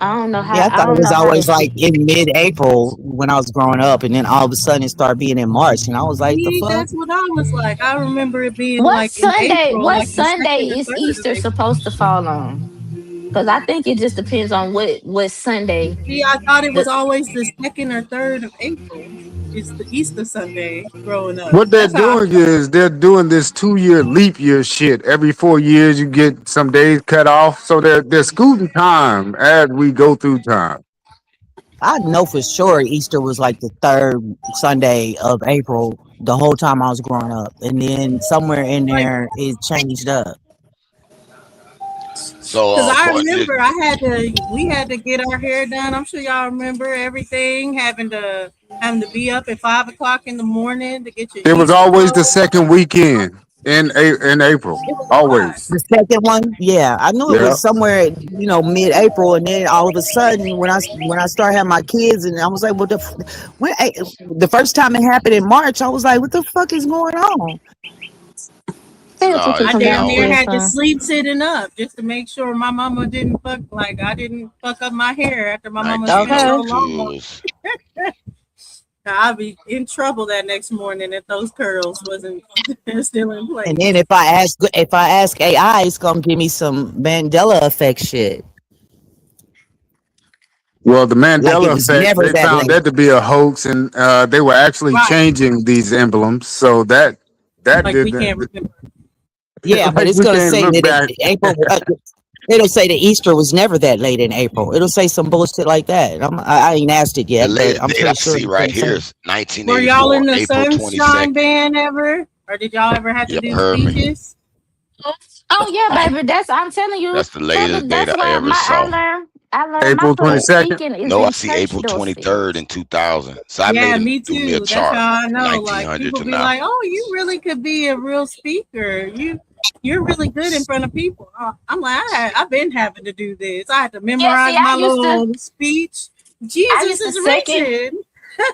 I don't know how. Yeah, I I thought it don't was know how always to. like in mid-April when I was growing up, and then all of a sudden it started being in March, and I was like, "The See, fuck." that's what I was like. I remember it being What like in Sunday? April, What like the Sunday second or is third of Easter April. supposed to fall on? Because I think it just depends on what Sunday. See, I thought it was The always the second or third of April. It's the Easter Sunday growing up. What they're That's how I doing felt. is they're doing this 2 year leap year shit. Every 4 years, you get some days cut off. So they're scooting time as we go through time. I know for sure Easter was like the third Sunday of April the whole time I was growing up, and then somewhere in Like, there it changed up. So cause I according to remember we had to get our hair done. I'm sure y'all remember everything, having to be up at 5 o'clock in the morning to get your It was Easter always the clothes. second weekend in April. It was a lot. Always. The second one, yeah, I knew it Yeah. was somewhere, mid-April, and then all of a sudden, when I started having my kids, and I was like, "What the?" The first time it happened in March, I was like, "What the fuck is going on?" Say what you no, took I come it damn near downstairs, always had to son. sleep sitting up just to make sure my mama didn't fuck like I didn't fuck up my hair after my mama spent so Okay, 1992 long. was I'd be in trouble that next morning if those curls wasn't still in and then place. if I ask AI, it's gonna give me some Mandela effect shit, Well, the like it Mandela was effect, never they that found late. that to be a hoax, and they were actually Right. changing these emblems. So that Like did we that. can't remember. Yeah, but Like it's we gonna can't say look that back. April. It'll say that Easter was never that late in April. It'll say some bullshit like that. I ain't asked it the yet, but latest I'm date I pretty sure see it's right gonna say. here is Were y'all in 1984, the April sunshine 22nd. band ever? Or did y'all ever have to Yep, do heard me. speeches? Oh yeah, baby. That's I'm telling you, That's the latest public. date That's I why ever my I saw. learned. I learned my April public No, 22nd. speaking is no, I in see church, April Dorsey. 23rd in 2000. So I made Yeah, him me do me a too. That's chart how I from know. Like 1900 people to be now. like, "Oh, you really could be a real speaker. You're really good in front of people." Oh, I'm like, I've been having to do this. I had to Yeah. See, memorize my little speech. I Jesus used to is second. risen.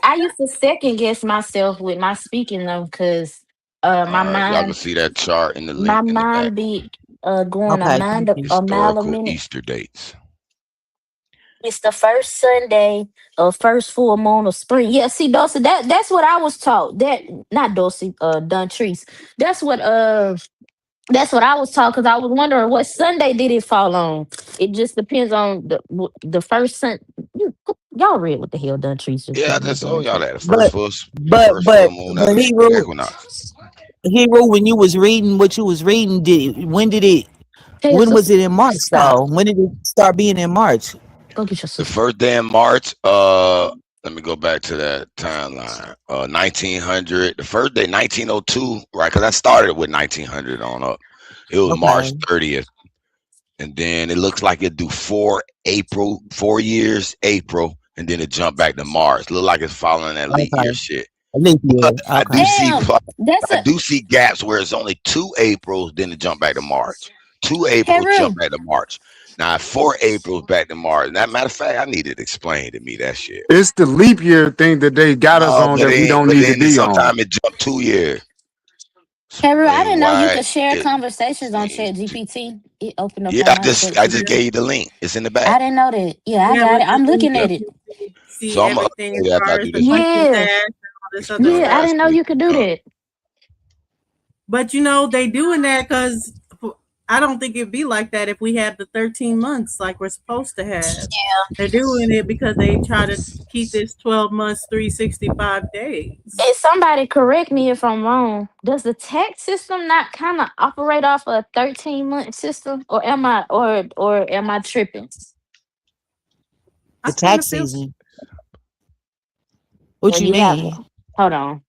I used to second guess myself with my speaking though, because my All right, y'all can mind, see that chart in the my link in the back. mind be going Okay, thank you. a mile a Historical minute. Easter dates. It's the first Sunday of first full moon of spring. Yeah, see, Dulcie, that's what I was taught. That not Dulcie, Duntrice. That's what that's what I was taught, because I was wondering what Sunday did it fall on. It just depends on the first Sun. Y'all read what the hell Duntrice just Yeah, I told me, just damn told y'all self. that But the but first but full moon but after the equinox. Hero, when you was reading what you was reading, Hey, when was sister, it in March stop. though? When did it start being in March? Go get your The sister. first day in March, let me go back to that timeline. 1900, the first day, 1902, right? Because I started with 1900 on up. It was March Okay, 30th. And then it looks like it do 4 years, April, and then it jump back to March. Look like it's following that leap year okay, shit. a leap But year. I Okay, do see Damn, that's I a do see gaps where it's only 2 Aprils, then it jump back to March. 2 Aprils jump Heru. back to March. Now 4 Aprils back to March. And that matter of fact, I need it explained to me that shit. It's the leap year thing that they got us No, on that we don't but need to then be on. sometimes it jumped 2 years. Heru, I Explain didn't know you why could share it conversations on seems Chat to. GPT. It opened up Yeah, on my Chat I just Yeah, gave GPT. you the link. It's in the back. I didn't know that. Yeah, I yeah, got with it. I'm the looking Yep. at it. So see I'm gonna everything as upload it after I far as do the this pumpkin patch Yeah, and all this other explain yeah, I why stuff. it's didn't know you could do leaking up. that. But they doing that because I don't think it'd be like that if we had the 13 months like we're supposed to have. They're doing it because they try to keep this 12 months, 365 days. And somebody correct me if I'm wrong. Does the tax system not kind of operate off a 13-month system, or am I tripping? I the kind of tax feel season. What Well, you you got. mean? Hold on.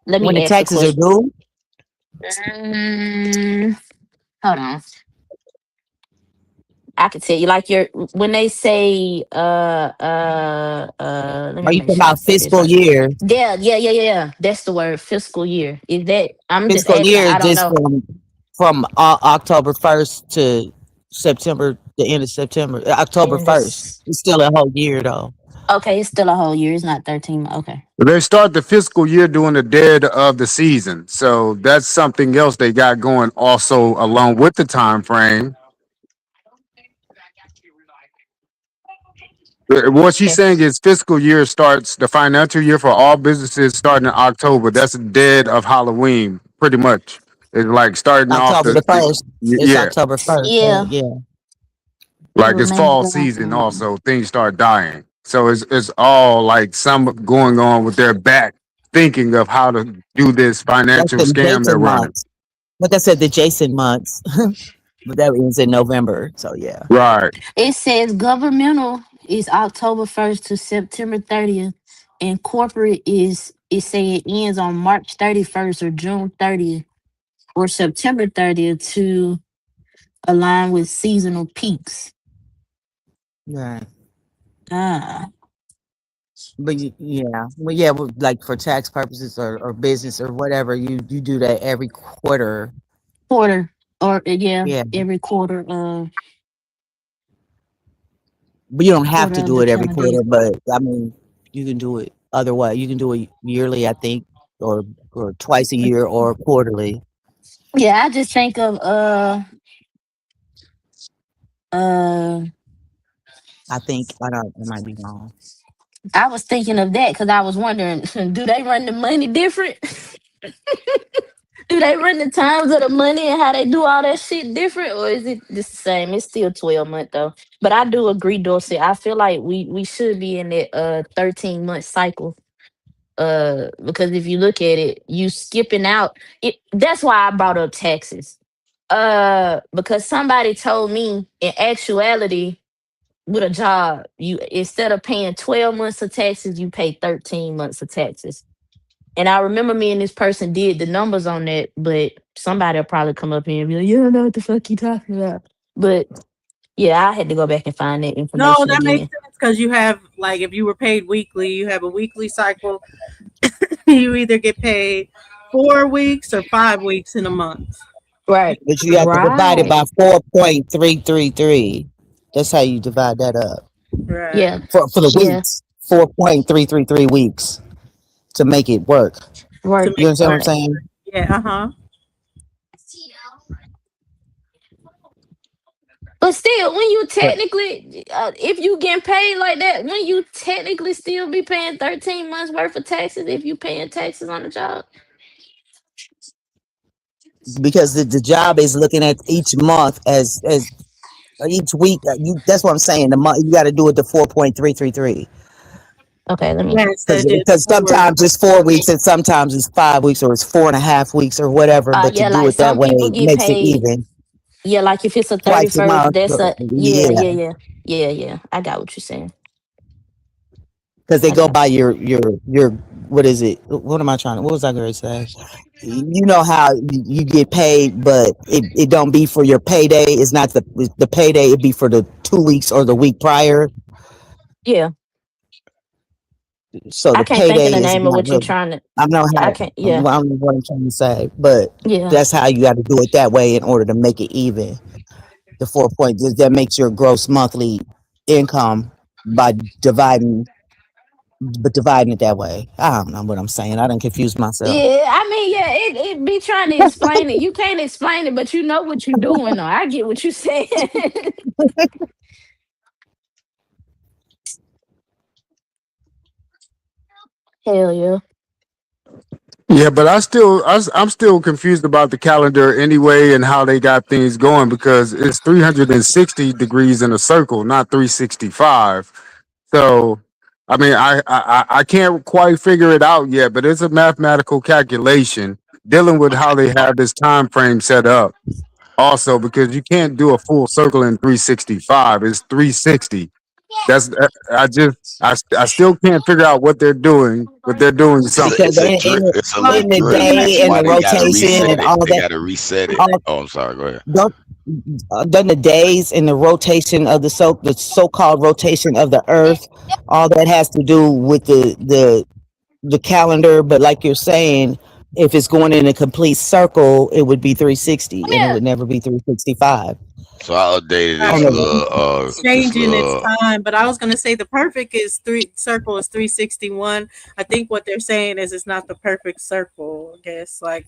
Let When the me ask the taxes are question. due? Mm, hold on. I can tell you, like your when they say let me Are you make talking sure I about say this fiscal right. year? Yeah. That's the word, fiscal year. Is that I'm just Fiscal asking, year is I don't just know. from October 1st to September, the end of September. October And 1st. this It's still a whole year though. okay, it's still a whole year, it's not 13. Okay. They start the fiscal year during the dead of the season. So that's something else they got going also along with the time frame. What she's Okay. saying is fiscal year starts the financial year for all businesses starting in October. That's the dead of Halloween, pretty much. It's like starting off October the first. It's yeah, October 1st. Yeah, Yeah. it like it's remains fall dry. season also. Things start dying. So it's all like some going on with their back thinking of how to do this That's financial the scam they're Jason running. months. Like I said, the Jason months. But that ends in November. So yeah. Right. It says governmental is October 1st to September 30th, and corporate is it say it ends on March 31st or June 30th or September 30th to align with seasonal peaks. Right. Ah, But yeah, well, yeah, well, like for tax purposes or business or whatever, you do that every quarter. quarter or yeah, Yeah, every but you don't have quarter to of do the it every calendar year. quarter. But I mean, you can do it otherwise. You can do it yearly, I think, or twice a year or quarterly. Yeah, I just think of uh I think I don't. I might be wrong. I was thinking of that because I was wondering, do they run the money different? Do they run the times of the money and how they do all that shit different, or is it just the same? It's still 12 month though. But I do agree, Dorsey. I feel like we should be in that 13 month cycle. Because if you look at it, you skipping out. It that's why I brought up taxes. Because somebody told me in actuality, with a job, you instead of paying 12 months of taxes, you pay 13 months of taxes. And I remember me and this person did the numbers on that, but somebody will probably come up here and be like, "You don't know what the fuck you talking about." But yeah, I had to go back and find that No, information that makes again. sense because you have like if you were paid weekly, you have a weekly cycle. You either get paid 4 weeks or 5 weeks in a month. Right. But you have to divide it Right. by 4.333. That's how you divide that up Right. Yeah. for the Yeah. weeks. 4.333 weeks to make it work. To Work. You make it understand what I'm work. Right. saying? Yeah. Uh huh. But still, when you But technically, if you get paid like that, when you technically still be paying 13 months worth of taxes if you paying taxes on the job. because the job is looking at each month as each week. You that's what I'm saying. The month you got to do it to 4.333 Okay, let me. Yeah. It says it's because sometimes it's 4 weeks and sometimes it's 5 weeks or it's 4.5 weeks or whatever. But to Yeah, do like it that some way people get makes it paid. even Yeah, like if it's a twice a 31st, month. that's a yeah, Yeah, yeah, yeah, yeah, yeah. I got what you're saying. because they I go got by your what is it? What am I trying to? What was I going to say? You know how you get paid, but it don't be for your payday. It's not the payday. It be for the 2 weeks or the week prior. yeah. So I the can't think of payday the is name of not what you're really. trying to. I know I how. can't. Yeah, I don't know what I'm trying to say, but yeah, that's how you got to do it that way in order to make it even. The 4 point that makes your gross monthly income by dividing, but dividing it that way. I don't know what I'm saying. I don't confuse myself. yeah. I mean, yeah. It be trying to explain it. You can't explain it, but you know what you're doing. Though I get what you're saying. Hell yeah. Yeah, but I'm still confused about the calendar anyway and how they got things going because it's 360 degrees in a circle, not 365. So, I mean, I can't quite figure it out yet, but it's a mathematical calculation dealing with how they have this time frame set up. Also, because you can't do a full circle in 365, it's 360. That's I still can't figure out what they're doing, but they're doing something. Because It's a drill. It's a Well, little in the drill. even day That's and why the they gotta rotation reset and it. all They that, gotta reset it. all Oh, I'm sorry. Go ahead. don't done the days and the rotation of the so-called rotation of the earth, all that has to do with the calendar. But like you're saying, if it's going in a complete circle, it would be 360 and it Yeah. would never be 365 So I updated on right, the it's this changing its little time. But I was gonna say the perfect is three circle is 361. I think what they're saying is it's not the perfect circle. I guess like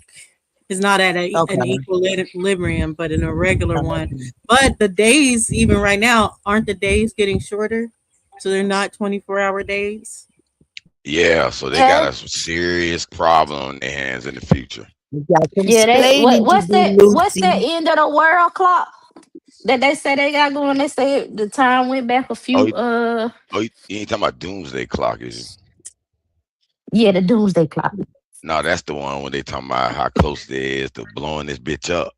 it's not at an okay. equilibrium, but in a regular one. But the days, even right now, aren't the days getting shorter? So they're not 24-hour days. Yeah, so they got Yeah, a serious problem on their hands in the future. You got some yeah. They explaining to do, what's that Lucy. end of the world clock that they say they got going? They say the time went back a Oh, few. you ain't talking about doomsday clock, is you? Yeah, the doomsday clock. No, that's the one when they talking about how close it is to blowing this bitch up,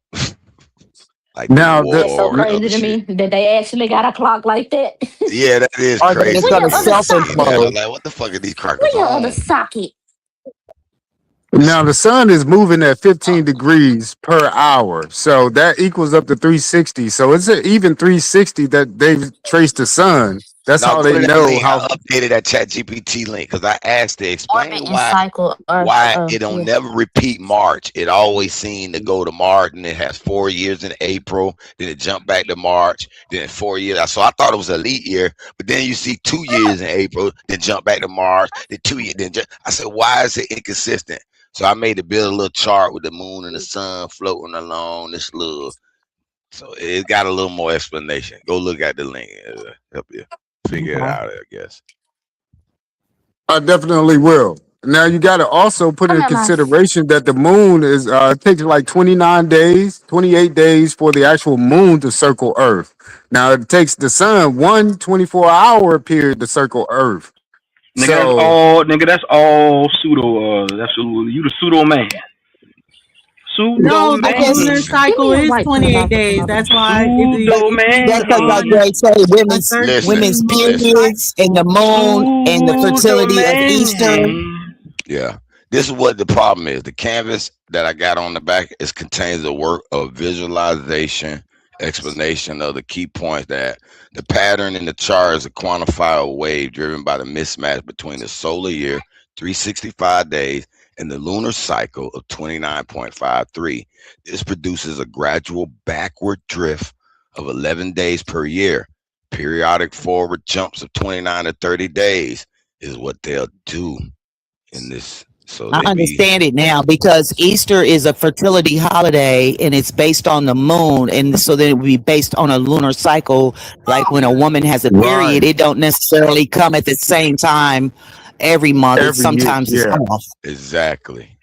like the Now the That's so war and other crazy to shit. me that they actually got a clock like that. Yeah, that is Or that it's crazy Where gonna your when you other really see socket? that. I'm self-implode. like, what the fuck are these Where crackers your other on? socket? now the sun is moving at 15 degrees per hour, so that equals up to 360. So it's an even 360 that they've traced the sun. That's Now how go they to that know link. how. I updated that Chat GPT link because I asked it Orbit explain and cycle Earth. why Oh, it don't yeah. never repeat March. It always seemed to go to March and it has 4 years in April, then it jumped back to March, then 4 years. So I thought it was a leap year, but then you see 2 years in April, then jump back to March, then 2 years, I said, why is it inconsistent? So I made it build a little chart with the moon and the sun floating along this little. So it got a little more explanation. Go look at the link. It'll help you figure it Okay. out, I guess. I definitely will. Now you got to also put Come in here, mouse. consideration that the moon is it takes like 29 days, 28 days for the actual moon to circle Earth. Now it takes the sun 1 24-hour period to circle Earth. So Nigga, that's all pseudo. That's you the pseudo man. Pseudo No, I the guess, lunar Man, Give me cycle a is white towel 28 off the days. floor. That's why but pseudo it's that's because, like man. on Greg said, a listen, 13 month listen. cycle. periods and the moon and the Pseudo fertility of Easter. man. Yeah. This is what the problem is. The canvas that I got on the back is contains a work of visualization, explanation of the key points that the pattern in the chart is a quantifiable wave driven by the mismatch between the solar year, 365 days, and the lunar cycle of 29.53. This produces a gradual backward drift of 11 days per year. Periodic forward jumps of 29 to 30 days is what they'll do in this. So I they be understand it now because Easter is a fertility holiday and it's based on the moon, and so then it would be based on a lunar cycle. Like when a woman has a right, period, it don't necessarily come at the same time every month. It's every year, sometimes it's yeah, off. exactly.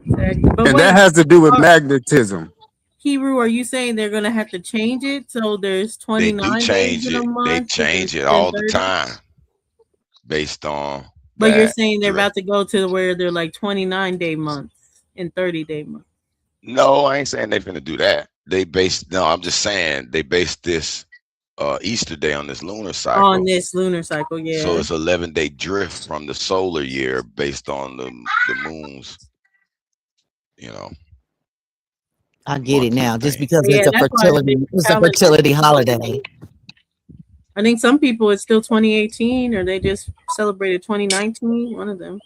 Exactly. But and that wait, has to do with uh, magnetism. Hebrew, are you saying they're gonna have to change it so there's They do 29 days change in a it. They month change it than all the 30? time based on But you're that saying they're drift. about to go to where they're like 29-day months and 30-day months No, I ain't saying they finna do that. They base no, I'm just saying they base this Easter day on this lunar on cycle. this lunar cycle. So Yeah. it's 11-day drift from the solar year based on the moon's, you know, I get it monthly now, just thing. because Yeah, that's why the different it's a calendars. fertility holiday. I think some people it's still 2018 or they just celebrated 2019. One of them.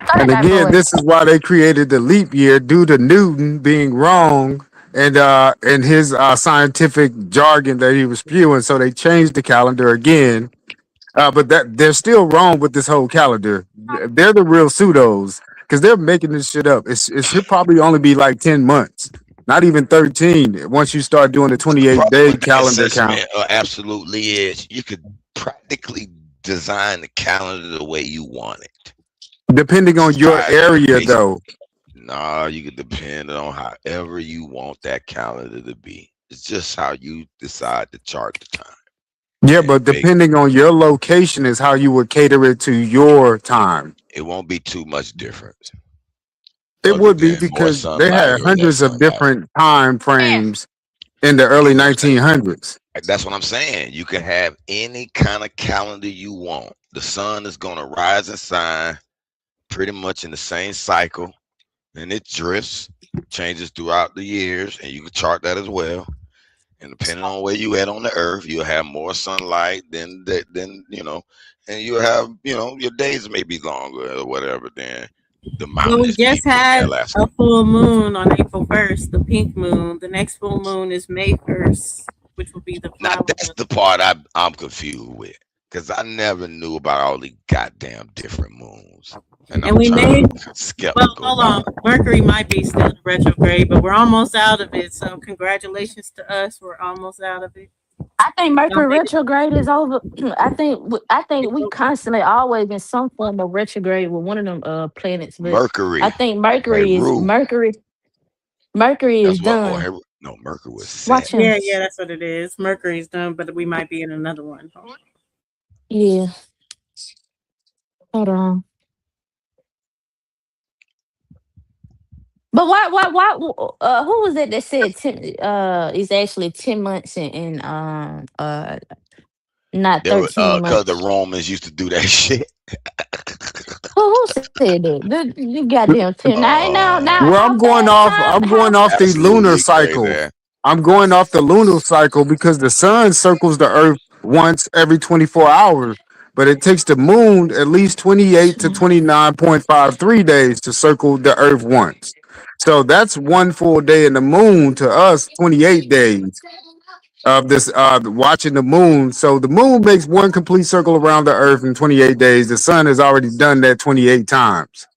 Throw that And diaper again, away. this is why they created the leap year due to Newton being wrong and his scientific jargon that he was spewing. So they changed the calendar again. But that they're still wrong with this whole calendar. They're the real pseudos because they're making this shit up. It should probably only be like 10 months, not even 13. Once you start doing the The 28 problem day with that calendar count, assessment absolutely is you could practically design the calendar the way you want it. depending on your Size it area, based. though. Nah, you can depend on however you want that calendar to be. It's just how you decide to chart the time Yeah, and but make depending on your location is how you would cater it to your time. it won't be too much difference It other would be than more because they sunlight had or less hundreds of sunlight. different time Here. frames in the early You know what I'm saying? 1900s. That's what I'm saying. You can have any kind of calendar you want. The sun is gonna rise and shine pretty much in the same cycle, and it drifts, changes throughout the years, and you can chart that as well. And depending on where you at on the earth, you'll have more sunlight than and you'll have your days may be longer or whatever than the Well, we mountainous just people in had Alaska. a full moon on April 1st, the pink moon. The next full moon is May 1st, which will be the Now flower that's moon. the part I'm confused with because I never knew about all the goddamn different moons, and And I'm we trying made, to well, skeptical hold about on. it. Mercury might be still in retrograde, but we're almost out of it. So, congratulations to us. We're almost out of it. I think Y'all Mercury made it. retrograde is over. I think we constantly always in some form of retrograde with one of them planets, but I Mercury. think Hey, Mercury is Rue. Mercury is That's what. Oh, done. hey, no, Mercury was set. Watch him. Yeah, yeah, that's what it is. Mercury's done, but we might be in another one. Yeah. Hold on. But who was it that said 10 it's actually 10 months and not There were 13 cause the months. Romans used to do that shit. Who said that? The goddamn 10. Now Well, how I'm going fast off. time I'm how going off the lunar Absolutely cycle. crazy. I'm going off the lunar cycle because the sun circles the Earth once every 24 hours, but it takes the moon at least 28 to 29.53 days to circle the Earth once. So that's one full day in the moon to us, 28 days of this watching the moon. So the moon makes one complete circle around the Earth in 28 days. The sun has already done that 28 times.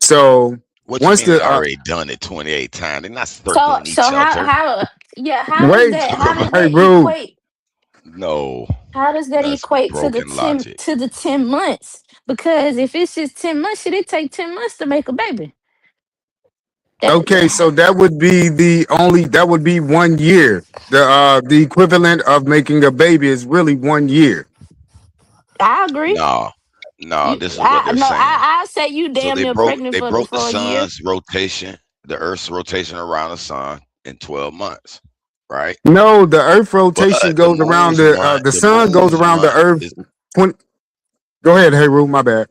So What you once mean they the already done it 28 times? They're not so circling so each other. how yeah, wait, how does hey, that bro. equate No, how does that that's equate broken logic. to the 10 months? Because if it's just 10 months, shit, it take 10 months to make a baby. Okay, so that would be that would be 1 year. The equivalent of making a baby is really 1 year. I agree. No, no, You this is what I they're no, saying. I say you So damn near pregnant they broke the for a year. sun's rotation, the Earth's rotation around the sun in 12 months, right? No, the Earth But rotation goes around the the sun goes moon's around the month Earth. is. 20, go ahead, hey, Rue, my bad.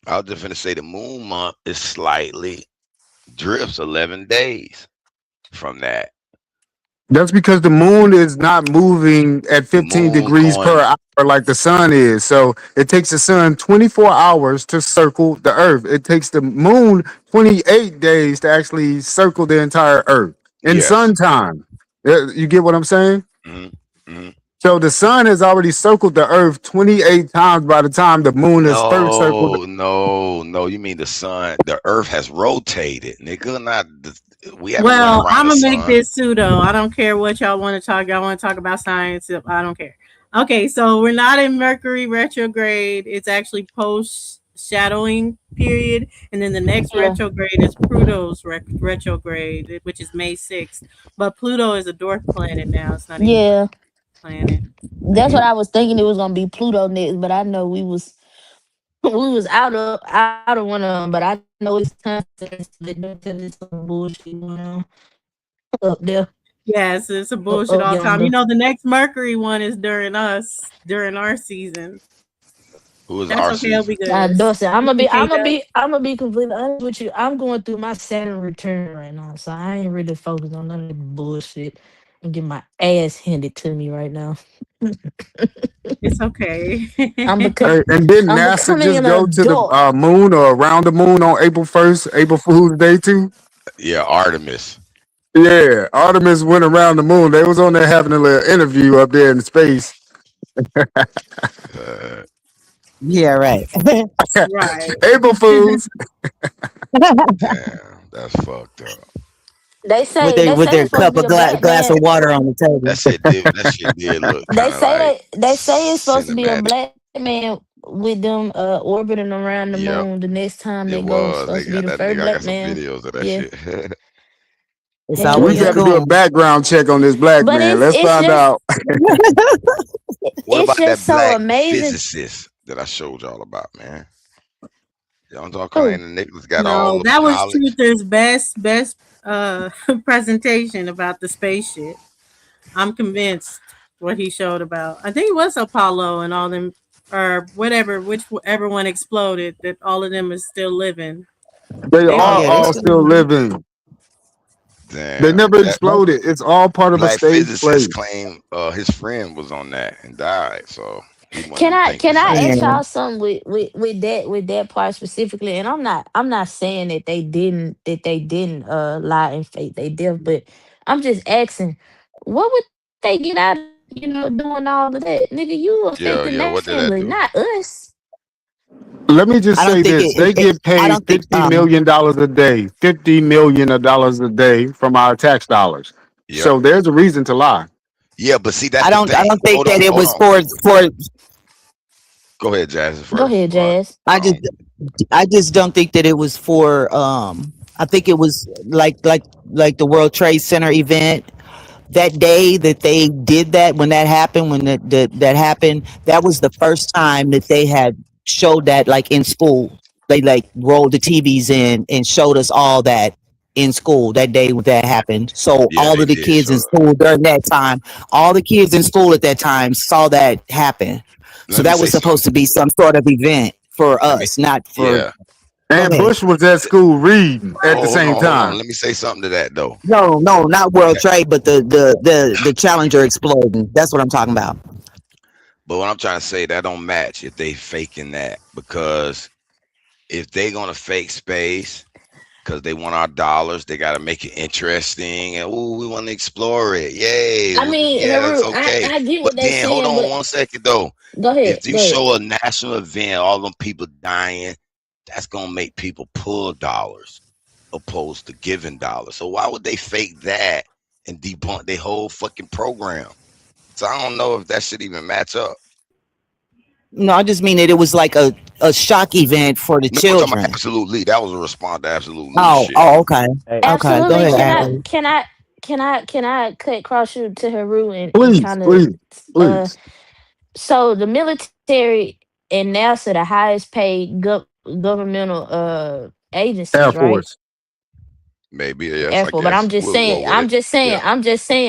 I was just gonna say the moon month is slightly drifts 11 days from that. That's because the moon is not moving at The 15 moon degrees per going, hour like the sun is. So it takes the sun 24 hours to circle the Earth. It takes the moon 28 days to actually circle the entire Earth in yes. sun time. You get what I'm saying? hmm hmm So the sun has already circled the Earth 28 times by the time the moon is first circled. No, no, no. You mean the sun? The Earth has rotated, nigga. We haven't went Well, around I'm the gonna make sun. this pseudo. I don't care what y'all want to talk. Y'all want to talk about science? I don't care. Okay, so we're not in Mercury retrograde. It's actually post shadowing period, and then the next Yeah. retrograde is Pluto's retrograde, which is May 6th. But Pluto is a dwarf planet now. It's not even a Yeah. planet. That's what I was thinking it was gonna be Pluto next, but I know we was we was out of one of them, but I know it's time to some bullshit going on up there, Yes, it's a bullshit up all the time. yonder. You know, the next Mercury one is during our season. Who is That's our okay. It'll be season? good. Dawson, We can change that. I'm gonna be completely honest with you. I'm going through my Saturn return right now, so I ain't really focused on none of the bullshit and get my ass handed to me right now. It's okay. I'm become And didn't I'm NASA becoming just an go to the adult. moon or around the moon on April 1st, April Fool's Day too? Yeah, Artemis. Yeah, Artemis went around the moon. They was on there having a little interview up there in space. Uh, Yeah, right. Right. April Fools. damn, that's fucked up. They With say their it's supposed to cup be of a black glass man. of water on the table. That shit did look kind of like They say it's supposed to be a cinematic. black man with them orbiting around the Yep, moon the next time it they go. was. They Supposed to be got the that first nigga. I black got some man. videos of that Yeah, shit. It's hell We always a got yeah. to do a coon. background check on this black But man. Let's it's find just out. What it's about just that so black amazing. physicist that I showed y'all about, man? Y'all talk Oh, claiming Nicholas got all No, the that was knowledge. Truther's best presentation about the spaceship. I'm convinced what he showed about. I think it was Apollo and all them or whatever, whichever one exploded, that all of them is still living. They They Oh are all yeah, they all still still living. They Damn, never that exploded. It's all part of a black stage play. physicist claimed his friend was on that and died, so he wouldn't think the can I same. ask yeah. y'all something with that part specifically? And I'm not saying that they didn't lie and fake they death, but I'm just asking, what would they get out of doing all of that, nigga? You Yeah, affecting yeah. their What did that family, do? not us. Let me just I don't say think this: they get I paid don't think $50 million a day, $50 million a day from our tax dollars. Yep. So there's a reason to lie. Yeah, but see, that's I the don't. I thing. don't think Hold that on, it hold was on. for. Go ahead, Jazz Go first. ahead, Jazz. I just. I just don't think that it was for. I think it was like the World Trade Center event that day that they did that, when that happened, when that happened, that was the first time that they had showed that, like, in school. They, like, rolled the TVs in and showed us all that in school that day that happened. So Yeah, all they of the did kids show in that. school during that time, all the kids in school at that time saw that happen. So Let me that say was supposed something. to be some sort of event for Let me. us, not for. Yeah. Go And ahead. Bush was at school reading at the Hold same on, hold on. time. Let me say something to that though. No, no, not World Okay. Trade, but the Challenger exploding. That's what I'm talking about. But what I'm trying to say, that don't match if they faking that, because if they gonna fake space because they want our dollars, they gotta make it interesting and oh, we want to explore it. Yay. I mean, Yeah, that's Haru, I, okay. I get But what they then hold saying, on but 1 second though. go ahead, If you go ahead. show a national event, all them people dying, that's gonna make people pull dollars opposed to giving dollars. So why would they fake that and debunk their whole fucking program? So I don't know if that should even match up. No, I just mean that it was like a shock event for the No, I'm talking about children. absolutely. That was a response to absolutely Oh, shit. oh, okay, Hey, okay. Go Absolutely. ahead, hey, Ashley. Can I cut cross you to Haru and Please, kind of please, uh please. so the military and NASA, the highest paid governmental agencies, Air right? Force. Maybe yes, I Careful, but I'm guess just we'll saying, roll with it. Yeah,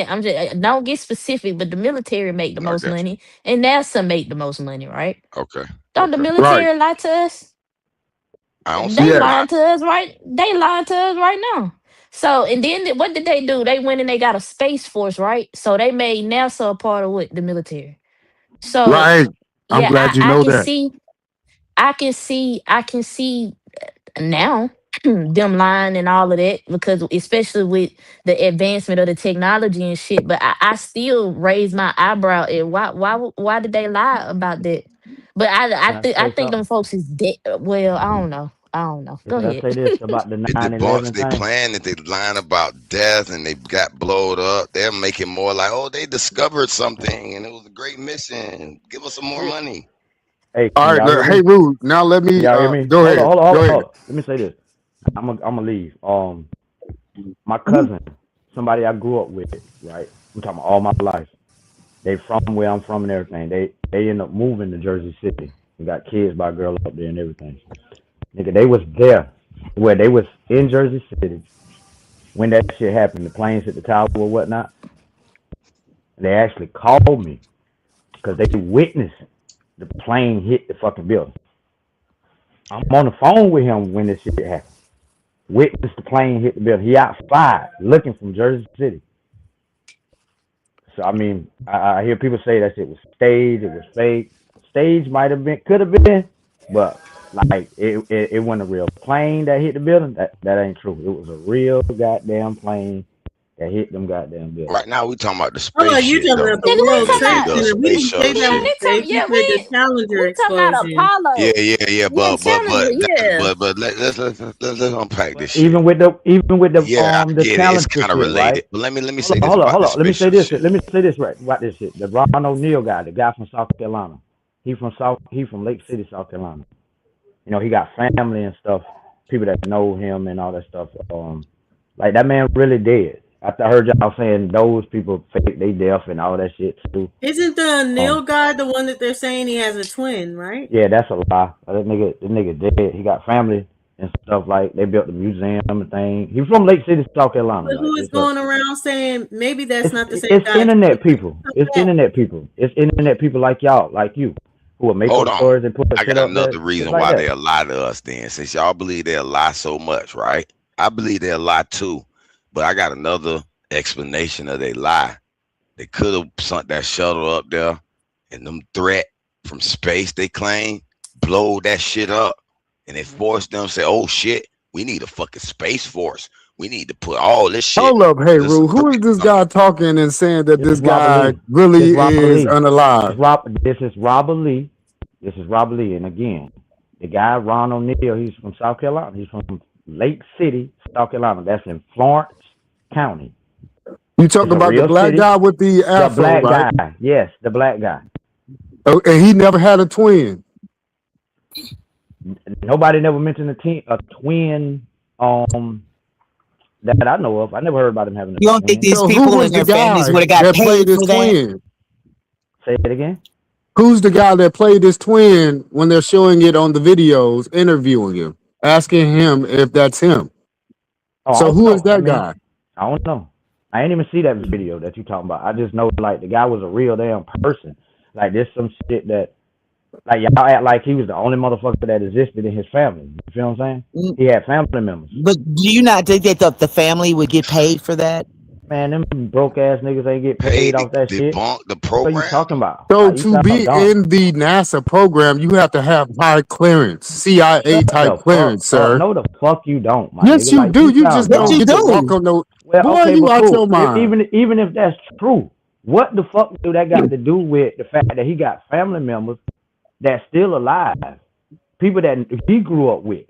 I'm just don't get specific, but the military make the I most got you. money and NASA make the most money, right? Okay, Don't the okay. Right. military lie to us? I don't see They them Yes. not. lying to us, right? They lying to us right now. So and then what did they do? They went and they got a space force, right? So they made NASA a part of what, the military. So Right. I'm yeah, glad you I know can that. see, I can see now them lying and all of that, because especially with the advancement of the technology and shit. But I still raise my eyebrow at why did they lie about that? But can I I say think them something? folks is dead. Well, I don't know. I don't know. Go Can I ahead. say this about the It debunks 9/11 they thing? plan that they lying about death and they got blowed up. They're making more like, oh, they discovered something and it was a great mission. Give us some more money. Hey, All can right. y'all hear Hey, me? Rude. Now let Can me y'all hear me? go Hold on, ahead. hold on, hold Go on, ahead. hold on. Let me say this. I'm gonna leave. My Mhm. cousin, somebody I grew up with, right? I'm talking about all my life. They from where I'm from and everything. They end up moving to Jersey City. We got kids by a girl up there and everything. Nigga, they was there, where they was in Jersey City when that shit happened. The planes hit the tower or whatnot. And they actually called me because they witnessed the plane hit the fucking building. I'm on the phone with him when this shit happened. Witnessed the plane hit the building. He outside looking from Jersey City. So I mean, I hear people say that shit was staged, it was fake. Stage might have been, could have been, but like it wasn't a real plane that hit the building. That ain't true. It was a real goddamn plane that hit them goddamn building. Right now we talking about the Hold space on, you shit talking though. about the Nigga, we World The talking Trade about the Center? We space didn't say shuttle that man, was shit. fake. We said the we Challenger talking about explosion. Yeah, Apollo. yeah, yeah. Yeah, Challenger, yeah. But let's unpack this shit. Even with the Yeah, I the get it. It's Challenger kind of shit, right? related. But let me Hold say on, this hold on, about hold the on. Let me space say shuttle this. shit. Let me say this right about this shit. The Ron O'Neal guy, the guy from South Carolina. He from Lake City, South Carolina. You know, he got family and stuff, people that know him and all that stuff. Like that man really dead. After I heard y'all saying those people fake they death and all that shit too. Isn't the Neil Um, guy the one that they're saying he has a twin, right? yeah, that's a lie. That nigga dead. He got family and stuff, like they built the museum and thing. He's from Lake City, South Carolina. But Like who is it's a going around saying maybe that's not the same it's guy? internet people. It's internet people. It's internet people like y'all, like you, who will make Hold up on. stories and put I shit got up there, another shit reason like why that. they'll lie to us then. Since y'all believe they'll lie so much, right? I believe they'll lie too. But I got another explanation of they lie. They could have sunk that shuttle up there and them threat from space they claim, blow that shit up. And they forced them to say, oh shit, we need a fucking space force. We need to put all this shit Hold up, hey, because it's Rue. a Who threat is this coming. guy talking and saying that This this is Robert guy Lee. really This Robert is Lee. unalive? This is Robert Lee. This is Robert Lee. And again, the guy Ron O'Neal, he's from South Carolina. He's from Lake City, South Carolina. That's in Florence County. You talk It's a about the real black city. guy with the The afro, black right? guy. Yes, the black guy. Oh, and he never had a twin. Nobody never mentioned a twin that I know of. I never heard about him having You a don't think twin. these So who people was and the their families guy would have got that played paid his for that? twin? Say it again. Who's the guy that played his twin when they're showing it on the videos, interviewing him, asking him if that's him? Oh, I So don't who is know. I that mean, guy? I don't know. I ain't even see that video that you talking about. I just know like the guy was a real damn person. Like there's some shit that like y'all act like he was the only motherfucker that existed in his family. You feel what I'm saying? Mm, He had family members. but do you not think that the family would get paid for that? Man, them broke ass niggas ain't get paid Paid to off that shit. debunk the What you program. talking about? So You to sound be dumb. in the NASA program, you have to have high clearance, CIA Shut type the fuck clearance, up. sir. No, the fuck you don't, my Yes, nigga. you Like do. you You just sound Yes, don't you dumb. get to walk do. on no. Well, Boy, okay, you but out cool. your mind. Even if that's true, what the fuck do that got to do with the fact that he got family members that's still alive, people that he grew up with,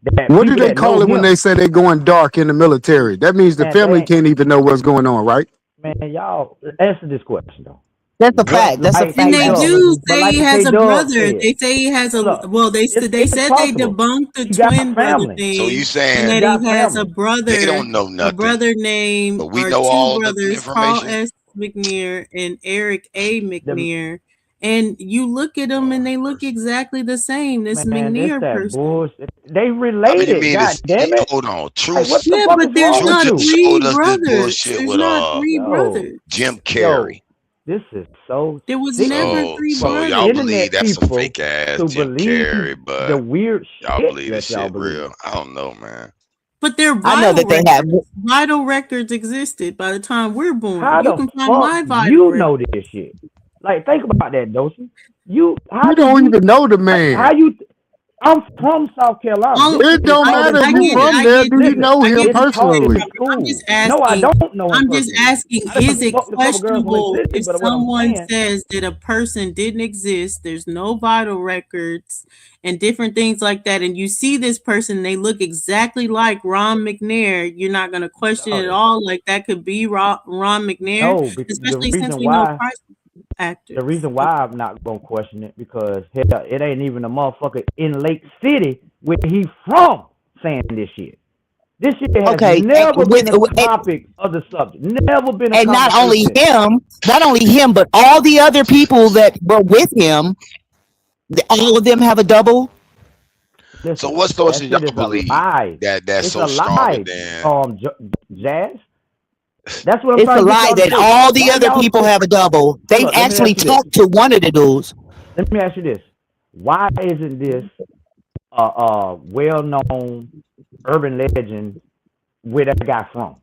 that What do people they that know call it when they him? say they going dark in the military? That means the Man, they family ain't, can't even know what's going on, right? man, y'all answer this question though. That's a What fact. That's a like And fact, they Doug, Joseph. do but say like he has a Doug brother. said, They say he has a look, well. They it's said they possible. debunked the He got twin brother family. So you thing, and He saying that he got has family. they don't know a nothing, brother named but we or know two all the brothers, Paul information? S. McNair and Eric A. The McNair. And you look at them, and Lord they have look mercy. exactly the same. This man, this McNair that person. bullshit. They I mean, you related. mean God this? damn it! Hold on, Like what Truth. the Yeah, fuck but is there's wrong Truth with not just you? showed three us this brothers. bullshit There's with not three Yo, brothers. Jim yo, Carrey. this is so There was sick of never me three for Y'all brothers. believe internet that's some people fake ass to Jim believe Carrey, the but weird y'all shit believe this that y'all shit believe. real. I don't know, man. But they're I know vital that they have. records. Vital records existed by the time we're born. How You the can find fuck my vital you record. know this shit? Like think about that, Dosey. You how You did don't you even know the like how man. you I'm from South Carolina. This It shit is don't taught matter in if I you get it. school. from I there. get Do you it. Listen, know I him get it's it, taught in Shirley personally? Rapa. school. No, I don't know him I'm just personally. asking, I is done it fucked a couple girls from the questionable city, if but what I'm someone saying, says that a person didn't exist, there's no vital records and different things like that, and you see this person, they look exactly like Ron McNair, you're not going to question it at shouted. all, like that could be Ron McNair, No, because especially since we know Christ the actors. reason why I'm not gonna question it because hell, it ain't even a motherfucker in Lake City where he from saying this shit. This shit has Okay, never been a topic of the subject. Never been a and conversation. not only him, but all the other people that were with him. All of them have a double. So Listen, what that sources shit is y'all a believe lie. that's It's so a stronger lie. than? Jazz. That's what I'm It's a trying to get lie y'all to that say. all the Why other y'all people say? have a double. So They've look, let me actually ask you this. talked to one of the dudes. Let me ask you this. Why isn't this a well-known urban legend where that guy from?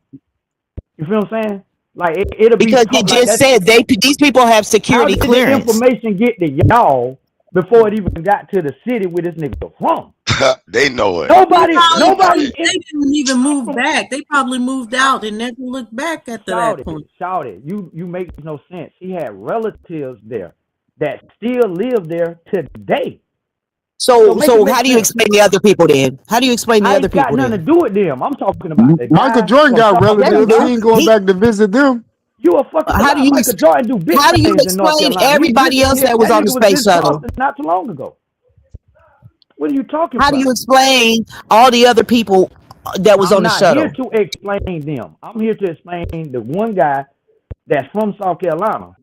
You feel what I'm saying? Like it'll be Because it taught like just that. said these people have How security did the clearance. information get to y'all before it even got to the city where this nigga from? They know it. Nobody They didn't even move back. They probably moved out and never looked back after that point. shout it. You make no sense. He had relatives there that still live there today. So make it So make how do you sense. explain the other people then? How do you explain the I other ain't got people nothing to then? do with them. I'm talking about the Michael guy Jordan from got South Yeah, you relatives. He do. Carolina. ain't going He back to visit them. You a fucking how do lie. you Michael Jordan do big how do you things in North explain Carolina. He everybody visited else here. that was That on the nigga was space in shuttle? Charleston not too long ago. What are you talking How do you about? explain all the other people that was I'm on the not here shuttle? to explain them. I'm here to explain the one guy that's from South Carolina.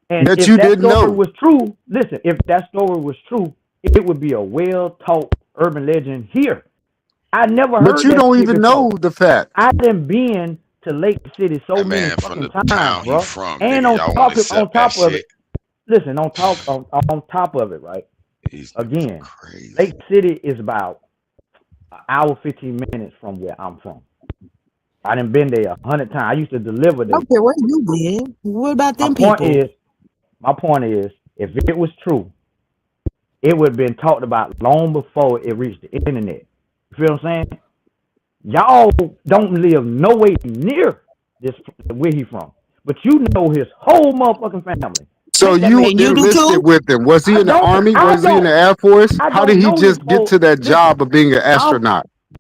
And That if you that didn't story know. was true, listen, if that story was true, it would be a well-taught urban legend here. I never But heard you that don't shit even know before. the fact. I done been to Lake City so That many man from fucking the times, town he bro. from, And nigga. Y'all won't on accept that top of shit. it, listen, on top of it, right? These niggas are Again, Lake crazy. City is about an hour, 15 minutes from where I'm from. I done been there 100 times. I used to deliver I them. don't care where you been. What about My them point people? is, my point is, if it was true, it would have been talked about long before it reached the internet. You feel what I'm saying? Y'all don't live nowhere near this where he from, but you know his whole motherfucking family. So Make that you make And you sense? do enlisted too? with him. Was he in the army? I Was he in the don't, Air Force? I How did don't he know his just get whole. to that Listen, job of being an I'm astronaut?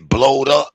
get blowed up.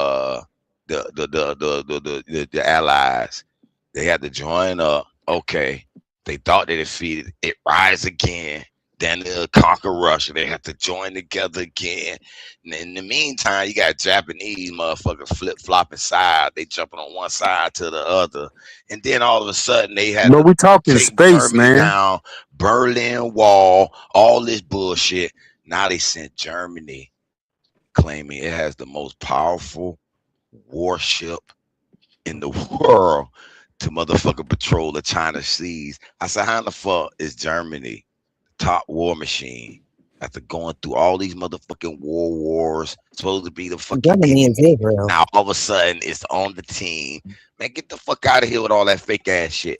the allies. They had to join up. Okay, they thought they defeated it. Rise again. Then they'll conquer Russia. They have to join together again. And in the meantime, you got Japanese motherfuckers flip flopping side. They jumping on one side to the other. And then all of a sudden, they had But to we talking take space, Germany man. down, Berlin Wall, all this bullshit. Now they sent Germany, claiming it has the most powerful warship in the world to motherfucking patrol the China seas. I said, how in the fuck is Germany, top war machine, after going through all these motherfucking wars, supposed to be the fucking Germany is enemy? Israel. Now all of a sudden it's on the team. Man, get the fuck out of here with all that fake ass shit.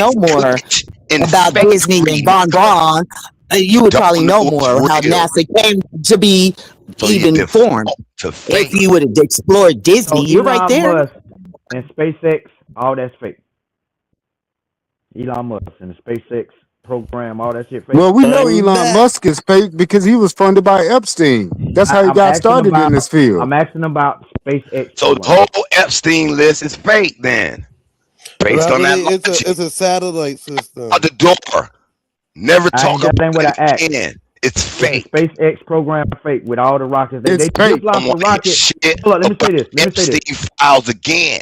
know more and about fake Disney and real. Von Braun. You would Don't probably know know more what's how real. NASA came to be So you even formed. default to If fake. you would have explored Disney, So you're right Elon there. Musk and SpaceX, all that's fake. Elon Musk and the SpaceX program, all that shit fake. Well, we know I'm Elon back. Musk is fake because he was funded by Epstein. That's how he I'm got asking started in about this field. SpaceX So the program. whole Epstein list is fake then, based Not on that really. It's logic. a satellite Out system. the door. Never talk That ain't about what I it asked. again. It's Is the fake. SpaceX program fake with all the rockets? They It's just fake. Don't launched a want to hear rocket. shit Hold on, let me say about this. Epstein files again.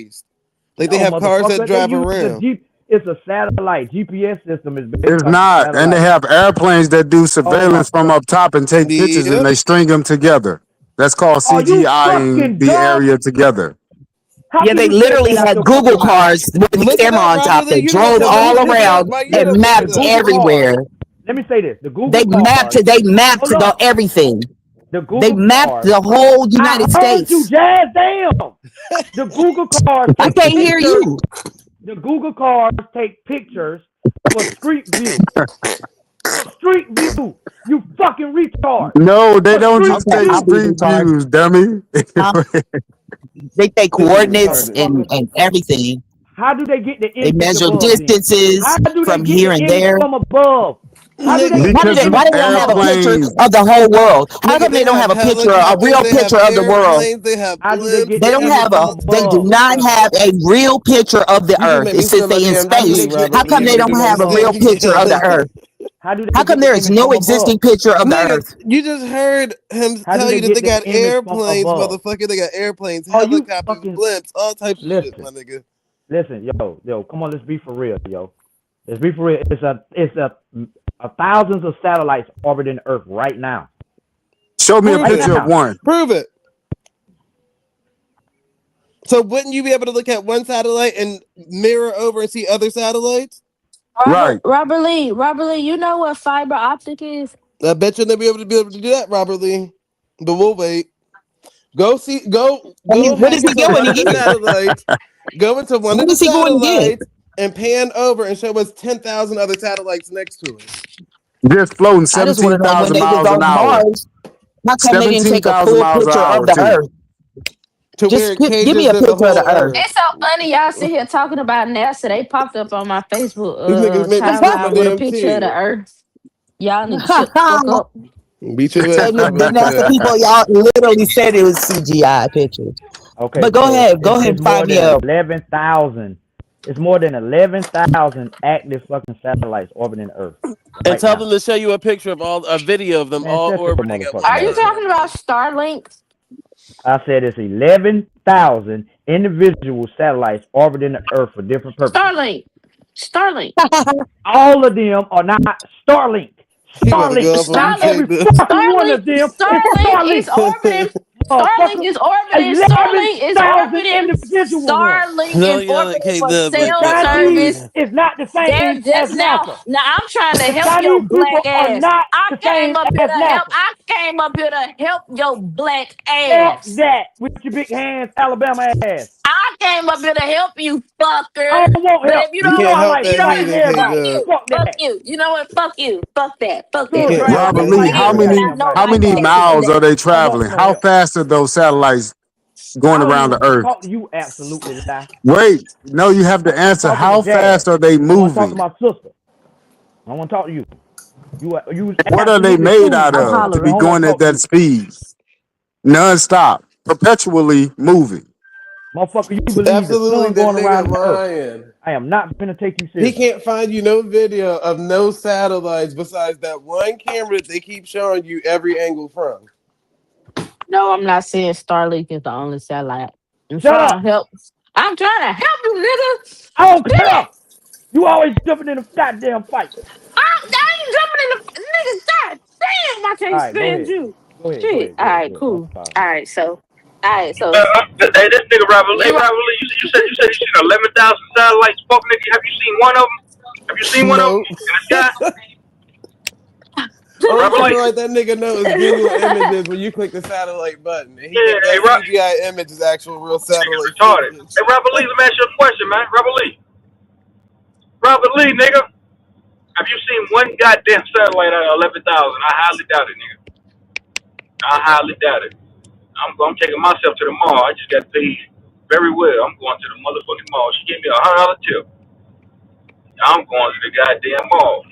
based. Like they No, have cars that motherfucker, they drive use the around. Jeep. It's a satellite. GPS system is based It's off the not, and they satellite. have airplanes that do Oh my! surveillance from up top and take pictures, and Yep. they string them together. That's called Are you CGIing fucking the dumb? area together. How Yeah, can they you say literally that had after Google fucking math? cars with the Look it camera up, on top Robert. that You know drove the all Google. Look it up, around Mike. You know and the The mapped Google. Google cars. everywhere. Let me say this: the They Google mapped cars. they mapped Hold up. everything. The They Google mapped cars. the whole I United heard you, States. Jazz. Damn. The Google cars I take can't hear pictures. you. The Google cars take pictures for street view. For street view. You fucking retard. No, they For don't street just Okay, take I'll view. be street retarded. views, dummy. Huh? They take Listen here, coordinates motherfucker. and everything. How do they get the They image measure above then? How distances do they from get here the and image there. from above? How do they Nigga, get How the do they? image Why Because they from don't have a above? picture airplanes, of the whole world? How nigga, come they they don't have have a picture, a helicopters, real they have picture of the world? airplanes, they have How do they get blimps, They the they don't got image have the from a. They do above? not have a real picture of the You just Earth. made It me says spill my they in damn How do space. tea, they get How the Robert come Lee. they image Nigga, don't from make me have a spill real above? tea. picture of the Earth? How do they How get come the there is image no from existing above? picture of the Nigga, Earth? you just heard him How do tell they you that get they the got image from airplanes, above? motherfucker. They got airplanes, Are you helicopters, fucking blimps, all types of shit, my listen? nigga. Listen, yo, come on, let's be for real, yo. Let's be for real. It's a thousands of satellites orbiting the Earth right now. show me a Prove Right it. picture of now. one. Prove it. So wouldn't you be able to look at one satellite and mirror over and see other satellites? Robert, Right. Robert Lee, you know what fiber optic is? I bet you'll never be able to do that, Robert Lee. But we'll wait. Go see. I mean, Go what does hack he into get when one he of the get it? satellites. Go into one What of the does he go and get? satellites and pan over and show us 10,000 other satellites next to it. Just floating I just want to know when 17,000 they was miles an on hour. Mars. How come they didn't take a 17,000 full miles an picture of hour, the too. Earth? To where Just it give me cages a in the picture of whole the Earth. It's Earth. so funny y'all sit here talking about NASA. They popped up on my Facebook These niggas made me spill my timeline with a damn picture of tea. the Earth. Y'all need to shut the fuck up. Beat your ass And up the about NASA that. people, y'all literally said it was CGI pictures. Okay, But so go ahead it's and find more me than a. 11,000. It's more than 11,000 active fucking satellites orbiting the Earth And right tell now. them to show you a video of them Man, all shut your orbiting at one motherfucking Are you ass time, up. talking Robert about Lee. Starlink? I said it's 11,000 individual satellites orbiting the Earth for different purposes. Starlink. Starlink. All of them are not Starlink. He about to Starlink. go off on Not you, Starlink. K every Dub. fucking one of them is Starlink is Starlink, orbiting. Starlink motherfucker. is orbiting. Starlink is 11,000 orbiting. individual ones. Starlink is Don't yell at orbiting K for Dub The like cell that, Chinese service. man. is not the They're same as just now. NASA. Now I'm trying to The help your Chinese people black are ass. not I the came same up here as to help. NASA. I came up here to help your black Help ass. that with your big hands, Alabama ass. I came up here to help you, I fucker. don't want But help. if you You You don't know can't I want, help like you that know fighting what? heathen, K Fuck everybody. Dub. you. Fuck Fuck that. you. You know what? Fuck you. Fuck that. Fuck that. Good. Cause I I You can't don't help know want that no my Robert Lee, help. heathen, enemies and I bro. know how my many Fuck enemies. that. miles are they I don't want traveling? no How help. fast are those satellites I going don't around even the want to Earth? talk to you, absolutely lie. Wait, no, you have to I'm answer. talking to How Jazz. fast are they I want to talk to moving? my sister. I want to talk to you. You was What are they absolutely made out foolish. I'm of to I be hollering. don't want going to at talk to that you. speed? Non-stop, perpetually moving. Motherfucker, you believe the Absolutely, sun that going nigga around the earth. lying. I am not going to take you He seriously. can't find you no video of no satellites besides that one camera that they keep showing you every angle from. No, I'm not saying Starlink is the only satellite. I'm Shut trying up. to help. I'm trying to help you, nigga. I don't Damn care. it. You always jumping in a goddamn fight. I ain't jumping in the nigga. God damn, I All can't right, go stand ahead. you. Go ahead. Go Shit. ahead. All Go ahead. right, Go ahead. I'm cool. sorry. All right, so Hey, this nigga Robert Lee, you right. you said you seen 11,000 satellites. Fuck nigga, have you seen one of them? Have you seen one of them Nope. in the sky? Only Robert Lee, satellite that nigga know is Google Images when you click the satellite button. And he yeah, think hey, that CGI image is actual real nigga satellite retarded. footage. Hey, Robert Lee, let me ask you a question, man. Robert Lee, nigga, have you seen one goddamn satellite out of 11,000? I highly doubt it, nigga. I highly doubt it. I'm taking myself to the mall. I just got paid very well. I'm going to the motherfucking mall. She gave me $100 tip. I'm going to the goddamn mall.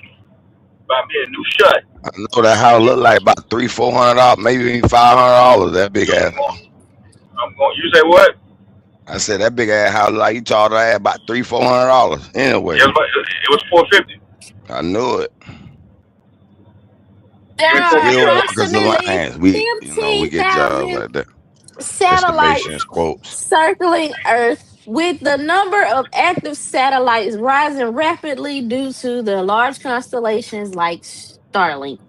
Buy me a new shut. I know that house look like about $300-400, maybe even $500. That big I'm ass. going. I'm going. You say what? I said that big ass house like you charge that about $300-400 Yeah, anyway. it was 450. I knew it. There Three, four are fifty. Field Yeah. Workers approximately Alliance. We get jobs 15,000 like that. satellites Estimations, quotes. circling Earth, with the number of active satellites rising rapidly due to the large constellations like Starlink.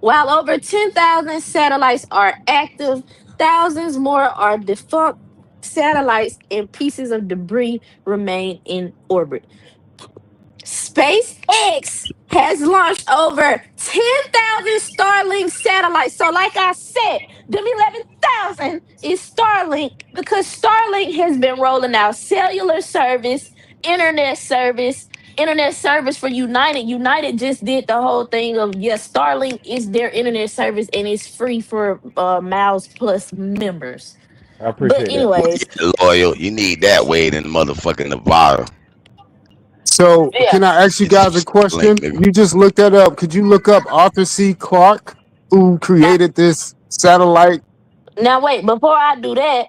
While over 10,000 satellites are active, thousands more are defunct satellites and pieces of debris remain in orbit. SpaceX has launched over 10,000 Starlink satellites. So, like I said, them 11,000 is Starlink because Starlink has been rolling out cellular service internet service internet service for United. United just did the whole thing of, yes, Starlink is their internet service and it's free for Miles Plus members. I But appreciate that. Well, anyways, yeah, loyal. You need that way than motherfucking Nevada. So yeah. can I ask you Get guys a some Starlink, question? nigga. You just looked that up. Could you look up Arthur C. Clarke, who Now, created this satellite? now wait, before I do that,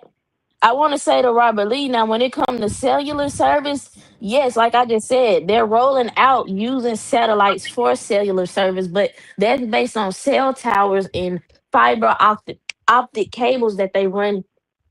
I want to say to Robert Lee, now when it comes to cellular service, yes, like I just said, they're rolling out using satellites for cellular service, but that's based on cell towers and fiber optic cables that they run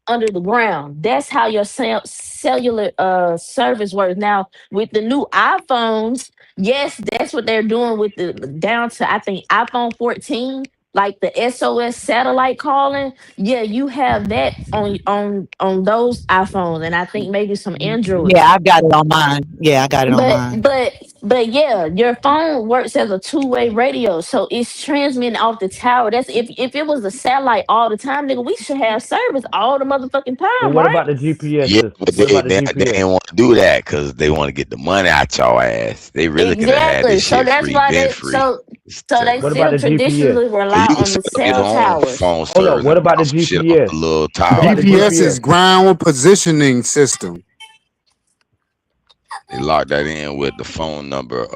under the ground. That's how your cellular service works. Now with the new iPhones, yes, that's what they're doing with the down to, I think, iPhone 14, like the SOS satellite calling. Yeah, you have that on those iPhones, and I think maybe some Yeah, Androids. I've got it on mine. Yeah, I got it on But mine. but but yeah, your phone works as a two-way radio, so it's transmitting off the tower. That's if it was a satellite all the time, nigga, we should have service all the motherfucking But time, what right? about the GPS Yeah, system? but What about the they GPS? ain't want to do that because they want to get the money out y'all ass. They really could have had Exactly. this So shit that's free, why been they free. so It's so they What terrible. about still the GPS? traditionally Cause rely you can on the set up your cell own towers. phone Hold up. service What and about the bounce some shit off GPS? the little What tower about they the put up. GPS GPS? is ground positioning system. They lock that in with the phone number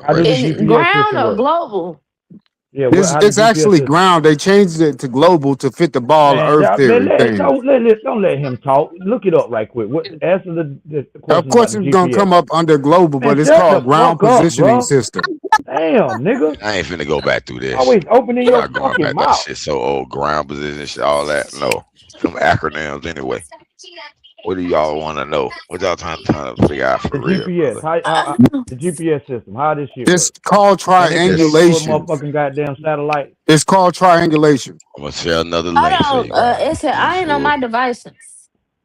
How does the Is registry. it GPS ground system or work? global? Yeah. What? It's, How the it's GPS actually system? ground. They changed it to global to fit the ball Man, Earth theory thing. don't let him talk. Look it up right quick. What? Answer the Of question about course, the it's gonna GPS. come up under global, Man, but it's shut the called ground fuck up, positioning bro. system. Damn, nigga. I ain't finna go back through this. Always opening I'm your not going fucking back. That mouth. shit so old. Ground position, shit, all that. No, some acronyms anyway. What do y'all want to know? What y'all trying to figure out The for real, GPS. brother? How the GPS system. How this shit It's work? called Man, they This throw a triangulation. motherfucking goddamn satellite. It's called triangulation, I'm gonna share another link for Hold you on, guys. it said You I ain't on fool. my device.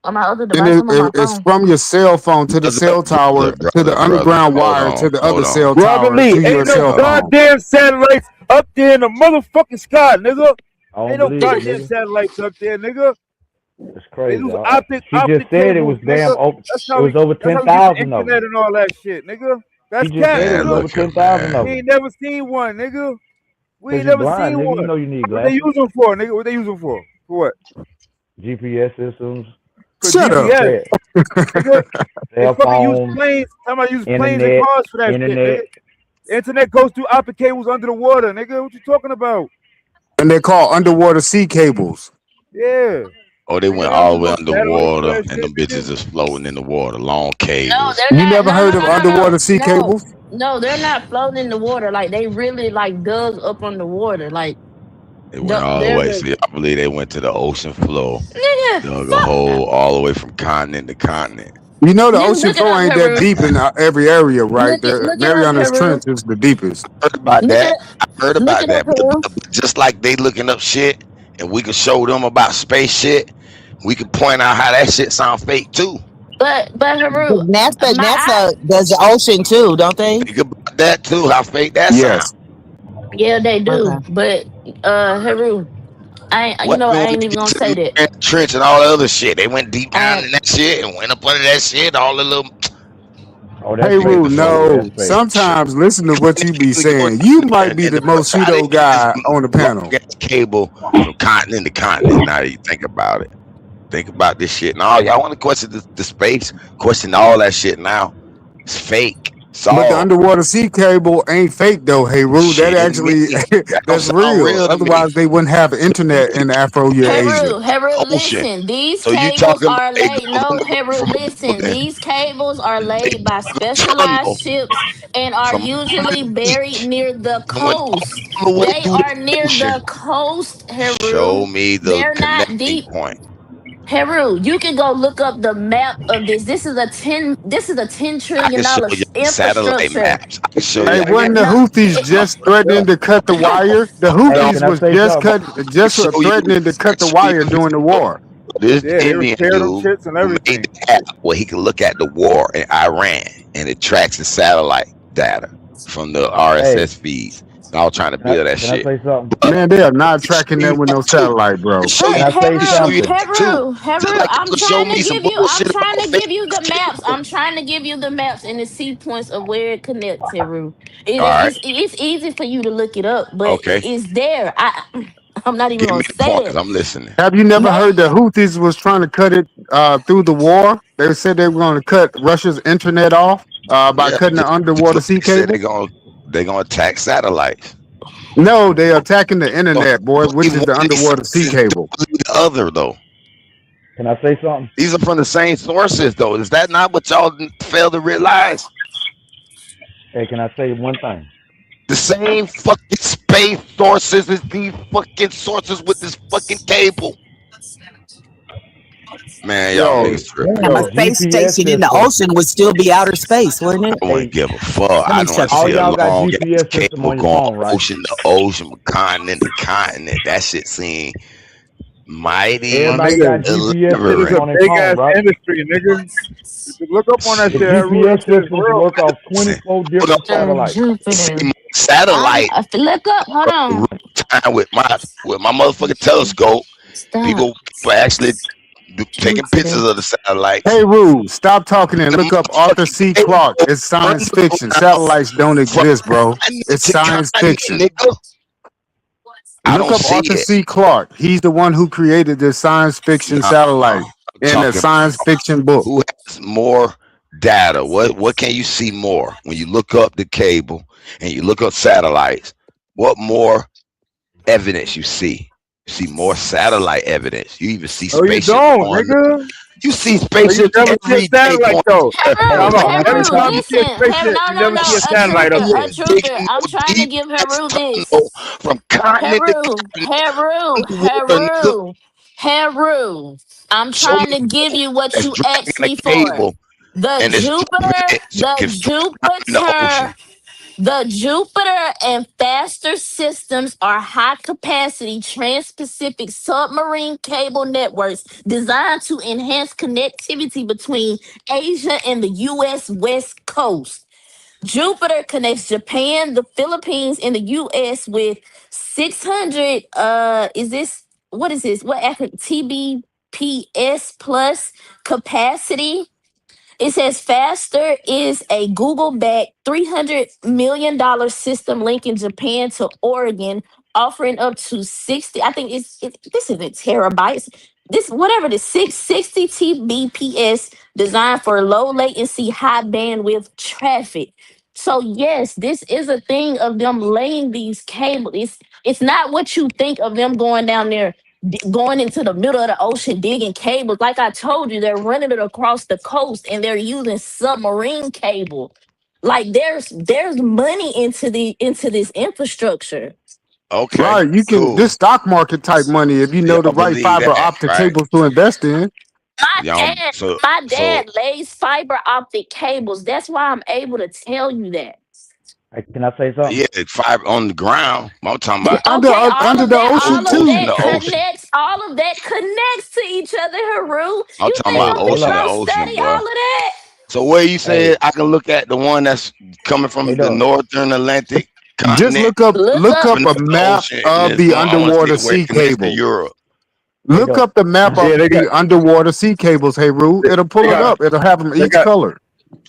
On my other and device, I'm on my it's phone. from your cell phone to the Brother, cell tower to the brother. underground Hold wire to on, the other hold on. cell Robert tower Lee, to your ain't no cell Hold on. phone. goddamn satellites up there in the motherfucking sky, nigga. I Ain't don't no believe it, goddamn nigga. satellites up there, nigga. It's They crazy. use optic She just optic said it was cables, damn nigga. open. That's It how was we over that's ten how we get the thousand of them. internet and all that shit, nigga. She That's just cap, said it Man, was nigga. over look here, 10,000 man. of We them. ain't never seen one, nigga. We Cause ain't you never seen blind, nigga. You one. know you need What they glasses. use them for, nigga? What they use them for? For what? GPS systems, For Shut up. GPS, cell, nigga. They cell fucking use phones, planes. Somebody use planes and internet, cars for that shit, nigga. internet. The internet goes through optic cables under the water, nigga. What you talking about? And they're called underwater sea cables. Yeah. Oh, they Nigga, went they don't all use the way no satellites for underwater, that and shit, them nigga. bitches is floating in the water. Long No, cables. they're You not. never No, heard no, of no, no, no, underwater sea no, cables? no. They're not floating in the water. Like they really like dug up on the water. Like They went all the they're way. the See, I believe they went to the ocean floor, nigga. dug a hole all the way from continent to continent. You know the Just ocean look it floor up, ain't that Haru. deep in every area, right? The Look it up, Mariana's Haru. Trench is the deepest. Heard about Look it that. up. I heard Look about it up, that. Haru. But just like they looking up shit, and we can show them about space shit, we can point out how that shit sound fake too. But Haru, Because my NASA does the ocean too, don't they? Think about that too. How fake that sound. Yes. yeah, they Okay. do. But Haru, I What I when ain't they even get gonna to the say that. Mariana Trench and all the other shit, they went deep down Um, in that shit and went up under that shit. All the little Oh, that's Hey, fake fake. Rue, the fuck Yeah, no. that's fake. shit. Sometimes listen to what you be Really go saying. You down might be in the the most how they pseudo get this guy on the long panel. ass cable from continent to continent. Now that you think about it. Think about this shit. Now y'all want to question the space, question all that shit now. It's fake. It's But the all underwater sea cable ain't fake though, hey Rue. That shit to actually me. That don't that's sound real. real to me. Otherwise they wouldn't have internet in Afro Asia. Heru, Ocean. listen. These So you cables talking about are they laid. go No, Heru, from listen. These cables are they laid by from specialized ships and are from under usually the buried beach, near the coming coast. all the way They through the are near ocean. the coast, Show Heru. me the They're not connecting deep. point. Heru, you can go look up the map of this. This is a ten I trillion can show dollar you satellite infrastructure. maps. I can show Yeah, you Hey, nigga. wasn't everything. the No, Houthis it, just Yeah. threatening to cut the wire? The Hold Hey, on. Houthis can I was say just something? I can show you. threatening to I can cut the show you wire a during the video. war. This Yeah, they Indian repair them dude shits and who made everything. the app where he could look at the war in Iran and it tracks the satellite data from the Hey, RSS feeds. I was trying to build that Can I shit. say something? But Man, they are not show tracking you that with no that too. satellite, bro. Show you Can I say show you something? that too. Just like I'm you can show trying me to some give you. I'm bullshit trying about to give fake you the maps. cable. I'm trying to give you the maps and the sequence of where it connects, Heru. All right. It's easy for you to look it up, but Okay. it's there. I'm not even Give gonna me the say pointers. that. I'm listening. Have you never That heard the Houthis was trying to cut it through the war? They said they were going to cut Russia's internet off by Yeah, cutting the underwater sea they said cable. they're gonna attack satellites. No, they are attacking the So internet, boy, which believe is one the of these underwater sea sources, cable. don't believe the other though. Can I say something? These are from the same sources though. Is that not what y'all fail to realize? Hey, can I say one thing? The same fucking space sources as these fucking sources with this fucking cable. Man, y'all Yo, niggas tripping. Yeah, A the yo, space GPS station in the system. ocean would still be outer space, wouldn't it? I wouldn't Hey, give a fuck. Let I me want to shut see all a y'all got long ass GPS system cable on your going phone, right? ocean to ocean, from continent to continent. That shit seemed my mighty Everybody nigga, got GPS shit is system a elaborate. on their big phone, ass right? industry, nigga. You can look up on that The shit, Haru. That GPS shit is systems real. work off Listen, 24 hold different on. satellites. Jupiter. See, satellite If you look up, hold on. real time with my motherfucking telescope. Stop. People actually taking pictures Jupiter. of the satellites. Hey, Rue, stop talking and The look up Arthur motherfucking C. Clarke. cable It's science fiction. underground Satellites don't from exist, bro. continent It's to science continent, fiction. nigga. I Look don't up see Arthur it. C. Clarke. He's the one who created this science fiction No, satellite I'm in a talking science about fiction book. who has more data. What can you see more when you look up the cable and you look up satellites? What more evidence you see? You see more satellite evidence. You even see No, you spaceships don't, going. nigga. You see So you spaceships never see a every day satellite going though. somewhere. Hey, Heru, Time can out. I Every say Heru, time you something? see a listen. spaceship, you never see a A satellite up truther, a there. truther. Digging I'm more trying to deep give as Heru tunnel this. from continent to continent underwater, nigga. Heru. I'm Show me trying to give you what that's you asked dragging a me for. cable and it's driving it so it The can fly in the ocean. Jupiter, the Jupiter and faster systems are high capacity trans-Pacific submarine cable networks designed to enhance connectivity between Asia and the US West Coast. Jupiter connects Japan, the Philippines, and the US with 600 is this what is this? What TBPS plus capacity. It says Faster is a Google backed $300 million system linking Japan to Oregon, offering up to 60. I think this isn't terabytes. This, whatever the 660 Tbps, designed for low latency, high bandwidth traffic. So yes, this is a thing of them laying these cables. It's not what you think of them going down there going into the middle of the ocean digging cables. Like I told you, they're running it across the coast and they're using submarine cable. Like there's money into this infrastructure. Okay, Right. You can cool. this stock market type money if you know the Y'all right believe fiber that, optic right? cables to invest in. My Y'all dad, so my so dad lays fiber optic cables. That's why I'm able to tell you that. Hey, can I say something? yeah, fiber on the ground. I'm talking about Under Okay, under the ocean ocean too. to ocean. all of that connects to each other, Haru. I'm You talking think about Hey, I'm hold finna ocean to up. go ocean, study boy. all of that? So where you Hey, said I can look at the one that's coming hey, from the dog. northern Atlantic Just continent, Look look up. up coming a up the map ocean, and of it's the going. I want to see underwater where it sea connects to cable. Europe. Hey, Look dog. up the map Yeah, of the underwater sea cables, hey Rue. It'll they pull it got up. It'll have them they each got color.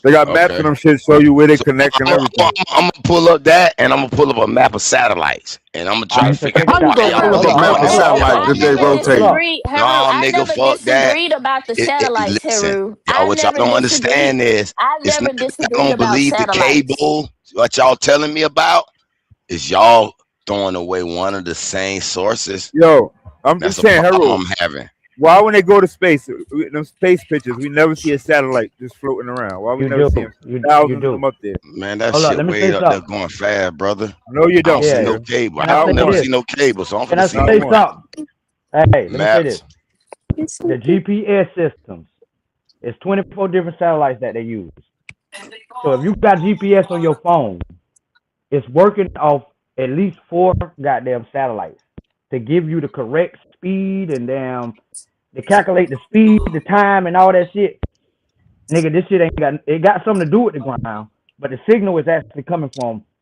they got maps Okay. and them shit show you where they So connect and everything. I'm gonna pull up that, and I'm gonna pull up a map of satellites, and I'm gonna All try to right, so figure check out this How you why out. gonna y'all pull up Hold a up, think hold map up, of hold this. up, hold satellites up. I if they never Hold rotate? up. disagreed, Haru. No, I nigga, never fuck that. disagreed about the satellites, Haru. What y'all don't understand is I it's not never that I disagreed don't about believe the satellites. cable. What y'all telling me about is y'all throwing away one of the same sources. Yo, I'm That's just a saying, problem Harold. I'm having. Why when they go to space, them space pictures, we never see a satellite just floating around? Why we You never do. see them? You Thousands of them do. up there. Man, that Hold up. shit Let me way say up there something. going fast, brother. No, you I don't don't, see Yeah. no nigga. cable. Can I I Not say never one. this? see no cable, so I'm Can finna I see Not say one. something? Hey, let me say this. maps. The GPS systems, it's 24 different satellites that they use. So if you got GPS on your phone, it's working off at least 4 goddamn satellites to give you the correct speed and damn to calculate the speed, the time, and all that shit. Nigga, this shit ain't got it got something to do with the ground, but the signal is actually coming from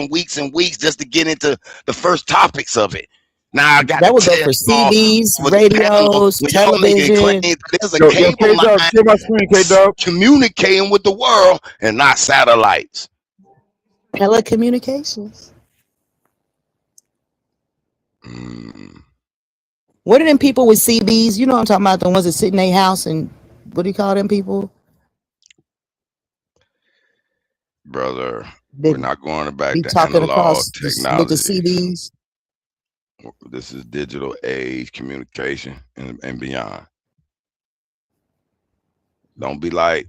and weeks and weeks just to get into the first topics of it. Now I got to That would go tell for y'all CDs, with the panel radios, when y'all making television. claims there's a Yo, cable K Dub, line share my screen, K Dub. communicating with the world and not satellites. Telecommunications. Mm, What are them people with CBs? You know what I'm talking about? The ones that sit in their house and what do you call them people? brother, That we're not going back be to talking analog across with the technologies. CDs. This is digital age communication and beyond. Don't be like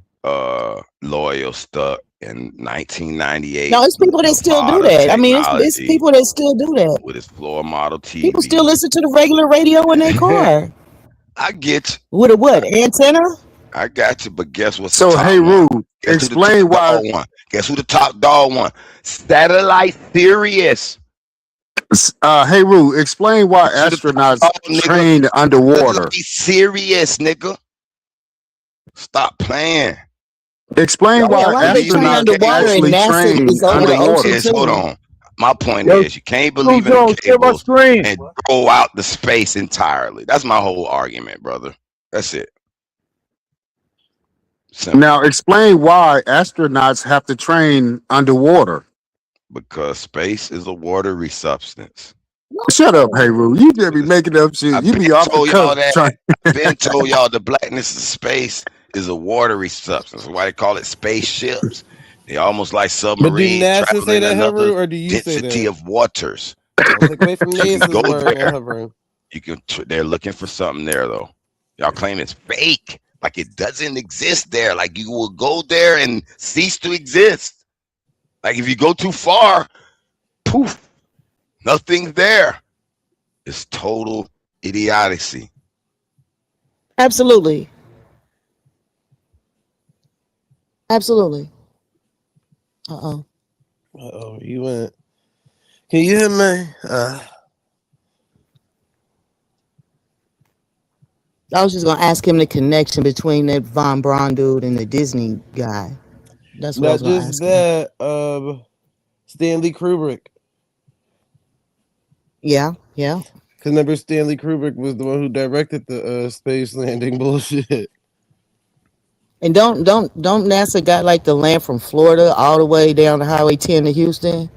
loyal stuck in 1998 No, it's people that with still do modern that. I mean, it's technology people that still do that. with his floor model People still TV. listen to the regular radio in their car I get you. with a what antenna? I got you, but guess what's the So, top hey, one? Rude, Guess who the top explain why. dog one? Guess who the top dog one? Satellite Sirius. Hey, Rude, explain why Guess who the top astronauts dog, nigga? trained underwater. Satellite Sirius, nigga. Stop playing. Explain Y'all Yeah, why why do they believe in train these astronauts underwater cables? and actually NASA train is over My the point ocean underwater. is, hold too? on. My point Yo, is, you can't True believe in the Jones, share my cables screen. and throw out the space entirely. That's my whole argument, brother. That's it. Simple. Now, explain why astronauts have to train underwater. Because space is a watery substance. Shut up, hey Rude. You just be making up shit. I've You been be off the told y'all cuff that. trying. I've been told y'all the blackness of space is a watery substance. That's why they call it spaceships. They almost like But do submarines NASA say traveling that, another Heru, or do you say density that? of waters. Don't take away from You can NASA's go word on there. Heru. You can. They're looking for something there though. Y'all claim it's fake, like it doesn't exist there. Like you will go there and cease to exist. Like if you go too far, poof, nothing's there. It's total idiocy. Absolutely, absolutely. Uh-oh. Uh-oh, you went. Can you hear me? I was just gonna ask him the connection between that Von Braun dude and the Disney guy. That's what I was Not gonna just ask him. that, Stanley Kubrick. Yeah, yeah. Because remember, Stanley Kubrick was the one who directed the space landing bullshit. And don't NASA got like the land from Florida all the way down to Highway 10 to Houston,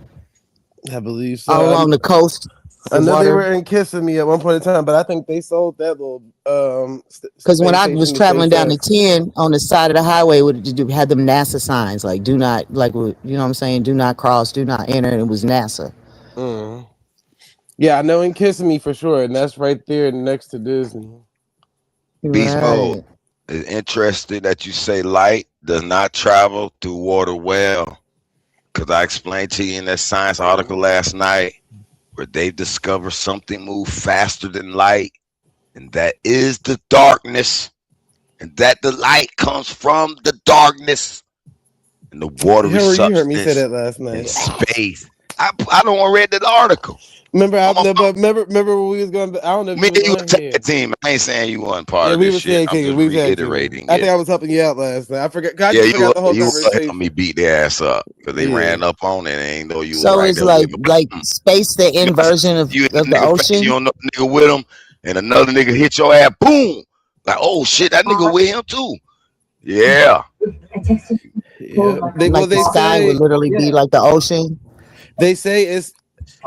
I believe all so. along the coast, I the know they water. were in Kissimmee at one point in time, but I think they sold that little Because when space I was station to traveling down the SpaceX. 10 on the side of the highway, would had them NASA signs like "Do not," like you know what I'm saying, "Do not cross," "Do not enter," and it was NASA. Mm. Yeah, I know in Kissimmee for sure, and that's right there next to Disney. Beast mode. Right. It's interesting that you say light does not travel through water well. Because I explained to you in that science article last night where they've discovered something move faster than light, and that is the darkness, and that the light comes from the darkness and the watery Harry, you heard me say substance that last in night. space. I don't read that article. Remember, On my phone. but remember when we was going. I don't know if Me you was and you a on here. tag team. I ain't saying you wasn't part Yeah, of we this were shit. saying, I'm just we was tag teaming. reiterating I it. think I was helping you out last night. I forgot. I Yeah, just forgot the whole you were helping me conversation. beat their ass up because they Yeah. ran up on it and ain't know you was So right it's there with me. like space, the You know, inversion of, you and of the the nigga face, you ocean. don't know the nigga with him, and another nigga hit your ass, boom! Like, oh shit, that nigga with him too. Yeah. Yeah. Like the They sky would say literally be like the ocean. it's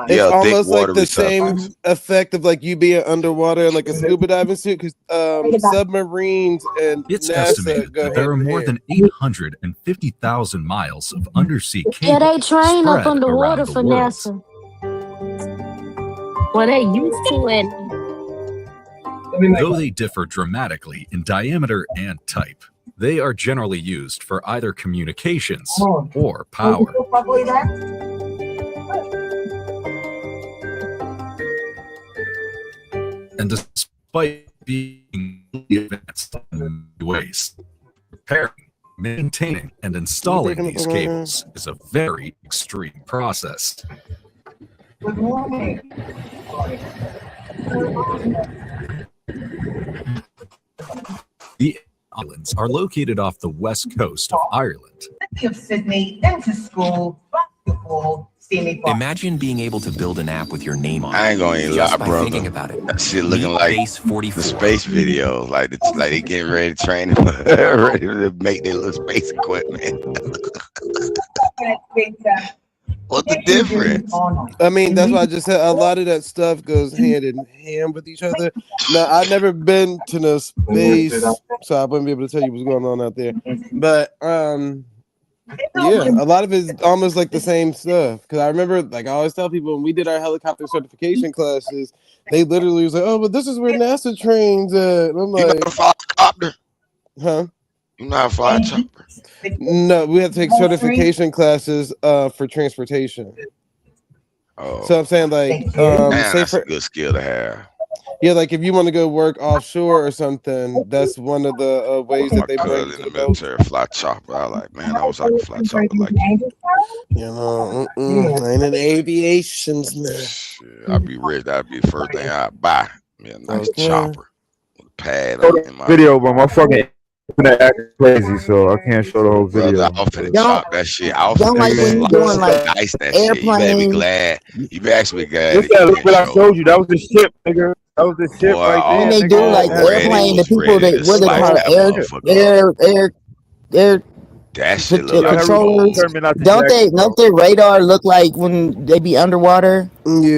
Yeah, thick almost like watery the same substance. effect of like you being underwater in like a scuba diving suit because submarines and It's NASA estimated go that there hand are in more hand. than 850,000 miles of undersea Yeah, they cable train up spread underwater around the for world. NASA. Well, they used to it. Though they differ dramatically in diameter and type, they are generally used for either communications or power. And despite being advanced in many ways, repairing, maintaining, and You installing breaking up these on my end? cables is a very extreme process. The islands are located off the west coast of Ireland. City of Sydney, then to school, back to school, Imagine being able to build an app with your name on I ain't gonna it even lie, just by brother. thinking about it. That shit looking Meet like Base the 44. space video, like like they getting ready to train them, ready to make their little space equipment. What's the difference? I mean, that's why I just said a lot of that stuff goes hand in hand with each other. Now, I've never been to no space, so I wouldn't be able to tell you what's going on out there. But yeah, a lot of it's almost like the same stuff. Because I remember, like I always tell people, when we did our helicopter certification classes, they literally was like, "Oh, but this is where NASA trains at." And I'm You know like, how to fly a copter? "Huh? You know how to fly a chopper? No, we have to take certification classes for transportation." Oh, So I'm saying, like, man, say that's a for good skill to have. yeah, like if you want to go work offshore or something, that's one of the ways My that they bring you cousin in to the the boat. military fly chopper. I like, man, I wish I could fly chopper like you. You know, I ain't in aviations now. Shit, I'd be rich. That'd be the first thing I'd buy. Me a nice Okay. chopper with a pad Show on the in my video, but my fucking internet acting crazy, so I can't show the whole brother. video. I was finna Don't chop that shit. I was don't finna like when you doing slice like and dice that shit. You better be airplane. glad. You better actually be glad This that you that little didn't bit I show. showed you, that was the ship, nigga. That was the ship Boy, right I When there, they was do nigga. like It had the airplane, whole, the was people ready that to what they the slice call whole it, that motherfucker up. air That shit look yo, like Harry controllers. foam. turned me not to Don't jacket, they? bro. Don't their radar look like when they be underwater?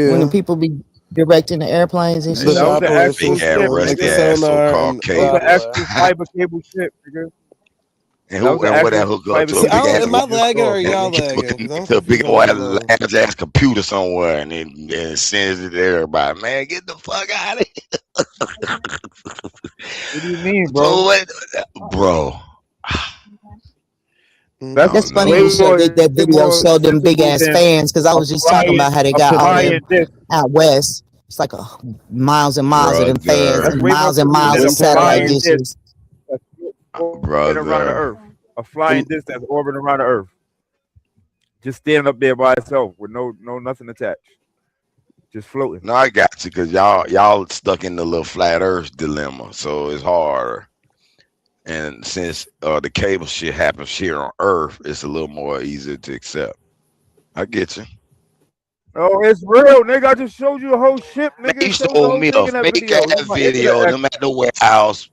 When the Yeah, people be directing the airplanes and That the That shit. shit was look an like a actual operations, big ass ship, like the rusty nigga. ass so sonar called and That was cable. an radar. actual fiber cable ship, nigga. And That was who an and what that actual hook up fiber to a See, cable big ship ass am we I just lagging or saw, are bro. y'all and cable lagging? Because I connected don't to a think you big guys old are wrong. ass computer somewhere, and it sends it to everybody. Man, get the fuck out of What do you mean, here. bro? So what, bro? I That's That's don't funny know. way you show more that video more showed them big sensible ass than fans because I a was just talking about how they a got all flying them disc. out west. It's like miles and miles of them fans Brother, That's and way more miles and sensible miles than of a satellite flying Wintertime. disc dishes. that's orbiting around the brother. Earth. A flying Um, disc that's orbiting around the Earth, just standing up there by itself with no nothing attached, just floating. No, I got you because y'all stuck in the little flat Earth dilemma, so it's harder. And since the cable shit happens here on Earth, it's a little more easy to accept. I get you. Oh, it's real, nigga. I just showed you the whole ship, Man, nigga. you It shows the showed whole me thing a in that fake video. Look, ass my internet video, them acting. at the warehouse,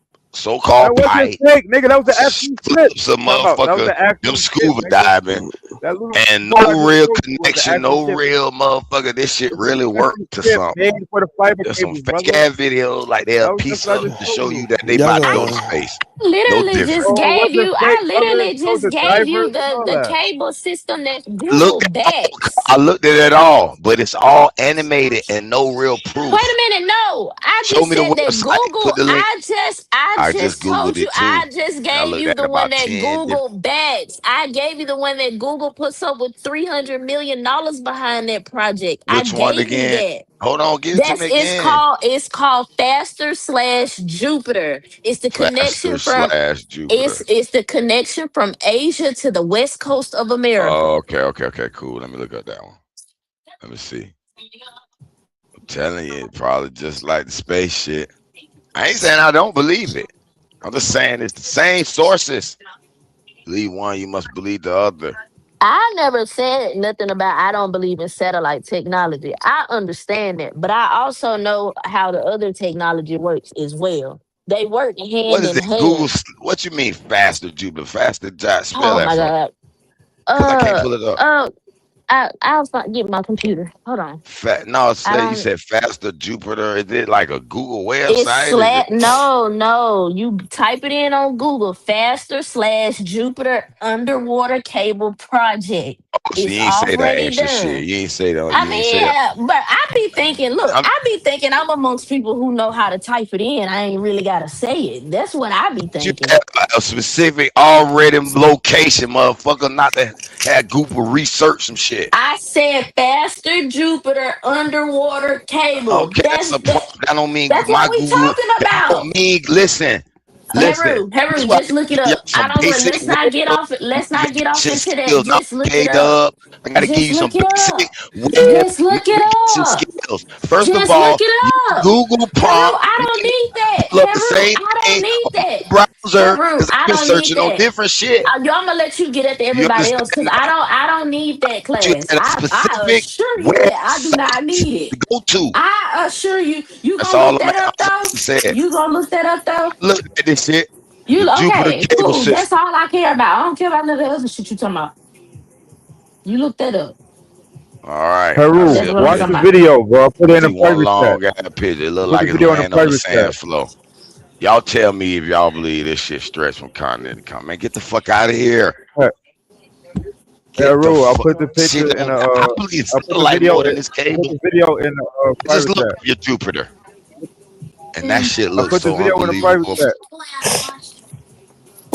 That so-called wasn't pipe, fake, nigga. That was the actual ship. flips a Talking about that was motherfucker, the them actual ship, scuba nigga. diving, That little and boat I no just real showed you was the connection, actual no ship. real motherfucker. This shit It's an really actual worked to ship something. made for the fiber There's some cables, fake brother. ass videos like they'll That's piece what I up just to showed show you. you that they y'all about to got go to time. space. No Literally different. just Oh, it gave wasn't you. fake, I brother. literally It showed just the gave you divers and the all the that. cable system that's Look, Google backs. I looked at it all, but it's all animated and no real Wait proof. a minute, no. I Show just me the said that website. Google. Put the link. I I just just googled told you. it too, I just and I gave looked you at the one about that 10 different. Google backs. I gave you the one that Google puts up with $300 million behind that project. I Which one gave you again? that. Hold on, give it to That's me again. it's called Faster slash Jupiter. It's the Faster connection from slash Jupiter. it's the connection from Asia to the west coast of America. Oh, okay, cool. Let me look up that one. Let me see. I'm telling you, probably just like the space shit. I ain't saying I don't believe it. I'm just saying it's the same sources. Believe one, you must believe the other. I never said nothing about I don't believe in satellite technology. I understand that, but I also know how the other technology works as well. They work What hand is in it? Google. hand. What you mean faster, Jupiter? Faster, Jot. Spell Oh that my for me, god. cause I can't Uh pull it up. uh get my computer. Hold on. No, I you don't said faster, Jupiter. Is it like a Google it's website? Is it? slash no. You type it in on Google faster slash Jupiter underwater cable project. Oh, so you It's ain't say that already extra shit. done. You ain't say that. I You ain't mean, say that. yeah, but I be thinking, look, I'm I be thinking I'm amongst people who know how to type it in. I ain't really gotta say it. That's what I be you thinking. have a specific already location, motherfucker. Not to have Google research some shit. I said faster Jupiter underwater cable. Okay, that's a problem. That don't mean That's my what we Google. talking That don't about. mean. Listen. Heru, That's why just look it I give up. you I some don't want. basic Let's not get web off it. Let's not get off navigation into that. skills. Not Just look it K up. Dub. I gotta give Just you some look it basic up. web Just look it navigation up. skills. First of Just look all, it use up. Google Heru, prompt. I don't need that. Pull up the Heru, same I thing don't need on that. your browser. browser Haru, because I've I been don't need searching on that. different shit. I'm gonna let you get at You everybody else because understand? I don't need that You class. had a I specific assure you that I do not website need it. to go to. I assure you, you That's gonna all look that up I'm though? saying. You gonna look that up though? Look at this shit. The You Jupiter okay? cable Cool. That's system. all I care about. I don't care about none of the other shit you talking about. You look that up. All right, I Haru, see That's a what I'm watch talking the picture. about. video, bro. I put it in See a one private chat. long ass picture. It I look put like the it's video in the laying on the private chat. sand floor. Y'all tell me if y'all believe this shit stretched from continent to continent. Man, get the fuck out of here. Hey, Get the Haru, I fuck put the picture shit in on. the I believe I put the satellite video more in, than this I put cable. the video in the Just private look chat. up your Jupiter. And that shit I looks put the so video in the private unbelievable. chat.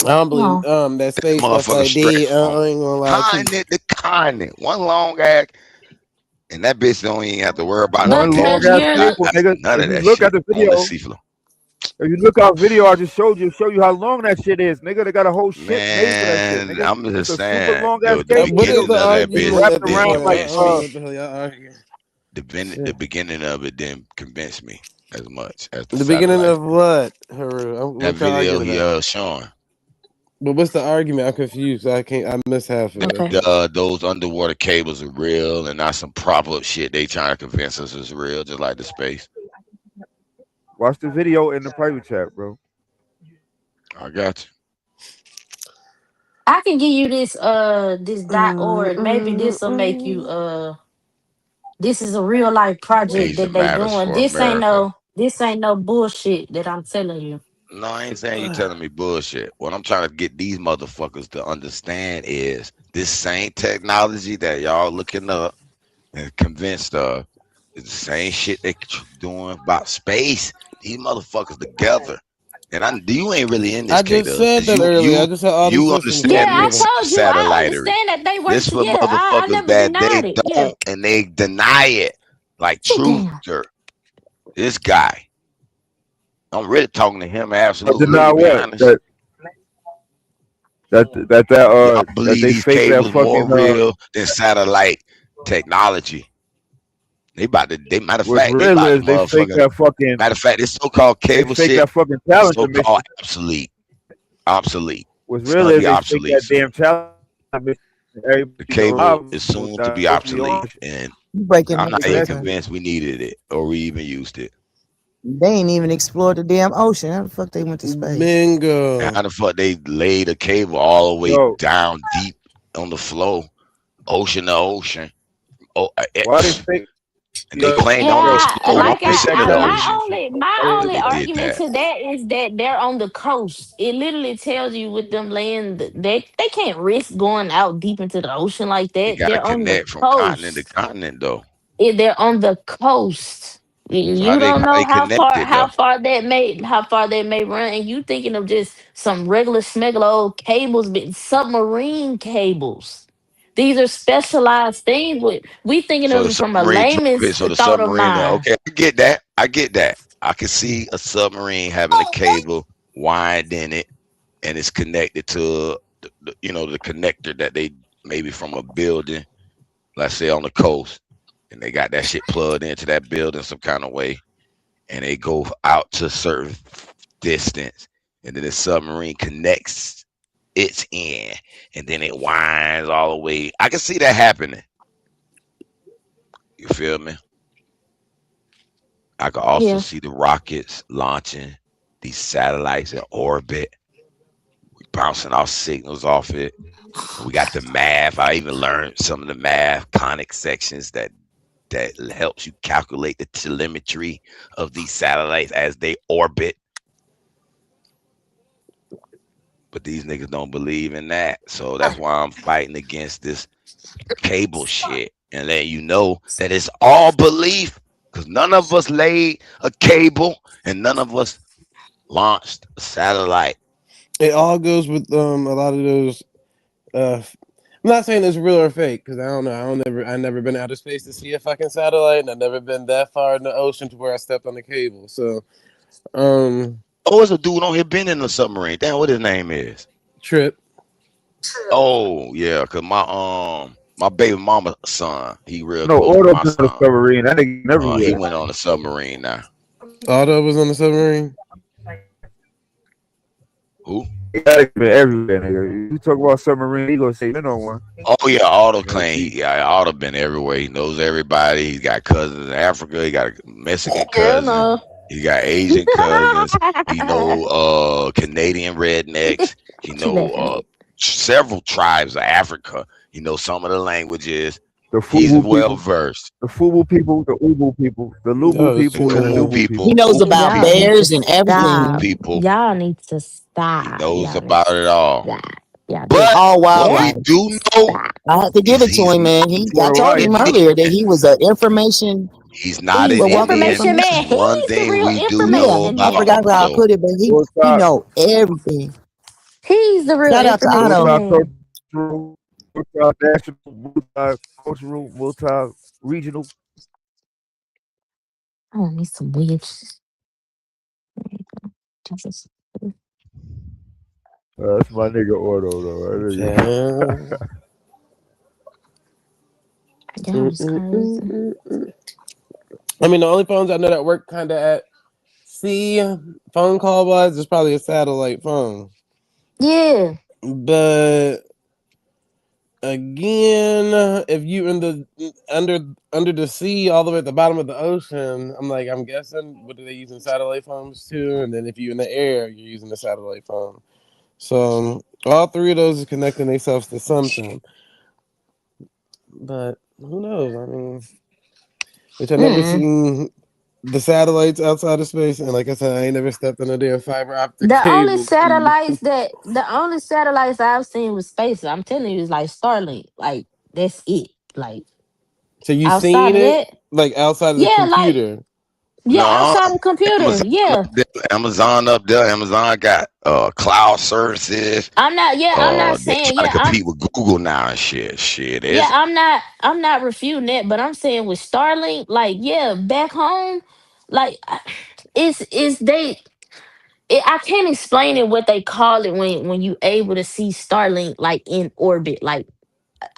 I don't Come believe on. that That space stuff motherfucker like stretched that. from I ain't gonna lie to you. continent to continent. One long ass. And that bitch don't even have to worry about no One long Because cable. ass you're cable, nigga. None If of you that look at shit the on the video, seafloor. if you look at video I just showed you, show you how long that shit is, nigga. They got a whole ship made for that shit, Man, nigga. I'm It's just a super saying long ass the What cable, is nigga. the beginning of that It's bitch argument wrapped at this didn't around point? like I convince don't know me. what the hell y'all arguing. The shit. beginning of it didn't convince me as much as the The beginning satellite. of what, Haru? That What y'all video arguing he about? showing But what's the argument? I'm confused. I can't. I missed half of it. okay. those underwater cables are real and not some prop up shit they trying to convince us is real, just like the space. Watch the video in the private chat, bro. I got I can give you this Mm, .org. Maybe mm, this will make you mm. this is a real life you. project Asia that they matters doing. for America. This ain't no bullshit that I'm telling you. No, I ain't saying you telling me bullshit. What I'm trying to get these motherfuckers to understand is this same technology that y'all looking up and convinced of is the same shit they doing about space. These motherfuckers together. And you ain't really in this, I K just Dub, said because that earlier. I just said all these you systems Yeah, work understand I together. told you. I satellitery. understand that they work This for together. I motherfuckers never that they denied it. Yeah. don't and they deny it. Like Sit down. Truther, this guy. I'm really talking to him I absolutely, deny to be what? honest. Y'all That believe they these fake that cables more fucking real than satellite technology. Matter of what's fact, they real about to is they fake motherfucking that fucking matter of fact, this so-called they cable fake shit that fucking is talent so-called mission. obsolete. Obsolete. What's It's real gonna is be they fake obsolete that soon. damn talent mission. The Everybody cable alive is soon to that's be supposed to be on obsolete, that shit. and You breaking I'm up, not Get even that shit. Tuka. convinced we needed it or we even used it. They ain't even explored the damn ocean. How the fuck they went to space? And Bingo. how the fuck they laid a cable all the way Yo, down deep on the floor, ocean to ocean? Oh, why they fake and they yo claim they only yo Yeah, explore why they one like fake percent that of the talent ocean. mission? my Why only They they did argument that. to that is that they're on the coast. It literally tells you with them laying they can't risk going out deep into the ocean like You that. got to They're on the connect from continent to coast. continent, though. They're on the coast. So how You they don't how know they connected though? how far that may run, and you thinking of just some regular smegular old cables, but submarine cables. These are specialized things. We thinking So of the it from a submarine drop it. layman's So the thought of submarine. mind. Okay, I get that. I get that. I can see a submarine having a cable wind in it, and it's connected to the connector that they maybe from a building, let's say on the coast, and they got that shit plugged into that building some kind of way, and they go out to a certain distance, and then the submarine connects its end, and then it winds all the way. I can see that happening. You feel me? I could also Yeah. see the rockets launching these satellites in orbit, bouncing off signals off it. And we got the math. I even learned some of the math conic sections that helps you calculate the telemetry of these satellites as they orbit. But these niggas don't believe in that. So that's why I'm fighting against this cable shit and letting you know that it's all belief. Because none of us laid a cable and none of us launched a satellite. It all goes with a lot of those. I'm not saying it's real or fake because I don't know. I never been out of space to see a fucking satellite, and I've never been that far in the ocean to where I stepped on the cable. So, Oh, there's a dude on here been in the submarine. Damn, what his name is? trip. Oh, yeah, cause my baby mama son, he real No close to auto my been on the son. submarine. That nigga He everywhere. went on a submarine now. Otto was on the submarine. Who? It gotta be everywhere, nigga. You talk about submarine, he gonna say been on one. Oh yeah, Otto Gotta claim be. yeah, Otto been everywhere. He knows everybody. He's got cousins in Africa. He got a Mexican Hell cousin. no. He got Asian cousins. He know Canadian rednecks. He What you know laughing at? several tribes of Africa. He knows some of the languages. The He's Fubu well people, versed. the Fubu people, the Ubu people, the Lubu That was The people, too and the Kumu much. Nubu He people, people. knows Ubu about Y'all need people, to bears and Kumu stop. everything. people. Y'all need to He stop. knows Y'all need about to it all. stop. Y'all need Yeah, But to all what we wildlife. do know stop. I have to give is it to him, man. I For told him life. earlier that Indian. he was an information. He's not He's an a walking Indian. Information That's man. information. one He's the thing real we do Yeah, know information I about man. forgot how I Otto. put it, but he Hilltop, know everything. He's the real Shout out to information Otto. multi man. cultural, multi-national, multi-cultural, multi-regional. I want me some wedges. Jesus. That's my nigga Ordo though. That nigga. Okay. Y'all is crazy. I mean, the only phones I know that work kind of at sea phone call wise is probably a satellite phone. Yeah. But again, if you in the under the sea, all the way at the bottom of the ocean, I'm guessing what are they using satellite phones too? And then if you in the air, you're using a satellite phone. So all three of those are connecting themselves to something. But who knows? I mean, which I never Mm. seen the satellites outside of space, and like I said, I ain't never stepped on a damn fiber optic The only cable. satellites that the only satellites I've seen was space. I'm telling you, is like Starlink. Like that's it. Like So you outside seen of it that, like outside of the yeah, like computer? yeah, No, outside of the computer. Amazon Yeah. up there. Amazon up there. Amazon got cloud services. I'm not. Yeah, I'm not They saying. trying to Yeah, I'm. compete with Google now and shit. Shit, Yeah, it's I'm not refuting that, but I'm saying with Starlink, like, yeah, back home, like, it's they. I can't explain it what they call it when you able to see Starlink like in orbit. Like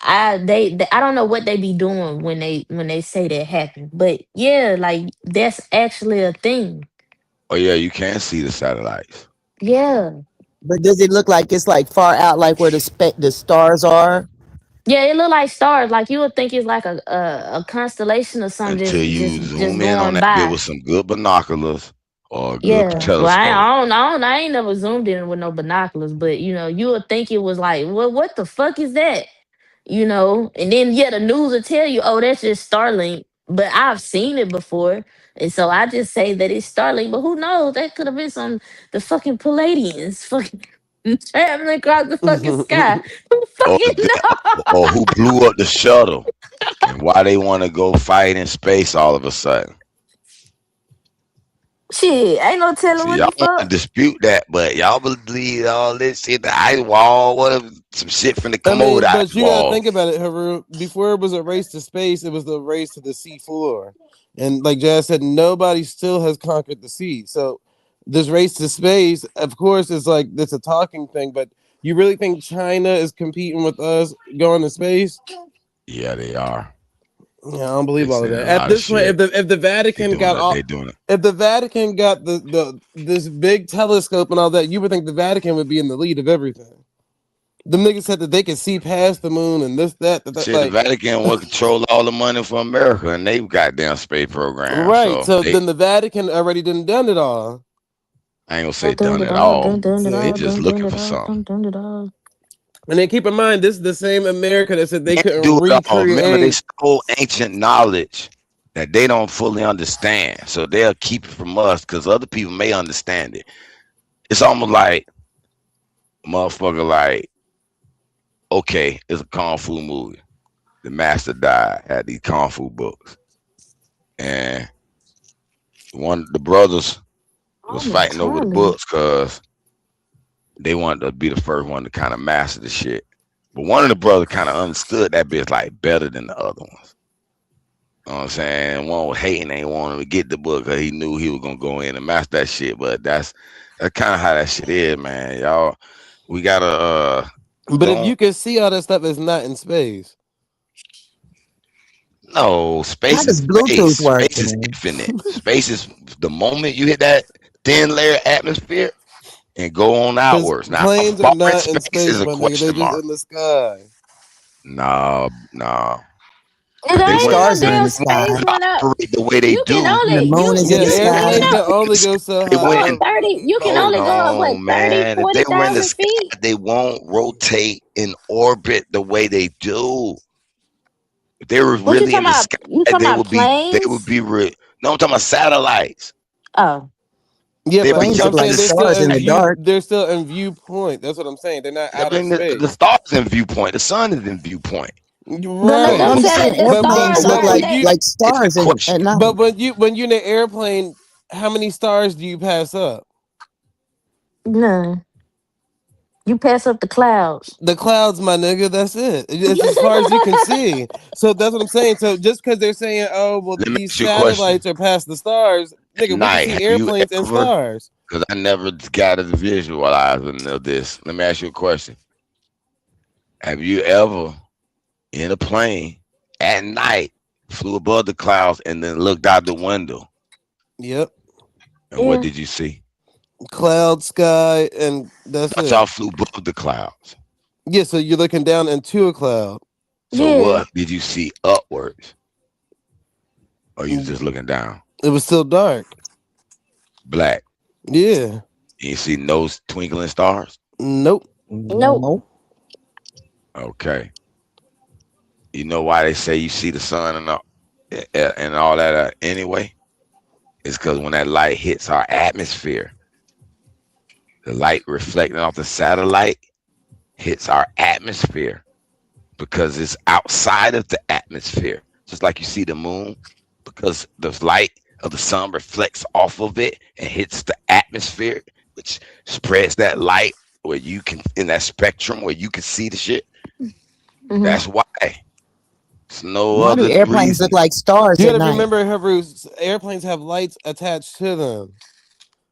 I don't know what they be doing when they say that happened, but yeah, like that's actually a thing. oh yeah, you can see the satellites. Yeah, But does it look like it's like far out, like where the stars are? yeah, it look like stars. Like you would think it's like a constellation or something Until you just zoom in on going that bit by. with some good binoculars or a good Yeah, well, telescope. I ain't never zoomed in with no binoculars, but you would think it was like, what the fuck is that? And then yeah, the news will tell you, oh, that's just Starlink. But I've seen it before, and so I just say that it's Starlink. But who knows? That could have been the fucking Palladians, fucking traveling across the fucking sky. Who Or, fucking or know? who blew up the shuttle and why they want to go fight in space all of a sudden. Shit, ain't no telling See, what y'all the want to fuck. dispute that, but y'all believe all this shit, the ice wall, what if some shit finna I come over the mean, ice but you gotta wall? think about it, Haru. Before it was a race to space, it was the race to the sea floor. And like Jazz said, nobody still has conquered the sea. So this race to space, of course, is like it's a talking thing, but you really think China is competing with us going to space? Yeah, they are. Yeah, I don't They believe all of saying that. a At lot of this point, shit. if the They Vatican doing got it. all They doing it. if the Vatican got the this big telescope and all that, you would think the Vatican would be in the lead of everything. The niggas said that they could see past the moon and this, that, Shit, the like Vatican will control all the money for America and they goddamn space program. right. So So they then the Vatican already done it all. I ain't gonna say Dun dun done dun it dun all. dun So, They dun just dun dun looking dun for something. dun dun dun dun. and then keep in mind, this is the same America that said they Can't couldn't do it all. Remember, they recreate. stole ancient knowledge that they don't fully understand. So they'll keep it from us because other people may understand it. It's almost like motherfucker like, okay, it's a kung fu movie. The master died, had these kung fu books. And one of the brothers was I'm in fighting over the Thailand. books because they wanted to be the first one to kind of master the shit. But one of the brothers kind of understood that bitch like better than the other ones. You know what I'm saying? One was hating, ain't wanting to get the book because he knew he was gonna go in and master that shit. But that's kind of how that shit is, man. Y'all, we gotta But if don't you can see all that stuff, it's not in space. no How space is does Bluetooth space. work, Space is man? infinite. Space is the moment you hit that thin layer atmosphere, and go on Because outwards. Now, how planes are far in not in space space, is a my nigga. They question just mark. in the sky. No, no, Yeah, because but they the There ain't wouldn't no stars are in damn the space sky. when operate the way they you can do. And the only moon is in Yeah, the you sky. airplanes ain't can no only go so They high what wouldn't. up. 30 you can Hold only go up what on, 30 man. If they were in the 40,000 sky, feet. they won't rotate in orbit the way they do. If they were What you really in talking the about? sky, You talking they about would be. They would planes? be. No, I'm talking about satellites. Oh, Yeah, They but Planes look I'm project like saying the they're still stars in in the view. dark. They're still in viewpoint. That's what I'm saying. They're not I outer mean, the space. stars in viewpoint. The sun is in viewpoint. But let No, them Right. I'm tell saying it the But airplanes stars look but are like when they you It's a stars at question. night. but when you're in an airplane, how many stars do you pass up? none. You pass up the clouds. The clouds, my nigga. That's it. It's as far as you can see. So that's what I'm saying. So just because they're saying, oh well, Let me these ask you a question. satellites are past the stars, At nigga, we can night, see have you airplanes and ever? stars. Because I never got to visualizing of this. Let me ask you a question. Have you ever in a plane at night flew above the clouds and then looked out the window? Yep. And what Yeah. did you see? Cloud sky, and that's Not y'all it. flew above the clouds. Yeah, so you're looking down into a cloud. So Yeah. what did you see upwards? Or you Mm, just looking down? it was still dark. Black. Yeah. You see no twinkling stars? Nope. Nope. No. Okay. You know why they say you see the sun and all that anyway? It's because when that light hits our atmosphere, the light reflecting off the satellite hits our atmosphere because it's outside of the atmosphere. Just like you see the moon, because the light of the sun reflects off of it and hits the atmosphere, which spreads that light where you can in that spectrum where you can see the shit. Hmm. That's why. It's no Why do other airplanes look reason. like stars You at gotta night? remember, Haru, airplanes have lights attached to them.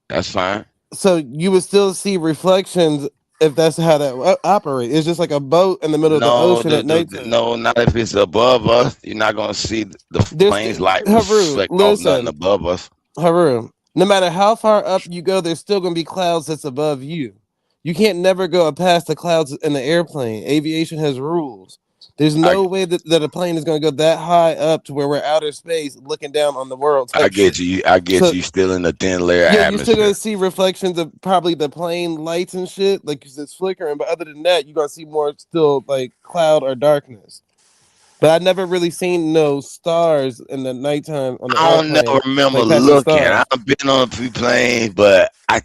That's fine. So you would still see reflections if that's how that operates. It's just like a boat in the middle of the No, ocean at nighttime. no, not if it's above us. You're not gonna see the There's plane's light Haru, reflect off nothing listen, above us. Haru, no matter how far up you go, there's still going to be clouds that's above you. You can't never go past the clouds in the airplane. Aviation has rules. There's I no way that a plane is going to go that high up to where we're outer space looking down on the world I type get shit. you. I get So you. Still in the thin layer yeah, you're still going atmosphere. to see reflections of probably the plane lights and shit, like 'cause it's flickering. But other than that, you're going to see more still like cloud or darkness. But I never really seen no stars in the nighttime on the I don't never airplane, remember like passing looking. stars. I've been on a few planes, but I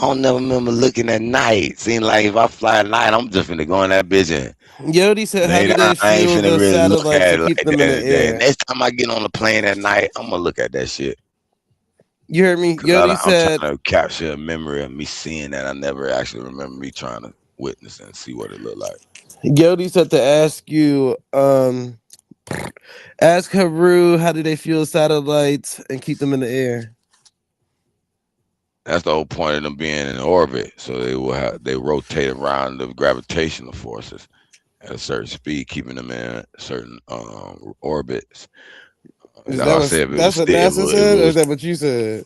don't never remember looking at night. Seems like if I fly at night, I'm just finna go in that bitch and Yodi said, "How lay do down. they I ain't fuel finna the really look satellites at to it keep like them that in the today. air?" Next time I get on the plane at night, I'm gonna look at that shit. You heard me. Cause Yodi I'm said, trying to capture a memory of me seeing that. I never actually remember me trying to witness and see what it looked like. Yodi said to ask you, ask Haru, how do they fuel satellites and keep them in the air? That's the whole point of them being in orbit. So they rotate around the gravitational forces at a certain speed, keeping them in certain orbits. Is That's that why I what said if it that's was what still, NASA if it said, or is was that what you said?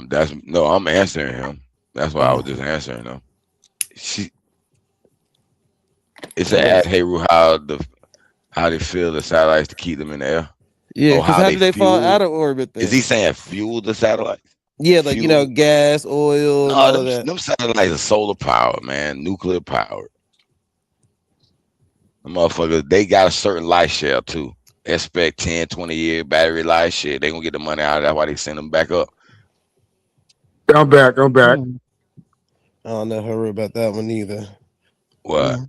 that's no, I'm answering him. That's why I was Oh, just answering him. She it's I a ask, guess. hey Ru, how they feel the satellites to keep them in the air? Yeah, Oh, because how how they do they fall fuel? out of orbit Is he then? saying fuel the satellites? Yeah, like Fuel? gas, oil, and No, all of them that. them satellites are solar powered, man, nuclear powered. The motherfuckers, they got a certain life share too. Expect 10, 20 year battery life shit. They gonna get the money out of that. Why they send them back up? I'm back. I'm back. Hmm. I don't know Haru about that one either. What?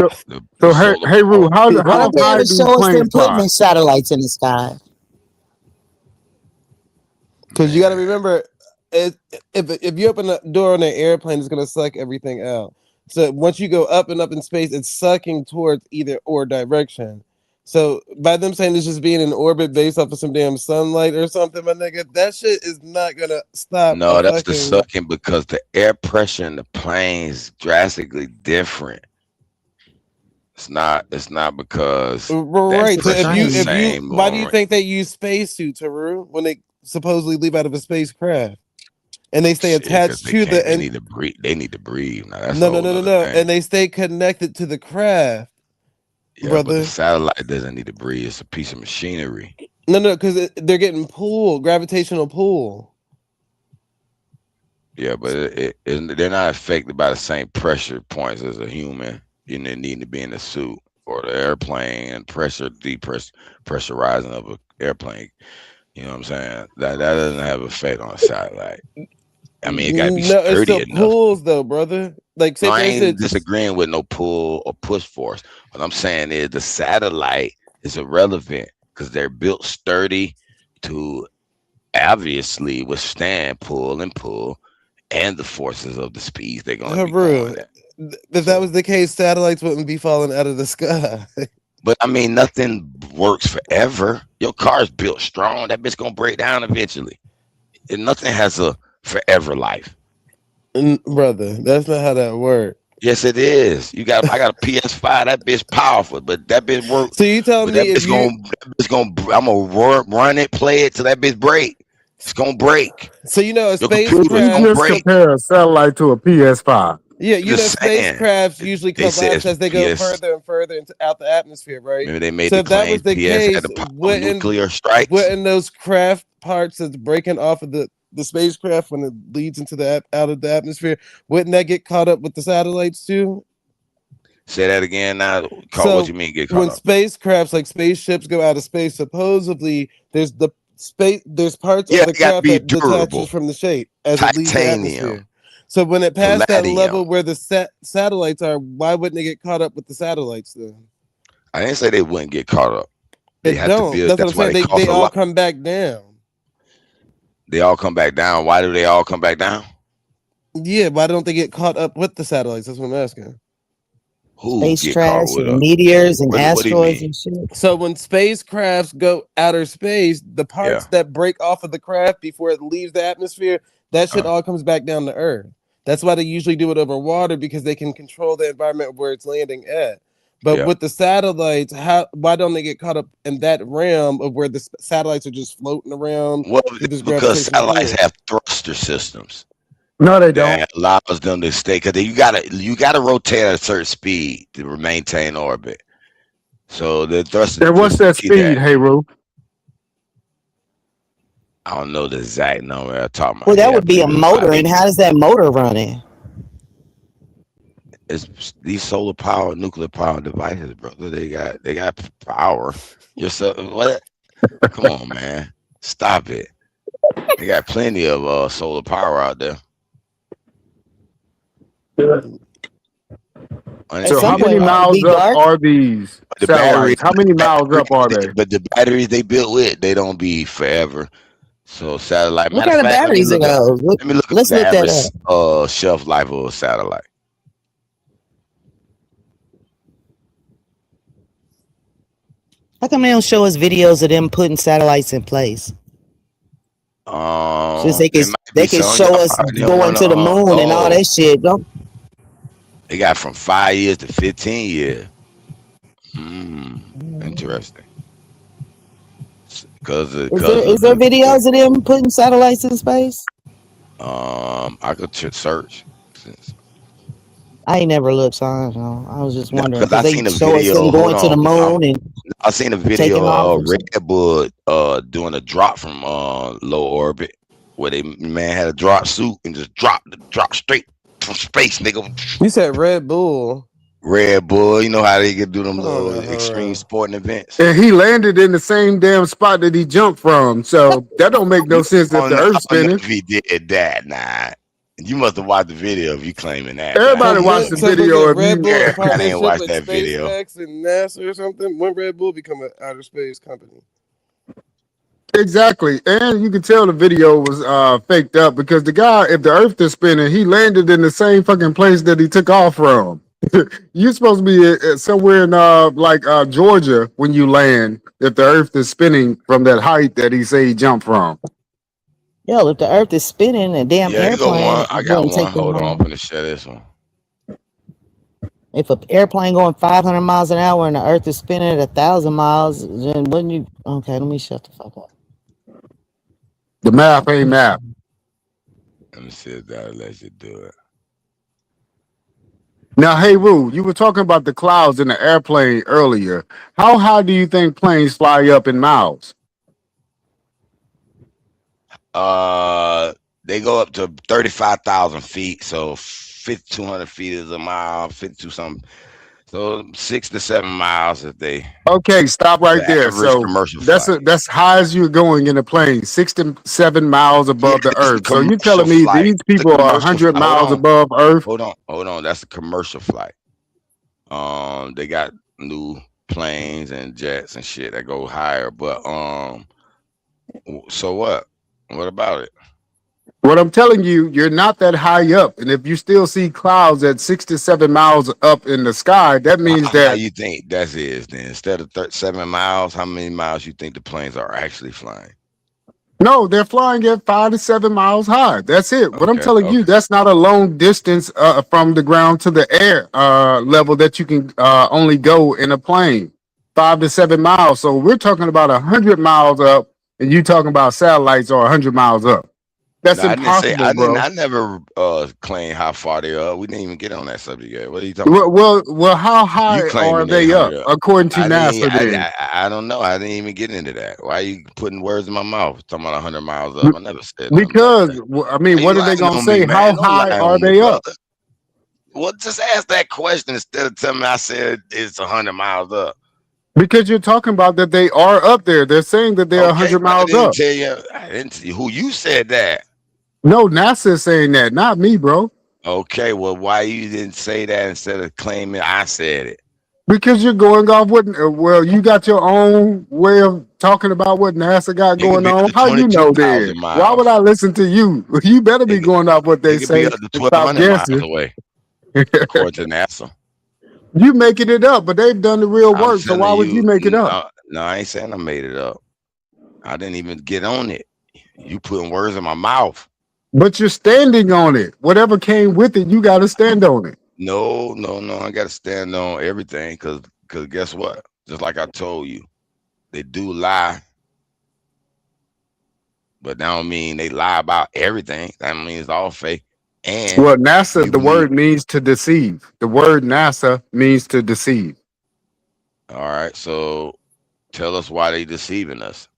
Yeah. So, The hey, solar hey, Rue, power. Why how don't they high ever do show us planes them putting fly? the satellites in the sky? Because you got to Man. remember, it, if you open the door on an airplane, it's going to suck everything out. So once you go up and up in space, it's sucking towards either or direction. So by them saying it's just being in orbit based off of some damn sunlight or something, my nigga, that shit is not gonna stop a No, that's the fucking sucking because the air pressure in the plane's drastically different. It's not because that right. So It's if pressure is the you strange. same why do you going. think they use spacesuits, Haru, when they supposedly leave out of a spacecraft? and they stay Shit, because attached they to can't. the They and need to breathe. They need to breathe. Now that's a no, no, whole no, no, nother no, thing. and they stay connected to the craft, Yeah, but the brother. satellite doesn't need to breathe. It's a piece of machinery. No, no, because they're getting pulled, gravitational pull. Yeah, but they're not affected by the same pressure points as a human. You know, need to be in the suit or the airplane and pressurizing of an airplane. You know what I'm saying? That doesn't have effect on a satellite. I mean, it got to be No, it sturdy still enough. pulls though, brother. Like, No, say I for ain't instance, disagreeing with no pull or push force. What I'm saying is the satellite is irrelevant because they're built sturdy to obviously withstand pull and pull and the forces of the speeds they're going to be going Haru, at. if that So, was the case, satellites wouldn't be falling out of the sky. but I mean, nothing works forever. Your car's built strong. That bitch gonna break down eventually. And nothing has a forever life. Brother, that's not how that works. Yes, it is. I got a PS5. That bitch powerful, but that bitch work. So you telling But that me if bitch you gonna, I'm gonna run it, play it till that bitch break. It's gonna break. so you know a Your computer is You gonna spacecraft just break. compare a satellite to a PS5. yeah, I'm you know just saying. spacecrafts usually They collapse said as they go PS. further and further into out the atmosphere, right? Remember they made So the if that claim was the PS had case, the power of nuclear strikes. wouldn't those craft parts that's breaking off of the spacecraft when it leads into out of the atmosphere, wouldn't that get caught up with the satellites too? Say that again. Now, caught. What So you mean get caught when up? spacecrafts like spaceships go out of space, supposedly there's parts Yeah, of the they got to craft be that detaches durable. from the shape as it leaves the Titanium, atmosphere. So when it passed that palladium. level where the satellites are, why wouldn't it get caught up with the satellites then? I didn't say they wouldn't get caught up. They It have to don't. build. That's what I'm That's why saying. they They cost a all lot. come back down. They all come back down. Why do they all come back down? Yeah, why don't they get caught up with the satellites? That's what I'm asking. Who Space get caught trash with and up? meteors and What do you asteroids mean? and shit. So when spacecrafts go outer space, the Yeah. parts that break off of the craft before it leaves the atmosphere, that shit Uh, all comes back down to Earth. That's why they usually do it over water because they can control the environment where it's landing at. But yeah. with the satellites, why don't they get caught up in that realm of where the satellites are just floating around Well, through this because gravitational satellites pull? have thruster systems No, they don't. that allows them to stay. Because you gotta rotate at a certain speed to maintain orbit. So the thruster And what's just that keep speed, that. Heyru? I don't know the exact number at the top of my Well, that head. I would be a believe it's about motor. And 80. how does that motor run it? It's these solar power, nuclear power devices, brother. They got power. Yourself, what? Come on, man. Stop it. They got plenty of solar power out there. At So some how Undisputed many point, won't power. it miles be up dark? are these But the batteries, satellites? How many miles up are they? but the batteries they built with, they don't be forever. So satellite. What Matter of kind of fact, let me batteries are look up. those? Let me look up Let's the look that average up. shelf life of a satellite. How come they don't show us videos of them putting satellites in place? Since It might be they could some show y'all us probably don't going want to. to the moon and all that shit. Don't They got from 5 years to 15 years. Interesting. Because of is there videos of them putting satellites in space? I could search. I ain't never looked, so I don't know. I was just No, wondering because because I they seen a show us them video. Hold going to on. the moon and I seen a video taking off of and shit. Red Bull doing a drop from low orbit where they man had a drop suit and just drop straight from space, nigga. You said Red Bull. Red Bull, you know how they can do them Come on little now, extreme Haru. sporting events. And he landed in the same damn spot that he jumped from. So that don't make no sense if the Earth's I don't know spinning. if he did that. Nah, you must have watched the video if you claiming that. But I Everybody ain't watched the So was video. it If Red you Bull in everybody ain't partnership watched with that video. SpaceX and NASA or something? When Red Bull become an outer space company? exactly, and you can tell the video was faked up because the guy, if the Earth is spinning, he landed in the same fucking place that he took off from. You're supposed to be somewhere in Georgia when you land if the Earth is spinning from that height that he say he jumped from. Yo, if the Earth is spinning, a damn Yeah, you go airplane one. I got wouldn't one. take that Hold on, I'm long. gonna share this one. If an airplane going 500 miles an hour and the Earth is spinning at 1,000 miles, then wouldn't you? Okay, let me shut the fuck up. The math ain't math. Let me see if that'll let you do it. Now, hey, Rue, you were talking about the clouds in the airplane earlier. How high do you think planes fly up in miles? Uh, they go up to 35,000 feet, so 5,200 feet is a mile, 52 something. So 6 to 7 miles if they Okay, stop right the there. average So commercial flight. that's high as you're going in a plane, 6 to 7 miles Yeah, above the it's the earth. So you're commercial telling me flight. these The people are commercial. 100 miles above Earth? Hold on. That's the commercial flight. They got new planes and jets and shit that go higher. But so what? What about it? What I'm telling you, you're not that high up, and if you still see clouds at 6 to 7 miles up in the sky, that means How that you think that is then? Instead of 7 miles, how many miles you think the planes are actually flying? no, they're flying at 5 to 7 miles high. That's it. What I'm Okay, telling you, okay. that's not a long distance from the ground to the air level that you can only go in a plane. 5 to 7 miles. So we're talking about 100 miles up, and you talking about satellites are 100 miles up. That's No, I didn't say impossible, bro. I never claim how far they are. We didn't even get on that subject yet. What are you talking about? Well, how You high are claiming they they up 100 up. according to I didn't. NASA? Then, I don't know. I didn't even get into that. Why are you putting words in my mouth? Talking about 100 miles up. I never said nothing like because that. I Why mean, you what are they lying gonna on me, say? man? How Don't lie high are on me, they up? brother. Well, just ask that question instead of telling me I said it's 100 miles up. Because you're talking about that they are up there. They're saying that they're Okay, 100 but I miles didn't up. tell you. I didn't tell you who you said that. No, NASA is saying that, not me, bro. Okay, well, why you didn't say that instead of claiming I said it? Because you're going off what? Well, you got your own way of talking about what NASA got It could going be up on. to How you know then? 22,000 Why would miles. I listen to you? You better be It, going off what it they could be say up to and stop 1,200 miles guessing. away, according to NASA. You making it up, but they've done the real I'm work. So telling why would you you, make it up? no, I ain't saying I made it up. I didn't even get on it. You putting words in my mouth. But you're standing on it. Whatever came with it, you got to stand on it. No. I got to stand on everything because guess what? Just like I told you, they do lie, but that don't mean they lie about everything. That means it's all fake. And Well, NASA, you the believe, word means to deceive. The word NASA means to deceive. all right, so tell us why they deceiving us.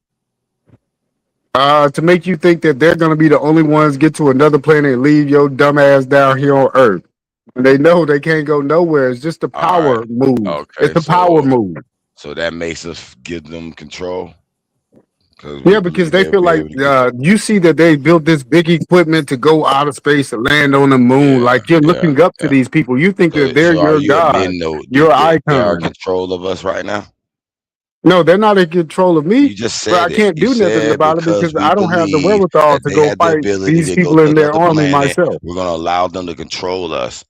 To make you think that they're going to be the only ones get to another planet and leave your dumb ass down here on Earth. And they know they can't go nowhere. It's just a All right. power move. It's Okay. a power move. So that makes us give them control because we Yeah, because believe they they'll feel be like able to get. you see that they built this big equipment to go out of space and land on the moon. Yeah. Like you're Yeah. looking up to Yeah. these people. You think that they're So are your you god, admitting though your they are in icon. control of us right now? No, they're not in control of me, You just but I said it. can't You do nothing said about it because because we I don't have the believe wherewithal that to they go had the fight ability these to go people to in their another army planet. myself. We're going to allow them to control us.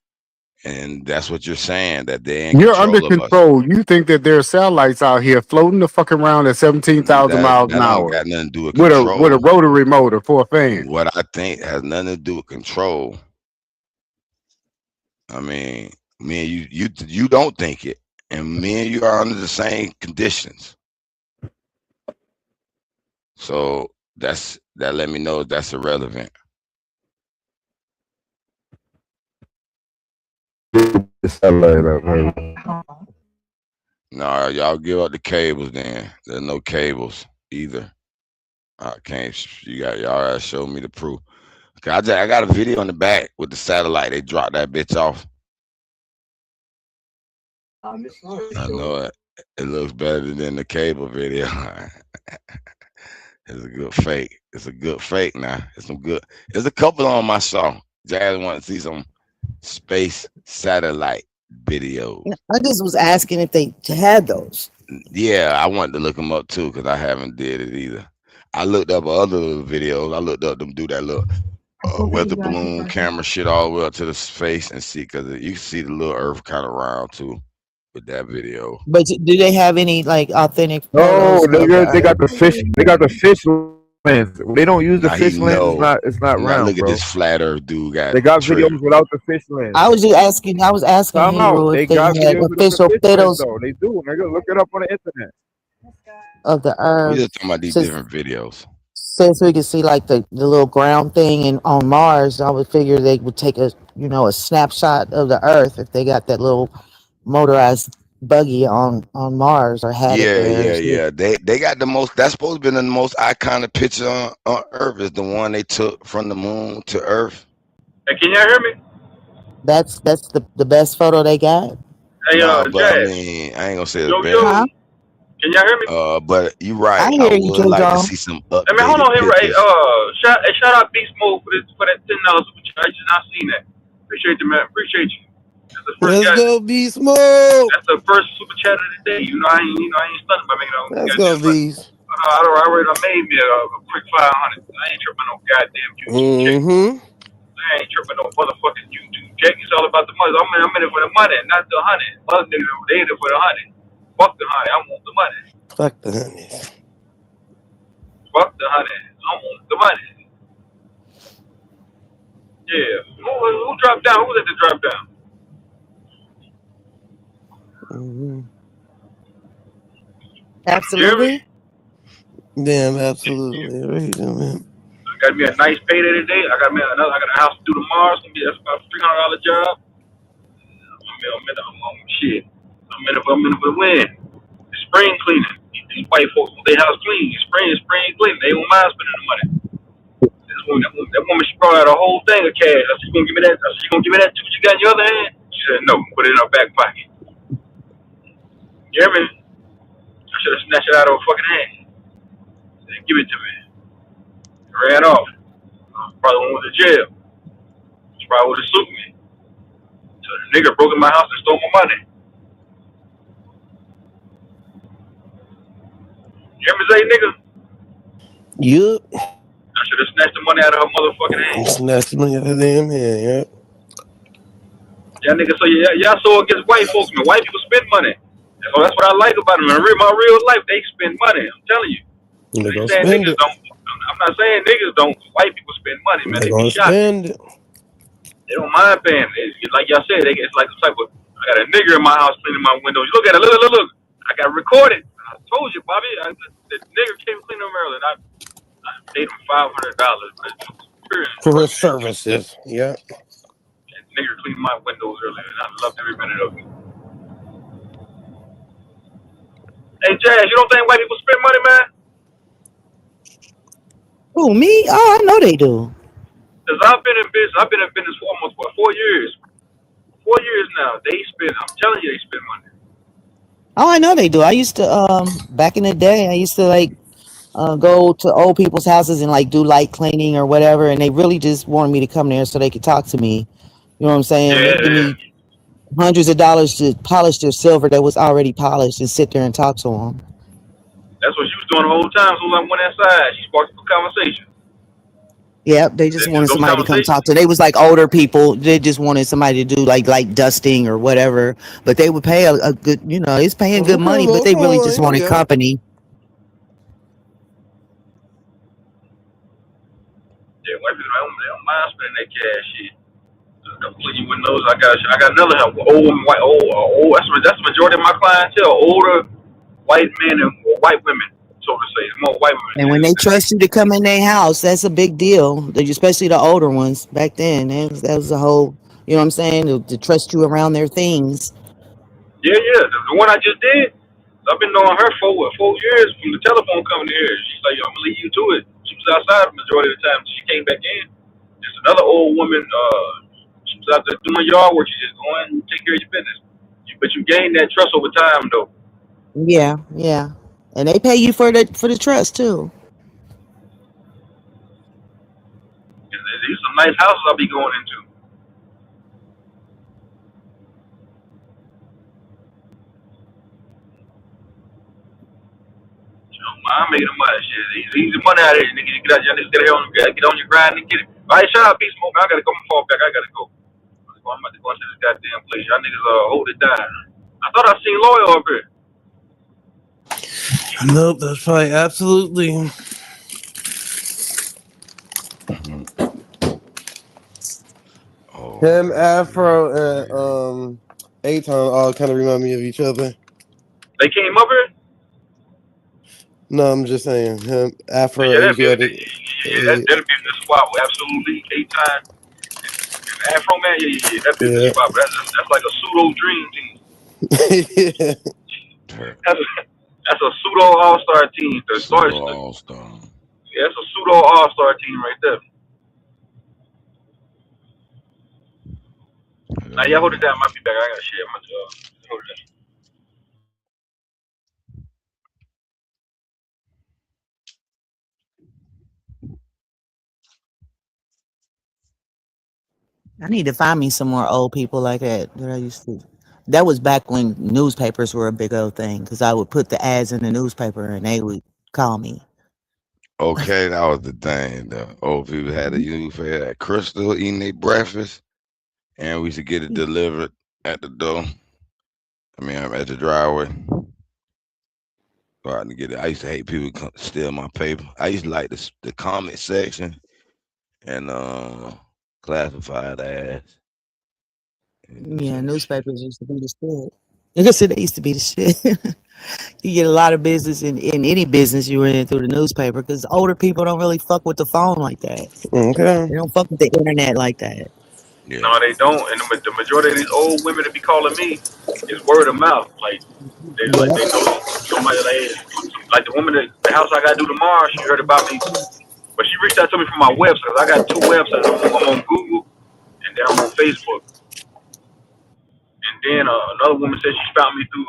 And that's what you're saying, that they're in You're under control of us. control. You think that there are satellites out here floating the fuck around at 17,000 miles That an don't hour got nothing to do with with a control. rotary motor for a fan. What I think has nothing to do with control. I mean, me and you don't think it, and me and you are under the same conditions. So that let me know that's irrelevant. The satellite up, man. No, y'all give up the cables then. There's no cables either. I can't. You got y'all gotta show me the proof. Okay, I got a video in the back with the satellite. They dropped that bitch off. I know it. It looks better than the cable video. It's a good fake. It's a good fake now. It's some good. There's a couple on my show. Jazz want to see some space satellite videos. I just was asking if they had those. Yeah, I wanted to look them up too because I haven't did it either. I looked up other videos. I looked up them do that little weather balloon camera shit all the way up to the space and see because you can see the little Earth kind of round too with that video. But do they have any like authentic Oh, photos of the they got Earth? the fish. They got the fish lens. When they don't use the Now he fish lens, know. it's not Now round, look at bro. this flat Earth dude got They got triggered. videos without the fish lens. I was just asking. I was asking Time out. Hero if They they got had videos without the official fish lens photos though. They do. Nigga, look it up on the internet. of the We Earth. just talking about these Since different videos. So we could see like the little ground thing and on Mars. I would figure they would take a snapshot of the Earth if they got that little motorized buggy on Mars or had it Yeah, there. yeah, yeah. They got the most. That's supposed to be the most iconic picture on Earth. Is the one they took from the moon to Earth. Hey, can y'all hear me? That's the best photo they got. Hey, Nah, but I Jazz. mean, I ain't gonna say it's Yo, bad. Huh? yo. Can y'all hear me? But you're I right. I hear you, would King like to Kong. see some Hey, man, hold updated on here, right? pictures. Shout out Beast Mode for that $10 super chat. I just not seen that. Appreciate you, man. Appreciate you. That's the first Let's guy. go, Beast Mode. That's the first super chat of the day. I ain't stunning by making no Let's go, goddamn money. Beast. I already done made me a quick 500. I ain't tripping no goddamn YouTube check. Mm-hmm. I ain't tripping no motherfucking YouTube check. It's all about the money. I'm in it for the money, not the honey. Other niggas, they in it for the honey. Fuck the honey. I want the money. Fuck the honeys. Fuck the honey. I want the money. Yeah. Who dropped down? Who was at the drop down? Mm-hmm. Jeremy? Absolutely. Damn, absolutely. What are you doing, man? I got me a nice payday today. I got a house to do tomorrow. It's gonna be that's about $300 job. I'm shit. I'm in it for the win. The spring cleaning. These white folks want their house clean. Spring cleaning. They don't mind spending the money. That woman, she brought out a whole thing of cash. I said, you gonna give me that? I said, you gonna give me that too? What you got in your other hand? She said, no. Put it in her back pocket. You hear me? I should have snatched it out of her fucking hand. Said, give it to me. Ran off. Probably went to jail. She probably would have sued me. So the nigga broke in my house and stole my money. You hear me say, nigga? Yup. I should have snatched the money out of her motherfucking hand. Snatch money out of damn hand, yeah. Y'all niggas, so y'all so against white folks, man. White people spend money. So that's what I like about them. In my real life, they spend money. I'm telling you. They're I ain't gonna saying spend niggas it. don't. I'm not saying niggas don't. White people spend money, man. They're They be gonna shocked. spend it. They don't mind paying. Like y'all said, it's like the type of. I got a nigger in my house cleaning my windows. Look at it. Look. I got recorded. I told you, Bobby. The nigger came clean them early. And I paid him $500. But it's experience For his working that shit. services. Yeah. And nigger cleaned my windows earlier, and I loved every minute of it. Hey, Jazz, you don't think white people spend money, man? Who, me? Oh, I know they do. Cause I've been in business for almost 4 years. 4 years now. They spend. I'm telling you, they spend money. Oh, I know they do. I used to back in the day. I used to like go to old people's houses and like do light cleaning or whatever, and they really just wanted me to come there so they could talk to me. You know what I'm saying? They give Yeah, me hundreds of dollars to polish their silver that was already polished and sit there and talk to them. that's what she was doing the whole time. So I went inside. She sparked up a conversation. Yeah, they just wanted Those somebody to come conversations. talk to. They was like older people. They just wanted somebody to do like light dusting or whatever. But they would pay a good, it's paying good Okay, money. But little they really just coin. wanted Yeah. company. Yeah, white people they don't mind spending that cash. Shit. Completely windows. I got another old. That's the majority of my clientele. Older white men and white women, so to say. More white women And when they trust you to come in their house, that's a big deal. Especially the older ones back then. That was a whole, you know what I'm saying? To trust you around their things. Yeah. The one I just did, I've been knowing her for 4 years from the telephone company here. She's like, yo, I'm gonna leave you to it. She was outside the majority of the time. She came back in. There's another old woman, she was out there doing yard work. She just go in and take care of your business. But you gain that trust over time though. Yeah, yeah. And they pay you for the trust too. These some nice houses I'll be going into. I'm making the money. Shit, easy money out of here, nigga. Get out, y'all niggas get on your grind and get it. All right, shout out, Beast Smoke. I gotta go. I'm gonna fall back. I gotta go. I'm about to go into this goddamn place. Y'all niggas hold it down. I thought I seen Loyal up here. Nope, that's right. Absolutely. Oh, Him, let me see. Afro, and Aton all kind of remind me of each other. They came up here. No, I'm just saying, But Afro yeah, that'd be Asiatic. that'd be the spot. Absolutely, A-Time. Afro man, that'd be the Yeah. spot. But that's like a pseudo dream team. Yeah. That's a, that's a pseudo all star team. To start, Pseudo All Star. yeah, that's a pseudo all star team right there. Now, yeah, hold it down. Might be back. I gotta share my hold it down. I need to find me some more old people like that I used to. That was back when newspapers were a big old thing because I would put the ads in the newspaper and they would call me. Okay, that was the thing. The old people had to use for that crystal eating their breakfast, and we used to get it delivered at the door. I mean, I'm at the driveway. Go out and get it. I used to hate people come steal my paper. I used to like the comment section and classified ads. And do Yeah, certain shit. newspapers used to be the shit. Like I said, they used to be the shit. You get a lot of business in any business you were in through the newspaper because older people don't really fuck with the phone like that. Okay. They don't fuck with the internet like that. No, Yeah. they don't. And the majority of these old women that be calling me is word of mouth. Like Yeah. they know somebody like the woman that the house I gotta do tomorrow. She heard about me, but she reached out to me from my website. I got two websites. I'm on Google and then I'm on Facebook. And then another woman said she found me through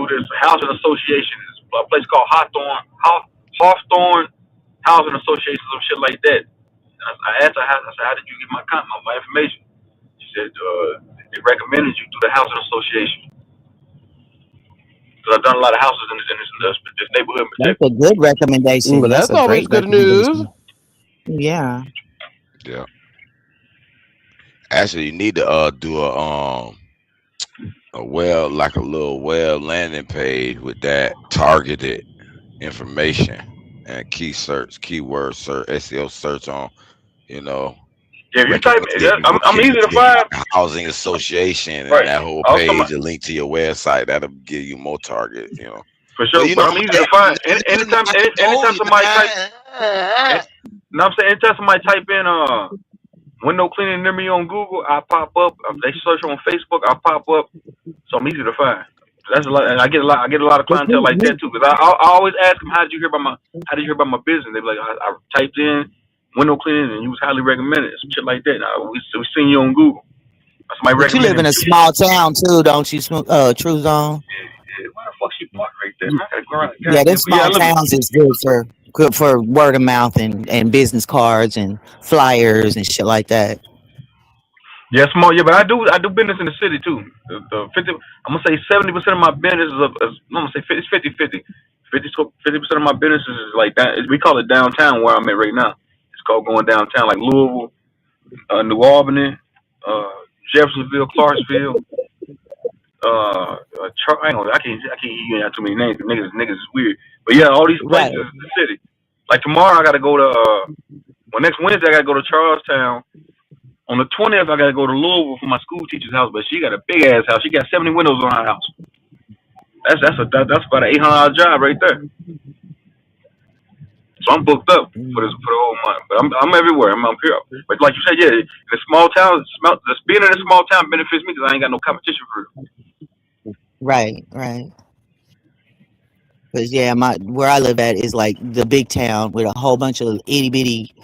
this housing association, this place called Hawthorne Housing Association, some shit like that. I asked her, I said, how did you get my information? She said, they recommended you through the housing association. Because I've done a lot of houses in this neighborhood in That's a particular. good recommendation. But That's that's a always great good news. recommendation. Yeah. Yeah. Actually, you need to do a web like a little web landing page with that targeted information and keyword search, SEO search on, you know, Yeah, if you type, I'm easy to recommended find. by housing association and Right. that whole I was talking page, about, a link to your website that'll give you more target, you know. for But sure, you but know, I'm easy to find. Anytime somebody type, eh, no, I'm saying anytime somebody type in window cleaning near me on Google, I pop up. If they search on Facebook, I pop up. So I'm easy to find. That's a lot, and I get a lot of clientele like that too. Because I always ask them, how did you hear about my business? They be like, I typed in window cleaning and you was highly recommended, some shit like that. Now we seen you on Google. Somebody But you live recommended in me. a small town too, don't you, True Zone? Yeah, why the fuck she parked right there? Man, I gotta go around. Yeah, them Goddamn. But yeah, I small live. towns is good for word of mouth and business cards and flyers and shit like that. Yeah, small. Yeah, but I do business in the city too. The 50, I'm gonna say 70% of my business I'm gonna say 50, it's 50-50. 50% of my business is like that. We call it downtown where I'm at right now. It's called going downtown, like Louisville, New Albany, uh, Jeffersonville, Clarksville. I can't even have too many names. Niggas is weird. But yeah, all these places, Right. the city. Like tomorrow, I gotta go to. Well, next Wednesday, I gotta go to Charlestown. On the 20th, I gotta go to Louisville for my school teacher's house, but she got a big ass house. She got 70 windows on her house. That's about an $800 job right there. So I'm booked up for the whole month. But I'm everywhere. I'm here. But like you said, yeah, in the small town, just being in a small town benefits me because I ain't got no competition for it. Right. Right. Cause yeah, my where I live at is like the big town with a whole bunch of itty bitty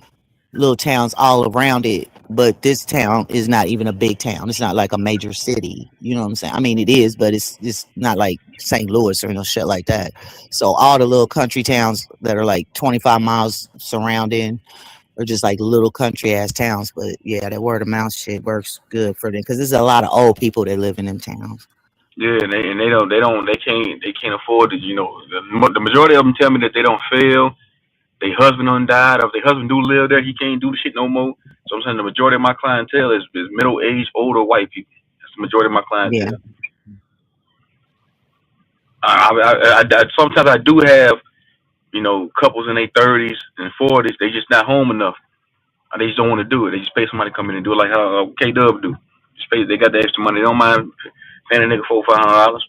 little towns all around it. But this town is not even a big town. It's not like a major city. You know what I'm saying? I mean, it is, but it's not like St. Louis or no shit like that. So all the little country towns that are like 25 miles surrounding are just like little country ass towns. But yeah, that word of mouth shit works good for them because there's a lot of old people that live in them towns. Yeah, and they can't afford to. The majority of them tell me that they don't fail. Their husband done died. Or if their husband do live there, he can't do the shit no more. So I'm saying the majority of my clientele is middle aged, older white people. That's the majority of my Yeah, clientele. Sometimes I do have couples in their 30s and 40s. They just not home enough. They just don't want to do it. They just pay somebody to come in and do it like how K Dub do. Just pay. They got the extra money. They don't mind paying a nigga $400-500.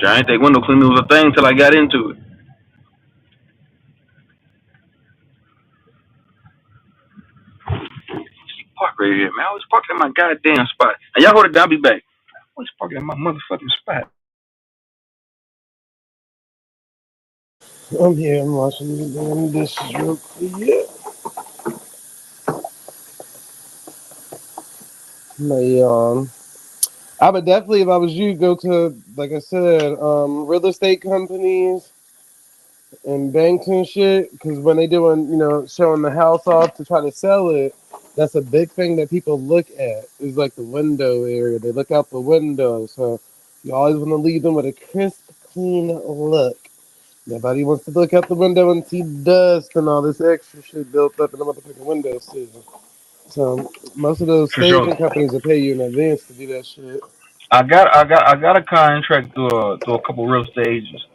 I ain't think window cleaning was a thing till I got into it. Park right here, man. I was parking in my goddamn spot. And y'all hold it down, I'll be back. I was parking in my motherfucking spot. I'm here. I'm washing the damn dishes real quick. I would definitely, if I was you, go to, like I said, real estate companies and banks and shit. Because when they doing, showing the house off to try to sell it, that's a big thing that people look at. Is like the window area. They look out the window. So you always want to leave them with a crisp, clean look. Nobody wants to look out the window and see dust and all this extra shit built up in the motherfucking window sill. So most of those For sure. staging companies will pay you in advance to do that shit. I got a contract through a couple real estate agents.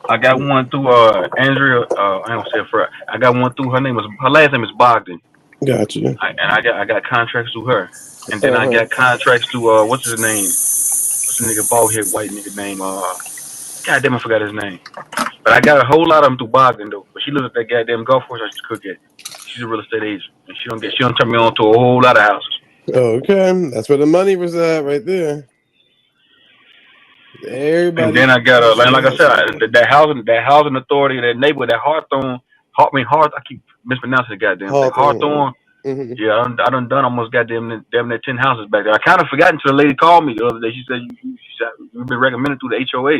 I got one through Andrea. I don't say it for. I got one through her last name is Bogdan. Gotcha. I got contracts through her, and then I Uh-huh. got contracts to what's his name? What's the nigga bald head white nigga name? God damn, I forgot his name. But I got a whole lot of them through Bogdan though. But she lives at that goddamn golf course I used to cook at. She's a real estate agent, and she don't turn me on to a whole lot of houses. Okay, that's where the money was at, right there. And Everybody then I got like I said, hustling. that housing authority, that neighborhood, that Hawthorne, I keep mispronouncing the goddamn thing. Hawthorne. Hawthorne. Hmm. Yeah, I done almost goddamn damn near 10 houses back there. I kind of forgot until the lady called me the other day. She said you've been recommended through the HOA.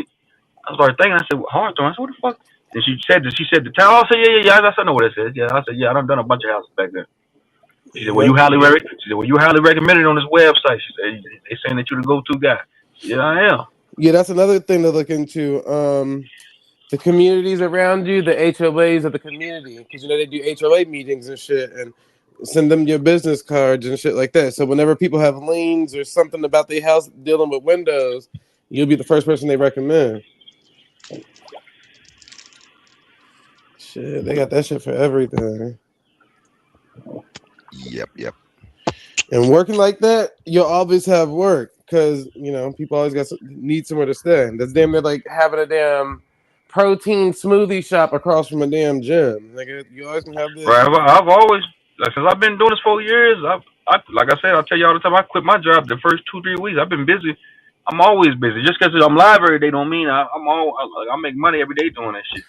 I started thinking. I said Hawthorne. I said what the fuck? And she said the town. I said yeah. I said I know what it says. Yeah, I said yeah. I done a bunch of houses back there. She said Yep. you highly recommended on this website. She said they saying that you the go-to guy. Yeah, I am. Yeah, that's another thing to look into. The communities around you, the HOAs of the community, because they do HOA meetings and shit, and send them your business cards and shit like that. So whenever people have liens or something about their house dealing with windows, you'll be the first person they recommend. Shit, they got that shit for everything. Yep. And working like that, you'll always have work because people always need somewhere to stay. That's damn near like having a damn protein smoothie shop across from a damn gym. Like you always can have Right. this. I've always, like, since I've been doing this 4 years, like I said, I'll tell you all the time, I quit my job the first 2 3 weeks. I've been busy. I'm always busy. Just because I'm live every day don't mean I make money every day doing that shit.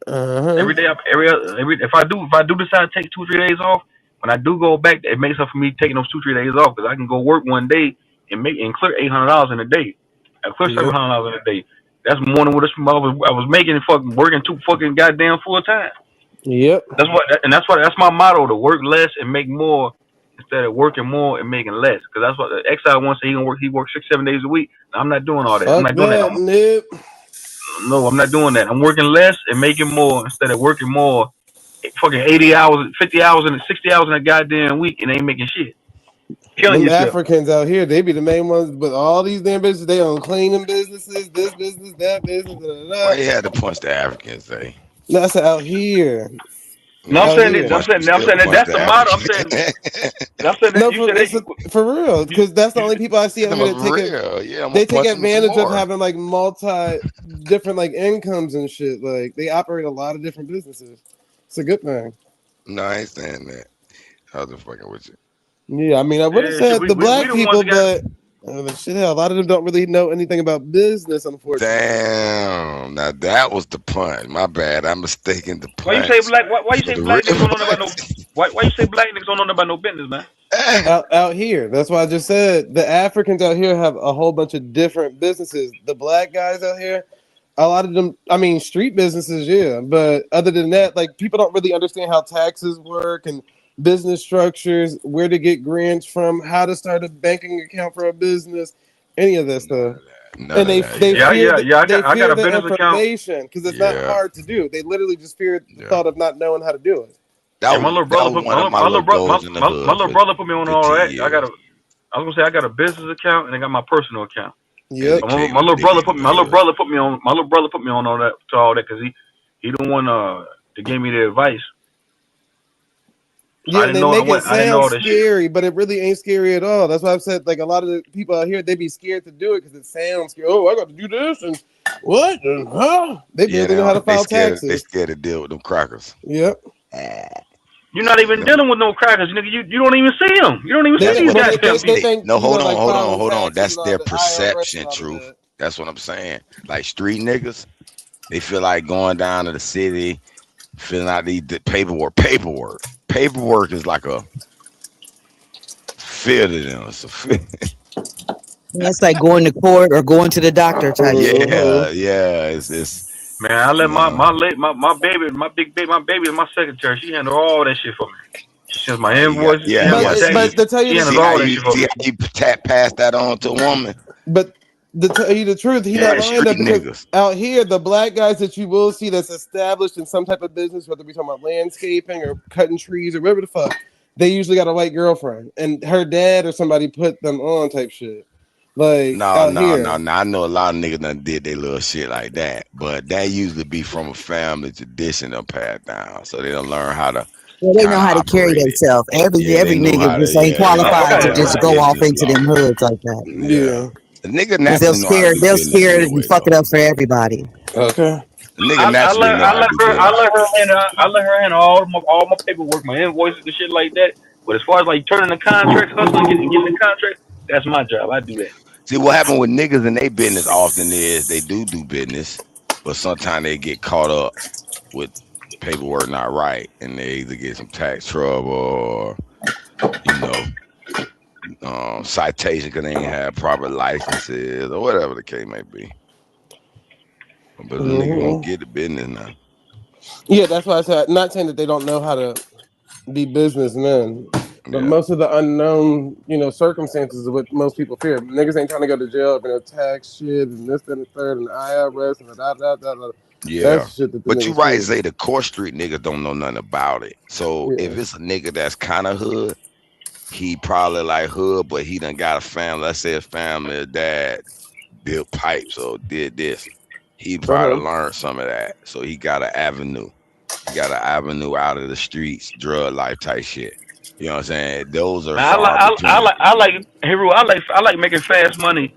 Uh huh. Every day, if I do decide to take 2 3 days off, when I do go back, it makes up for me taking those 2 3 days off because I can go work one day and clear $800 in a day. I clear seven Yep. hundred dollars in a day. That's more than what I was making fucking working two fucking goddamn full time. Yep. That's my motto: to work less and make more instead of working more and making less. Because that's what the Exile once said he works 6 7 days a week. I'm not doing all that. I'm Fuck not doing that no that, more. nip. No, I'm not doing that. I'm working less and making more instead of working more. Fucking 80 hours, 50 hours, and 60 hours in a goddamn week, and ain't making shit. Killing Them yourself. Africans out here, they be the main ones, but all these damn businesses, they own cleaning businesses, this business, that business, da, da, Why da. you had to punch the Africans, eh? That's out here. No, I'm Yeah, Out saying still that. here. I'm punch, saying. I'm still saying that. punch That's the the motto. I'm Africans. saying. I'm saying that. No, You said that. for real, You, because that's the you, only people I see out here No, that for real. Yeah, I'm gonna they take punch them some advantage of more. having like multi different like incomes and shit. Like they operate a lot of different businesses. It's a good thing. No, I ain't saying that. I was just fucking with you. Yeah, I mean, I would have yeah, shit. said We, the we we black the ones people, that got. but shit, hell, a lot of them don't really know anything about business, unfortunately. Damn. Now that was the punch. My bad. I mistaken the Why you say punch black? Why you for say the black niggas real don't know about no? punch. Why you say black niggas don't know about no business, man? Out here, that's why I just said the Africans out here have a whole bunch of different businesses. The black guys out here, a lot of them, I mean, street businesses, yeah. But other than that, like people don't really understand how taxes work and business structures, where to get grants from, how to start a banking account for a business, any of that None stuff. of that. None And of they that. they Yeah. fear Yeah. they I got fear a the business account. information because it's not Yeah. hard to do. They literally just fear the Yeah. thought of not knowing how to do it. Yeah, my little That brother was put one of my little goals in the my hood little for brother put me on good all 10 that. years. I was gonna say I got a business account and I got my personal account. Yep. But Educate my with little brother niggas put in me the my little hood. brother put me on all that because he the one to give me the advice. So I Yeah, and didn't they know. make it I didn't know sound all this shit. scary, but it really ain't scary at all. That's why I've said like a lot of the people out here they be scared to do it because it sounds scary. Oh, I got to do this and what? And, huh? They Yeah, barely know how to they file scared. They taxes. scared to deal with them crackers. Yep. You're not even dealing with no crackers, nigga. You don't even see them. You don't even They see That's these think, what well, goddamn they people. think no, you know hold on, like hold on, filing hold on. taxes That's and all their the IRS and perception, all of truth. that. That's what I'm saying. Like street niggas, they feel like going down to the city, filling out the paperwork. Paperwork is like a fear to them. It's a fear. That's like going to court or going to the doctor type shit. Yeah, Mm-hmm. yeah. It's Man, I let you know. my baby, my big baby, my baby is my secretary. She handled all that shit for me. She sends my You got invoices. She yeah, handles yeah. my See, taxes. But to tell you She the handles see how all truth, that you shit for me. pass that on to a woman. but to tell you the truth, he not Yeah, lying street that because niggas. out here the black guys that you will see that's established in some type of business, whether we talking about landscaping or cutting trees or whatever the fuck, they usually got a white girlfriend and her dad or somebody put them on type shit. Like No, out no, no, here. no. I know a lot of niggas done did their little shit like that, but that usually be from a family tradition done passed down, so they don't learn how to Well, they kind know of how to carry operate it. themselves. Yeah, they Every know nigga how to. just ain't Yeah, they know how to qualified to play just by go off business into law. them hoods like that. Yeah. Yeah, the nigga Because naturally know how to do they'll business scare it and anyway, fuck though. it up for everybody. Okay. The nigga naturally know how to do I business. let her handle all my paperwork, my invoices and shit like that. But as far as like turning the contracts, hustling, getting the contract, that's my job. I do that. See, what happened with niggas in their business often is they do business, but sometimes they get caught up with paperwork not right, and they either get some tax trouble or you know citation because they ain't have proper licenses or whatever the case may be. But the nigga gonna Mm-hmm. get the business now. Yeah, that's why I said not saying that they don't know how to be businessmen. But Yeah, most of the unknown, circumstances of what most people fear. Niggas ain't trying to go to jail for no tax shit and this, that, and the third, and the IRS and the da da da da. That's yeah. the shit that the But you niggas right to fear. say the core street niggas don't know nothing about it. So Yeah. if it's a nigga that's kind of hood, he probably like hood, but he done got a family. Let's say his family, a dad built pipes or did this. He Uh-huh. probably learned some of that. So he got an avenue. He got an avenue out of the streets, drug life type shit. You know what I'm saying? Those are Man, far between. I like Hero. I like making fast money.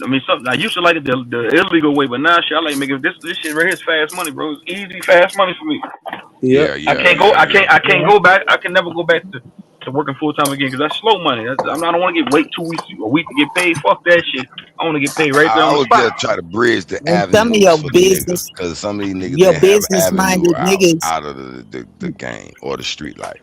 I mean, something I used to like it the illegal way, but now shit, I like making this shit right here is fast money, bro. It's easy, fast money for me. Yep. Yeah, yeah, yeah, yeah. I can't go back. I can never go back to working full time again because that's slow money. I don't want to get wait 2 weeks a week to get paid. Fuck that shit. I want to get paid right there I on the always spot. just try to bridge the And some of avenues for the niggas because some of these niggas your didn't have business avenue minded niggas, out of the game or the street life.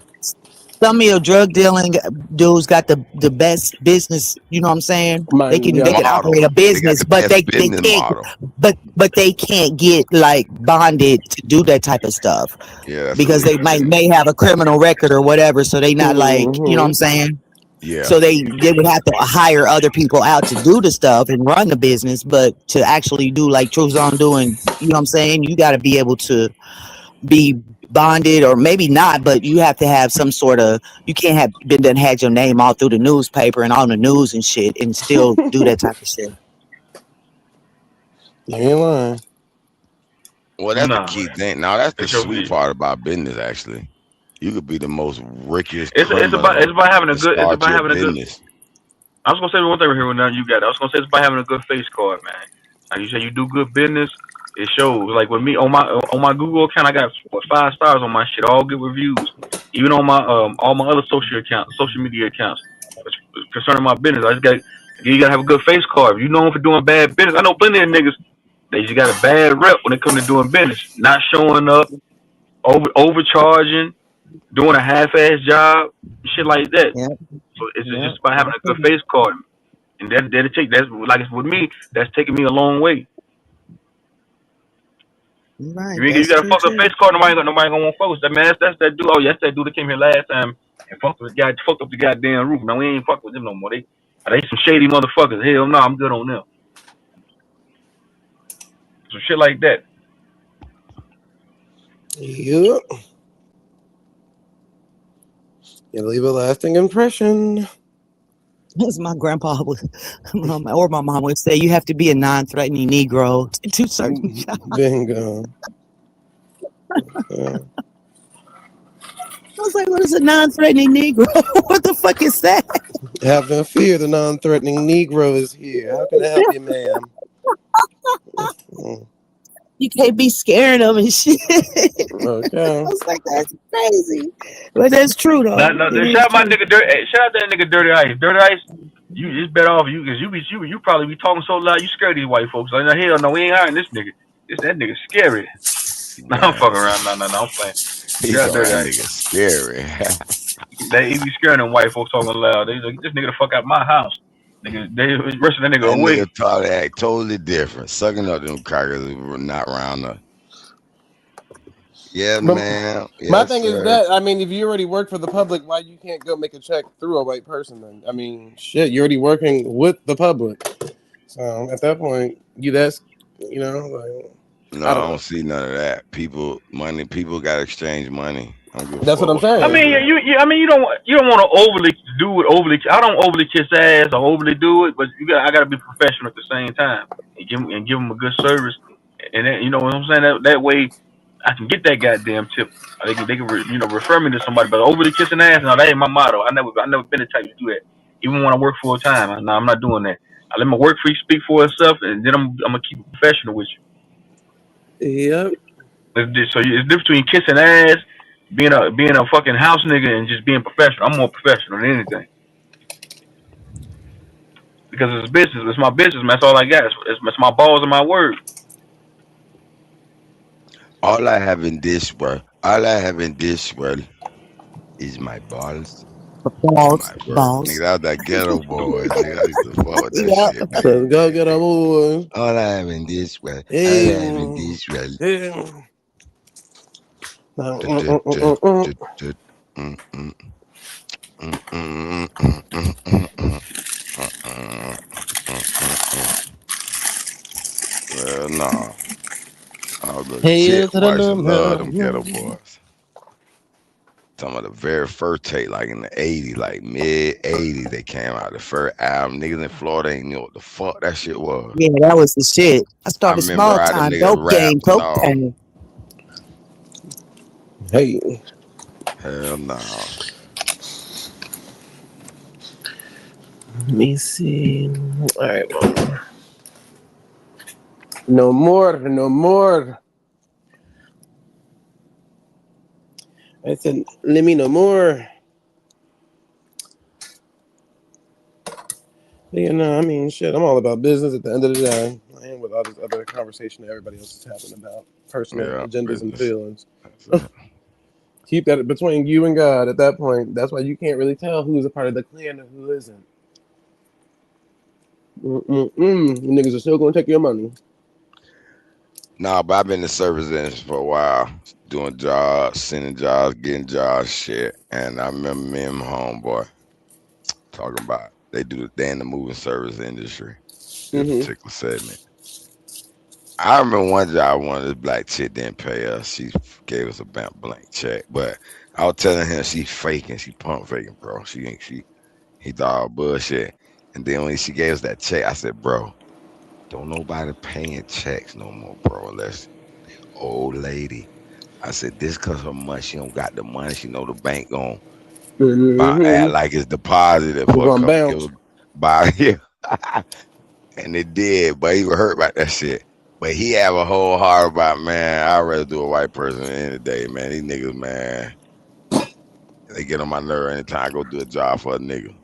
some of your drug dealing dudes got the best business. You know what I'm saying? Mine. They Yep. can Model. operate a They got business, the but best they business can't. model. But they can't get like bonded to do that type of stuff Yeah, that's because they illegal business. may have a criminal record or whatever. So they not like, you know what I'm Mm-hmm. saying? Yeah. So they would have to hire other people out to do the stuff and run the business, but to actually do like Truth's on doing, you know what I'm saying? You got to be able to be bonded or maybe not, but you have to have some sort of, you can't have been done had your name all through the newspaper and on the news and shit and still do that type of shit. You ain't lying. Well, that's the Nah, key man. thing. Now, that's the It's your, sweet part about business, actually. You could be the most richest criminal it's about having a and good it's start about your having a good. business. I was gonna say one thing here now you got it. I was gonna say it's about having a good face card, man. Like you say, you do good business. It shows. Like with me on my Google account, I got 5 stars on my shit, all good reviews. Even on my all my other social media accounts, concerning my business, I just got you gotta have a good face card. If you known for doing bad business, I know plenty of niggas. They just got a bad rep when it comes to doing business, not showing up, overcharging, doing a half-ass job, shit like that. Yeah, So it's yeah. just about having a good face card. And that's like it's with me. That's taking me a long way. You're right. You That's got a true fucked up too. face card. Nobody gonna want to focus. That man, that's that dude. Oh, yes, that dude that came here last time and fucked up the goddamn roof. Now we ain't fucking with them no more. They some shady motherfuckers. Hell no, I'm good on them. Some shit like that. Yep. You leave a lasting impression. As my grandpa would, or my mom would say, you have to be a non-threatening Negro to do certain jobs. Bingo. Yeah. was like, what is a non-threatening Negro? What the fuck is that? Have no fear, the non-threatening Negro is here. How can I help you, ma'am? You can't be scaring them and shit. I Okay. was like, that's crazy. But that's true No, though. no, It is shout out my true. nigga Dirty. Shout out that nigga Dirty Ice. Dirty Ice, you just better off you because you probably be talking so loud you scare these white folks. Like, no, hell no, we ain't hiring this nigga. That nigga scary. No, I'm Man, fucking around. No, I'm playing. he Shout out told Dirty that Ice. nigga scary. He be scaring them white folks talking loud. They like, this nigga the fuck out my house. Nigga, they rushing that nigga That nigga away. probably act totally different, sucking up them crackers that were not around us. Yeah, But man. my Yes, thing is sir. that I mean, if you already work for the public, why you can't go make a check through a white person? Then I mean, shit, you're already working with the public. So at that point, like, No, I I don't don't know. see none of that. People got to exchange money. I don't give a That's what fuck I'm what I color saying. mean, you are. I mean, you don't want to overly do it. I don't overly kiss ass or overly do it, but I got to be professional at the same time and give them a good service. And then, you know what I'm saying? That way, I can get that goddamn tip. They can refer me to somebody. But overly kissing ass, no, that ain't my motto. I never been the type to do that. Even when I work full time, no, I'm not doing that. I let my work free speak for itself, and then I'm gonna keep it professional with Yep. you. It's different between kissing ass, being a fucking house nigga, and just being professional. I'm more professional than anything because it's business. It's my business, man. That's all I got. It's my balls and my word. All I have in this world is my balls and Balls, my word. Nigga, balls. that was that ghetto boy. Nigga, I used to fuck with that Yep. shit back Let's in the go day, get a nigga. boy. All I have in this world, all I Hey, have in this world. hey. Du- du- du- du- du- mm, mm, mm, mm, mm, mm, mm, mm, mm, mm, mm, mm. Well, no. All the Hey, chick to the boys should love number. them ghetto boys. Talking about the very first tape, like in the 80s, like mid 80s, they came out. The first album, niggas in Florida ain't know what the fuck that shit was. Yeah, that was the shit. I I started remember small how them time niggas dope game, rapped and all. cocaine. Hey, Hell no. let me see. All right, well, no more, no more. I said, let me know more. But yeah, no, I mean, shit, I'm all about business at the end of the day. I am with all this other conversation that everybody else is having about personal Yeah, agendas and business. feelings. That's it. Keep that between you and God at that point. That's why you can't really tell who's a part of the clan and who isn't. You niggas are still gonna take your money. Nah, but I've been in the service industry for a while, doing jobs, sending jobs, getting jobs, shit. And I remember me and my homeboy talking about they in the moving service industry, this Mm-hmm. particular segment. I remember one job, one of the black chick didn't pay us. She gave us a blank check, but I was telling him she faking, she pump faking, bro. She ain't she. He thought I was bullshit. And then when she gave us that check, I said, bro, don't nobody paying checks no more, bro, unless old lady. I said, this cause her money, she don't got the money. She know the bank gon' act Mm-hmm. like it's deposited We're for a gonna couple give bounce. her by here. And it did, but he was hurt about that shit. But he have a whole heart about, man, I'd rather do a white person any day, man. These niggas, man, they get on my nerve anytime I go do a job for a nigga.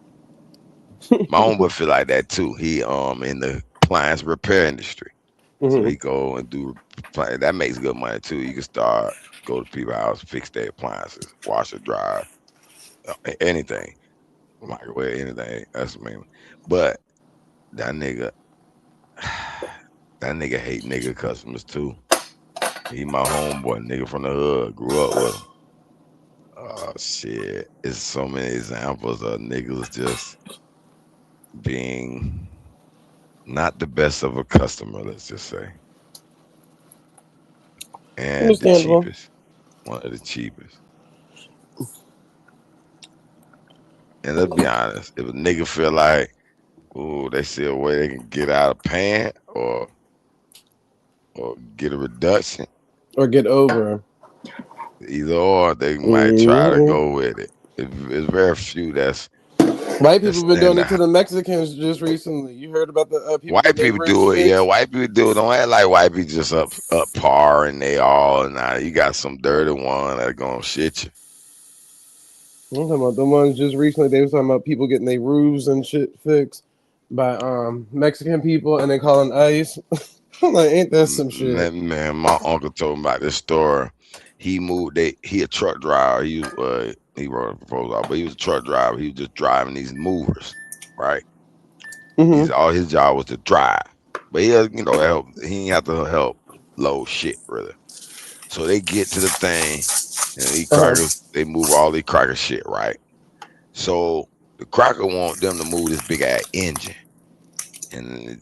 My homeboy feel like that too. He in the appliance repair industry. So Mm-hmm. he go and that makes good money too. You can start go to people's house, fix their appliances, wash or dry, anything, microwave, anything. That's me. But that nigga, that nigga hate nigga customers too. He my homeboy, nigga from the hood, grew up with him. Oh shit, it's so many examples of niggas just being not the best of a customer. Let's just say, and the Understandable. cheapest, one of the cheapest. And let's be honest, if a nigga feel like, ooh, they see a way they can get out of paying or get a reduction, Or get over. Either or, they might try to Hmm. go with it. It's very few White that's people been stand doing it to out. the Mexicans just recently. You heard about the people White getting their people ribs do it, yeah. fixed? White people do it. Don't act like white people just up par and they all. Now you got some dirty one that gonna shit you. I'm talking about the ones just recently. They was talking about people getting their roofs and shit fixed by Mexican people, and they calling ICE. I'm like, ain't that some shit? Man, my uncle told me about this story. He moved. He a truck driver. He wrote a proposal out, but he was a truck driver. He was just driving these movers, right? He's Mm-hmm. all his job was to drive, but he has, help. He ain't have to help load shit really. So they get to the thing, and these Uh huh. crackers they move all these cracker shit, right? So the cracker want them to move this big ass engine, and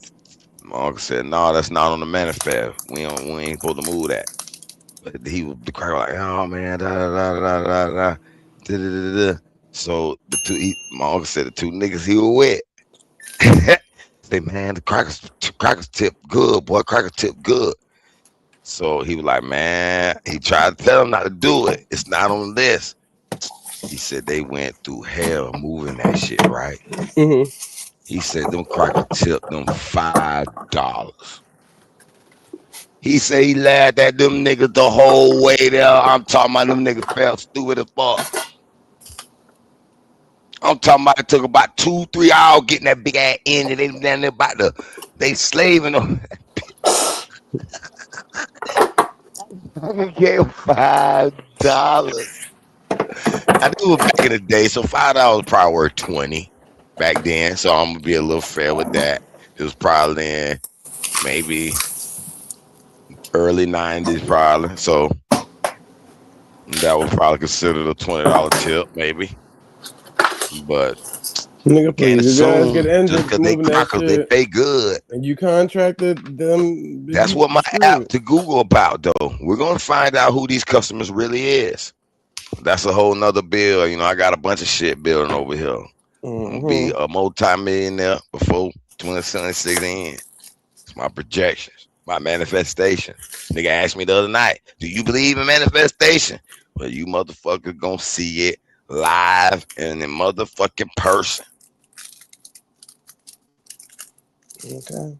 my uncle said, "No, that's not on the manifest. We ain't supposed to move that." But the cracker like, "Oh man, da da da da da da." Da, da, da, da. So my uncle said the two niggas he was with say, man, the crackers tip good, boy. Crackers tip good. So he was like, man, he tried to tell him not to do it. It's not on this. He said they went through hell moving that shit, right? Mm-hmm. He said them cracker tipped them $5. He said he laughed at them niggas the whole way there. I'm talking about them niggas felt stupid as fuck. I'm talking about it took about 2-3 hours getting that big ass end, and they down there they slaving them. I gave $5. I knew it was back in the day, so $5 probably worth 20 back then. So I'm gonna be a little fair with that. It was probably in maybe early '90s, probably. So that was probably considered a $20 tip, maybe. But you Nigga, can't please. If your ass assume get just injured because they moving that crackers, they shit, pay good. and you contracted them, That's you what my app screwed. to Google about, though. We're gonna find out who these customers really is. That's a whole nother bill. I got a bunch of shit building over here. I'm gonna be Mm-hmm. a multi-millionaire before 2026 ends. It's my projections, my manifestation. Nigga asked me the other night, "Do you believe in manifestation?" Well, you motherfuckers gonna see it live and in motherfucking person. Okay.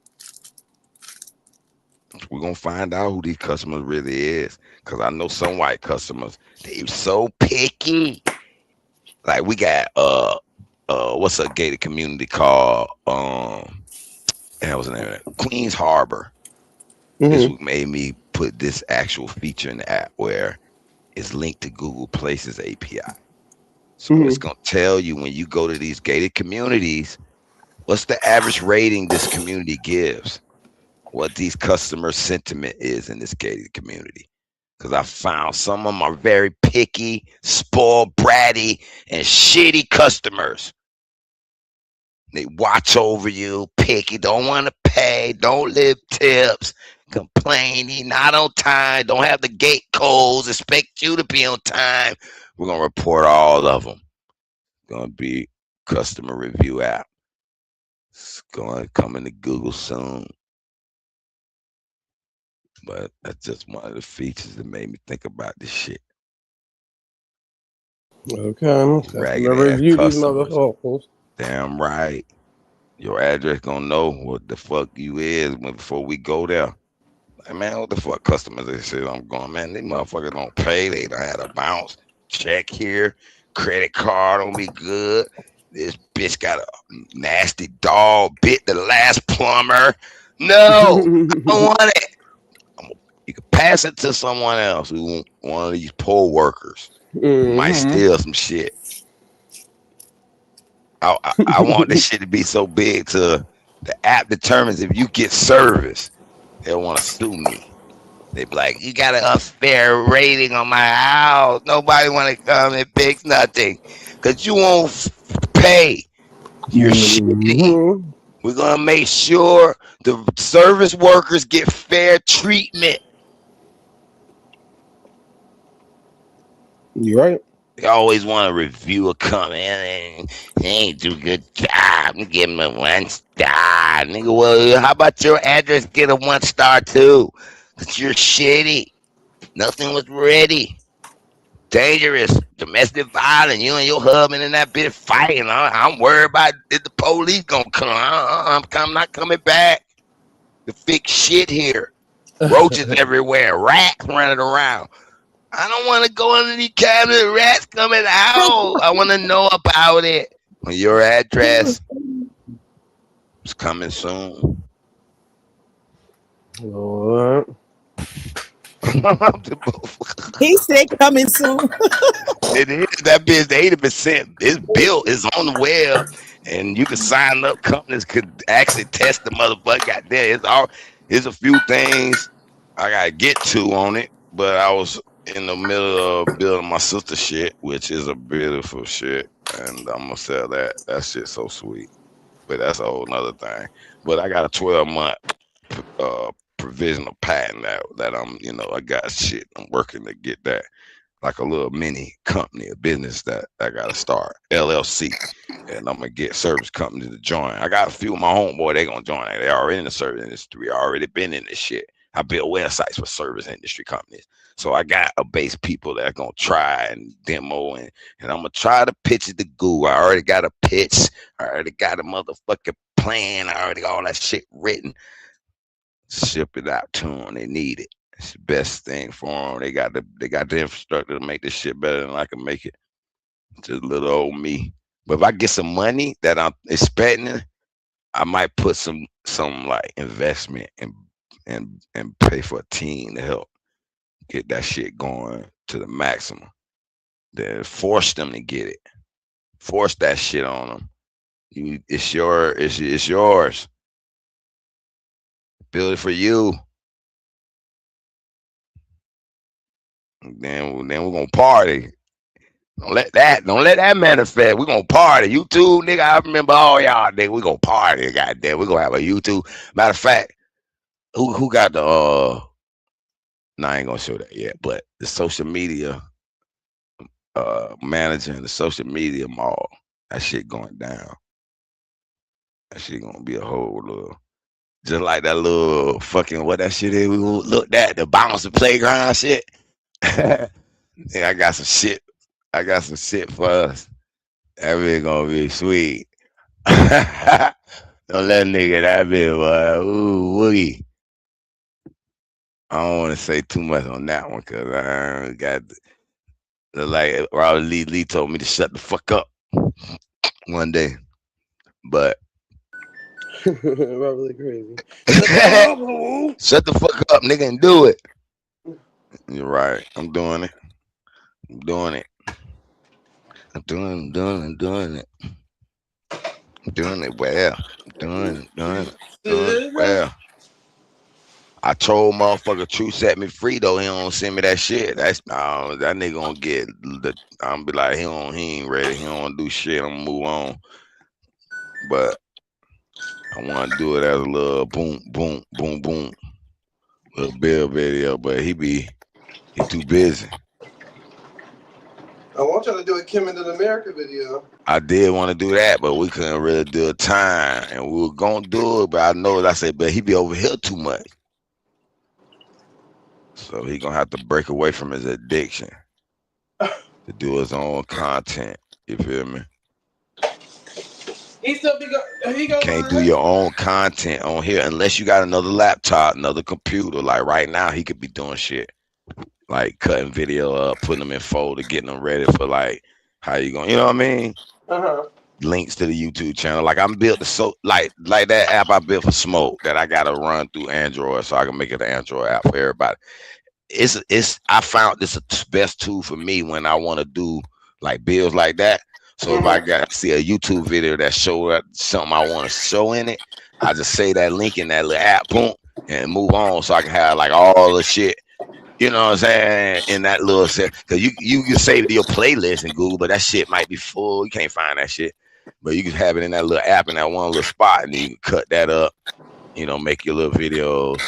We're gonna find out who these customers really is. Cause I know some white customers, they so picky. Like we got what's a gated community called that was the name of it? Queens Harbor. This Mm-hmm. what made me put this actual feature in the app where it's linked to Google Places API. So it's Mm-hmm. gonna tell you when you go to these gated communities, what's the average rating this community gives, what these customer sentiment is in this gated community. Because I found some of them are very picky, spoiled, bratty, and shitty customers. They watch over you, picky, don't want to pay, don't live tips, complaining, not on time, don't have the gate codes, expect you to be on time. We're gonna report all of them. Gonna be customer review app. It's gonna come into Google soon. But that's just one of the features that made me think about this shit. Okay. These Customer ragged ass review these customers. motherfuckers. Damn right. Your address gonna know what the fuck you is before we go there. Like, man, what the fuck customers they say I'm going, man, these motherfuckers don't pay. They done had a bounce. Check here. Credit card don't be good. This bitch got a nasty dog, bit the last plumber. No, I don't want it. You can pass it to someone else who one of these poor workers who might Mm-hmm. steal some shit. I want this shit to be so big to the app determines if you get service, they'll want to sue me. They be like, you got an unfair rating on my house. Nobody want to come and fix nothing because you won't pay. You're shitty. Mm-hmm. We're going to make sure the service workers get fair treatment. You right. They always want to review a company and they ain't do a good job. Give them a 1 star. Nigga, well, how about your address get a 1 star too? Because you're shitty. Nothing was ready. dangerous. Domestic violence. You and your husband in that bitch fighting. I'm worried about if the police gonna come. I'm not coming back to fix shit here. Roaches everywhere. Rats running around. I don't want to go under the cabinet. Rats coming out. I want to know about it. Your address is coming soon. Lord. He said coming soon. It is that bitch. 80% is built. It's on the web, and you can sign up. Companies could actually test the motherfucker out there. It's all. There's a few things I gotta get to on it, but I was in the middle of building my sister shit, which is a beautiful shit, and I'm gonna sell that. That shit's so sweet, but that's a whole nother thing. But I got a 12-month uh provisional patent that I got shit. I'm working to get that. Like a little mini company, a business that I got to start, LLC, and I'm gonna get service companies to join. I got a few of my homeboy, they gonna join. They already in the service industry, already been in this shit. I build websites for service industry companies, so I got a base people that are gonna try and demo, and I'm gonna try to pitch it to Google. I already got a pitch, I already got a motherfucking plan, I already got all that shit written. Ship it out to them. They need it. It's the best thing for them. They got the infrastructure to make this shit better than I can make it. Just little old me. But if I get some money that I'm expecting, I might put some like investment and pay for a team to help get that shit going to the maximum. Then force them to get it. Force that shit on them. It's yours. Build it for you. Then we're gonna party. Don't let that manifest. We're gonna party. YouTube, nigga. I remember all y'all, nigga. We gonna party, goddamn. We're gonna have a YouTube. Matter of fact, who got the no, I ain't gonna show that yet, but the social media manager and the social media mall, that shit going down. That shit gonna be a whole little just like that little fucking what that shit is. We looked at the bounce playground shit. Yeah, I got some shit. I got some shit for us. That really gonna be sweet. Don't let nigga that be boy. Ooh, woogie. I don't want to say too much on that one because I got like Robert Lee told me to shut the fuck up one day, but Probably crazy. shut the fuck up, nigga, and do it. You're right. I'm doing it. I'm doing it. I'm doing it. I'm doing it well. I'm doing it well. I told motherfucker True set me free though. He don't send me that shit. That's that nigga gonna get the. I'm be like he ain't ready. He don't wanna do shit. I'm gonna move on. But I want to do it as a little boom, boom, boom, boom, little Bill video. But he too busy. I want y'all to do a Kim into America video. I did want to do that, but we couldn't really do a time, and we were gonna do it. But I know I said, but he be over here too much. So he gonna have to break away from his addiction to do his own content. You feel me? He still he goes Can't do your own content on here unless you got another laptop, another computer. Like right now, he could be doing shit like cutting video up, putting them in folder, getting them ready for like how you going. You know what I mean? Links to the YouTube channel. Like I'm built to like that app I built for Smoke that I gotta run through Android so I can make it an Android app for everybody. I found this a best tool for me when I want to do like builds like that. So if I got to see a YouTube video that show something I want to show in it, I just say that link in that little app, boom, and move on so I can have like all the shit. You know what I'm saying? In that little set, because you can save it to your playlist in Google, but that shit might be full. You can't find that shit. But you can have it in that little app in that one little spot, and then you can cut that up, make your little videos,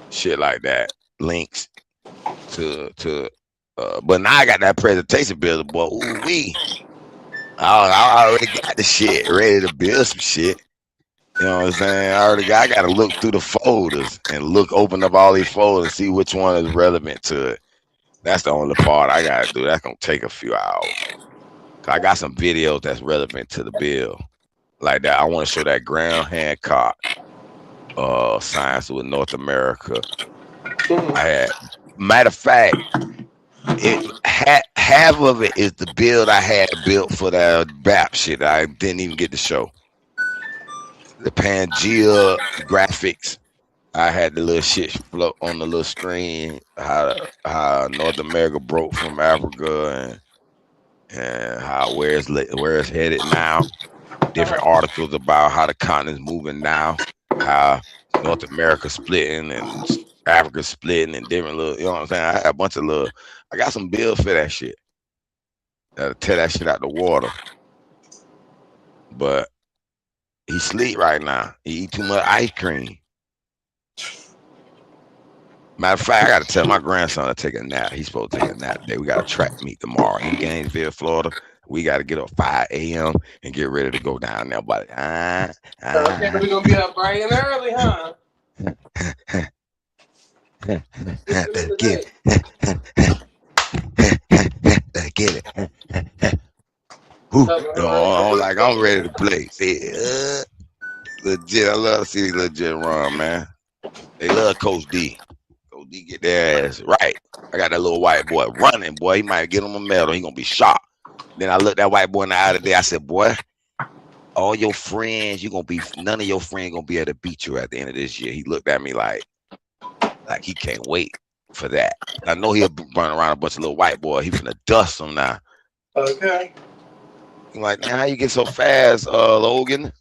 shit like that. Links to but now I got that presentation builder, boy. Ooh wee. I already got the shit ready to build some shit. You know what I'm saying? I gotta look through the folders and open up all these folders, see which one is relevant to it. That's the only part I gotta do. That's gonna take a few hours. 'Cause I got some videos that's relevant to the bill. Like that, I want to show that Graham Hancock science with North America. I had matter of fact, half of it is the build I had built for that BAP shit. I didn't even get to show the Pangea graphics. I had the little shit float on the little screen. How North America broke from Africa and how where it's headed now. Different articles about how the continent's moving now. How North America splitting and Africa splitting and different little. You know what I'm saying? I had a bunch of little. I got some bills for that shit. That'll tear that shit out the water. But he sleep right now. He eat too much ice cream. Matter of fact, I got to tell my grandson to take a nap. He's supposed to take a nap today. We got a track meet tomorrow in Gainesville, Florida. We got to get up 5 a.m. and get ready to go down there. But Okay, we're gonna be up bright and early, huh? Get it. Oh, like I'm ready to play. See, legit. I love to see these legit run, man. They love Coach D. Coach D get their ass right. I got that little white boy running, boy. He might get him a medal. He gonna be shot. Then I looked that white boy in the eye today. I said, boy, all your friends, none of your friends gonna be able to beat you at the end of this year. He looked at me like he can't wait for that. I know he'll run around a bunch of little white boy. He finna dust them now. Okay. I'm like, man, how you get so fast, Logan?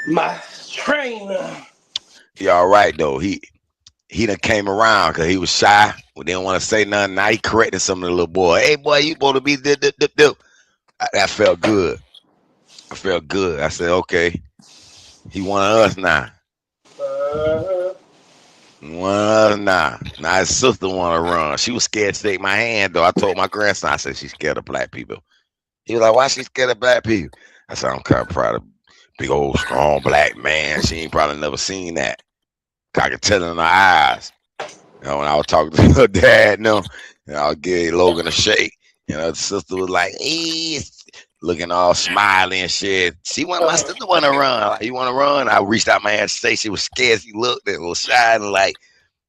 My trainer. He all right though. He done came around because he was shy. We didn't want to say nothing. Now he corrected some of the little boy. Hey boy, you supposed to be dip. That felt good. I felt good. I said, okay. He one of us now. One of us now. Now his sister want to run. She was scared to take my hand though. I told my grandson, I said she's scared of black people. He was like, why she scared of black people? I said, I'm kind of proud of big old strong black man. She ain't probably never seen that. I could tell in her eyes. You know, when I was talking to her dad, I was giving Logan a shake. You know, the sister was like, looking all smiley and shit. She wanted my sister want to run. Like, you want to run? I reached out my hand to say she was scared. She looked and was shy and like,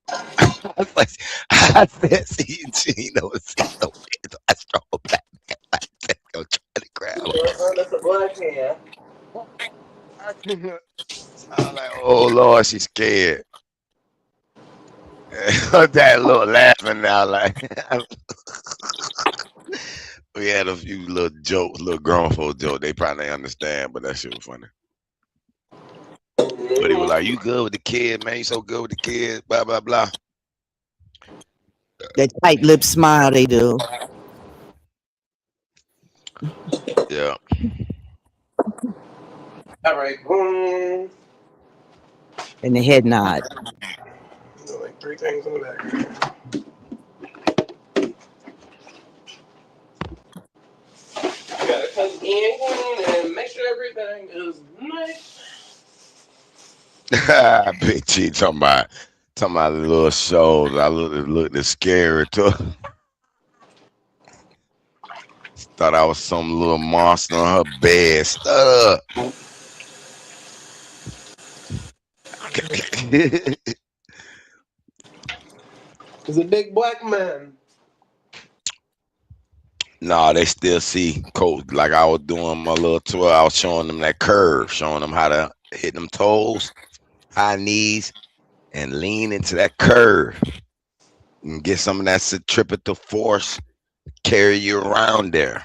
I said, she knows I strong black man. I said, go try to grab her. That's a black hand. I was like, oh Lord, she's scared. That little laughing now, like we had a few little jokes, little grown folk jokes. They probably didn't understand, but that shit was funny. But he was like, "You good with the kid, man? You so good with the kids, blah blah blah." That tight lip smile they do. Yeah. All right, boom. And the head nod. Like 3 things in the back. You gotta come in and make sure everything is nice. Big G talking about the little shows. I looked scary too. Thought I was some little monster on her bed. Stop. He's a big black man. No, they still see Coach like I was doing my little tour. I was showing them that curve, showing them how to hit them toes, high knees, and lean into that curve and get some of that centripetal force carry you around there.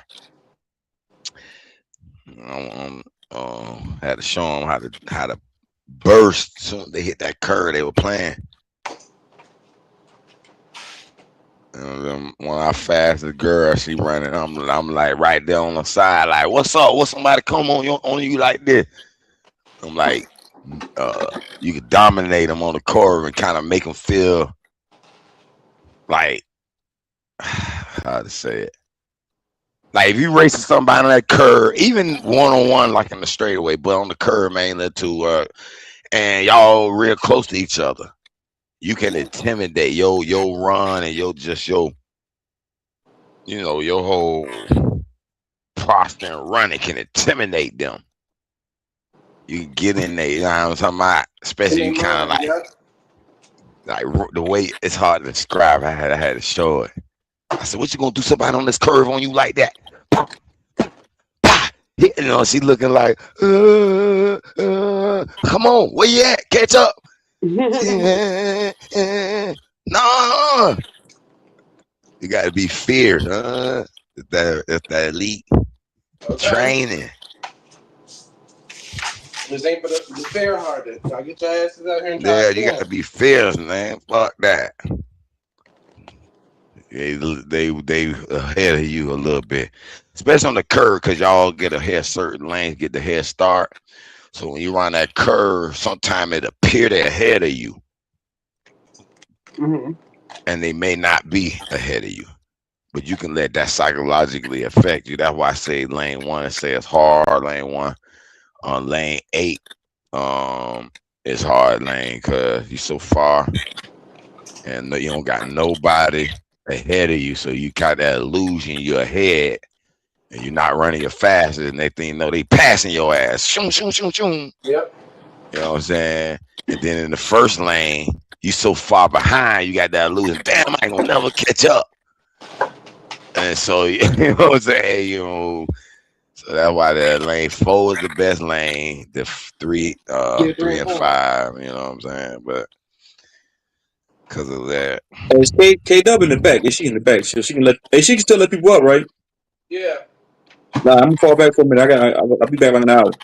Had to show them how to burst soon they hit that curve they were playing. And then when I fast the girl, she running. I'm like right there on the side, like, what's up? What somebody come on you like this? I'm like, you could dominate them on the curve and kind of make them feel like, how to say it? Like if you racing somebody on that curve, even one-on-one, like in the straightaway, but on the curve mainly too, and y'all real close to each other. you can intimidate your run and your whole posture and running can intimidate them. You can get in there, you know what I'm talking about? In Especially their you kind of mind, yeah. like the way it's hard to describe. I had to show it. I said, "What you gonna do? Somebody on this curve on you like that?" Pop, pop. She looking like, come on, where you at? Catch up. No, you got to be fierce. It's that elite Okay. training. This ain't for the fair hearted. Y'all get your asses out here and try Yeah, you got again. to be fierce, man. Fuck that. They ahead of you a little bit, especially on the curve, because y'all get a head certain lanes, get the head start. So when you run that curve, sometimes it appear they're ahead of you, Mm-hmm. and they may not be ahead of you. But you can let that psychologically affect you. That's why I say lane one. I say it's hard. Lane one. On lane 8, it's hard lane because you're so far, and you don't got nobody ahead of you. So you got that illusion you're ahead, and you're not running your fastest, and they think no, they passing your ass. Shoom, shoom, shoom, shoom. Yep. You know what I'm saying? And then in the first lane, you so far behind, you got that illusion. Damn, I ain't gonna never catch up. And so you know what I'm saying? So that's why the lane 4 is the best lane. The three, Yeah, 3 three and and 4. 5. You know what I'm saying? But because of that, Hey, it's KW in the back. Is she in the back? She can let. Hey, she can still let people up, right? Yeah. Nah, I'm gonna fall back for a minute. I'll be back in an hour.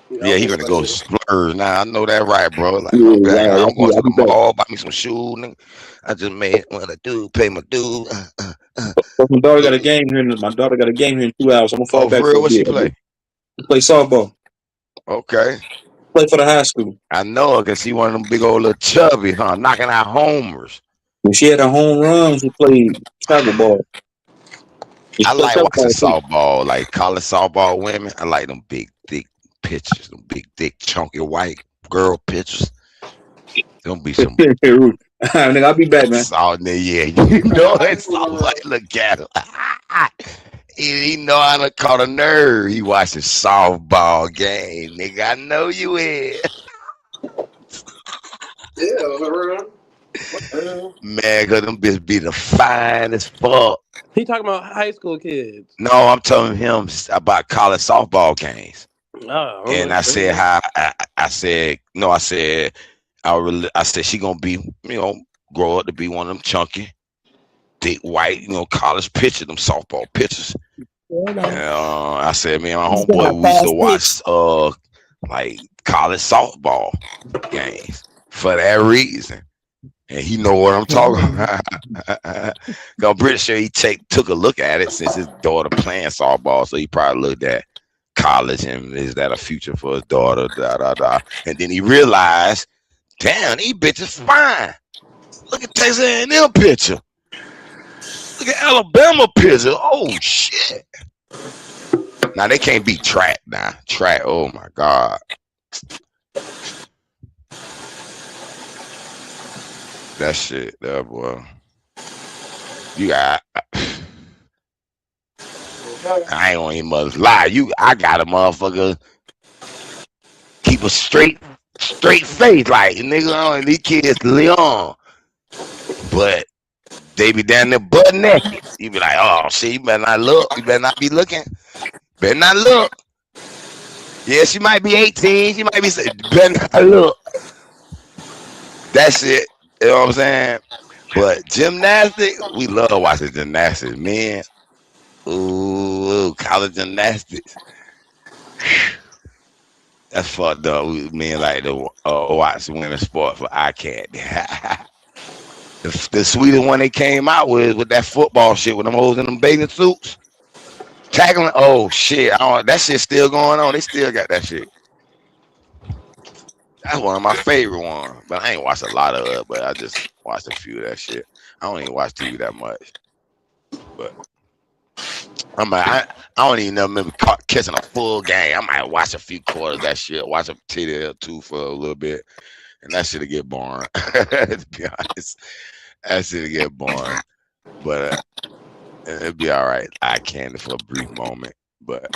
Yeah, yeah, I'll he wait gonna right go here. splurge. Now I know that, right, bro? Like, okay, Yeah, I'm going to I'll the be back. mall, buy me some shoes. Nigga. I just made what I do, pay my due. But my daughter got a game here. My daughter got a game here in 2 hours. I'm gonna fall Oh, back for for real? a What she bit. play? Play softball. Okay, Play for the high school. I know her because she one of them big old little chubby, huh? Knocking out homers. When she had a home run, she played travel ball. And I she played like travel watching ball too. softball, like college softball women. I like them big, thick pitchers, them big, thick, chunky white girl pitchers. Gonna be some Nigga, I'll be back, man. salt in there, yeah. You know I'll be it's moving all around. like look at him. He know how to call a nerve. He watching softball game, nigga. I know you is. Yeah, around. What the hell? Man, cause them bitches be the finest fuck. He talking about high school kids. No, I'm telling him about college softball games. And Oh, I said how I said no, I said she gonna be, grow up to be one of them chunky, thick white, college pitchers, them softball pitchers. And I said, me and my He's got homeboy, a we used to fast pitch. watch like college softball games for that reason. And he know what I'm talking about. 'Cause I'm pretty sure he took a look at it since his daughter playing softball. So he probably looked at college and is that a future for his daughter? Da da da. And then he realized, damn, these bitches fine. Look at Texas A&M picture. Look at Alabama picture. Oh shit. Now they can't beat track now. Track, oh my God. That shit, that boy. You got Okay. I ain't gonna even mother lie. I got a motherfucker keep a straight face. Like nigga, these kids young. But they be down there butt naked. You be like, oh shit, you better not look. You better not be looking. Better not look. Yeah, she might be 18. She might be better not look. That's it. You know what I'm saying? But gymnastics, we love watching gymnastics, man. Ooh, college gymnastics. That's fucked up. We men like to watch women's sport for eye candy. The sweetest one they came out with that football shit with them hoes in them bathing suits. Tackling, oh shit, that shit's still going on. They still got that shit. That's one of my favorite ones. But I ain't watched a lot of it, but I just watched a few of that shit. I don't even watch TV that much. But I don't even remember catching a full game. I might watch a few quarters of that shit, watch a TD or two for a little bit, and that shit'll get boring. To be honest, that shit'll get boring, but it'll be all right. Eye candy for a brief moment, but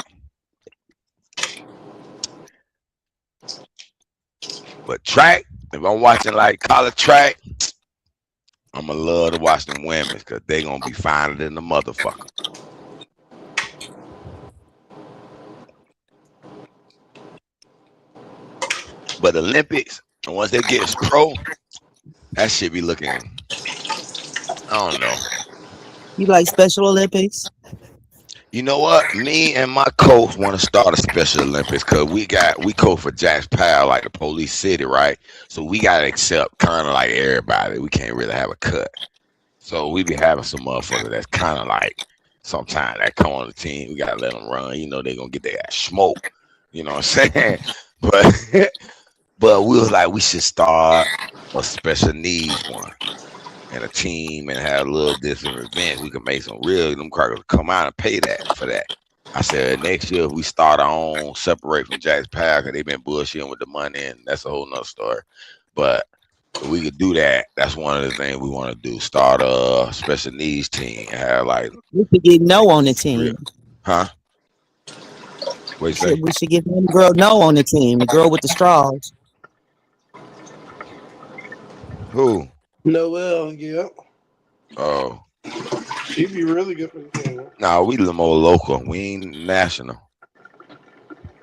track. If I'm watching like college track, I'ma love to watch them women because they gonna be finer than the motherfucker. But Olympics, and once they get pro, that shit be looking. I don't know. You like Special Olympics? You know what? Me and my coach want to start a Special Olympics because we coach for Jack's Pal, like the police city, right? So we gotta accept kind of like everybody. We can't really have a cut. So we be having some motherfuckers that's kind of like sometimes that come on the team. We gotta let them run. You know they gonna get their ass smoke. You know what I'm saying? But but we was like we should start a special needs one and a team and have a little different events. We can make some real them crackers come out and pay that for that. I said next year if we start our own, separate from Jack's Pal because they've been bullshitting with the money and that's a whole nother story. But if we could do that, that's one of the things we want to do. Start a special needs team and have like We should get No on the real, team. huh? What you say? We should get one girl No on the team. The girl with the straws. Who? Noel, yeah. Oh, She'd be really good for the team. nah, we a little more local. We ain't national.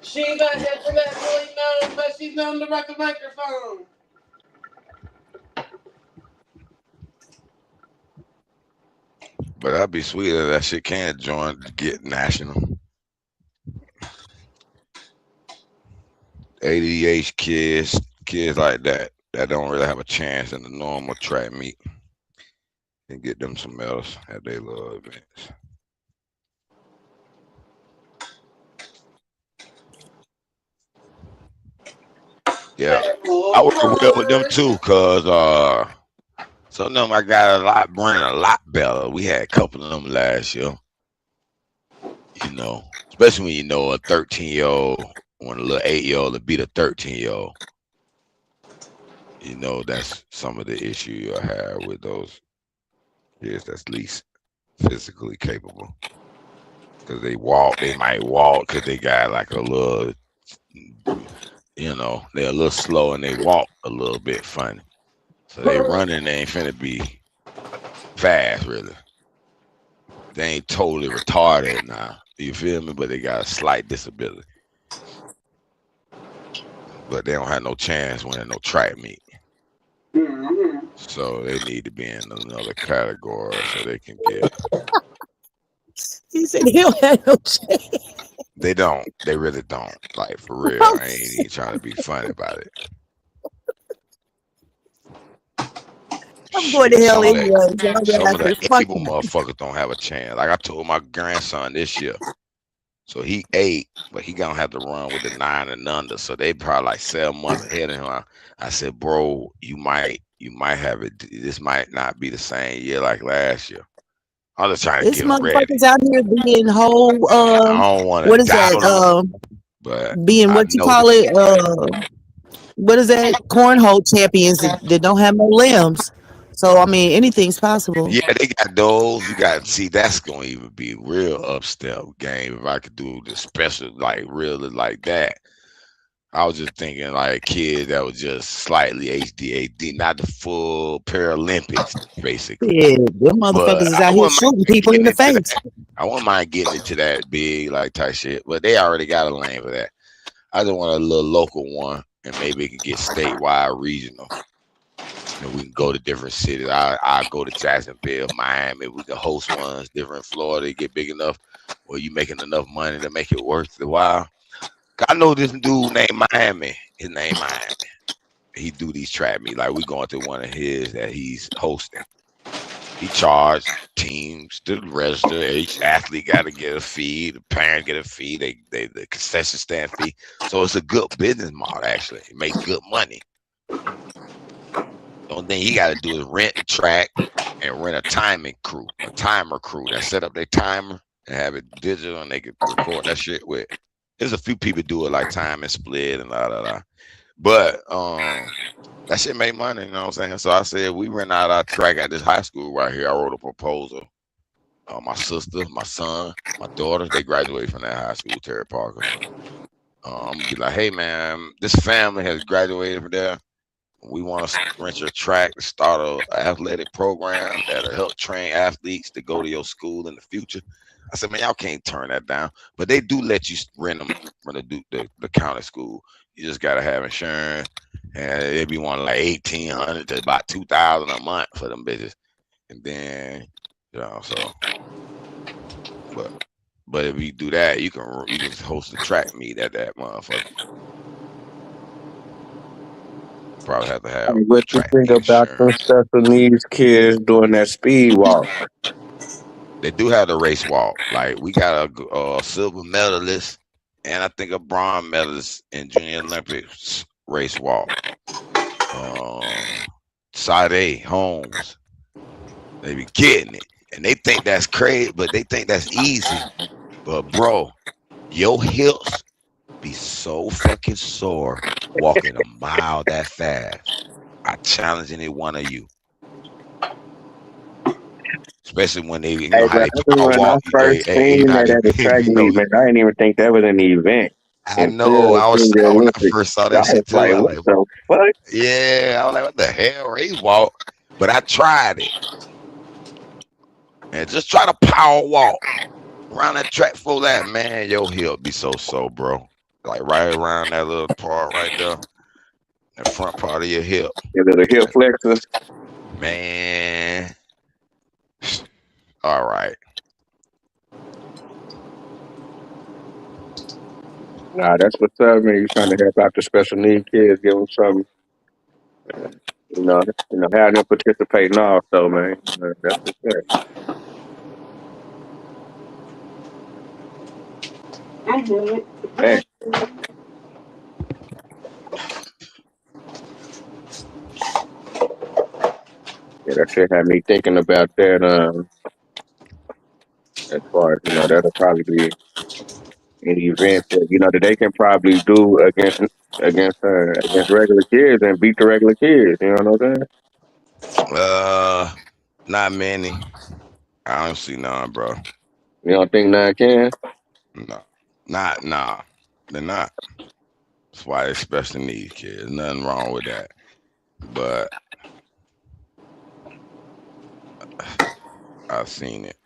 She ain't got head for that boy, no, but she's known to rock the microphone. But that'd be sweet if that shit can join get national. ADH kids like that don't really have a chance in the normal track meet and get them some medals at their little events. Yeah, I work well with them too, cause some of them I got running a lot better. We had a couple of them last year, you know, especially when you know a 13-year-old, when a little 8-year-old to beat a 13-year-old. You know, that's some of the issue you have with those kids that's least physically capable. Because they might walk because they got like a little, you know, they're a little slow and they walk a little bit funny. So they running, they ain't finna be fast, really. They ain't totally retarded now. You feel me? But they got a slight disability. But they don't have no chance winning no track meet. Mm-hmm. So they need to be in another category so they can get. He said he don't have no chance. They don't. They really don't. Like for real. I ain't even trying to be funny about it. I'm going to Shit, hell anyway. some of the Fuck able motherfuckers don't have a chance. Like I told my grandson this year. So he 8, but he gonna have to run with the 9 and under. So they probably like 7 months ahead of him. I said, bro, you might have it. This might not be the same year like last year. I'm just trying to This get him ready. motherfuckers out here being whole I don't want to what is doubt that? him, but Being I what you know call that. it? What is that? Cornhole champions that don't have no limbs. So I mean anything's possible. Yeah, they got those. You got to see that's gonna even be real upstep game if I could do the special like really like that. I was just thinking like kids that was just slightly HDAD, not the full Paralympics, basically. Yeah, them motherfuckers But is I out here wouldn't shooting mind people in getting the into face. that. I wouldn't mind getting into that big like type shit. But they already got a lane for that. I just want a little local one, and maybe it could get statewide, regional. And we can go to different cities. I go to Jacksonville, Miami. We can host ones, different Florida, get big enough where you making enough money to make it worth the while. I know this dude named Miami. His name Miami. He do these track meets. Like we going to one of his that he's hosting. He charged teams to register. Each athlete got to get a fee. The parent get a fee. They the concession stand fee. So it's a good business model. Actually, it makes good money. The only thing he got to do is rent the track and rent a timer crew that set up their timer and have it digital and they can record that shit with. There's a few people do it like time and split and la la la. But that shit made money, you know what I'm saying? So I said we ran out our track at this high school right here. I wrote a proposal. My sister, my son, my daughter, they graduated from that high school, Terry Parker. I'm gonna be like, hey man, this family has graduated from there. We want to rent your track to start a athletic program that'll help train athletes to go to your school in the future. I said, man, y'all can't turn that down. But they do let you rent them from the county school. You just gotta have insurance, and they be wanting like 1,800 to about 2,000 a month for them bitches. And then, so but if you do that, you can host a track meet at that motherfucker. Probably have to have What you track think about them insurance. special needs kids doing that speed walk? They do have the race walk. Like we got a silver medalist and I think a bronze medalist in Junior Olympics race walk. Sade Holmes, they be getting it, and they think that's crazy, but they think that's easy. But bro, your hips be so fucking sore walking a mile that fast. I challenge any one of you, especially when they, Hey, how but I they remember power when I walk. first You seen know how that they, at the track meet, man, I didn't even think that was an event I know. until I was Junior when I Olympics. first saw I that was shit too. like, I what was like, the fuck? yeah. I was like, what the hell, race walk? But I tried it and just try to power walk around that track for that man. Your hip be so, bro. Like right around that little part right there, the front part of your hip, Is it a hip flexor? man. All right. Nah, that's what's up, man. You trying to help out the special needs kids, give them some, have them participating also, man. That's what's up. Man, yeah, that shit had me thinking about that. As far as that'll probably be an event that that they can probably do against regular kids and beat the regular kids. You know what I'm saying? Uh, Not many. I don't see none, bro. You don't think none can? No, not nah. They're not. That's why they special needs kids. Nothing wrong with that. But I've seen it.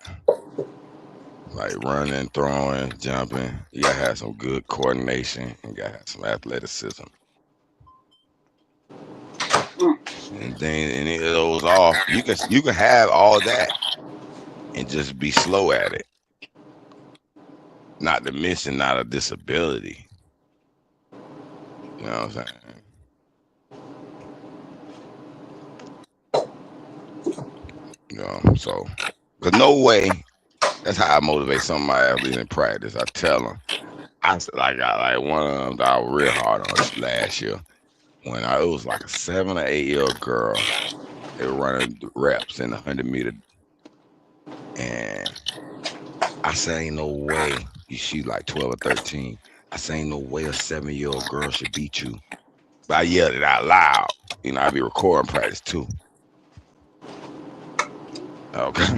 Like running, throwing, jumping. You gotta have some good coordination. You gotta have some athleticism. And then any of those off, you can have all that and just be slow at it. Not to mention not a disability. You know what I'm saying? So cause no way. That's how I motivate some of my athletes in practice. I tell them, I got like one of them that I was real hard on last year when it was like a 7 or 8 year old girl. They were running reps in the 100 meter, and I said, "Ain't no way." She like 12 or 13. I said, "Ain't no way a 7 year old girl should beat you." But I yelled it out loud. I be recording practice too. Okay,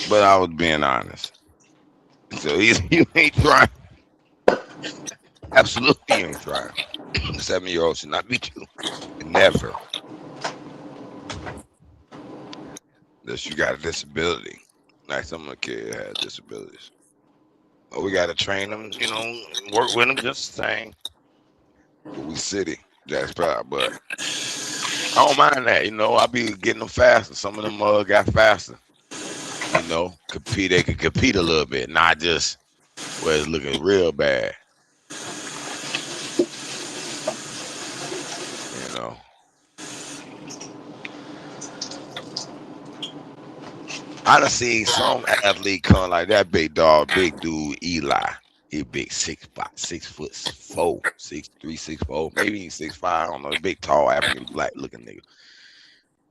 but I was being honest. So you ain't trying. Absolutely, you ain't trying. 7 year old should not beat you. Never. Unless you got a disability. Like some of the kids have disabilities. But we got to train them, work with them just the same. But we city, Jack's proud. But I don't mind that, I be getting them faster. Some of them got faster, compete. They could compete a little bit, not just where it's looking real bad, you know. I done seen some athlete come like that big dog, big dude, Eli. He big 6'4", 6'3", 6'4", maybe he's 6'5". I don't know. Big, tall, African black looking nigga.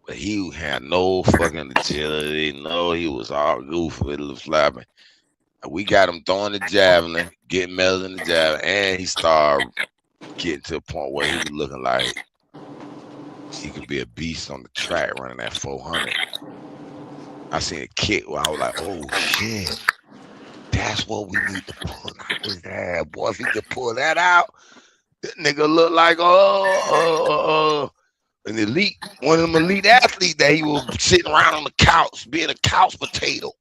But he had no fucking agility. No, he was all goofy, little flapping. We got him throwing the javelin, getting medals in the javelin, and he started getting to a point where he was looking like he could be a beast on the track running that 400. I seen a kick where I was like, oh shit, that's what we need to pull out his ass, boy. If he could pull that out, that nigga look like an elite, one of them elite athletes that he was sitting around on the couch, being a couch potato.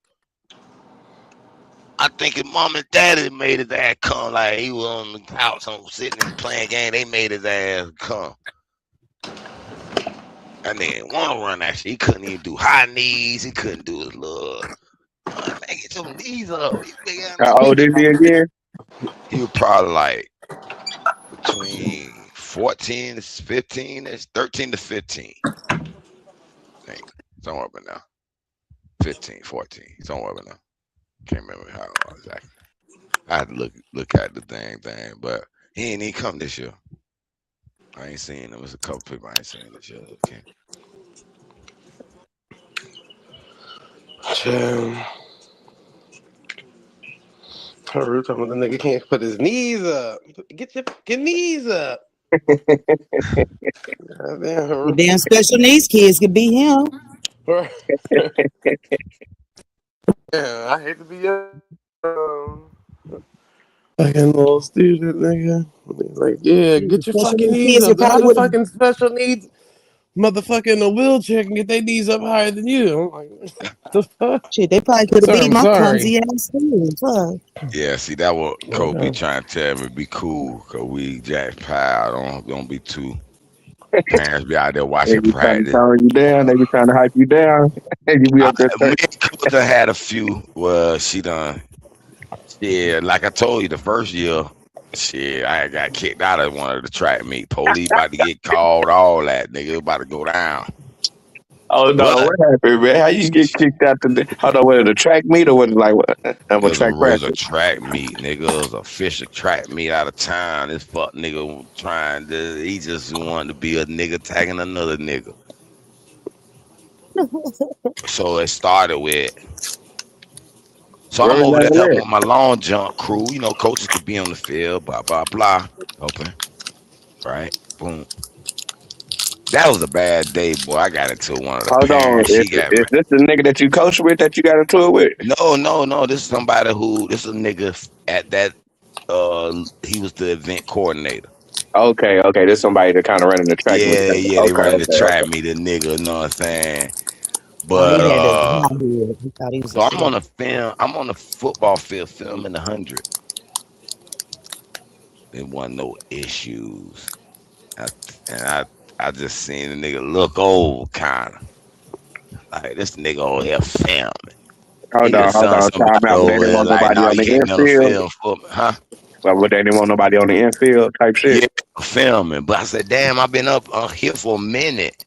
I think his mom and daddy made his ass come, like he was on the couch, sitting and playing game. They made his ass come. That nigga didn't want to run that shit. He couldn't even do high knees. He couldn't do his little. Man, get your knees up. How old is he again? He was probably like between 14 to 15, 13 to 15. I think. Somewhere up in there. 15, 14. Somewhere up in there. Can't remember how exactly. I had to look at the thing, but he ain't even come this year. I ain't seen him. There's a couple people I ain't seen this year. Okay. We're talking about the nigga can't put his knees up. Get your knees up. The damn special needs kids could be him. Yeah, I hate to be fucking little student nigga. Like, yeah, get your Special fucking needs knees kids up. would How probably the would have. fucking special needs motherfucker in a wheelchair can get their knees up higher than you? I'm like, what the fuck? Shit, they probably could have Sir, beat I'm my sorry. clumsy ass too. Fuck. Yeah, see that what Kobe Okay. trying to tell me be cool, cause we Jack Pile don't be too parents be out there They watching be trying to practice. tone you down. They be trying to hype you down. And you be up there Me and Coach done had a few. Well, she done. Yeah, like I told you, the first year, shit, I got kicked out of one of the track meet. Police about to get called, all that nigga about to go down. oh no, But what happened, man? How you get kicked out hold on, was it a track meet or was it like what? A track it was a practice? track meet, nigga. It was a official track meet out of town. This fuck nigga was he just wanted to be a nigga tagging another nigga. So it started with. So Where I'm was over there that helping at? with my long jump crew. You know, coaches could be on the field, blah, blah, blah. Helping. Right? Boom. That was a bad day, boy. I got into one of the Hold on, parents. She got is this the nigga that you coach with that you got into it with? no. This is somebody this is a nigga at that he was the event coordinator. Okay, there's somebody that kind of running the track meet. Yeah, they running the track Okay. meet, the nigga, you know what I'm saying? Oh, But he had a high head. He thought he was a so shit. I'm on the football field filming 100. There wasn't no issues. I, and I just seen the nigga look old kind of. Like this nigga over here filming. He just Hold saw on, somebody time out. They over didn't there want like, nobody nah, on you the can't never infield. film for me, huh? Well, they didn't want nobody on the infield type shit. Yeah, filming. But I said, damn, I've been up here for a minute.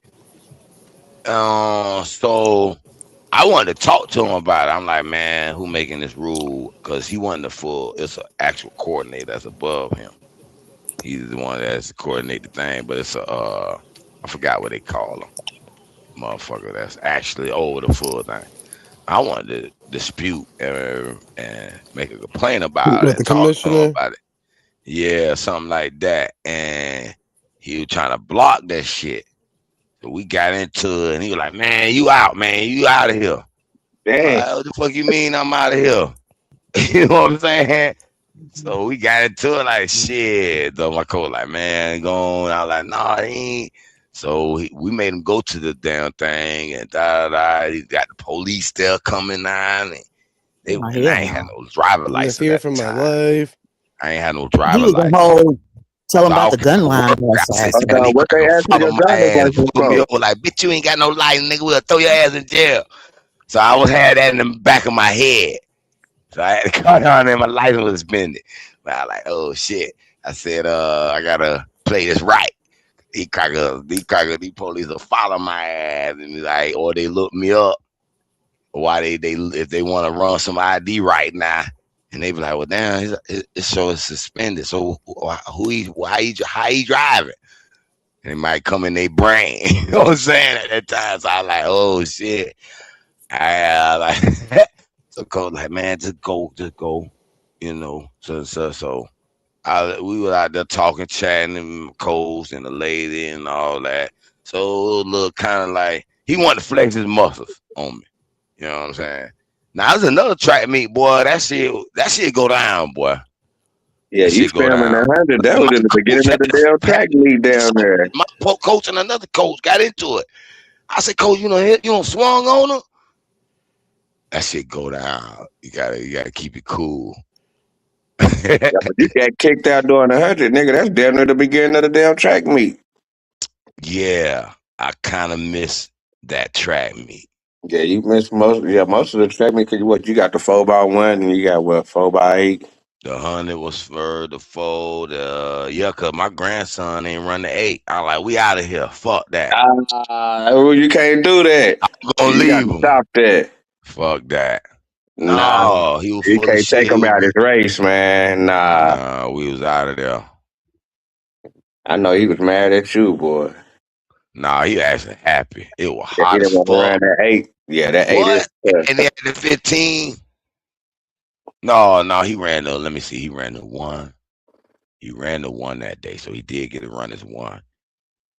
So I wanted to talk to him about it. I'm like, man, who making this rule? Because he wasn't the full. It's an actual coordinator that's above him. He's the one that's coordinate the thing, but it's I forgot what they call him, motherfucker. That's actually over the full thing. I wanted to dispute and make a complaint about With it, the talk to him commissioner. about it. Yeah, something like that. And he was trying to block that shit. So we got into it, and he was like, "Man, you out, man. You out of here." I'm Dang. like, what the fuck you mean I'm out of here? You know what I'm saying? So we got into it like shit. Though my coach like, man, go on. I was like, nah, he ain't. So we made him go to the damn thing and da da da. He got the police there coming on, Oh, and I hell ain't had no. no driver I'm license fear at for the my time. life. I ain't had no He driver was a license. whole tell him So I about was the gun line I said, assassin. damn, these What they crackers asked for follow your my driver's ass and license pull me for? over like, bitch, you ain't got no license, nigga. We'll throw your ass in jail. So I was had that in the back of my head. So I had to cut on and my license was suspended. But I like, oh shit. I said, I gotta play this right. These police will follow my ass and be like, or they look me up. Or why they if they want to run some ID right now. And they be like, well, damn, it's so it's suspended. So how he driving? And it might come in their brain. You know what I'm saying? At that time, so I was like, oh shit. I like so coach like, man, just go, you know. So We were out there talking, chatting, and codes and the lady and all that. So it look kind of like he wanted to flex his muscles on me. You know what I'm saying? Now there's another track meet, boy. That shit go down, boy. Yeah, That you shit go spamming down. 100. That My was in the coach beginning of the damn track meet down there. my coach and another coach got into it. I said, Coach, you know swung on her. That shit go down. You gotta keep it cool. Yeah, but you got kicked out during 100, nigga. That's damn near the beginning of the damn track meet. Yeah, I kind of miss that track meet. Yeah, you missed most of the track meet because what you got the 4x1 and you got what 4x8. The 100 was for the fold. Yeah, cause my grandson ain't run the 8. I like, we out of here. Fuck that. You can't do that. I'm gonna You got leave to him. stop that. Fuck that. Nah, No, he was you full of can't take shit. He him was out his race, man. Nah, Nah, we was out of there. I know he was mad at you, boy. Nah, he actually happy. It was Yeah, he hot as didn't want to run fuck. that 8. Yeah, that 8 is What? And he had the 15. No, he ran the. Let me see. He ran the 1. He ran the 1 that day, so he did get a run as 1.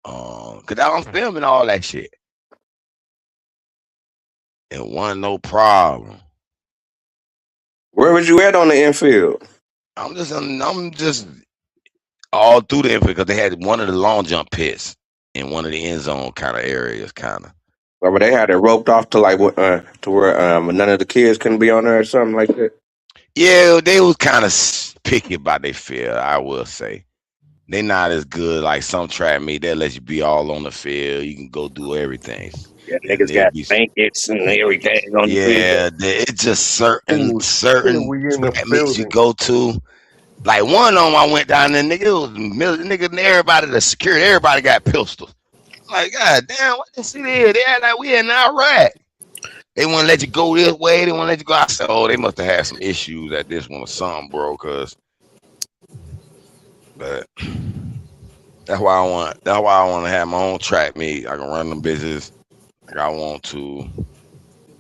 Cause I'm filming all that shit. It wasn't no problem. Where was you at on the infield? I'm just all through the infield because they had one of the long jump pits in one of the end zone kind of areas, kind of. But they had it roped off to like to where none of the kids couldn't be on there or something like that. Yeah, they was kind of picky about their field, I will say. They not as good like some track meet. They let you be all on the field. You can go do everything, Yeah, and niggas they'll got be. blankets and everything on the field. Yeah, it's just certain Oh shit, certain we in the track meets you building. go to. Like one of them, I went down there, nigga. It was nigga, and everybody, the security, everybody got pistols. I'm like, God damn, what this shit is? They act like we in Iraq. They wouldn't let you go this way. They wouldn't let you go. I said, oh, they must have had some issues at this one or something, bro. But that's why I want. That's why I want to have my own track meet. I can run them bitches like I want to.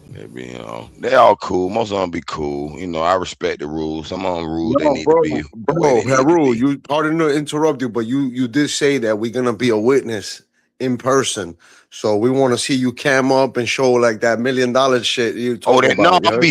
Maybe they all cool. Most of them be cool. I respect the rules. Some of them rules they No, need to bro, be the way bro, they need to Haru, be. you pardon to interrupt you, but you did say that we're gonna be a witness in person. So we want to see you cam up and show like that $1 million shit you Oh, talk that no, about, yeah?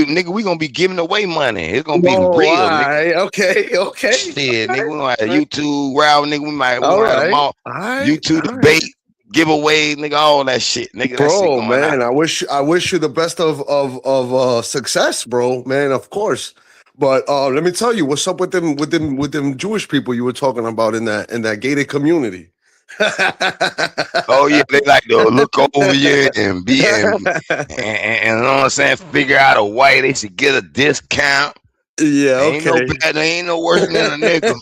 nigga. We gonna be giving away money. It's gonna be Oh, all real, nigga. right, okay, okay, Shit, nigga. We gonna have a okay. YouTube route, nigga. We All gonna have them right, all all right, YouTube all right. debate, giveaway, nigga. All that shit, nigga. That shit Bro, going out. man, I wish you the best of success, bro, man, of course. But let me tell you, what's up with them Jewish people you were talking about in that gated community? Oh yeah, they like to look over you and be and you know what I'm saying. Figure out a way they should get a discount. Yeah, Ain't no okay. bad. Ain't no worse than a nigga.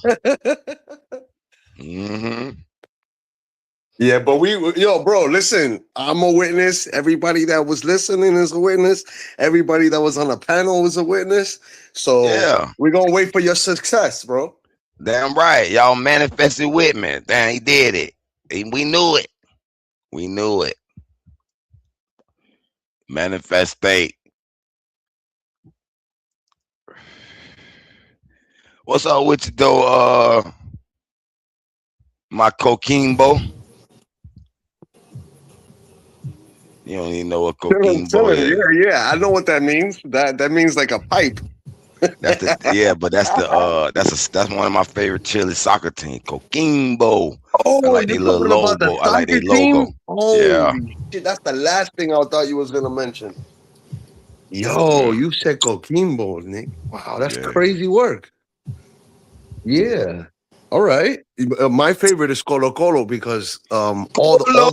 Yeah, but yo, bro, listen, I'm a witness. Everybody that was listening is a witness. Everybody that was on the panel was a witness. So Yeah, we're gonna wait for your success, bro. damn right. Y'all manifested with me. Damn, he did it. We knew it. We knew it. Manifestate. What's up with you though, my Coquimbo? You don't even know what Coquimbo Chilling, is. yeah. I know what that means. That means like a pipe. But that's one of my favorite Chile soccer team, Coquimbo. I Oh, like you're their little talking about the logo. I like their soccer logo. team? Yeah. Holy shit, that's the last thing I thought you was gonna mention. Yo, Yeah. you said Coquimbo, Nick. Wow, that's Yeah. crazy work. Yeah. All right. My favorite is Colo Colo because all the Colo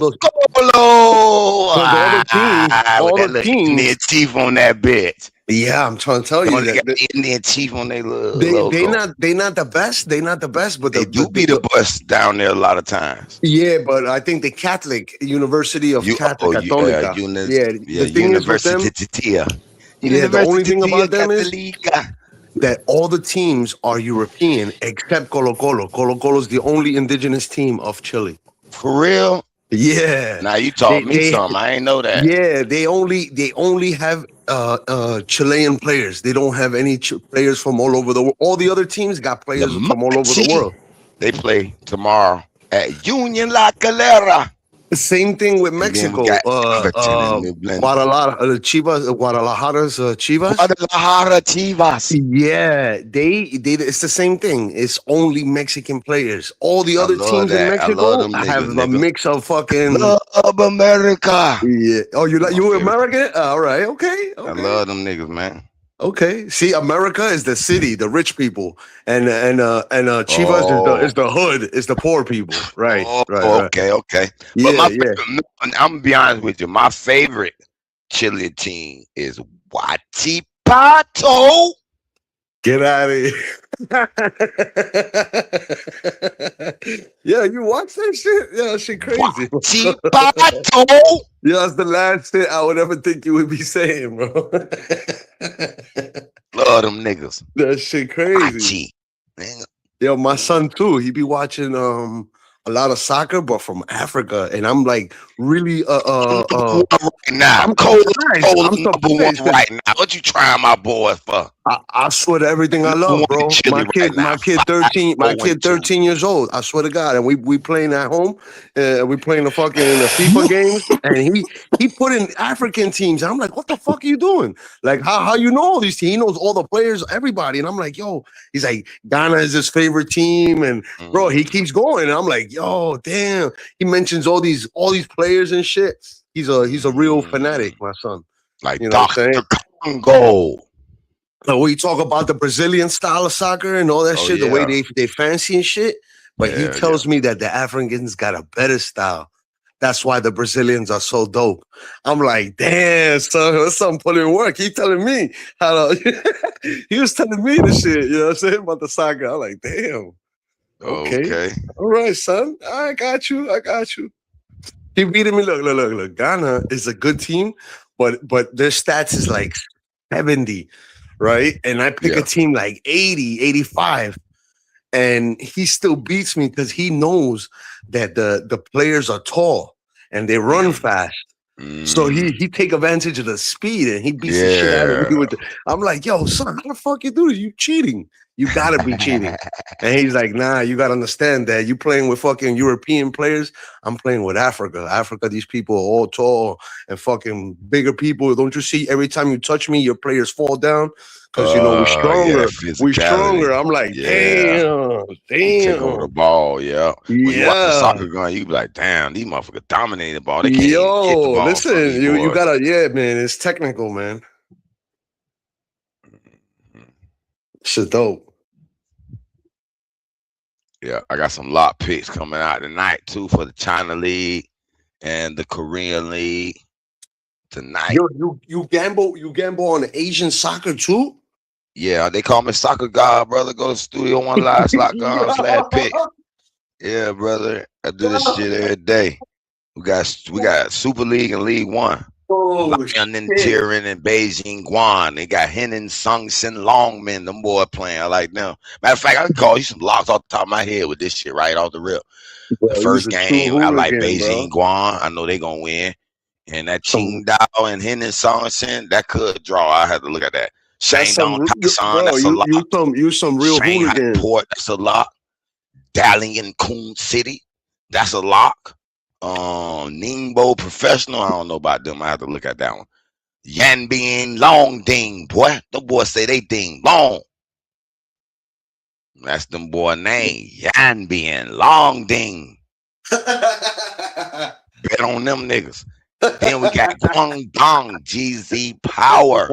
all the Colo. because With all that the little Indian teams. chief on that bitch. Yeah, I'm trying to tell you Don't they that got the Indian chief on their little they logo? not the best. They not the best, but They do be the bus down there a lot of times. yeah, but I think the Catholic University of Católica. Yeah, the thing is with them. University Yeah, the only thing University about them is Católica. that all the teams are European except Colo Colo. Colo Colo is the only indigenous team of Chile. For real? Yeah, Now you taught me they something. I ain't know that. yeah they only have Chilean players. They don't have any players from all over the world. All the other teams got The players from all over the Machi, world. they play tomorrow at Union La Calera. The same thing with And then we Mexico. got Everton and New Blend. Guadalajara's Chivas. Guadalajara Chivas. Yeah, they it's the same thing. It's only Mexican players. All the I other love teams in that. I love Mexico them have niggas, a nigga. mix of fucking. Love America. Yeah. Oh, My you favorite. American? All right. Okay. I Okay. love them niggas, man. Okay. See, America is the city, the rich people, and Chivas is Oh, the hood, is the poor people. Right. oh, Right. Right. okay, okay. But Yeah. my Yeah. favorite, I'm gonna be honest with you. My favorite Chile team is Huachipato. Get out of here. Yeah, you watch that shit? Yeah, that shit crazy. Huachipato. Yeah, that's the last shit I would ever think you would be saying, bro. Love them niggas. That shit crazy. Huachi. Yo, my son too. He be watching a lot of soccer, but from Africa, and I'm like really Number one right now. I'm Cola, surprised. Cola, I'm number one surprised 'cause right now. What you trying my boy for? I swear to everything I Number love, one in bro. Chile right now. My kid 5-0-2. 13 years old. I swear to God. And we playing at home. We playing the fucking in the FIFA games. And he put in African teams. And I'm like, what the fuck are you doing? Like, how you know all these teams? He knows all the players, everybody. And I'm like, yo, he's like, Ghana is his favorite team. And bro, he keeps going. And I'm like, yo, damn. He mentions all these players and shit. He's a real fanatic, my son. Like You know what I'm Dr. saying? Congo. We talk about the Brazilian style of soccer and all that Oh, shit, the way yeah. they fancy and shit. But he Yeah, tells me that the Africans got a better style. That's why the Brazilians are so dope. I'm like, damn, son, that's something put in work. He telling me how to, he was telling me the shit, you know what I'm saying, about the soccer. I'm like, damn. Okay. Okay. All right, son. I got you. He beating me. Look. Ghana is a good team, but their stats is like 70, right? And I pick a team like 80, 85. And he still beats me because he knows that the players are tall and they run fast. So he take advantage of the speed and he beats the shit out of me with I'm like, yo, son, how the fuck you do this? You cheating. You gotta be cheating. And he's like, nah, you gotta understand that you playing with fucking European players. I'm playing with Africa. Africa, these people are all tall and fucking bigger people. Don't you see every time you touch me, your players fall down? Because we're stronger. Yeah, We're stronger. I'm like, damn. Take over the ball, yeah. When you watch the Yeah. soccer gun, you be like, damn, these motherfuckers dominating the ball. They can't even kick the Yo, ball. listen, you gotta, yeah, man. It's technical, man. Shit dope. Yeah, I got some lot picks coming out tonight too for the China League and the Korean League tonight. Yo, you gamble on Asian soccer too? Yeah, they call me Soccer God, brother. Go to Studio One Live Slot Gun / pick. Yeah, brother. I do this shit every day. We got Super League and League One. Lion and Tyrion and Beijing Guan. They got Henan, Sung Sin, Longmen. Them boy playing. I like them. Matter of fact, I can call you some locks off the top of my head with this shit right off the rip. Bro, the first game, I like Beijing Guan. I know they gonna win. And that Qing Dao and Henan, Sung Sin, that could draw. I have to look at that. Shandong Taishan, that's a lock. You some real Shanghai hooligan. Port, that's a lock. Dalian Kun City, that's a lock. Ningbo Professional, I don't know about them. I have to look at that one. Yanbian Long Ding, boy. The boys say they ding long. That's them boy name. Yanbian Long Ding. Bet on them niggas. Then we got Guangdong GZ Power.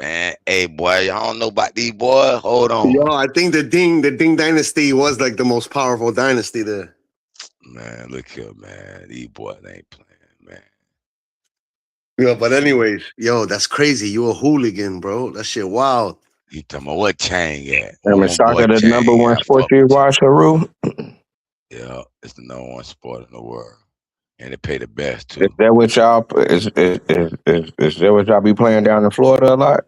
Man, hey boy, y'all don't know about these boys. Hold on. Yo, I think the Ding dynasty was like the most powerful dynasty there. Man, look here, man. These boys ain't playing, man. Yeah, but anyways, yo, that's crazy. You a hooligan, bro. That shit wild. You talking about what Chang at? I mean, soccer the number one sport you watch, Haru? Yeah, it's the number one sport in the world. And they pay the best too. Is that what y'all is that what y'all be playing down in Florida a lot?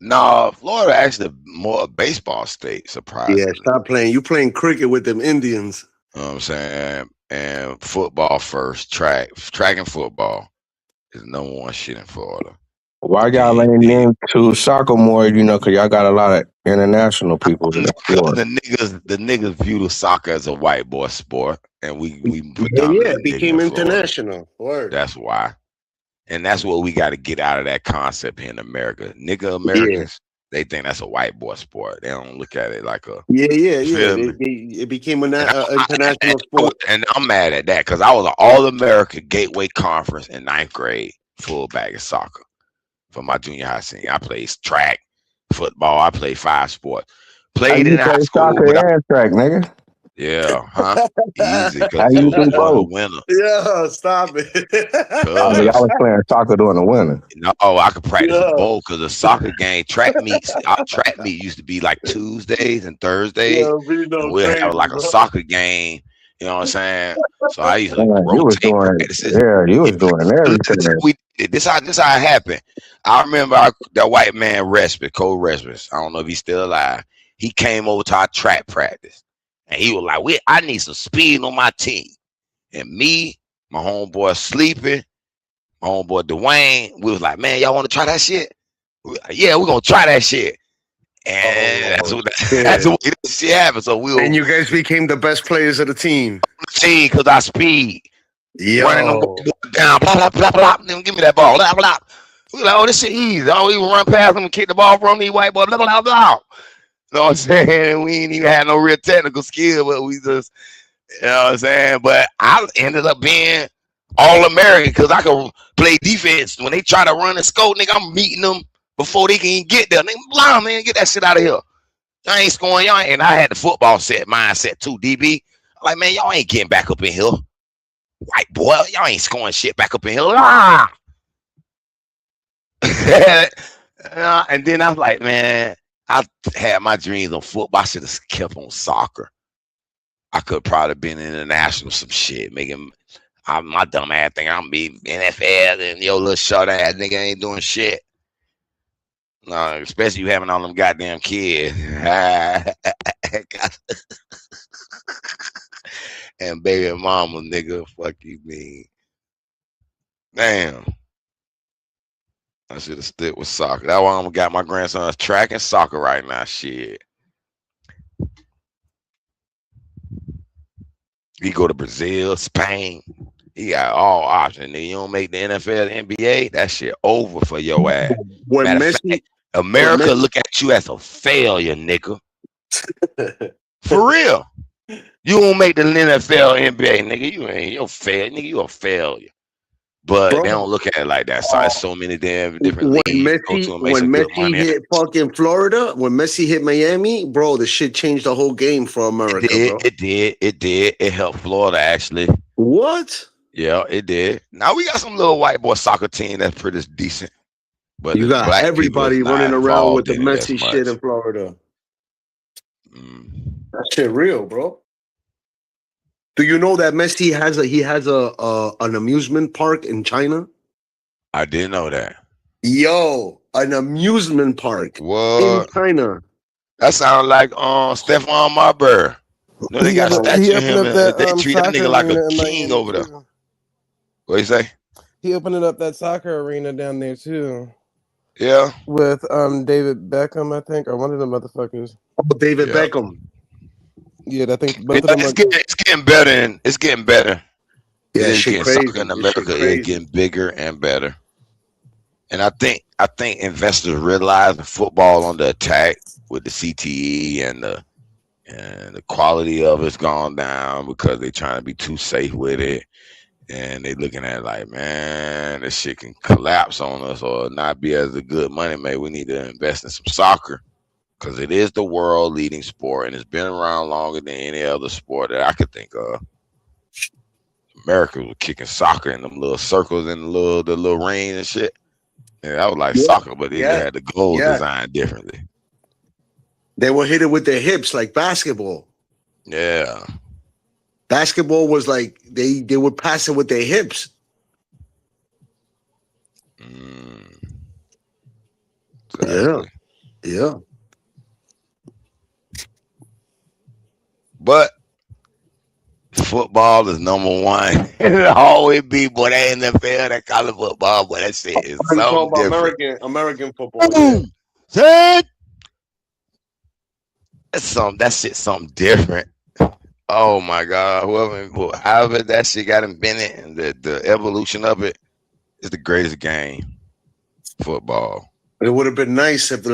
No, Florida actually more a baseball state, surprisingly. Yeah, stop playing. You playing cricket with them Indians. You know what I'm saying? And football first, track and football. It's number one shit in Florida. Why y'all Then ain't into soccer more? Because y'all got a lot of international people in Florida. the niggas view the soccer as a white boy sport, and we Yeah, predominantly it nigga became in Florida. international. Word. That's why. And that's what we got to get out of that concept here in America. Nigga Yeah. Americans, they think that's a white boy sport. They don't look at it like a, Yeah. you feel me? It became an And, international sport. I'm mad at that because I was an All-America Gateway Conference in 9th grade fullback in soccer for my junior high senior. I played track, football. I played 5 sports. How Played you in high play school, but soccer and track, nigga? easy How because you it do was during the both? winter. Yeah, stop I mean, it. y'all Cause was playing soccer during the winter. no, I could practice Yeah. both because the soccer game, track meets, our track meet used to be like Tuesdays and Thursdays, Yeah, we and know we'll crazy, have like a bro. soccer game. You know what I'm saying? So I used to Man, you was rotate doing, practices. you Yeah, was doing this everything. how we did. This how it happened. I remember that white man Respite, Cole Respite. I don't know if he's still alive. He came over to our track practice, and he was like, I need some speed on my team." And me, my homeboy Sleepy, my homeboy Dwayne, we was like, "Man, y'all want to try that shit?" Yeah, we're gonna try that shit. And that's Oh what that's shit! what that shit happened. So we were And you guys became the best players of the team. team because our speed, running them Yo. down, blah blah blah blah. Then give me that ball, blah blah. We like, oh, this shit easy. Oh, we run past them and kick the ball from these white boys, blah blah blah. You know what I'm saying? We ain't even had no real technical skill, but we just, you know what I'm saying? But I ended up being all American because I could play defense. When they try to run and score, nigga, I'm meeting them before they can even get there. Nigga, blah, man, get that shit out of here. Y'all ain't scoring, y'all ain't. And I had the football mindset too, DB. Like, man, y'all ain't getting back up in here. White boy, y'all ain't scoring shit back up in here. Ah! And then I was like, man, I had my dreams on football. I should have kept on soccer. I could probably been international some shit, making my dumb ass thing. I'm be NFL and your little short ass nigga ain't doing shit. No, especially you having all them goddamn kids. And baby mama, nigga, fuck you mean. Damn. I should have stick with soccer. That's why I'm got my grandson's track and soccer right now. Shit. He go to Brazil, Spain. He got all options. Nigga, you don't make the NFL, the NBA, that shit over for your ass. When Matter of Messi, fact, America look at you as a failure, nigga. For real. You won't make the NFL, NBA, nigga. You're a failure, nigga. You a failure. But bro, they don't look at it like that. So there's so many damn different when leagues you go to and make when some good Messi money. hit fucking Florida, when Messi hit Miami, bro, the shit changed the whole game for America, bro. It did. It helped Florida actually. What? Yeah, it did. Now we got some little white boy soccer team that's pretty decent. But You the got black people is everybody running not around with involved the in it as Messi shit much. in Florida. Mm. That shit real, bro. Do you know that Messi has an amusement park in China? I didn't know that. Yo, an amusement park in What? China. That sounds like Stephon Marbury. No, they got a He statue of opened him, up and that they treat that nigga soccer like a arena in king Miami over there. too. What you say? He opened up that soccer arena down there too. Yeah. With David Beckham, I think, or one of the motherfuckers. Oh, David Yeah. Beckham. Yeah, I think Yeah, both of them are. it's getting better. It's getting better. It Yeah, is shit getting soccer in crazy. This shit America is crazy. getting bigger and better. And I think investors realize football on the attack with the CTE and the quality of it's gone down because they're trying to be too safe with it. And they looking at it like, man, this shit can collapse on us or not be as a good money made. We need to invest in some soccer because it is the world leading sport and it's been around longer than any other sport that I could think of. America was kicking soccer in them little circles and the little ring and shit. And I was like Yeah, soccer, but they just yeah, had the goals yeah. designed differently. They were hitting with their hips like basketball. Yeah. Basketball was like they would pass it with their hips. Exactly. Yeah. But Football is number one. It'll always be, boy, that NFL, that college football, boy, that shit is I'm talking something about different. American football. Yeah. Boom! Shit! That shit something different. Oh my God. However that shit got invented and the evolution of it is the greatest game. Football. It would have been nice if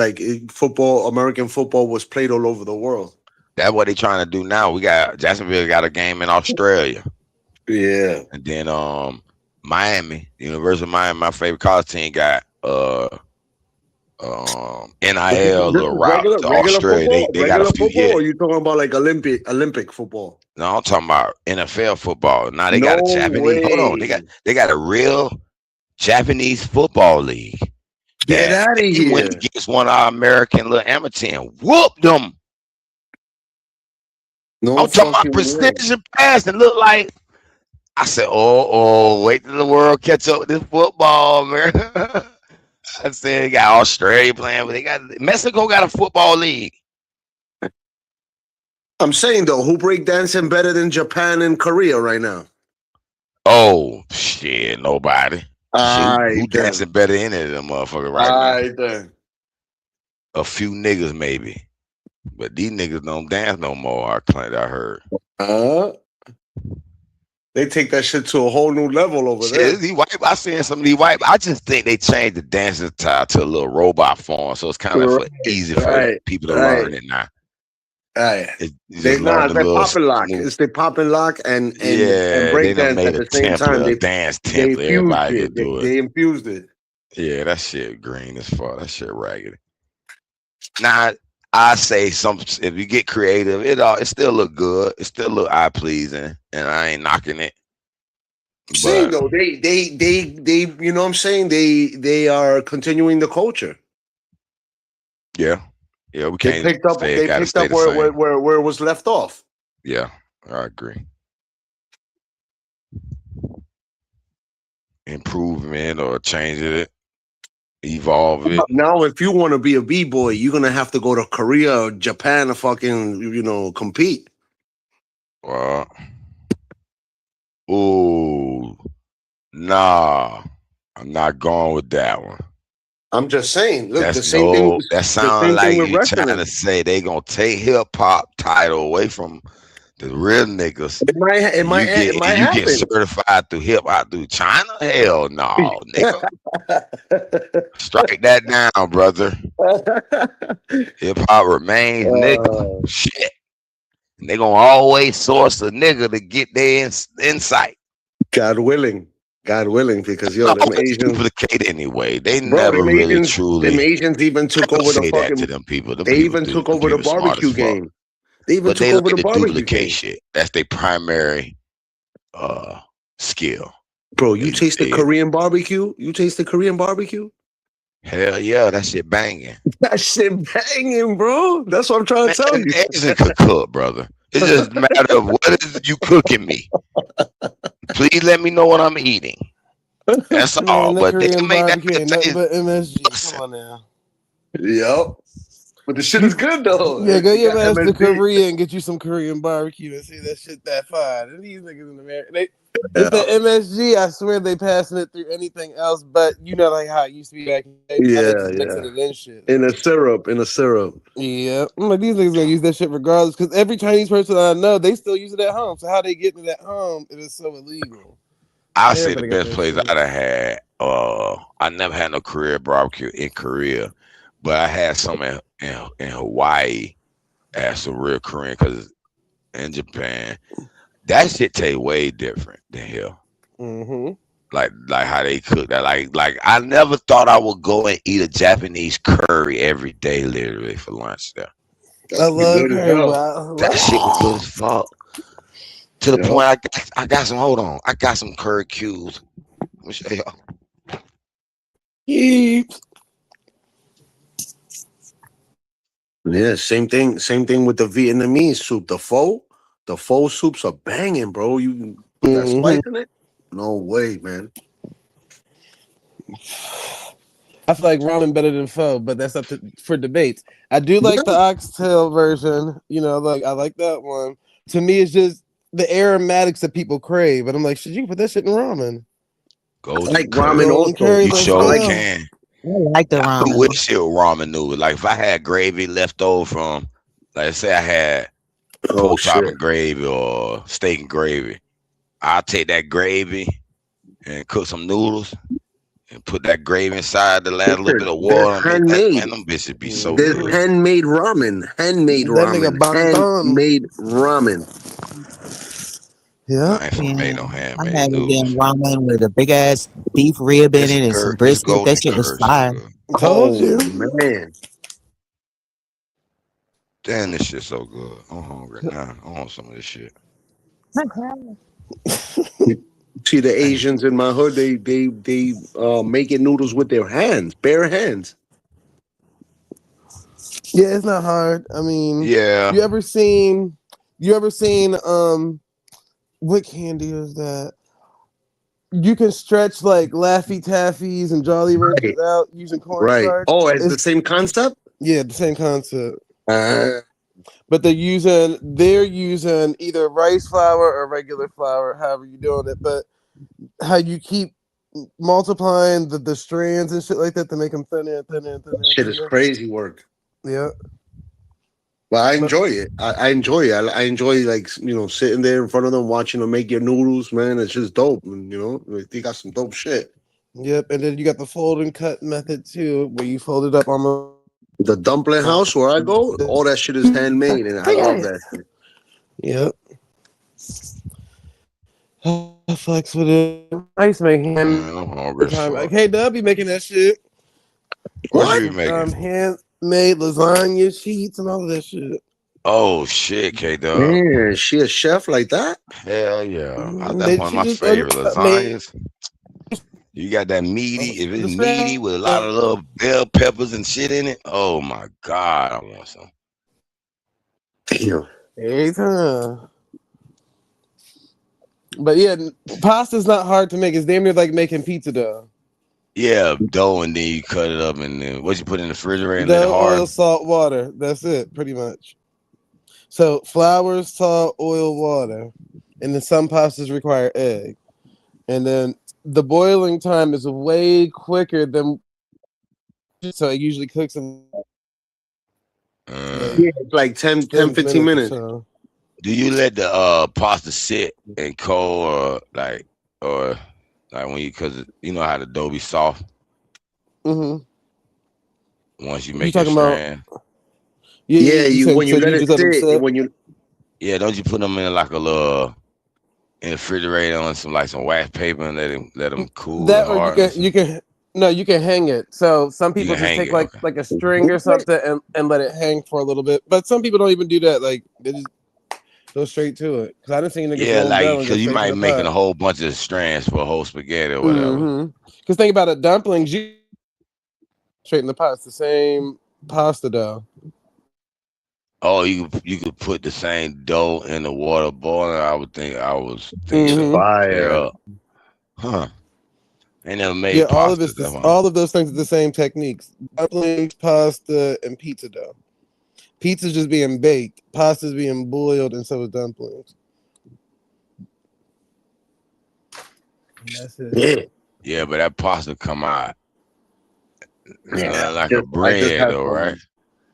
football, American football, was played all over the world. That's what they trying to do now. We got Jacksonville got a game in Australia. Yeah. And then Miami, University of Miami, my favorite college team got NIL This little is route to regular Australia. football, They got a few, or yeah. are you talking about like Olympic football? No, I'm talking about NFL football. Now they got a No Japanese. Hold on, way. they got a real Japanese football league. Get out of They went here. against one of our American little amateur and whooped them. No I'm talking about fucking way. precision pass and look like. I said, wait till the world catch up with this football, man. I said, they got Australia playing, but Mexico got a football league. I'm saying though, who breakdancing better than Japan and Korea right now? Oh shit, nobody. Who Then. dancing better than any of them motherfuckers right now? Then. A few niggas maybe, but these niggas don't dance no more. I heard. They take that shit to a whole new level over there. I seen some of these white. I just think they changed the dancing style to a little robot form, so it's kind of easy for people to learn it now. They pop and lock. It's they pop and lock and break dance at the same time. They dance template. Everybody can do it. They infused it. Yeah, that shit green as fuck. That shit raggedy. Now I say if you get creative, it still look good. It still look eye pleasing, and I ain't knocking it. Saying though, they you know what I'm saying? They are continuing the culture. Yeah. Yeah, we can't. They picked up where it was left off. Yeah, I agree. Improvement or changing it, evolve it. Now, if you want to be a b-boy, you're gonna have to go to Korea or Japan to fucking compete. Nah, I'm not going with that one. I'm just saying. Look, the same thing. That sounds like you trying to say they gonna take hip hop title away from the real niggas. It might you get certified through hip hop through China? Hell no, nigga. Strike that down, brother. Hip hop remains nigga. Shit. And they gonna always source a nigga to get their insight. God willing, because them Asians duplicate anyway. They never really truly. Them Asians even took over the fucking. To them people. They even took over the barbecue game. They even took over the barbecue game. Shit. That's their primary skill. Bro, you taste the Korean barbecue? You taste the Korean barbecue? Hell yeah, that shit banging. That shit banging, bro. That's what I'm trying to tell you. Asian could cook, brother. It's just a matter of what is you cooking me. Please let me know what I'm eating. That's all. But they can make that but MSG. Come on now. Yep. But the shit is good though. Yeah, go your ass to Korea and get you some Korean barbecue and see that shit that fine. And these niggas in America, it's the MSG. I swear they passing it through anything else, but like how it used to be back in the day. Mixing it in shit. In a syrup. Yeah, I'm like, these niggas gonna use that shit regardless. Because every Chinese person I know, they still use it at home. So how they get it at home? It is so illegal. I'll say the best place I'd have had. I never had no Korean barbecue in Korea, but I had some in Hawaii. I had some real Korean because in Japan, that shit tastes way different than here. Mm-hmm. Like how they cook that. Like I never thought I would go and eat a Japanese curry every day, literally for lunch there. I love curry. Wow. That shit was good as fuck. To the point I got some. Hold on, I got some curry cubes. Let me show y'all. Yeah, same thing with the Vietnamese soup. The pho soups are banging, bro. You put that spice in it? No way, man. I feel like ramen better than pho, but that's up for debates. I do like the oxtail version. I like that one. To me, it's just the aromatics that people crave. But I'm like, should you put that shit in ramen? I Goji like ramen curry. Golden also. curry, You let's sure go. can. I like the I put ramen. with shit ramen noodles. Like if I had gravy left over from, like say I had Oh pork chop shit. and gravy or steak and gravy, I'll take that gravy and cook some noodles and put that gravy inside the last little bit Listen, of there's water. I mean, that handmade. man, them bitches be so There's Mm-hmm. good. handmade ramen. Handmade That nigga ramen. Bantan. Handmade ramen. Yeah. I ain't finna Yeah, make no I handmade had a damn noodles. ramen with a big ass beef rib in it and some This brisket. That golden shit was curry so fire. good. Told Oh you. man. Damn, this shit so good. I'm hungry now. I want some of this shit. See the Damn. Asians in my hood, they making noodles with their hands, bare hands. Yeah, it's not hard. I mean, Yeah. you ever seen you ever seen what candy is that? You can stretch like Laffy Taffies and Jolly Ranchers Right. out using Right. cornstarch. Oh, it's the It's same concept? yeah, the same concept. Uh, But they're using either rice flour or regular flour, however you're doing it. But how you keep multiplying the strands and shit like that to make them thinner and thinner and thinner and shit is thinner. crazy work. Yeah. But I But enjoy it. I enjoy it. I enjoy like sitting there in front of them watching them make your noodles, man. It's just dope. And like, they got some dope shit. yep, and then you got the fold and cut method too, where you fold it up almost. The dumpling house where I go, all that shit is handmade, and I love that shit. Yep. I flex with it. I used to make Man, hand I'm hungry as time. Like, fuck. hey, Dub, be making that shit. What What? you be making? Handmade lasagna sheets and all of that shit. Oh shit, K Dub. Man, she a chef like that? Hell yeah. That's They one of she my just ordered favorite made lasagnas. You got that meaty, if the it's meaty scratch with a lot of little bell peppers and shit in it. Oh my god, I want some. Damn. every time. But yeah, pasta's not hard to make. It's damn near like making pizza dough. Yeah, dough and then you cut it up and then what you put in the refrigerator and let it Dough, oil, harden. salt, water. That's it, pretty much. So flour, salt, oil, water, and then some pastas require egg. And then the boiling time is way quicker than so it usually cooks in like Yeah, it's like 10, 10 15 minutes or minutes. so. Do you let the pasta sit and cold or like when you cause you know how the dough be soft Mm-hmm. once you You make your talking about strand? Yeah, you you said when so you let you it just let them sit, sit? when you Yeah, don't you put them in like a little in the refrigerator on some wax paper and let them cool and That or you harden or can something? you can no, you can hang it. So some You people can just hang take it, okay. like a string or something and let it hang for a little bit. But some people don't even do that. Like they just go straight to it. Cause I didn't see niggas Yeah, roll like down and go because you straight to might the be making pot. a whole bunch of strands for a whole spaghetti or whatever. Mm-hmm. Cause think about it, dumplings, you straight in the pot. It's the same pasta dough. Oh, you could put the same dough in the water boiling. I was thinking to Mm-hmm. tear fire. up. Huh. Ain't never Yeah, made all of pasta. it's That's this, why. all of those things are the same techniques. Dumplings, pasta, and pizza dough. Pizza's just being baked, pasta's being boiled, and so is dumplings. And that's it. Yeah. Yeah, but that pasta come out Yeah. like a I just bread had though, right? some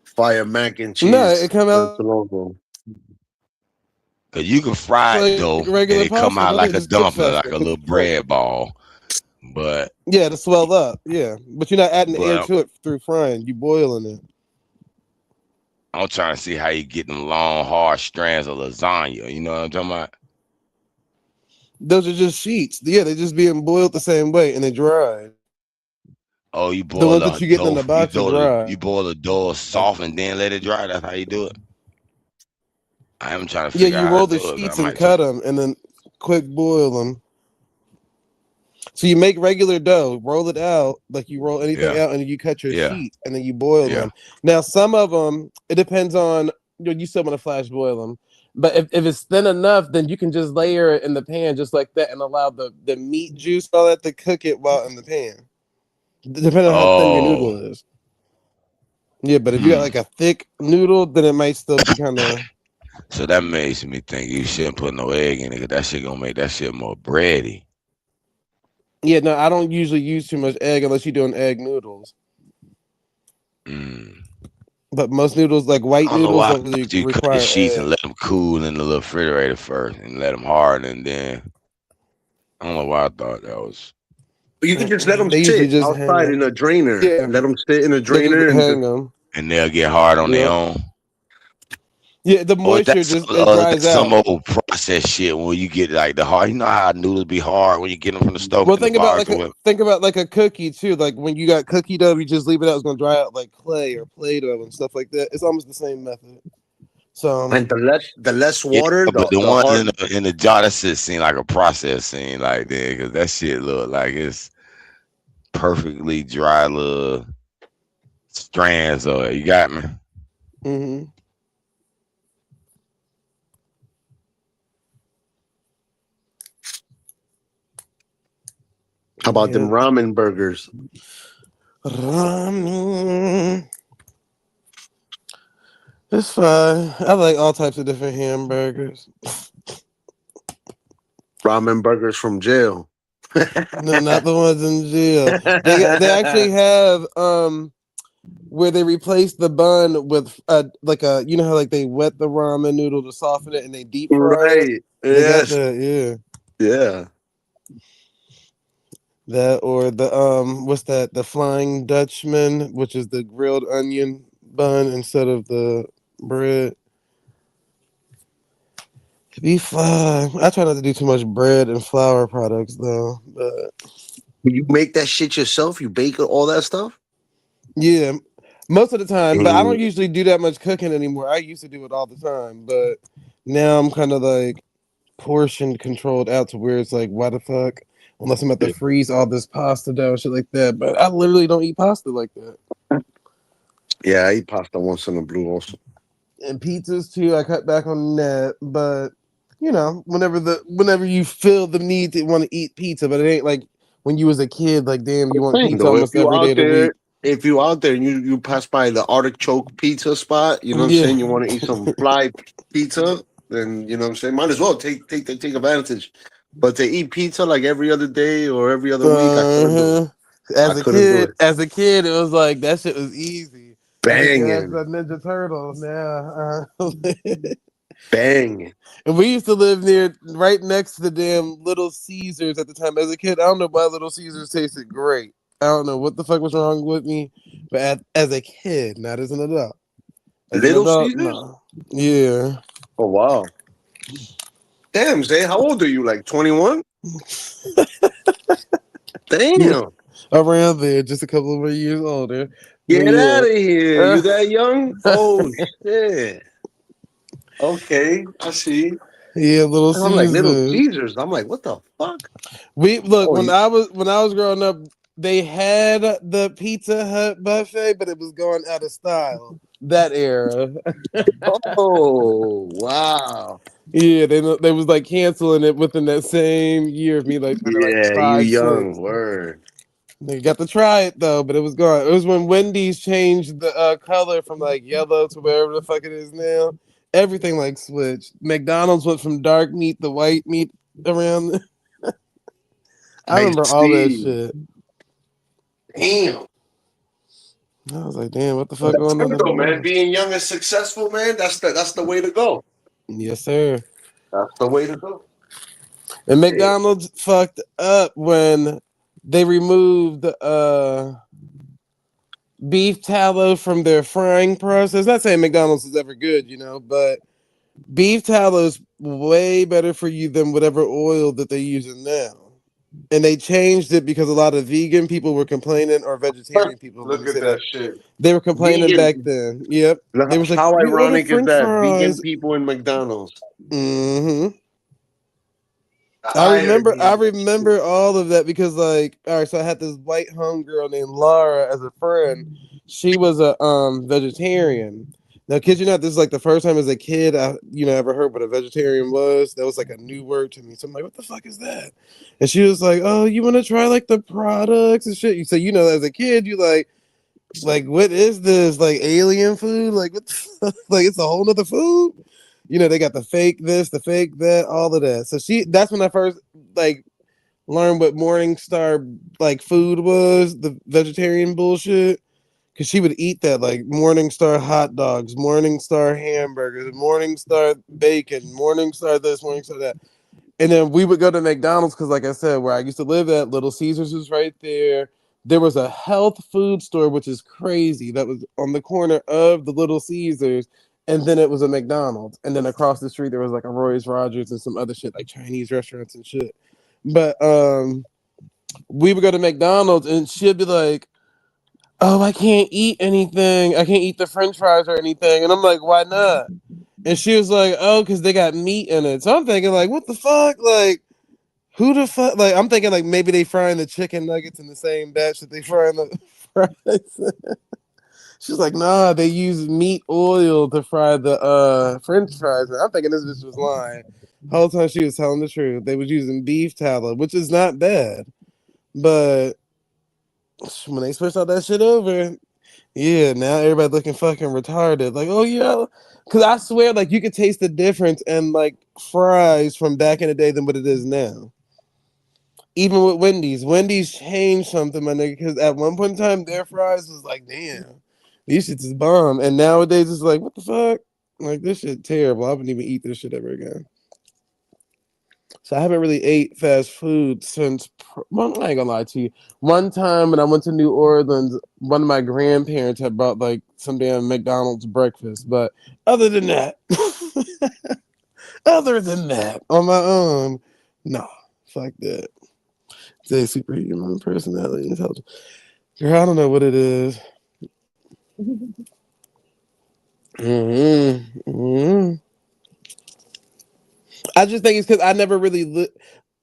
fire mac and No, it cheese come not out too long ago. Cause you can fry it like dough and regular it come pasta. out Don't like it a just cook dumpling, faster? like a Because little it's fresh. bread ball. But Yeah, to swell up. Yeah, but you're not adding the air but to it through frying. You boiling it. I'm trying to see how you get them long, hard strands of lasagna. You know what I'm talking about? Those are just sheets. Yeah, they're just being boiled the same way, and they dry. Oh, you The boil ones that the you get in dough. the box are dry. You boil the dough Like soft and then let it dry. That's how you do it. I am trying to yeah, figure you out how to roll the do it. I sheets and might try. cut them, and then quick boil them. So you make regular dough, roll it out like you roll anything Yeah, out, and then you cut your yeah, sheet, and then you boil yeah. them. Now, some of them, it depends on you still want to flash boil them, but if it's thin enough, then you can just layer it in the pan just like that, and allow the meat juice all that to cook it while in the pan. Depending on how thin your Oh, noodle is. Yeah, but if you got hmm. like a thick noodle, then it might still be kind of. So that makes me think you shouldn't put no egg in it, 'cause that shit gonna make that shit more bready. Yeah, no, I don't usually use too much egg unless you're doing egg noodles. Mm. But most noodles, like I white don't know noodles, why I don't really thought you cut the require sheets and egg. let them cool in the little refrigerator first and let them harden, and then I don't know why I thought that was. But you can just let them They usually sit just hang outside in a them. drainer. Yeah, Let them sit in a they just drainer and hang just them. And they'll get hard on their Yep. own. Yeah, the Or moisture just it dries that's some out. old processed shit when you get like the hard. You know how noodles be hard when you get them from the stove Well, in the box or whatever. think about like a cookie too. Like when you got cookie dough, you just leave it out. It's gonna dry out like clay or Play-Doh and stuff like that. It's almost the same method. So and the less Yeah, water, but the the ones hard. in the jar that shit seem like a process scene like that, because that shit look like it's perfectly dry little strands of it. You got me? hmm How about yeah, them ramen burgers? ramen. It's fine. I like all types of different hamburgers. Ramen burgers from jail. No, not the ones in jail. They actually have where they replace the bun with like a you know how like they wet the ramen noodle to soften it and they deep fry it. Right. They got Yes. that, yeah. Yeah. That or the what's that? The Flying Dutchman, which is the grilled onion bun instead of the bread. Be fine. I try not to do too much bread and flour products though. But You make that shit yourself? You bake all that stuff? yeah, most of the time. But I Mm. don't usually do that much cooking anymore. I used to do it all the time, but now I'm kind of like portion controlled out to where it's like, why the fuck? Unless I'm at the freeze all this pasta dough and shit like that. But I literally don't eat pasta like that. Yeah, I eat pasta once in a blue also. And pizzas too. I cut back on that, but you know, whenever you feel the need to want to eat pizza, but it ain't like when you was a kid. Like, damn, you want Thing pizza though, almost every day of the week. if you out there and you pass by the artichoke pizza spot, you know what I'm Yeah, saying? You want to eat some fly pizza, then you know what I'm saying. Might as well take advantage. But to eat pizza like every other day or every other week, I couldn't do it. uh-huh. I couldn't do it. As a kid, it was like that shit was easy. As a kid, that's Banging, the Ninja Turtles. Now, banging. and we used to live near right next to the damn Little Caesars at the time. As a kid, I don't know why Little Caesars tasted great. I don't know what the fuck was wrong with me, but as a kid, not as an adult. As an Little adult, Caesars? no. Yeah. Oh wow. Damn, Zay, how old are you? Like 21? Yeah. Damn. Around there, just a couple of more years older. But Get yeah. out of here. You that young? Oh shit. Okay, I see. Yeah, Little I'm like Little Caesars. Caesars. I'm like, what the fuck? We look Oh, when I was growing up, they had the Pizza Hut buffet, but it was going out of style. That era. oh, wow. Yeah, they was like canceling it within that same year of me like turning like Yeah, you five, young. 6. Word. They got to try it though, but it was gone. It was when Wendy's changed the color from like yellow to wherever the fuck it is now. Everything like switched. McDonald's went from dark meat to white meat around. I I remember all that see. shit. Damn. I was like, damn, what the fuck That's going on good in the though, man. world? Being young and successful, man. That's the way to go. Yes, sir. That's the way to go. And Yeah. McDonald's fucked up when they removed beef tallow from their frying process. Not saying McDonald's is ever good, you know, but beef tallow is way better for you than whatever oil that they're using now. And they changed it because a lot of vegan people were complaining, or vegetarian people. Let me Look say at that that shit. they were complaining back Vegan. then. Yep, they was like, How we order ironic is French that? Vegan fries. people in McDonald's. hmm The I irony of that shit. remember all of that because like all right, so I had this white homegirl named Laura as a friend. She was a vegetarian. Now, kid you not, this is like the first time as a kid I ever heard what a vegetarian was. That was like a new word to me. So I'm like, what the fuck is that? And she was like, oh, you want to try like the products and shit. So as a kid, you like what is this like alien food? Like what? Like it's a whole nother food. They got the fake this, the fake that, all of that. So that's when I first like learned what Morningstar like food was, the vegetarian bullshit. Cause she would eat that like Morningstar hot dogs, Morningstar hamburgers, Morningstar bacon, Morningstar this, Morningstar that. And then we would go to McDonald's because, like I said, where I used to live at, Little Caesars was right there. There was a health food store, which is crazy. That was on the corner of the Little Caesars, and then it was a McDonald's. And then across the street there was like a Roy's Rogers and some other shit, like Chinese restaurants and shit. But we would go to McDonald's and she'd be like, "Oh, I can't eat anything. I can't eat the French fries or anything." And I'm like, "Why not?" And she was like, "Oh, because they got meat in it." So I'm thinking, like, what the fuck? Like, who the fuck? Like, I'm thinking, like, maybe they frying the chicken nuggets in the same batch that they frying the fries. She's like, "Nah, they use meat oil to fry the French fries." And I'm thinking this bitch was lying. The whole time she was telling the truth. They was using beef tallow, which is not bad. But when they switched all that shit over, yeah, now everybody looking fucking retarded. Like, oh yeah, because I swear, like, you could taste the difference in like fries from back in the day than what it is now. Even with Wendy's changed something, my nigga. Because at one point in time, their fries was like, damn, these shits is bomb, and nowadays it's like, what the fuck? Like, this shit terrible. I wouldn't even eat this shit ever again. So I haven't really ate fast food since. Well, I ain't gonna lie to you. One time when I went to New Orleans, one of my grandparents had brought like some damn McDonald's breakfast. But other than that, on my own, no, fuck that. Say superhuman personality, intelligence. Girl, I don't know what it is. Mm-hmm. I just think it's because I never really.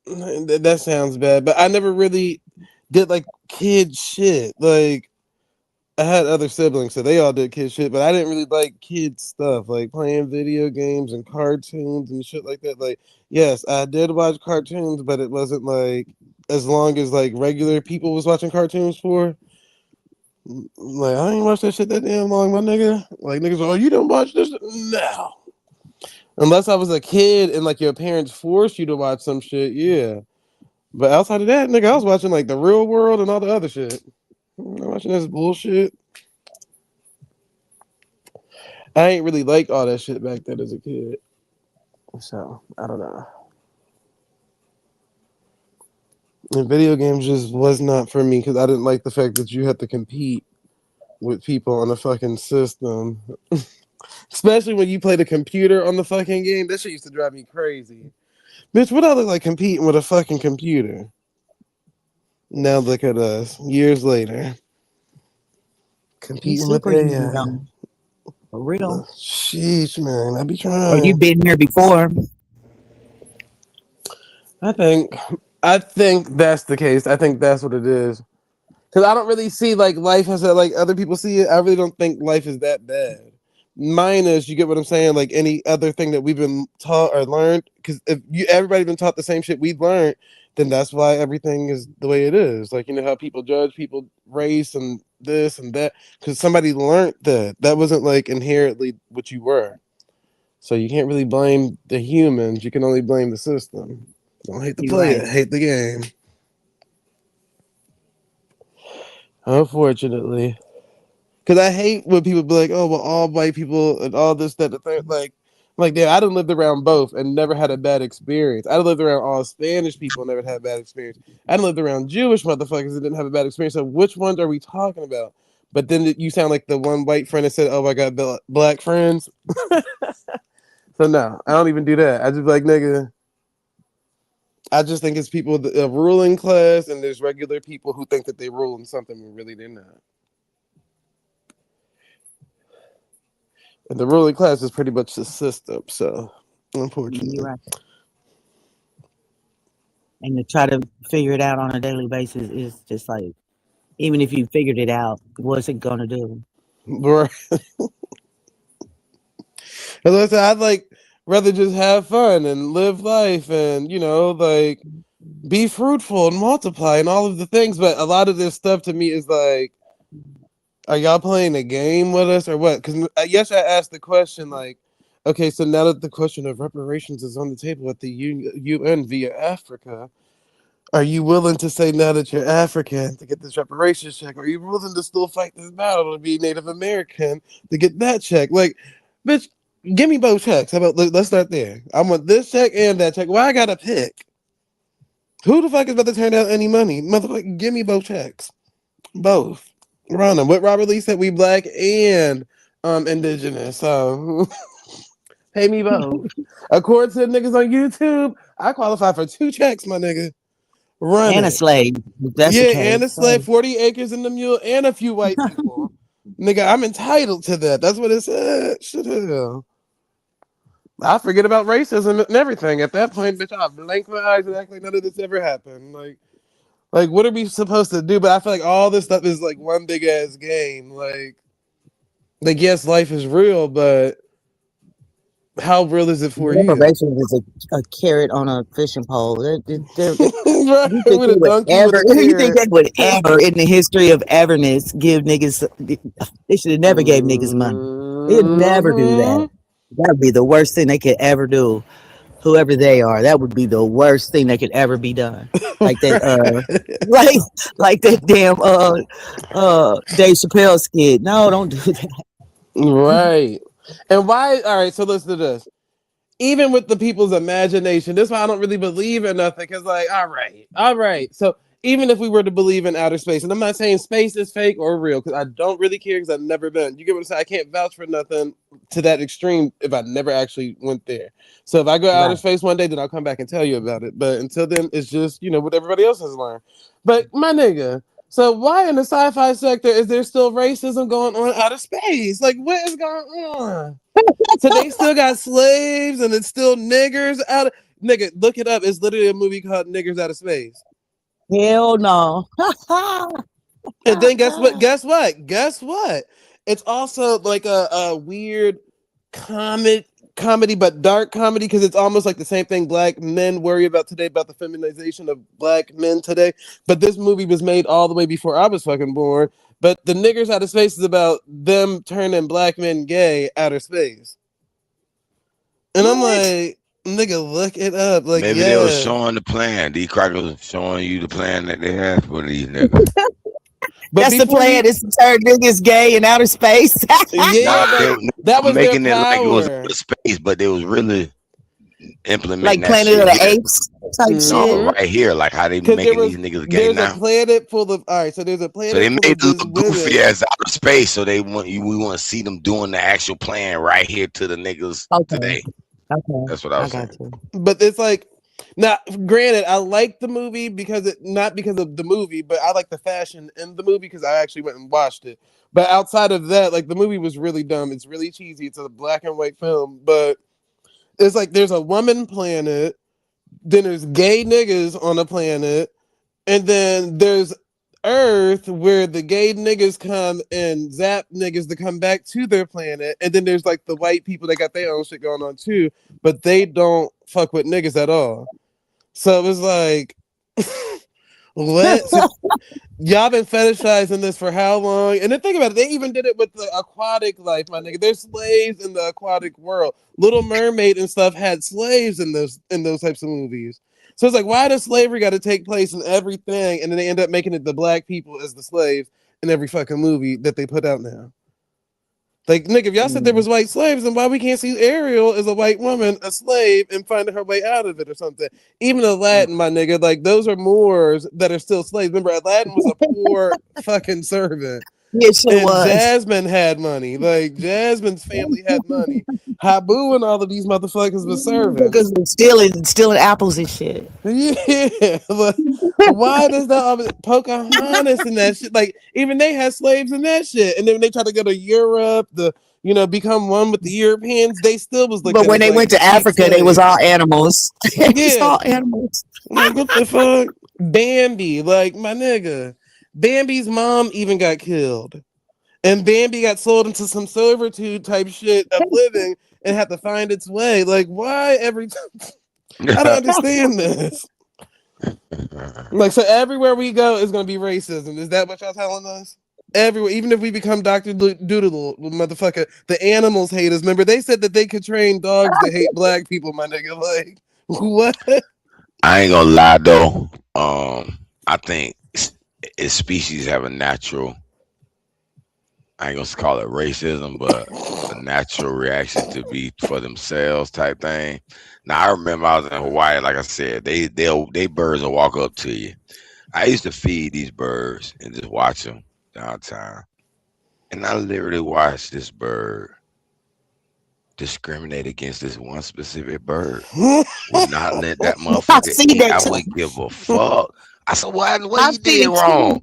That sounds bad, but I never really did like kid shit. Like I had other siblings, so they all did kid shit, but I didn't really like kid stuff, like playing video games and cartoons and shit like that. Like, yes, I did watch cartoons, but it wasn't like as long as like regular people was watching cartoons for. Like, I ain't watched that shit that damn long, my nigga. Like niggas, oh, you don't watch this? No. Unless I was a kid and like your parents forced you to watch some shit, yeah. But outside of that, nigga, I was watching like the real world and all the other shit. I'm not watching this bullshit. I ain't really like all that shit back then as a kid. So I don't know. And video games just was not for me because I didn't like the fact that you had to compete with people on the fucking system. Especially when you play the computer on the fucking game. That shit used to drive me crazy. Bitch, what I look like competing with a fucking computer? Now look at us, years later. You Competing with superhuman AI. though, for real. Sheesh, man. I be Or you trying. been here before? I think I think that's the case. I think that's what it is. Because I don't really see like life as like other people see it. I really don't think life is that bad. Minus, you get what I'm saying? Like any other thing that we've been taught or learned. Because if you everybody been taught the same shit we've learned, then that's why everything is the way it is. Like you know how people judge people race and this and that because somebody learned that. That wasn't like inherently what you were. So you can't really blame the humans. You can only blame the system. Don't hate the You're player, right. hate the game. Unfortunately. Because I hate when people be like, oh, well, all white people and all this, that, the third. Like, yeah, I done lived around both and never had a bad experience. I done lived around all Spanish people and never had a bad experience. I done lived around Jewish motherfuckers and didn't have a bad experience. So which ones are we talking about? But then you sound like the one white friend that said, oh, I got black friends. So no, I don't even do that. I just be like, nigga, I just think it's people, the ruling class, and there's regular people who think that they rule in something when really they're not. And the ruling class is pretty much the system. So, You're unfortunately, right. And to try to figure it out on a daily basis is just like, even if you figured it out, what's it gonna do? right. As I said, I'd like rather just have fun and live life, and like be fruitful and multiply and all of the things. But a lot of this stuff to me is like, are y'all playing a game with us or what? Because yes, I asked the question like, Okay, so now that the question of reparations is on the table at the UN via Africa, are you willing to say now that you're African to get this reparations check? Are you willing to still fight this battle to be Native American to get that check? Like, bitch, give me both checks. How about let's start there. I want this check and that check. Why I gotta pick? Who the fuck is about to turn down any money? Motherfucker, give me both checks. Both. Run them. What Robert Lee said, we black and indigenous. So pay me both. According to the niggas on YouTube, I qualify for 2 checks, my nigga. Run And a it. slave. If that's the Yeah, case. and a slave, 40 acres in the mule, and a few white people. Nigga, I'm entitled to that. That's what it said. Shit hell. I forget about racism and everything. At that point, bitch, I blink my eyes and act like none of this ever happened. Like, what are we supposed to do? But I feel like all this stuff is like one big ass game. Like yes, life is real, but how real is it for you? Reparations is a carrot on a fishing pole. Right, You think with they a would donkey with ever? a You think they carrot. would ever, in the history of everness, give niggas? They should have never gave niggas money. They'd never do that. Mhm. That would be the worst thing they could ever do. Whoever they are, that would be the worst thing that could ever be done. Like that, like like that damn Dave Chappelle skit. No, don't do that. Right. And why? All right, so listen to this. Even with the people's imagination, this is why I don't really believe in nothing. Cause like, all right. So even if we were to believe in outer space, and I'm not saying space is fake or real, because I don't really care because I've never been. You get what I'm saying? I can't vouch for nothing to that extreme if I never actually went there. So if I go outer Right. space one day, then I'll come back and tell you about it. But until then, it's just, what everybody else has learned. But my nigga, so why in the sci-fi sector is there still racism going on out of space? Like, what is going on? So they still got slaves and it's still niggers out of nigga. Look it up. It's literally a movie called Niggers Out of Space. Hell no. And then guess what? Guess what? Guess what? It's also like a weird comedy, but dark comedy because it's almost like the same thing black men worry about today about the feminization of black men today. But this movie was made all the way before I was fucking born. But the Niggers Out of Space is about them turning black men gay outer space. And I'm What? like, nigga, look it up. Like, Maybe they was yeah. showing the plan. D Crocker was showing you the plan that they had for these niggas. But That's the before plan. you, Is to turn niggas gay in outer space. yeah, Nah, they but were that was their making it like it was power. outer space, but they was really implementing Like that Planet shit of the here. Apes type No, shit. Mm-hmm. right here, like how they Because making these niggas gay there's a now. planet full of, all right, so there's a So they planet full made of it this look goofy women. as outer space. So they want you. We want to see them doing the actual plan right here to the niggas Okay. today. Okay. That's what I I was got saying. you. But it's like, now, granted, I like the movie because not because of the movie, but I like the fashion in the movie because I actually went and watched it. But outside of that, like the movie was really dumb. It's really cheesy. It's a black and white film, but it's like there's a woman planet, then there's gay niggas on the planet, and then there's Earth where the gay niggas come and zap niggas to come back to their planet, and then there's like the white people that got their own shit going on too, but they don't fuck with niggas at all. So it was like, what? So y'all been fetishizing this for how long? And then think about it, they even did it with the aquatic life, my nigga. There's slaves in the aquatic world. Little Mermaid and stuff had slaves in those types of movies. So it's like, why does slavery got to take place in everything, and then they end up making it the black people as the slaves in every fucking movie that they put out now? Like, nigga, if y'all said there Mm. was white slaves, then why we can't see Ariel as a white woman, a slave, and finding her way out of it or something? Even Aladdin, my nigga, like those are Moors that are still slaves. Remember, Aladdin was a poor fucking servant. Yes, it And was. Jasmine had money. Like Jasmine's family had money. Habu and all of these motherfuckers were servants. Because they're stealing apples and shit. Yeah, but why does that Pocahontas and that shit? Like even they had slaves in that shit, and then when they tried to go to Europe, become one with the Europeans, they still was looked But at when as they like went to cheap Africa, they was slaves. all animals. It was Yeah, all animals. like what the fuck? Bambi, like my nigga, Bambi's mom even got killed, and Bambi got sold into some servitude type shit of living and had to find its way. Like why every time? I don't understand this. Like, so everywhere we go is going to be racism. Is that what y'all telling us? everywhere. Even if we become Dr. Doodle, motherfucker, the animals hate us. Remember, they said that they could train dogs to hate black people, my nigga. Like, what? I ain't gonna lie though. I think species have a natural. I ain't gonna call it racism, but a natural reaction to be for themselves type thing. Now I remember I was in Hawaii, like I said, they birds will walk up to you. I used to feed these birds and just watch them downtown, and I literally watched this bird discriminate against this one specific bird. Would not let that I motherfucker see eat. that I too. wouldn't give a fuck. I said, what I've you seen did it too. wrong?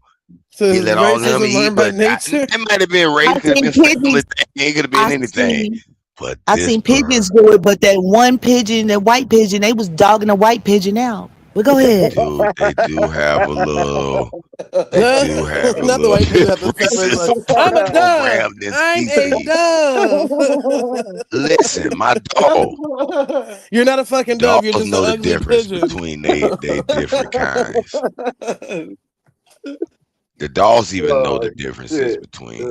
So He let all them racism eat, learned by but nature. it might have been race, I could have seen been family pigeons. thing, it could have I been anything. seen But I this seen bird, pigeons do it, but that one pigeon, that white pigeon, they was dogging the white pigeon out. But go ahead. they do have a little, they do have a Not the little white bit pigeon of have to separate. Like, racism I'm a dove. programmed in I'm a species. dove. Listen, my dog, You're not a fucking dove. You're dogs just an know the ugly difference pigeon. between they different kinds. The dogs even know Oh the differences shit. between.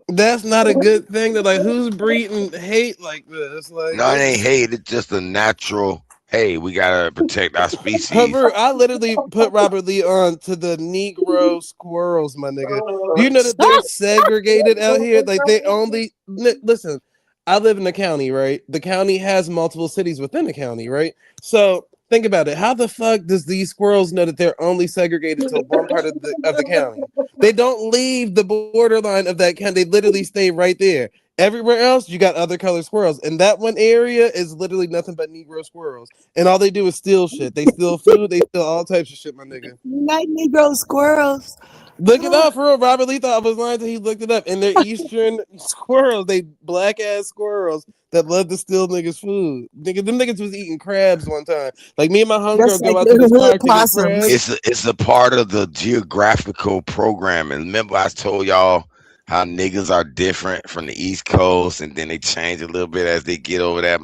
That's not a good thing. That like, who's breeding hate like this? Like, No, it this ain't is. hate. It's just a natural. Hey, we gotta protect our species. However, I literally put Robert Lee on to the Negro squirrels, my nigga. Do you know that they're segregated out here? Like they only listen. I live in the county, right? The county has multiple cities within the county, right? So think about it. How the fuck does these squirrels know that they're only segregated to one part of the county? They don't leave the borderline of that county. They literally stay right there. Everywhere else, you got other colored squirrels, and that one area is literally nothing but Negro squirrels. And all they do is steal shit. They steal food. They steal all types of shit, my nigga. Night Negro squirrels. Look it up for real. Robert Lee thought I was lying until he looked it up. And they're eastern squirrels. They black ass squirrels that love to steal niggas' food. Nigga, them niggas was eating crabs one time. Like me and my That's homegirl like go out to the this hood park to get possums. crabs. It's a part of the geographical programming. Remember, I told y'all how niggas are different from the East Coast, and then they change a little bit as they get over that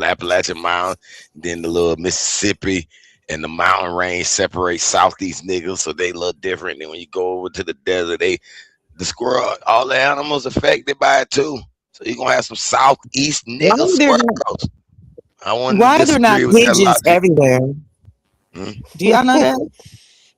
Appalachian Mountain, then the little Mississippi and the mountain range separate Southeast niggas, so they look different. Then when you go over to the desert, the squirrel, all the animals affected by it too. So you're gonna have some Southeast Why nigga they're squirrels. I wouldn't why they're not disagree with that pigeons logic. everywhere? Hmm? Do y'all know that?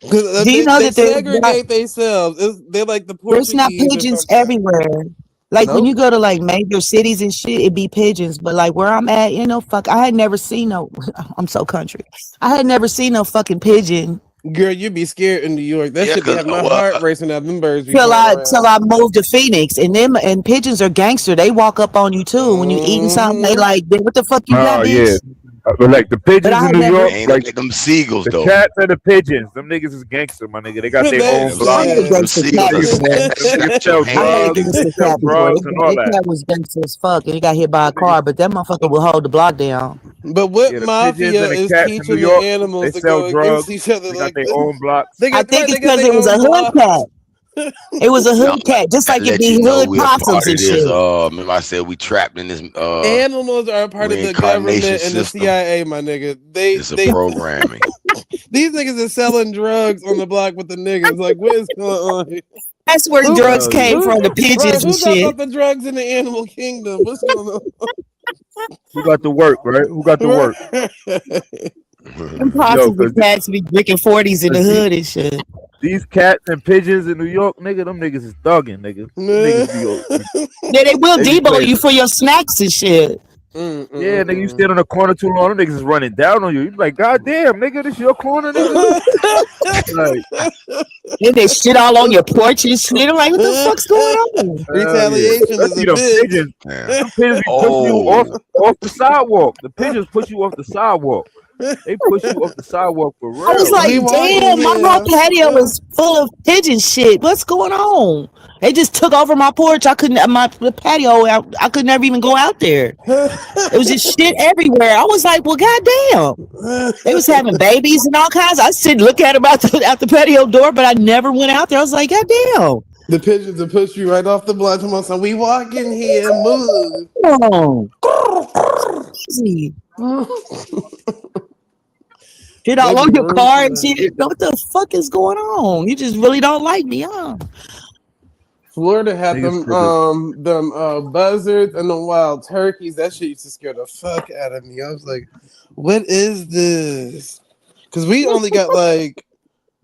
Because Do you they, know they that segregate themselves. They're like the there's not Portuguese or pigeons something. everywhere? Like when you Nope. go to like major cities and shit, it be pigeons. But like where I'm at, fuck, I had never seen no. I'm so country. I had never seen no fucking pigeon Girl, you'd be scared in New York. That Yeah, should be cause having my well, heart racing out. Them birds be till flying I around. moved to Phoenix, and them and pigeons are gangster. They walk up on you too when you eating something. They Mm-hmm. like, what the fuck you got, Oh yeah, bitch? but like the But I pigeons in had New never. York, they ain't like like them seagulls the though. cats and the pigeons, them niggas is gangster, my nigga. They got their own That's Them I block. had a seagulls, sad. them gangster seagulls cat are before. Them niggas snatch your sell I had a hand. drugs. They gangster sell cat before. drugs and all That that. cat was gangster as fuck, and he got hit by a Them niggas, car. But that motherfucker will hold the block down. But what yeah, the pigeons mafia and the is cats in New teaching the York, they animals to sell go against drugs. each other They got like their this? own blocks. They I got think right. it's They got because their it was a own hood cat. blocks. It was a No, hood cat, just I like it let you be know hood we a possums part and of this. shit. Remember I said we trapped in this Animals are a part of the reincarnation government and the system. CIA, my nigga. They It's a they programming. these niggas are selling drugs on the block with the niggas. Like, what is going on here? That's where Who drugs Hell came yeah. who from, the right? pigeons and Who got shit. off the drugs in the animal kingdom? What's going Who got to work, right? Who got to on? work? Them Yo, possums and cats be drinking 40s in the cause hood and shit. these cats and pigeons in New York, nigga, them niggas is thugging, nigga. Them niggas be Yeah, they will they be debo playing you some. for your snacks and shit. Yeah, nigga, you Mm-mm-mm-mm. stand on the corner too long, them niggas is running down on you. You be like, God damn, nigga, this your corner, nigga. Like, Then they shit all on your porch and shit. I'm like, what the fuck's going on? hell yeah. Retaliation is a Especially them bitch. pigeons. Yeah. Them pigeons be pushing you Oh, off the sidewalk. The pigeons push you off the sidewalk. They push you off the sidewalk for I was real. like, We walking damn, my whole here. patio is full of pigeon shit. What's going on? They just took over my porch. I couldn't, my the patio, I could never even go out there. It was just shit everywhere. I was like, well, goddamn. They was having babies and all kinds. I sit look at them out the patio door, but I never went out there. I was like, goddamn. The pigeons will push you right off the block. Come on, son. We walking here. Move. Oh, easy. Shit They all be on your moving car and tonight. shit. What the fuck is going on? You just really don't like me, huh? Florida had Niggas said that. them buzzards and the wild turkeys. That shit used to scare the fuck out of me. I was like, what is this? Because we only got like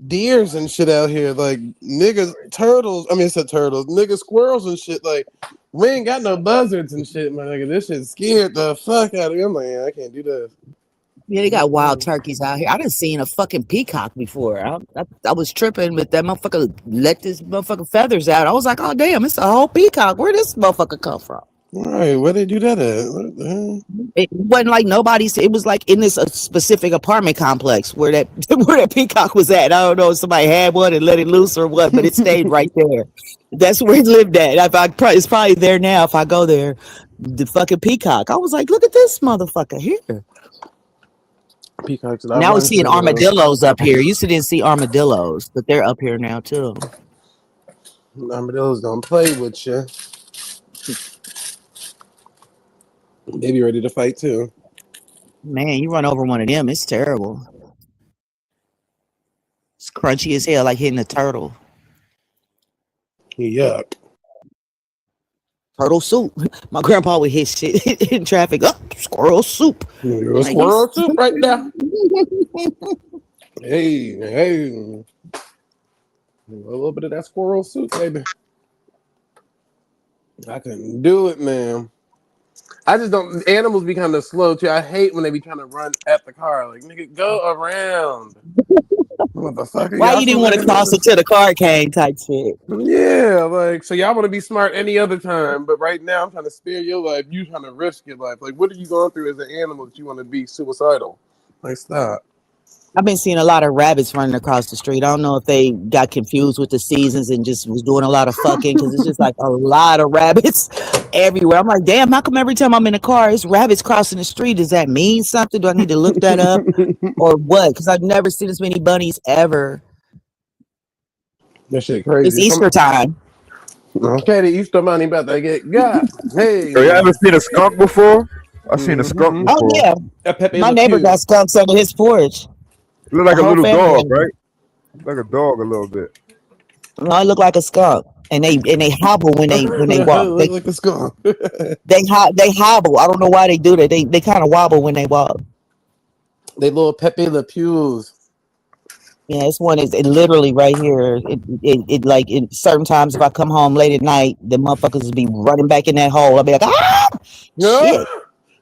deers and shit out here. Like niggas turtles. I mean, I said turtles. Niggas squirrels and shit. Like we ain't got no buzzards and shit, my nigga. This shit scared the fuck out of me. I'm like, yeah, I can't do this. Yeah, they got wild turkeys out here. I done seen a fucking peacock before. I was tripping, but that motherfucker let this motherfucking feathers out. I was like, oh damn, it's a whole peacock. Where this motherfucker come from? All right, where they do that at? What the hell? It wasn't like nobody's. It was like in this specific apartment complex where that where that peacock was at. I don't know if somebody had one and let it loose or what, but it stayed right there. That's where it lived at. It's probably there now if I go there. The fucking peacock. I was like, look at this motherfucker here. Peacocks. Now we're seeing armadillos up here. Used to didn't see armadillos, but they're up here now too. Armadillos don't play with you. They be ready to fight too. Man, you run over one of them, it's terrible. It's crunchy as hell, like hitting a turtle. Yuck. Turtle soup. My grandpa would hit shit in traffic. Oh, squirrel soup. Like, squirrel soup right now. Hey. A little bit of that squirrel soup, baby. I couldn't do it, man. I just don't. Animals be kind of slow too. I hate when they be trying to run at the car. Like, nigga, go around. Motherfucker. Why you didn't want to cross until the car came type shit? Yeah, like, so y'all want to be smart any other time, but right now I'm trying to spare your life. You trying to risk your life. Like, what are you going through as an animal that you want to be suicidal? Like, stop. I've been seeing a lot of rabbits running across the street. I don't know if they got confused with the seasons and just was doing a lot of fucking because it's just like a lot of rabbits everywhere. I'm like, damn, how come every time I'm in a car, it's rabbits crossing the street? Does that mean something? Do I need to look that up or what? Because I've never seen as many bunnies ever. That shit crazy. It's Easter time. Okay, the Easter bunny about to get got. Hey, you ever seen a skunk before? I've seen a skunk before. Oh yeah, my neighbor got skunks under his porch. Look like a little dog, right? Like a dog a little bit. No, it look like a skunk, and they hobble when they walk. They like a skunk. they hobble. I don't know why they do that. They kind of wobble when they walk. They little Pepe Le Pews. Yeah, this one is literally right here. It like in certain times if I come home late at night, the motherfuckers will be running back in that hole. I'll be like, shit.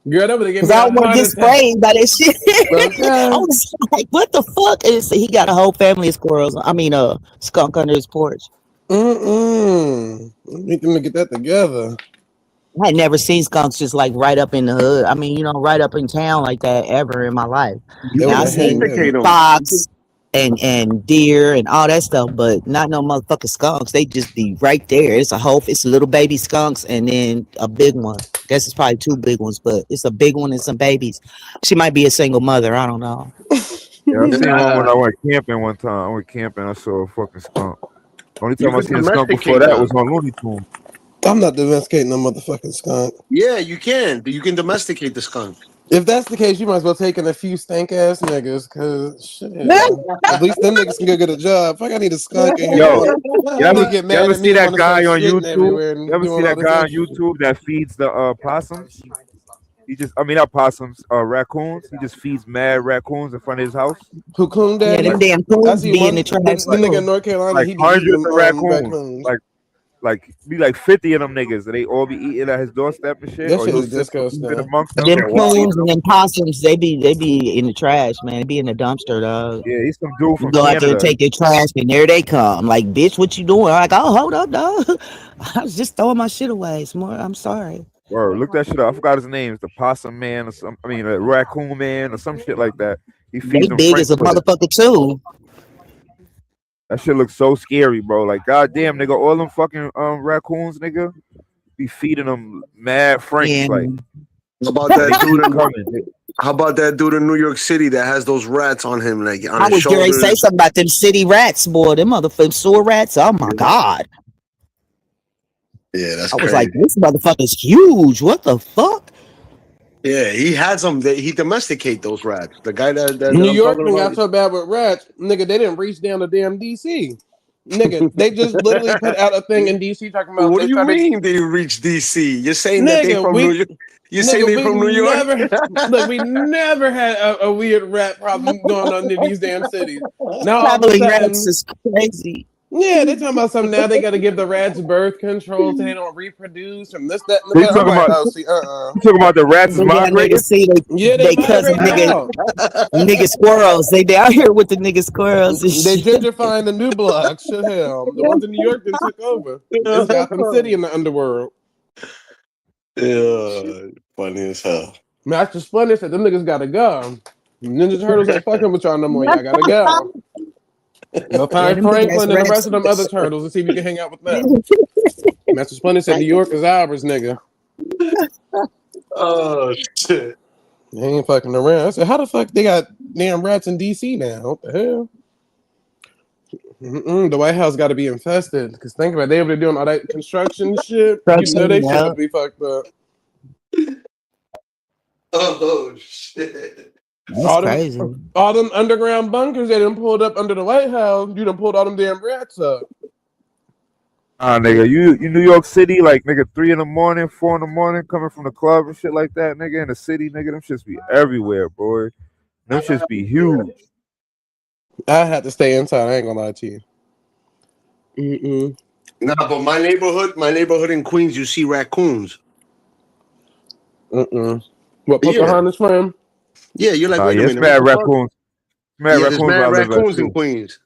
Girl, because I don't want to get sprayed by that shit. Okay. I was like, what the fuck? And he got a whole family of squirrels. I mean, skunk under his porch. Need them to get that together. I had never seen skunks just like right up in the hood. I mean, right up in town like that ever in my life. Now I seen fox and deer and all that stuff, but not no motherfucking skunks. They just be right there. It's a little baby skunks and then a big one. I guess it's probably two big ones, but it's a big one and some babies. She might be a single mother. I don't know. Yeah, I seen one when I went camping one time. I went camping. I saw a fucking skunk. Only time I seen a skunk before that was on Looney Tunes. I'm not domesticating a motherfucking skunk. Yeah, you can. You can domesticate the skunk. If that's the case, you might as well take in a few stank ass niggas, cause shit. At least them niggas can go get a job. Fuck, I need a skunk in here. Yo, you ever see that guy on YouTube? You ever see that guy on YouTube that feeds the possums? He just, not possums, raccoons. He just feeds mad raccoons in front of his house. Cocoon Daddy? Yeah, them damn coons be in the trash. The nigga in North Carolina, like he be hundreds eating of raccoons. Like be like 50 of them niggas, and they all be eating at his doorstep and shit. That shit is disgusting. Them coons and them possums, they be in the trash, man. They be in the dumpster, dog. Yeah, he's some dude from go Canada. out there and take your trash, and there they come. Like, bitch, what you doing? I'm like, oh, hold up, dog. I was just throwing my shit away. I'm sorry. Word, look that shit up. I forgot his name. It's the Possum Man or some. A Raccoon Man or some shit like that. He feeds them big as a motherfucker too. That shit looks so scary, bro. Like, goddamn, nigga, all them fucking raccoons, nigga, be feeding them mad Franks. Yeah. Like, how about that dude in New York City that has those rats on him, like on his shoulders? I was going to say something about them city rats, boy. Them motherfucking sewer rats. Oh my god. Yeah, that's. I was like, this motherfucker's huge. What the fuck? Yeah, he had some. He domesticate those rats. The guy that New York got so bad with rats, nigga. They didn't reach down to damn DC. Nigga, they just literally put out a thing in DC talking about What they do you started. mean they reached DC? You're saying that they Nigga, from New York? You're saying they we from New York? never look. We never had a weird rat problem going on in these damn cities. Now all of a Traveling rats sudden, is crazy. yeah, they talking about something now. They got to give the rats birth control so they don't reproduce and this, that, and the They third. I'm talking like, about oh, see, you talking about the rats is Nigga, niggas migrating. see yeah, they they cousin migrating nigga out. nigga squirrels. They out here with the nigga squirrels and They shit. gentrifying the new blocks. Shit, hell, the ones in New York then took over. It's Gotham City in the underworld. Yeah, funny as hell. Master Splinter said them niggas gotta go. Ninja Turtles ain't fucking with y'all no more. Y'all gotta go. Go Yeah, find them big ass Franklin and the rest rats. of them other turtles and see if you can hang out with them. Master Splinter said New York is ours, nigga. Oh shit! They ain't fucking around. I said, how the fuck they got damn rats in DC now? What the hell? The White House got to be infested. Because think about it, they over there doing all that construction shit. You know they shit about to be fucked up. Oh shit! That's crazy. All them underground bunkers they done pulled up under the White House. You done pulled all them damn rats up. Nigga, you New York City, like nigga, 3 in the morning, 4 in the morning, coming from the club and shit like that, nigga, in the city, nigga, them shits be everywhere, boy. Them shits be huge. I had to stay inside. I ain't gonna lie to you. Nah, but my neighborhood in Queens, you see raccoons. What Yeah, Pocahontas from? yeah. You're like, wait a Yeah, it's minute, what mad the fuck? raccoons. Mad Yeah, there's raccoons where I mad live at raccoons in too. Queens.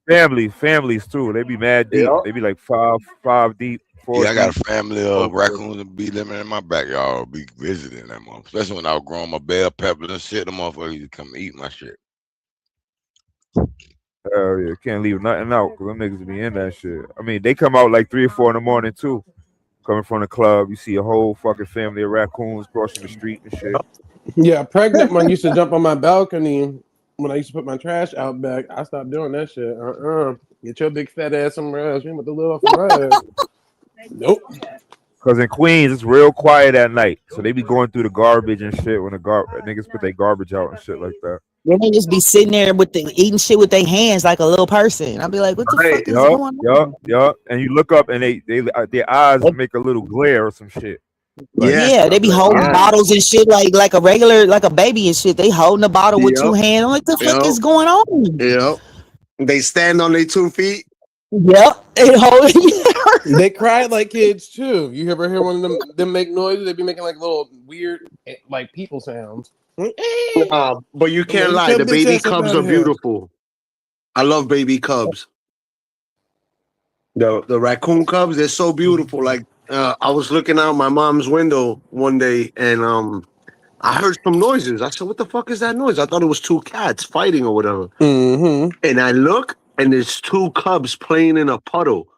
Families too. They be mad deep. Yeah. They be like five deep, 4 Yeah, I got deep. a family of raccoons that be living in my backyard, be visiting them, especially when I was growing my bell peppers and shit. Them motherfuckers used to come eat my shit. Hell yeah, can't leave nothing out because them niggas be in that shit. I mean, they come out like 3 or 4 in the morning too. Coming from the club, you see a whole fucking family of raccoons crossing the street and shit. Yeah, pregnant one used to jump on my balcony when I used to put my trash out back. I stopped doing that shit. Get your big fat ass somewhere else. You ain't about to live off of my ass. Nope. Cause in Queens it's real quiet at night, so they be going through the garbage and shit when the niggas put their garbage out and shit like that. Then they just be sitting there with the eating shit with their hands like a little person. I'll be like, what the Right? fuck is going on? Yup. And you look up and they their eyes make a little glare or some shit. Like, Yes. Yeah, they I'm be like, holding bottles and shit like a regular like a baby and shit. They holding a bottle with two Yep. hands. I'm like, the fuck Yep. is going on? Yep. They stand on their 2 feet. Yep, they holding. They cry like kids too. You ever hear one of them make noises? They be making like little weird like people sounds. But you I'm like, can't get lie. your The bitch baby ass up cubs out are of here. beautiful. I love baby cubs. The raccoon cubs, they're so beautiful. Like I was looking out my mom's window one day and I heard some noises. I said, what the fuck is that noise? I thought it was 2 cats fighting or whatever. And I look and there's 2 cubs playing in a puddle.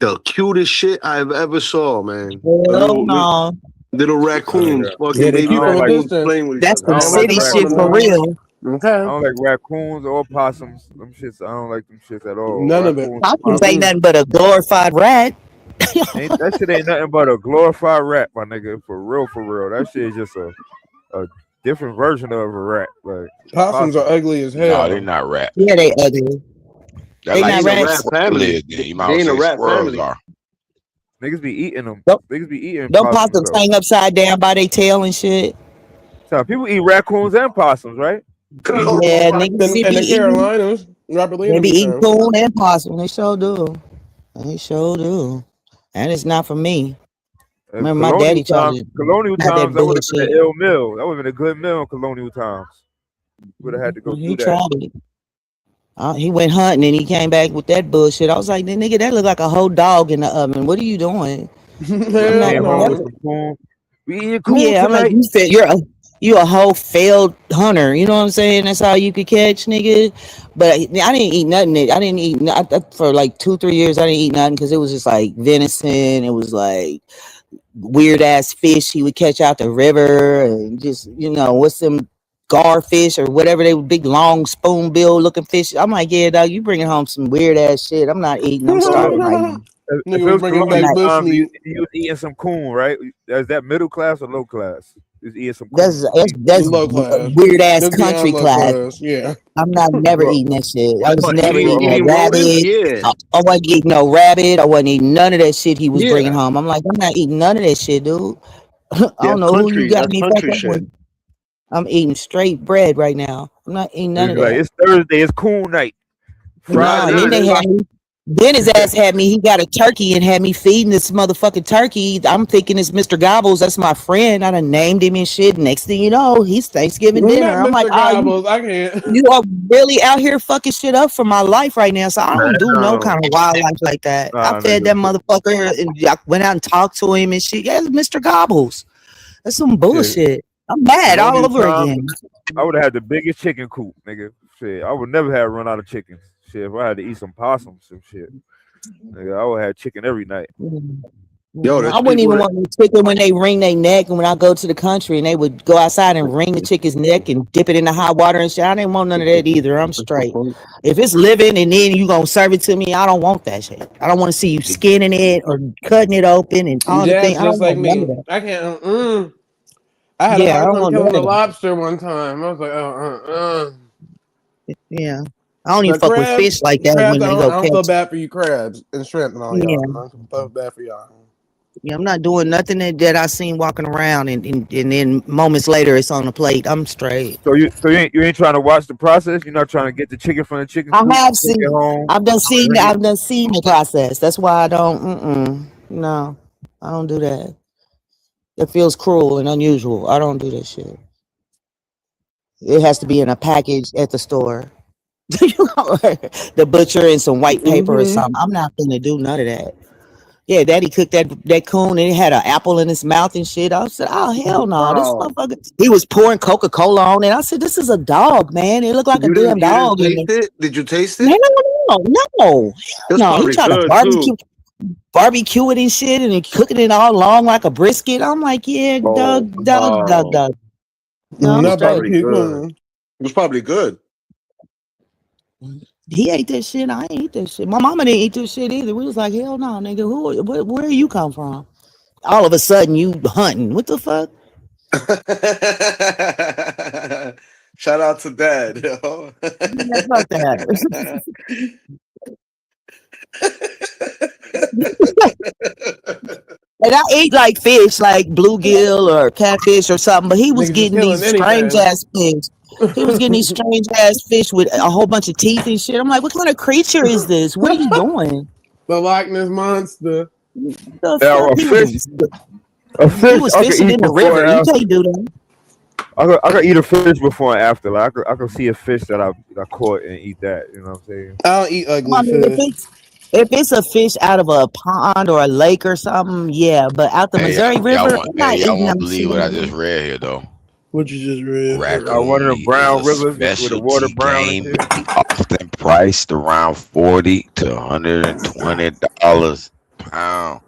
The cutest shit I've ever saw, man. Hell no. Little raccoons, fucking Yeah, they baby keep them a raccoons distance. playing with each That's other. some I don't like city shit for raccoons. real. Okay. I don't like raccoons or possums. Them shits, I don't like them shits at all. None of it. Raccoons, Possums ain't possums, nothing but a glorified rat. that shit ain't nothing but a glorified rat, my nigga. For real, for real. That shit is just a different version of a rat. Like Possums are possum. ugly as No, they hell. not rat. Yeah, they ugly. They're They They like not ain't a rat rats. squirrel family. is. Then you might They as ain't a well say rat squirrels family. are. Niggas be eating them. Them, Niggas be eating them possums possums though. hang upside down by their tail and shit. So people eat raccoons and possums, right? Yeah, niggas In be the eating. Carolinas, Robert Lee They them be eat eating them. coon and possum. They sure do. They sure do. And it's not for me. Remember my daddy tried to Colonial have that times, that would have been bullshit. an ill meal. That would have been a good meal in colonial times. Would have had to go He through that. tried it. He went hunting and he came back with that bullshit. I was like, nigga, that look like a whole dog in the oven. What are you doing? I'm not. Hell Came home with no. some coon. We eating coon Yeah, I'm like, tonight. you a whole failed hunter. You know what I'm saying? That's how you could catch, nigga. But I didn't eat nothing. I didn't eat for like 2-3 years. I didn't eat nothing because it was just like venison. It was like weird ass fish he would catch out the river and just what's them garfish or whatever they were, big long spoonbill looking fish. I'm like, yeah, dog, you bringing home some weird ass shit. I'm not eating. I'm So starving right now. if Nigga it was was bringing I'm colonial back not. bush times, meat. you was eating some coon, right? Is that middle class or low class? Just eating some coon. That's Low class. weird ass Them country beyond low class. class. Yeah. I'm not never Bro, eating that shit. I Talking was about never eating no eating rodents? rabbit. Yeah. I wasn't eating no rabbit. I wasn't eating none of that shit he was bringing Yeah. home. I'm like, I'm not eating none of that shit, dude. I don't know who you got That's me fucked country up shit. with. I'm eating straight bread right now. I'm not eating none it's of like that. it's Thursday. It's coon night. No, Friday. and then Nah, they It's had me. Then his ass had me. He got a turkey and had me feeding this motherfucking turkey. I'm thinking it's Mr. Gobbles. That's my friend. I done named him and shit. Next thing you know, he's Thanksgiving dinner. Not I'm like, Mr. ah, you Gobbles. I can't. you are really out here fucking shit up for my life right now. So I don't do no no. kind of wildlife like that. I nah, fed that nigga. motherfucker and I went out and talked to him and shit. Yeah, it's Mr. Gobbles. That's some Shit. bullshit. I'm mad Shit. all Only over time again. I would have had the biggest chicken coop, nigga. Shit. I would never have run out of chickens. Shit. If I had to eat some possums, some shit. Nigga, I would have chicken every night. Yo, I there's wouldn't people even that want the chicken when they wring their neck, and when I go to the country and they would go outside and wring the chicken's neck and dip it in the hot water and shit. I didn't want none of that either. I'm straight. If it's living and then you gonna serve it to me, I don't want that shit. I don't want to see you skinning it or cutting it open and all the things. Jazz I just don't like want none of me. that. I can't. I had a Yeah, I hard don't time want none killing a of that. lobster one time. I was like, Yeah, I don't even But fuck with fish like that crabs, when they go I don't feel catch. bad for you crabs and shrimp and all y'all. Yeah, I don't feel bad for y'all. yeah, I'm not doing nothing that I seen walking around and then moments later it's on the plate. I'm straight. So you ain't trying to watch the process. You're not trying to get the chicken from the chicken I coop, have take it seen. home, bring it. I've done seen the process. That's why I don't. No, I don't do that. It feels cruel and unusual. I don't do that shit. It has to be in a package at the store. The butcher and some white paper or Mm-hmm. something. I'm not gonna do none of that. Yeah, Daddy cooked that coon and it had an apple in his mouth and shit. I said, "Oh hell no, this oh, motherfucker." He was pouring Coca Cola on it. I said, "This is a dog, man. It looked like a damn you didn't dog." taste And it? Did you taste no, it? no, no, no, It was no. He probably tried to good too. barbecue it and shit, and then cooking it all long like a brisket. I'm like, yeah, Oh, oh, Doug. No, I'm it was Not straight. probably barbecue. good. It was probably good. He ate that shit. I ain't eat that shit. My mama didn't eat this shit either. We was like, hell no, nigga. Where you come from? All of a sudden, you hunting. What the fuck? Shout out to Dad. Yo. Yeah, fuck that. And I ate like fish, like bluegill or catfish or something, but he was Niggas just getting killing these strange anything. ass fish. He was getting these strange ass fish with a whole bunch of teeth and shit. I'm like, what kind of creature is this? What are you doing? The Loch Ness monster. The Now fuck? a He fish was I could fishing eat in the before river. and You after. can't do that. I could eat a fish before and after. Like I could see a fish that I caught and eat that. You know what I'm saying? I don't eat Well, ugly I mean, fish. if it's a fish out of a pond or a lake or something, yeah. But out the Hey, Missouri River, I'm not y'all eating won't that believe what I just shit. read here though. What you just read? One of Raccoon them meat is brown a rivers with the water specialty brown and game shit. meat, often priced around $40 to $120 a pound.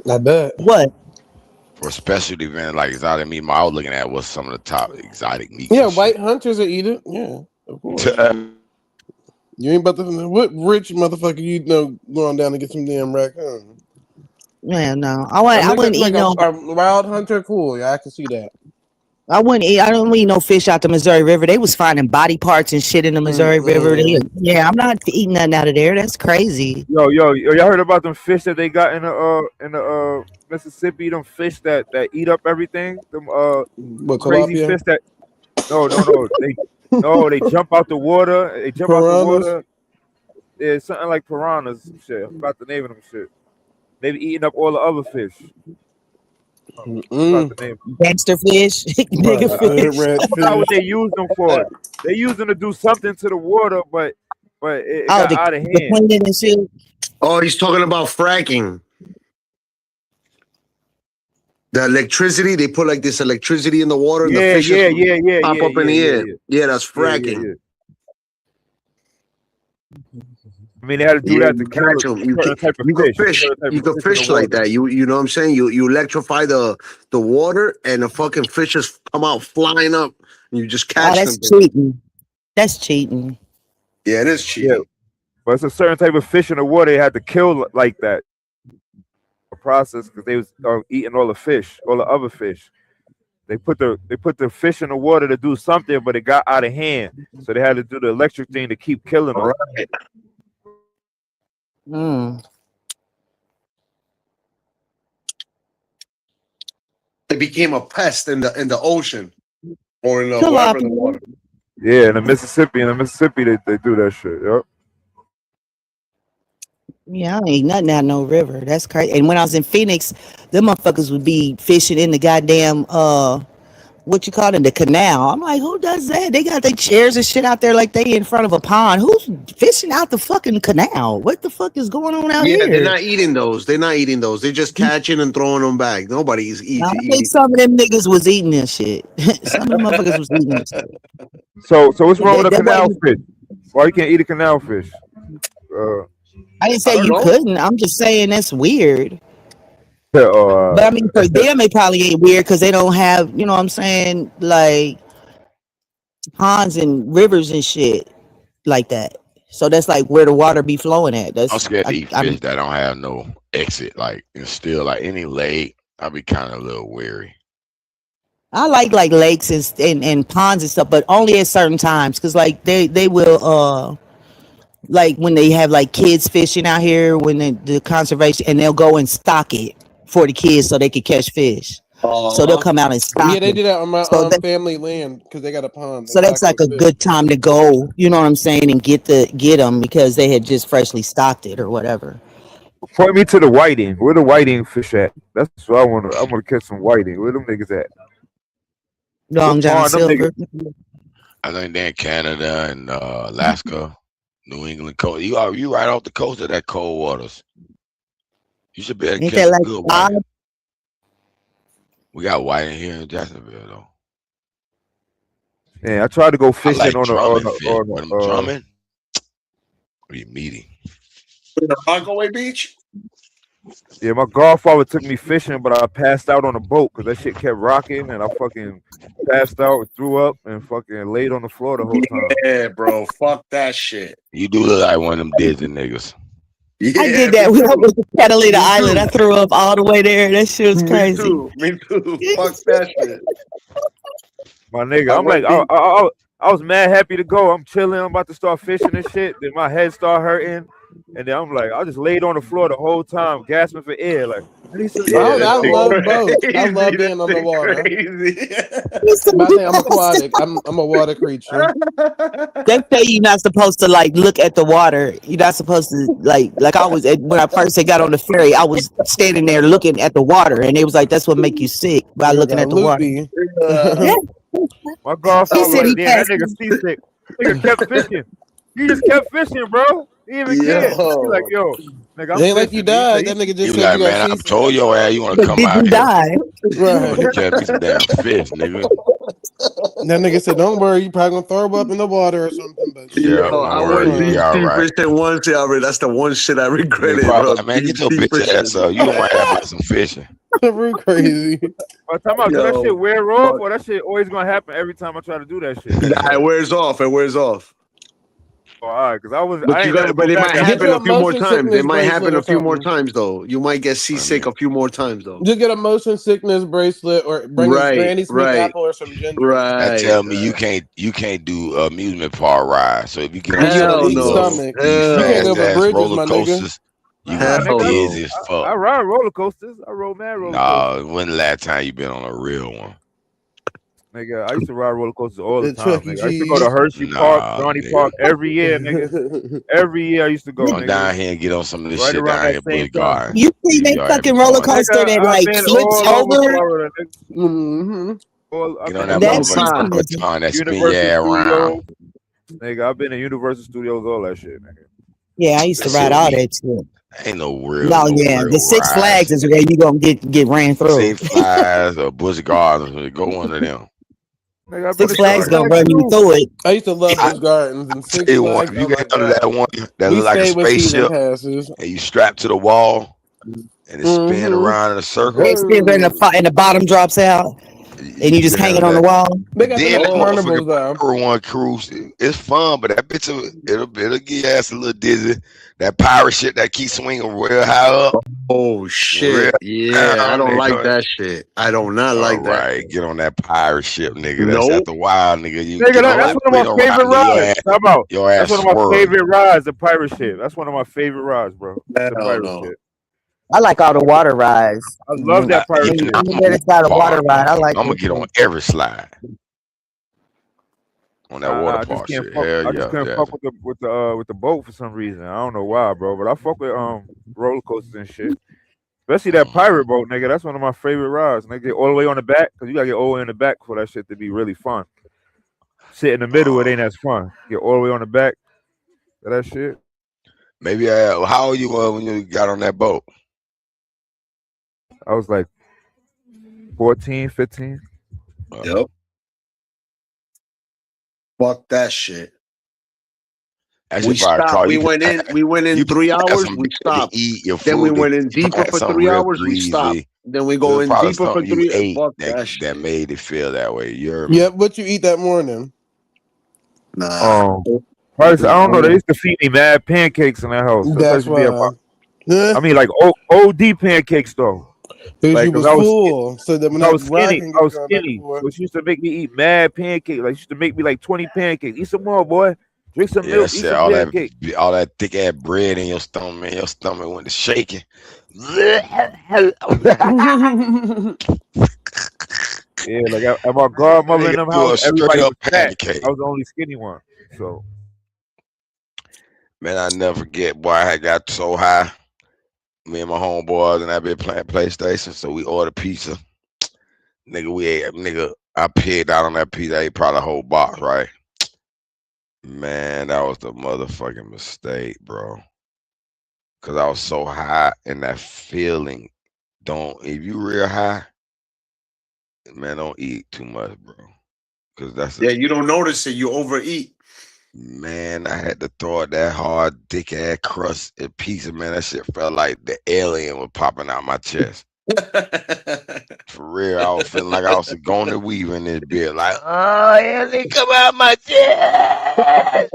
I bet. What? For specialty event like exotic meat, I was looking at was some of the top exotic meats Yeah, and shit. white hunters will eat it. Yeah, of course. You ain't about to. What rich motherfucker you know going down to get some damn raccoon? Man, no. A I nigga wouldn't that's like eat no. a wild hunter, cool. Yeah, I can see that. I wouldn't eat. I don't eat no fish out the Missouri River. They was finding body parts and shit in the Missouri River. Mm-mm. Yeah, I'm not eating nothing out of there. That's crazy. Y'all heard about them fish that they got in the Mississippi? Them fish that eat up everything. Them What crazy tilapia? fish that no, they jump out the water. They jump out the Piranhas? water. There's something like piranhas, some shit. I forgot the name of them shit. They be eating up all the other fish. I forgot Mm. the name. Gangster fish, nigga Right. The fish. red I forgot fish. what they used them for. They used them to do something to the water, but it Oh, got out of the hand. cleaning and shit. Oh, he's talking about fracking. The electricity, they put like this electricity in the water and the Yeah, fishes yeah, yeah, yeah, pop yeah, up in yeah, the yeah, air. yeah, Yeah, that's yeah, yeah, fracking. yeah. I mean, they had to do Yeah, that to you kill catch them. a certain type of fish, certain type You of could fish in the fish like water. that. You know what I'm saying? You electrify the water and the fucking fishes come out flying up and you just Oh, catch that's them. Bro. cheating. That's cheating. Yeah, it is Yeah, cheating. but it's a certain type of fish in the water they had to kill like that. A process because they was eating all the fish, all the other fish. They put the fish in the water to do something, but it got out of hand, so they had to do the electric thing to keep killing them. Right. Mm. It became a pest in the ocean or in wherever the Tilapia. water. Yeah, in the Mississippi, they do that shit. Yep. Yeah, I ain't nothing out no river. That's crazy. And when I was in Phoenix, them motherfuckers would be fishing in the goddamn what you call it, the canal. I'm like, who does that? They got their chairs and shit out there like they in front of a pond. Who's fishing out the fucking canal? What the fuck is going on out Yeah, they're here? not eating those. They're not eating those. They're just catching and throwing them back. Nobody's Now, I think eating. some of them niggas was eating this shit. Some of them motherfuckers was eating this shit. So what's wrong with a That canal wasn't. fish? Why you can't eat a canal fish? I didn't I say don't you know. couldn't. I'm just saying that's weird. Uh, But I mean, for them, it probably ain't weird because they don't have, you know what I'm saying, like ponds and rivers and shit like that. So that's like where the water be flowing at. I'm That's scared to I, eat I'm fish that don't have no exit, like and still like any lake. I'll be kind of a little weary. I like lakes and ponds and stuff, but only at certain times because like they will like when they have like kids fishing out here when the conservation and they'll go and stock it for the kids so they can catch fish. So they'll Uh-huh. come out and stock Yeah, they it. do that on my So that family land because they got a pond. They so that's stock it like with a fish. good time to go. You know what I'm saying, and get them because they had just freshly stocked it or whatever. point me to the whiting. Where the whiting fish at? That's what I want to. I want to catch some whiting. Where them niggas at? Long What John pond them niggas? Silver. I think they're in Canada and Alaska, New England coast. You right off the coast of that cold waters. You should be able to Ain't catch that some like good whiting. five? We got whiting here in Jacksonville though. Man, I tried to go I fishing like on the on drumming the fish. on When I'm the. drumming, be meaty. Rockaway Beach. Yeah, my godfather took me fishing, but I passed out on the boat because that shit kept rocking, and I fucking passed out, threw up, and fucking laid on the floor the whole time. Yeah, bro. Fuck that shit. You do look like one of them Disney niggas. I Yeah, did me that when I too. was at Catalina Me Island. I too. threw up all the way there. That shit was Me crazy. too. Me too. Fuck that shit. My nigga, I I'm like, went deep. I was mad happy to go. I'm chilling. I'm about to start fishing and shit. Then my head start hurting, and then I'm like, I just laid on the floor the whole time, gasping for air. Like, I need some Yeah, air. that I shit No. love boats. I love crazy. That being on the shit water. crazy. But I think I'm aquatic. I'm a water creature. They say you're not supposed to like look at the water. You're not supposed to like I was when I first got on the ferry. I was standing there looking at the water, and it was like that's what make you sick by You're looking a at the water. loopy. Yeah, My he godfather said like, he damn, that passed. nigga seasick. Nigga kept fishing. He just kept fishing, bro. He didn't even care. He like, Yo. yo, nigga, It I'm ain't like you fishing. He said, died. That nigga You just be said you like, got man, I've seasick. told That's your ass all. you want to But come did out you here. die? You want Right. to catch me some damn fish, nigga. That nigga said, "Don't worry, you probably gonna throw up in the water or something." But Yeah, Yo, shit, I don't worry, went you be deep right. all sea right. fishing once. Yeah, I mean, that's the one shit I Nigga regretted, probably bro. like, man, Deep get your sea bitch ass fishing. up. You might have about some fishing. Real crazy. by the time I do that shit Yo, wear off, fuck. or that shit always gonna happen every time I try to do that shit. Nah, it wears off. It wears off. Oh, all right, because But I you ain't never got, go but it back might after Get happen you that. a a few more motion times. It sickness might bracelet happen or a few more something. times though. You might get I mean, seasick a few more times though. Just get a motion sickness bracelet or bring his Right, Granny Smith right, apple or some ginger. that right. tell me you can't do amusement park ride. So if you get on Give you some a of Hell weak these little no. stomach. these You can't Hell go fast over no. ass bridges, roller my nigga. coasters, you Nah, gonna be nigga, Hell dizzy as I fuck. ride roller coasters. I rode mad roller Nah, coasters. when the last time you been on a real one? Nigga, I used to ride roller coasters all the The time, Chuck E. nigga. I used to go to Cheese. Hershey Park, Nah, Johnny nigga. Park every year, nigga. Every year I used to go, Come nigga. down here and get on some of this Right shit around down that here, same Busch time. Gardens. You see Leave that your ass fucking roller retarded. coaster Nigga, that I've like been flips all over over? Florida, nigga. Mm-hmm. I've Get been on to that That motherfucking shit's no. crazy. Peloton that spin your Universal ass around. Studios. Nigga, I've been to Universal Studios, all that shit, nigga. Yeah, I used That to ride shit all weak. that shit. Ain't No, no yeah, the real Six Flags rides. is where you gonna get ran through. Six Flags or Busch Gardens, go one of them. Nigga, I've been Six to Six Flags Retarded. gonna Flags run you too. through it. I used to love I Busch Gardens and tell Six you one, Flags. if you Oh get my under god. that one that We look like a stayed with season spaceship passes. and you strap to the wall and it spin Mm-hmm. around in a circle, They spin in the Hey. and the bottom drops out. and you You just can hang it handle on the that. wall. They got them Then at that Oh, motherfucking carnivals though. pirate one cruise, it's fun, but that bitch it'll give your ass a little dizzy. That pirate shit that keeps swinging real high up, Oh real shit. Yeah, I down. don't They like come. that shit. I do not All like that. right, get on that pirate ship, nigga. That's Nope. after a while, nigga. You Nigga, get on that's that Nope. one of my freedom ride, favorite nigga. rides. How about? Your That's ass one of my swirling. favorite rides, the pirate ship. That's one of my favorite rides, bro. The Hell pirate no. ship. I like all the water rides. I love that Yeah, pirate now ship. I'm a Anywhere water that's got a water park ride, I motherfucker. like I'm gonna it. get on every slide on that water Nah, I just park can't shit. fuck. Hell I just yeah, can't yeah. fuck with the boat for some reason. I don't know why, bro. But I fuck with roller coasters and shit. Especially that Mhm. pirate boat, nigga. That's one of my favorite rides. Nigga, get all the way on the back because you gotta get all the way in the back for that shit to be really fun. Sit in the middle, it Uh, ain't as fun. Get all the way on the back of that shit. maybe how old you were when you got on that boat? I was like 14, 15. Uh, Yep. Fuck that shit. that We shit probably stopped. cost We you. went in. We went You in probably three had hours. some We bread to stopped. eat, your Then we food. went in You probably deeper had for something three real hours. We stopped. greasy. Then we It go was in probably deeper for something you three. ate Fuck that that that shit. made it feel that way. You heard me? Yep, what you eat that morning? Nah. Um, First, I don't know. They used to feed me mad pancakes in that house. That's how I used That's to be at my. why. Huh? I mean, like OD pancakes though. Because Like, you was full. So that when I that was ride skinny. can I get was going back and skinny. forth. So she used to make me eat mad pancakes. Like she used to make me like 20 pancakes. Eat some more, boy. Drink some Yeah, that milk. Eat shit. some pancakes. All that thick ass bread in your stomach, man. Your stomach went to shaking. Yeah, like at my godmother in Nigga, them you house, a straight everybody up was fat. I pancake. was the only skinny one. So Man, I never forget, boy. I had got so high. Me and my homeboys and I been playing PlayStation, so we ordered pizza. Nigga, we ate. Nigga, I pigged out on that pizza. I ate probably a whole box, right? Man, that was the motherfucking mistake, bro. Cause I was so high and that feeling. Don't if you real high, man, don't eat too much, bro. Cause that's a Yeah, you don't notice it. You overeat. man. I had to throw out that hard, dick ass crust and pizza, man. That shit felt like the alien was popping out my chest. For real, I was feeling like I was going to weave in this bit, like, oh, alien, come out my chest.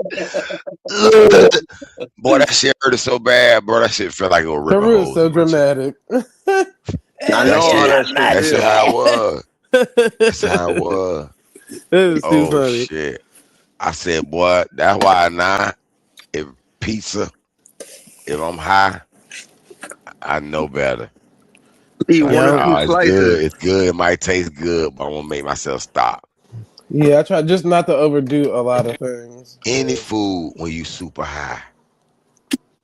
Boy, that shit hurted so bad, bro. That shit felt like it was For ripping real, holes so in my chest. dramatic. I That know how shit, that Come shit out that's just feels. how it chest. was. That's how it was. That is too Oh funny. shit. I said, boy, that's why now if pizza, if I'm high, I know better. Eat Like, one or Yeah, two oh, it's good. slices. It's good. It might taste good, but I'm gonna make myself stop. yeah. I try just not to overdo a lot of things. Any food when you super high,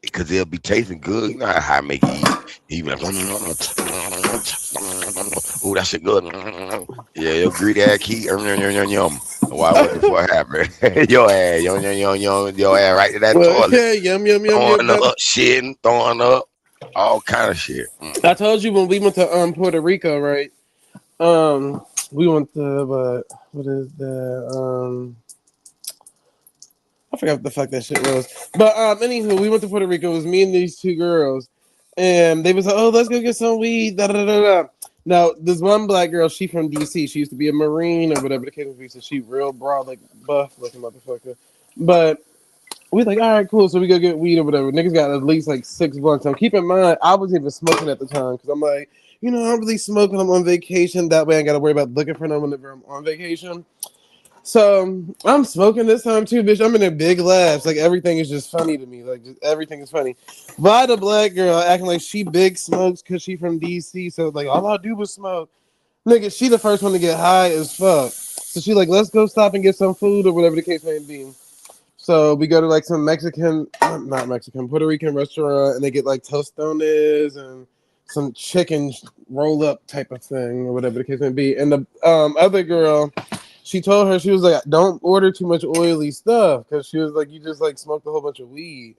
because it'll be tasting good. You know how high make you eat. You be like, oh, that shit good. Yeah, your greedy ass keep yum. Why? What the fuck happened? Your ass right to that toilet, Okay, yum yum yum yum. throwing up, shitting, throwing up, all kind of shit. I told you when we went to Puerto Rico, right? We went to what is that? I forgot what the fuck that shit was. But anywho, we went to Puerto Rico. It was me and these two girls, and they was like, "Oh, let's go get some weed." Da da da da. Now, this one black girl, she from DC. She used to be a Marine or whatever the case may be. So she real broad, like buff looking motherfucker. But we like, all right, cool. So we go get weed or whatever. Niggas got at least like 6 blunts. Now, keep in mind, I wasn't even smoking at the time because I'm like, I'm really smoking. I'm on vacation. That way, I got to worry about looking for them whenever I'm on vacation. So I'm smoking this time too, bitch. I'm in a big laughs. Like everything is just funny to me. Like just, everything is funny. Why the black girl acting like she big smokes because she from DC? So like all I do was smoke. Nigga, she the first one to get high as fuck. So she like, let's go stop and get some food or whatever the case may be. So we go to like some Mexican, not Mexican, Puerto Rican restaurant, and they get like tostones and some chicken roll up type of thing or whatever the case may be. And the other girl, she told her she was like, don't order too much oily stuff because she was like, you just like smoked a whole bunch of weed.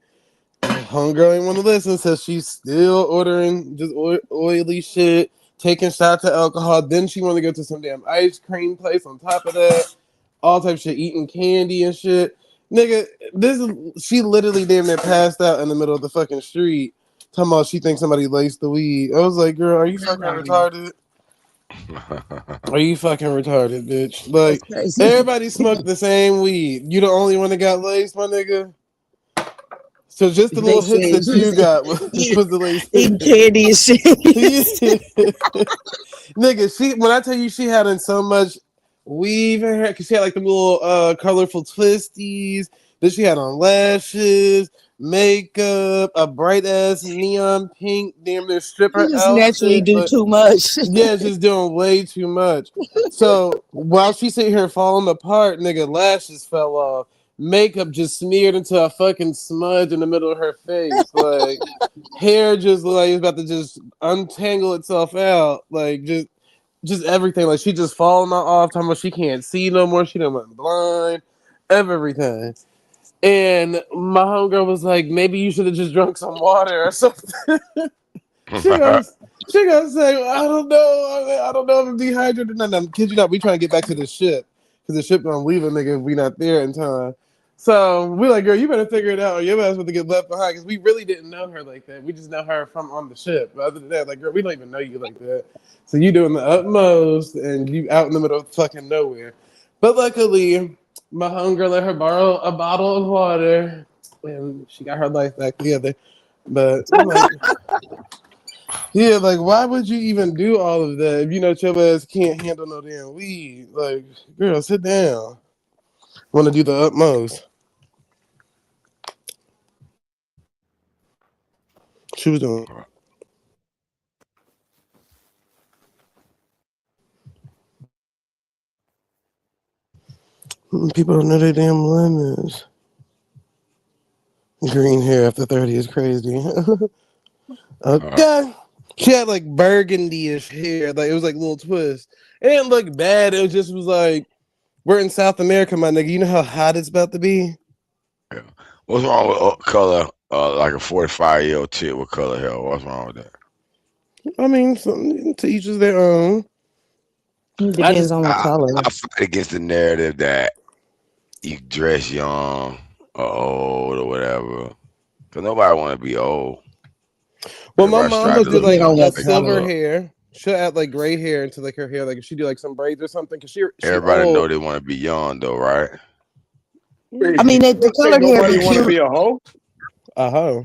Homegirl ain't want to listen, so she's still ordering just oily shit, taking shots of alcohol. Then she want to go to some damn ice cream place on top of that, all type of shit, eating candy and shit. Nigga, she literally damn near passed out in the middle of the fucking street. Talking about she thinks somebody laced the weed. I was like, girl, are you fucking retarded? Are you fucking retarded, bitch? That's Like crazy. everybody smoked the same weed. You the only one that got laced, my nigga. So just the They little hits said that you got was, you was the lace. eating candy and shit. Yeah. Nigga, she when I tell you she had in so much weave in her because she had like the little colorful twisties, then she had on lashes, makeup, a bright ass neon pink damn near stripper You just naturally outfit. do Like too much. yeah, just doing way too much. So while she sitting here falling apart, nigga, lashes fell off. Makeup just smeared into a fucking smudge in the middle of her face. Like hair just like it's about to just untangle itself out. Like just everything. Like she just falling off, talking about she can't see no more. She done went blind. Everything. And my homegirl was like, maybe you should have just drunk some water or something. She goes, she gonna say, I don't know. I don't know if I'm dehydrated or not. I'm kid you not. We trying to get back to the ship because the ship gonna leave a nigga if we not there in time. So we like, girl, you better figure it out, or your ass about to get left behind. Because we really didn't know her like that. We just know her from on the ship. But other than that, like, girl, we don't even know you like that. So you doing the utmost, and you out in the middle of fucking nowhere. But luckily, my homegirl let her borrow a bottle of water, and she got her life back together. But I'm like, yeah, like why would you even do all of that if you know your ass can't handle no damn weed? Like, girl, sit down. Want to do the utmost? She was doing. People don't know their damn limits. Green hair after 30 is crazy. Okay. She had like burgundy-ish hair, like it was like a little twist. It didn't look bad. It just was like we're in South America, my nigga. You know how hot it's about to be. Yeah. What's wrong with color? Like a 45-year-old chick with color hair. What's wrong with that? I mean, to each is their own. It I depends just on what I, color. I fight against the narrative that you dress young or old or whatever. Cause nobody want to be old. well, my Everybody mom strive will to do look Depending like on young a what as they grow silver color. up. hair. She'll add like gray hair into like her hair, like if she do like some braids or something. Cause she Everybody know old. they want to be young though, right? Wait, I did mean, you the just say colored hair be nobody want to cute. be a hoe? Uh huh.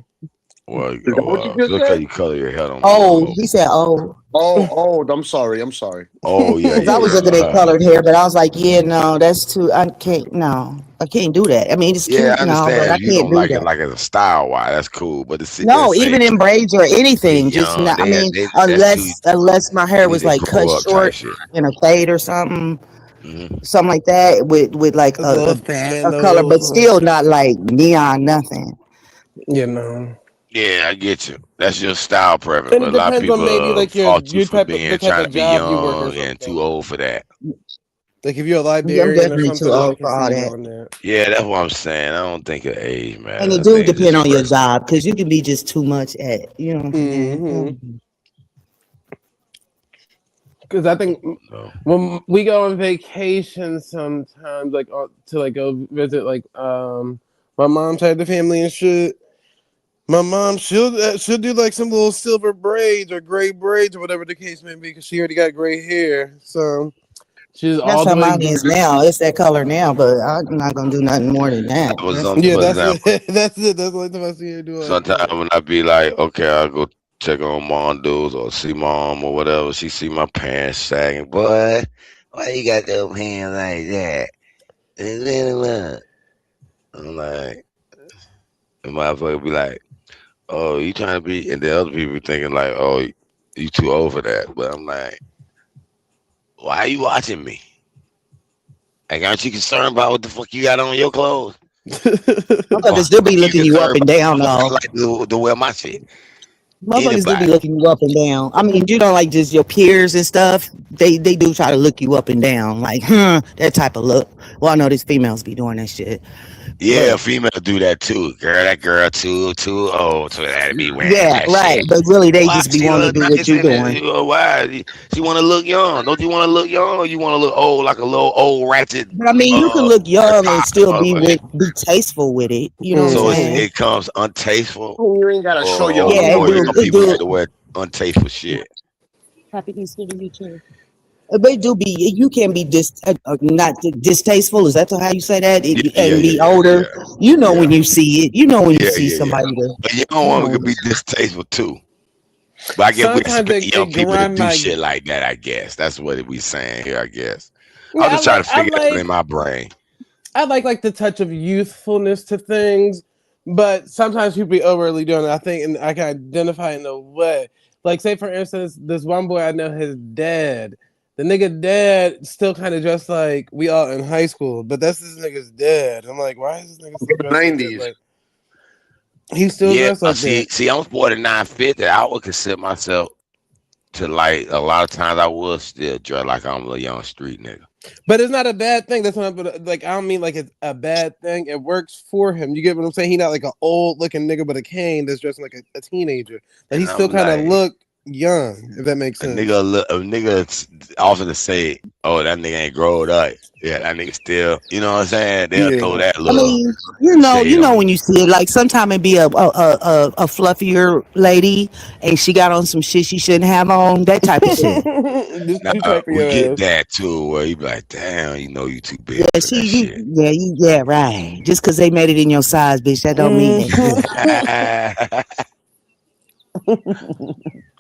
Well, Is that what you just just cause said? you color your hair don't mean you're a Oh, hoe. he said, oh, Oh, oh, I'm sorry. I'm sorry. Oh yeah, because yeah, I was yeah. looking at colored hair, but I was like, yeah, no, that's too. I can't. No, I can't do that. I mean, it's Yeah, cute, I no, but understand I if you can't don't do like it that. like as a style wise, that's cool. But to sit there and No, say even in braids or be anything, just young, not. I mean, that's too. unless my They hair need was to like cut grow up type short shit. in a fade or something, Hmm. something like that, with like It's a little fat a and a color, little. but still not like neon nothing. You know. Yeah, I get you. That's your style preference, And but it a lot of depends on people maybe like fault you your for type of the being type trying of to be job you work or young and something. too old for that. Like if you're a Yeah, I'm librarian or definitely too something, I old can for see all you that. doing that. Yeah, that's what I'm saying. I don't think of age And matters. it I do think it's depend just on your preference. job because you can be just too much at, you know what I'm saying? Mm-hmm. Because I think So, when we go on vacation sometimes, like to like go visit like my mom's side of the family and shit. My mom she'll do like some little silver braids or gray braids or whatever the case may be because she already got gray hair. So she's That's all the how way. mine is now. It's that color now, but I'm not gonna do nothing more than that. I was That's some, for Yeah, for sure. that's example, it. That's it. That's the only time I see her do like sometimes that. when I be like, okay, I'll go check on mom dudes or see mom or whatever, she see my pants sagging. Boy, why you got those pants like that? I'm like, the motherfucker be like, oh, you trying to be, and the other people thinking like, oh, you too old for that. But I'm like, why are you watching me? Like, aren't you concerned about what the fuck you got on your clothes? Or how Motherfuckers do be you looking you up concerned and about down how much I though. like to wear my shit? Motherfuckers do be Anybody. looking you up and down. I mean, you know, like just your peers and stuff. They do try to look you up and down, like, that type of look. Well, I know these females be doing that shit, Yeah, but female do that too. Girl, that girl too old to that be wearing yeah, that right. shit. But really, they Why just be she wanting to look do what nice you and doing. why she want to look young? Don't you want to look young, or you want to look old like a little old ratchet But I mean, you can look Harry young and Potter still motherfucker? be tasteful with it. You know what I'm So Mm-hmm. saying? it comes untasteful, You ain't gotta show your or Yeah, age. it or do. some It people like do. to wear untasteful shit. Happy Thanksgiving, you too. But it do be you can be not distasteful. Is that how you say that? Yeah, yeah, And yeah, be yeah, older. yeah, You know yeah, when you see it. You know when you yeah, see yeah, yeah. somebody that A young you woman know. could be distasteful too. But I guess we Sometimes expect young it people to grind do my shit like that. I guess that's what we saying here. I guess I was yeah. just trying to figure it out in my brain. I like the touch of youthfulness to things, but sometimes people be overly doing it. I think, and I can identify in a way. Like, say for instance, this one boy I know, his dad. The nigga dad still kind of dressed like we all in high school, but that's this nigga's dad. I'm like, why is this nigga still dressed like that? 90s. Like, he still Yeah, dressed like see, that. see, I'm 49, 50. I would consider myself to like a lot of times I would still dress like I'm a young street nigga. But it's not a bad thing. That's what I'm like. I don't mean like it's a bad thing. It works for him. You get what I'm saying? He not like an old looking nigga with a cane that's dressing like a teenager. Like he And still I'm kind of like, look young, if that makes sense. a nigga often to say, "Oh, that nigga ain't growed up." Yeah, that nigga still, you know what I'm saying? They'll throw Yeah. that I little mean, shade you know on when it. you see it. Like sometimes it be a fluffier lady, and she got on some shit she shouldn't have on. That type of shit. Just too Now tight for we your get ass. that too, where you be like, "Damn, you know you too Yeah, big for that she, you, shit." yeah, right. Just because they made it in your size, bitch, that don't mean they good.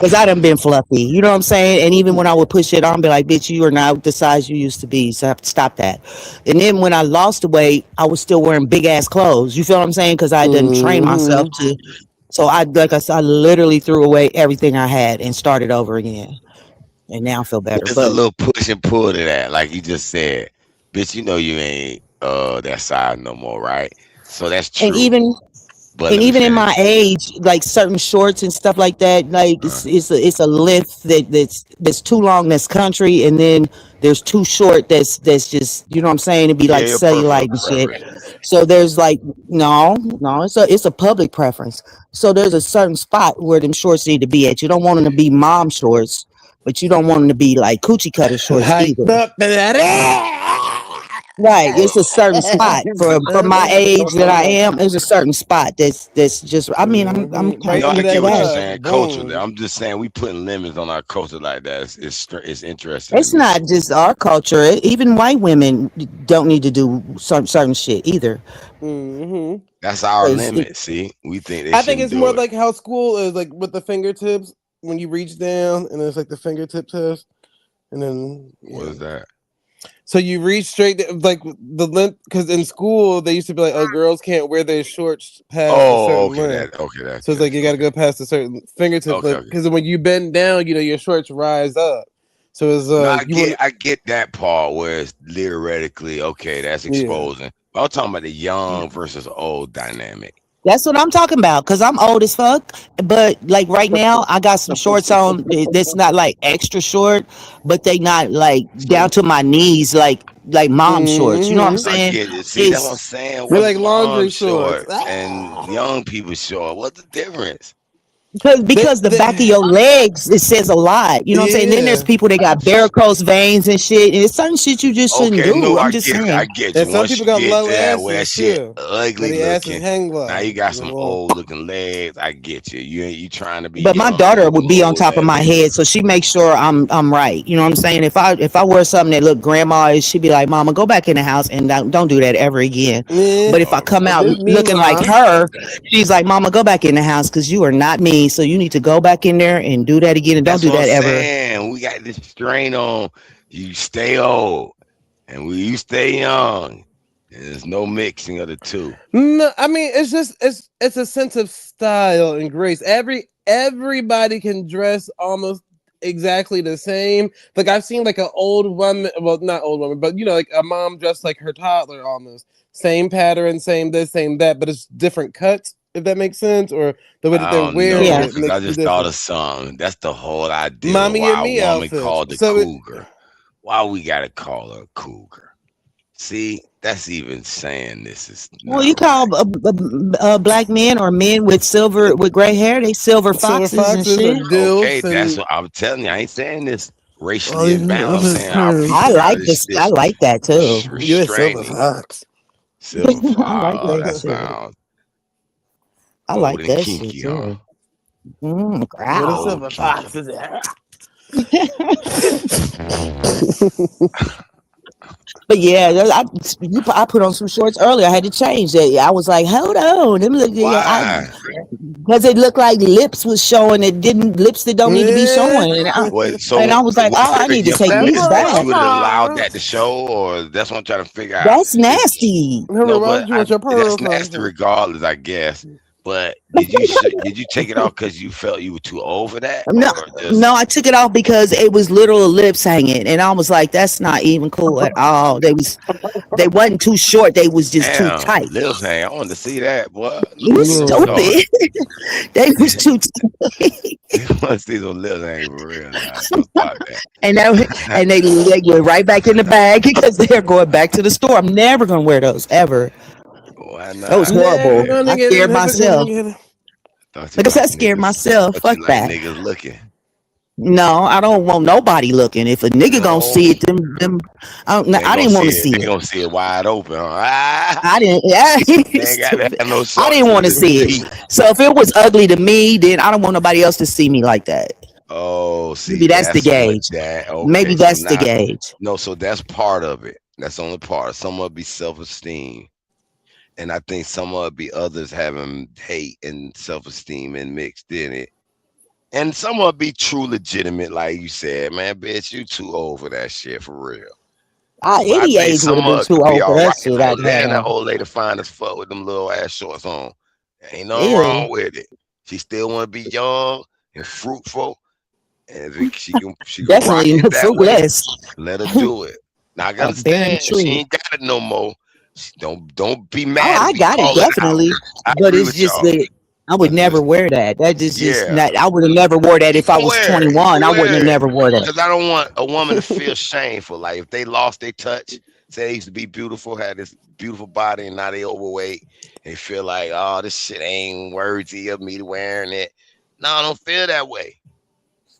Cause I done been fluffy, you know what I'm saying? And even when I would push it on, be like, bitch, you are not the size you used to be. So I have to stop that. And then when I lost the weight, I was still wearing big ass clothes. You feel what I'm saying? Cause I didn't train myself Mm-hmm. to. So like I said, I literally threw away everything I had and started over again. And now I feel better. There's a But little push and pull to that, like you just said. Bitch, you know you ain't that size no more, right? So that's and true. even But and let me even in my finish. age, like certain shorts and stuff like that, like Uh, it's a length that's too long that's country, and then there's too short that's just you know what I'm saying. It'd be yeah, like your cellulite personal and shit. preference. So there's like no, it's a public preference. So there's a certain spot where them shorts need to be at. You don't want them to be mom shorts, but you don't want them to be like coochie cutter shorts Hiked either. up and Right, Well, it's a certain spot for my age that I am. There's a certain spot that's just. I mean, I'm kind right of no, under I used that to get what you're that. cuff. saying culturally. Boom. I'm just saying we putting limits on our culture like that. It's interesting to It's me. not just our culture. Even white women don't need to do certain shit either. Hmm. That's our 'Cause limit. See, we think they I think shouldn't it's more do it. like how school is, like with the fingertips when you reach down and it's like the fingertip test, and then What yeah. is that? So you reach like the length because in school they used to be like, oh, girls can't wear their shorts past a Oh, certain okay, length. that okay, that So it's like gotcha. you got to Okay, go past a certain fingertip okay, length okay. because when you bend down, your shorts rise up. So it's No, you want I get that part where it's theoretically okay. That's yeah. exposing. But I'm talking about the young versus old dynamic. that's what I'm talking about. Cause I'm old as fuck. But like right now, I got some shorts on that's not like extra short, but they not like down So to my knees, like mom shorts. You know what I'm Hmm. I saying? get it. See, that's what I'm It's saying. They're What's like mom laundry shorts. short and young people short? What's the difference? because the back of your legs it says a lot. You know what I'm saying? Then there's Yeah. people that got varicose veins and shit, and it's certain shit you just shouldn't Okay, do. no, I'm just I saying. get And you. some Once people you got get low to that where that asses shit too. Like ugly the asses looking, hang now low. you got some Well, old looking legs. I get you. You trying to be But my young daughter with them would be on old top of my legs. head, so she makes sure I'm right. You know what I'm saying? If I wear something that look grandma, she'd be like, "Mama, go back in the house and don't do that ever again." yeah. But if I come out This me, looking like ma. her, she's like, "Mama, go back in the house because you are not me. So you need to go back in there and do that again, and don't That's do what I'm that ever." saying. We got this strain on. You stay old, and you stay young. There's no mixing of the two. No, I mean it's just it's a sense of style and grace. Everybody can dress almost exactly the same. Like I've seen like an old woman, well not old woman, but like a mom dressed like her toddler almost. Same pattern, same this, same that, but it's different cuts, if that makes sense, or the way that I they're don't wearing know Yeah. it because I makes the just thought of difference. something. That's the whole idea of Mommy and why a me woman outfits. called the So cougar. Why we gotta call her a cougar? See, that's even saying this is Well, not you right. call black men or men with gray hair, they silver silver foxes and foxes or shit. Okay, dilfs that's and what I'm telling you. I ain't saying this all racially these imbalanced. I'm other saying our terms. I people got like this this. I like that too. You're a silver restraining. fox. Silver I like fire. that That shit. sounds I old like and that shit kinky, huh? too. What a Growl. Old silver fox kinky. is that? But yeah, I put on some shorts earlier. I had to change it. I was like, hold on, Why? because it looked like lips was showing. It didn't lips that don't need to be Yeah. showing, What? and I was like, oh, I need to Your take That these feelings part, that down. you would have allowed uh-uh. that to show, or that's what I'm trying to figure out. That's Is nasty. Hold no, on, why but would you want your that's pearls nasty on? regardless, I guess. But did you take it off because you felt you were too old for that, No, or just no, I took it off because it was literal lips hanging, and I was like, that's not even cool at all. They wasn't too short. They was just too damn tight. lips hang? I wanted to see that, boy. You Look at them No. showing. stupid. They was too tight. You want to see some lips hang for real now? Don't start and that. they went right back in the bag because they're going back to the store. I'm never gonna wear those ever. Why That was not, Never horrible. man? gonna I get it. scared Never gonna myself. get it. Thought you Like I said, I like scared niggas. myself. Thought Fuck you like that. niggas looking. No, I don't want nobody looking. If a nigga gonna No, see it, them they ain't I gonna didn't want see to it. see They it. gonna see it wide open. Huh? Ah, I didn't. Yeah, they ain't got to stupid. have no I shorts didn't to want to the see it. feet. So if it was ugly to me, then I don't want nobody else to see me like that. Oh, see, Maybe that's the that's what gauge. that. Maybe Okay, so that's the now, gauge. no, so that's part of it. That's the only part. Some of it be self-esteem, and I think some of it be others having hate and self-esteem and mixed in it. And some of it be true legitimate, like you said, man, bitch, you too old for that shit for real. But I Any think age would some have been of it too could be old for all that right. shit Like, I'd had damn, that on. old lady fine as fuck with them little ass shorts on. Ain't nothing wrong Ew. with it. She still want to be young and fruitful, and if she can rock Definitely it that way, fruitless. let her do it. Now I can A barren understand if she tree. ain't got it no more. Don't be Oh, mad if I we got it call it out. definitely, I but agree it's with just y'all. that I would But never listen, wear that. That is just yeah, not. I would have never wore that you if I can was wear it. You 21. can I wouldn't have wear it never wore that. because I don't want a woman to feel shameful. Like if they lost their touch, say they used to be beautiful, had this beautiful body, and now they overweight, and feel like, oh, this shit ain't worthy of me wearing it. No, I don't feel that way.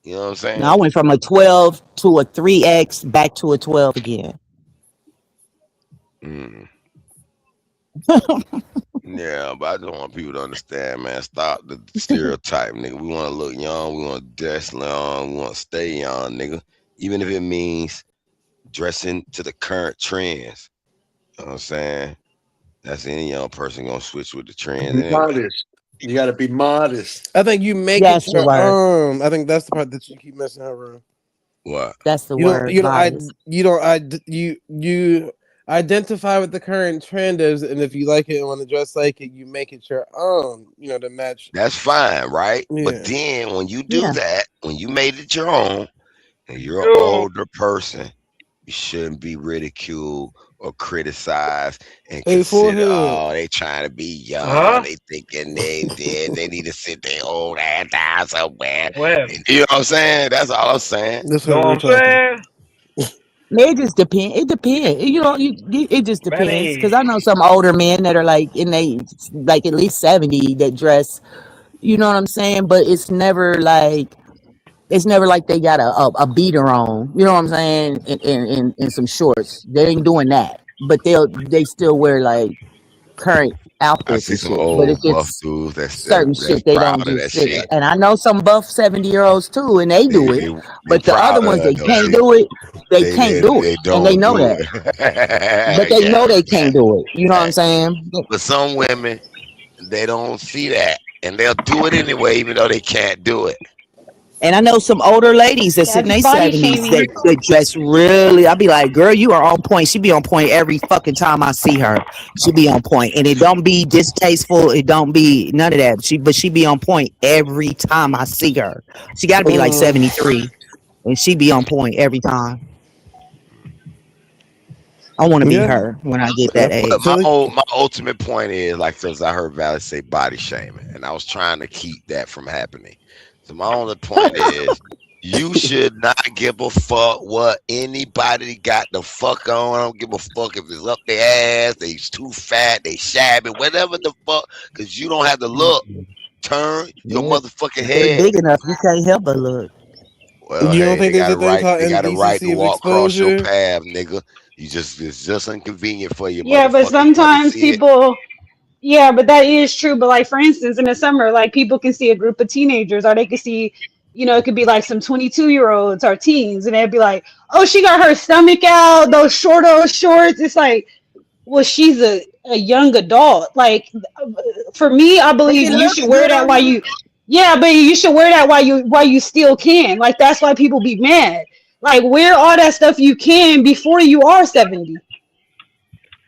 You know what I'm Now I saying? went from a 12 to a 3X back to a 12 again. Mm. Yeah, but I just want people to understand, man. Stop the stereotype, nigga. We want to look young. We want to dress young. We want to stay young, nigga. Even if it means dressing to the current trends. You know what I'm saying? That's any young person gonna switch with the trends Be anyway. modest. You got to be modest. I think you make it That's the your word. I think that's the part that you keep messing up, bro. What? That's the You don't word. you know I Modest. you don't I you identify with the current trend is, and if you like it and want to dress like it, you make it your own. You know to match. That's fine, right? But Yeah. then when you do Yeah. that, when you made it your own, and you're an Yo, older person, you shouldn't be ridiculed or criticized and Hey, consider, forehead. oh, they trying to be young. huh? They thinking they did. They need to sit their old ass down somewhere. What happened? You know what I'm saying? That's all I'm saying. That's Know what what we're I'm talking. saying? It just depends. It depends. It just depends. Manny. Because I know some older men that are like in they like at least 70 that dress. You know what I'm saying? But it's never like they got a beater on. You know what I'm saying? In some shorts. They ain't doing that. But they still wear like current I outfits see and some shit. But old it's buff just dudes certain that's shit they proud don't of do that shit. shit. And I know some buff 70-year-olds too, and they do it. They But the other proud of ones it they though. can't See, do it. They can't do it. they And they don't know do that. But it. they know Yeah, they can't do it. You know what I'm yeah. saying? But some women they don't see that, and they'll do it anyway, even though they can't do it. And I know some older ladies that's in That's their body 70s shaming. that dress really. I be like, girl, you are on point. She be on point every fucking time I see her. She be on point, and it don't be distasteful. It don't be none of that. She be on point every time I see her. She got to be like Mm, 73, and she be on point every time. I want to be yeah. her when I get I that But age. feel like my ultimate point is like, cause I heard Valley say body shaming, and I was trying to keep that from happening. So my only point is, you should not give a fuck what anybody got the fuck on. I don't give a fuck if it's up their ass, they too fat, they shabby, whatever the fuck. Cause you don't have to look. Turn your Yeah, motherfucking if they head. big enough, you can't help but look. Well, you don't hey, think they there's got a a thing right. called They got a right to indecency of walk across your exposure? path, nigga. It's just inconvenient for your Yeah, but motherfucking butt to sometimes see it. people, yeah, but that is true. But like for instance, in the summer, like people can see a group of teenagers, or they can see You know, it could be like some 22-year-olds or teens, and they'd be like, "Oh, she got her stomach out, those short old shorts." It's like, well, she's a young adult. Like, for me, I But believe it you looks should wear good that on while you. you, yeah, but you should wear that while you still can. Like, that's why people be mad. Like, wear all that stuff you can before you are 70.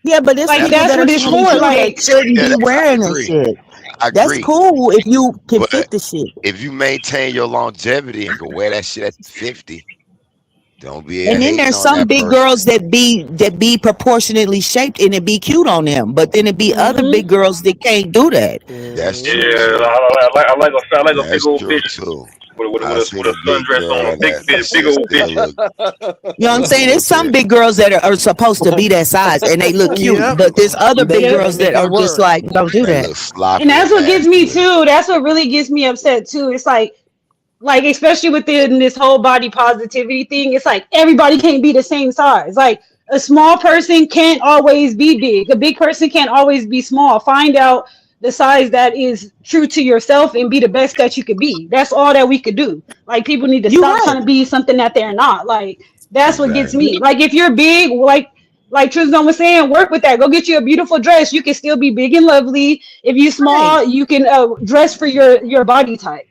Yeah, but there's Like, That's people that's that are what it's for. 22 that Like, shouldn't yeah, be I wearing this agree. shit. I That's agree. cool if you can But fit the shit. if you maintain your longevity and can wear that shit at 50, don't be And then hating there's on some that big person. girls that be proportionately shaped and it be cute on them. But then it be other hmm big girls that can't do that. That's Yeah, true too. I like a big That's old true bitch too. with I with seen a a big sundress on, girl that a that big shit old still bitch. look You know what I'm look saying? There's good some there. big girls that are supposed to be that size and they look cute. Yep. But there's other big They Yep. girls make that it are just work. like, don't do That that. look And sloppy that's and what gets nasty me looking. too. That's what really gets me upset too. It's like especially within this whole body positivity thing, it's like everybody can't be the same size. Like a small person can't always be big. A big person can't always be small. Find out the size that is true to yourself and be the best that you could be. That's all that we could do. Like people need to You stop right. trying to be something that they're not. Like that's what gets Exactly. me. Like if you're big, like Tristan was saying, work with that. Go get you a beautiful dress. You can still be big and lovely. If you Right. small, you can dress for your body type.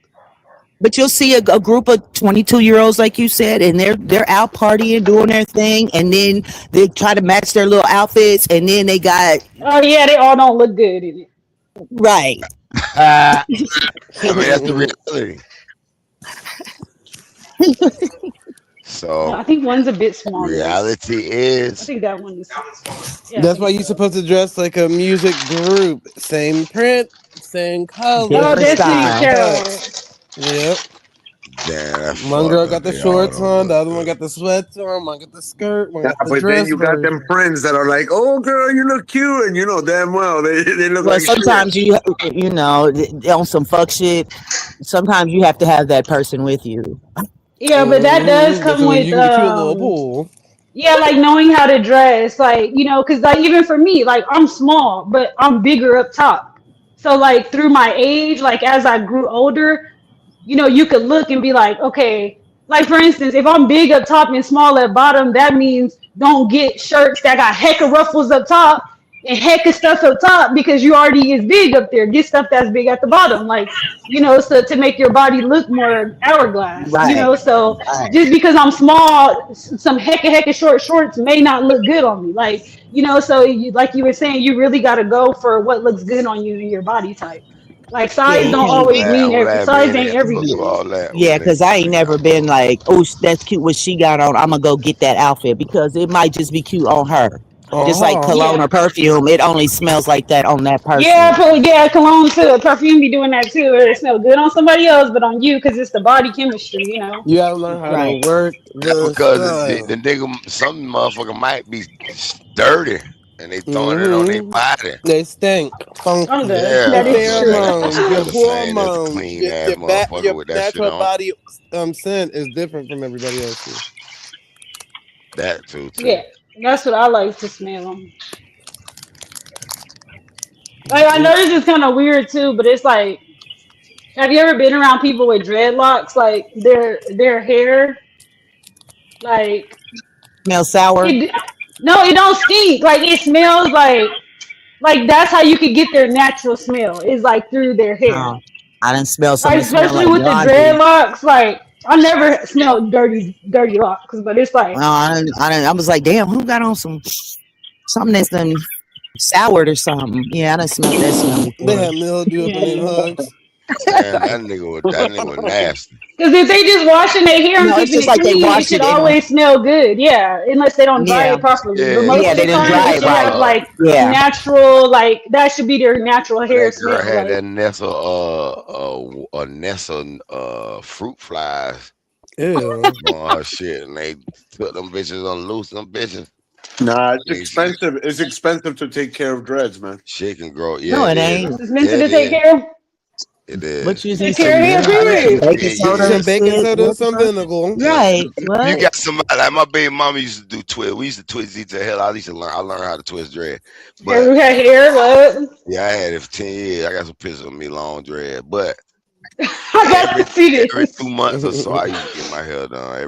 But you'll see a group of 22-year-olds, like you said, and they're out partying, doing their thing, and then they try to match their little outfits, and then they got Oh yeah, they all don't look good in it. right. I mean that's the reality. No, So I think one's a bit smaller. reality I is think that one is. Yeah, I That's why think you're so. supposed to dress like a music group. Same print, same Oh, Different colors, Destiny's same style. Child. cuts. Yep. damn that One fucked girl up. got the They all shorts don't on, the look other one good. got the sweats on, one got the skirt, one Yeah, got the but then dress you got them version. friends that are like, "Oh, girl, you look cute," and you know damn well they look Well, like shit. sometimes on some fuck shit. Sometimes you have to have that person with you. Yeah, but that does So come you with can get you a little pool. yeah, like knowing how to dress, like because like even for me, like I'm small, but I'm bigger up top. So like through my age, like as I grew older, you could look and be like, okay, like for instance, if I'm big up top and small at bottom, that means don't get shirts that got hecka ruffles up top and hecka stuff up top because you already is big up there. Get stuff that's big at the bottom, like so to make your body look more hourglass. Right. So Right. just because I'm small, some hecka short shorts may not look good on me, like So like you were saying, you really got to go for what looks good on you and your body type. Like Yeah, size you don't can't. always I'm mean glad me size and ain't him go Yeah, through everything. all that yeah, when because I ain't they got never been older. like, oh, that's cute what she got on. I'm gonna go get that outfit because it might just be cute on her. Just like Uh-huh. cologne Yeah. or perfume, it only smells like that on that Yeah, person. yeah, cologne too. Perfume be doing that too. It smell good on somebody else, but on you because it's the body chemistry. You gotta learn how to Right. work That's the because the style. nigga, some motherfucker might be dirty and they throwing it on their Mm-hmm. body. They stink, I'm funky. done. Your That Yeah, is so true. that pheromones, ain't your not the same as a hormones, clean ass your motherfucker with that shit natural on. body scent is different from everybody else's. That too. Yeah, that's what I like to smell on. Like I know Mm, this is kind of weird too, but it's like, have you ever been around people with dreadlocks? Like their hair, like Smell sour. it. No, it don't stink. Like it smells like that's how you could get their natural smell is like through their hair. I didn't smell Like something that smell especially like with the laundry. dreadlocks, like I never smelled dirty locks, but it's like Well, I was like, damn, who got on something that's done soured or something? Yeah, I done smelled that smell they before. had mildew up in their yeah. hugs. Damn, that nigga was nasty. Because if they just washing their hair and No, it's keeping just it like they clean, it wash should it and always smell good. Yeah, unless they don't dry yeah, it properly. But Yeah, most yeah, of they the didn't time, dry it it should right. have uh, like a Yeah, natural, like that should be their natural hair that girl smell. had Like that Nessa fruit flies Ew. on her shit, and they took them bitches on loose. Them bitches, Nah, it's they, expensive. It's expensive to take care of dreads, man. shit can grow. Yeah, no, it it is. ain't. it's expensive Yeah, to it take is. care of. It But you is. just Take need care some, of hair, some period. baking Yeah, soda yeah. Some and baking shit. soda, What the some fuck? vinegar. When Right. you What? got somebody like my baby mama used to do twist. We used to twist Z to the hell. I used to learn. I learned how to twist dread, Hair, but hair, what? yeah, I had it for 10 years. I got some pictures of me long dread, but I every gotta see every this. 2 months or so. I used to get my hair done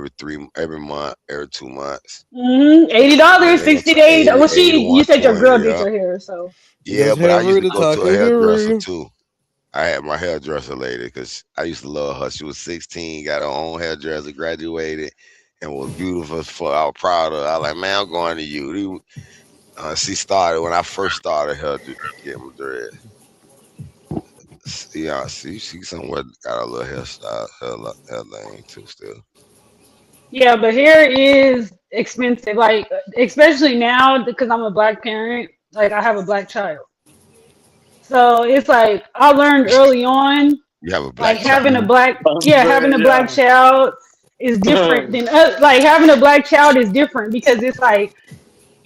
every month, every 2 months. $80, Yeah, 60 days. 80, Well, 80 to you said your 120. girl did Yeah, your hair, so yeah. That's But I used Henry to the go to a talking hairdresser guru. too. I had my hairdresser lady because I used to love her. She was 16, got her own hairdresser, graduated, and was beautiful as fuck. I was proud of her. I was like, man, I'm going to you. She started when I first started her getting my dread. Yeah, she somewhere got a little hairstyle, hair lane too still. yeah, but hair is expensive. Like especially now because I'm a black parent. Like I have a black child, so it's like I learned early on. You have a Like black having a child. black, I'm yeah, having saying, a yeah. black child is different than like having a black child is different because it's like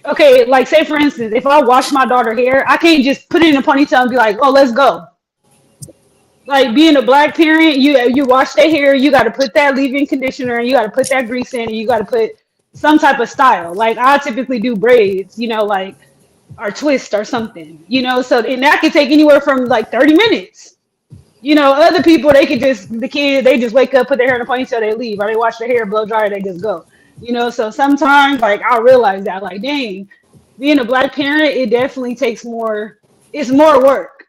okay, like say for instance, if I wash my daughter hair, I can't just put it in a ponytail and be like, oh, let's go. Like being a black parent, you wash their hair, you got to put that leave-in conditioner, and you got to put that grease in, and you got to put some type of style. Like I typically do braids, like or twist or something, So and that could take anywhere from like 30 minutes. Other people they could just the kid they just wake up, put their hair in a ponytail, they leave, or they wash their hair, blow dry, they just go. So sometimes like I realize that like dang, being a black parent, it definitely takes more. It's more work.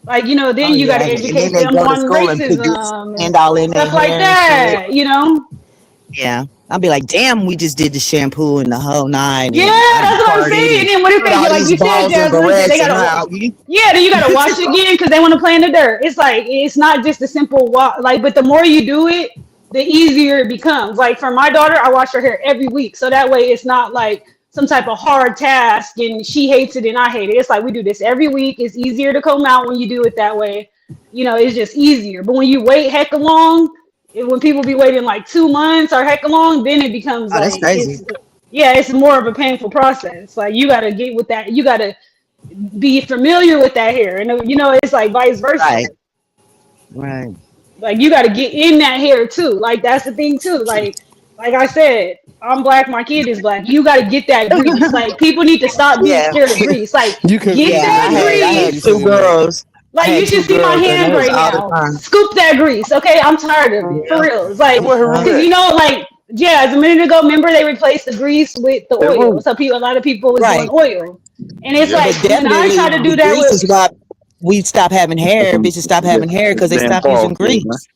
Like Oh then you got yeah, to and then educate they them go to on school and put grease racism and and all in their stuff like hair and shit. that. Yeah, I'll be like, damn, we just did the shampoo and the whole nine, Yeah, and I that's what I'm departed saying. and And then what if put they all get like these you said, balls and Jasmine? They barrettes and gotta, how you. yeah, then you gotta wash it again because they want to play in the dirt. It's like it's not just a simple wash. Like, but the more you do it, the easier it becomes. Like for my daughter, I wash her hair every week, so that way it's not like some type of hard task and she hates it and I hate it. It's like we do this every week. It's easier to comb out when you do it that way. It's just easier. But when you wait heck long, when people be waiting like 2 months or heck long, then it becomes Oh, that's like crazy. it's yeah, it's more of a painful process. Like you gotta get with that. You gotta be familiar with that hair, and it's like vice versa. Right, right. Like you gotta get in that hair too. Like that's the thing too. Like I said, I'm black. My kid is black. You gotta get that grease. Like people need to stop being Yeah, scared of grease. Like You get yeah. that I had keep grease. two saying that. girls. I Like you had should two see my girls, and hands it was right all the now. time. Scoop that grease, okay? I'm tired of it for Yeah, real. It's And like, where her room yeah. cause at? like, yeah, as a minute ago, remember they replaced the grease with the Hey, oil. Rue. So a lot of people was doing Right. oil, and it's Yeah, But like when I definitely try to do the that grease with is why we stop having hair. Them, Bitches stop yeah, having hair because them they damn stop using Paul kids, man. grease.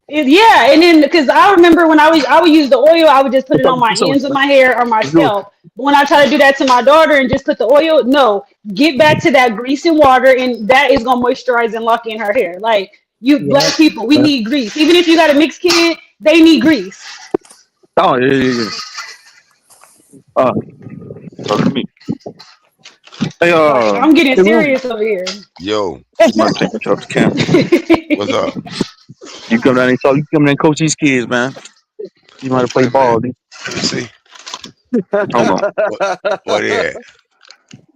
yeah, and then because I remember when I would use the oil, I would just put What's it up? on my What's up? ends of my hair or my What's good? scalp. But when I try to do that to my daughter and just put the oil, no, get back to that grease and water, and that is gonna moisturize and lock in her hair. Like you Yep. black people, we Man. need grease. Even if you got a mixed kid, they need grease. Oh yeah, yeah, yeah. Uh, talk to me. Hey, Like I'm getting hey, Rue. serious over here. yo, You might take me off the camera. what's up? You come down and talk. You come down and coach these kids, man. You might have play Wait a minute. ball. Dude. Let me see. Hold on. What what is?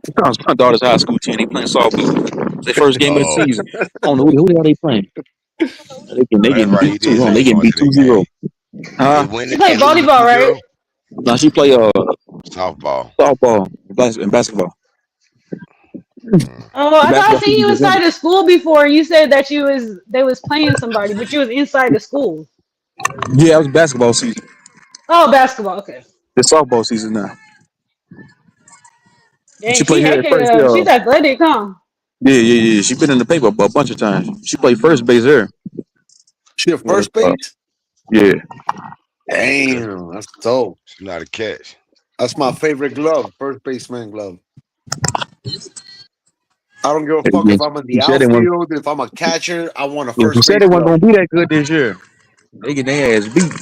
It's my daughter's high school team. They playing softball. It's their first game of the Oh, season. I don't know who the hell they playing. They oh, that's getting right. beat You too. did Hold on. say They you getting going beat to the 2-0. game. Huh? They win She and played losing volleyball, right? 2-0. Now she play Softball. softball and basketball. Mm. Oh, The I thought I basketball seen season you just ended. inside the school before. You said that they was playing somebody, but you was inside the school. Yeah, it was basketball season. Oh, basketball. Okay. It's softball season now. Dang, She she played here at hecking. first. She's athletic, huh? Yeah, yeah, yeah. She been in the paper a bunch of times. She played first base there. She at With first base? yeah. That's, Damn, that's dope. it's not a catch. That's my favorite glove, first baseman glove. I don't give a fuck Yeah. if I'm in She the said they weren't. outfield, if I'm a catcher, I want a Yeah, she first said base they weren't glove. gonna be that good this year. They get their ass beat.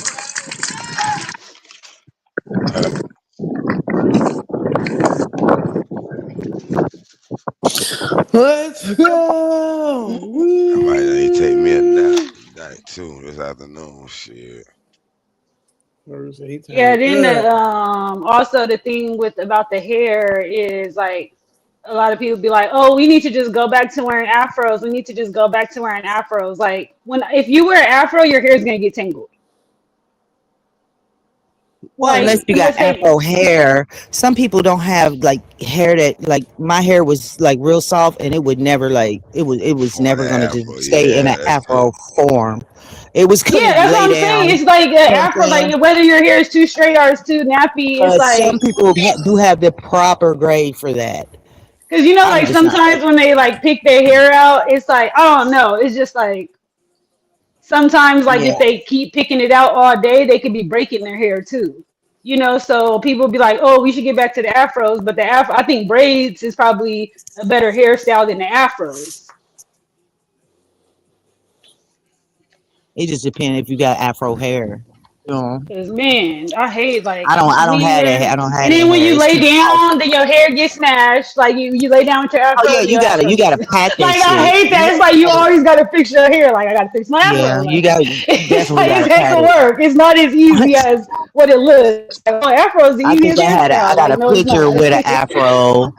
Let's go. I might need to take me a nap Woo. tonight too this afternoon. Shit. He Yeah. turned Then up. also the thing with about the hair is like a lot of people be like, oh, we need to just go back to wearing afros. We need to just go back to wearing afros. Like if you wear an afro, your hair is gonna get tangled. Well, unless you got Unless they, afro hair, some people don't have like hair that like my hair was like real soft and it would never like it was For never the gonna afro, just stay in yeah, an that's afro true. form. It was gonna yeah, that's lay what I'm saying. down. It's like You know what afro, I'm saying? like whether your hair is too straight or it's too nappy, it's Some like, people do have the proper grade for that. because you know, I'm like just not sometimes that. when they like pick their hair out, it's like I don't know. It's just like sometimes like Yeah, if they keep picking it out all day, they could be breaking their hair too. You know, so people be like, "Oh, we should get back to the afros," but the afro, I think braids is probably a better hairstyle than the afros. it just depends if you got afro hair. You know, Cause man, I hate like I don't when have you're, that. I and don't have that then when hair. you It's lay too soft. down, then your hair gets smashed. Like you lay down with your Oh afro, yeah, then your you afro gotta gets pat that like I shit. hate that. You It's like you gotta, always gotta fix your hair. Like I gotta fix my yeah, afro. you Like got it's definitely like gotta it's heck pat of it. work. It's not as easy as what it looks. Like, oh, afro is the I think easiest I hairstyle. got Like a no, it's picture not. with an afro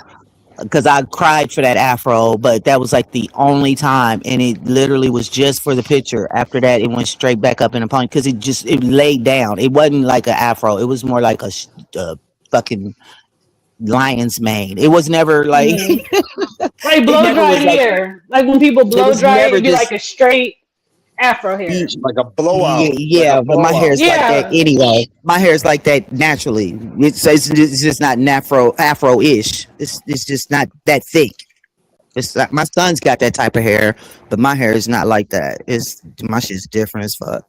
because I cried for that afro, but that was like the only time, and it literally was just for the picture. After that, it went straight back up in a pony because it laid down. It wasn't like an afro. It was more like a fucking lion's mane. It was never like Mhm. Like it blow never dried was like hair. Like when people it blow was dry it, never it'd be just like a straight afro hair. Like a yeah, blowout. Like a yeah, but my hair blowout. is like that Yeah. anyway. My hair is like that naturally. It's just not afro-ish. It's just not that thick. It's like my son's got that type of hair, but my hair is not like that. It's my shit's different as fuck.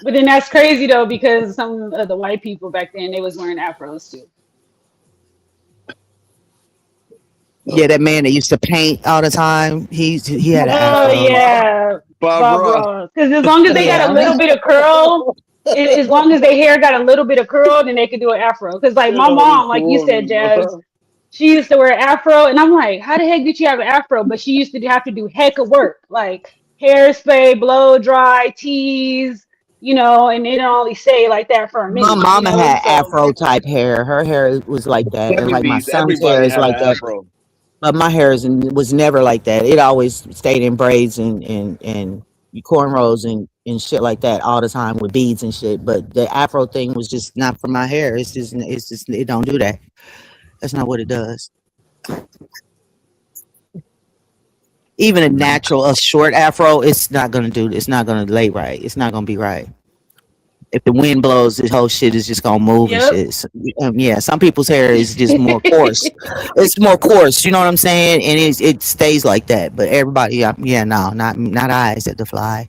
But then that's crazy though because some of the white people back then they was wearing afros too. Yeah, that man that used to paint all the time. He had an Oh afro. yeah, Bob Bob Ross. Ross. Because as long as they got a Yeah, little bit of curl, as long as their hair got a little bit of curl, then they could do an afro. Because like my Yo, mom, like you corny, said, Jazz, bro. she used to wear an afro, and I'm like, how the heck did she have an afro? But she used to have to do heck of work, like hairspray, blow dry, tease, you know, and it don't only stay like that for a my minute, you mama know. had So afro type hair. Her hair was like that, and like my 70s, son's hair everybody is had an like that. afro. But my hair was never like that. It always stayed in braids and cornrows and shit like that all the time with beads and shit. But the afro thing was just not for my hair. It's just it don't do that. That's not what it does. Even a short afro, it's not gonna do. It's not gonna lay right. It's not gonna be right. If the wind blows, this whole shit is just gonna move and yep. shit. Yeah, some people's hair is just more coarse. It's more coarse. You know what I'm saying? And it stays like that. But everybody, yeah, no, not eyes at the fly.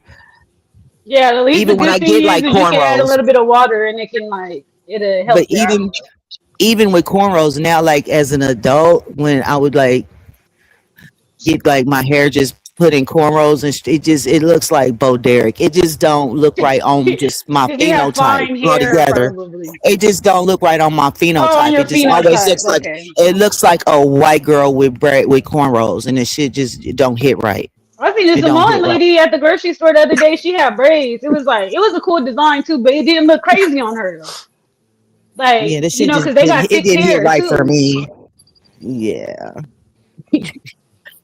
Yeah, at least the Even when I good thing get like is you can add a cornrows, little bit of water and it can like it'll but help your afro. even with cornrows now, like as an adult, when I would like get like my hair just put in cornrows and it looks like Bo Derek. It just don't look right on just my Because you have phenotype fine hair, altogether. probably. It just don't look right on my Oh, on phenotype. your It just always phenotype. looks like Okay. it looks like a white girl with cornrows, and the shit just it don't hit right. I seen this It don't hit Samoan right. lady at the grocery store the other day. She had braids. It was like it was a cool design too, but it didn't look crazy on her though. Yeah, Like this you shit know, just because they got it thick didn't hit hair right for too. me. Yeah,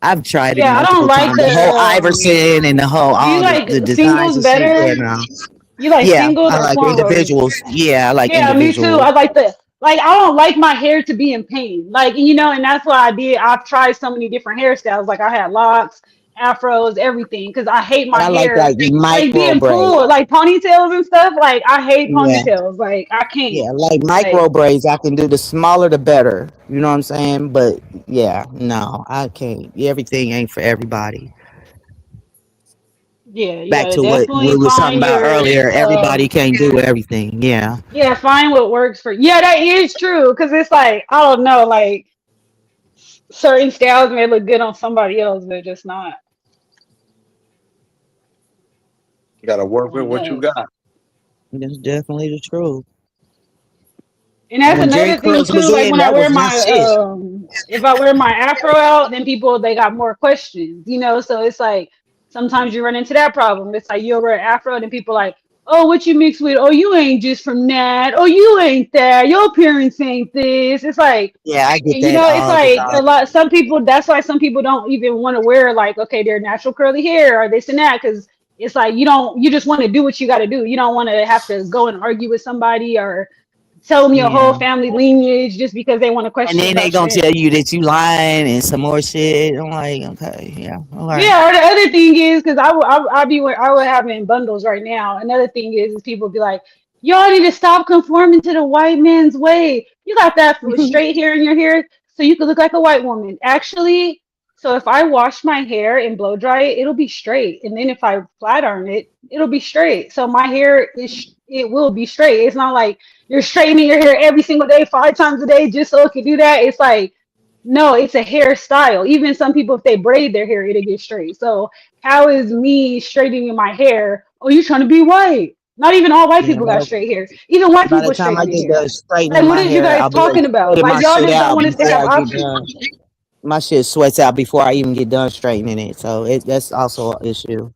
I've tried it Yeah, I don't multiple like times. The whole the. Iverson and the whole Do you all the like designs singles and shit. Yeah, better? no. You like Yeah, singled I or like cornrows? individuals. Yeah, I like Yeah, me too. individuals. I like the like I don't like my hair to be in pain. Like you know, and that's why I've tried so many different hairstyles. Like I had locks, afros, everything, because I hate But my I like hair like micro being braid. pulled, like ponytails and stuff. Like I hate Yeah, ponytails. Like I can't. yeah, like micro Like braids. I can do the smaller the better. You know what I'm saying? But yeah, no, I can't. Everything ain't for everybody. yeah, you Back gotta to what definitely we was talking find about your earlier. Everybody can't do everything. Yeah, yeah, find what works for. Yeah, that is true. Because it's like I don't know, like certain styles may look good on somebody else, but just not You gotta work with on what you us. got. that's definitely the truth. And And that's when Jerry another thing Curls was too. Like in, when I that wear was not my shit. if I wear my afro out, then people they got more questions, you know. So it's like sometimes you run into that problem. It's like you'll wear an afro, and people like, oh, what you mix with? Oh, you ain't just from that. Oh, you ain't that. Your appearance ain't this. It's like Yeah, I get you that know, it's all the like a time. lot. Some people. That's why some people don't even want to wear like okay, their natural curly hair or this and that because it's like you don't. You just want to do what you got to do. You don't want to have to go and argue with somebody or tell them your whole Yeah. family lineage just because they want to And question you then they about gonna shit. tell you that you lying and some more shit. I'm like, okay, yeah, all right. Yeah, or the other thing is because I would have it in bundles right now. Another thing is people be like, y'all need to stop conforming to the white man's way. You got that straight hair in your hair, so you could look like a white woman. Actually, so if I wash my hair and blow dry it, it'll be straight, and then if I flat iron it, it'll be straight. So my hair it will be straight. It's not like you're straightening your hair every single day, 5 times a day, just so it can do that. It's like no, it's a hairstyle. Even some people, if they braid their hair, it'll get straight. So how is me straightening my hair? Oh, you trying to be white? Not even all white Yeah. people got straight hair. Even white By the people time I straighten their get hair. done straightening Like, what my is you hair, guys I'll be like talking about? sweating Like, my y'all shit just don't out want us to before have I get options. done. My shit sweats out before I even get done straightening it. So that's also an issue.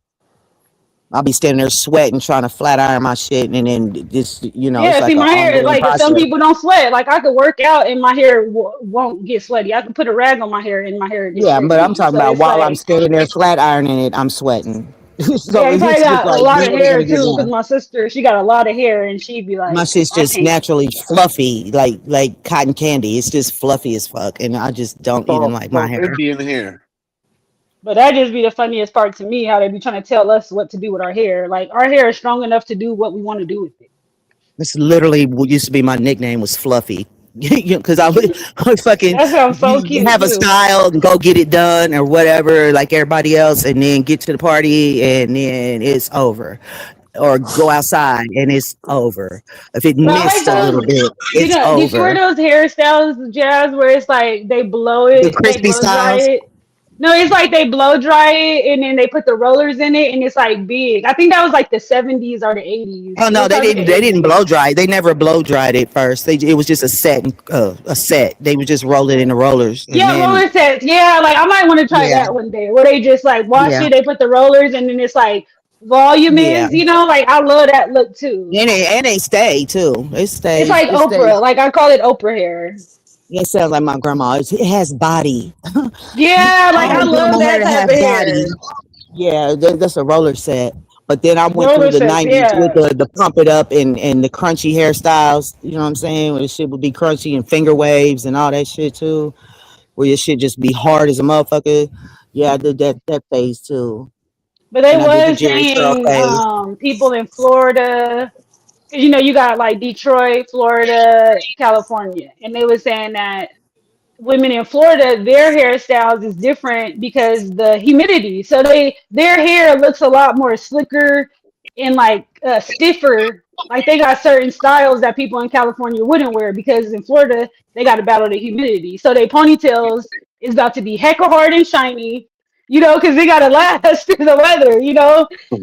I'll be standing there sweating, trying to flat iron my shit, and then just it's Yeah, see, like an my hair, ongoing like, some process. people don't sweat. Like, I could work out and my hair won't get sweaty. I can put a rag on my hair and my hair gets Yeah, straight but I'm again. talking So about it's while I'm like, standing there flat ironing it, I'm sweating. yeah, So you it's probably just got a like lot of barely hair gonna get too, because done. my sister, she got a lot of hair and she'd be My like, shit's I just can't. naturally fluffy, like cotton candy. It's just fluffy as fuck, and I just don't even Soft, like my soft hair. Indian hair. But that just be the funniest part to me, how they be trying to tell us what to do with our hair. Like our hair is strong enough to do what we want to do with it. This literally what used to be my nickname was Fluffy. Because I would fucking That sounds so cute have a too. style and go get it done or whatever, like everybody else, and then get to the party and then it's over. Or go outside and it's over. If it But I like missed a little those. bit, You it's know, did you wear over. those hairstyles, Jazz, where it's like they blow The it, they crispy blow dry styles. it? No, it's like they blow dry it and then they put the rollers in it and it's like big. I think that was like the 70s or the 80s. Oh It no, was they probably the didn't. They didn't 80s. blow dry. They never blow dried it first. It was just a set. A set. They would just roll it in the rollers, and Yeah, then roller sets. Yeah, like I might want to try yeah, that one day where they just like wash yeah, it, they put the rollers and then it's like volume yeah. is, like I love that look too. And they stay too. It It's stays. like It Oprah. stays. Like I call it Oprah hair. It sounds like my grandma. It has body. Yeah, I like I always want love my hair that to type have of body. hair. Yeah, that's a roller set. But then I went through Roller the sets, '90s with yeah. the pump it up and the crunchy hairstyles. You know what I'm saying? Where the shit would be crunchy and finger waves and all that shit too. Where your shit just be hard as a motherfucker. Yeah, I did that phase too. But they And I did the was Jerry Curl saying phase. people in Florida, because you got like Detroit, Florida, California, and they were saying that women in Florida, their hairstyles is different because the humidity. So their hair looks a lot more slicker and like stiffer. Like they got certain styles that people in California wouldn't wear because in Florida they got to battle the humidity. So their ponytails is about to be hecka hard and shiny, because they gotta last through the weather.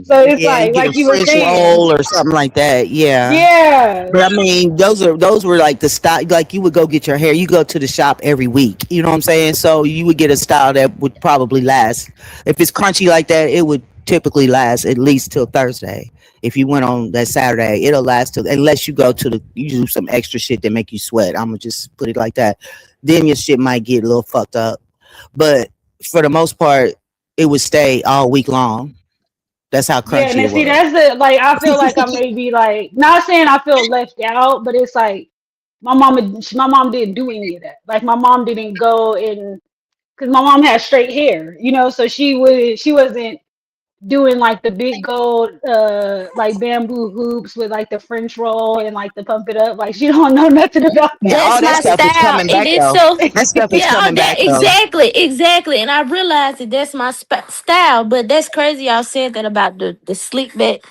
So it's Yeah, you get a like you were French saying, roll or something like that. Yeah. yeah. But I mean, those were like the style. Like you would go get your hair. You go to the shop every week. You know what I'm saying? So you would get a style that would probably last. If it's crunchy like that, it would typically last at least till Thursday. If you went on that Saturday, it'll last till unless you do some extra shit that make you sweat. I'm gonna just put it like that. Then your shit might get a little fucked up. But for the most part, it would stay all week long. That's how Yeah, and crunchy then it see was. that's the like I feel like I may be like not saying I feel left out, but it's like my mom didn't do any of that. Like my mom didn't go and because my mom had straight hair, so she wasn't doing like the big gold like bamboo hoops with like the French roll and like the pump it up. Like she don't know nothing about Yeah, That's all that my stuff is style, coming and back it's though. so That stuff is yeah. coming That back though. exactly, and I realized that that's my style. But that's crazy. Y'all said that about the slick back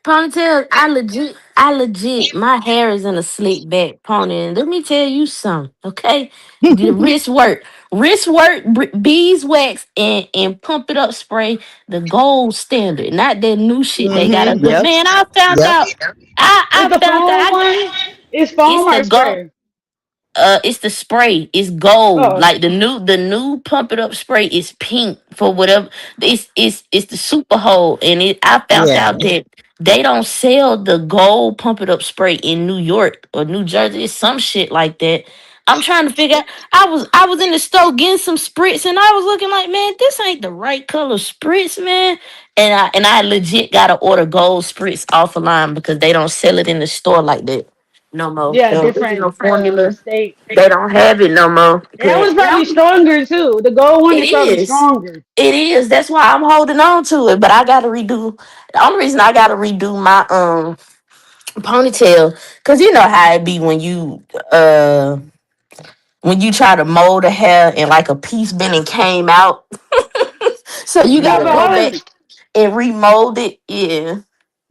ponytail. I legit, my hair is in a slick back pony. And let me tell you something, okay? The wrist work, beeswax, and pump it up spray, the gold standard, not that new shit they got. Mm-hmm. But Yep. man, I found Yep. out. I is I the found foam out. one. Is It's foam the or gold. spray? It's the spray. It's gold. Oh, Like the new pump it up spray is pink for whatever. It's the super hold, and I found Yeah. out that they don't sell the gold pump it up spray in New York or New Jersey. It's some shit like that. I'm trying to figure out. I was in the store getting some spritz, and I was looking like, man, this ain't the right color spritz, man. And I legit gotta order gold spritz off the line because they don't sell it in the store like that. no more. Yeah, The original different formula, state. they don't have it no more. That was But probably stronger too. The gold one it is probably is. stronger. It is. That's why I'm holding on to it. But I gotta redo. The only reason I gotta redo my ponytail, cause you know how it be when you try to mold a hair and like a piece been and came out. So you Yeah, gotta but go I back was and remold it. Yeah.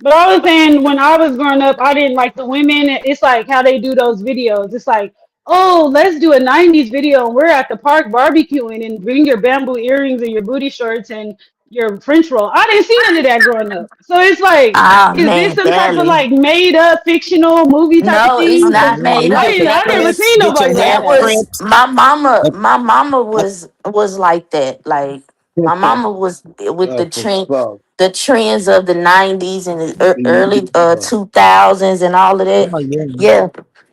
But I was saying when I was growing up, I didn't like the women. It's like how they do those videos. It's like, oh, let's do a '90s video, and we're at the park barbecuing, and bring your bamboo earrings and your booty shorts and your French roll. I didn't see none of that growing up. So it's like, Ah is this man, some type of barely. like made up fictional movie type of No, it's thing? Because not made You up. get your That I never was strips, seen get your nobody like hair that that. was strips. my mama. And, My mama was like that. Like my mama was with That's what's up. the trends of the '90s and the early 2000s and all of that. oh yeah, Yeah,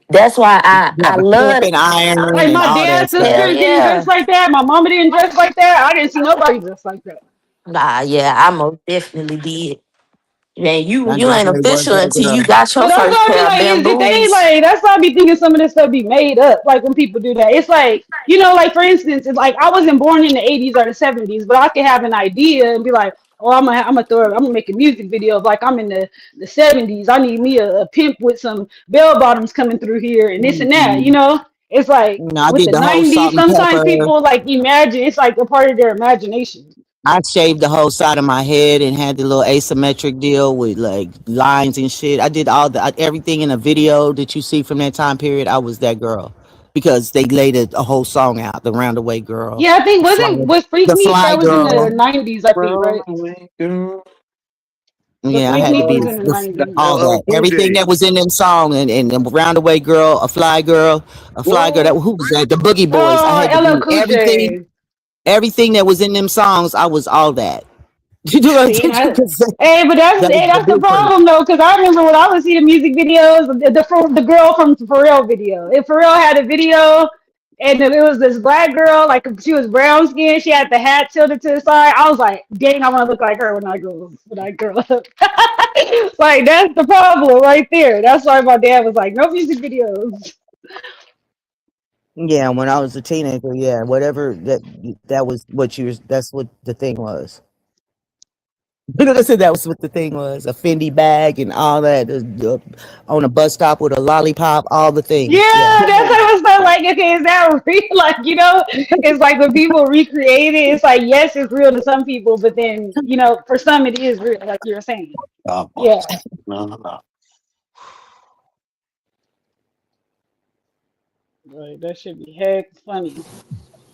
that's why you I have a love crimping it. iron Like and my all that dad's stuff. Hell sisters didn't yeah. dress like that. My mama didn't dress like that. I didn't see nobody dress like that. Nah, yeah, I most definitely did. Man, you I you ain't definitely was official that until you girl. got your But that's first why I be pair of like, is if they bamboos. like, that's why I be thinking some of this stuff be made up. Like when people do that, it's like, like for instance, it's like I wasn't born in the '80s or the '70s, but I could have an idea and be like, oh, I'm gonna make a music video of like I'm in the '70s. I need me a pimp with some bell bottoms coming through here and this and that. Mhm. It's like I with did the the whole '90s, salt and sometimes pepper. people like imagine it's like a part of their imagination. I shaved the whole side of my head and had the little asymmetric deal with like lines and shit. I did everything in a video that you see from that time period. I was that girl because they laid a whole song out. The Roundaway Girl, Yeah, I think the fly, wasn't was Freak the Meek fly that was in the girl. '90s. I think Well, right. The Yeah, I Freak had to Meek be was in the that's '90s. all LL that. Cool Everything J. that was in them song and the Roundaway Girl, a fly girl. That Whoa. who was that? The Boogie Boys. I Oh, had to LL be Cool J. everything that was in them songs. I was all that. You do what See, I'm hey, but That was the that's the blueprint. problem though, because I remember when I would see the music videos, the girl from Pharrell video. If Pharrell had a video, and it was this black girl, like she was brown skin, she had the hat tilted to the side. I was like, dang, I want to look like her when I grow up. Like that's the problem right there. That's why my dad was like, no music videos. Yeah, when I was a teenager, yeah, whatever that was what you was that's what the thing was. You know, I said that was what the thing was. A Fendi bag and all that on a bus stop with a lollipop, all the things. Yeah. Yeah, that's what I was so like. Okay, is that real? Like, it's like when people recreate it, it's like yes, it's real to some people, but then for some it is real, like you were saying. Yeah, No. like, that should be heck funny.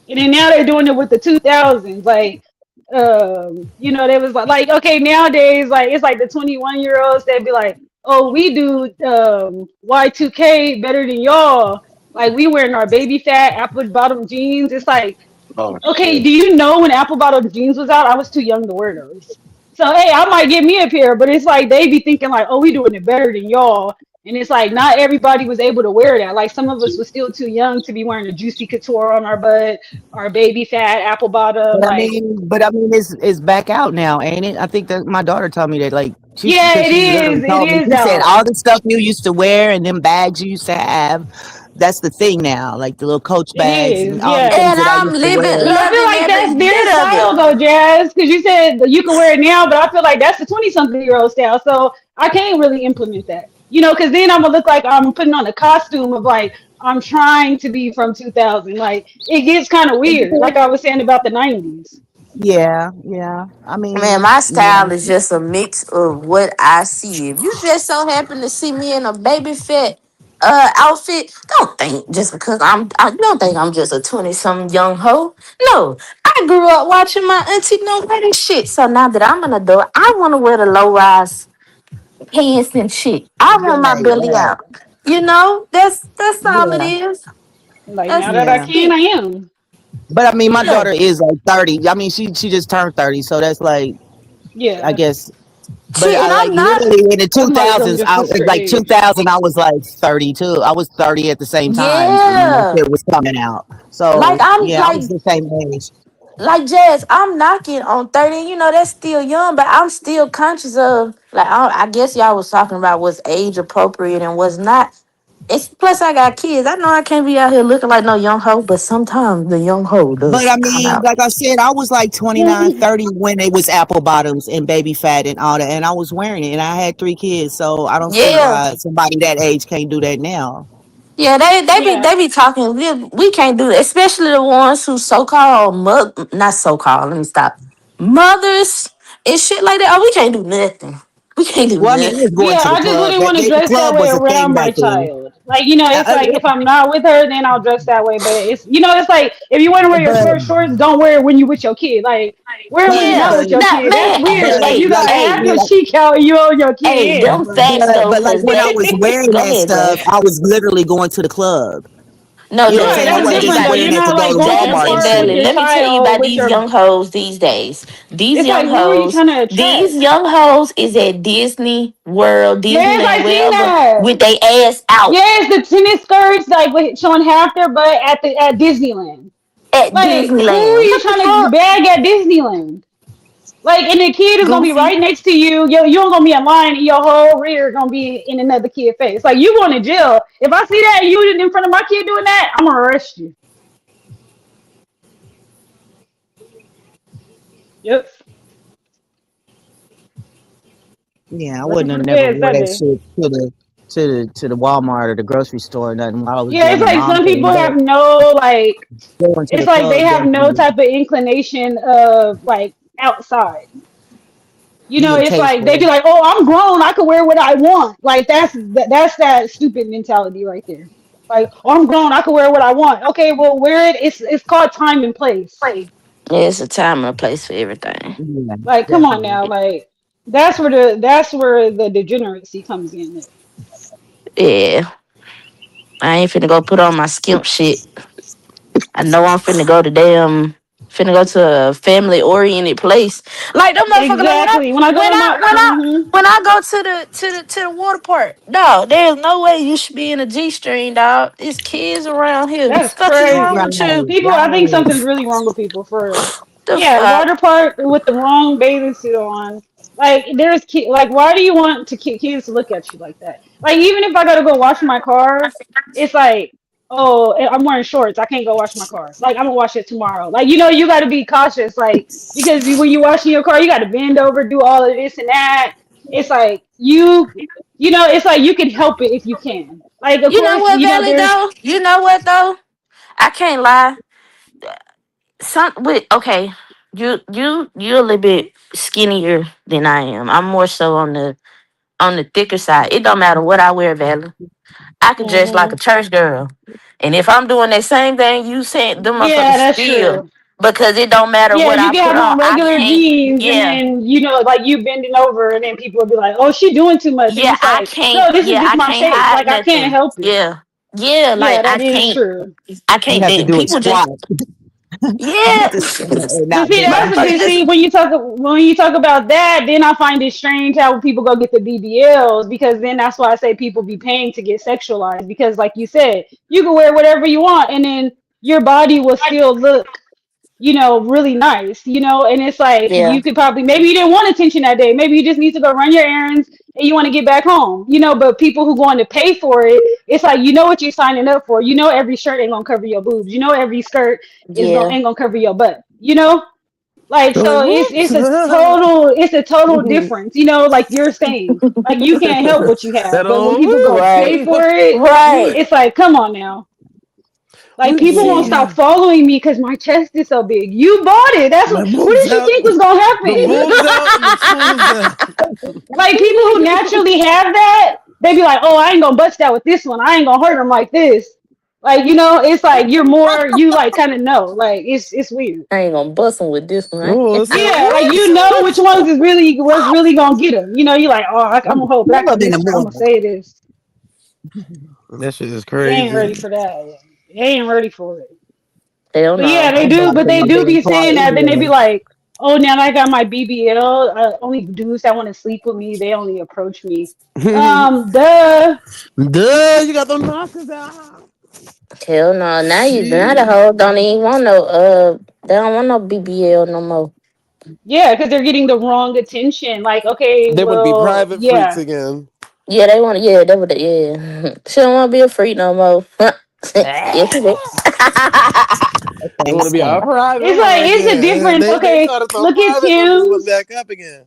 And then now they're doing it with the 2000s, like, they was like okay, nowadays, like it's like the 21-year-olds they'd be like, oh, we do Y2K better than y'all. Like we wearing our baby fat apple bottom jeans. It's like, Oh okay, shit. do you know when apple bottom jeans was out? I was too young to wear those. So hey, I might get me a pair, but it's like they be thinking like, oh, we doing it better than y'all. And it's like not everybody was able to wear that. Like some of us was still too young to be wearing a juicy couture on our butt, our baby fat apple bottom. Like, But I mean, it's back out now, ain't it? I think that my daughter told me that, like, yeah, because it she literally is. It told me, is she said, out. all the stuff you used to wear and them bags you used to have, that's the thing now, like the little Coach It bags and is. all the Yeah. things And that I I'm used to living, wear. But I feel loving like every that's their bit of it. style though, Jazz. Because you said that you can wear it now, but I feel like that's the 20-something-year-old style. So I can't really implement that. Because then I'm gonna look like I'm putting on a costume of like I'm trying to be from 2000. Like it gets kind of weird. Like I was saying about the '90s. Yeah, yeah. I Man, mean, my yeah. style is just a mix of what I see. If you just so happen to see me in a baby fit outfit, don't think just because I don't think I'm just a 20-something young hoe. No. I grew up watching my auntie know that shit. So now that I'm an adult, I want to wear the low rise pants and shit. I want my Right, belly right. out. That's all it Yeah, is. Like That's now that I yeah. can, it. I am. But I mean, my Yeah. daughter is like 30. I mean, she just turned 30, so that's like, I Yeah. guess. But Shit, I and like I'm not. literally in the I'm like them 2000s, just sister like age. 2000, I was like 32. I was 30 at the same time when that Yeah. shit was coming out. Like So I'm yeah, I was the same age. like Jazz, I'm knocking on 30. That's still young, but I'm still conscious of like I guess y'all was talking about what's age appropriate and what's not. It's plus I got kids. I know I can't be out here looking like no young hoe, but sometimes the young hoe But does I come mean, out. like I said, I was like 29, 30 when it was apple bottoms and baby fat and all that, and I was wearing it, and I had 3 kids, so I don't see Yeah, why somebody that age can't do that now. yeah. Yeah. They be talking. We can't do that, especially the ones who so called not so called. Let me stop. Mothers and shit like that. Oh, we can't do nothing. We can't do Well, I mean, I nothing. was going Yeah, to the I just club. wouldn't want to The dress that club way was a thing around back my then. child. Like, it's Uh, like if I'm not with her, then I'll dress that way. But it's like if you want to wear your but short shorts, don't wear it when you with your kid. Like, wear it when you're yeah, not Yeah, but with your not kid. That's man. weird. Like, you like got Hey, half but your like cheek out and you own your hey, kid them facts though, but like cause when I they was wearing go that ahead, stuff, Black. I was literally going to the club. No, You know what I'm Right, saying? I Dudley, let that's me wasn't tell you just different about though. wearing You're that to not go like to going to the Walmart and park with shit. Dudley, your let me tell you child about with these your. young hoes these days. It's like, who are you trying to These attract? young hoes is at Disney World, Yes, Disneyland, I seen wherever, with that. their ass out Yes, the tennis skirts like showing half their butt at Disneyland. at Like, who are Disneyland. you What the trying to fuck? bag at Disneyland? Like, and the kid is gonna be Goofy. right next to you. You don't gonna be in line, and your whole rear gonna be in another kid's face. Like, you going to jail. If I see that and you in front of my kid doing that, I'm gonna arrest you. Yep. Yeah, I Looking wouldn't for have the never feds wore that that day. shit to the Walmart or the grocery store or nothing while I was Yeah, doing it's the like mom some thing, people but have no like. going to It's the like they club have no definitely. type of inclination of like outside. Yeah, It's like they be tasteful. like, "Oh, I'm grown. I can wear what I want." Like that's that stupid mentality right there. Like, "Oh, I'm grown. I can wear what I want." Okay, well, wear it. It's called time and place. Yeah, it's a time and a place for everything. Yeah, Like, come on definitely. now. Like, that's where the degeneracy comes in. Yeah, I ain't finna go put on my skimp shit. I know I'm finna go to a family oriented place. Like them motherfucker. Like Exactly. When I go to my, when I go to the water park. No, there's no way you should be in a G string, dog. There's kids around here. The that's fuck is wrong Right, crazy. with you? People, I think right. something's really wrong with people for real. The Yeah, fuck? water park with the wrong bathing suit on. Like like why do you want kids to look at you like that? Like even if I gotta go wash my car, it's like, oh, I'm wearing shorts. I can't go wash my car. Like I'm gonna wash it tomorrow. Like you got to be cautious. Like because when you washing your car, you got to bend over, do all of this and that. It's like it's like you can help it if you can. Like of You know course, what, Valley there's though? You know what though? I can't lie. Okay, you're a little bit skinnier than I am. I'm more so on the thicker side. It don't matter what I wear, Valley. I could dress like a Mhm. church girl. And if I'm doing that same thing you said, them motherfuckers Yeah, that's still. true. Because it don't matter Yeah, what you I can put have on. on I regular can't. jeans and Yeah. then like you bending over and then people will be like, "Oh, she doing too much," and Yeah, it's like, "No, this is just I my can't shape. hide Like I can't nothing. help it." Yeah. Yeah, like Yeah, that is true. I You can't have to date do a people just squat. You have yeah. to stand and But not see, bend that's the thing. over. Motherfuckers. See, when you talk about that, then I find it strange how people go get the BBLs because then that's why I say people be paying to get sexualized because, like you said, you can wear whatever you want and then your body will still look really nice, and it's like Yeah. you could probably maybe you didn't want attention that day. Maybe you just need to go run your errands and you want to get back home, but people who going to pay for it, it's like what you're signing up for. Every shirt ain't gonna cover your boobs. Every skirt Yeah. ain't gonna cover your butt. Like Like so what? it's a total difference, like you're saying. Like you can't help what you That have. But when don't people go Right. pay move. for it, Right. it's like, come on now. Like Look, people won't see, stop Yeah. following me because my chest is so big. You bought it. That's my what boobs did you out, think was gonna the happen? boobs out, and the tools out. Like people who naturally have that, they be like, "Oh, I ain't gonna bust that with this one. I ain't gonna hurt them like this." Like it's like you like kind of know. Like it's weird. I ain't gonna bust them with this one. Oh, it's like Yeah, like what? which ones is really what's really gonna get them. You like, oh, I'm gonna hold back Pull on up in the this. I'm gonna morning. say this. That shit is They ain't crazy. ready for that. Yet. They ain't ready for it. Hell But yeah, no. they I'm do. about But to put they my do baby be car saying that. Then they be anyway. like, "Oh, now that I got my BBL, only dudes that want to sleep with me, they only approach me." Duh. Duh, you got them knockers out. Hell no. Now the Shit. whole don't even want no they don't want no BBL no more. Yeah, because they're getting the wrong attention. Like, okay, They want to be well, private freaks yeah, again. Yeah, they want to. Yeah, that would. Yeah, she don't want to be a freak no more. Yes, she did. They Okay, want to be a so It's private like woman it's a again. difference. They Okay, started some look at private women. They want Tim's. back up again.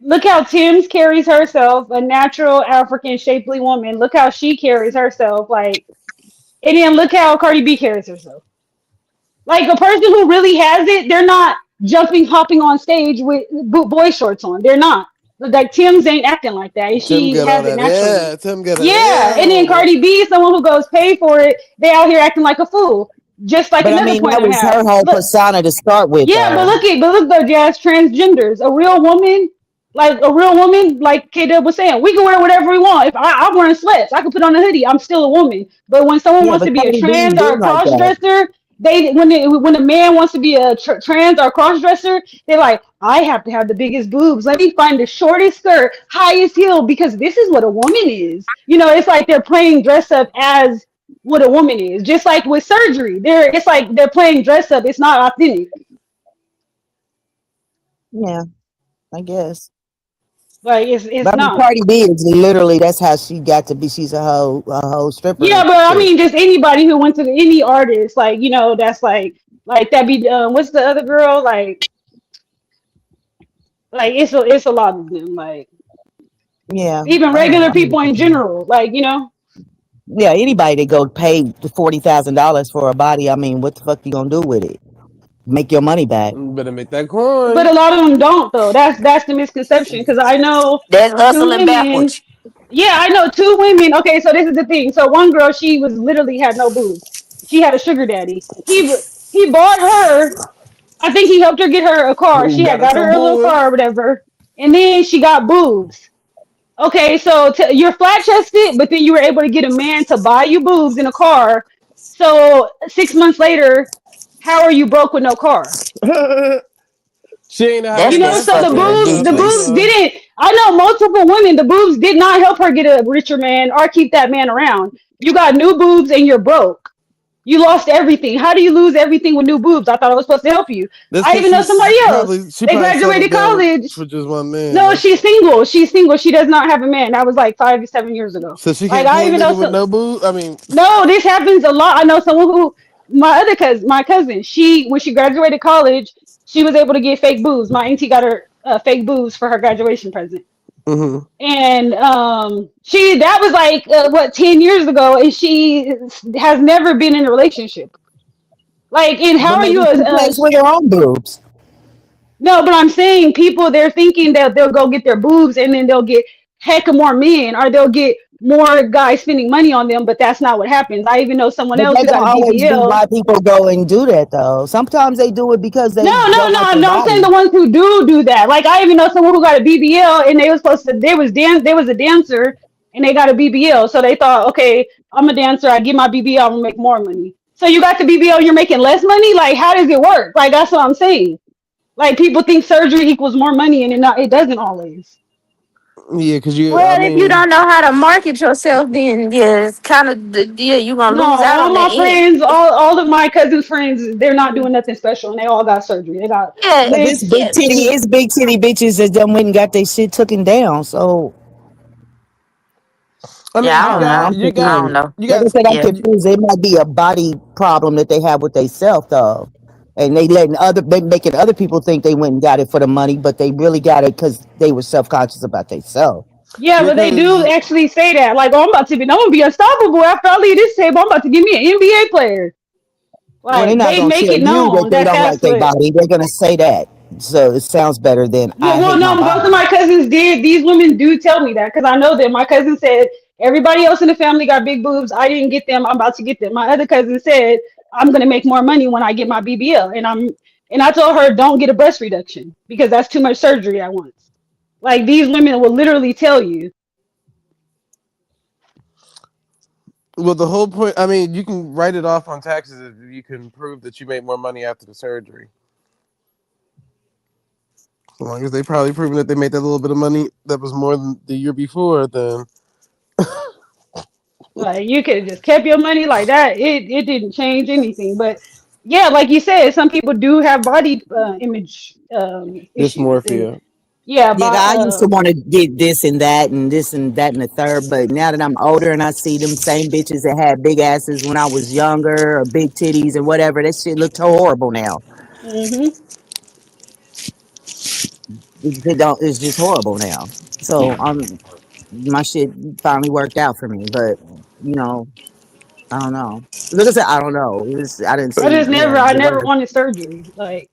Look how Tim's carries herself, a natural African shapely woman. Look how she carries herself, like, and then look how Cardi B carries herself. Like a person who really has it, they're not jumping, hopping on stage with boy shorts on. They're not. Like Tim's ain't acting like that. And Tim she got all has it that naturally. air. Tim got that Yeah, air and then on her. Cardi B is someone who goes pay for it. They out here acting like a fool, just like but I another mean point that I was have. her whole Look, persona to start with yeah, though. but look though, Jazz, transgenders, like a real woman, like K Dub was saying, we can wear whatever we want. If I'm wearing sweats, I can put on a hoodie. I'm still a woman. But when someone Yeah, wants but to be a Cardi B's trans or been a like cross that. dresser, when a man wants to be a trans or cross dresser, they're like, I have to have the biggest boobs. Let me find the shortest skirt, highest heel, because this is what a woman is. It's like they're playing dress up as what a woman is. Just like with surgery, it's like they're playing dress up. It's not authentic. Yeah, I guess. Like it's But I mean, not. Cardi B is literally that's how she got to be. She's a whole Yeah, stripper but I chick. mean, just anybody who went to any artist, like that's like that be what's the other girl like it's a lot of them, like Yeah, even I know. regular I know people what you're in saying. general, like Yeah, anybody that go pay $40,000 for a body, I mean, what the fuck you gonna do with it? Make your money back. Better make that but coin. a lot of them don't though. That's the misconception because I know That's two hustling women. backwards. Yeah, I know two women. Okay, so this is the thing. So one girl, she was literally had no boobs. She had a sugar daddy. He bought her. I think he helped her get her a car. She Got had us got some her a little car boys. or whatever, and then she got boobs. Okay, so you're flat chested, but then you were able to get a man to buy you boobs in a car. So 6 months later, how are you broke with no car? She ain't know how to That's just So invest the fucking then. boobs, I the think boobs ridiculous. so. didn't. I know multiple women. The boobs did not help her get a richer man or keep that man around. You got new boobs and you're broke. You lost everything. How do you lose everything with new boobs? I thought it was supposed to help you. That's I because even know somebody else. she They probably settled graduated down college. for just one man. No, she's single. She's single. She does not have a man. That was like 5 to 7 years ago. So she Like can't I pull a even know nigga with some. no boo. I mean, No, this happens a lot. I know someone who my cousin. She when she graduated college, she was able to get fake boobs. My auntie got her fake boobs for her graduation present, hmm and she that was like what 10 years ago, and she has never been in a relationship. Like, and how But are you maybe she plays with her own boobs. no, but I'm saying people they're thinking that they'll go get their boobs and then they'll get heck of more men or they'll get more guys spending money on them, but that's not what happens. I even know someone But else that who got don't a always be BBL. why people go and do that though. Sometimes they do it because No, they no, don't like no, their no. I'm saying the body. ones who do that. Like I even know someone who got a BBL and they was supposed to. They was a dancer and they got a BBL, so they thought, okay, I'm a dancer. I get my BBL, I'm gonna make more money. So you got the BBL, you're making less money. Like how does it work? Like that's what I'm saying. Like people think surgery equals more money, and it doesn't always. yeah, because you. I Well, if you mean, don't know how to market yourself, then yeah, it's kind of yeah, you gonna No, lose out all on that my end. friends, all of my cousins' friends, they're not doing nothing special, and they all got surgery. They got Yeah, Cause it's lips. big yeah, titty, it's big titty bitches that done went and got their shit taken down. So I mean, yeah. I I don't don't know. know. I'm I don't confused. know. you Like I got, said, I'm Yeah, confused. It might be a body problem that they have with themselves though. And they making other people think they went and got it for the money, but they really got it because they were self conscious about themselves. Yeah, yeah, but they do because actually say that. Like, oh, I'm gonna be unstoppable after I leave this table. I'm about to give me an NBA player. Well, they're Like, not they gonna make tell it you that known they that don't like that's their what. body. They're gonna say that. So it sounds better than Yeah, I well, hate my no, both of body. my cousins did. These women do tell me that because I know that my cousin said everybody else in the family got big boobs. I didn't get them. I'm about to get them. My other cousin said I'm gonna make more money when I get my BBL, and I told her don't get a breast reduction because that's too much surgery at once. Like these women will literally tell you. well, the whole point. I mean, you can write it off on taxes if you can prove that you made more money after the surgery. As long as they probably proven that they made that little bit of money that was more than the year before, then Like you could have just kept your money like that. It didn't change anything. But yeah, like you said, some people do have body image issues, and dysmorphia. Yeah, Yeah, by I used to want to get this and that and this and that and the third, but now that I'm older and I see them same bitches that had big asses when I was younger or big titties or whatever, that shit look horrible now. hmm It don't. It's just horrible now. So my shit finally worked out for me, but you know, I don't know. Look, I said, I don't know. I didn't see. Yeah, I the never worst. wanted surgery. Like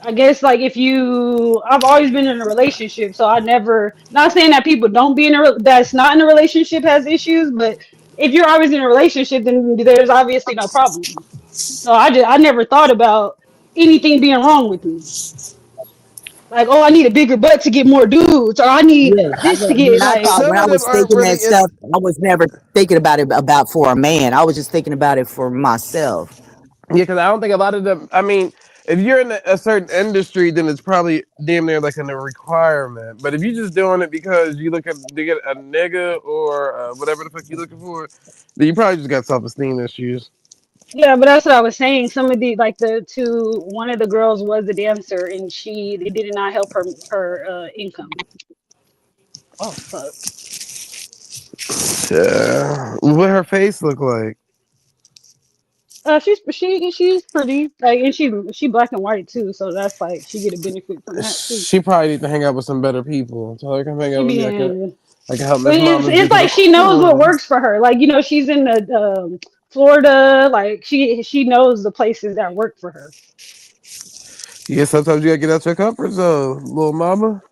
I guess like if you I've always been in a relationship, so I never not saying that people don't be in that's not in a relationship has issues, but if you're always in a relationship then there's obviously no problem. So I never thought about anything being wrong with me. Like, oh, I need a bigger butt to get more dudes, or I need Yeah, this to get when I like thought Some when I of them was aren't thinking that really in. stuff, I was never thinking about it about for a man. I was just thinking about it for myself. Yeah, because I don't think a lot of them. I mean, if you're in a certain industry, then it's probably damn near like a requirement. But if you're just doing it because you look at to get a nigga or whatever the fuck you're looking for, then you probably just got self esteem issues. yeah. But that's what I was saying. Some of the like the two one of the girls was a dancer, and she it did not help her income. Oh fuck. Yeah. What her face look like? She's pretty like, and she black and white too, so that's like she get a benefit from that too. She probably need to hang out with some better people. Tell her to come hang She out with be me. in, I can help but Miss Mamas it's get to the like she knows what corner. works for her. Like she's in the Florida, like she knows the places that work for her. Yeah, sometimes you gotta get out your comfort zone, little mama.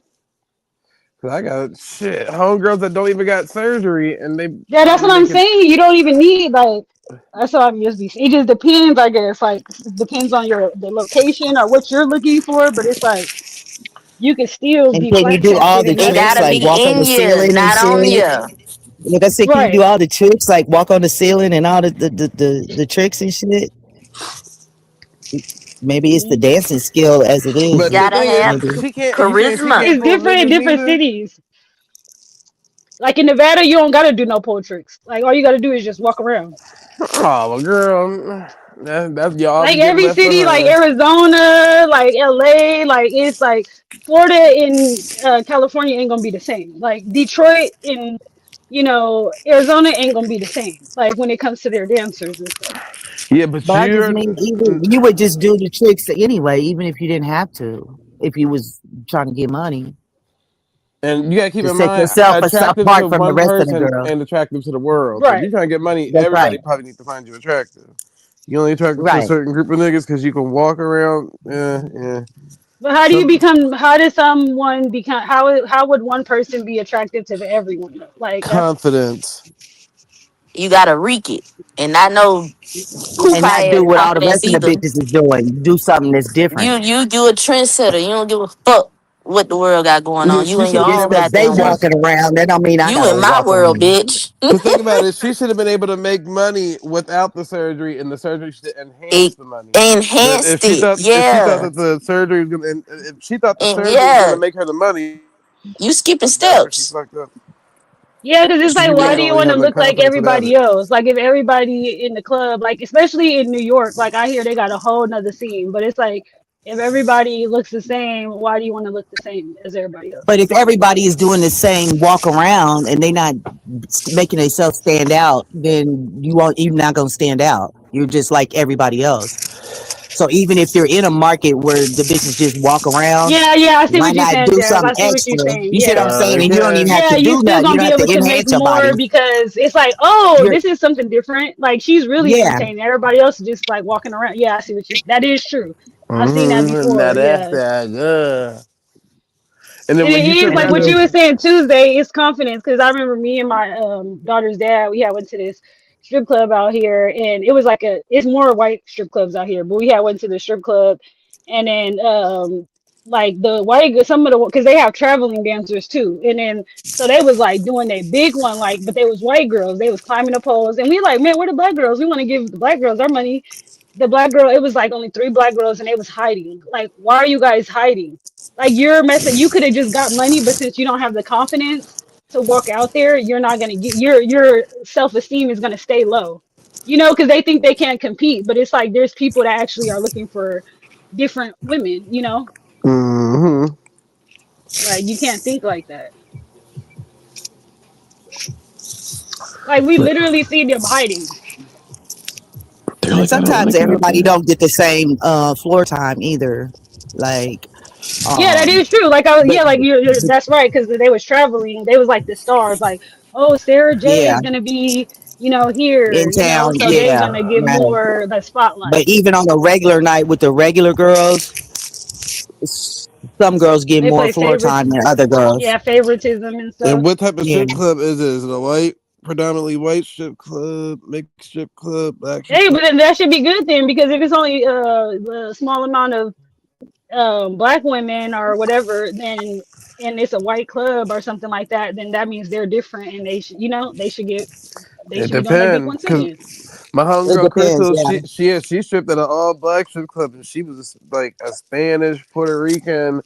Cause I got shit homegirls that don't even got surgery and they Yeah, that's probably what I'm making. saying. You don't even need like that's what I'm just be. It just depends, I guess. Like it depends on your the location or what you're looking for, but it's like you can still And be can you flat do all chested the and It that's tricks gotta like be walk on in the you, ceiling and not on shit? you. Like I said, can you do right. all the tricks like walk on the ceiling and all the tricks and shit? Maybe it's the Mhm. dancing skill as it You is. But the gotta thing is, have Maybe. you saying she charisma. can't It's pull different in niggas different neither. cities. Like in Nevada, you don't gotta do no pole tricks. Like all you gotta do is just walk around. Oh well, girl, that's y'all be Like getting every left city, like behind. Arizona, like LA, like it's like Florida and California ain't gonna be the same. Like Detroit and Arizona ain't gonna be the same. Like when it comes to their dancers and stuff. Yeah, but But I just you're mean even you would just do the tricks anyway, even if you didn't have to. If you was trying to get money and you gotta keep to in set mind yourself attractive to apart from the one rest of the person girl. and attractive to the world. So if Right. you're trying to get money, That's everybody right. probably needs to find you attractive. You only attracted to a Right. certain group of niggas because you can walk around. Yeah, yeah. But how do you Some become? How does someone become? How would one person be attractive to everyone? Though? Like that's confidence. You gotta reek it. And not no poop And not ass do what all the confidence rest of the either. bitches is doing. Do something that's different. You a trendsetter. You don't give a fuck what the world got going Yeah, on. You she in should your have been Just own able because they goddamn to. world. walking around, that don't mean I You in gotta my walk world, around. bitch. Cause think about it, she should have been able to make money without the surgery, and the surgery should enhance It the money. But enhanced it. if she thought Yeah. that the surgery was gonna, and if she thought the And surgery was gonna yeah, make her the money, you skipping that's where she steps. fucked up. yeah, because it's She like, why do you definitely want to have the look like confidence without everybody it. else? Like if everybody in the club, like especially in New York, like I hear they got a whole nother scene, but it's like if everybody looks the same, why do you want to look the same as everybody else? But if everybody is doing the same walk around and they not making themselves stand out, then you're not gonna stand out. You're just like everybody else. So even if you're in a market where the bitches just walk around, Yeah, yeah, I see why what you're not saying, do Jazz. I something see what you're extra? saying. You see what I'm Yeah. saying? And you don't even Okay. have Yeah, to you do still nothing. You gonna don't be have able to to make enhance your body. more because it's like, oh, You're this is something different. Like she's really yeah. entertaining. Everybody else is just like walking around. Yeah, I see what you. That is true. I've seen that Now before. that's Yeah. that good. And then And when it you is turn like around what you and were saying Tuesday. It's confidence because I remember me and my daughter's dad. We had went to this strip club out here, and it was like it's more white strip clubs out here, but we had went to the strip club, and then like the some of the because they have traveling dancers too, and then so they was like doing a big one like, but they was white girls. They was climbing the poles, and we like, man, where the black girls? We want to give the black girls our money. The black girl, it was like only three black girls, and they was hiding. Like, why are you guys hiding? Like you're messing. You could have just got money, but since you don't have the confidence to walk out there, you're not gonna get your self esteem is gonna stay low. Because they think they can't compete, but it's like there's people that actually are looking for different women. hmm Like you can't think like that. Like we literally see them hiding. They're And like, I don't sometimes like it up everybody there. don't get the same floor time either. Like, Yeah, that um, is true. Like but yeah, like that's right because they was traveling. They was like the stars. Like oh, Sarah J yeah, is gonna be in here. town, So they're yeah, gonna get right. more the But spotlight. even on a regular night with the regular girls, s- some girls get They more play floor favorites. time than other girls. Yeah, favoritism and And stuff. what type of Yeah. strip club is it? Is it a white, predominantly white strip club, mixed strip club, black strip Hey, club? but then that should be good then because if it's only a small amount of black women or whatever, then and it's a white club or something like that, then that means they're different and they should they It should be doing their big depends, one too cause then. my It homegirl depends, Crystal, yeah. she stripped at an all black strip club, and she was like a Spanish, Puerto Rican,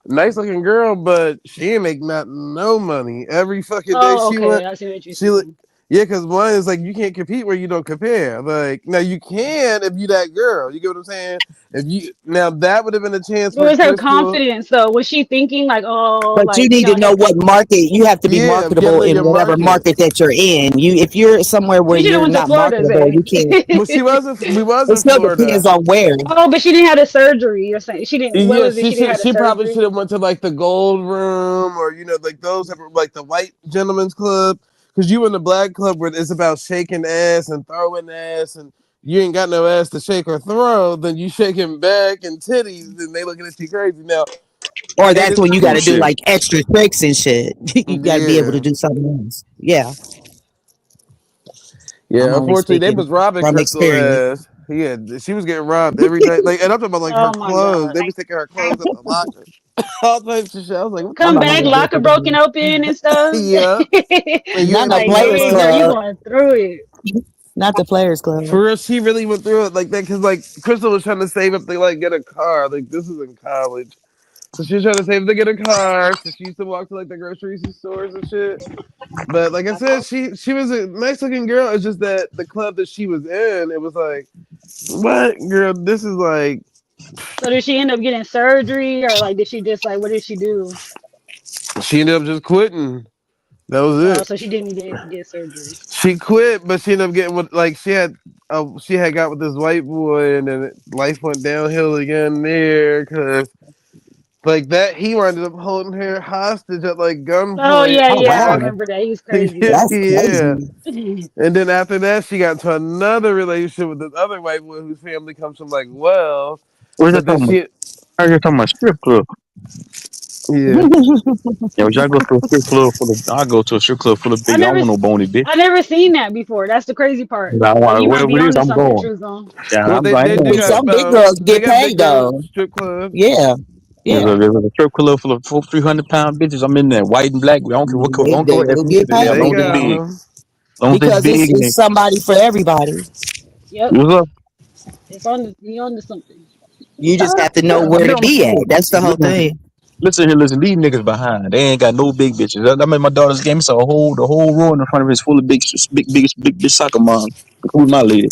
nice looking girl, but she didn't make not no money. Every fucking day Oh, she okay, went, I see what you're she like, saying. yeah, cause one is like you can't compete where you don't compare. Like now you can if you that girl. You get what I'm saying? If you now that would have been a chance What for was her Crystal. confidence though? Was she thinking like, oh, But you like need to know what market you have to be Yeah, you gotta marketable know in your whatever market. market that you're in. You if you're somewhere where you should have you're went to not Florida, marketable, Zay. you can't. Well, she wasn't. We was It in still depends Florida. on where. Oh, but she didn't have the surgery. You're saying she didn't. What Yeah, was it? she She didn't should. have the She probably should surgery. have went to like the Gold Room or like those like the White Gentlemen's Club. Because you in the Black Club where it's about shaking ass and throwing ass and you ain't got no ass to shake or throw, then you shaking back and titties and they looking at you crazy. Now Or it that's is. when you got to do bullshit. like extra tricks and shit. You got to be able to Yeah, do something else. Yeah, I'm yeah. only Unfortunately, they speaking was robbing from Crystal experience. ass. Yeah, she was getting robbed every day. Like, and I'm talking about like her Oh my clothes. god. They was taking her clothes out the locker. All types of shit. I was like, what the I'm Come not back, gonna fuck? get locker broken this. open and stuff. Yeah. And you Not end no up Like, knowing Players dang, girl, like you Club. going through it. Not the Players Club. for real, she really went through it like that because like Crystal was trying to save up to like get a car. Like this is in college. So she was trying to save up to get a car. So she used to walk to like the grocery stores and shit. But like I said, she was a nice looking girl. It's just that the club that she was in, it was like, what girl, this is like So did she end up getting surgery or like did she just like what did she do? she ended up just quitting. That was Oh, it. so she didn't get surgery. She quit, but she ended up getting with like she had got with this white boy, and then life went downhill again there because like that he ended up holding her hostage at like Oh gunpoint. yeah, Oh yeah, I wow, remember that. He's crazy. that's Yeah, crazy. and then after that, she got into another relationship with this other white boy whose family comes from like Wells. What you But then talking about? she, I you talking about strip club. yeah, Yeah, when I go to a strip club full of, I go to a strip club full of I big. I don't never want no bony bitch. I never seen that before. That's the crazy part. I So want you might whatever be it is. onto I'm something, going. True Zone. Yeah, well I'm going. they See, some big girls they get got paid big girl though. strip clubs. Yeah, yeah. There's a strip club full of 300-pound bitches. I'm in there, white and black. I don't care what color, I don't care They what do get ethnicity they are. As paid They long as got they now big, them. as long as they because big and it's somebody for everybody. Yep, what's up? it's on you onto something. You just have to know Yeah, where get to on the be at. floor. That's the whole Listen, thing. listen here, listen. These niggas behind. They ain't got no big bitches. I mean, my daughter's game. It's the whole row in front of it is full of big bitch soccer moms, including my lady.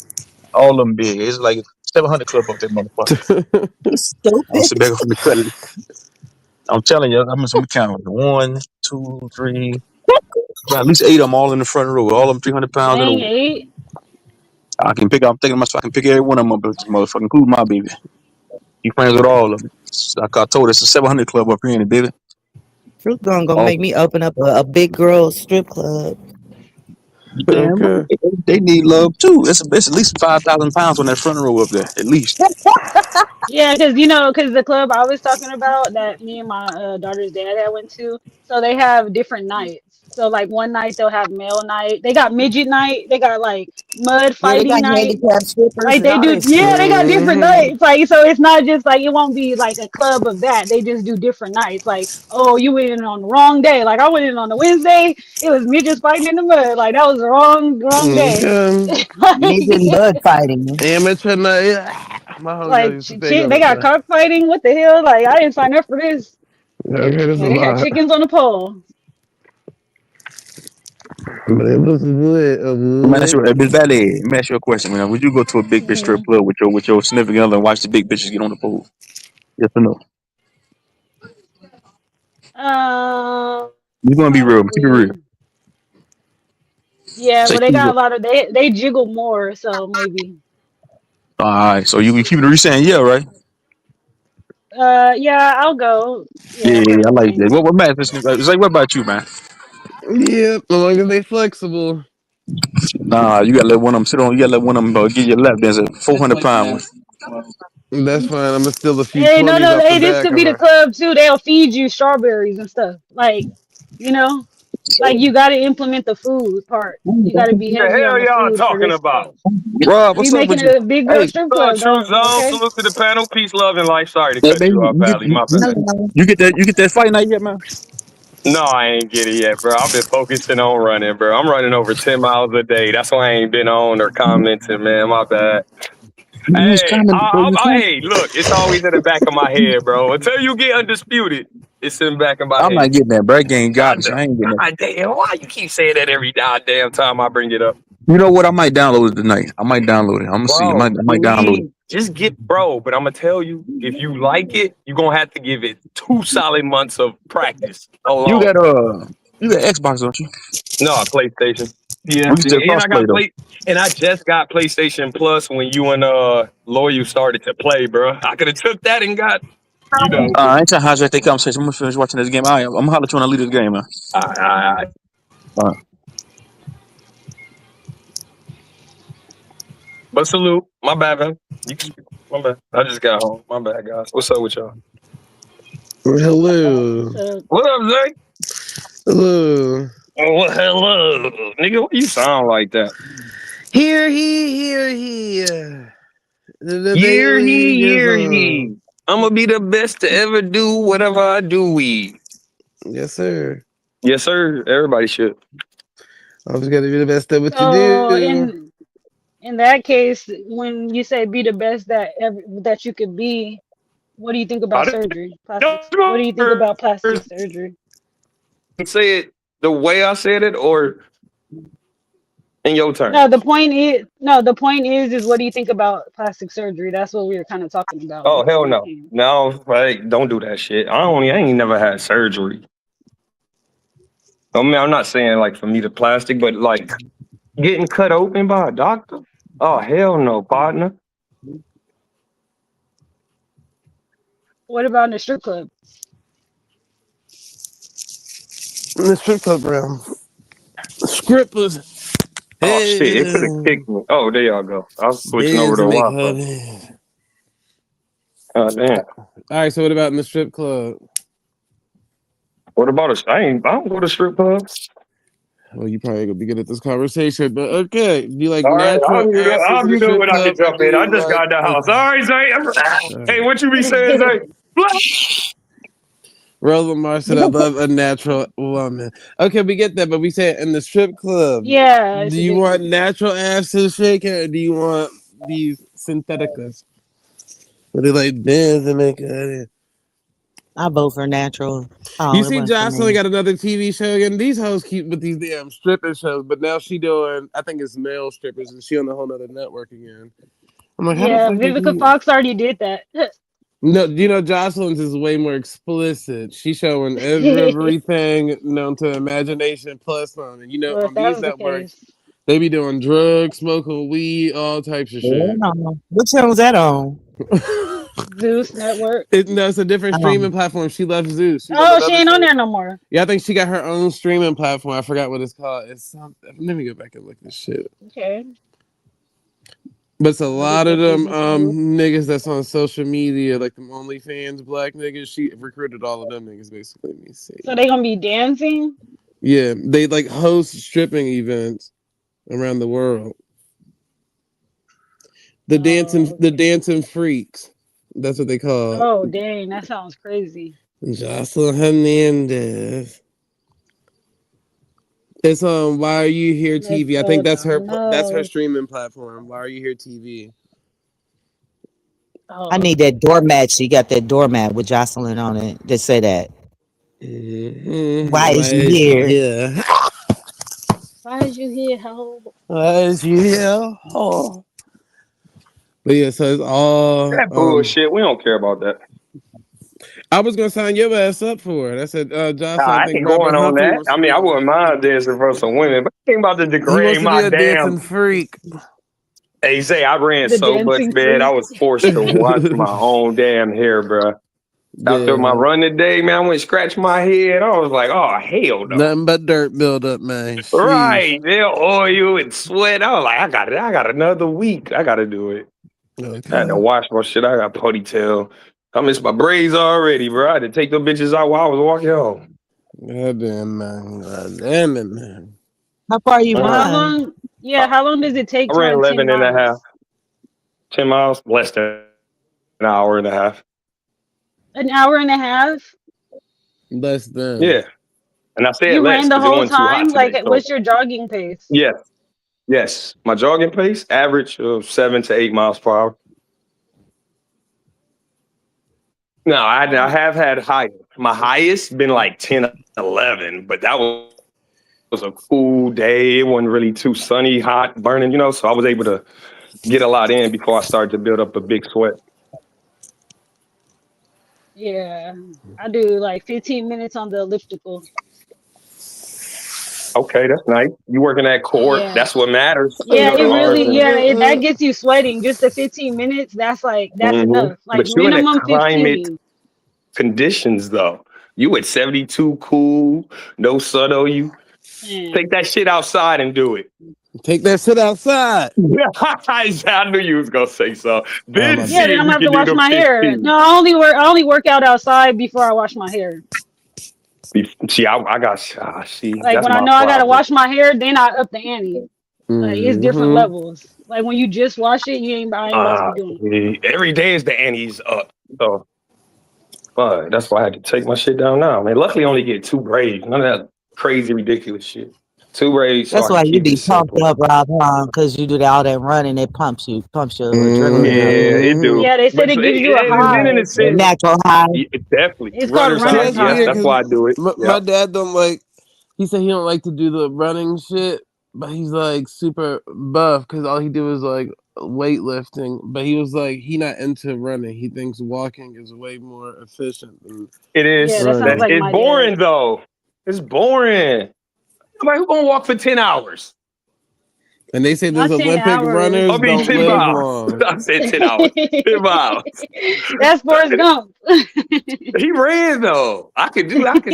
All of them big. It's like 700 club up that motherfucker. I'll Stupid. sit back from the credit. I'm telling you, I'm some count. One, two, three, about at least eight of them all in the front row. All of them 300 pounds and Dang over. eight. I can pick. I'm thinking myself. I can pick every one of them up. This motherfucker, including my baby. He friends with all of them. Like I told, it's a 700 club up here in it, baby. Truth gonna All make me open up a big girl strip club. damn right. Okay. They need love too. It's at least 5,000 pounds on that front row up there, at least. Yeah, because because the club I was talking about that me and my daughter's dad had went to, so they have different nights. So like one night they'll have male night. They got midget night. They got like mud Yeah, they fighting got night. handicapped strippers Like and they all do, that yeah, shit. they got different Hmm. nights. Like so, it's not just like it won't be like a club of that. They just do different nights. Like oh, you went in on the wrong day. Like I went in on the Wednesday. It was midgets fighting in the mud. Like that was the wrong day. Okay. Midget and bud fighting. Amateur night. My homegirl Like used to take they us. got cockfighting. What the hell? Like I didn't sign up for this. Okay, that's a Yeah, they had lot. chickens on the pole. But it was lit. Let me ask Lit. you, Miss Valley, let me ask you a question, man. Would you go to a big bitch strip Mhm. club with your significant other and watch the big bitches get on the pole? Yes or no? You're gonna be real. Keep it real. Probably. Yeah, Say well, they keep it got real. a lot of they jiggle more, so maybe. All right. So you keep it. You saying yeah, right? Yeah, I'll go. Yeah, Yeah, I like probably. that. What Matt? Say what about you, man? Yeah, as long as they flexible. Nah, you gotta let one of them sit on. You gotta let one of them give you a lap dance. A 400 pound one. That's fine. I'm gonna steal a few Hey, no, 20s no, off the hey, this back could of be the her. club too. They'll feed you strawberries and stuff. Like, you know, like you got to implement the food part. You got to be The heavy on hell the y'all food for talking this stuff. about? Rob, We what's up making with you? it a big girl Hey, strip club, True dog. Zone, Okay. salute to the panel. Peace, love, and life. Sorry to hey, cut baby, you off, Valley. My bad. you get that fight night yet, man? No, I ain't get it yet, bro. I've been focusing on running, bro. I'm running over 10 miles a day. That's why I ain't been on or commenting, man. My bad. You was Hey, coming, bro. You was coming. hey, look, it's always in the back of my head, bro. Until you get undisputed, it's in the back of my I'm head. not getting that, bro. That game God, garbage. I ain't getting that. God damn, why you keep saying that every goddamn time I bring it up? You know what? I might download it tonight. I might download it. I'm gonna see. Bro, I might download it. please just get bro. But I'm gonna tell you, if you like it, you're gonna have to give it 2 solid months of practice You alone. got you got Xbox, don't you? No, PlayStation. We can PSP. still And cross I play got though. play and I just got PlayStation Plus when you and Lawyer started to play, bro. I could have took that and got, you know. I ain't trying to hijack that conversation. I'm gonna finish watching this game. I'm gonna holler at you when I leave this game, man. I, All right. but salute. My bad, man. You can speak. My bad. I just got home. My bad, guys. What's up with y'all? Hello. So, What up, Zay? Hello. Oh, well, hello. Nigga, why you sound like that? Hear he. The Year he, Bailey is year on. he. I'm gonna be the best to ever do whatever I do. We. Yes, sir. Yes, sir. Everybody should. Always got to be the best at what you so do. in that case, when you say be the best that you could be, what do you think I about surgery, plastics? What do you think about plastic didn't surgery? say it the way I said it, or in your No, the terms. point is no, the point is what do you think about plastic surgery? That's what we were kind of talking about Oh hell no, beforehand. no, like don't do that shit. I ain't never had surgery. I mean, I'm not saying like for me to plastic, but like getting cut open by a doctor. Oh hell no, partner. What about in the strip club? In the strip club round. Scriptless. Oh shit, it could have Hey. kicked me. Oh, there y'all go. I was switching over Dance to and make Wi-Fi. honey. Oh damn. All right, so what about in the strip club? What about a? I don't go to strip clubs. Well, you probably gonna be good at this conversation, but okay. Do you like All right, natural asses I'll in the mute up strip when I can club, or jump do in. I you just like got the house. okay? All right, Zay. All Hey, right. what you be saying, Zay? Roland Mars said, "I love a natural woman." Okay, we get that, but we say in the strip club. Yeah, Do it's a you want difference. natural asses shaking, or do you want these syntheticas? Where they like dance and make honey? I vote for natural. Oh, You it see, wasn't for Jocelyn me. got another TV show again. These hoes keep with these damn stripping shows, but now she doing, I think it's male strippers, and she on a whole nother network again. I'm like, how the Yeah, fuck they Vivica keep? Fox already did that. No, you know, Jocelyn's is way more explicit. She's showing everything known to imagination plus some. And you know, Well, if on that these was the networks, case, they be doing drugs, smoking weed, all types of Yeah, shit. no. What channel was that on? Zeus Network. No, it's a different streaming Um, platform. She left Zeus. She's on Oh, she another ain't on stream. there no more. Yeah, I think she got her own streaming platform. I forgot what it's called. It's something. Let me go back and look this shit. Okay, But it's a but it's lot of them definitely smooth. niggas that's on social media, like them OnlyFans black niggas. She recruited all of them niggas basically. Let me So see. they gonna be dancing. Yeah, they like host stripping events around the world. Oh, The okay. dancing freaks. That's what they call it. Oh, dang, that sounds crazy. Jocelyn Hernandez. It's Why Are You Here Let's TV. I go think down that's her those. streaming platform. Why Are You Here TV. I Oh, need that doormat. She got that doormat with Jocelyn on it. Just say that. Why Why is you is she here? here? why is you here, ho? Why is she here? Oh. But yeah, so it's all That bullshit. We don't care about that. I was gonna sign your ass up for it. I said, Nah, Johnson, I I think ain't Robert going on Humphrey that. wants I to mean, be I on wouldn't there. mind dancing for some women, but think about to He wants degrade to be my a damn. dancing freak. Hey, say I ran The so much, dancing man. I freak. was forced to wash my own damn hair, bro. After my Damn. run today, man, I went scratch my head. I was like, oh hell no. Nothing but dirt buildup, man. Sheesh. Right. Yeah, oil and sweat. I was like, I got it. I got another week. I gotta do it. I had to Okay. wash my shit. I got ponytail. I miss my braids already, bro. I had to take them bitches out while I was walking home. God damn, man. God damn it, man. How far you So Uh, how run? long? Yeah, how long does it take I to ran run 10 11 and a half. miles? 10 miles, less than an hour and a half. An hour and a half? Less than. Yeah. And I said You less ran the because it whole wasn't too hot time? Like, today. So, what's your jogging pace? yes, yes. My jogging pace, average of 7 to 8 miles per hour. No, I Oh, have had higher. My highest been like 10, 11, but that was a cool day. It wasn't really too sunny, hot, burning, so I was able to get a lot in before I started to build up a big sweat. yeah. I do like 15 minutes on the elliptical. Okay, that's nice. You working that core, Yeah. that's what matters. Yeah, it Cars really, and yeah, that gets you sweating. Just the 15 minutes, that's hmm enough. Like but you in the minimum climate 15. conditions though. You at 72 cool, no sun on you. Take Man. that shit outside and do it. Take that shit outside. I knew you was gonna say so. Oh, Then my Yeah, see then if I'm you gonna have to can do wash the my hair. 15. No, I only work out outside before I wash my hair. See, I got see, Like that's when I my know I gotta problem. wash my hair, then I up the ante. Like it's different Mm-hmm. levels. Like when you just wash it, I ain't about to be doing it. Every day is the ante's up. So that's why I had to take my shit down now. Man, luckily I only get 2 braids. None of that crazy, ridiculous shit. 2 braids so That's I can why you keep it be pumped simple. up, Rob, because you do all that running. It pumps your adrenaline up. Yeah, it Mm-hmm. do. Yeah, they said But it gives you a then in high a Your sense, too. natural high. definitely. It's called Runner's See, high. runner's that's Yes, weird high. that's because why I do it. my Yep. dad don't like. He said he don't like to do the running shit, but he's like super buff because all he do is like weightlifting. But he was like he not into running. He thinks walking is way more efficient than It Yeah, is. that sounds running. like It's my dad. boring though. It's boring. Nobody who gonna walk for 10 hours? And they say those Not 10 Olympic I runners hours. mean don't 10 live miles. long. I said 10 hours. 10 miles. That's Forrest Gump. He ran though. I could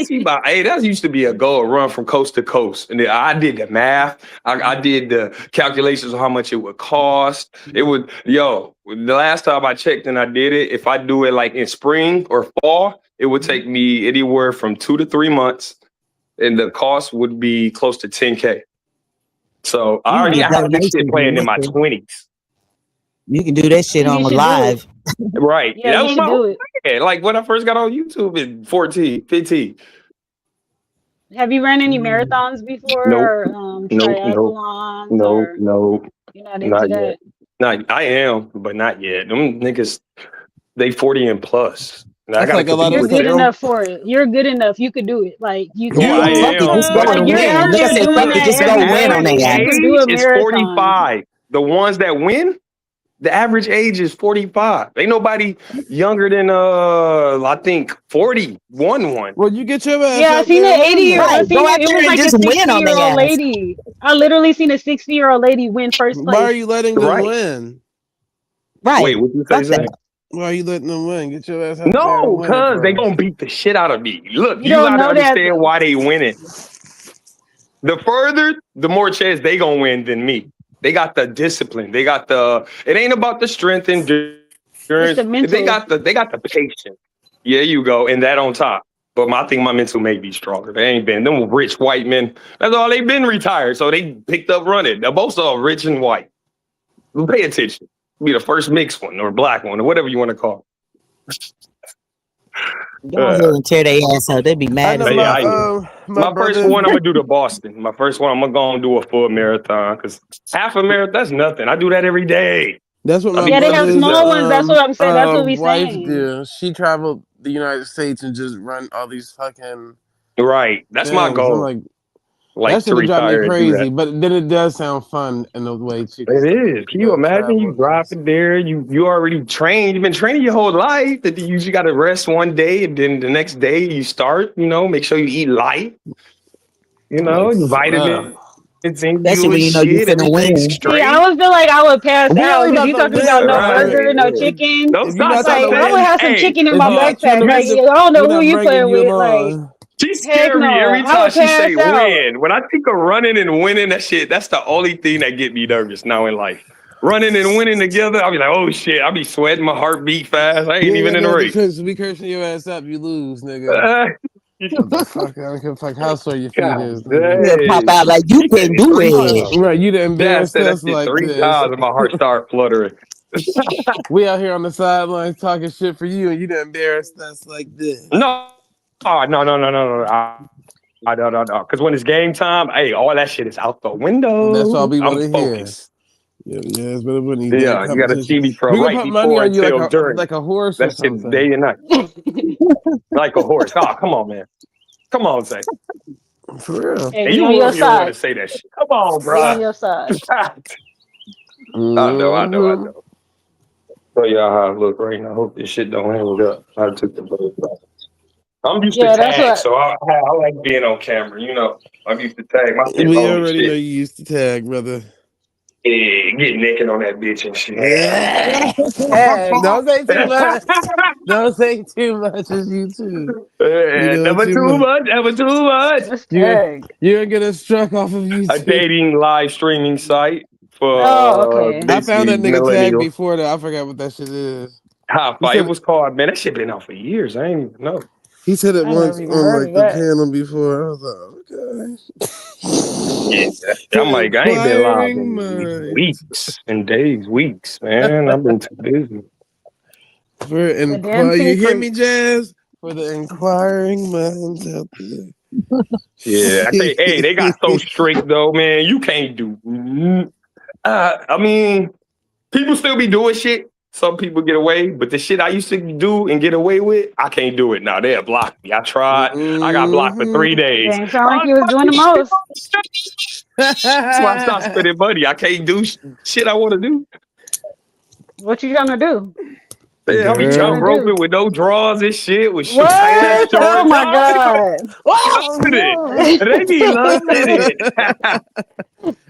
see by hey, that used to be a goal, run from coast to coast. And then I did the math. I did the calculations of how much it would cost. It would, the last time I checked and I did it, if I do it like in spring or fall, it would take me anywhere from 2 to 3 months. And the cost would be close to 10K. So You can I get had this shit donations playing on in that my shit. 20s. You can do that I shit think on you a should do it. live. Right. Yeah, That you was should my do whole it. plan. Like when I first got on YouTube in 14, 15. Have you ran any marathons Nope. before or Nope. Nope. triathlons Nope. or Nope. you're not into Not yet. that? Not I am, but not yet. Them niggas, they 40 and plus. And I That's gotta like a lot compete of You're with good stuff. them. enough for it. You're good enough. You could do it. Like you Well, could I Yeah, fuck do it. am, Just go but and like you're win. Nigga out said, here fuck doing it. that Just the go every win on their average morning. You ass. could do age a is marathon. 45. The ones that win, the average age is 45. Ain't nobody younger than I think 40. One. Well, you get your ass Yeah, I out seen there an and run 80-year. I Right. then. Go seen out it. It was there and like a just win on their 60-year-old ass. lady. I literally seen a 60-year-old lady win first Why are place. you letting them Right. win? Right. Wait, what you say, Fuck Zay? that. Why are you letting them win? Get your ass out there and No, win it cuz they for gonna us. beat the shit out of me. Look, You you don't gotta know that. understand why they winning. The further, the more chance they gonna win than me. They got the discipline. They got the. It ain't about the strength and It's endurance. the They mental. got the patience. Yeah, you go, and that on top. But I think my mental may be stronger. They ain't been them rich white men. That's all they been retired. So they picked up running. They're both all rich and white. Pay attention. Be the first mixed one or black one or whatever you want to call. Go Uh, ahead and tear their ass up. They be I mad know as yeah, hell. I am. my My first brother. one, I'm gonna do the Boston. My first one, I'm gonna go and do a full marathon because half a marathon, that's nothing. I do that every day. That's what I my be Yeah, they pushing have brother's small myself. ones. That's what I'm saying. That's what we wife saying. do. She traveled the United States and just run all these fucking Right. That's my things. I'm goal. like, like That to should have drive me retire and do that. crazy, but then it does sound fun in a way too, It because like is. you Can you know imagine travel you and shit. driving there? You already trained. You've been training your whole life. That you got to rest one day, and then the next day you start. Make sure you eat light. Like, Your vitamins in you and Especially when shit. you know you Everything's finna win. straight. See, I always feel like I would pass we out ain't because about you to talking about win, no bro. Right. burger, no Yeah. chicken. Don't If you're stop not trying trying Like to I to would win, have some Hey, chicken in if my you're not trying backpack. to Like win, I don't know we're who not you bringing playing you with. Like along. she's heck scary no, every I time would she say pass out. win. When I think of running and winning, that shit, that's the only thing that get me nervous now in life. Running and winning together, I'll be like, oh shit, I'll be sweating, my heart beat fast. I You ain't ain't even got in the no race. defense. We cursing your ass up, you lose, nigga. Uh, What the fuck? I don't give a fuck how sore your feet God is, nigga. Yeah, pop dang. out like you He said can it do 3 times. it. Right, you done Dad embarrassed said that us shit like three this. times and my heart started fluttering. We out here on the sidelines talking shit for you, and you done embarrassed us like this. No, no. No. Because when it's game time, hey, all that shit is out the That's window. all we I'm want to hear. focused. Yeah, yes, but we need that Yeah, you got to see competition. me from We gonna right put money before on you until during. like a horse or That shit is something. day and night. Like a horse. Oh, come on, man. Come on, say. For real. Hey, And we you on your really don't want to side. say that shit. Come on, We on bro. your side. I Hmm. know. Show y'all how I look right now. I hope this shit don't hang up. I took the bird off. I'm used to Yeah, that's tag, what. so I like being on camera. I'm used to tag. My shit We long as already know shit. you used to tag, brother. Yeah, get naked on that bitch and shit. Heck. Don't say too much. Don't say too much. It's YouTube. We know Never too too much. much. Never too much. Let's You're tag. you're gonna get us struck off of A YouTube. dating live streaming site Oh, for okay. I found basically that nigga tag millennials. before though. I forgot what that shit is. High He five. It said was called, man. That shit been out for years. I ain't even know. he said it I never once even on heard like of the that. panel before. I was like, Yeah, okay. I'm For like, I ain't been live inquiring in minds. weeks and days, weeks, man. I've been too busy. For The you dancing hear me, freak. Jazz? For the inquiring minds out there. Yeah, I think, hey, they got so strict though, man. You can't do. I mean, people still be doing shit. Some people get away, but the shit I used to do and get away with, I can't do it now. They'll block me. I tried. I got blocked for Mm-hmm. 3 days. Dang, sound like Oh, you was doing the most. that's why I stopped spending money. I can't do shit I want to do. What you trying to do? Man, I'll be What you jump trying Girl. to do? roping with no drawers and shit, with tight ass What? Oh shorts. my Oh, god. they loving it. They be loving it.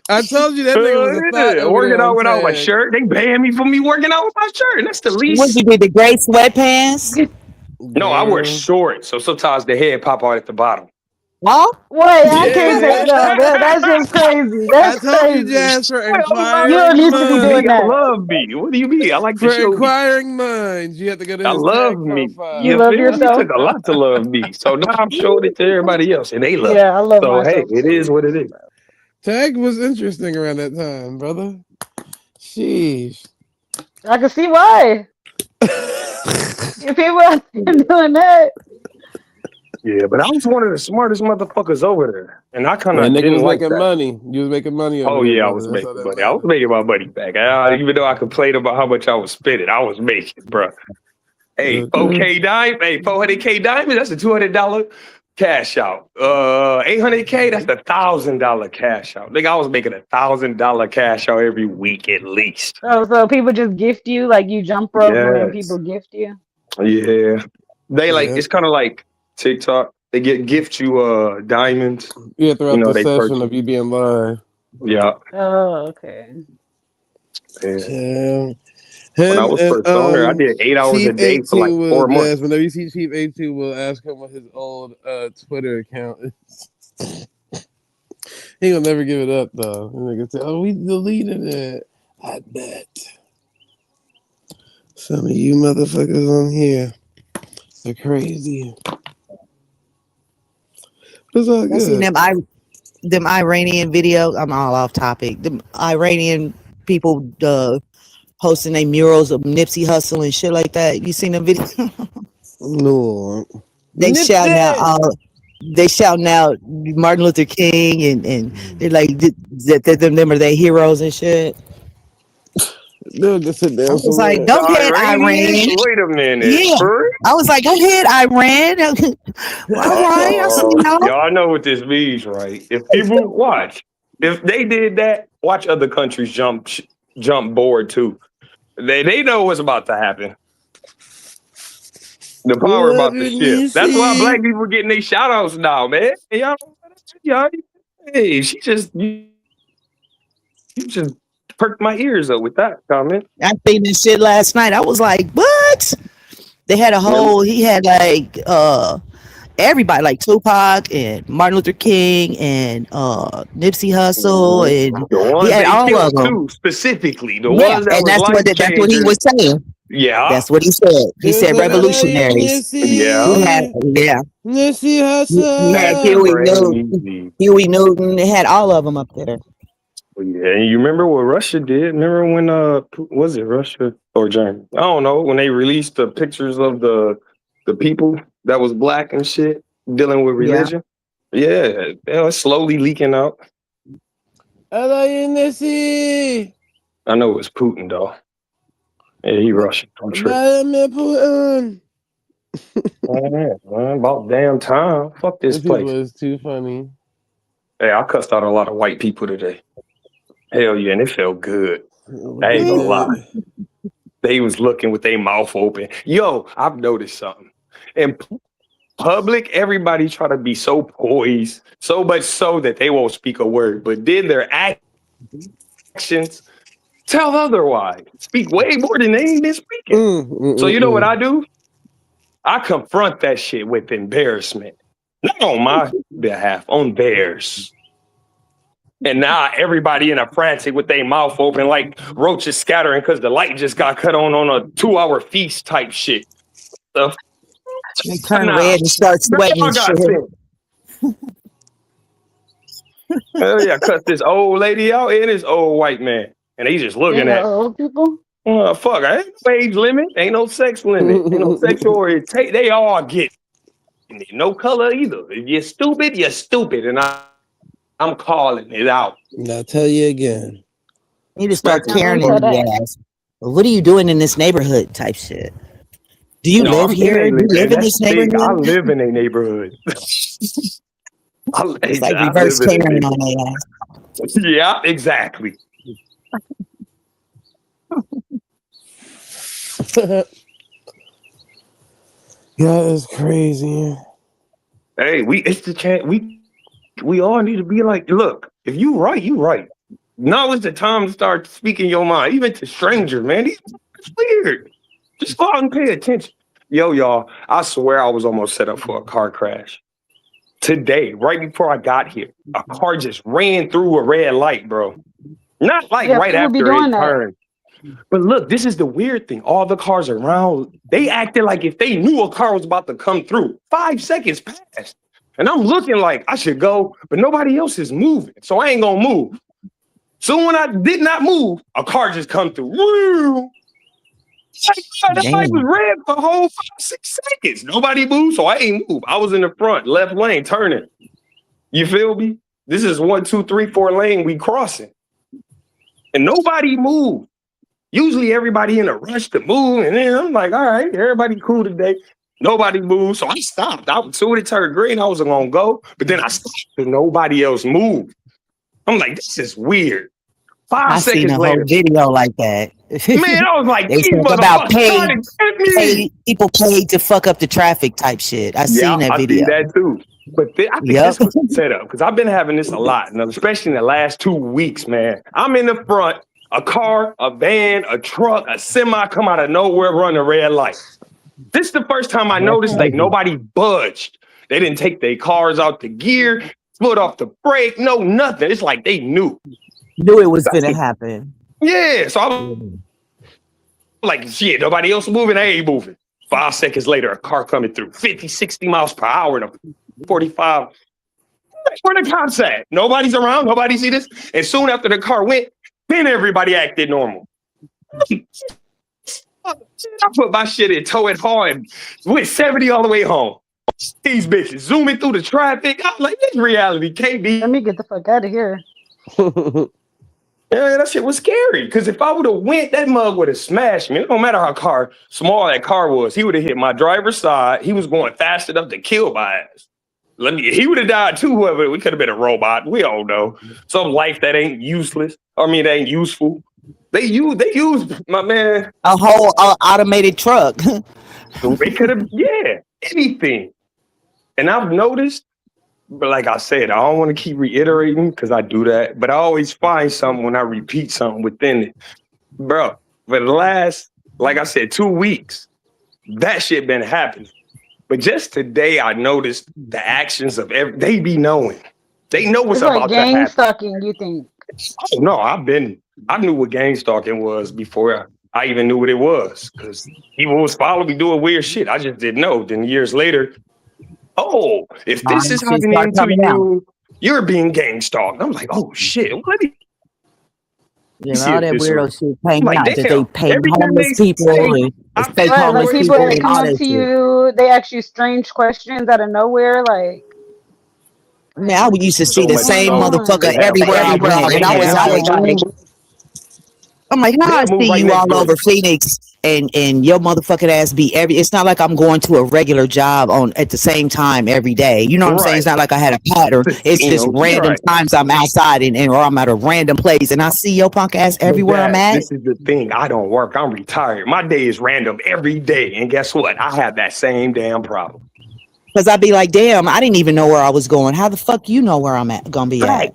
I told you that nigga was a thought Yeah, over there working out on without my tag. shirt. They ban me for me working out with my shirt. And that's the What least. you did, the gray sweatpants? No, I wear Girl. shorts, so sometimes the head pop out at the bottom. Huh? Wait, I Yeah, can't take nigga. no. That's just crazy. I That's told you, crazy. Jazz, for I You love don't inquiring need to be me. doing minds. I that. love me. What do you mean? I like to For show me. inquiring minds, you have to go to I his love tag me. You You profile. love feel me? It yourself. took a lot to love me. So now I'm showing it to everybody else, and they love it. Yeah, I love So hey, myself it is too. what it is. Tag was interesting around that time, brother. Sheesh. I can see why. If people are doing that, Yeah, but I was one of the smartest motherfuckers over there, and I kind That of nigga didn't was like making that. money. You was making money over Oh there, yeah, I was brother. That's all making that money. I was matters. making my money back. Even though I complained about how much I was spending, I was making, bro. Hey, Okay. 400K diamond, that's a $200 cash out. 800K, that's $1,000 cash out. Nigga, I was making $1,000 cash out every week at least. oh, so people just gift you, like you jump rope and then Yes. people gift you. Yeah. They like, Yeah. it's kind of like TikTok. They gift you diamonds. Yeah, throughout the They session purchase. of you being live. Yeah. Oh, okay. Yeah. Yeah. When I Him was and first on there, I did 8 hours a Chief day for like 18 will 4 months. Jazz. Whenever you see Chief 18 will ask him what his old Twitter account is. He gonna never give it up though. And they gonna say, "Oh, we deleted it." I bet some of you motherfuckers on here are crazy. It's all I seen good. them Iranian videos. I'm all off topic. Them Iranian people posting their murals of Nipsey Hussle and shit like that. You seen the video? No, They shouting out Nipsey. all. They shouting out Martin Luther King and they're like them are their heroes and shit. Dude, just sit I down was like, somewhere. go The ahead, Iranians? Iran. Wait a minute. Yeah. For I was like, go ahead, Iran. Well, all right. I said, oh, no. y'all know what this means, right? If people watch, if they did that, watch other countries jump board too. They know what's about to happen. The power Love about to you, shift. That's why Nisi. black people getting these shout outs now, man. Y'all, hey, you just perked my ears up with that comment. I seen this shit last night. I was like, what? They had a Man, whole, he had like everybody, like Tupac and Martin Luther King and Nipsey Hussle, mhm. and The he ones had they all of killed them. too, specifically the Yeah, ones that and was life that's what he changers. was saying. Yeah, That's what he said. He Just said wanna love you, revolutionaries. yeah. He had, Nisi. yeah, Nisi he had That's Hussle. Huey Newton. crazy. Huey Newton. They had all of them up there. Yeah, and you remember what Russia did? Remember when was it Russia or Germany? I don't know, when they released the pictures of the people that was black and shit dealing with Yeah. religion? Yeah, it's slowly leaking out. I love you, Nisi. I know it's Putin though. Yeah, he Russian. I'm tripping. Vladimir Putin. Man, about damn time. Fuck this Those people place. is too funny. Hey, I cussed out a lot of white people today. Hell yeah, and it felt good. I ain't gonna lie. Good. They was looking with their mouth open. Yo, I've noticed something. In public, everybody try to be so poised, so much so that they won't speak a word. But then their actions tell otherwise. Speak way more than they ain't been speaking. So you know what I do? I confront that shit with embarrassment. Not on my behalf, on theirs. And now everybody in a frantic with their mouth open like roaches scattering because the light just got cut on a 2-hour feast type shit. The They turn nah, red and start sweating y'all and got shit. sense. Hell yeah, cut this old lady out and this old white man. And they just looking Damn, at old people. fuck, ain't no age limit, ain't no sex limit, ain't no sexual orientation. They all get it. No color either. If you're stupid, you're stupid. And I'm calling it out. I'll tell you again. You need to start Now who caring said in that? the ass. What are you doing in this neighborhood type shit? Do you No, live I'm in here? a Do you living. live in That's this the thing. I neighborhood? live in a neighborhood. I It's like live reverse in a Karen on neighborhood. their ass. Yeah, exactly. That is crazy. Hey, it's the chance. We all need to be like, look, if you right, you right. Now is the time to start speaking your mind, even to strangers, man. It's weird. Just go out and pay attention. Yo, y'all, I swear I was almost set up for a car crash. Today, right before I got here, a car just ran through a red light, bro. Not like Yeah, right people be after doing it that. turned. But look, this is the weird thing. All the cars around, they acted like if they knew a car was about to come through. 5 seconds passed. And I'm looking like I should go, but nobody else is moving. So I ain't gonna move. So when I did not move, a car just come through. Woo! That light was Damn. red for a whole 5-6 seconds. Nobody moved, so I ain't moved. I was in the front, left lane, turning. You feel me? This is 1, 2, 3, 4 lane we crossing. And nobody moved. Usually everybody in a rush to move, and then I'm like, all right, everybody cool today. Nobody moved, so I stopped. As soon as it turned green, I was gonna go, but then I stopped and nobody else moved. I'm like, this is weird. 5 I seen seconds a whole later, video like that. man, I was like, They these talk about motherfuckers trying to get me. people paid to fuck up the traffic type shit. I Yeah, seen that I see video. that too. But I think Yep. this was set up because I've been having this a lot, and especially in the last 2 weeks, man. I'm in the front, a car, a van, a truck, a semi come out of nowhere, run a red light. This is the first time I That's noticed like crazy. nobody budged. They didn't take their cars out the gear, foot off the brake, no nothing. It's like they knew. Knew it was That's gonna it. happen. Yeah, so I was like, shit, nobody else moving, I ain't moving. 5 seconds later, a car coming through, 50, 60 miles per hour to 45. Where the cops at? Nobody's around, nobody see this. And soon after the car went, then everybody acted normal. I put my shit in, tow it hard, and went 70 all the way home. These bitches zooming through the traffic. I was like, this reality can't be. Let me get the fuck out of here. Yeah, that shit was scary. Because if I would have went, that mug would have smashed me. It don't matter how small that car was. He would have hit my driver's side. He was going fast enough to kill my ass. He would have died too. Whoever, we could have been a robot. We all know some life that ain't useless. I mean, that ain't useful. They use my man. A whole automated truck. They could have, yeah, anything. And I've noticed, but like I said, I don't want to keep reiterating because I do that. But I always find something when I repeat something within it, bro. For the last, like I said, 2 weeks, that shit been happening. But just today, I noticed the actions of they be knowing. They know what's It's like about to gang happen. stalking, you think? Oh, no, I knew what gang stalking was before I even knew what it was. Because people was following me doing weird shit. I just didn't know. Then years later, oh, if this is Shit start happening to coming out. you, you're being gang stalked. I'm like, oh shit. Well, let me Yeah, see all if that this is weirdo real. shit I'm came like, out that they damn. pay Every time homeless they people say and I fake Right, feel like homeless people people that and come all up that to shit. you, they ask you strange questions out of nowhere, like Man, I used to see so the what's much going same so motherfucker they on? have everywhere I went, and I was like, I'm like, how I they'll move see right you next all door. over Phoenix, and your motherfucking ass be every. It's not like I'm going to a regular job on at the same time every day. You know what I'm saying? Right. It's not like I had a pattern. It's just You're random right. times I'm outside or I'm at a random place, and I see your punk ass But everywhere I'm Dad, at. this is the thing. I don't work. I'm retired. My day is random every day. And guess what? I have that same damn problem. Cause I'd be like, damn, I didn't even know where I was going. How the fuck you know where I'm gonna be Right.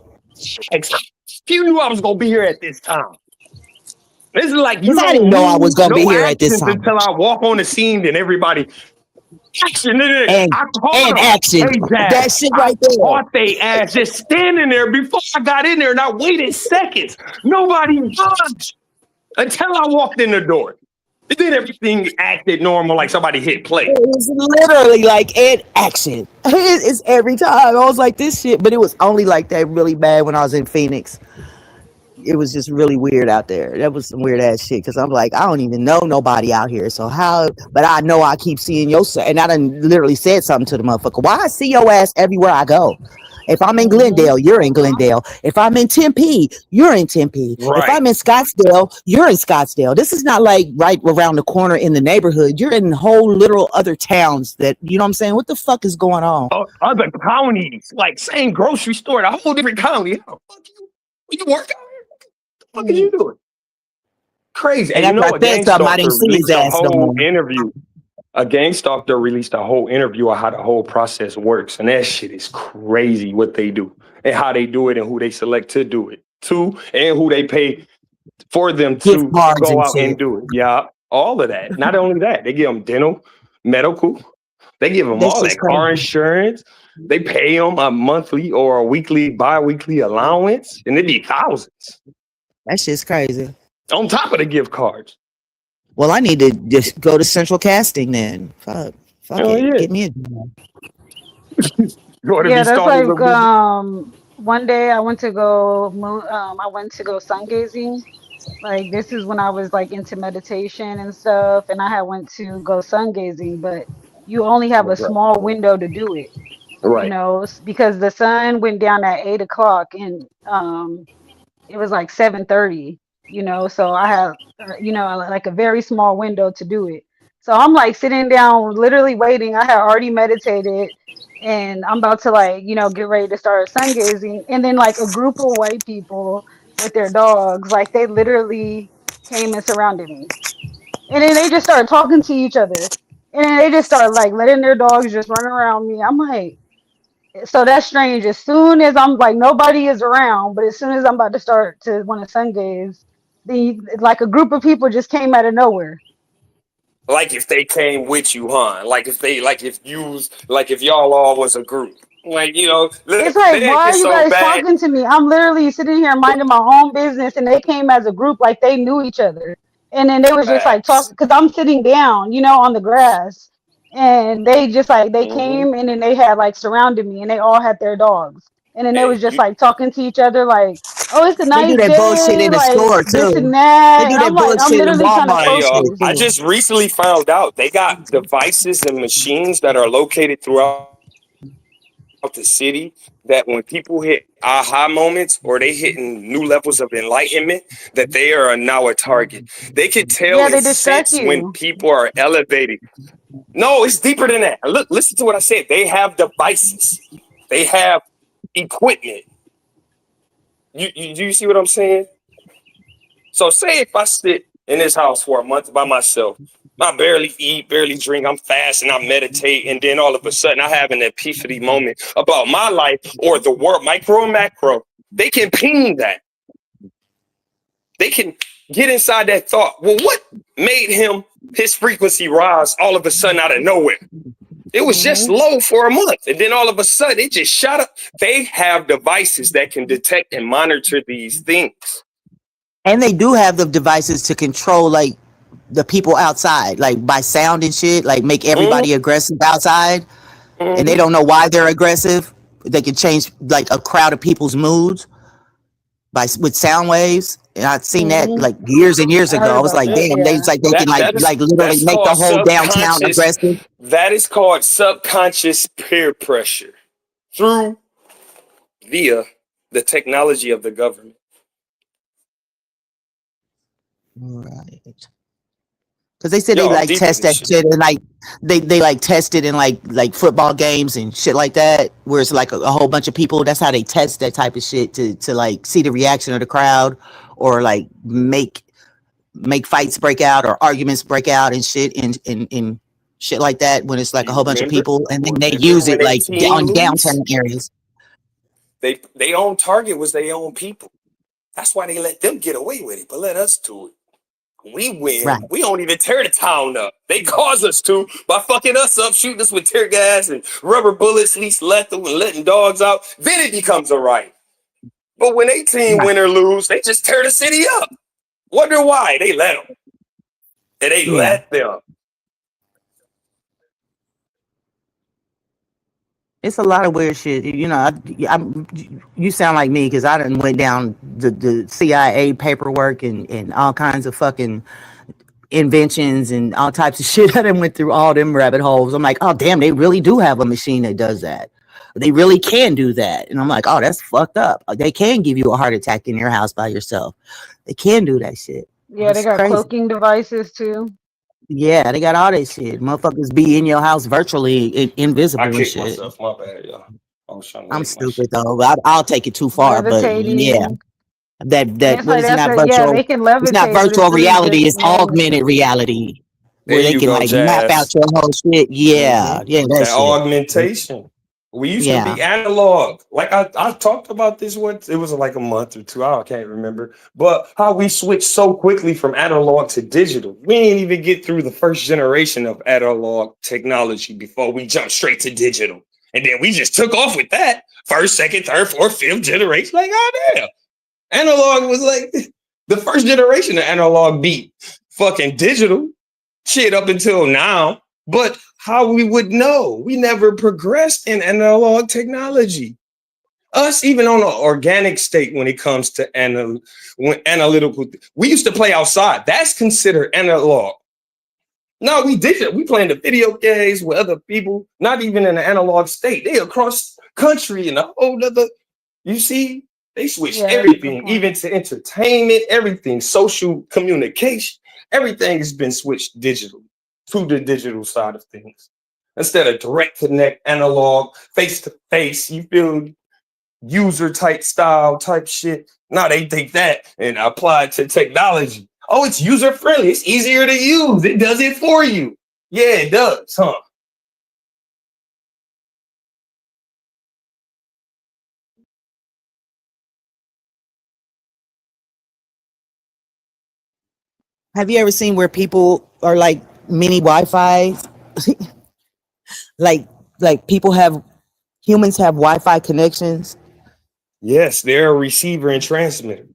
at? You knew I was gonna be here at this time. This is like Cause you I didn't don't know I was move, gonna be no here at this actions time. until I walk on the scene, then everybody action. And I caught and them. action. Hey Dad, That shit I right there. caught they ass just standing there before I got in there and I waited seconds. Nobody budged until I walked in the door. And then everything acted normal like somebody hit play. It was literally like in action. It's every time. I was like, this shit, but it was only like that really bad when I was in Phoenix. It was just really weird out there. That was some weird ass shit. Cause I'm like, I don't even know nobody out here. So how? But I know I keep seeing your and I done literally said something to the motherfucker. Why I see your ass everywhere I go? If I'm in Glendale, you're in Glendale. If I'm in Tempe, you're in Tempe. If Right. I'm in Scottsdale, you're in Scottsdale. This is not like right around the corner in the neighborhood. You're in whole literal other towns that, you know what I'm saying? What the fuck is going on? Other counties, like same grocery store, a whole different county. How the fuck you work out here? What the fuck is you doing? Crazy. And And you after know I a said gang something, I didn't stalker see his released a ass no whole more. interview. A gang stalker released a whole interview on how the whole process works. And that shit is crazy what they do and how they do it and who they select to do it to and who they pay for them Gift to cards go and out and shit. do it. Yeah, all of that. Not only that, they give them dental, medical. They give them That's all just that car crazy. insurance. They pay them a monthly or a weekly, bi-weekly allowance, and it be thousands That shit's crazy. on top of the gift cards. Well, I need to just go to Central Casting then. Fuck Oh it. yeah, Get me a going to be Yeah, that's starting like some business. one day I went to go sun gazing. Like this is when I was like into meditation and stuff, and I had went to go sun gazing, but you only have a Right, small window to do it, right. because the sun went down at 8 o'clock, and it was like 7:30, so I had like a very small window to do it. So I'm like sitting down literally waiting. I had already meditated and I'm about to like, get ready to start sun gazing, and then like a group of white people with their dogs, like they literally came and surrounded me. And then they just started talking to each other. And then they just started like letting their dogs just run around me. I'm like, so that's strange. As soon as I'm like nobody is around, but as soon as I'm about to start to want to sun gaze, the like a group of people just came out of nowhere. Like if they came with you, huh? Like if y'all all was a group. Like, It's like, they why get are you so guys bad. talking to me? I'm literally sitting here minding my own business, and they came as a group, like they knew each other. And then they was just like talking, Facts. because I'm sitting down, on the grass, and they just like they Mm-hmm. came, and then they had like surrounded me, and they all had their dogs, and then they Hey, was just like talking to each other, like, oh, it's a They do nice that bullshit day, in the like store this and too. They that, do and I'm that like, I'm bullshit in literally trying to Walmart hey, and y'all. shit focus. I too. just recently found out they got devices and machines that are located throughout the city that when people hit aha moments or they hitting new levels of enlightenment, that they are now a target. They can tell Yeah, and they distract sense when you. people are elevating. No, it's deeper than that. Look, listen to what I said. They have devices. They have equipment. Do you see what I'm saying? So say if I sit in this house for a month by myself, I barely eat, barely drink, I'm fasting, I meditate, and then all of a sudden I have an epiphany moment about my life or the world, micro and macro. They can ping that. They can get inside that thought. Well, what made his frequency rise all of a sudden out of nowhere? It was just low for a month, and then all of a sudden it just shot up. They have devices that can detect and monitor these things. And they do have the devices to control like the people outside, like by sound and shit, like make everybody aggressive outside. And they don't know why they're aggressive. They can change like a crowd of people's moods with sound waves. And I've seen that like years and years I ago. heard I was about like, that. damn, they Yeah. it's like they can like literally That's make the called whole downtown subconscious. aggressive. That is called subconscious peer pressure via the technology of the government. Right. Because they said they Yo, I'm like deep in test this that shit. shit and like they like test it in like football games and shit like that, where it's like a whole bunch of people. That's how they test that type of shit to like see the reaction of the crowd or like make fights break out or arguments break out and shit and shit like that when it's like a You whole bunch of remember? people and then they Remember use when it they like team on lose? downtown areas. They own target was their own people. That's why they let them get away with it, but let us do it. We win. Right. We don't even tear the town up. They cause us to by fucking us up, shooting us with tear gas and rubber bullets, least lethal, and letting dogs out. Then it becomes a right. But when they team Right. win or lose, they just tear the city up. Wonder why they let them. And they Yeah. let them. It's a lot of weird shit. You know, you sound like me because I done went down the CIA paperwork and all kinds of fucking inventions and all types of shit. I done went through all them rabbit holes. I'm like, oh damn, they really do have a machine that does that. They really can do that. And I'm like, oh, that's fucked up. They can give you a heart attack in your house by yourself. They can do that shit. Yeah, they It's got crazy. cloaking devices too. Yeah, they got all that shit. Motherfuckers be in your house virtually I invisible and kicked shit. myself. My bad, y'all. I was trying to I'm wake my shit. stupid though. I'll take it too far, but yeah, Levitating. that It's what like is it? that's Not a yeah, virtual. they can It's not levitate, but it's virtual really reality. just It's magnet. augmented reality, There where they you can go, like map out Jazz. your whole shit. Yeah, yeah, that That shit. augmentation. We used to Yeah, be analog. Like I talked about this once. It was like a month or two. I can't remember. But how we switched so quickly from analog to digital. We didn't even get through the first generation of analog technology before we jumped straight to digital. And then we just took off with that. First, second, third, fourth, fifth generation. Like, oh damn. Analog was like the first generation of analog beat fucking digital shit up until now. But how we would know? We never progressed in analog technology. Us, even on an organic state when it comes to analytical, we used to play outside. That's considered analog. No, we did. We playing the video games with other people, not even in an analog state. They across country and a whole other. You see, they switched Yeah, that's a good everything, point. even to entertainment, everything, social communication, everything has been switched digital to the digital side of things. Instead of direct connect, analog, face to face, you feel user type style type shit. Now they take that and apply it to technology. Oh, it's user friendly. It's easier to use. It does it for you. Yeah, it does, huh? have you ever seen where people are like mini Wi-Fi? like people have humans have Wi-Fi connections. Yes, they're a receiver and transmitter.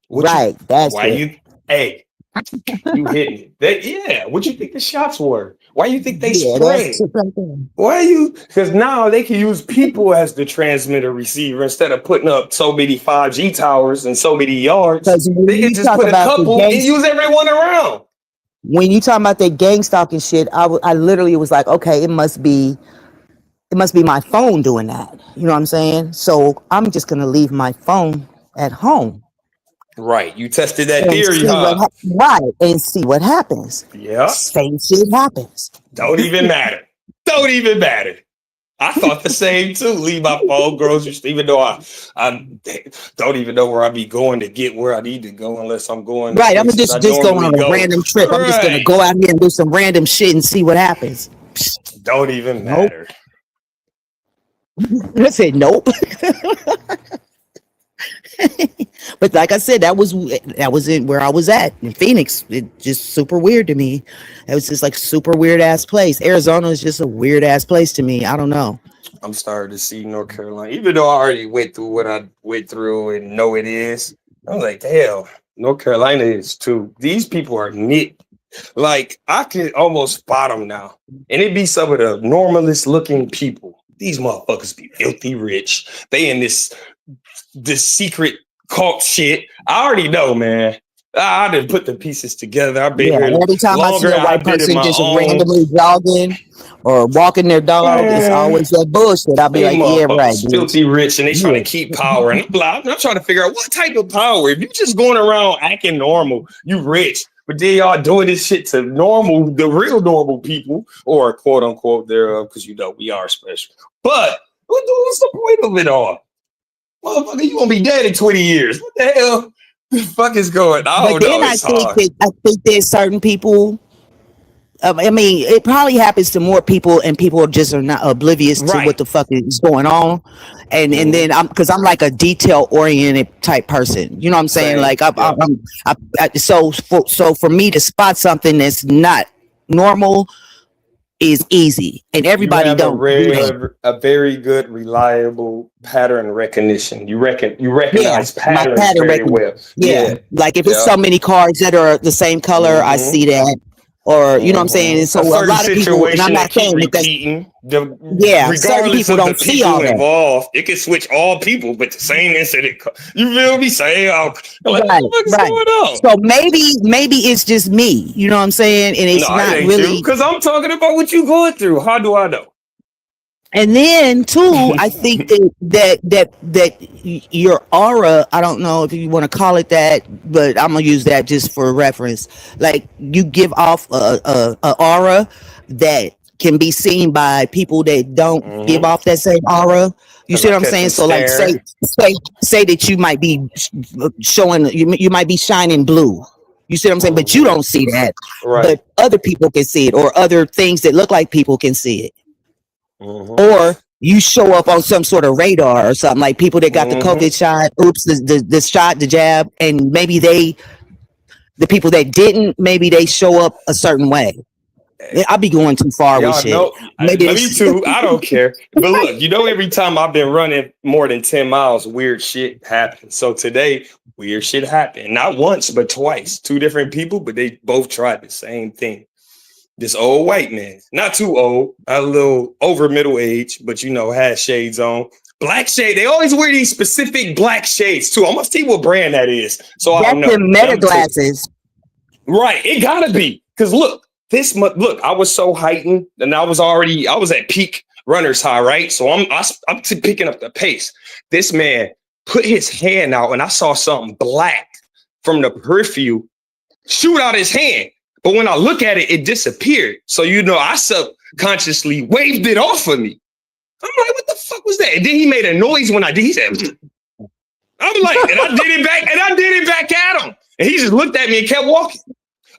What you? Right, that's Why it. you? Hey, you hit me. Yeah. What you think the shots were? Why you think they Yeah, that's spray? it right there. Why you? Because now they can use people as the transmitter receiver instead of putting up so many 5G towers and so many yards. Because when They can you just talk put a about the couple and gangs, use everyone around. when you talking about that gang stalking shit, I literally was like, okay, it must be It must be my phone doing that. You know what I'm saying? So I'm just gonna leave my phone at home Right. You tested that and theory, see what huh? right and see what happens. Yeah. Same shit happens. Don't even matter. Don't even matter. I thought the same too. Leave my phone, groceries, even though I don't even know where I be going to get where I need to go unless I'm going to Right. I'm gonna places I just go on normally a go. random trip. I'm just gonna Right. go out here and do some random shit and see what happens. Don't even Nope. matter. I said nope. But like I said, that was in where I was at in Phoenix. It just super weird to me. It was just like super weird ass place. Arizona is just a weird ass place to me. I don't know. I'm starting to see North Carolina, even though I already went through what I went through and know it is. I'm like, hell, North Carolina is too. These people are knit. Like I can almost spot them now, and it be some of the normalest looking people. These motherfuckers be filthy rich. They in this secret cult shit. I already know, man. I didn't put the pieces together. I've been Yeah, here every time I see longer. a white I've been in person my just own. randomly jogging or walking their dog, it's Man, always that bullshit. I'll be they like, yeah, right, motherfuckers bitch. filthy rich and they trying to Yeah. keep power. And I'm trying to figure out what type of power. If you just going around acting normal, you rich. But then y'all doing this shit to normal, the real normal people, or quote unquote thereof, because you know we are special. But what's the point of it all? Motherfucker, you gonna be dead in 20 years. What the hell the fuck is going? I But don't know. then I It's think hard. that there's certain people. I mean, it probably happens to more people, and people just are not oblivious to Right. what the fuck is going on. And Mhm. then because I'm like a detail oriented type person, you know what I'm saying? Same. Like I'm, Yep. I'm so for me to spot something that's not normal is easy, and You everybody have don't do that. a very good, reliable pattern recognition. You Yeah, recognize my patterns pattern very recognition. well. Yeah, Yeah. like if it's Yeah. so many cards that are the same color, I Mm-hmm. see that. Or you know what I'm saying? And so A a certain lot of people, and I'm situation not that keep saying that that's repeating, yeah, certain regardless people of the don't see people all that. involved, it can switch all people, but the same incident. You feel me? Say, oh, like, what Right, the fuck is right. going on? So maybe it's just me. You know what I'm saying? And it's No, it not ain't you, really. because I'm talking about what you going through. How do I know? And then too, I think that your aura. I don't know if you want to call it that, but I'm gonna use that just for reference. Like you give off a aura that can be seen by people that don't give Mm-hmm. off that same aura. You Because see I what I'm catch saying? them So like staring. say that you might be showing you might be shining blue. You see what I'm saying? But you Mm-hmm. don't see that. Right. But other people can see it, or other things that look like people can see it. Mm-hmm. Or you show up on some sort of radar or something, like people that got the Mm-hmm. COVID shot, the shot, the jab, and maybe the people that didn't, maybe they show up a certain way. I'll be going too far with Y'all shit. know, Maybe me it's too. I don't care. But look, every time I've been running more than 10 miles, weird shit happens. So today, weird shit happened. Not once, but twice. Two different people, but they both tried the same thing. This old white man, not too old, a little over middle age, but had shades on. Black shade. They always wear these specific black shades too. I'm gonna see what brand that is. So I'll that's the know. meta I'm just glasses. right. It gotta be. Cause look, this month, look, I was so heightened and I was at peak runner's high, right? So I'm picking up the pace. This man put his hand out and I saw something black from the peripheral shoot out his hand. But when I look at it, it disappeared. So I subconsciously waved it off of me. I'm like, what the fuck was that? And then he made a noise when I did. He said, I'm like, and I did it back at him. And he just looked at me and kept walking.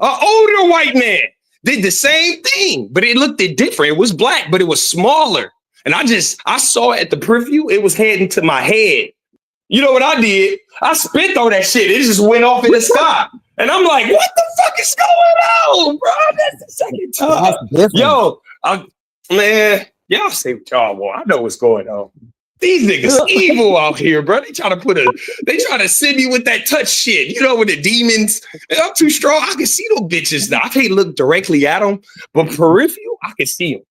An older white man did the same thing, but it looked different. It was black, but it was smaller. And I saw it at the preview. It was heading to my head. You know what I did? I spit on that shit. It just went off in the sky. And I'm like, what the fuck is going on, bro? That's the second time. That's different. Yo, man, y'all say what y'all want. I know what's going on. These niggas evil out here, bro. They try to send me with that touch shit. With the demons. I'm too strong. I can see those bitches now. I can't look directly at them, but peripheral, I can see them.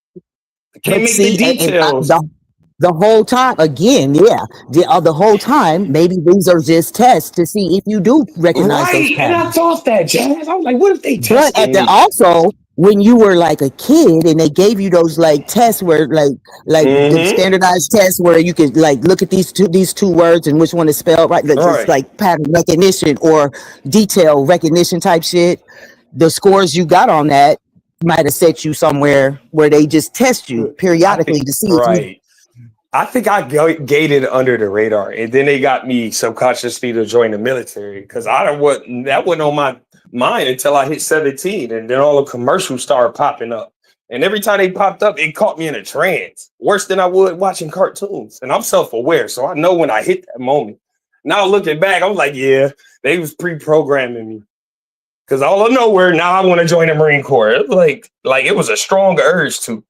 I can't But make the see, details. the whole time, again, yeah, the whole time, maybe these are just tests to see if you do recognize those Right. And I patterns. thought that, Jazz. I was like, what if they But testing me? also, when you were like a kid and they gave you those like tests where like the Mm-hmm. standardized tests where you could like look at these two words and which one is spelled right, like just Right. like pattern recognition or detail recognition type shit. The scores you got on that might have set you somewhere where they just test you I periodically think to see if you. right. I think I gated under the radar, and then they got me subconsciously to join the military because I don't what that wasn't on my mind until I hit 17, and then all the commercials started popping up. And every time they popped up, it caught me in a trance, worse than I would watching cartoons. And I'm self-aware, so I know when I hit that moment. Now looking back, I'm like, yeah, they was pre-programming me because all of nowhere now I want to join the Marine Corps. It was like it was a strong urge to,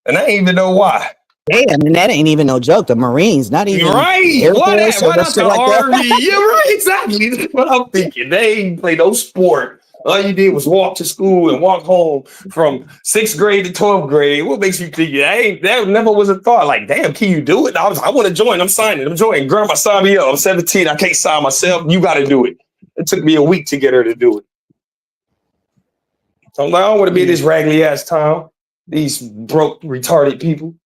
and I didn't even know why. Damn, and that ain't even no joke. The Marines, not even Right. Air Why Force that? or Why no not the shit like that. Army? Yeah, right. Exactly. That's what I'm thinking. They ain't play no sport. All you did was walk to school and walk home from 6th grade to 12th grade. What makes you think that never was a thought? Like, damn, can you do it? I want to join. I'm signing. I'm joining. Grandma signed me up. I'm 17. I can't sign myself. You got to do it. It took me a week to get her to do it. So I'm like, I don't want to be in this raggedy ass town. These broke, retarded people.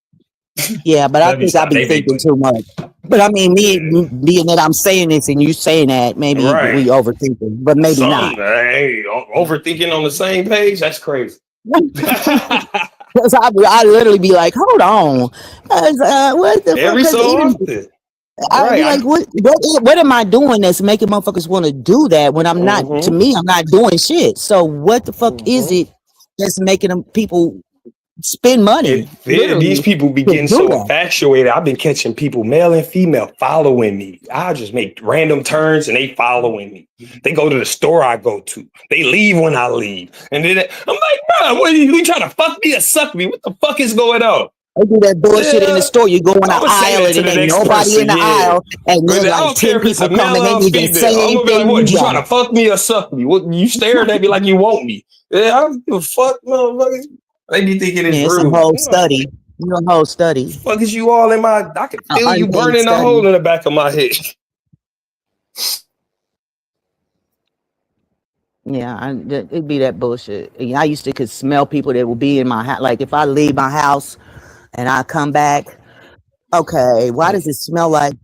Yeah, but I Let me think I stop. be They make thinking money. too much. But I mean, me being that I'm saying this and you saying that, maybe Right. we overthinking, but maybe not. Something, hey, overthinking on the same page? That's crazy. Because I literally be like, hold on, what the fuck? Every Because so even often. I'd be like, Right. what am I doing that's making motherfuckers want to do that when I'm not? To Mm-hmm. me, I'm not doing shit. So what the fuck is Mm-hmm. it that's making them people spend money These literally people be to getting do so that? infatuated. I've been catching people, male and female, following me. I just make random turns and they following me. They go to the store I go to. They leave when I leave. And then I'm like, bro, what are you trying to fuck me or suck me? What the fuck is going on? They do that bullshit in the Yeah, store. You go in I'm the gonna say aisle that and to it the ain't next nobody in person. the Yeah, aisle, and but then I like don't care 10 if it's a people come male and they or do the female. I'm same gonna be like, thing what? you You trying done. to fuck me or suck me? What? You staring at me like you want me? Yeah, I don't give a fuck, motherfucker. They be thinking it's Yeah, it's a rude. whole study. You know, a whole study, Fuck is you all in my? I can an feel you unpaid burning a study. hole in the back of my head. Yeah, it'd be that bullshit. I used to could smell people that would be in my house. Like if I leave my house and I come back, okay, why does it smell like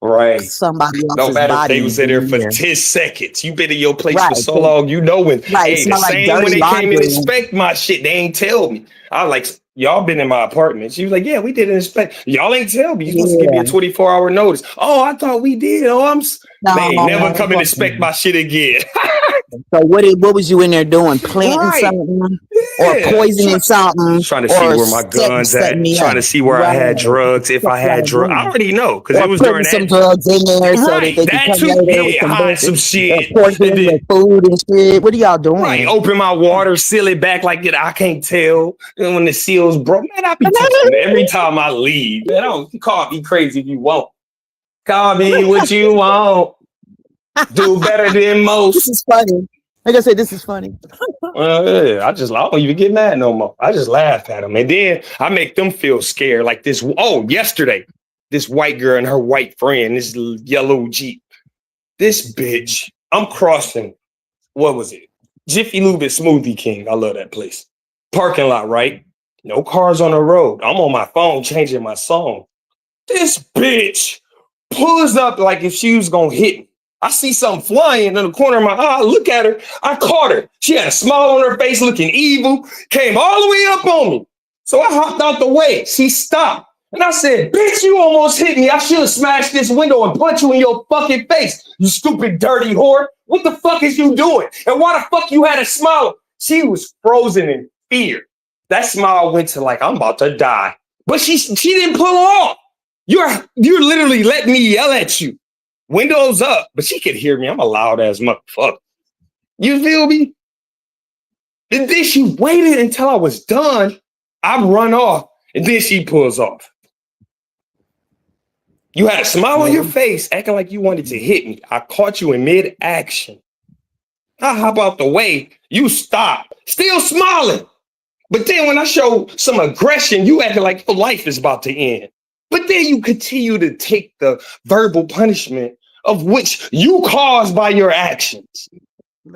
Right. somebody No else's matter if they body was in there in for here? 10 seconds. You been in your place Right, for so long, you know when, right. It hey, the smell like same when dirty they came and laundry. inspect my shit, they ain't tell me. I like, y'all been in my apartment. She was like, yeah, we did an inspect. Y'all ain't tell me. You supposed to give me a Yeah. 24-hour notice. Oh, I thought we did. They ain't never No, come and inspect my shit again. so what was you in there doing? Planting Right. something or Yeah. poisoning something Trying to see or where my guns setting at, me trying up? to see where I Right. had drugs, if Fuck I had y'all drugs. I doing? already know because Or it was putting during some that. drugs in there so that Right. they can That come too. later with Yeah. some Hide some bullshit or shit. And poisoning then your food and shit. What are y'all right, doing? open my water, seal it back like it. I can't tell. And when the seal's broke, man, I be touching it every time I leave. Man, I don't call me crazy if you want. Call me what you want. Do better than This most. is funny. Like I said, this is funny. Well, yeah, I don't even get mad no more. I just laugh at them. And then I make them feel scared. Like this, yesterday, this white girl and her white friend, this yellow Jeep. This bitch, I'm crossing, what was it? Jiffy Lube and Smoothie King. I love that place. Parking lot, right? No cars on the road. I'm on my phone changing my song. This bitch pulls up like if she was gonna hit me. I see something flying in the corner of my eye. I look at her. I caught her. She had a smile on her face, looking evil. Came all the way up on me. So I hopped out the way. She stopped. And I said, bitch, you almost hit me. I should have smashed this window and punched you in your fucking face, you stupid, dirty whore. What the fuck is you doing? And why the fuck you had a smile? She was frozen in fear. That smile went to like, I'm about to die. But she didn't pull off. You're literally letting me yell at you. Windows up, but she could hear me. I'm a loud ass motherfucker. You feel me? And then she waited until I was done. I run off, and then she pulls off. You had a smile on your face, acting like you wanted to hit me. I caught you in mid-action. I hop out the way. You stop, still smiling. But then when I show some aggression, you acting like your life is about to end. But then you continue to take the verbal punishment of which you caused by your actions.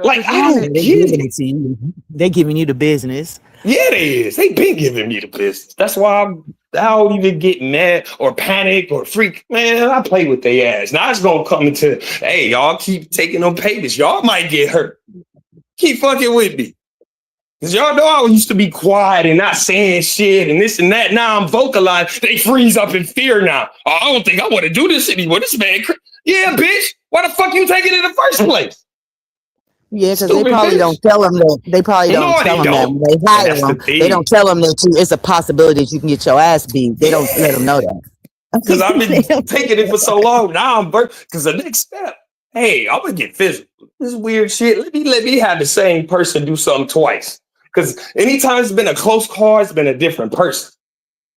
Like, I Yeah, don't they get giving it. it to you. They giving you the business. Yeah, they is. They been giving me the business. That's why I don't even get mad or panic or freak. Man, I play with their ass. Now it's gonna come into, hey, y'all keep taking them payments. Y'all might get hurt. Keep fucking with me. Because y'all know I used to be quiet and not saying shit and this and that. Now I'm vocalized. They freeze up in fear now. Oh, I don't think I want to do this anymore. This man, yeah, bitch. Why the fuck you take it in the first place? Yeah, because they Stupid probably don't bitch. tell them that. They probably don't No, tell they them that don't. when they And hire that's the them. They don't thing. tell them that it's a possibility that you can get your ass beat. They don't let them know that. Because I've They been don't tell taking it them for so long. Now I'm because the next step, hey, I'm gonna get physical. This is weird shit. Let me have the same person do something twice. Because anytime it's been a close call, it's been a different person.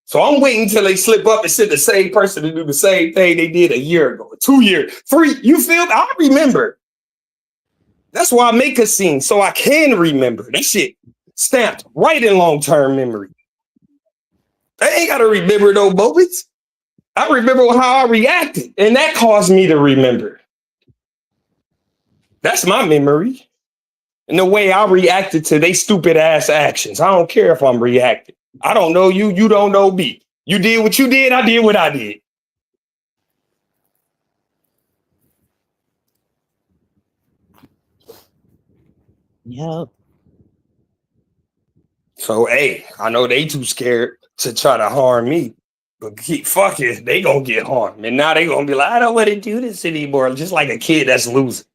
So I'm waiting until they slip up and send the same person to do the same thing they did a year ago, 2 years, 3. You feel me? I remember. That's why I make a scene so I can remember. That shit stamped right in long-term memory. I ain't gotta remember those moments. I remember how I reacted, and that caused me to remember. That's my memory. And the way I reacted to they stupid ass actions. I don't care if I'm reacting. I don't know you, you don't know me. You did what you did, I did what I did. Yep. So, hey, I know they too scared to try to harm me. But fuck it, they gonna get harmed. And now they gonna be like, I don't want to do this anymore. Just like a kid that's losing.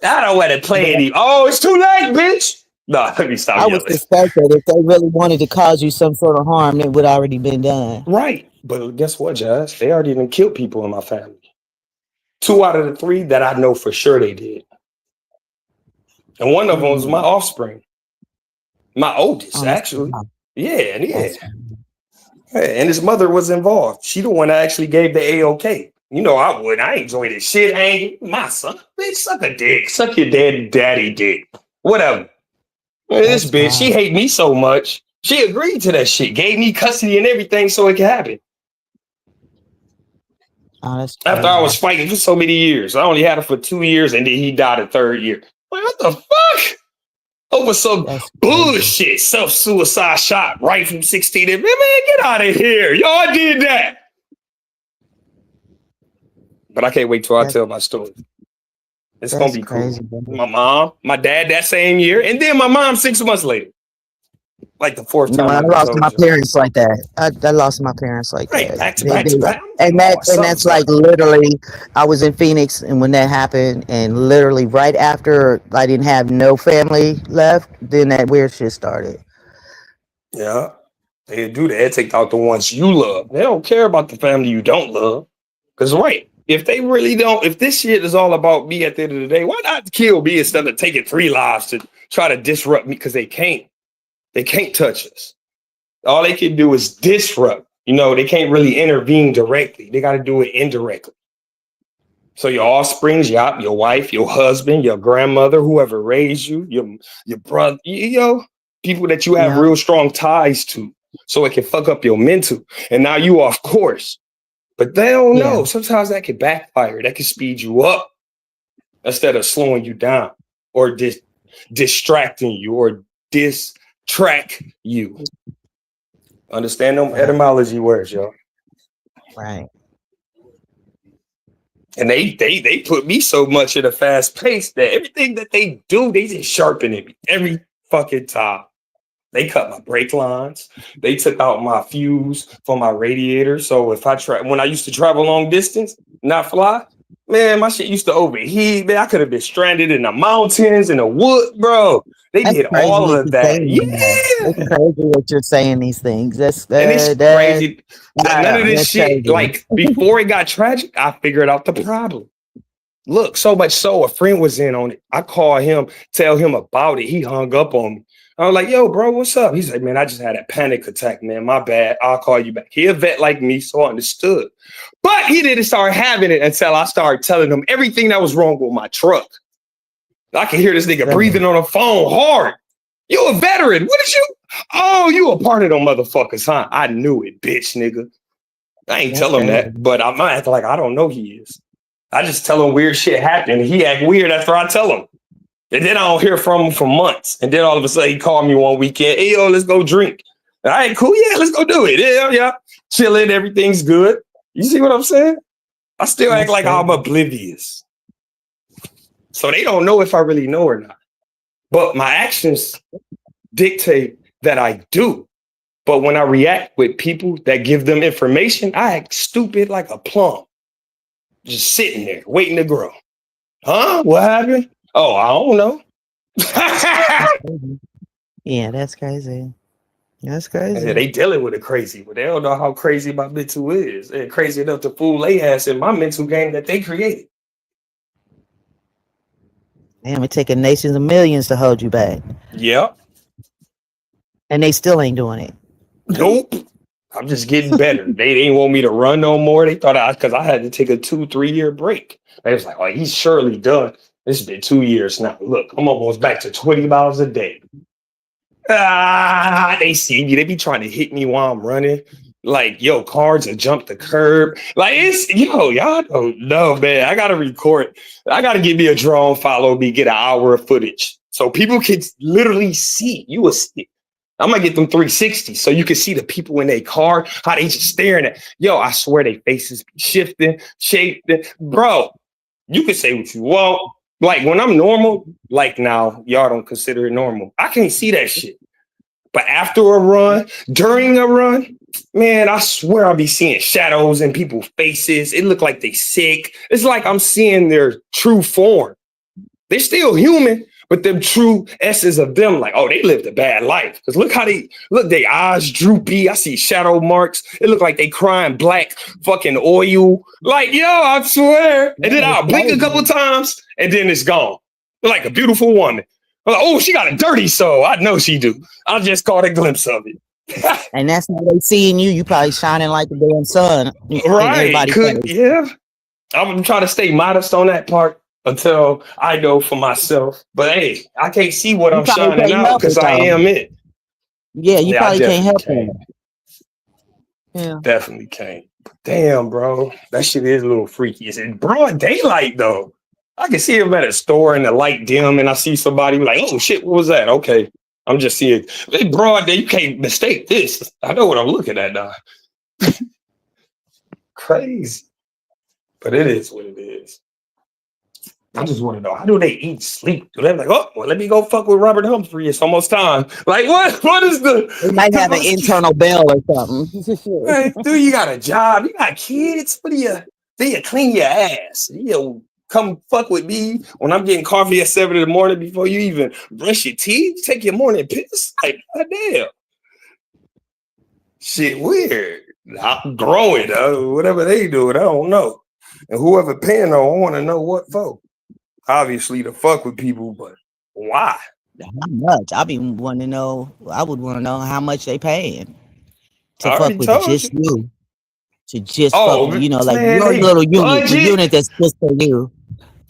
I don't want to play But anymore. Oh, it's too late, bitch. No, let me stop I would yelling. suspect that if they really wanted to cause you some sort of harm, it would already been done. Right. But guess what, Jazz? They already even killed people in my family. 2 out of the 3 that I know for sure they did. And one of them was my offspring. My oldest, Oh, that's actually. wow. Yeah. That's Yeah, and his mother was involved. She the one that actually gave the A-OK. You know I would. I enjoy this shit hanging. My son, bitch, suck a dick. Suck your daddy dick. Whatever. This bitch, she wow. hate me so much. She agreed to that shit. Gave me custody and everything so it could happen. Oh, that's After I crazy. was fighting for so many years. I only had her for 2 years and then he died the 3rd year. Like, what the fuck? Over some That's crazy. bullshit, self-suicide shot right from 16. Man, get out of here. Y'all did that. But I can't wait till I That's tell my story. It's gonna that's be cool. crazy, bro. My mom, my dad that same year, and then my mom 6 months later. Like the 4th You know, time I I done lost told my you. parents like that. I lost my parents like Right, that. back to back to back. I'm like, And oh, that's something's like up. literally, I was in Phoenix, and when that happened, and literally right after I didn't have no family left, then that weird shit started. Yeah. They do that. They take out the ones you love. They don't care about the family you don't love. Because, right, if they really don't, if this shit is all about me at the end of the day, why not kill me instead of taking 3 lives to try to disrupt me? Because they can't. They can't touch us. All they can do is disrupt. You know, they can't really intervene directly. They got to do it indirectly. So your offsprings, your wife, your husband, your grandmother, whoever raised you, your brother, people that you have Yeah, real strong ties to, so it can fuck up your mental. And now you off course. But they don't yeah, know. Sometimes that can backfire. That can speed you up instead of slowing you down or distracting you or distract you. Understand them right, etymology words, y'all. right. And they put me so much at a fast pace that everything that they do, they just sharpening me every fucking time. They cut my brake lines. They took out my fuse for my radiator. So if when I used to travel long distance, not fly, man, my shit used to overheat. Man, I could have been stranded in the mountains, in the wood, bro. They That's did crazy all that of you're that. saying that. It's Yeah. crazy that you're saying these things. And it's That crazy that none of this that's shit, crazy. like before it got tragic, I figured out the problem. Look, so much so a friend was in on it. I called him, tell him about it. He hung up on me. I was like, yo, bro, what's up? He's like, man, I just had a panic attack, man. My bad. I'll call you back. He a vet like me, so I understood. But he didn't start having it until I started telling him everything that was wrong with my truck. I can hear this nigga breathing on the phone hard. You a veteran. What did you? Oh, you a part of them motherfuckers, huh? I knew it, bitch, nigga. I ain't That's tell him crazy. that, but I'm not acting like I don't know he is. I just tell him weird shit happened. He act weird after I tell him. And then I don't hear from him for months. And then all of a sudden he called me one weekend. Hey, yo, let's go drink. All right, cool. Yeah, let's go do it. Yeah. Chilling. Everything's good. You see what I'm saying? I still act like I'm oblivious. So they don't know if I really know or not. But my actions dictate that I do. But when I react with people that give them information, I act stupid like a plum. Just sitting there, waiting to grow. Huh? What happened? Oh, I don't know. Yeah, that's crazy. That's crazy. Yeah, they dealing with it crazy, but they don't know how crazy my mental is. They're crazy enough to fool their ass in my mental game that they created. Damn, it taking nations of millions to hold you back. Yep. And they still ain't doing it. Nope. I'm just getting better. They didn't want me to run no more. They thought because I had to take a 2-3 year break. They was like, oh, he's surely done. This has been 2 years now. Look, I'm almost back to 20 miles a day. They see me. They be trying to hit me while I'm running. Like, yo, cards will jump the curb. Like, y'all don't know, man. I got to record. I got to get me a drone, follow me, get an hour of footage. So people can literally see. You will see it. I'm going to get them 360 so you can see the people in their car, how they just staring at. Yo, I swear their faces be shifting, shaping. Bro, you can say what you want. Like when I'm normal, like now, y'all don't consider it normal. I can't see that shit. But after a run, during a run, man, I swear I'll be seeing shadows in people's faces. It look like they sick. It's like I'm seeing their true form. They're still human, but the true essence of them, like, oh, they lived a bad life. Because look how their eyes droopy. I see shadow marks. It look like they crying black fucking oil. Like, yo, I swear. And then I'll blink a couple times, and then it's gone. Like a beautiful woman. I'm like, oh, she got a dirty soul. I know she do. I just caught a glimpse of it. And that's how they seeing you. You probably shining like the damn sun. Right. Yeah. I'm trying to stay modest on that part until I know for myself. But hey, I can't see what I'm shining out because I am it. Yeah, you probably can't help it. Yeah. Definitely can't. Damn, bro. That shit is a little freaky. It's in broad daylight, though. I can see him at a store and the light dim and I see somebody like, oh, shit, what was that? Okay. I'm just seeing it broad day. You can't mistake this. I know what I'm looking at now. Crazy. But it is what it is. I just want to know, how do they eat, sleep? Do they like, oh, well, let me go fuck with Robert Humphrey. It's almost time. Like, what is the... They might have an internal bell or something. Hey, dude, you got a job. You got kids. What do you clean your ass? You come fuck with me when I'm getting coffee at 7 a.m. before you even brush your teeth? Take your morning piss? Like, goddamn. Shit weird. I'm growing, whatever they do, I don't know. And whoever paying them, I want to know what for. Obviously to fuck with people, but why? How much? I would want to know how much they paying to fuck with just you. To just fuck with, like man, your little unit, the unit that's just for you.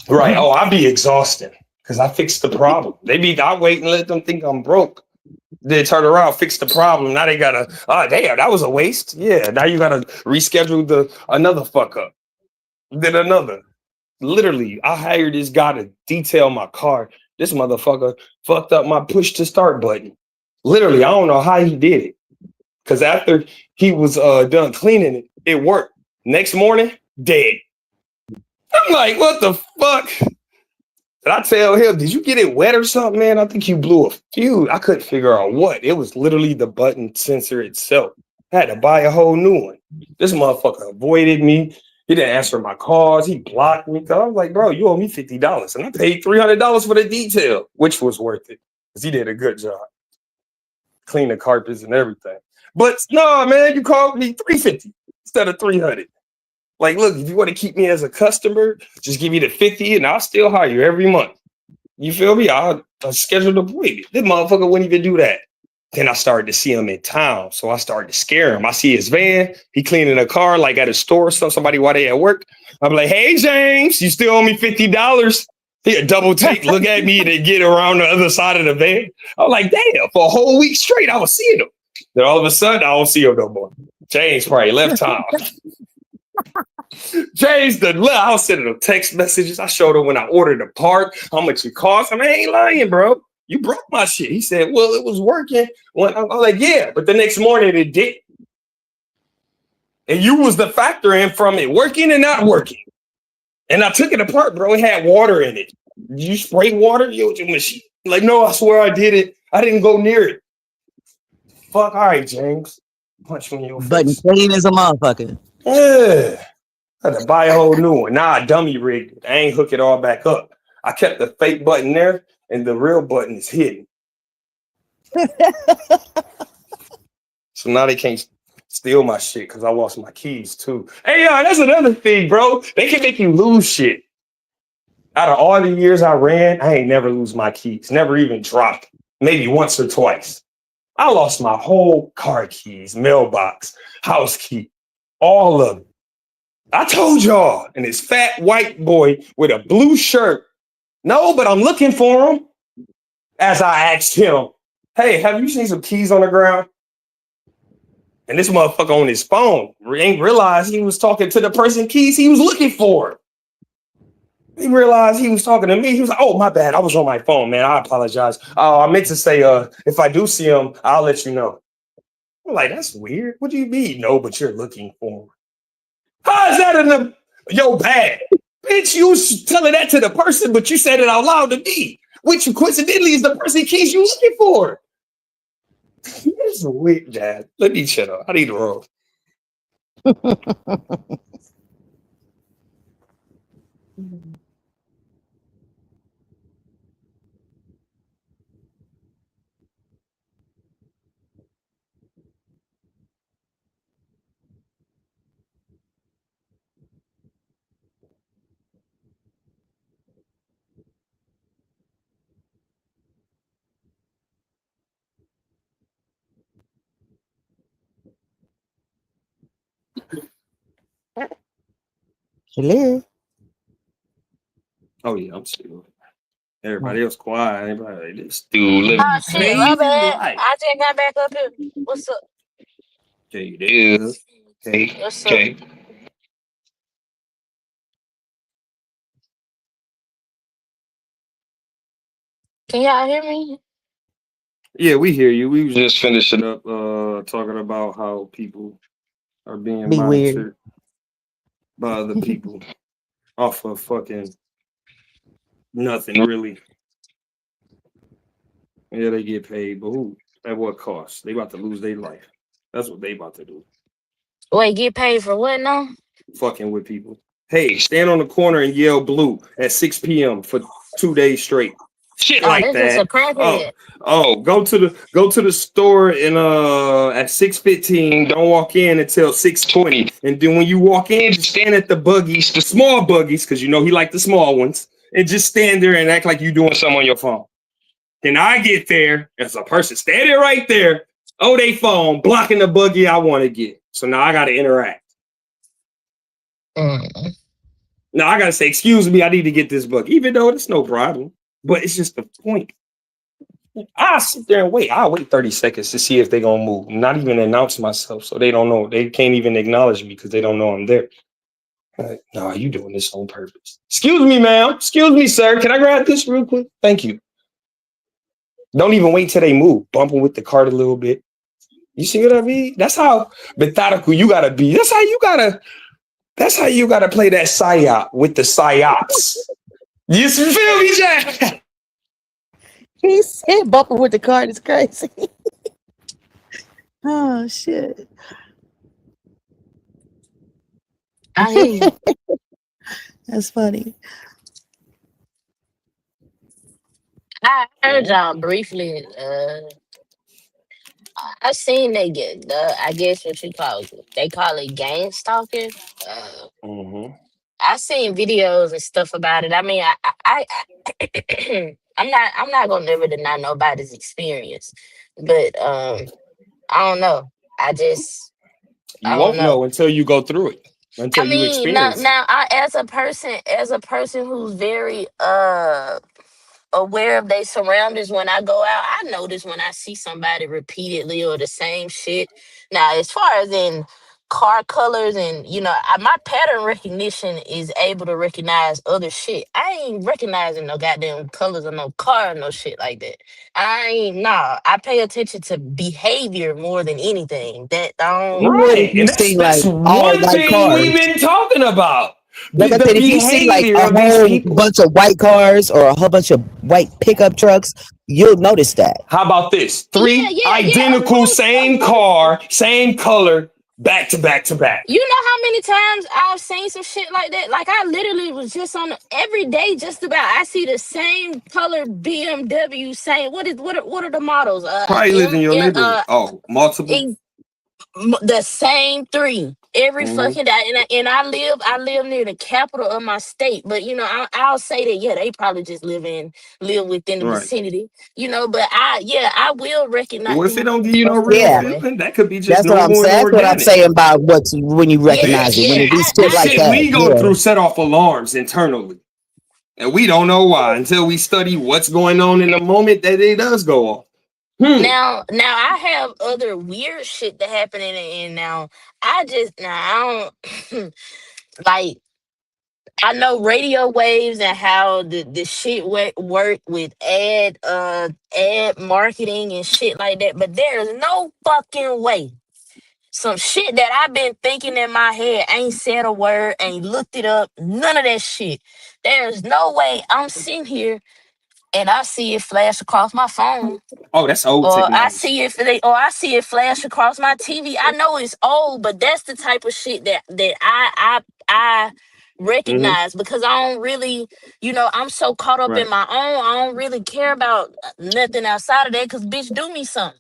Right. Oh, I'd be exhausted because I fixed the problem. I wait and let them think I'm broke. They turn around, fix the problem. Now they gotta, damn, that was a waste. Yeah, now you gotta reschedule another fuck up. Then another. Literally, I hired this guy to detail my car. This motherfucker fucked up my push to start button. Literally, I don't know how he did it. Because after he was done cleaning it, it worked. Next morning, dead. I'm like, what the fuck? And I tell him, did you get it wet or something, man? I think you blew a fuse. I couldn't figure out what. It was literally the button sensor itself. I had to buy a whole new one. This motherfucker avoided me. He didn't answer my calls. He blocked me. I was like, bro, you owe me $50. And I paid $300 for the detail, which was worth it because he did a good job. Clean the carpets and everything. But no, man, you called me $350 instead of $300. Like, look, if you want to keep me as a customer, just give me the $50 and I'll still hire you every month. You feel me? I'll schedule an appointment. This motherfucker wouldn't even do that. Then I started to see him in town. So I started to scare him. I see his van. He cleaning a car like at a store. Somebody while they at work. I'm like, hey, James, you still owe me $50? He'll double take, look at me, and then get around the other side of the van. I'm like, damn, for a whole week straight, I was seeing him. Then all of a sudden, I don't see him no more. James probably left town. James changed the look. I was sending them text messages. I showed her when I ordered the part, how much it cost. I mean, I ain't lying, bro. You broke my shit. He said, well, it was working. When I'm like, yeah, but the next morning it did. And you was the factor in from it working and not working. And I took it apart, bro. It had water in it. You spray water? Yo, your machine. Like, no, I swear I did it. I didn't go near it. Fuck, all right, James. Punch me in your Button face. clean as a motherfucker. Yeah. I had to buy a whole new one. Now I dummy rigged it. I ain't hook it all back up. I kept the fake button there, and the real button is hidden. So now they can't steal my shit because I lost my keys too. Hey, yo, that's another thing, bro. They can make you lose shit. Out of all the years I ran, I ain't never lose my keys. Never even dropped. Maybe once or twice. I lost my whole car keys, mailbox, house key, all of them. I told y'all, and this fat white boy with a blue shirt. No, but I'm looking for him. As I asked him, hey, have you seen some keys on the ground? And this motherfucker on his phone ain't realized he was talking to the person keys he was looking for. He realized he was talking to me. He was like, oh, my bad. I was on my phone, man. I apologize. Oh, I meant to say, if I do see him, I'll let you know. I'm like, that's weird. What do you mean? No, but you're looking for him. How is that in the yo bad? Bitch, you was telling that to the person, but you said it out loud to me, which coincidentally is the person keys you looking for. This is weird, Dad. Let me shut up. I need to roll. Hello. Oh yeah, I'm still. Everybody else quiet. Everybody like, this dude living Oh a shit, my crazy bad. life. I just got back up here. What's up? Okay, there. Okay, What's up? okay. Can y'all hear me? Yeah, we hear you. We was just finishing up talking about how people are being Be weird. monitored by other people off of fucking nothing really. Yeah, they get paid, but who? At what cost? They about to lose their life. That's what they about to do. Wait, get paid for what now? Fucking with people. Hey, stand on the corner and yell blue at 6 p.m. for 2 days straight. Shit Oh, like that's just a that. crackhead. Go to the store and at 6:15. Don't walk in until 6:20. And then when you walk in, just stand at the buggies, the small buggies, because you know he like the small ones, and just stand there and act like you doing something on your phone. Then I get there as a person standing right there, oh, they phone blocking the buggy I want to get. So now I got to interact. Mm. Now I got to say, excuse me, I need to get this buggy, even though it's no problem. But it's just the point. I'll sit there and wait. I'll wait 30 seconds to see if they're going to move. Not even announce myself. So they don't know. They can't even acknowledge me because they don't know I'm there. Like, no, you doing this on purpose. Excuse me, ma'am. Excuse me, sir. Can I grab this real quick? Thank you. Don't even wait till they move. Bump them with the cart a little bit. You see what I mean? That's how methodical you gotta be. That's how you gotta play that psyop with the psyops. You feel me, Jack? He said bumping with the card is crazy. Oh shit. I hear you. That's funny. I heard y'all briefly. I seen they get I guess what you call it. They call it gang stalking. Uh, Mm-hmm. I seen videos and stuff about it. I mean, I'm not gonna never deny nobody's experience, but I don't know. You I don't won't know. know until you go through it, until I you mean, now experience it. now I as a person who's very aware of their surroundings when I go out, I notice when I see somebody repeatedly or the same shit. Now, as far as in car colors and my pattern recognition is able to recognize other shit. I ain't recognizing no goddamn colors of no car or no shit like that. I ain't nah. I pay attention to behavior more than anything. That I don't. You would if Right, you and see that's like all one white thing we've cars. been talking about. Like I The said, if you see like behavior a of these whole people. bunch of white cars or a whole bunch of white pickup trucks, you'll notice that. How about this? Yeah, Three yeah, yeah. Of identical, course, of same course. car, same color, back to back to back. You know how many times I've seen some shit like that? Like I literally was just on every day, just about. I see the same color BMW. Same. What are the models? Probably live in your neighborhood. Uh, Oh, multiple. M, the same three every Hmm. fucking day, and I live near the capital of my state. But I'll say that yeah, they probably just live within the Right. vicinity. But I will recognize. What if it don't give you no Fuck real Yeah, anyway. feeling? That could be just that's what I'm normal and saying. That's what I'm organic. saying about what's when you Yeah, recognize it. When yeah. it do shit The like shit that, we go yeah. through set off alarms internally. And we don't know why until we study what's going on in the moment that it does go off. Now I have other weird shit that happen and now I don't like I know radio waves and how the shit work with ad marketing and shit like that, but there's no fucking way some shit that I've been thinking in my head ain't said a word, ain't looked it up, none of that shit. There's no way I'm sitting here and I see it flash across my phone Oh, that's old or technology. I see it flash across my TV. I know it's old, but that's the type of shit that I Hmm. recognize because I don't really, I'm so caught up in Right. my own. I don't really care about nothing outside of that. Cause bitch, do me something.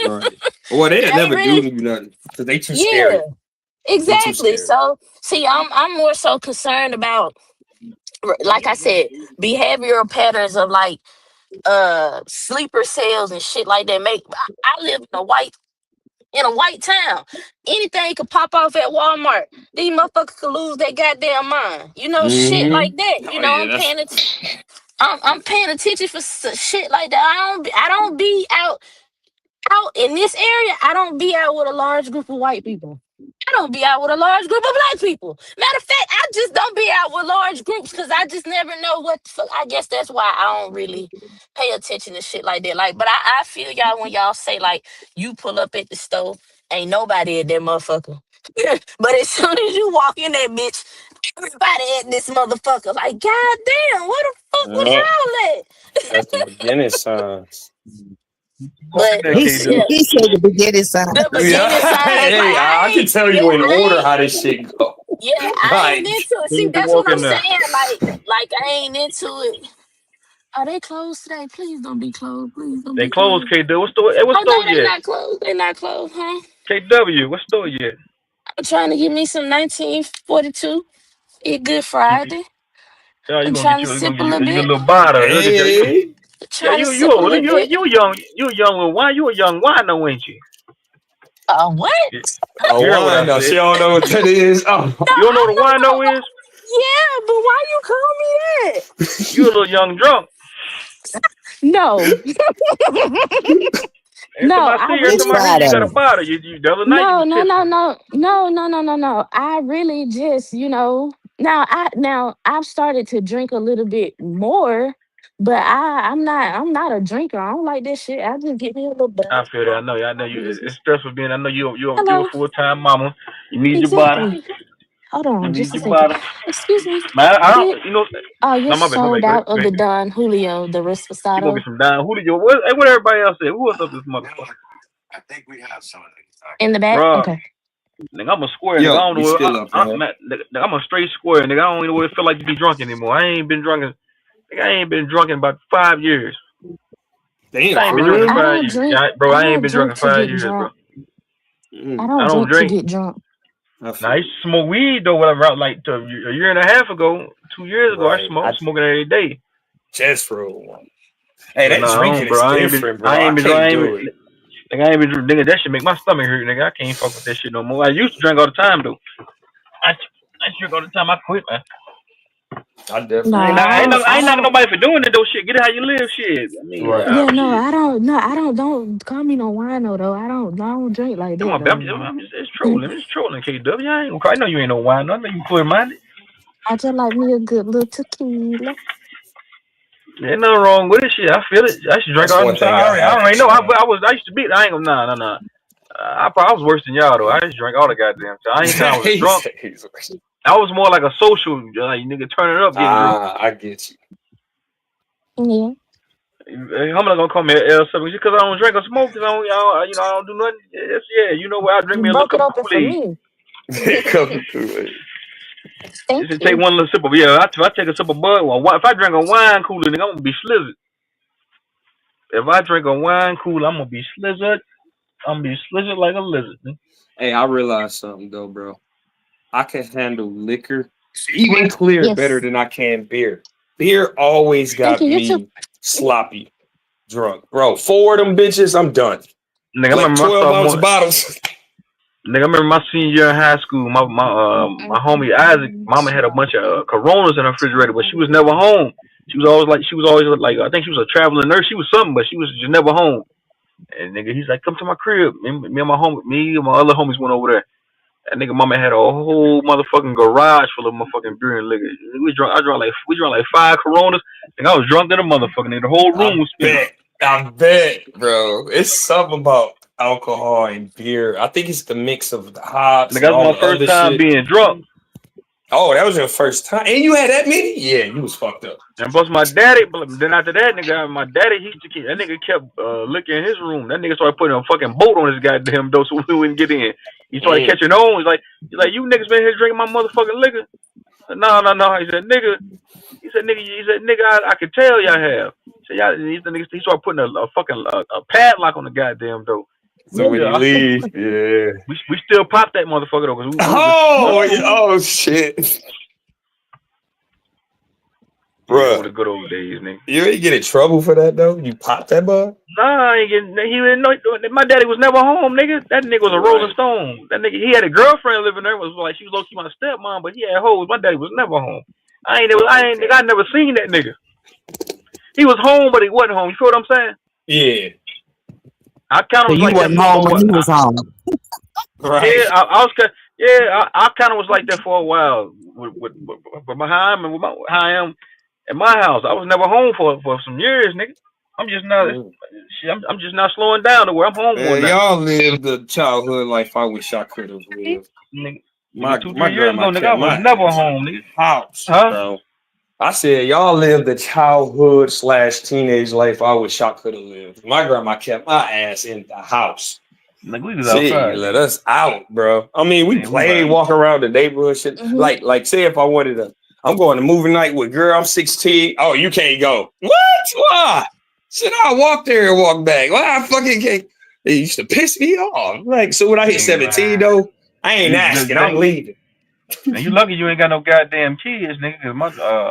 Right. Well, It they'll ain't never do really, you nothing because they too yeah, scary. They too exactly. scary. So see, I'm more so concerned about, like I said, behavioral patterns of like sleeper cells and shit like that. I live in a white town. Anything could pop off at Walmart. These motherfuckers could lose their goddamn mind. Shit Hmm. like that. Oh yeah, that's I'm paying attention for shit like that. I don't be out in this area. I don't be out with a large group of white people. I don't be out with a large group of black people. Matter of fact, I just don't be out with large groups because I just never know what the fuck. I guess that's why I don't really pay attention to shit like that. Like, but I feel y'all when y'all say like you pull up at the store, ain't nobody at that motherfucker. But as soon as you walk in that bitch, everybody at this motherfucker. Like, god damn, where the fuck was yeah, y'all at? that's the beginning signs. Fuck But that He K said, do. yeah, he said the beginning the signs. Yeah, beginning signs, like hey, I can tell you in order how this shit go. yeah, I ain't Like, into it. See, Soon as you that's what walk I'm in there. saying. Like I ain't into it. Are they closed today? Please don't be closed. Please don't They be closed closed. K do. What store? Hey, what Oh store no, they you at? not closed. They not closed, huh? KW. What store you at? I'm trying to get me some 1942. Eat Good Friday. Yeah, I'm you trying to gonna sip get a you little you get a bit. little bottle. hey, Yeah, Trying to you sip a you little bit. you a young wine. You a young wino, ain't you? What? Yeah. a You heard what I wine though. She said. don't know what that is. Oh, No, You don't know I what a know what. wino is? Yeah, but why you call me that? You a little young drunk. No, Every time no, I I see you, every It's time I really. hear you, you got a Friday. bottle. You the other night you No, was no, no, tipsy. no, no, no, no, no, no. I really just, now I've started to drink a little bit more, but I'm not a drinker. I don't like this shit. I just get me a little I buzz. feel that. I know. I know you. It's stressful being. I know you're a Hello. full time mama. You need your bottle. Exactly. Hold You on need just a your second. bottle. Excuse me. Man, I Did don't. you're No, my bad. My sold bad. Go ahead. out of Go the ahead. Don Julio, the You gonna be Resposado some Don Julio? What everybody else said? Who else up this motherfucker? in the back? Bro, Okay. nigga, I'm a square nigga. I yo, don't we know. still up in here. Nigga, I'm a straight square nigga. I don't even know what it feel like to be drunk anymore. I ain't been drunk. Nigga, I ain't been drunk in about 5 years. Damn, I ain't for been drunk in real? I five don't years. drink. Yeah, bro, I I ain't don't been drunk drink in to five get years, bro. drunk. I Mm, don't I don't drink to drink. get drunk. I Now I feel used you. to smoke weed though. Whatever, like a year and a half ago, 2 years ago, I Right. smoked. Smoking every day. Just roll. Hey, But that no, I drinking don't, bro. is I ain't been. different, I bro. I ain't been. I can't ain't do been. it. Nigga, I ain't been. Nigga, that shit make my stomach hurt. Nigga, I can't fuck with that shit no more. I used to drink all the time though. I drink all the time. I quit, man. I No, definitely I agree. ain't I knocking don't. nobody for doing it though. Shit, get it how you live. Shit. I mean, Right. Yeah, no, shit. I don't. No, I don't. Don't call me no wino though. I don't drink like Come that on, baby. though. I'm just, it's trolling. It's trolling, KW. I ain't gonna cry. I know you ain't no wine. I know you clear minded. I just like me a good little tequila. Ain't nothing wrong with it. Shit, I feel it. I should drink That's all them. one So thing I I haven't already know. tried. I used to be. I ain't gonna. Nah. I was worse than y'all though. I used to drink all the goddamn time. I ain't saying I was He drunk. said he's worse. I was more like a social, like nigga, turn it up, getting drunk. I get you. Yeah, I'm not gonna call me an L7 just because I don't drink or smoke. Cause I don't do nothing. Yes, yeah, you know what? I drink you me a little broke it cup of open Kool for Aid. me. Come through it. Thank Just take you. one little sip of yeah. If I take a sip of Bud, well, if I drink a wine cooler, nigga, I'm gonna be slizzard. If I drink a wine cooler, I'm gonna be slizzard. I'm gonna be slizzard like a lizard. Nigga. Hey, I realized something though, bro. I can handle liquor, even clear, better Yes. than I can beer. Beer always Thank got you. You too. me sloppy drunk, bro. Four of them bitches, I'm done. Nigga, I Like remember my 12-ounce sophomore. bottles. Nigga, I remember my senior year in high school. My homie Isaac, mama had a bunch of Coronas in her refrigerator, but she was never home. She was always like I think she was a traveling nurse. She was something, but she was just never home. And nigga, he's like, come to my crib. Me and my other homies went over there. That nigga mama had a whole motherfucking garage full of motherfucking beer and liquor. We drank like 5 Coronas, and I was drunk than a motherfucking nigga. The whole I room was spinning. bet. I bet, bro. It's something about alcohol and beer. I think it's the mix of the hops Nigga, and that all was the my first other time shit. being drunk. Oh, that was your first time, and you had that many? Yeah, you was fucked up. And plus my daddy, but then after that, nigga, my daddy, he used to keep, that nigga kept licking in his room. That nigga started putting a fucking boat on his goddamn door so we wouldn't get in. He started Mm. catching on. He's like, you niggas been here drinking my motherfucking liquor. I said, no. He said, nigga, I could tell y'all have. So y'all, he started putting a fucking a padlock on the goddamn door. So when you leave, yeah. We still pop that motherfucker though, cause we was, Oh shit, yeah, with bro. the good old days, nigga. You ain't get in trouble for that though. You popped that bud. Nah, I ain't getting. He didn't know. My daddy was never home, nigga. That nigga was a Rolling Right. Stone. That nigga, he had a girlfriend living there. Was like she was low key my stepmom, but he had hoes. My daddy was never home. Okay. I never seen that nigga. He was home, but he wasn't home. You feel what I'm saying? Yeah. I kind So of was you like that wasn't for home a when while. he was home. Right. Yeah, I kind of was like that for a while with my how I am at my house. I was never home for some years, nigga. I'm just not. Mm. Shit, I'm just not slowing down to where I'm home more Man, now. y'all lived the childhood life I wish I could have lived. Nigga, My two, my 3 years grandma ago, nigga, I kept was my never ass in home, nigga. the house, Huh? bro. I said y'all lived the childhood / teenage life I wish I could have lived. My grandma kept my ass in the house. Nigga, we was She outside, let nigga. us out, bro. I mean, we Man, we played, was walk around the neighborhood, shit. Mm-hmm. Like, say if I wanted to, I'm going to movie night with girl. I'm 16. Oh, you can't go. What? Why? Shit, I walk there and walk back. Why I fucking can't? It used to piss me off. Like, so when I hit nigga. 17 though, I ain't asking. I'm leaving. And you lucky you ain't got no goddamn kids, nigga. Cause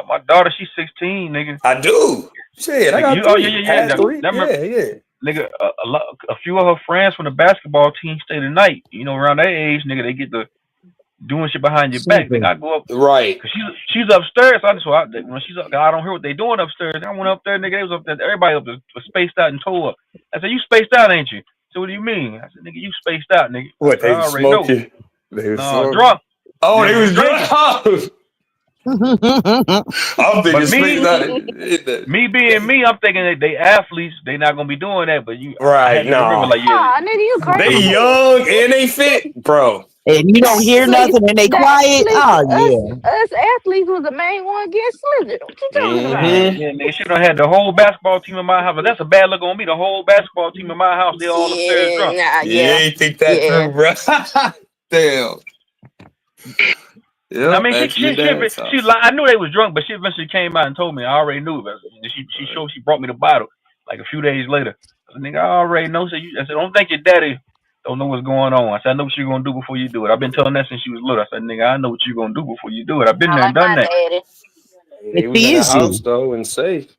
my daughter, she's 16, nigga. I do. Shit, I Nigga, got oh yeah, 3. yeah, yeah. Had 3. That Yeah, yeah. nigga, a few of her friends from the basketball team stay the night. You know, around that age, nigga, they get to doing shit behind your back. Nigga, I go up. Right. Cause she's upstairs. When she's up, I don't hear what they doing upstairs. I went up there, nigga. They was up there. Everybody up there was spaced out and tore up. I said, "You spaced out, ain't you?" So what do you mean? I said, "Nigga, you spaced out, nigga." I What, said, they "I was already know." smoking? They was Nah, smoking. drunk. Oh, They they was was drinking. drunk. I'm thinking But space out. me being me, I'm thinking that they athletes. They not gonna be doing that. But I Right, had to remember, nah. like, yeah, Ah, nigga, you them They crazy? young and they fit, bro. And you don't hear Sleep. nothing and they The quiet. athletes, Oh yeah. us athletes was the main one getting slithered. What you talking about? Mm-hmm. yeah, nigga, she done had the whole basketball team in my house. But that's a bad look on me. The whole basketball team in my house, they all upstairs Yeah, drunk. nah, You yeah, ain't think that yeah. through, bro. Damn. I Yep, mean, at your dad's house. I knew they was drunk, but she eventually came out and told me. I already knew. But she brought me the bottle like a few days later. I said, nigga, I already know. I said, don't think your daddy don't know what's going on. I said, I know what you're gonna do before you do it. I've been telling that since she was little. I said, nigga, I know what you're gonna do before you do it. I've been I there and like done my that. daddy. Hey, If they was in he the is house you. though and safe.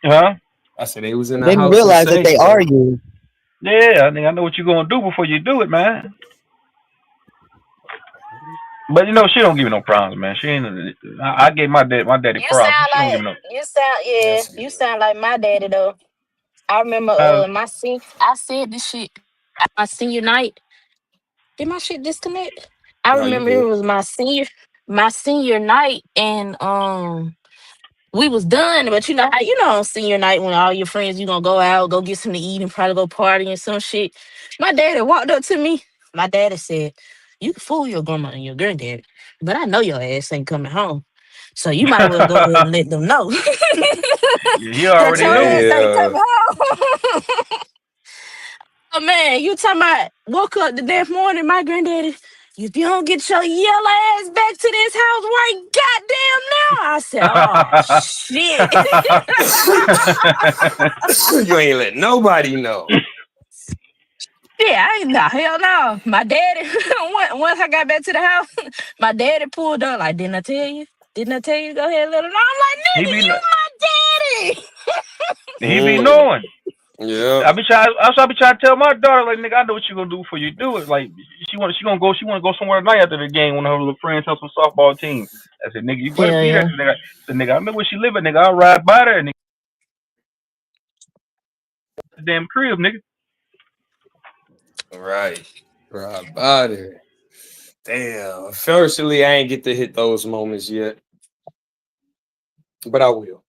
Yeah. Huh? I said they was in the Didn't house and realize that safe, they are bro. you. Yeah, I think I know what you're gonna do before you do it, man. But you know, she don't give me no problems, man. She ain't. I gave my daddy You props. sound She don't give like me no. yeah, That's you good. sound like my daddy though. I remember Uh, I said this shit at my senior night. Did my shit disconnect? I No, you remember it good. was my senior night, and we was done. But you know how on senior night when all your friends you gonna go out, go get something to eat, and probably go party and some shit. My daddy walked up to me. My daddy said, "You can fool your grandma and your granddaddy, but I know your ass ain't coming home. So you might well go ahead and let them know he that already your knew. ass ain't Yeah. coming home." Oh man, you talking about woke up the next morning, my granddaddy, if you don't get your yellow ass back to this house right goddamn now. I said, oh shit. You ain't let nobody know. Yeah, I ain't nah, hell no. My daddy, once I got back to the house, my daddy pulled up like, didn't I tell you? Didn't I tell you go ahead and let him know? I'm like, he nigga, be you my daddy. he be Mm. knowing. Yeah. I be trying to tell my daughter, like, nigga, I know what you gonna do before you do it. Like, she wanna go somewhere tonight after the game when her little friends have some softball team. I said, nigga, you better Hell be there, yeah. nigga. I said, nigga, I know where she live at, nigga. I'll ride by there, nigga. Damn crib, nigga. Right. Right about it. Damn. Unfortunately, I ain't get to hit those moments yet, but I will.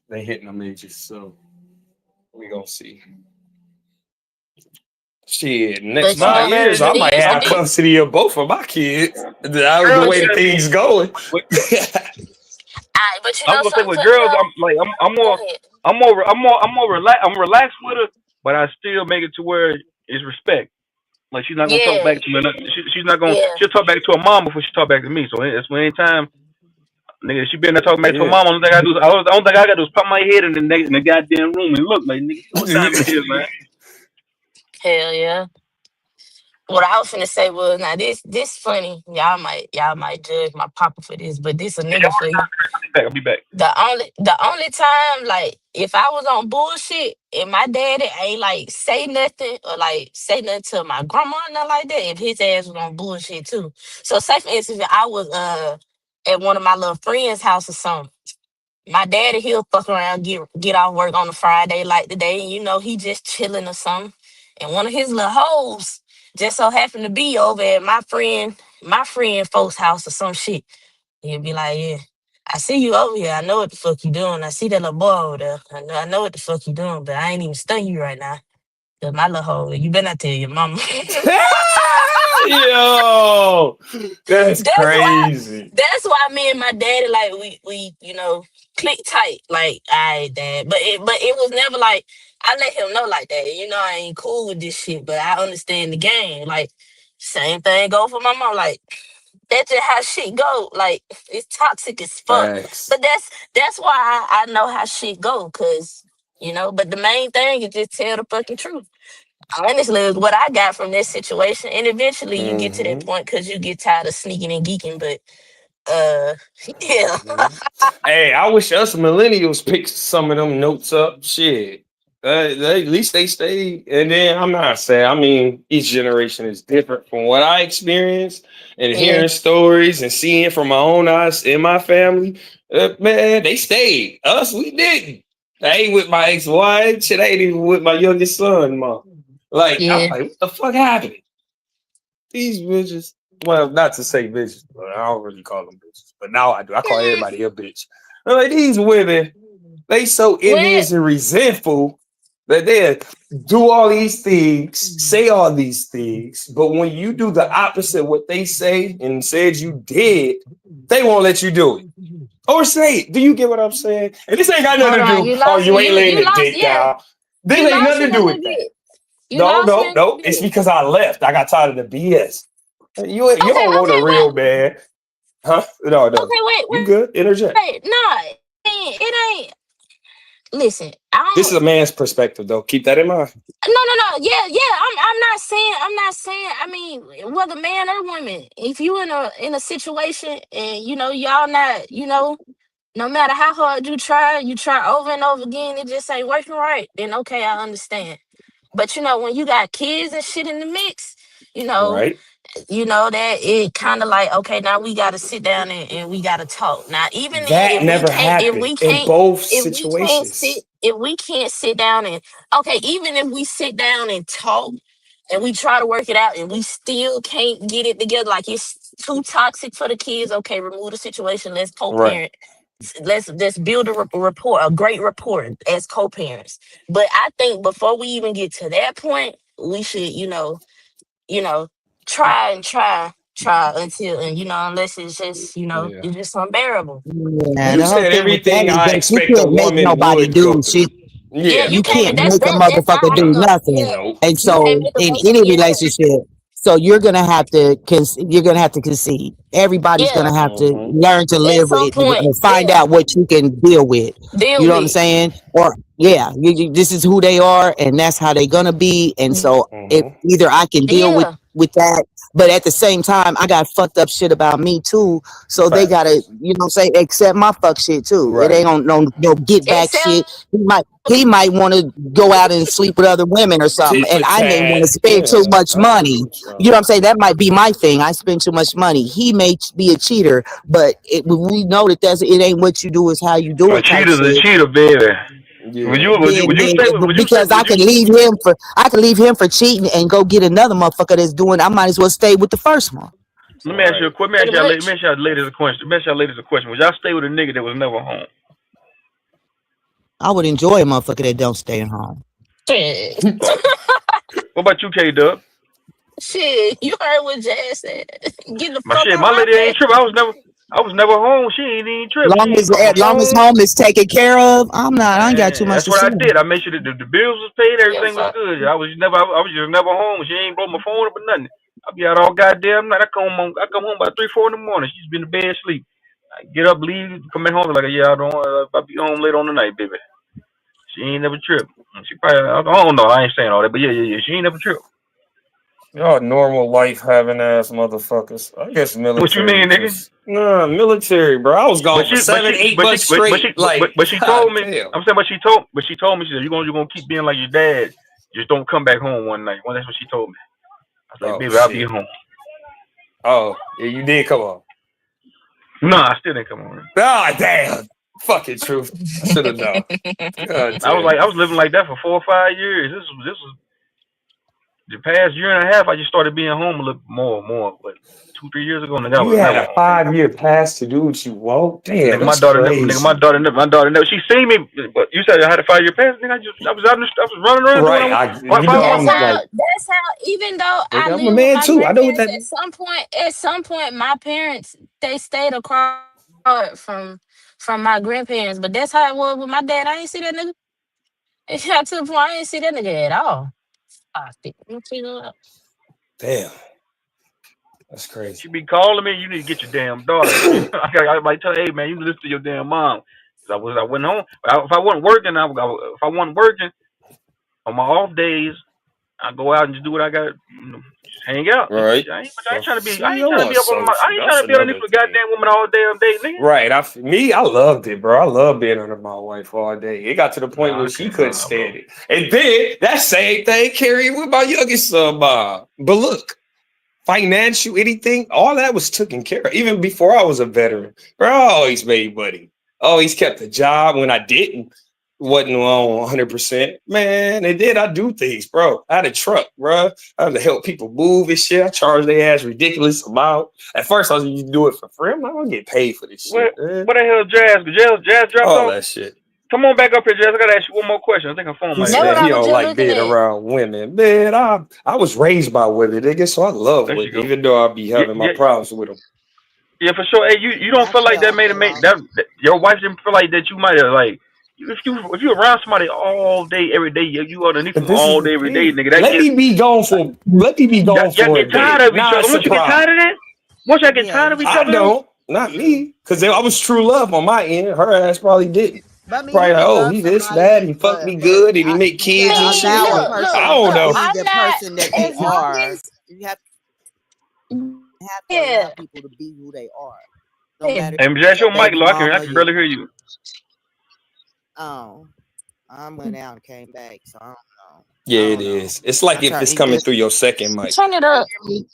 They hitting them edges, so we gonna see. Shit, next But you Nah, 5 know, years, man. I it might used to have be. custody of both of my kids. The Girls, But way you, the thing's going. with, but you I know was gonna say something with funny girls, though? I'm like, Go ahead. I'm relaxed with her, but I still make it to where it's respect. Like she's not gonna talk Yeah, back to me. She's not gonna. yeah, She'll talk back to her mom before she talk back to me. So that's when anytime, nigga, she been there talking back to her Yeah. mom. Only thing I got to do is pop my head in the goddamn room and look like, nigga, what time it is, man? hell yeah. What I was finna say was now this funny. Y'all might judge my papa for this, but this a nigga for you. I'll be back. The only time like if I was on bullshit and my daddy ain't like say nothing or like say nothing to my grandma or nothing like that, if his ass was on bullshit too. So say for instance, if I was at one of my little friends' house or something. My daddy, he'll fuck around, get off work on a Friday like today, and he just chilling or something. And one of his little hoes just so happened to be over at my friend folks' house or some shit. He'll be like, yeah, I see you over here. I know what the fuck you doing. I see that little boy over there. I know what the fuck you doing, but I ain't even stun you right now. Cause my little hoe, you better not tell your mama. Yo, that's That's why. crazy. That's why me and my daddy like we click tight. Like, I dad, but it was never like I let him know like that. I ain't cool with this shit, but I understand the game. Like, same thing go for my mom. Like, that's just how shit go. Like, it's toxic as fuck. Facts. But that's why I know how shit go. Cause. But the main thing is just tell the fucking truth. Honestly, is what I got from this situation. And eventually you get to that Mm-hmm. point because you get tired of sneaking and geeking. But uh yeah. Mhm. Hey, I wish us millennials picked some of them notes up. Shit. At least they stay. And then I'm not saying, I mean, each generation is different from what I experienced and Yeah. hearing stories and seeing from my own eyes in my family. Man, they stayed. Us, we didn't. I ain't with my ex-wife. Shit, I ain't even with my youngest son, mom. Like, I'm Yeah. like, what the fuck happened? These bitches. Well, not to say bitches, but I don't really call them bitches. But now I do. I call Mm, everybody a bitch. I'm like, these women, they so well, envious and resentful that they do all these things, say all these things, but when you do the opposite what they say and said you did, they won't let you do it. Or say it. Do you get what I'm saying? And this ain't got hold nothing to on. do, You oh, lost you me. ain't You laying the lost, dick yeah. down. This You ain't lost nothing me to a do little with that. bit. You No, lost me no, a little no. It's bit. because I left. I got tired of the BS. You Okay, don't want a okay, real man. Huh? No, no. okay, wait, You wait, good? Interject. wait. No, it ain't. Listen, I This is don't. a man's perspective, though. Keep that in mind. No. Yeah, yeah. I'm not saying. I mean, whether man or woman, if you in a situation and y'all not, no matter how hard you try over and over again, it just ain't working right. Then okay, I understand. But when you got kids and shit in the mix, you know, Right? that it kind of like, okay, now we got to sit down and we got to talk. Now, even then, That never happened in both situations. if we can't sit down and, okay, even if we sit down and talk and we try to work it out and we still can't get it together, like it's too toxic for the kids, okay, remove the situation. Let's Right. co-parent. Let's build a rapport, a great rapport as co-parents. But I think before we even get to that point, we should, you know, try until, and unless it's just, Yeah. it's just unbearable. Yeah, You the whole said thing with that everything is I that you expect a can't make woman nobody would go do through. shit. Yeah, Yeah. you You can't. can't That's make a that's motherfucker not do how. nothing. Yeah, Nope. And you can't so make a in person. any Yeah, relationship, so you're gonna have to concede. Everybody's yeah. gonna have to Mm-hmm. learn to At live some with point, find yeah, out what you can deal with. You deal know what I'm with. saying? Or yeah, this is who they are and that's how they're gonna be. And so if Mm-hmm. either I can deal Yeah, with that, but at the same time I got fucked up shit about me too. So they gotta, Facts. accept my fuck shit too. It Right. ain't on no get back except shit. He might want to go out and sleep with other women or something, Tit for and I may want tat. to spend too Yeah. much I get money. what you're You know what I'm saying? That might be my thing. I spend too much money. He may be a cheater, but we know that it ain't what you do, is how you do A it type cheater's a shit. cheater, baby. Would Yeah. you would you Then, would you then, stay with but would you stay because would you I can leave him for cheating and go get another motherfucker that's doing. I might as well stay with the first one. let me ask you a Right. question. pretty Let me much. ask y'all ladies a question. Let me ask y'all ladies a question. Would y'all stay with a nigga that was never home? I would enjoy a motherfucker that don't stay at home. Shit, What about you, K Dub? shit. You heard what Jazz said. Get the My fuck shit, on my my lady ain't page. trip. I was never home. She ain't even trip. She Long ain't as call my long as phone. home is taken care of, I ain't got too And much that's to what say. I did. I made sure that the bills was paid, Yeah, everything was fuck. good. I was just never home. She ain't blow my phone up or nothing. I be out all goddamn night. I come home by 3, 4 in the morning. She's been in bed asleep. I get up, leave, come back home like, yeah, I don't. I'll be home late on the night, baby. She ain't never tripped. She probably, I don't know. I ain't saying all that, but yeah. She ain't never tripped. Y'all normal life having ass motherfuckers. I guess What you military mean, nigga? just nah, military, bro. I was gone for 7, 8 months straight. Like, But she told god me. damn. I'm saying, but she told me, she said, you're gonna keep being like your dad. Just don't come back home one night. Well, that's what she told me. I was like, Oh baby, I'll be shit. home. Oh, yeah, you did come on. No, I still didn't come home. Ah, damn. Fucking truth. I should have known. God damn. I was living like that for 4 or 5 years. This was the past year and a half. I just started being home a little more. But 2, 3 years ago, nigga, I You was had never a home. 5-year pass to do what you want. Damn, Nigga, that's crazy. my daughter never. She seen me, but you said I had a 5 year pass. Nigga, I was out, I was running around doing. Right. If I That's want, how. That's how. Even though I I'm a live with man my too. I know what grandparents, that at some point, my parents they stayed across from my grandparents. But that's how it was with my dad. I ain't see that nigga. It got to the point I didn't see that nigga at all. Ah, shit. Let me figure it out. damn. That's crazy. she be calling me. You need to get your damn daughter. I might tell her, hey man, you listen to your damn mom. 'Cause I went home. If I wasn't working, if I wasn't working on my off days, I go out and just do what I got. Just hang out. All right. I ain't trying to be. I See, ain't I trying to be want up on some. my. I ain't That's trying to be underneath another a thing. goddamn woman all damn day, nigga. Right. I loved it, bro. I love being under my wife all day. It got to the point Nah, where I she can't. couldn't Nah, bro. stand it. And then that same thing carried with my youngest son, Bob. But look, financial, anything, all that was taken care of. Even before I was a veteran, bro, I always made money. Always kept a job when I didn't. Wasn't on 100%. Man, and then I do things, bro. I had a truck, bro. I had to help people move and shit. I charged their ass ridiculous amount. At first, I was going to do it for free. I'm not going to get paid for this shit, man. What the hell, Jazz? Jazz dropped All off. that shit. Come on back up here, Jazz. I gotta ask you one more question. I think her phone He might have That's what said died. I he was don't just like looking being at. around women. Man, I was raised by women, nigga, so I love There she women, go. even though I be Yeah, having my yeah, problems with them. yeah, for sure. Hey, you don't I feel like feel that I made it feel make all that your wife didn't feel like that you might have like if you around somebody all day every day you underneath But them this is all the day every day thing. nigga that gets Let me be gone y'all for a get tired day. of each Not other. a Once you get problem. tired of that, once y'all get yeah, tired of each I other though, don't. Not me. Because I was true love on my end. Her ass probably didn't. but I mean Probably you like, can oh, love he this, that, somebody, he fucked but me good, and he make you kids gotta and Man, shit. allow a I person don't to look. know. be I'm the not person that they as long are. as You have to allow yeah. people to be who they are, no Yeah. matter if and it's just your your mic baby low, I mama, can your barely hear you. oh, I went out and came back, so I don't know. Yeah, I it don't know. is. It's like I if try. it's It coming just through your second mic. Turn it can you up. hear me?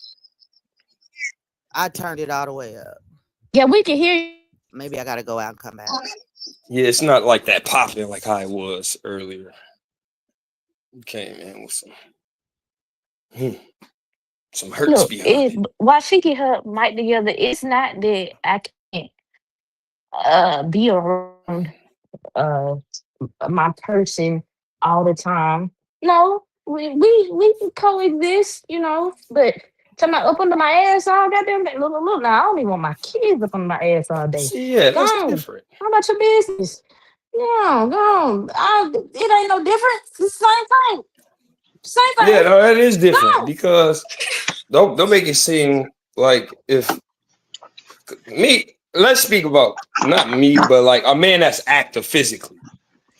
I turned it all the way up. Yeah, we can hear you. Maybe I gotta go out and come back. Yeah, it's not like that popping like how it was earlier. Okay, man, with some hurts Look, behind it. while she get her mic together, it's not that I can't be around uh my person all the time. No, we can coexist, you know. But talking about up under my ass all goddamn day. Look, now I don't even want my kids up under my ass all day. See, yeah, Go that's on. different. How about your business? Yeah, go on. It ain't no different. It's the same thing. Same Yeah, thing. no, that is Go different on. because don't make it seem like if me. Let's speak about not me, but like a man that's active physically.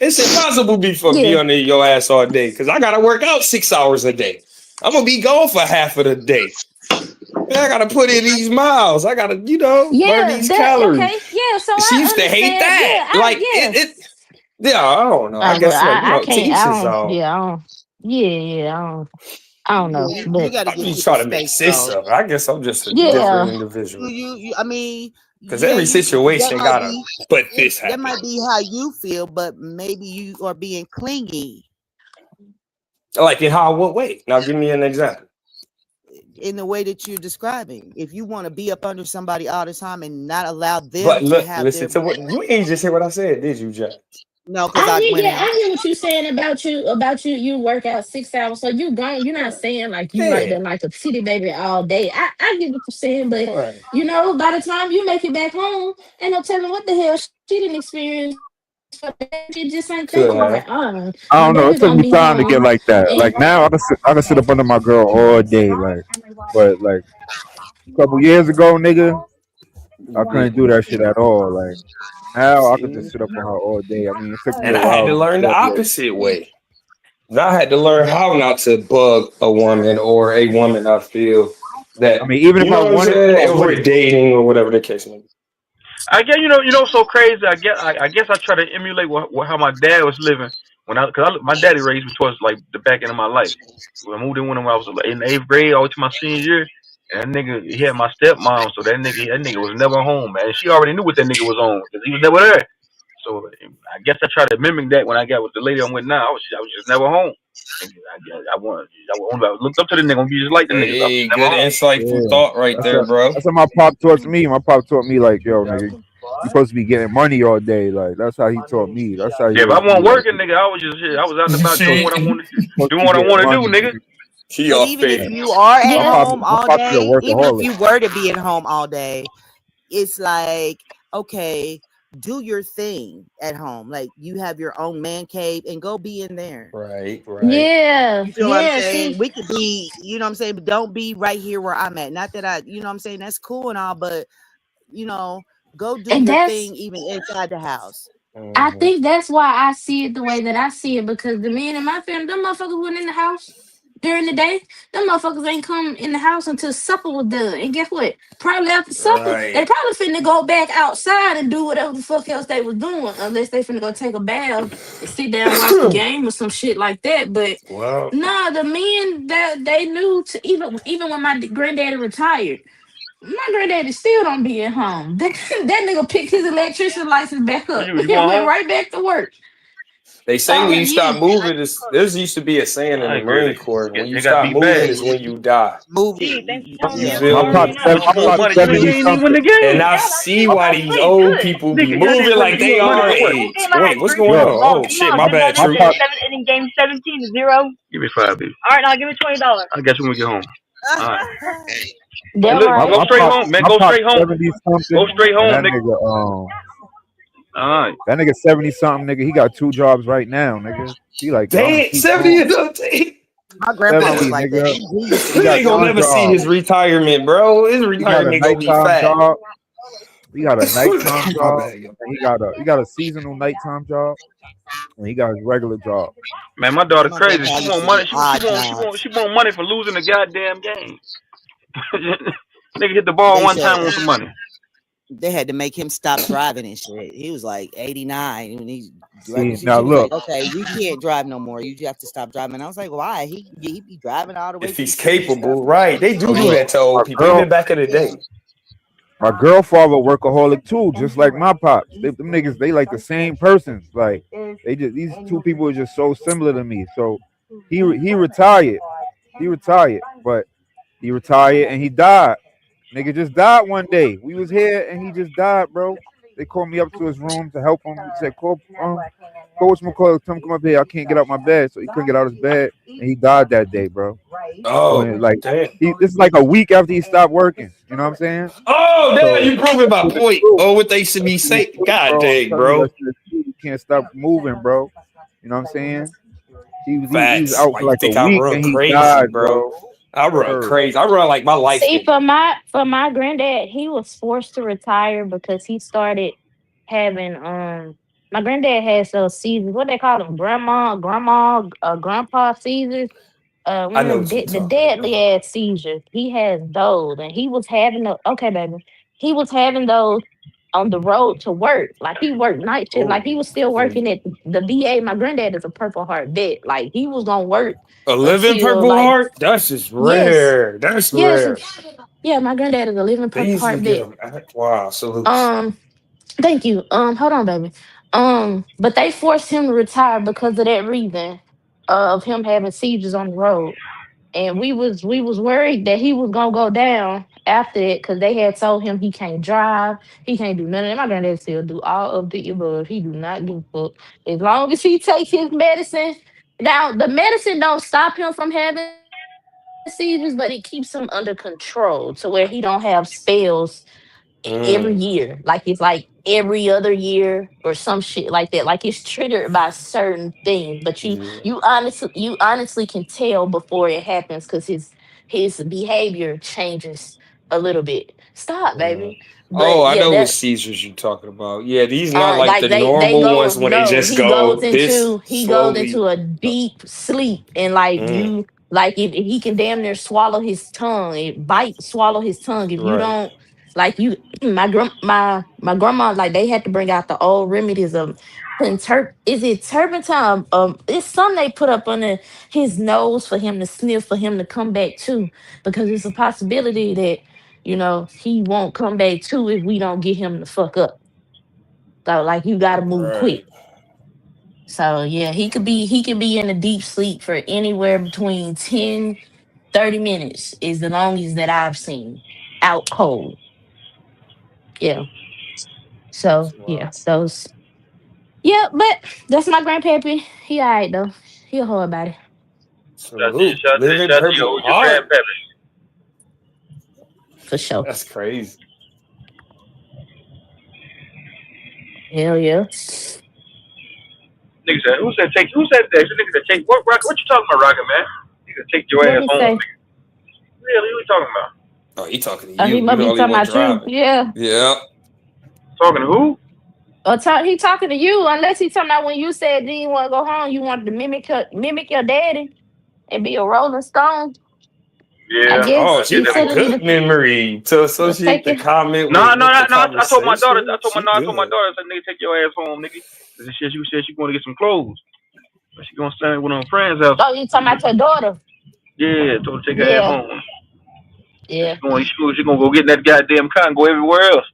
It's impossible for be Yeah. under your ass all day because I gotta work out 6 hours a day. I'm gonna be gone for half of the day. Man, I gotta put in these miles. I gotta, burn Yeah, these that okay. calories. Yeah, so She I used to hate understand. that. Yeah, I Like yeah. yeah, I don't know. I Well, guess like, I to can't. each I his don't. own. Yeah, I don't. Yeah. I don't know, Yeah, you but gotta I'm give just people trying to make space sense though. of it. I guess I'm just a different yeah, individual. I mean, Because yeah, every you that situation might gotta be but this that happen. might be how you feel, but maybe you are being clingy Like in how what way? Now give me an example. in the way that you're describing. If you want to be up under somebody all the time and not allow them But to look, have listen their to what you ain't just hear what I said, did you, Jack? no, because I I hear. went Yeah, out. I hear what you're saying about you. About you. You work out 6 hours, so you gone. You're not saying like you like Yeah. that, like a city baby all day. I get what you're saying, but Right. by the time you make it back home, ain't no telling what the hell she didn't experience. For that. She just ain't Could thinking like, have. I my don't know. It baby took gonna me be time to get home, like that. and Like now, I can sit up under my girl all day. Like, but like a couple years ago, nigga, I Yeah. couldn't do that shit at all. Like now, I could just See? sit up on her all day. I mean, it took me And a I had while to to learn the get like. opposite way. I had to learn how not to bug a woman or a woman I feel I that mean, even you if I know what I'm wanted to, saying? I If we're wouldn't. dating or whatever the case may be. I guess so crazy. I guess I try to emulate how my dad was living my daddy raised me towards like the back end of my life. When I moved in when I was in the 8th grade, all to my senior year, and that nigga he had my stepmom, so that nigga was never home, man. She already knew what that nigga was on because he was never there. So I guess I tried to mimic that when I got with the lady I'm with now. I was just never home. And I looked up to the nigga. I'm be just like the niggas. I was Hey, just never good home. insightful Yeah, thought right there, bro. that's what my pop taught me. My pop taught me like, yo, nigga, you supposed to be getting money all day. Like that's how he taught me. That's how he Yeah, if I raised me. wasn't Like working, nigga, I was just here. I was out and about doing what I See? wanted, you supposed to doing be what I getting want to do, money, nigga. nigga. She But off even if fake. you are at My yeah, pop, home my all pop's a day, even if workaholic. you were to be at home all day, it's like, okay, do your thing at home. Like you have your own man cave and go be in there. Right, right. yeah, You feel what I'm yeah. saying? See, We could be, you know what I'm saying, but don't be right here where I'm at. Not that I, you know what I'm saying, that's cool and all, but you know, go do and your that's thing even inside the house. I Mm-hmm. think that's why I see it the way that I see it because the men in my family, them motherfuckers went in the house during the day. Them motherfuckers ain't come in the house until supper was done. And guess what? Probably after supper, they Right. probably finna go back outside and do whatever the fuck else they was doing, unless they finna go take a bath and sit down and watch the game or some shit like that. But Well, nah, the men that they knew to even when my granddaddy retired. My granddaddy still don't be at home. That nigga picked his electrician license back What up you and going went home? right back to work. they say when Oh you yeah. stop moving, there's used to be a saying in I the ain't agree. Marine Corps: when you They got stop beat moving bad. is when you die. Moving. You Yeah, feel My me? pop, moving. But you my want pop money, nigga? You 70 ain't even win something. the And game. I see why these old people be Nigga, goddamn moving trying to like give they you money our for what? age. Wait, what's going Yo, on? Oh shit, my bad, my True. pop, Give me 5, baby. I got you when we get home. All right. Hey, That look, my, right. go my straight pop, home, man. my Go pop straight home. 70 Go something, straight and home, nigga. All right. that nigga 70 something, nigga. He got 2 jobs right now, nigga. He like, yo, I'm gonna Dang, keep 70 going. is up to My grandpa was 70, like that. nigga. He used to He You be got ain't gonna 2 never see jobs. his retirement, bro. His He got a retirement gonna be nighttime fat. job. He got a nighttime My job. bad, yo. And he got a seasonal nighttime job, and he got his regular job. Man, my daughter my crazy. grandpa She used want to do money. She odd want she want jobs. she want money for losing the goddamn game. Nigga hit the ball They one said time, want some money. they had to make him stop driving and shit. He was like 89 when he See, now she was like, look, okay, you can't drive no more. You have to stop driving. I was like, why? He be driving all the way If to the he's city and stuff. capable, right? They so do look, that to my old people, girl, even back in the day. My girlfather workaholic too, just like my pops. Them niggas, they like the same persons. Like they just these two people are just so similar to me. So he retired. He retired, but he retired and he died. Nigga just died one day. We was here and he just died, bro. They called me up to his room to help him. He said, Coach McCoy, come up here. I can't get out my bed. So he couldn't get out of his bed and he died that day, bro. Oh, When like damn. this is like a week after he stopped working. You know what I'm saying? Oh, damn, So you proving that my shit is point. true. Oh, what they should That be shit is saying. true, God bro. I'm dang, telling you, that bro. shit is true. You can't stop moving, bro. You know what I'm saying? He was Facts. out Why for you like a think I week run and he crazy, died, bro. bro? I run Word. crazy. I run like my life See, in it. for my granddad, he was forced to retire because he started having my granddad has those seizures. What they call them, grandpa seizures. I One of know them what you the talking deadly about. ass seizures. He has those, and he was having the okay, baby. He was having those on the road to work. Like he worked night shift. Like he Oh, was still working please. at the VA. My granddad is a Purple Heart vet. Like he was gonna work A living until Purple like Heart? That's just yes, rare. That's yes, rare. yeah. My granddad is a living They Purple usually Heart get vet. them. Wow, salutes. Um, Thank you. Hold on, baby. But they forced him to retire because of that reason of him having seizures on the road. And we was worried that he was gonna go down after it because they had told him he can't drive, he can't do nothing. And my granddad still do all of the above. He do not give a fuck. As long as he takes his medicine. Now the medicine don't stop him from having seizures, but it keeps him under control to where he don't have spells every year. Mm, Like it's like every other year or some shit like that. Like it's triggered by certain things. But yeah. you honestly can tell before it happens because his behavior changes a little bit. Stop, Mm. baby. Oh, But I yeah, know what that seizures you talking about. Yeah, these not like like the they normal go ones when they no just he goes go this into he goes into slowly. a deep sleep and like Mm, you like if he can damn near swallow his tongue it bite swallow his tongue if you right. don't like you my grandma like they had to bring out the old remedies of putting is it turpentine it's some they put up under his nose for him to sniff for him to come back to because it's a possibility that he won't come back to if we don't get him the fuck up. So like you gotta move quick. Right. So yeah, he could be in a deep sleep for anywhere between 10-30 minutes is the longest that I've seen. Out cold. Yeah. So yeah, Wow. those yeah, but that's my grandpappy. He alright though. He a whole body. Salute. Living Shout to Purple your Heart. grandpappy. For sure. That's crazy. Hell yeah. Nigga said, who said that? Nigga said take what you talking about, Rocket Man? Nigga take your What ass he home, say? nigga. Really, who you talking about? Oh, he talking to Oh, he you. You must the be only talking one about you. driving. Yeah. Yeah. Talking to who? Or he talking to you, unless he talking about when you said you want to go home, you wanted to mimic your daddy and be a Rolling Stone. I Yeah, Oh, guess yeah, she he that got said was. it good memory to associate take the you. comment No, no, with no, the no. I told my daughter. conversation. She I told my good. daughter. I said, nigga, take your ass home, nigga. She said she going to get some clothes. She gonna stand with her friend's house. Oh, you talking about your daughter? Yeah, told her to take her ass Yeah, home. yeah. She gonna go get in that goddamn car and go everywhere else.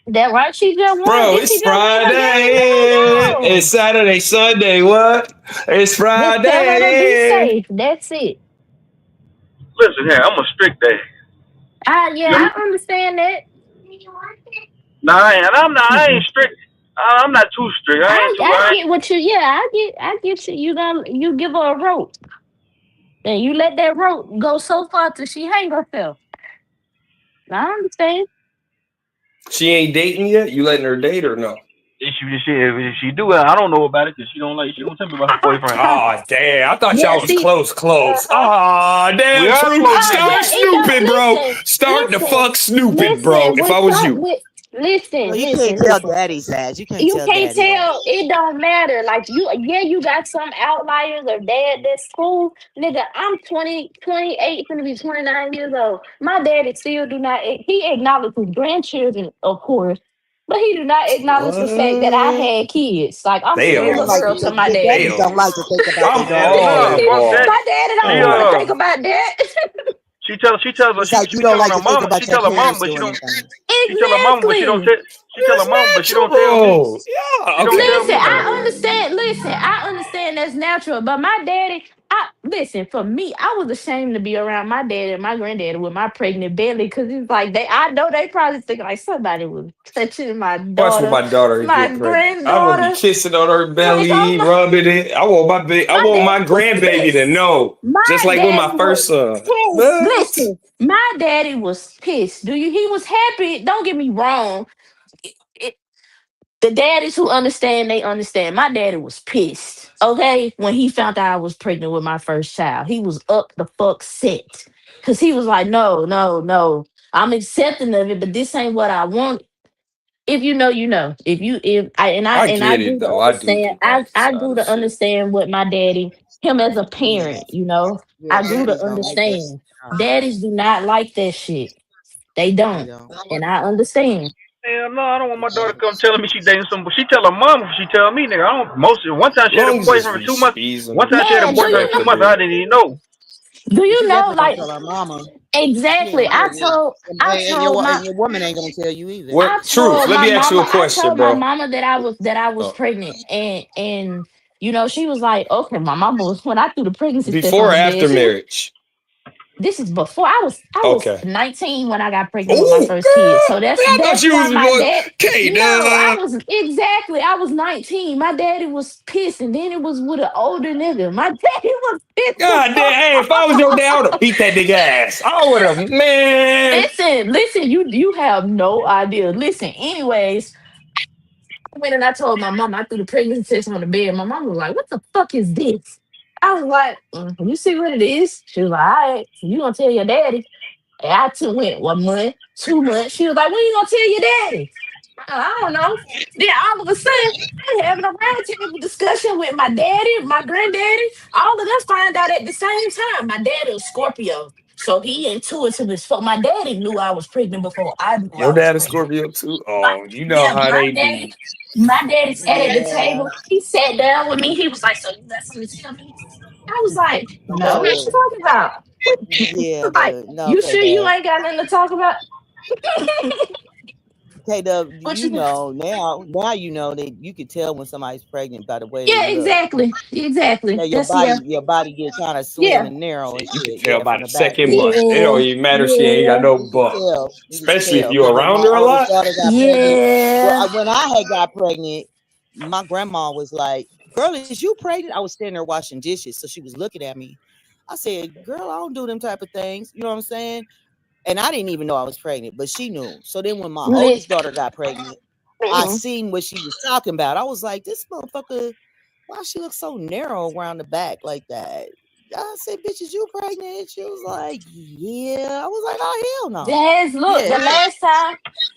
That right? She just won. Bro, Did she it's just win a game? Friday. It's Doggone. Saturday, Sunday. What? It's Just tell her to be Friday. safe. That's it. Listen here, I'm a strict dad. Yeah, I understand that. Nah, I'm not. I ain't strict. I'm not too strict. I ain't too. I I get what you. Yeah, I get you. You give her a rope and you let that rope go so far till she hang herself. I understand. She ain't dating yet? You letting her date or no? if she do it, I don't know about it because she don't like. She don't tell me about her boyfriend. Oh, damn. I thought Yeah, y'all was see, close, close. uh-huh. Ah, We damn, are true. close, Start Yeah, it don't snooping, bro. listen, Start the listen, fuck snooping, bro. listen, If with I was some you. with Well, listen, you can't listen, tell listen. daddy's ass. You can't You tell can't daddy that. tell. It don't matter. Like you got some outliers of dad that's cool. Nigga, I'm 20, 28, gonna be 29 years old. My daddy still do not he acknowledges grandchildren, of course, but he do not acknowledge the fact that I What? had kids. Like I'm They still Damn. don't a like girl to to think. my The daddy. daddies Damn. don't like to think about their I'm daughters all nah, being in. fuck that. My daddy She don't want to think about that. It's like you don't like to think about your parents doing anything. she tell her mama, but she don't Exactly. tell. She tell her That's mama, but she don't tell me. natural. Yeah. She don't Okay. tell Listen, me I nothing. understand. Listen, I understand that's natural. But my daddy, I listen, for me, I was ashamed to be around my daddy and my granddaddy with my pregnant belly because it's like I know they probably think like somebody was touching my Watch when daughter, my daughter my get pregnant. I'm gonna be granddaughter. kissing on her Like, oh belly, my, rubbing it. I my want my daddy was grandbaby to pissed. know. Just My like with my daddy first was son. pissed. What? Listen, my daddy was pissed. Do you? He was happy. Don't get me wrong. The daddies who understand, they understand. My daddy was pissed, okay, when he found out I was pregnant with my first child. He was up the fuck set. Cause he was like, no, no, no. I'm accepting of it, but this ain't what I want. If you know, you know. If you if I I and I get it do to though. I do understand, get that I side do of to shit. understand what my daddy, him as a Yeah, parent, you know. yeah. I do to Daddies don't like that. understand. No, Daddies do not like that shit. They they don't. don't. And I understand. Hell no, I don't want my daughter to come telling me she dating some. She tell her mom before she tell me, nigga. I don't. Most one time she had a Long as it's boyfriend for 2 months. One reasonable, time she had a Man, do boyfriend you for 2 months. I respectfully. didn't even know. do But you she know definitely gonna like tell her mama. Yeah, exactly. yeah, yeah. I And your told my and your woman ain't gonna tell you either. I What truth? told Let my me ask you a mama, I question, told my bro. mama that I was Uh, pregnant and you know, she was like, okay, my mama was when I threw the pregnancy test before on or the bed, after she was marriage? this is before I was Okay. 19 when I got pregnant with my Oh, first kid. So girl. Man, I thought that's you why was my about dad K no, I Dub. was exactly I was 19. My daddy was pissed and then it was with an older nigga. My daddy was pissed the God damn. fuck Hey, if I was your dad, I would have beat that nigga ass. I would have, man. listen, you have no idea. Listen, anyways, I went and I told my mom I threw the pregnancy test on the bed. My mom was like, "What the fuck is this?" I was like, "You see what it is?" She was like, "All right, you gonna tell your daddy?" And I took went 1 month, 2 months. She was like, "When you gonna tell your daddy?" I don't know. Then all of a sudden, I'm having a round table discussion with my daddy, my granddaddy. All of us find out at the same time. My daddy was Scorpio. So he intuitive as fuck. My daddy knew I was pregnant before I knew I Your was dad is pregnant. Scorpio too? My, Oh, you know yeah, how they be. my daddy sat at the Yeah. table. He sat down with me. He was like, "So you got something to tell me?" I was like, "No, what No. you talking about?" Yeah, Like, but no, you K sure you Dub. ain't got nothing to talk about? K Dub, What you you? know now you know that you can tell when somebody's pregnant by the way they Yeah, look. exactly. Yeah, That's yeah, your body get kind of slim yeah, and narrow and You can shit. tell Yeah, by from the the back. second month. It don't yeah, even matter. She ain't got yeah, no You can bump. tell. You can Especially if tell. you Because when around my her a oldest lot. daughter got pregnant, well, yeah. when I had got pregnant, my grandma was like, "Girl, is you pregnant?" I was standing there washing dishes, so she was looking at me. I said, "Girl, I don't do them type of things." You know what I'm saying? And I didn't even know I was pregnant, but she knew. So then when my Lit. oldest daughter got pregnant, I Mhm. seen what she was talking about. I was like, "This motherfucker, why she look so narrow around the back like that?" I said, "Bitch, is you pregnant?" She was like, "Yeah." I was like, "Oh hell no." Yes, look, Yeah,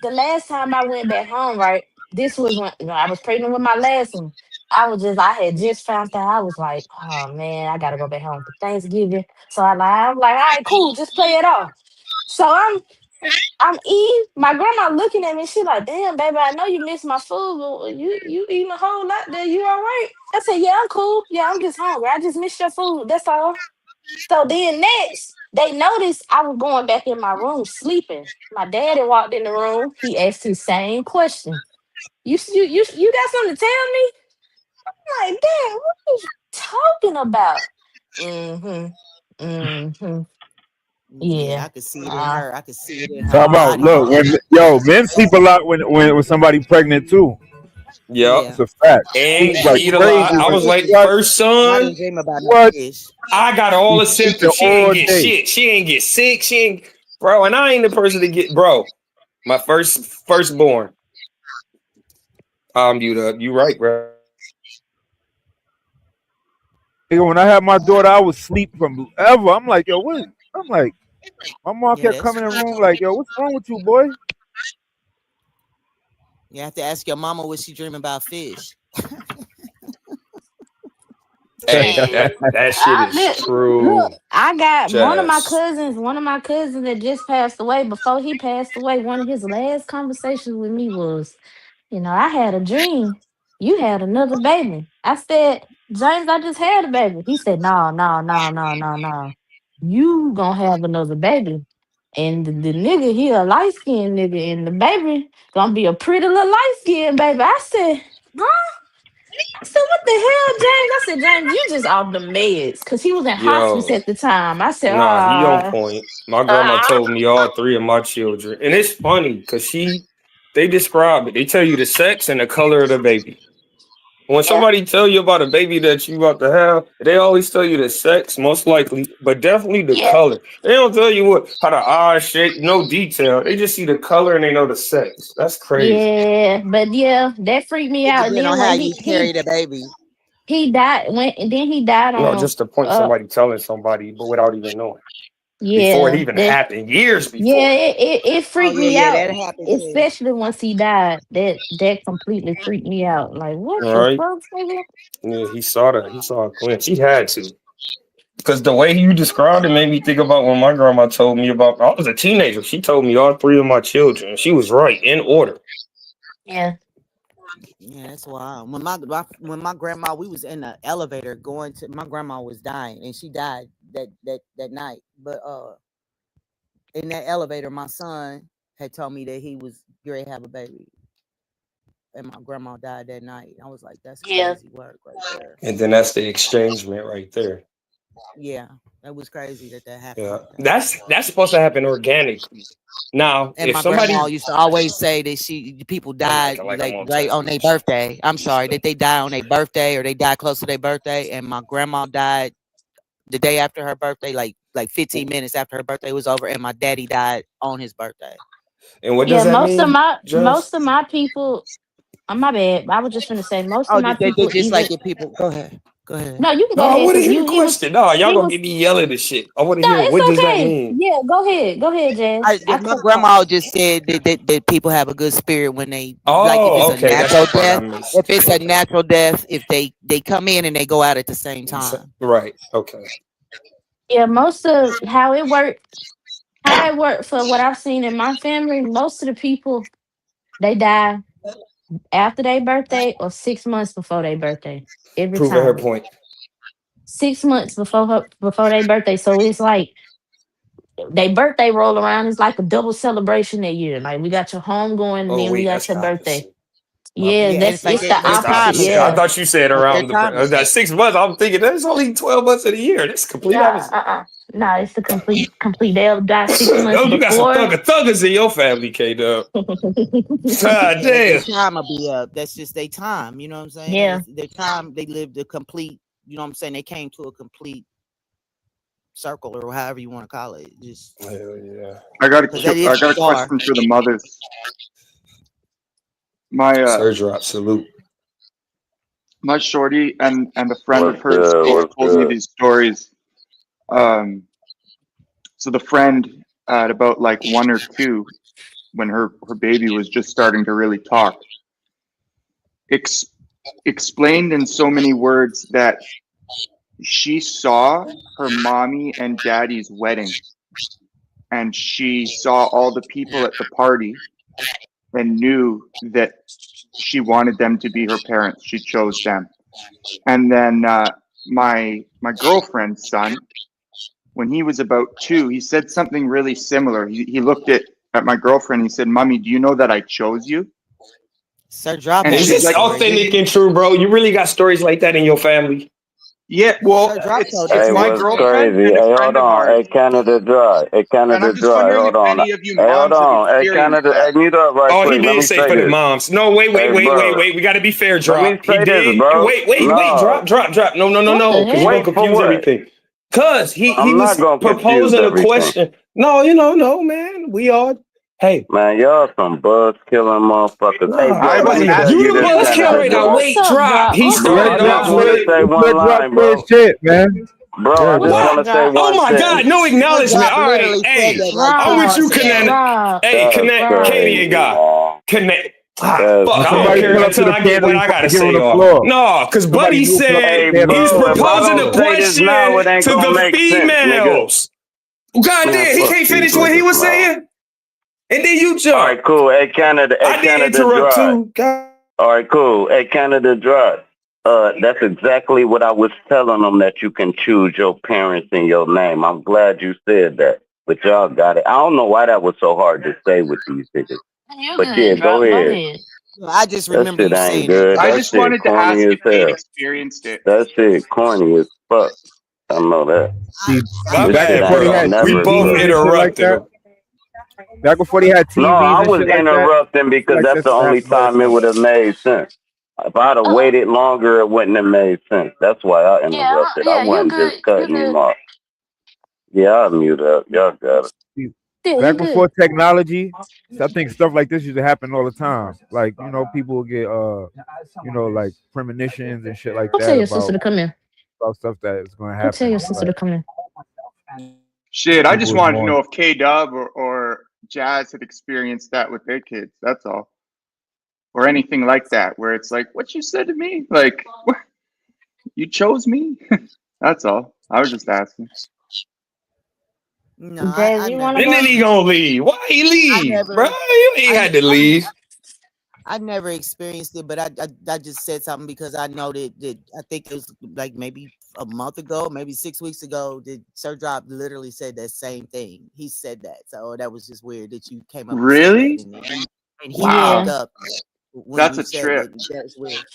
the last time I went back home, right? This was when I was pregnant with my last one. I had just found out. I was like, oh man, I gotta go back home for Thanksgiving. So I'm like, all right, cool, just play it off. So I'm eating. My grandma looking at me. She like, damn, baby, I know you miss my food, but you eating a whole lot there. You all right? I said, yeah, I'm cool. Yeah, I'm just hungry. I just missed your food. That's all. So then next, they noticed I was going back in my room sleeping. My daddy walked in the room. He asked the same question. You got something to tell me? I'm like, damn, what are you talking about? Mm-hmm. Mm-hmm. yeah, Yeah. I could see it in her. I could see it in her Talk about body. look when men sleep a lot when somebody pregnant too. Yep. Yeah, It's a fact. Sleep And like eat a crazy lot. I about when was like, the fish. what first I son, didn't dream about no what fish. I got all be the sleeping symptoms. She ain't all get day. shit. She ain't get sick. She ain't, bro. And I ain't the person to get, bro. My firstborn. You right, bro. Nigga, when I had my daughter, I would sleep from ever. I'm like, yo, what? I'm like, my mom Yeah, kept that's coming in the true room too. like, yo, what's wrong with you, boy? You have to ask your mama what she dreaming about fish. Hey, Man, that shit is look, true, I got Jazz. one of my cousins that just passed away. Before he passed away, one of his last conversations with me was, I had a dream. You had another baby. I said, James, I just had a baby. He said, no, no, no, no, no, no. you gonna have another baby. And the nigga, he a light skinned nigga, and the baby gonna be a pretty little light skinned baby. I said, huh? I said, what the hell, James? I said, James, you just off the meds. Cause he was in hospice Yo, at the time. I said, nah, he on point. My grandma uh, told me all three of my children, and it's funny because they describe it. They tell you the sex and the color of the baby. When yeah, somebody tell you about a baby that you about to have, they always tell you the sex, most likely, but definitely the yeah, color. They don't tell you how the eyes shape, no detail. They just see the color and they know the sex. That's crazy. yeah. But yeah, that freaked me It out. And depends then on how when you carry the baby. he died, and then he died No, on just to point uh somebody telling somebody, but without even knowing. Before it yeah, even that happened, years yeah, before. it Oh freaked yeah, me yeah, out, that happened too. especially once he died. That completely freaked me out. Like, what All the right. fuck, nigga? Yeah, he saw a glimpse. He had to. Because the way you described it made me think about when my grandma told me about I was a teenager. She told me all three of my children. She was right in order. Yeah, Yeah, that's wild. When my grandma, we was in the elevator going to my grandma was dying and she died that night. But in that elevator, my son had told me that he was going to have a baby, and my grandma died that night. I was like, that's yeah, crazy work right there. And then that's the exchangement right there. Yeah, that was crazy that happened Yeah. like that. That's supposed to happen organically. Now, And if my grandma somebody used to always say that people I'm died acting like I'm like on right on text their and shit. birthday. I'm sorry that they die on their birthday or they die close to their birthday. And my grandma died the day after her birthday, like 15 minutes after her birthday was over, and my daddy died on his birthday. And what does yeah. that mean, Jess? Most of my people. My bad. I was just gonna say most of Oh, my they people just either. like it. People, go ahead, go ahead. No, you can No, go I ahead want to because hear the he was question. No, y'all he gonna was get me yelling and shit. I want to no, hear it's what does that okay. mean? Yeah, go ahead, Jazz. I My cut you off. grandma just said that people have a good spirit when they like if it's Oh, a okay. That's the natural part I death. missed. If it's a Okay. natural death, if they come in and they go out at the same time. Right. Okay. Yeah, most of how it worked for what I've seen in my family, most of the people they die after their birthday or 6 months before their birthday. Every Proving her time. point. 6 months before their birthday. So it's like their birthday roll around, it's like a double celebration that year. Like we got your home going and Oh then we wait, got that's your the birthday. opposite. My Yeah, Yeah, bad. and that's it's like it's the their That's the time opposite. is opposite. I set. Yeah. thought you said Their around time is that set. 6 months. I'm thinking that's only 12 months of the year. That's complete Nah, opposite. Nah, it's the complete. They'll die 6 months Oh, you got some before. thuggers in your family, K Dub. God Yeah, their damn. time will be up. That's just their time. You know what I'm saying? Yeah. It's their time. They lived a complete. You know what I'm saying? They came to a complete circle or however you want to call it. Just Hell yeah. because that is I got a far. question for the mothers. My Sir salute. my shorty and a friend of What's hers good? told What's told me good? these stories. Um, so the friend at about like 1 or 2, when her baby was just starting to really talk, ex- explained in so many words that she saw her mommy and daddy's wedding, and she saw all the people at the party and knew that she wanted them to be her parents. She chose them. And then my girlfriend's son, when he was about 2, he said something really similar. He looked at my girlfriend. He said, "Mommy, do you know that I chose you?" Sir Drop And has Is a she's this like, story. authentic and true, bro? You really got stories like that in your family? "Yeah, well, Sir Drop told it's this Hey, my what's story. girlfriend crazy? and a Hey, friend hold of on. ours." Hey, Canada Dry. Hey, And I'm Canada just Dry. wondering if Hold on. any of you Hey, hold moms have on. Hey, experienced Canada. Hey, that. mute up right Oh, he quick. Let did me say say for the this. moms. No, wait, Hey, bro. wait. We got to be fair, Let me Joey. He say this, did. bro. Wait. No. Drop. No, What the because you're hell? gonna Wait for confuse what? everything. Cause he I'm not was gonna confuse proposing a everything. question. No, no, man. We all. Hey, Man, y'all some buzz killing motherfuckers. Hey, nah, bro, I let wasn't me buddy, tell asking you you the this, you. buzzkill Canada right now. Dry. What's Wait, up, drop. Drop? He What's Bro, up, I started just off Drop? want to with. say one line, bro. Shit, man. Bro, I Yeah. just What's want up, to say Drop? Oh one my thing. God, no Sir acknowledgement. Drop All right, literally said hey, that like I'm 2 with Drop. you, months ago. Canaan. Drop. Hey, That's Drop. Canadian crazy, guy. man. Connect. That's When Fuck, I don't somebody care come crazy. up to until the I get panel, what you I supposed to gotta give them say the off. floor. No, because Somebody Buddy new come up to the said Hey, panel, you he's bro, supposed to if give them I the proposing a don't floor. say this now, question it ain't to gonna the make sense, nigga. females. God Man, damn, he fuck can't these finish what he niggas, was man. saying? And then you All jump. right, cool. Hey, I did Canada interrupt Dry. too. God. All right, cool. Hey, Canada Dry. That's exactly what I was telling them, that you can choose your parents and your name. I'm glad you said that. But y'all got it. I don't know why that was so hard to say with these niggas. You But yeah, good, go drop. Go ahead. ahead. I just That remember shit you ain't saying that. good. I That just shit wanted to corny ask as if Kate hell. experienced it. That shit corny as fuck. I know that. See, I see, My This back shit bad, before ain't they bro. gonna had We never both TVs good. and shit like interrupted that, him. back before they had No, TVs I and was shit like that, interrupting shit because like that's this the used to only happen all the time it time. would have made sense. If I'd have Oh, waited longer, it wouldn't have made sense. That's why I yeah, interrupted. I yeah. You wasn't just good. You cutting him good. off. Yeah, I'll mute up. Y'all got it. See, Yeah, you back good. before technology, so I think stuff like this used to happen all the time. Like, people would get like premonitions and shit like Go tell that your sister to come in. about stuff that is going to Go tell happen. your sister Like to come in. Shit, I people just was wanted to more. know if K Dub or Jazz had experienced that with their kids. That's all. Or anything like that, where it's like, what you said to me? Like, what? You chose me? That's all. I was just asking. no, Jazz, I you never wanna And then go? he experienced. gonna leave. Why he I leave, bro? never. You ain't I, had to I leave. I never experienced it, but I just said something because I know that I think it was like maybe a month ago, maybe 6 weeks ago, that Sir Drop literally said that same thing. He said that, so that was just weird that you came up and said that, Really? and he picked Wow. Yeah. up when That's you a said trip. that. That's weird.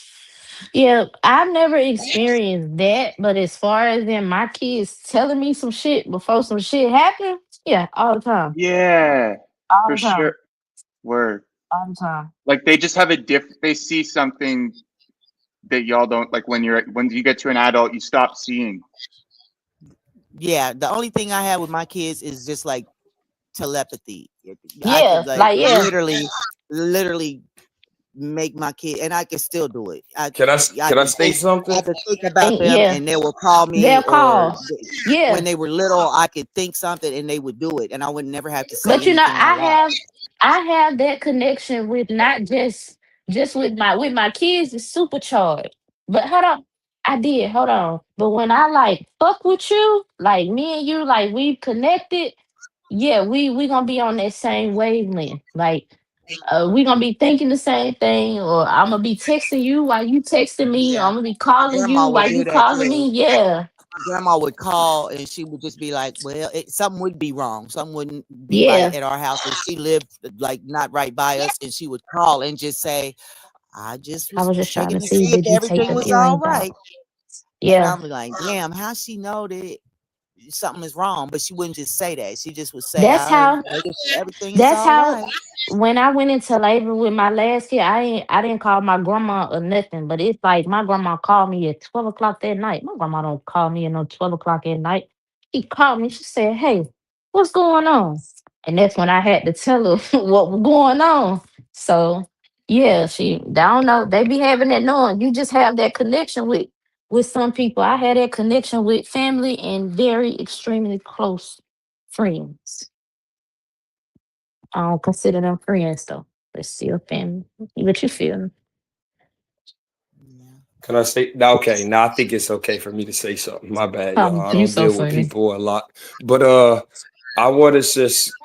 Yeah, I've never experienced that, but as far as in my kids telling me some shit before some shit happened, yeah, all the time. Yeah, All for the time. sure. Word. All the time. Like they just have a they see something that y'all don't like when you get to an adult, you stop seeing. Yeah, the only thing I have with my kids is just like telepathy. I Yeah, could like like yeah. literally make my kid, and I can still do it. I Can I can state I something? can think about And them, yeah, and they will call me, they'll or call. Yeah. when they were little, I could think something, and they would do it, and I would never have to say But you know, anything out loud. I have that connection with not just with my kids is supercharged. But hold on. I did, hold on. But when I like fuck with you, like me and you, like we connected, yeah, we gonna be on that same wavelength. Like we gonna be thinking the same thing, or I'm gonna be texting you while you texting me, or Yeah, I'm gonna be my calling you grandma would while do you that calling too. me. Yeah. Grandma would call, and she would just be like, "Well, something would be wrong. Something wouldn't be right Yeah. at our house." And she lived like not right by us, and she would call and just say, "I just I was was just trying checking to to see, see if did you take everything them was all earrings out? right." And Yeah. I'm like, "Damn, how she know that something is wrong?" But she wouldn't just say that. She just would say, That's "I how making sure everything is That's all how right." when I went into labor with my last kid, I didn't call my grandma or nothing. But it's like my grandma called me at 12 o'clock that night. My grandma don't call me at no 12 o'clock at night. She called me. She said, "Hey, what's going on?" And that's when I had to tell her what was going on. So yeah, I don't know. They be having that knowing. You just have that connection with some people. I had that connection with family and very extremely close friends. I don't consider them friends though. But still family. What you feel? Yeah. Can I say okay? Now I think it's okay for me to say something. My bad, y'all. I You don't so deal with funny. people a lot, but I want to just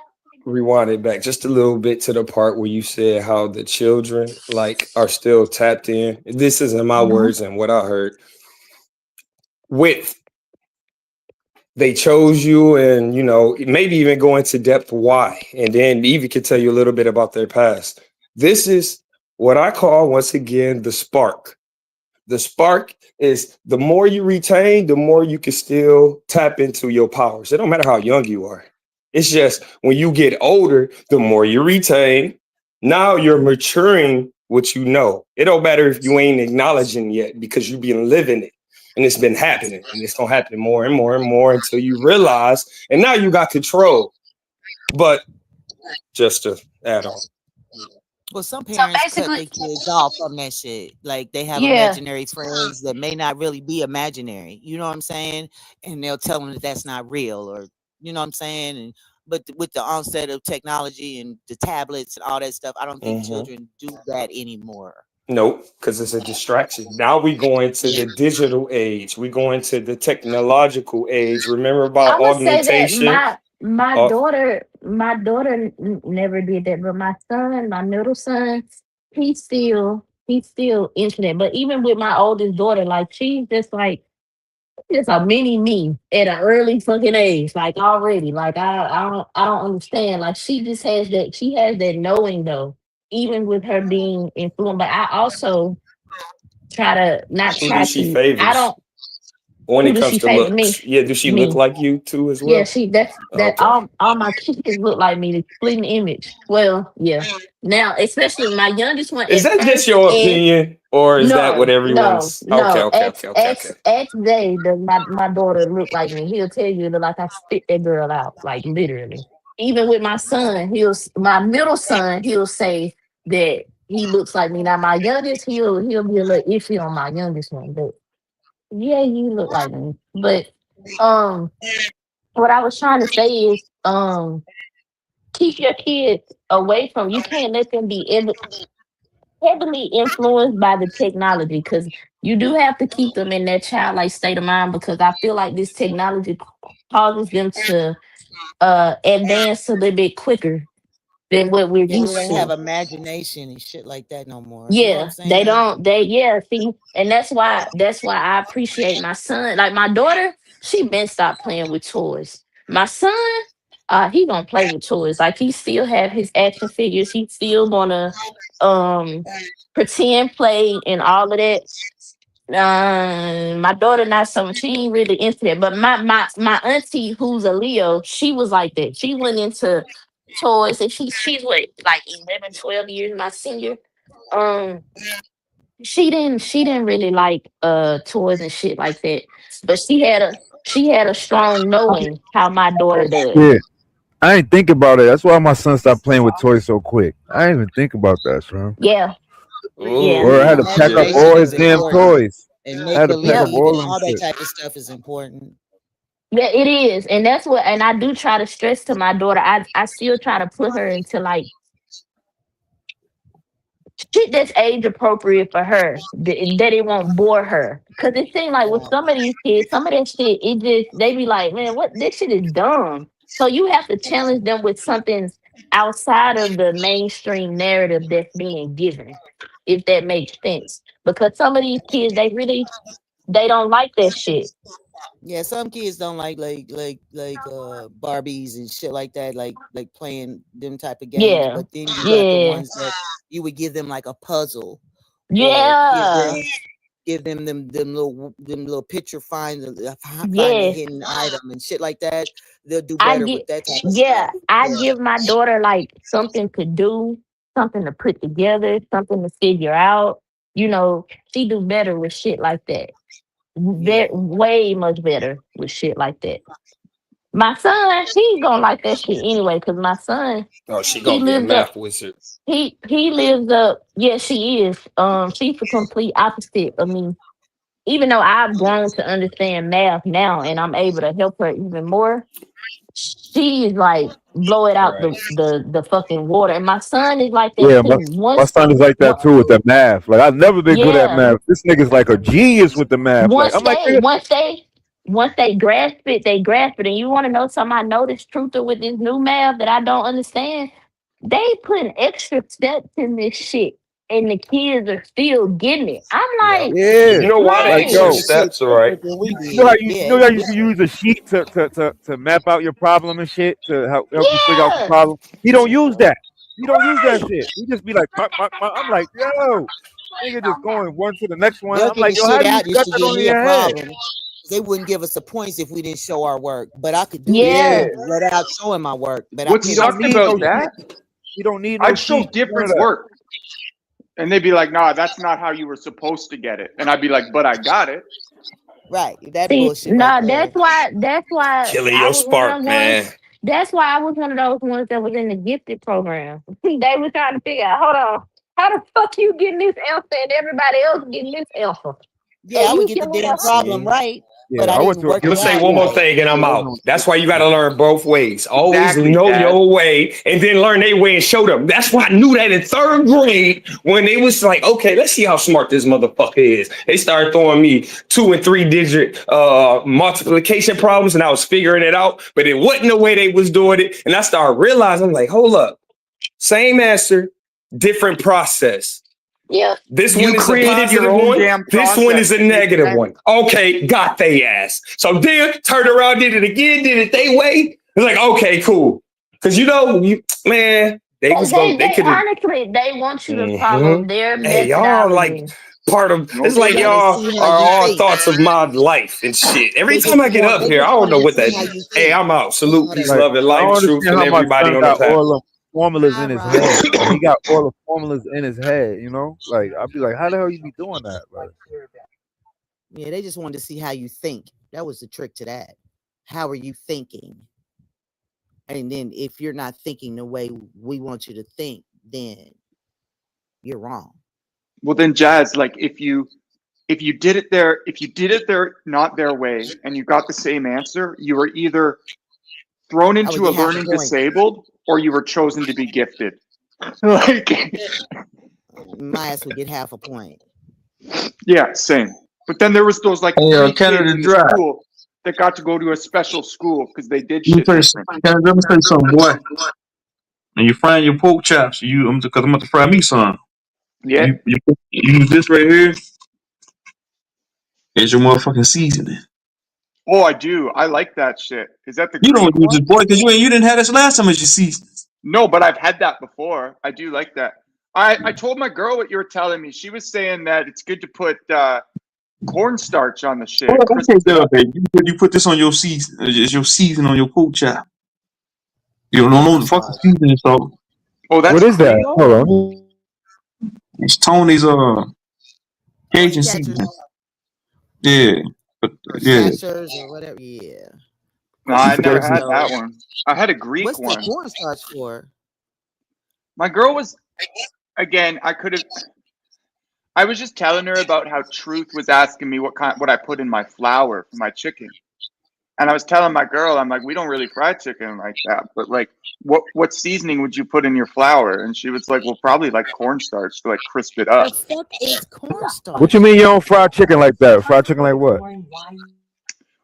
rewind it back just a little bit to the part where you said how the children like are still tapped in. This isn't my Hmm. words and what I heard. With they chose you, and maybe even go into depth why, and then Evie could tell you a little bit about their past. This is what I call, once again, the spark. The spark is the more you retain, the more you can still tap into your powers. It don't matter how young you are. It's just when you get older, the more you retain. Now you're maturing what you know. It don't matter if you ain't acknowledging yet because you've been living it and it's been happening and it's gonna happen more and more and more until you realize. And now you got control. But just to add on. Well, some So parents cut basically, their kids off from that shit. Like they have yeah. imaginary friends that may not really be imaginary. You know what I'm saying? And they'll tell them that that's not real, or you know what I'm saying. And but with the onset of technology and the tablets and all that stuff, I don't think Mhm. children do that anymore. Nope, because it's a distraction. Now we go into the digital age. We go into the technological age. Remember about I'm gonna say that augmentation? Uh, my daughter never did that, but my son, my middle son, he still. he's still into that. But even with my oldest daughter, like she's just like it's a mini me at an early fucking age, like already. Like I don't understand. Like she has that knowing though, even with her being influenced. But I also try to not Who do try she to I favors don't when who it does comes she to favor? Me. looks? Yeah, does she look Me. like you too as Yeah, well? she that Okay. all my kids look like me, the splitting image. Well, yeah. Now, especially my youngest one Is at that just first, your and opinion, or is that what no, no, everyone's? Okay, no. okay, okay, okay, okay. Ex day does my daughter look like me. He'll tell you that like I spit that girl out, like literally. Even with my son, my middle son, he'll say that he looks like me. Now my youngest, he'll be a little iffy on my youngest one, but yeah, you look like me. But um what I was trying to say is keep your kids away from you can't let them be heavily influenced by the technology because you do have to keep them in that childlike state of mind because I feel like this technology causes them to advance a little bit quicker than what we're Yeah, they used don't have to. imagination and shit like that no more. You know what I'm Yeah, they saying? don't. They yeah. See, and that's why I appreciate my son. Like my daughter, she been stopped playing with toys. My son, he gonna play with toys. Like he still have his action figures. He still gonna um pretend play and all of that. My daughter not so much. She ain't really into that. But my auntie who's a Leo, she was like that. She went into toys and she's what like 11, 12 years my senior. Um she didn't really like toys and shit like that. But she had a strong knowing how my daughter does. Yeah, I ain't think about it. That's why my son stopped playing with toys so quick. I didn't even think about that, son. Yeah, yeah, Or I Ooh, had to pack up shit. Imagination all is his damn important. toys. And I make had to pack up yep. believe and all them all that shit. type of stuff is important. Yeah, it is. And that's what and I do try to stress to my daughter. I still try to put her into like shit that's age appropriate for her that it won't bore her because it seems like with Right. some of these kids some of that shit it just they be like man what this shit is dumb so you have to challenge them with something outside of the mainstream narrative that's being given if that makes sense because some of these kids they don't like that shit. Yeah, some kids don't like Barbies and shit like that, like playing them type of games. Yeah, But then you got the yeah, ones that you would give them like a puzzle, or yeah, give them little picture find a yes. hidden item and shit like that. They'll do I better get with that type of yeah, stuff. I Yeah, give my daughter like something to do, something to put together, something to figure out. She do better with shit like that. yeah. Way much better with shit like that. My son, he gonna like that shit anyway, cause my son, Oh, she he gonna be a lives up. math wizard. He lives up. Yeah, she is. She's the complete opposite of me. Even though I've grown to understand math now, and I'm able to help her even more, she is like blow it out Right. the fucking water. And my son is like that Yeah, too. my son is like One, that too with the math. Like I've never been good at yeah. math. This nigga's like a genius with the math. Like Once I'm like, they nigga, once they once they grasp it, they grasp it. And you want to know something I noticed truther with this new math that I don't understand? They putting extra steps in this shit. And the kids are still getting it. I'm Yep. like, yeah, You know why the like Yeah, extra yo, this shit steps, all right? different than we you know how did. you Yeah, you know it's how you can different. use a sheet to map out your problem and shit to help you figure out the yeah, problem. He don't use that. He don't use that shit. He just be like, I'm like, yo, nigga, just going one to the next one. They'll I'm give like, the yo, how shit do you out just got to that give on in me a your head? problem. They wouldn't give us the points if we didn't show our work. But I could do that. I Yeah, yeah, could let out showing my work. But I What he couldn't don't sucked just need about no say, sheet. that, He don't need no I'd show sheet. None of different that. work. And they'd be like, nah, that's not how you were supposed to get it. And I'd be like, but I got it. right, that see, bullshit right no, there. that's why Killing I your was one of spark, them ones. man. That's why I was one of those ones that was in the gifted program. They were trying to figure out, hold on, how the fuck you getting this answer and everybody else getting this answer? Yeah, And I would you get the can damn have problem See, right, but Yeah, I I went didn't to a work I'm it gonna gifted say out one school. more right. thing and I'm Yeah, I out. know. That's why you gotta learn both ways. Always Exactly, know Dad. your way and then learn their way and show them. That's why I knew that in third grade when they was like, okay, let's see how smart this motherfucker is. They started throwing me 2 and 3 digit multiplication problems and I was figuring it out, but it wasn't the way they was doing it. And I started realizing, I'm like, hold up, same answer, different process. Yeah. This You one is a created your positive own one. damn This one is process a to make negative sense. one. Okay, got they ass. So then turned around, did it again, did it they way. It's like, okay, cool. Because man, they Because was going, they they could have. honestly they want you to follow their Hey, y'all like methodology. part of No it's like They shit. want to y'all see how are you all think. thoughts of my life and shit. Every They time just I get want. up They here, I just don't want know to what see that how you hey, think. I'm out. That's Salute, all peace, that Like love, and I life, don't truth, understand and how my everybody son on got this app. all the formulas in Hi, his Robert. head. Like he got all the formulas in his head. You know, like I'd be like, how the hell you be doing that? Like, Yeah, they just wanted to see how you think. That was the trick to that. How are you thinking? And then if you're not thinking the way we want you to think, then you're wrong. Well, then, Jazz, like if you did it their not their way, and you got the same answer, you were either thrown I would into a get half a learning point. disabled, or you were chosen to be gifted. Like, My ass would get half a point. yeah, same. But then there was those like Hey, 3 kids Canada in the Dry. school that got to go to a special school because they did Let me shit tell you, different. Canada, let me tell you something, boy. When you frying your pork chops, because I'm about to fry me some. Yeah. You use this right here as your motherfucking seasoning. Oh, I do. I like that shit. Is that the You don't Greek use one? it, boy, because you didn't have this last time as your season. No, but I've had that before. I do like that. I told my girl what you were telling me. She was saying that it's good to put cornstarch on the Oh, shit, crisp okay, it duh, up. baby. You put this on your season, as your season on your pork chop. You don't know the fucking Cornstarch. seasoning, so Oh, that's what is that? Creole? Hold on. it's Tony's Horse Cajun catchers seasoning. Yeah, but or yeah, scratchers or whatever. Yeah. No, Or I You never said had Tabasco. that one. I had a Greek What's that one. cornstarch for? My girl was again. I was just telling her about how Truth was asking me what I put in my flour for my chicken. And I was telling my girl, I'm like, we don't really fry chicken like that, but like, what seasoning would you put in your flour? And she was like, well, probably like cornstarch to like crisp it The up. fuck is what you cornstarch? mean you don't fry chicken like that? Fried chicken like what?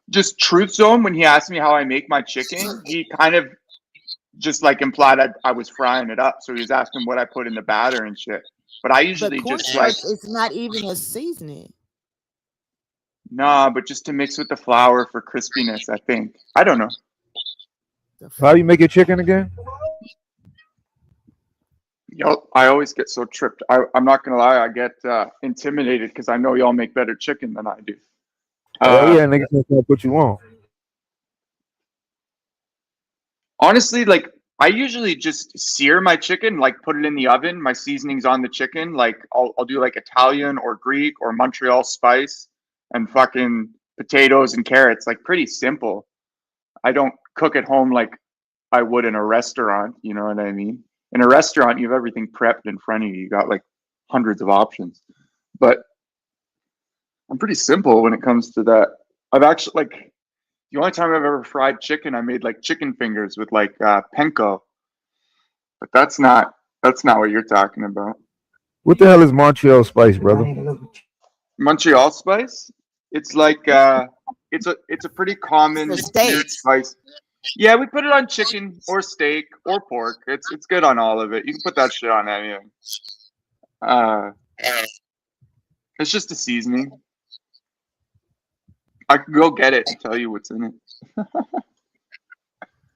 Just Truth Zone, when he asked me how I make my chicken, he kind of just like implied I was frying it up. So he was asking what I put in the batter and shit. But I But usually just like, cornstarch is not even a seasoning. nah, but just to mix with the flour for crispiness, I think. I don't know. The How fuck? you make your chicken again? Yo, I always get so tripped. I'm not gonna lie, I get intimidated because I know y'all make better chicken than I do. Hell Uh, yeah, niggas not gonna put you on. Honestly, like I usually just sear my chicken, like put it in the oven. My seasonings on the chicken, like I'll do like Italian or Greek or Montreal spice and fucking potatoes and carrots. Like pretty simple. I don't cook at home like I would in a restaurant. You know what I mean? In a restaurant, you have everything prepped in front of you. You got like hundreds of options. But I'm pretty simple when it comes to that. I've actually like the only time I've ever fried chicken, I made like chicken fingers with like panko, but that's not what you're talking about. What the hell is Montreal spice, brother? Montreal spice. It's like it's a pretty It's for common weird steaks. spice. Yeah, we put it on chicken or steak or pork. It's good on all of it. You can put that shit on anything. Uh, it's just a seasoning. I can go get it and tell you what's in it.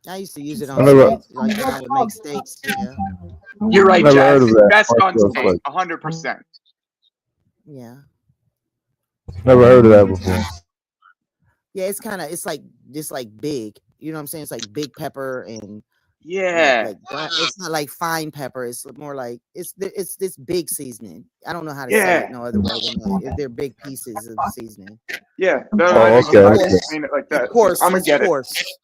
I used to use it I on never, steaks, like when I would make steaks. Yeah. You're right, never heard Jazz. of It's that best on Montreal steak, spice. 100%. Yeah. Never heard of that before. Yeah, it's like big. You know what I'm saying? It's like big pepper and Yeah, it's not like fine pepper. It's more like it's this big seasoning. I don't know how to say it yeah, no other way than that. If they're big pieces of seasoning. yeah. No, Oh, It's okay, I okay. explain it like that. it's So coarse. I'm gonna It's get it. coarse.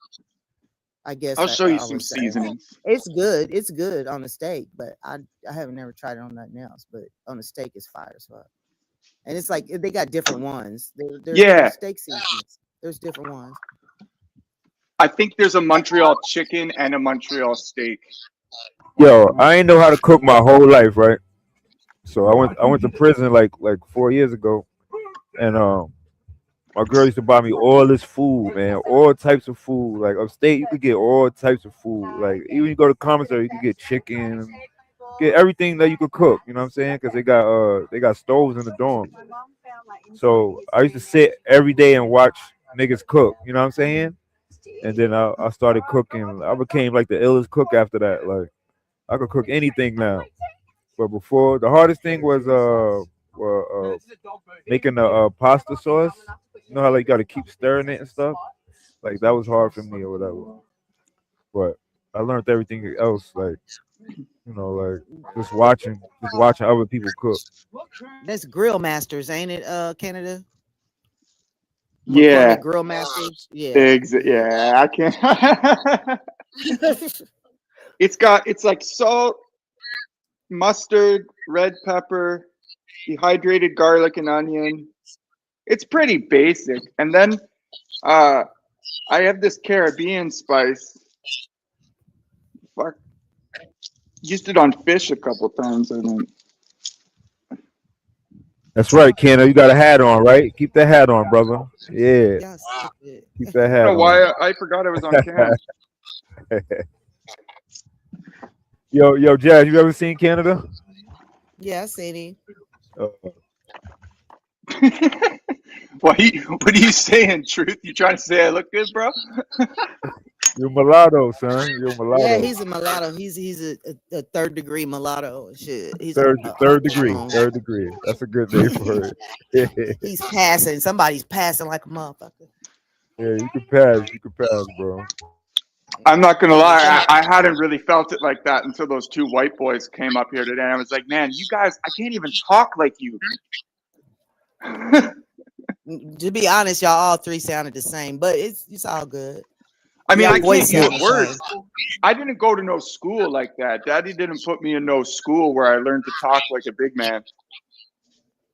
I guess I'll show you I some would say seasonings. it's good. It's good on a steak, but I haven't never tried it on nothing else. But on a steak, it's fire as fuck. And it's like they got different ones. There's Yeah, steak seasonings. There's different ones. I think there's a Montreal chicken and a Montreal steak. Yo, I ain't know how to cook my whole life, right? So I went to prison like 4 years ago, and my girl used to buy me all this food, man, all types of food. Like upstate, you could get all types of food. Like even you go to commissary, you could get chicken, get everything that you could cook. You know what I'm saying? Because they got stoves in the dorm. So I used to sit every day and watch niggas cook. You know what I'm saying? And then I started cooking. I became like the illest cook after that. Like I could cook anything now. But before, the hardest thing was making the pasta sauce. You know how like you got to keep stirring it and stuff. Like that was hard for me or whatever. But I learned everything else. Like like just watching other people cook. That's Grill Masters, ain't it? Canada Yeah, McCormick Grill Masters. Yeah, yeah. yeah. I can't. It's like salt, mustard, red pepper, dehydrated garlic and onion. It's pretty basic. And then uh, I have this Caribbean spice. Fuck, used it on fish a couple times. I think. That's right, Kenna. You got a hat on, right? Keep that hat on, brother. Yeah, keep that I don't hat know why on. I forgot I was on cam. Yo, Jazz, you ever seen Canada? Yeah, I seen him. Uh, What are you saying, Truth? You trying to say I look good, bro? you're mulatto, son. You're Yeah, mulatto. he's a mulatto. He's a third degree mulatto. Shit, he's Third degree. Third degree. That's a good name for it. he's passing. Somebody's passing like a motherfucker. Yeah, you can pass. You can pass, bro. I'm not gonna lie, I hadn't really felt it like that until those two white boys came up here today. And I was like, man, you guys, I can't even talk like you. To be honest, y'all all three sounded the same, but it's all good. I mean, Your I voice can't sound use the same. words. I didn't go to no school like that. Daddy didn't put me in no school where I learned to talk like a big man.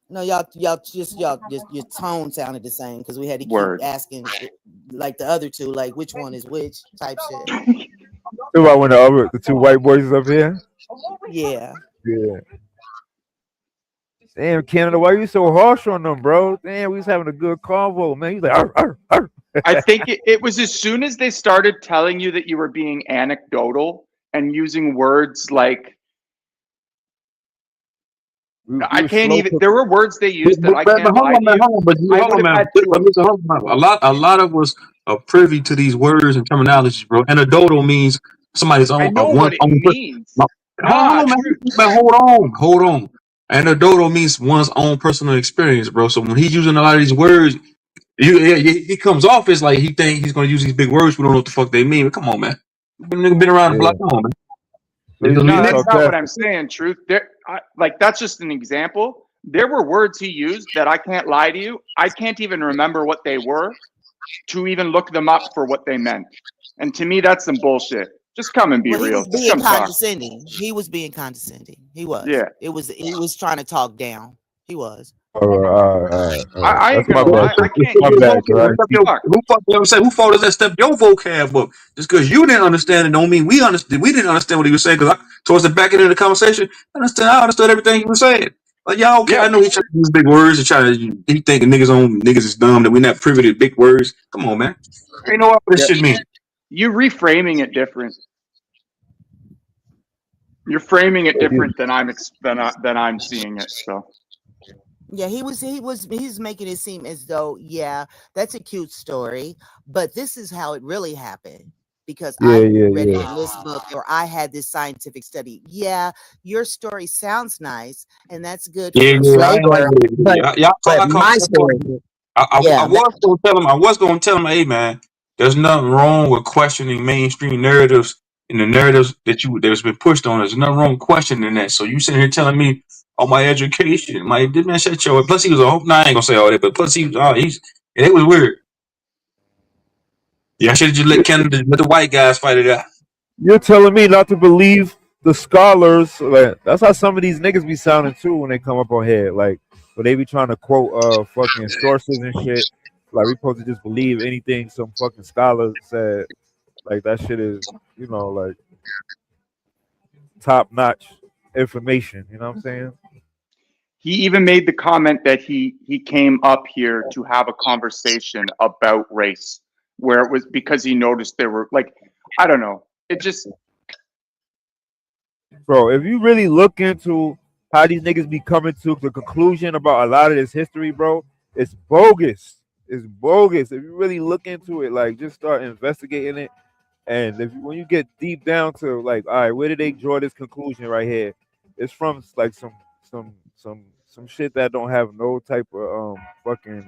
No, your tone sounded the same because we had to keep Word. asking like the other two, like which one is which type shit. Who about when the two white boys is up here? Yeah. Yeah. Damn, Canada, why you so harsh on them, bro? Damn, we was having a good convo, man. He's like, arr, arr, arr. I think it was as soon as they started telling you that you were being anecdotal and using words like I can't even. There were words they used that I can't Hold lie on, to man, you. hold on, but I hold would on, have man. had But to. listen, hold on, man. A lot of us are privy to these words and terminologies, bro. Anecdotal means somebody's I own, know one's what it own. means. Hold Nah, on, man. truth. Hold on. Anecdotal means one's own personal experience, bro. So when he's using a lot of these words, he comes off as like he think he's gonna use these big words. We don't know what the fuck they mean. But come on, man. Nigga been around the block. Come on, man. So he's No, being that's not what I'm sarcastic. saying. Truth. Like that's just an example. There were words he used that I can't lie to you. I can't even remember what they were to even look them up for what they meant. And to me, that's some bullshit. Just come and be Well, he real. was Just being come talk. condescending. He was being condescending. He was. Yeah. He was trying to talk down. He was. I ain't That's my gonna bad. lie. I can't My use bad, right? fuck. Who fault is that step your vocab up? Just because you didn't understand it don't mean we understood. We didn't understand what he was saying because towards the back end of the conversation, I understood everything he was saying. Like, yeah, okay, Yeah, I know he trying to use big words and he thinking niggas is dumb that we not privy to big words. Come on, man. Ain't know what this yeah. shit mean. You reframing it different. You're framing it different than I'm seeing it. So Yeah, he's making it seem as though, yeah, that's a cute story, but this is how it really happened. Because Yeah, I yeah, read it yeah. in this book or I had this scientific study. Yeah, your story sounds nice and that's good Yeah, for I ain't like flavor, that. but Y'all but I caught my story, I yeah, was gonna tell him, hey man, there's nothing wrong with questioning mainstream narratives and the narratives that's been pushed on us. There's nothing wrong with questioning that. So you sitting here telling me, oh, my education, my did man shut your plus he was a hope. No, I ain't gonna say all that, but plus he was it was weird. Yeah, I should have just let the white guys fight it out. You're telling me not to believe the scholars. Like, that's how some of these niggas be sounding too when they come up on here. Like, but they be trying to quote fucking sources and shit. Like we supposed to just believe anything some fucking scholar said. Like that shit is, like top notch information. You know what I'm saying? he even made the comment that he came up here to have a conversation about race, where it was because he noticed there were like I don't know. It just bro. If you really look into how these niggas be coming to the conclusion about a lot of this history, bro, it's bogus. It's bogus. If you really look into it, like just start investigating it, and if when you get deep down to like, all right, where did they draw this conclusion right here? It's from like some shit that don't have no type of fucking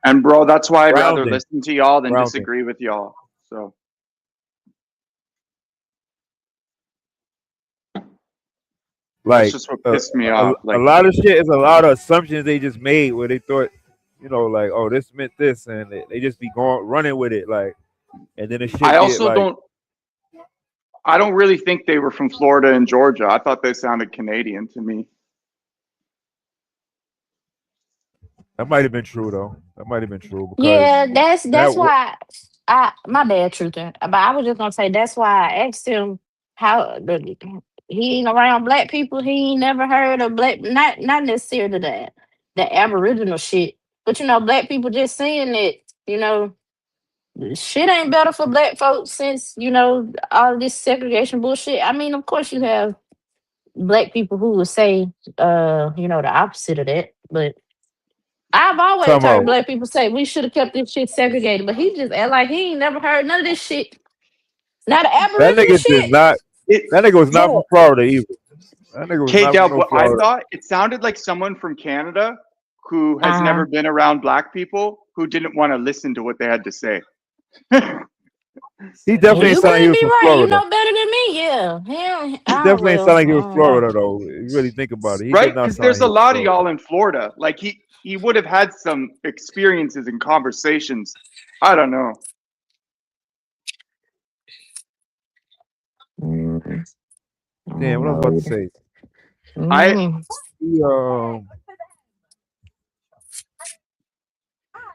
And bro, that's why I'd rather grounding. listen to y'all than Grounding. disagree with y'all. So that's Like just what pissed me a, off. a Like, lot of shit is a lot of assumptions they just made where they thought, like, oh, this meant this, and they just be going running with it, like, and then the I shit get also like I don't really think they were from Florida and Georgia. I thought they sounded Canadian to me. that might have been true though. That might have been true because Yeah, that that's why I my bad, truther. But I was just gonna say that's why I asked him how he ain't around black people. He ain't never heard of black, not necessarily the Aboriginal shit, but black people just saying that shit ain't better for black folks since all this segregation bullshit. I mean, of course you have black people who would say the opposite of that, but I've always talking heard about black people say we should have kept this shit segregated, but he just act like he ain't never heard none of this shit. Not the that Aboriginal nigga did shit. not. It, That nigga was not from bro, Florida either. That nigga was K not from Dub, no what I Florida. thought it sounded like someone from Canada who has Uh-huh. never been around black people who didn't want to listen to what they had to say. He And definitely ain't you sound like he could was be from right. You Florida. know better than me. Yeah. Hell, He definitely ain't sound like I he was don't know. Florida though. If you really think about it, he did Right? not Because sound like there's he a was lot of Florida. y'all in Florida. Like he would have had some experiences and conversations. I don't know. Mm, I Damn, don't what I was about know to either. say. I Mm. He,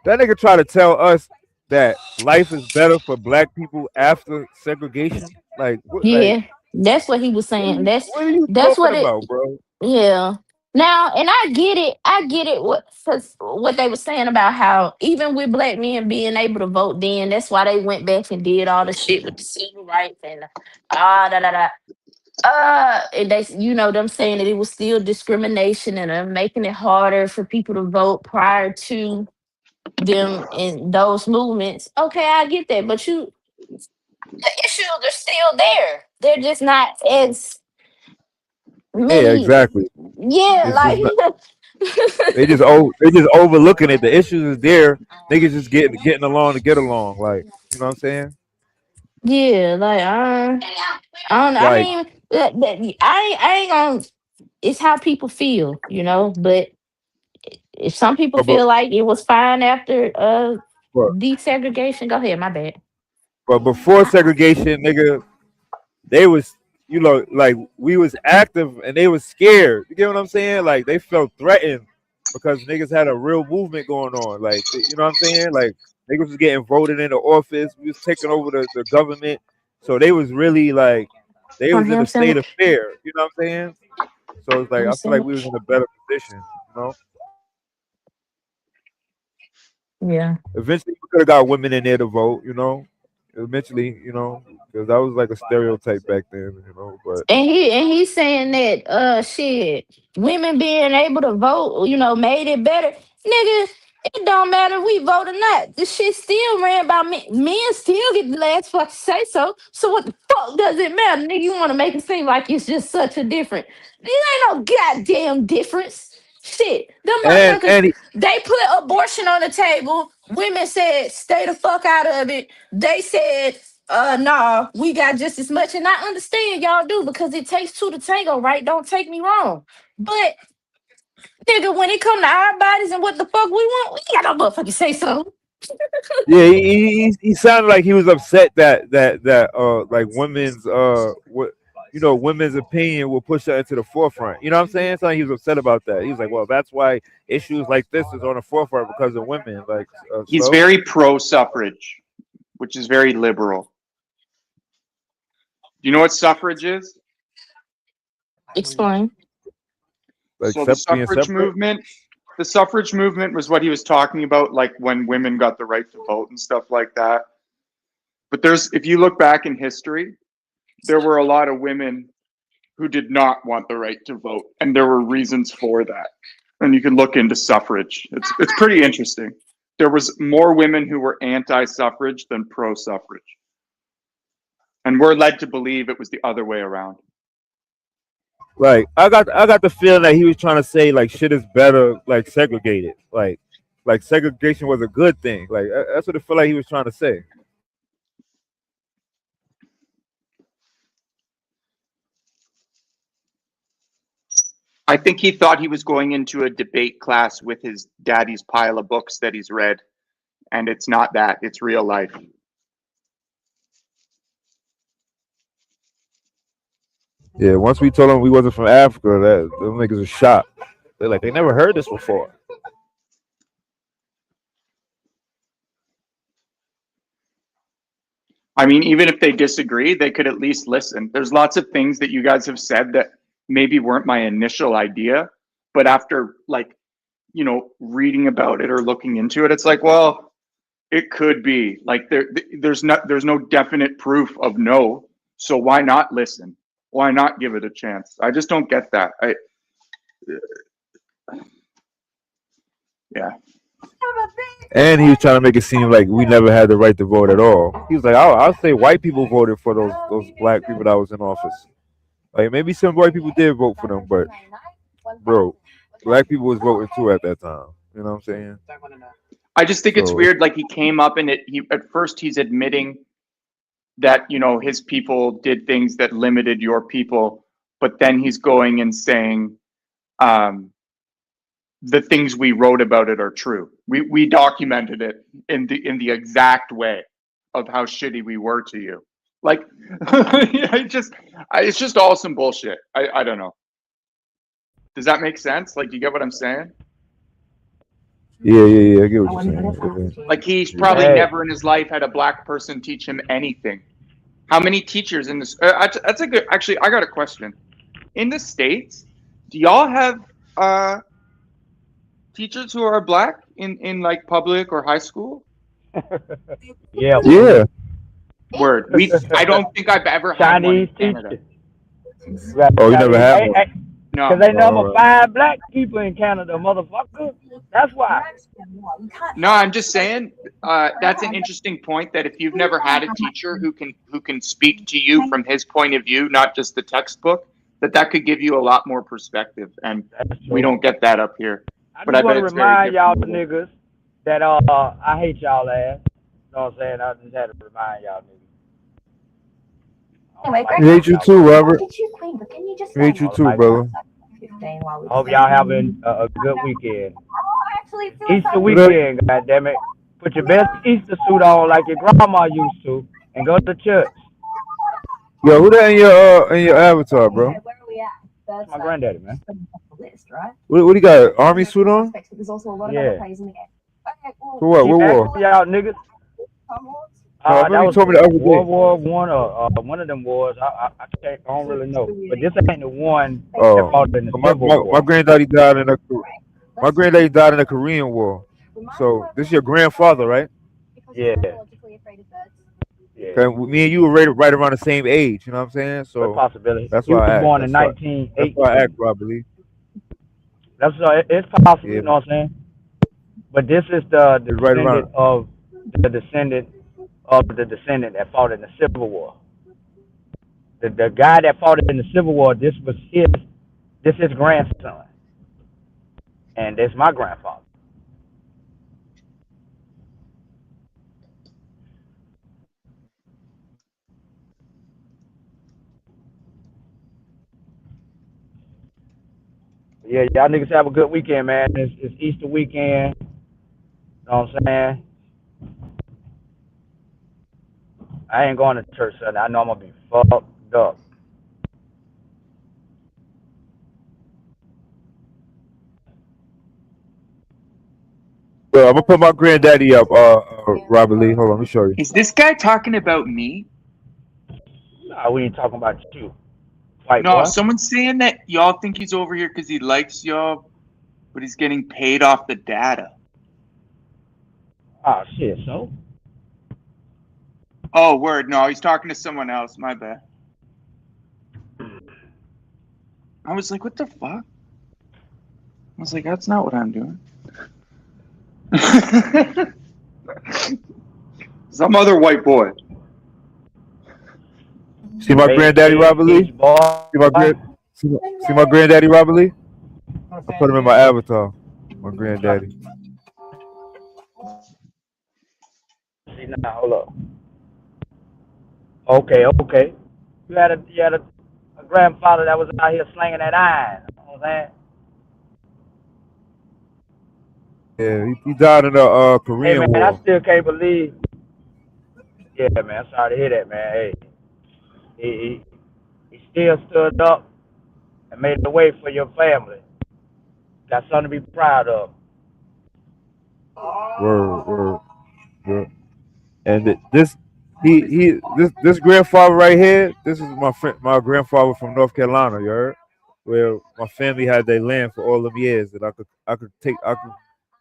that nigga try to tell us that life is better for black people after segregation. Like what? Like Yeah, that's what he was saying. what are you That's talking what it. about, bro? Yeah. Now, and I get it. I get it. What they were saying about how even with black men being able to vote, then that's why they went back and did all the shit with the civil rights and da da da. And they, them saying that it was still discrimination and making it harder for people to vote prior to them in those movements. Okay, I get that, but the issues are still there. They're just not as Yeah, many. exactly. Yeah, It's just like not, they just overlooking it. The issues is there. Niggas just getting along to get along. Like you know what I'm saying? yeah, like I don't know. I Like, mean, I ain't gonna. It's how people feel, But if some people but but, feel like it was fine after but, desegregation, go ahead. My bad. but before segregation, nigga, they was like we was active and they was scared. You get what I'm saying? Like they felt threatened because niggas had a real movement going on. Like you know what I'm saying? Like niggas was getting voted into office. We was taking over the government. So they was really like they On was in him a state saying, of fear. You know what I'm saying? So it's like I'm I feel like saying, we was in a better position. yeah. Eventually we could have got women in there to vote. Eventually, because that was like a stereotype back then. But And he's saying that shit, women being able to vote, made it better. Nigga, it don't matter if we vote or not. This shit still ran by men. Men still get the last fucking say so. So what the fuck does it matter? Nigga, you wanna make it seem like it's just such a difference. There ain't no goddamn difference. Shit. Them and motherfuckers, and they put abortion on the table. Women said, stay the fuck out of it. They said, nah, we got just as much. And I understand y'all do because it takes two to tango, right? Don't take me wrong. But nigga, when it come to our bodies and what the fuck we want, we got no motherfucking say so. yeah, he sounded like he was upset that like women's what women's opinion will push that into the forefront. You know what I'm saying? So he was upset about that. He was like, well, that's why issues like this is on the forefront because of women. Like, he's so very pro suffrage, which is very liberal. Do you know what suffrage is? Explain. like So the being suffrage separate. movement, the suffrage movement was what he was talking about, like when women got the right to vote and stuff like that. But if you look back in history, there were a lot of women who did not want the right to vote, and there were reasons for that. And you can look into suffrage. It's pretty interesting. There was more women who were anti-suffrage than pro-suffrage. And we're led to believe it was the other way around. Like I got the feeling that he was trying to say like shit is better like segregated. Like segregation was a good thing. Like that's what it felt like he was trying to say. I think he thought he was going into a debate class with his daddy's pile of books that he's read. And it's not that, it's real life. Yeah, once we told them we wasn't from Africa, that them niggas was shocked. They're like, they never heard this before. I mean, even if they disagree, they could at least listen. There's lots of things that you guys have said that maybe weren't my initial idea, but after like, you know, reading about it or looking into it, it's like, well, it could be. Like there's no definite proof of no. So why not listen? Why not give it a chance? I just don't get that. Yeah. And he was trying to make it seem like we never had the right to vote at all. He was like, I'll say white people voted for those black people that was in office. Like maybe some white people did vote for them, but bro, black people was voting too at that time. You know what I'm saying? I just think it's weird. Like he came up and at first he's admitting that, you know, his people did things that limited your people, but then he's going and saying, the things we wrote about it are true. We documented it in the exact way of how shitty we were to you. Like, it's just all some bullshit. I don't know. Does that make sense? Like, you get what I'm saying? Yeah. I get what you're saying. Like, he's probably never in his life had a black person teach him anything. How many teachers in this? That's a good. Actually, I got a question. In the States, do y'all have teachers who are black in like public or high school? Yeah. Word. I don't think I've ever had one in Canada. Oh, you never had one? No. Because they number 5 black people in Canada, motherfucker. That's why. No, I'm just saying that's an interesting point. That if you've never had a teacher who can speak to you from his point of view, not just the textbook, that could give you a lot more perspective, and we don't get that up here. I just want to remind y'all niggas that I hate y'all ass. You know what I'm saying? I just had to remind y'all niggas. We hate you too, Robert. We hate you too, brother. Hope y'all having a good weekend. Easter weekend, goddammit. Put your best Easter suit on like your grandma used to, and go to church. Yo, who that in your avatar, bro? That's my granddaddy, man. What do you got? Army suit on? Yeah. For what? What war? Y'all niggas. I remember you told me the other day. World War One or one of them wars. I don't really know, but this ain't the one that fought in the Civil War. My granddaddy died in the Korean War. So this is your grandfather, right? Yeah. Okay, me and you were right around the same age. You know what I'm saying? So possibility. That's he why was I asked. born in 1918. That's why I asked, probably. That's it's possible. Yeah. You know what I'm saying? But this is the descendant of the descendant that fought in the Civil War. The guy that fought in the Civil War, this is his grandson. And that's my grandfather. Yeah, y'all niggas have a good weekend, man. It's Easter weekend. You know what I'm saying? I ain't going to church Sunday. I know I'm going to be fucked up. Well, I'm gonna put my granddaddy up, Robert Lee. Hold on, let me show you. Is this guy talking about me? No, we ain't talking about you. Fight, no, boy. Someone's saying that y'all think he's over here because he likes y'all, but he's getting paid off the data. Oh shit, so? Oh, word. No, he's talking to someone else. My bad. I was like, what the fuck? I was like, that's not what I'm doing. Some other white boy. See my granddaddy Robert Lee? Age boy. See my granddaddy Robert Lee? I put him in my avatar. My granddaddy. See now, hold up. Okay. You had a grandfather that was out here slinging that iron. You know what I'm saying? Yeah, he died in the Hey man, Korean I War. still can't believe. Yeah, man. Sorry to hear that, man. Hey, he still stood up and made a way for your family. Got something to be proud of. Word. And this grandfather right here, this is my grandfather from North Carolina, you heard? Where my family had their land for all them years that I could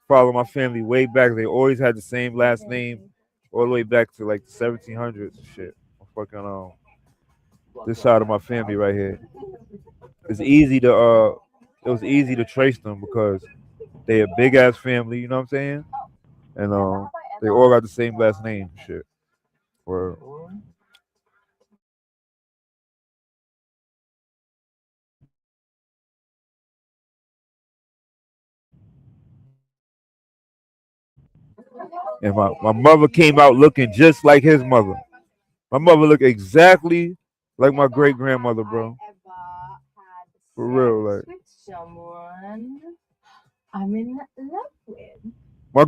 follow my family way back. They always had the same last name all the way back to like the 1700s and shit. Fucking this side of my family right here. It's easy to it was easy to trace them because they a big ass family, you know what I'm saying? And they all got the same last name and shit. Or and my mother came out looking just like his mother. My mother looked exactly like my great grandmother, bro. For real, like my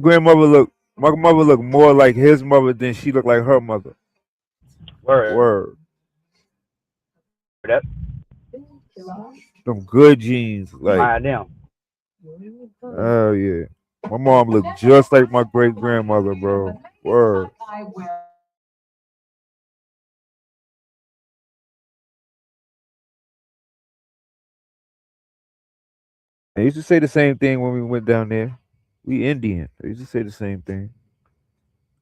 mother looked more like his mother than she looked like her mother. Word. Word. That Them good genes, like mind them. oh yeah. My mom looked just like my great grandmother, bro. Word. They used to say the same thing when we went down there. We Indian. They used to say the same thing.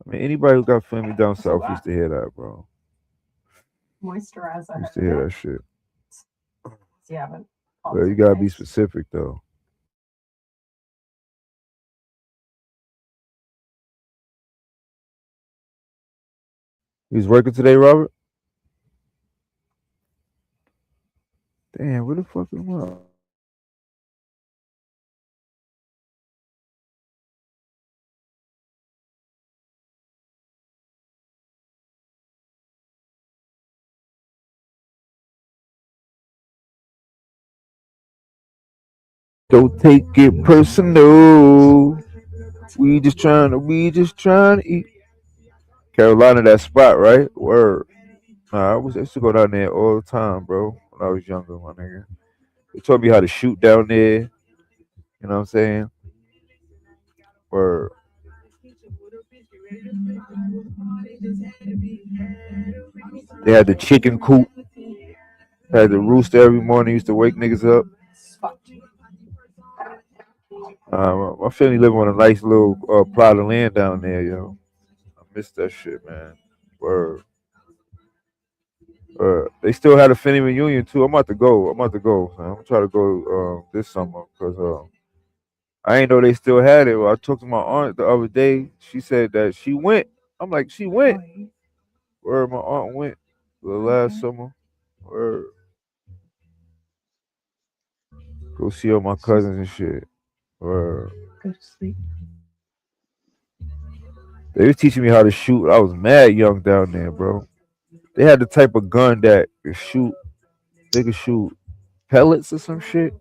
I mean, anybody who got family down south used to hear that, bro. Used to hear that shit. But you gotta be specific though. He's working today, Robert? Damn, where the fuck am I? Don't take it personal. We just trying to eat. Carolina, that spot, right? Word. Nah, I used to go down there all the time, bro. When I was younger, my nigga. They taught me how to shoot down there. You know what I'm saying? Word. They had the chicken coop. Had the rooster every morning. Used to wake niggas up. My family lived on a nice little plot of land down there, yo. I miss that shit, man. Word. They still had a family reunion too. I'm about to go. Man. I'm gonna try to go this summer because I ain't know they still had it. Well, I talked to my aunt the other day. She said that she went. I'm like, she went. Where my aunt went the last summer. Where go see all my cousins and shit. Where they was teaching me how to shoot. I was mad young down there, bro. They had the type of gun that could shoot. They could shoot pellets or some shit.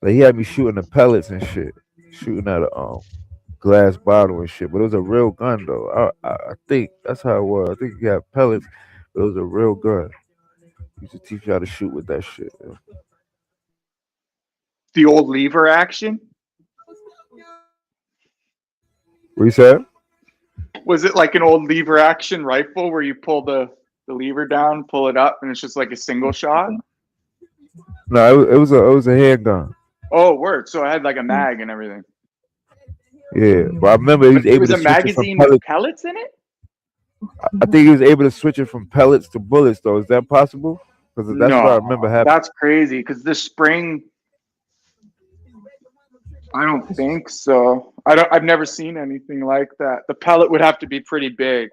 Like he had me shooting the pellets and shit, shooting at a glass bottle and shit. But it was a real gun though. I think that's how it was. I think he had pellets, but it was a real gun. He used to teach you how to shoot with that shit. Yo. The old lever action. What you said? Was it like an old lever action rifle where you pull the lever down, pull it up, and it's just like a single shot? No, it was a handgun. Oh, word. So I had like a mag and everything. Yeah, but I remember he But was there able was to a switch it from magazine with pellets. pellets in it? I think he was able to switch it from pellets to bullets though. Is that possible? Because that's what I remember No, happening. that's crazy. Because the spring, I don't think so. I've never seen anything like that. The pellet would have to be pretty big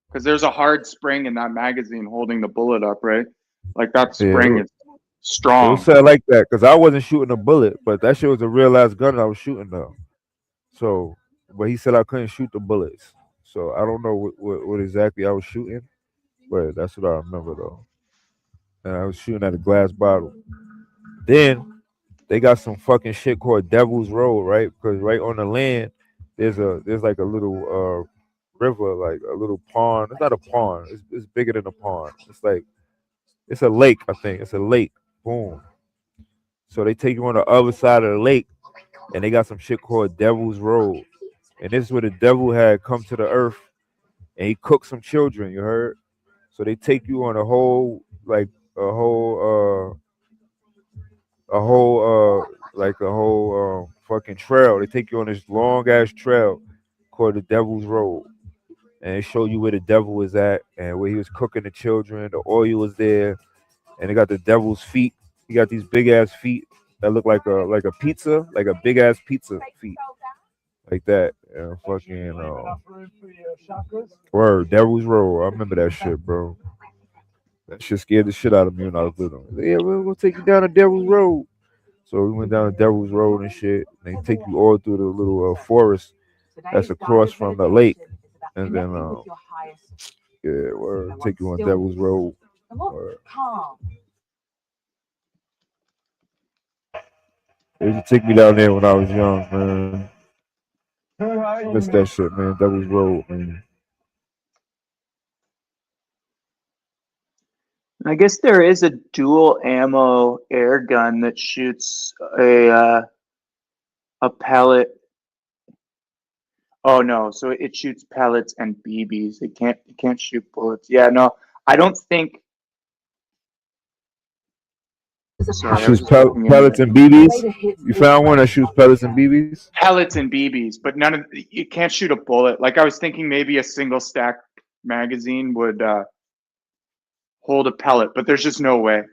because there's a hard spring in that magazine holding the bullet up, right? Like that Yeah, spring is it was strong. said like that because I wasn't shooting a bullet, but that shit was a real ass gun I was shooting though. So, but he said I couldn't shoot the bullets. So I don't know what exactly I was shooting, but that's what I remember though. And I was shooting at a glass bottle. Then they got some fucking shit called Devil's Road, right? Because right on the land, there's like a little river, like a little pond. It's not a pond. It's bigger than a pond. It's like it's a lake. I think it's a lake. Boom. So they take you on the other side of the lake, and they got some shit called Devil's Road. And this is where the devil had come to the earth, and he cooked some children. You heard? So they take you on a whole like a whole a whole fucking trail. They take you on this long ass trail called the Devil's Road, and they show you where the devil is at and where he was cooking the children. The oil was there, and they got the devil's feet. He got these big ass feet that look like a pizza, like a big ass pizza feet, like that. And fucking word, Devil's Road. I remember that shit, bro. That shit scared the shit out of me when I was little. Yeah, we're gonna take you down the Devil's Road. So we went down the Devil's Road and shit. And they take you all through the little forest that's across from the lake, and then yeah, we'll take you on Devil's Road. Word. They used to take me down there when I was young, man. Miss that shit, man. Devil's Road, man. I guess there is a dual ammo air gun that shoots a pellet. Oh no, so it shoots pellets and BBs. It can't shoot bullets. Yeah, no, I don't think. Sorry, I was Shoots just looking in pellets the and BBs. You found one that shoots pellets and BBs? pellets and BBs, but none of it can't shoot a bullet. Like I was thinking, maybe a single stack magazine would hold a pellet, but there's just no way.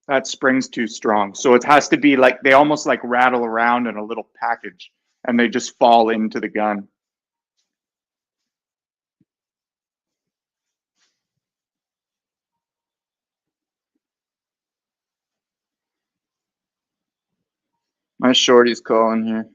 That spring's too strong. So it has to be like they almost like rattle around in a little package and they just fall into the gun. My shorty's calling here.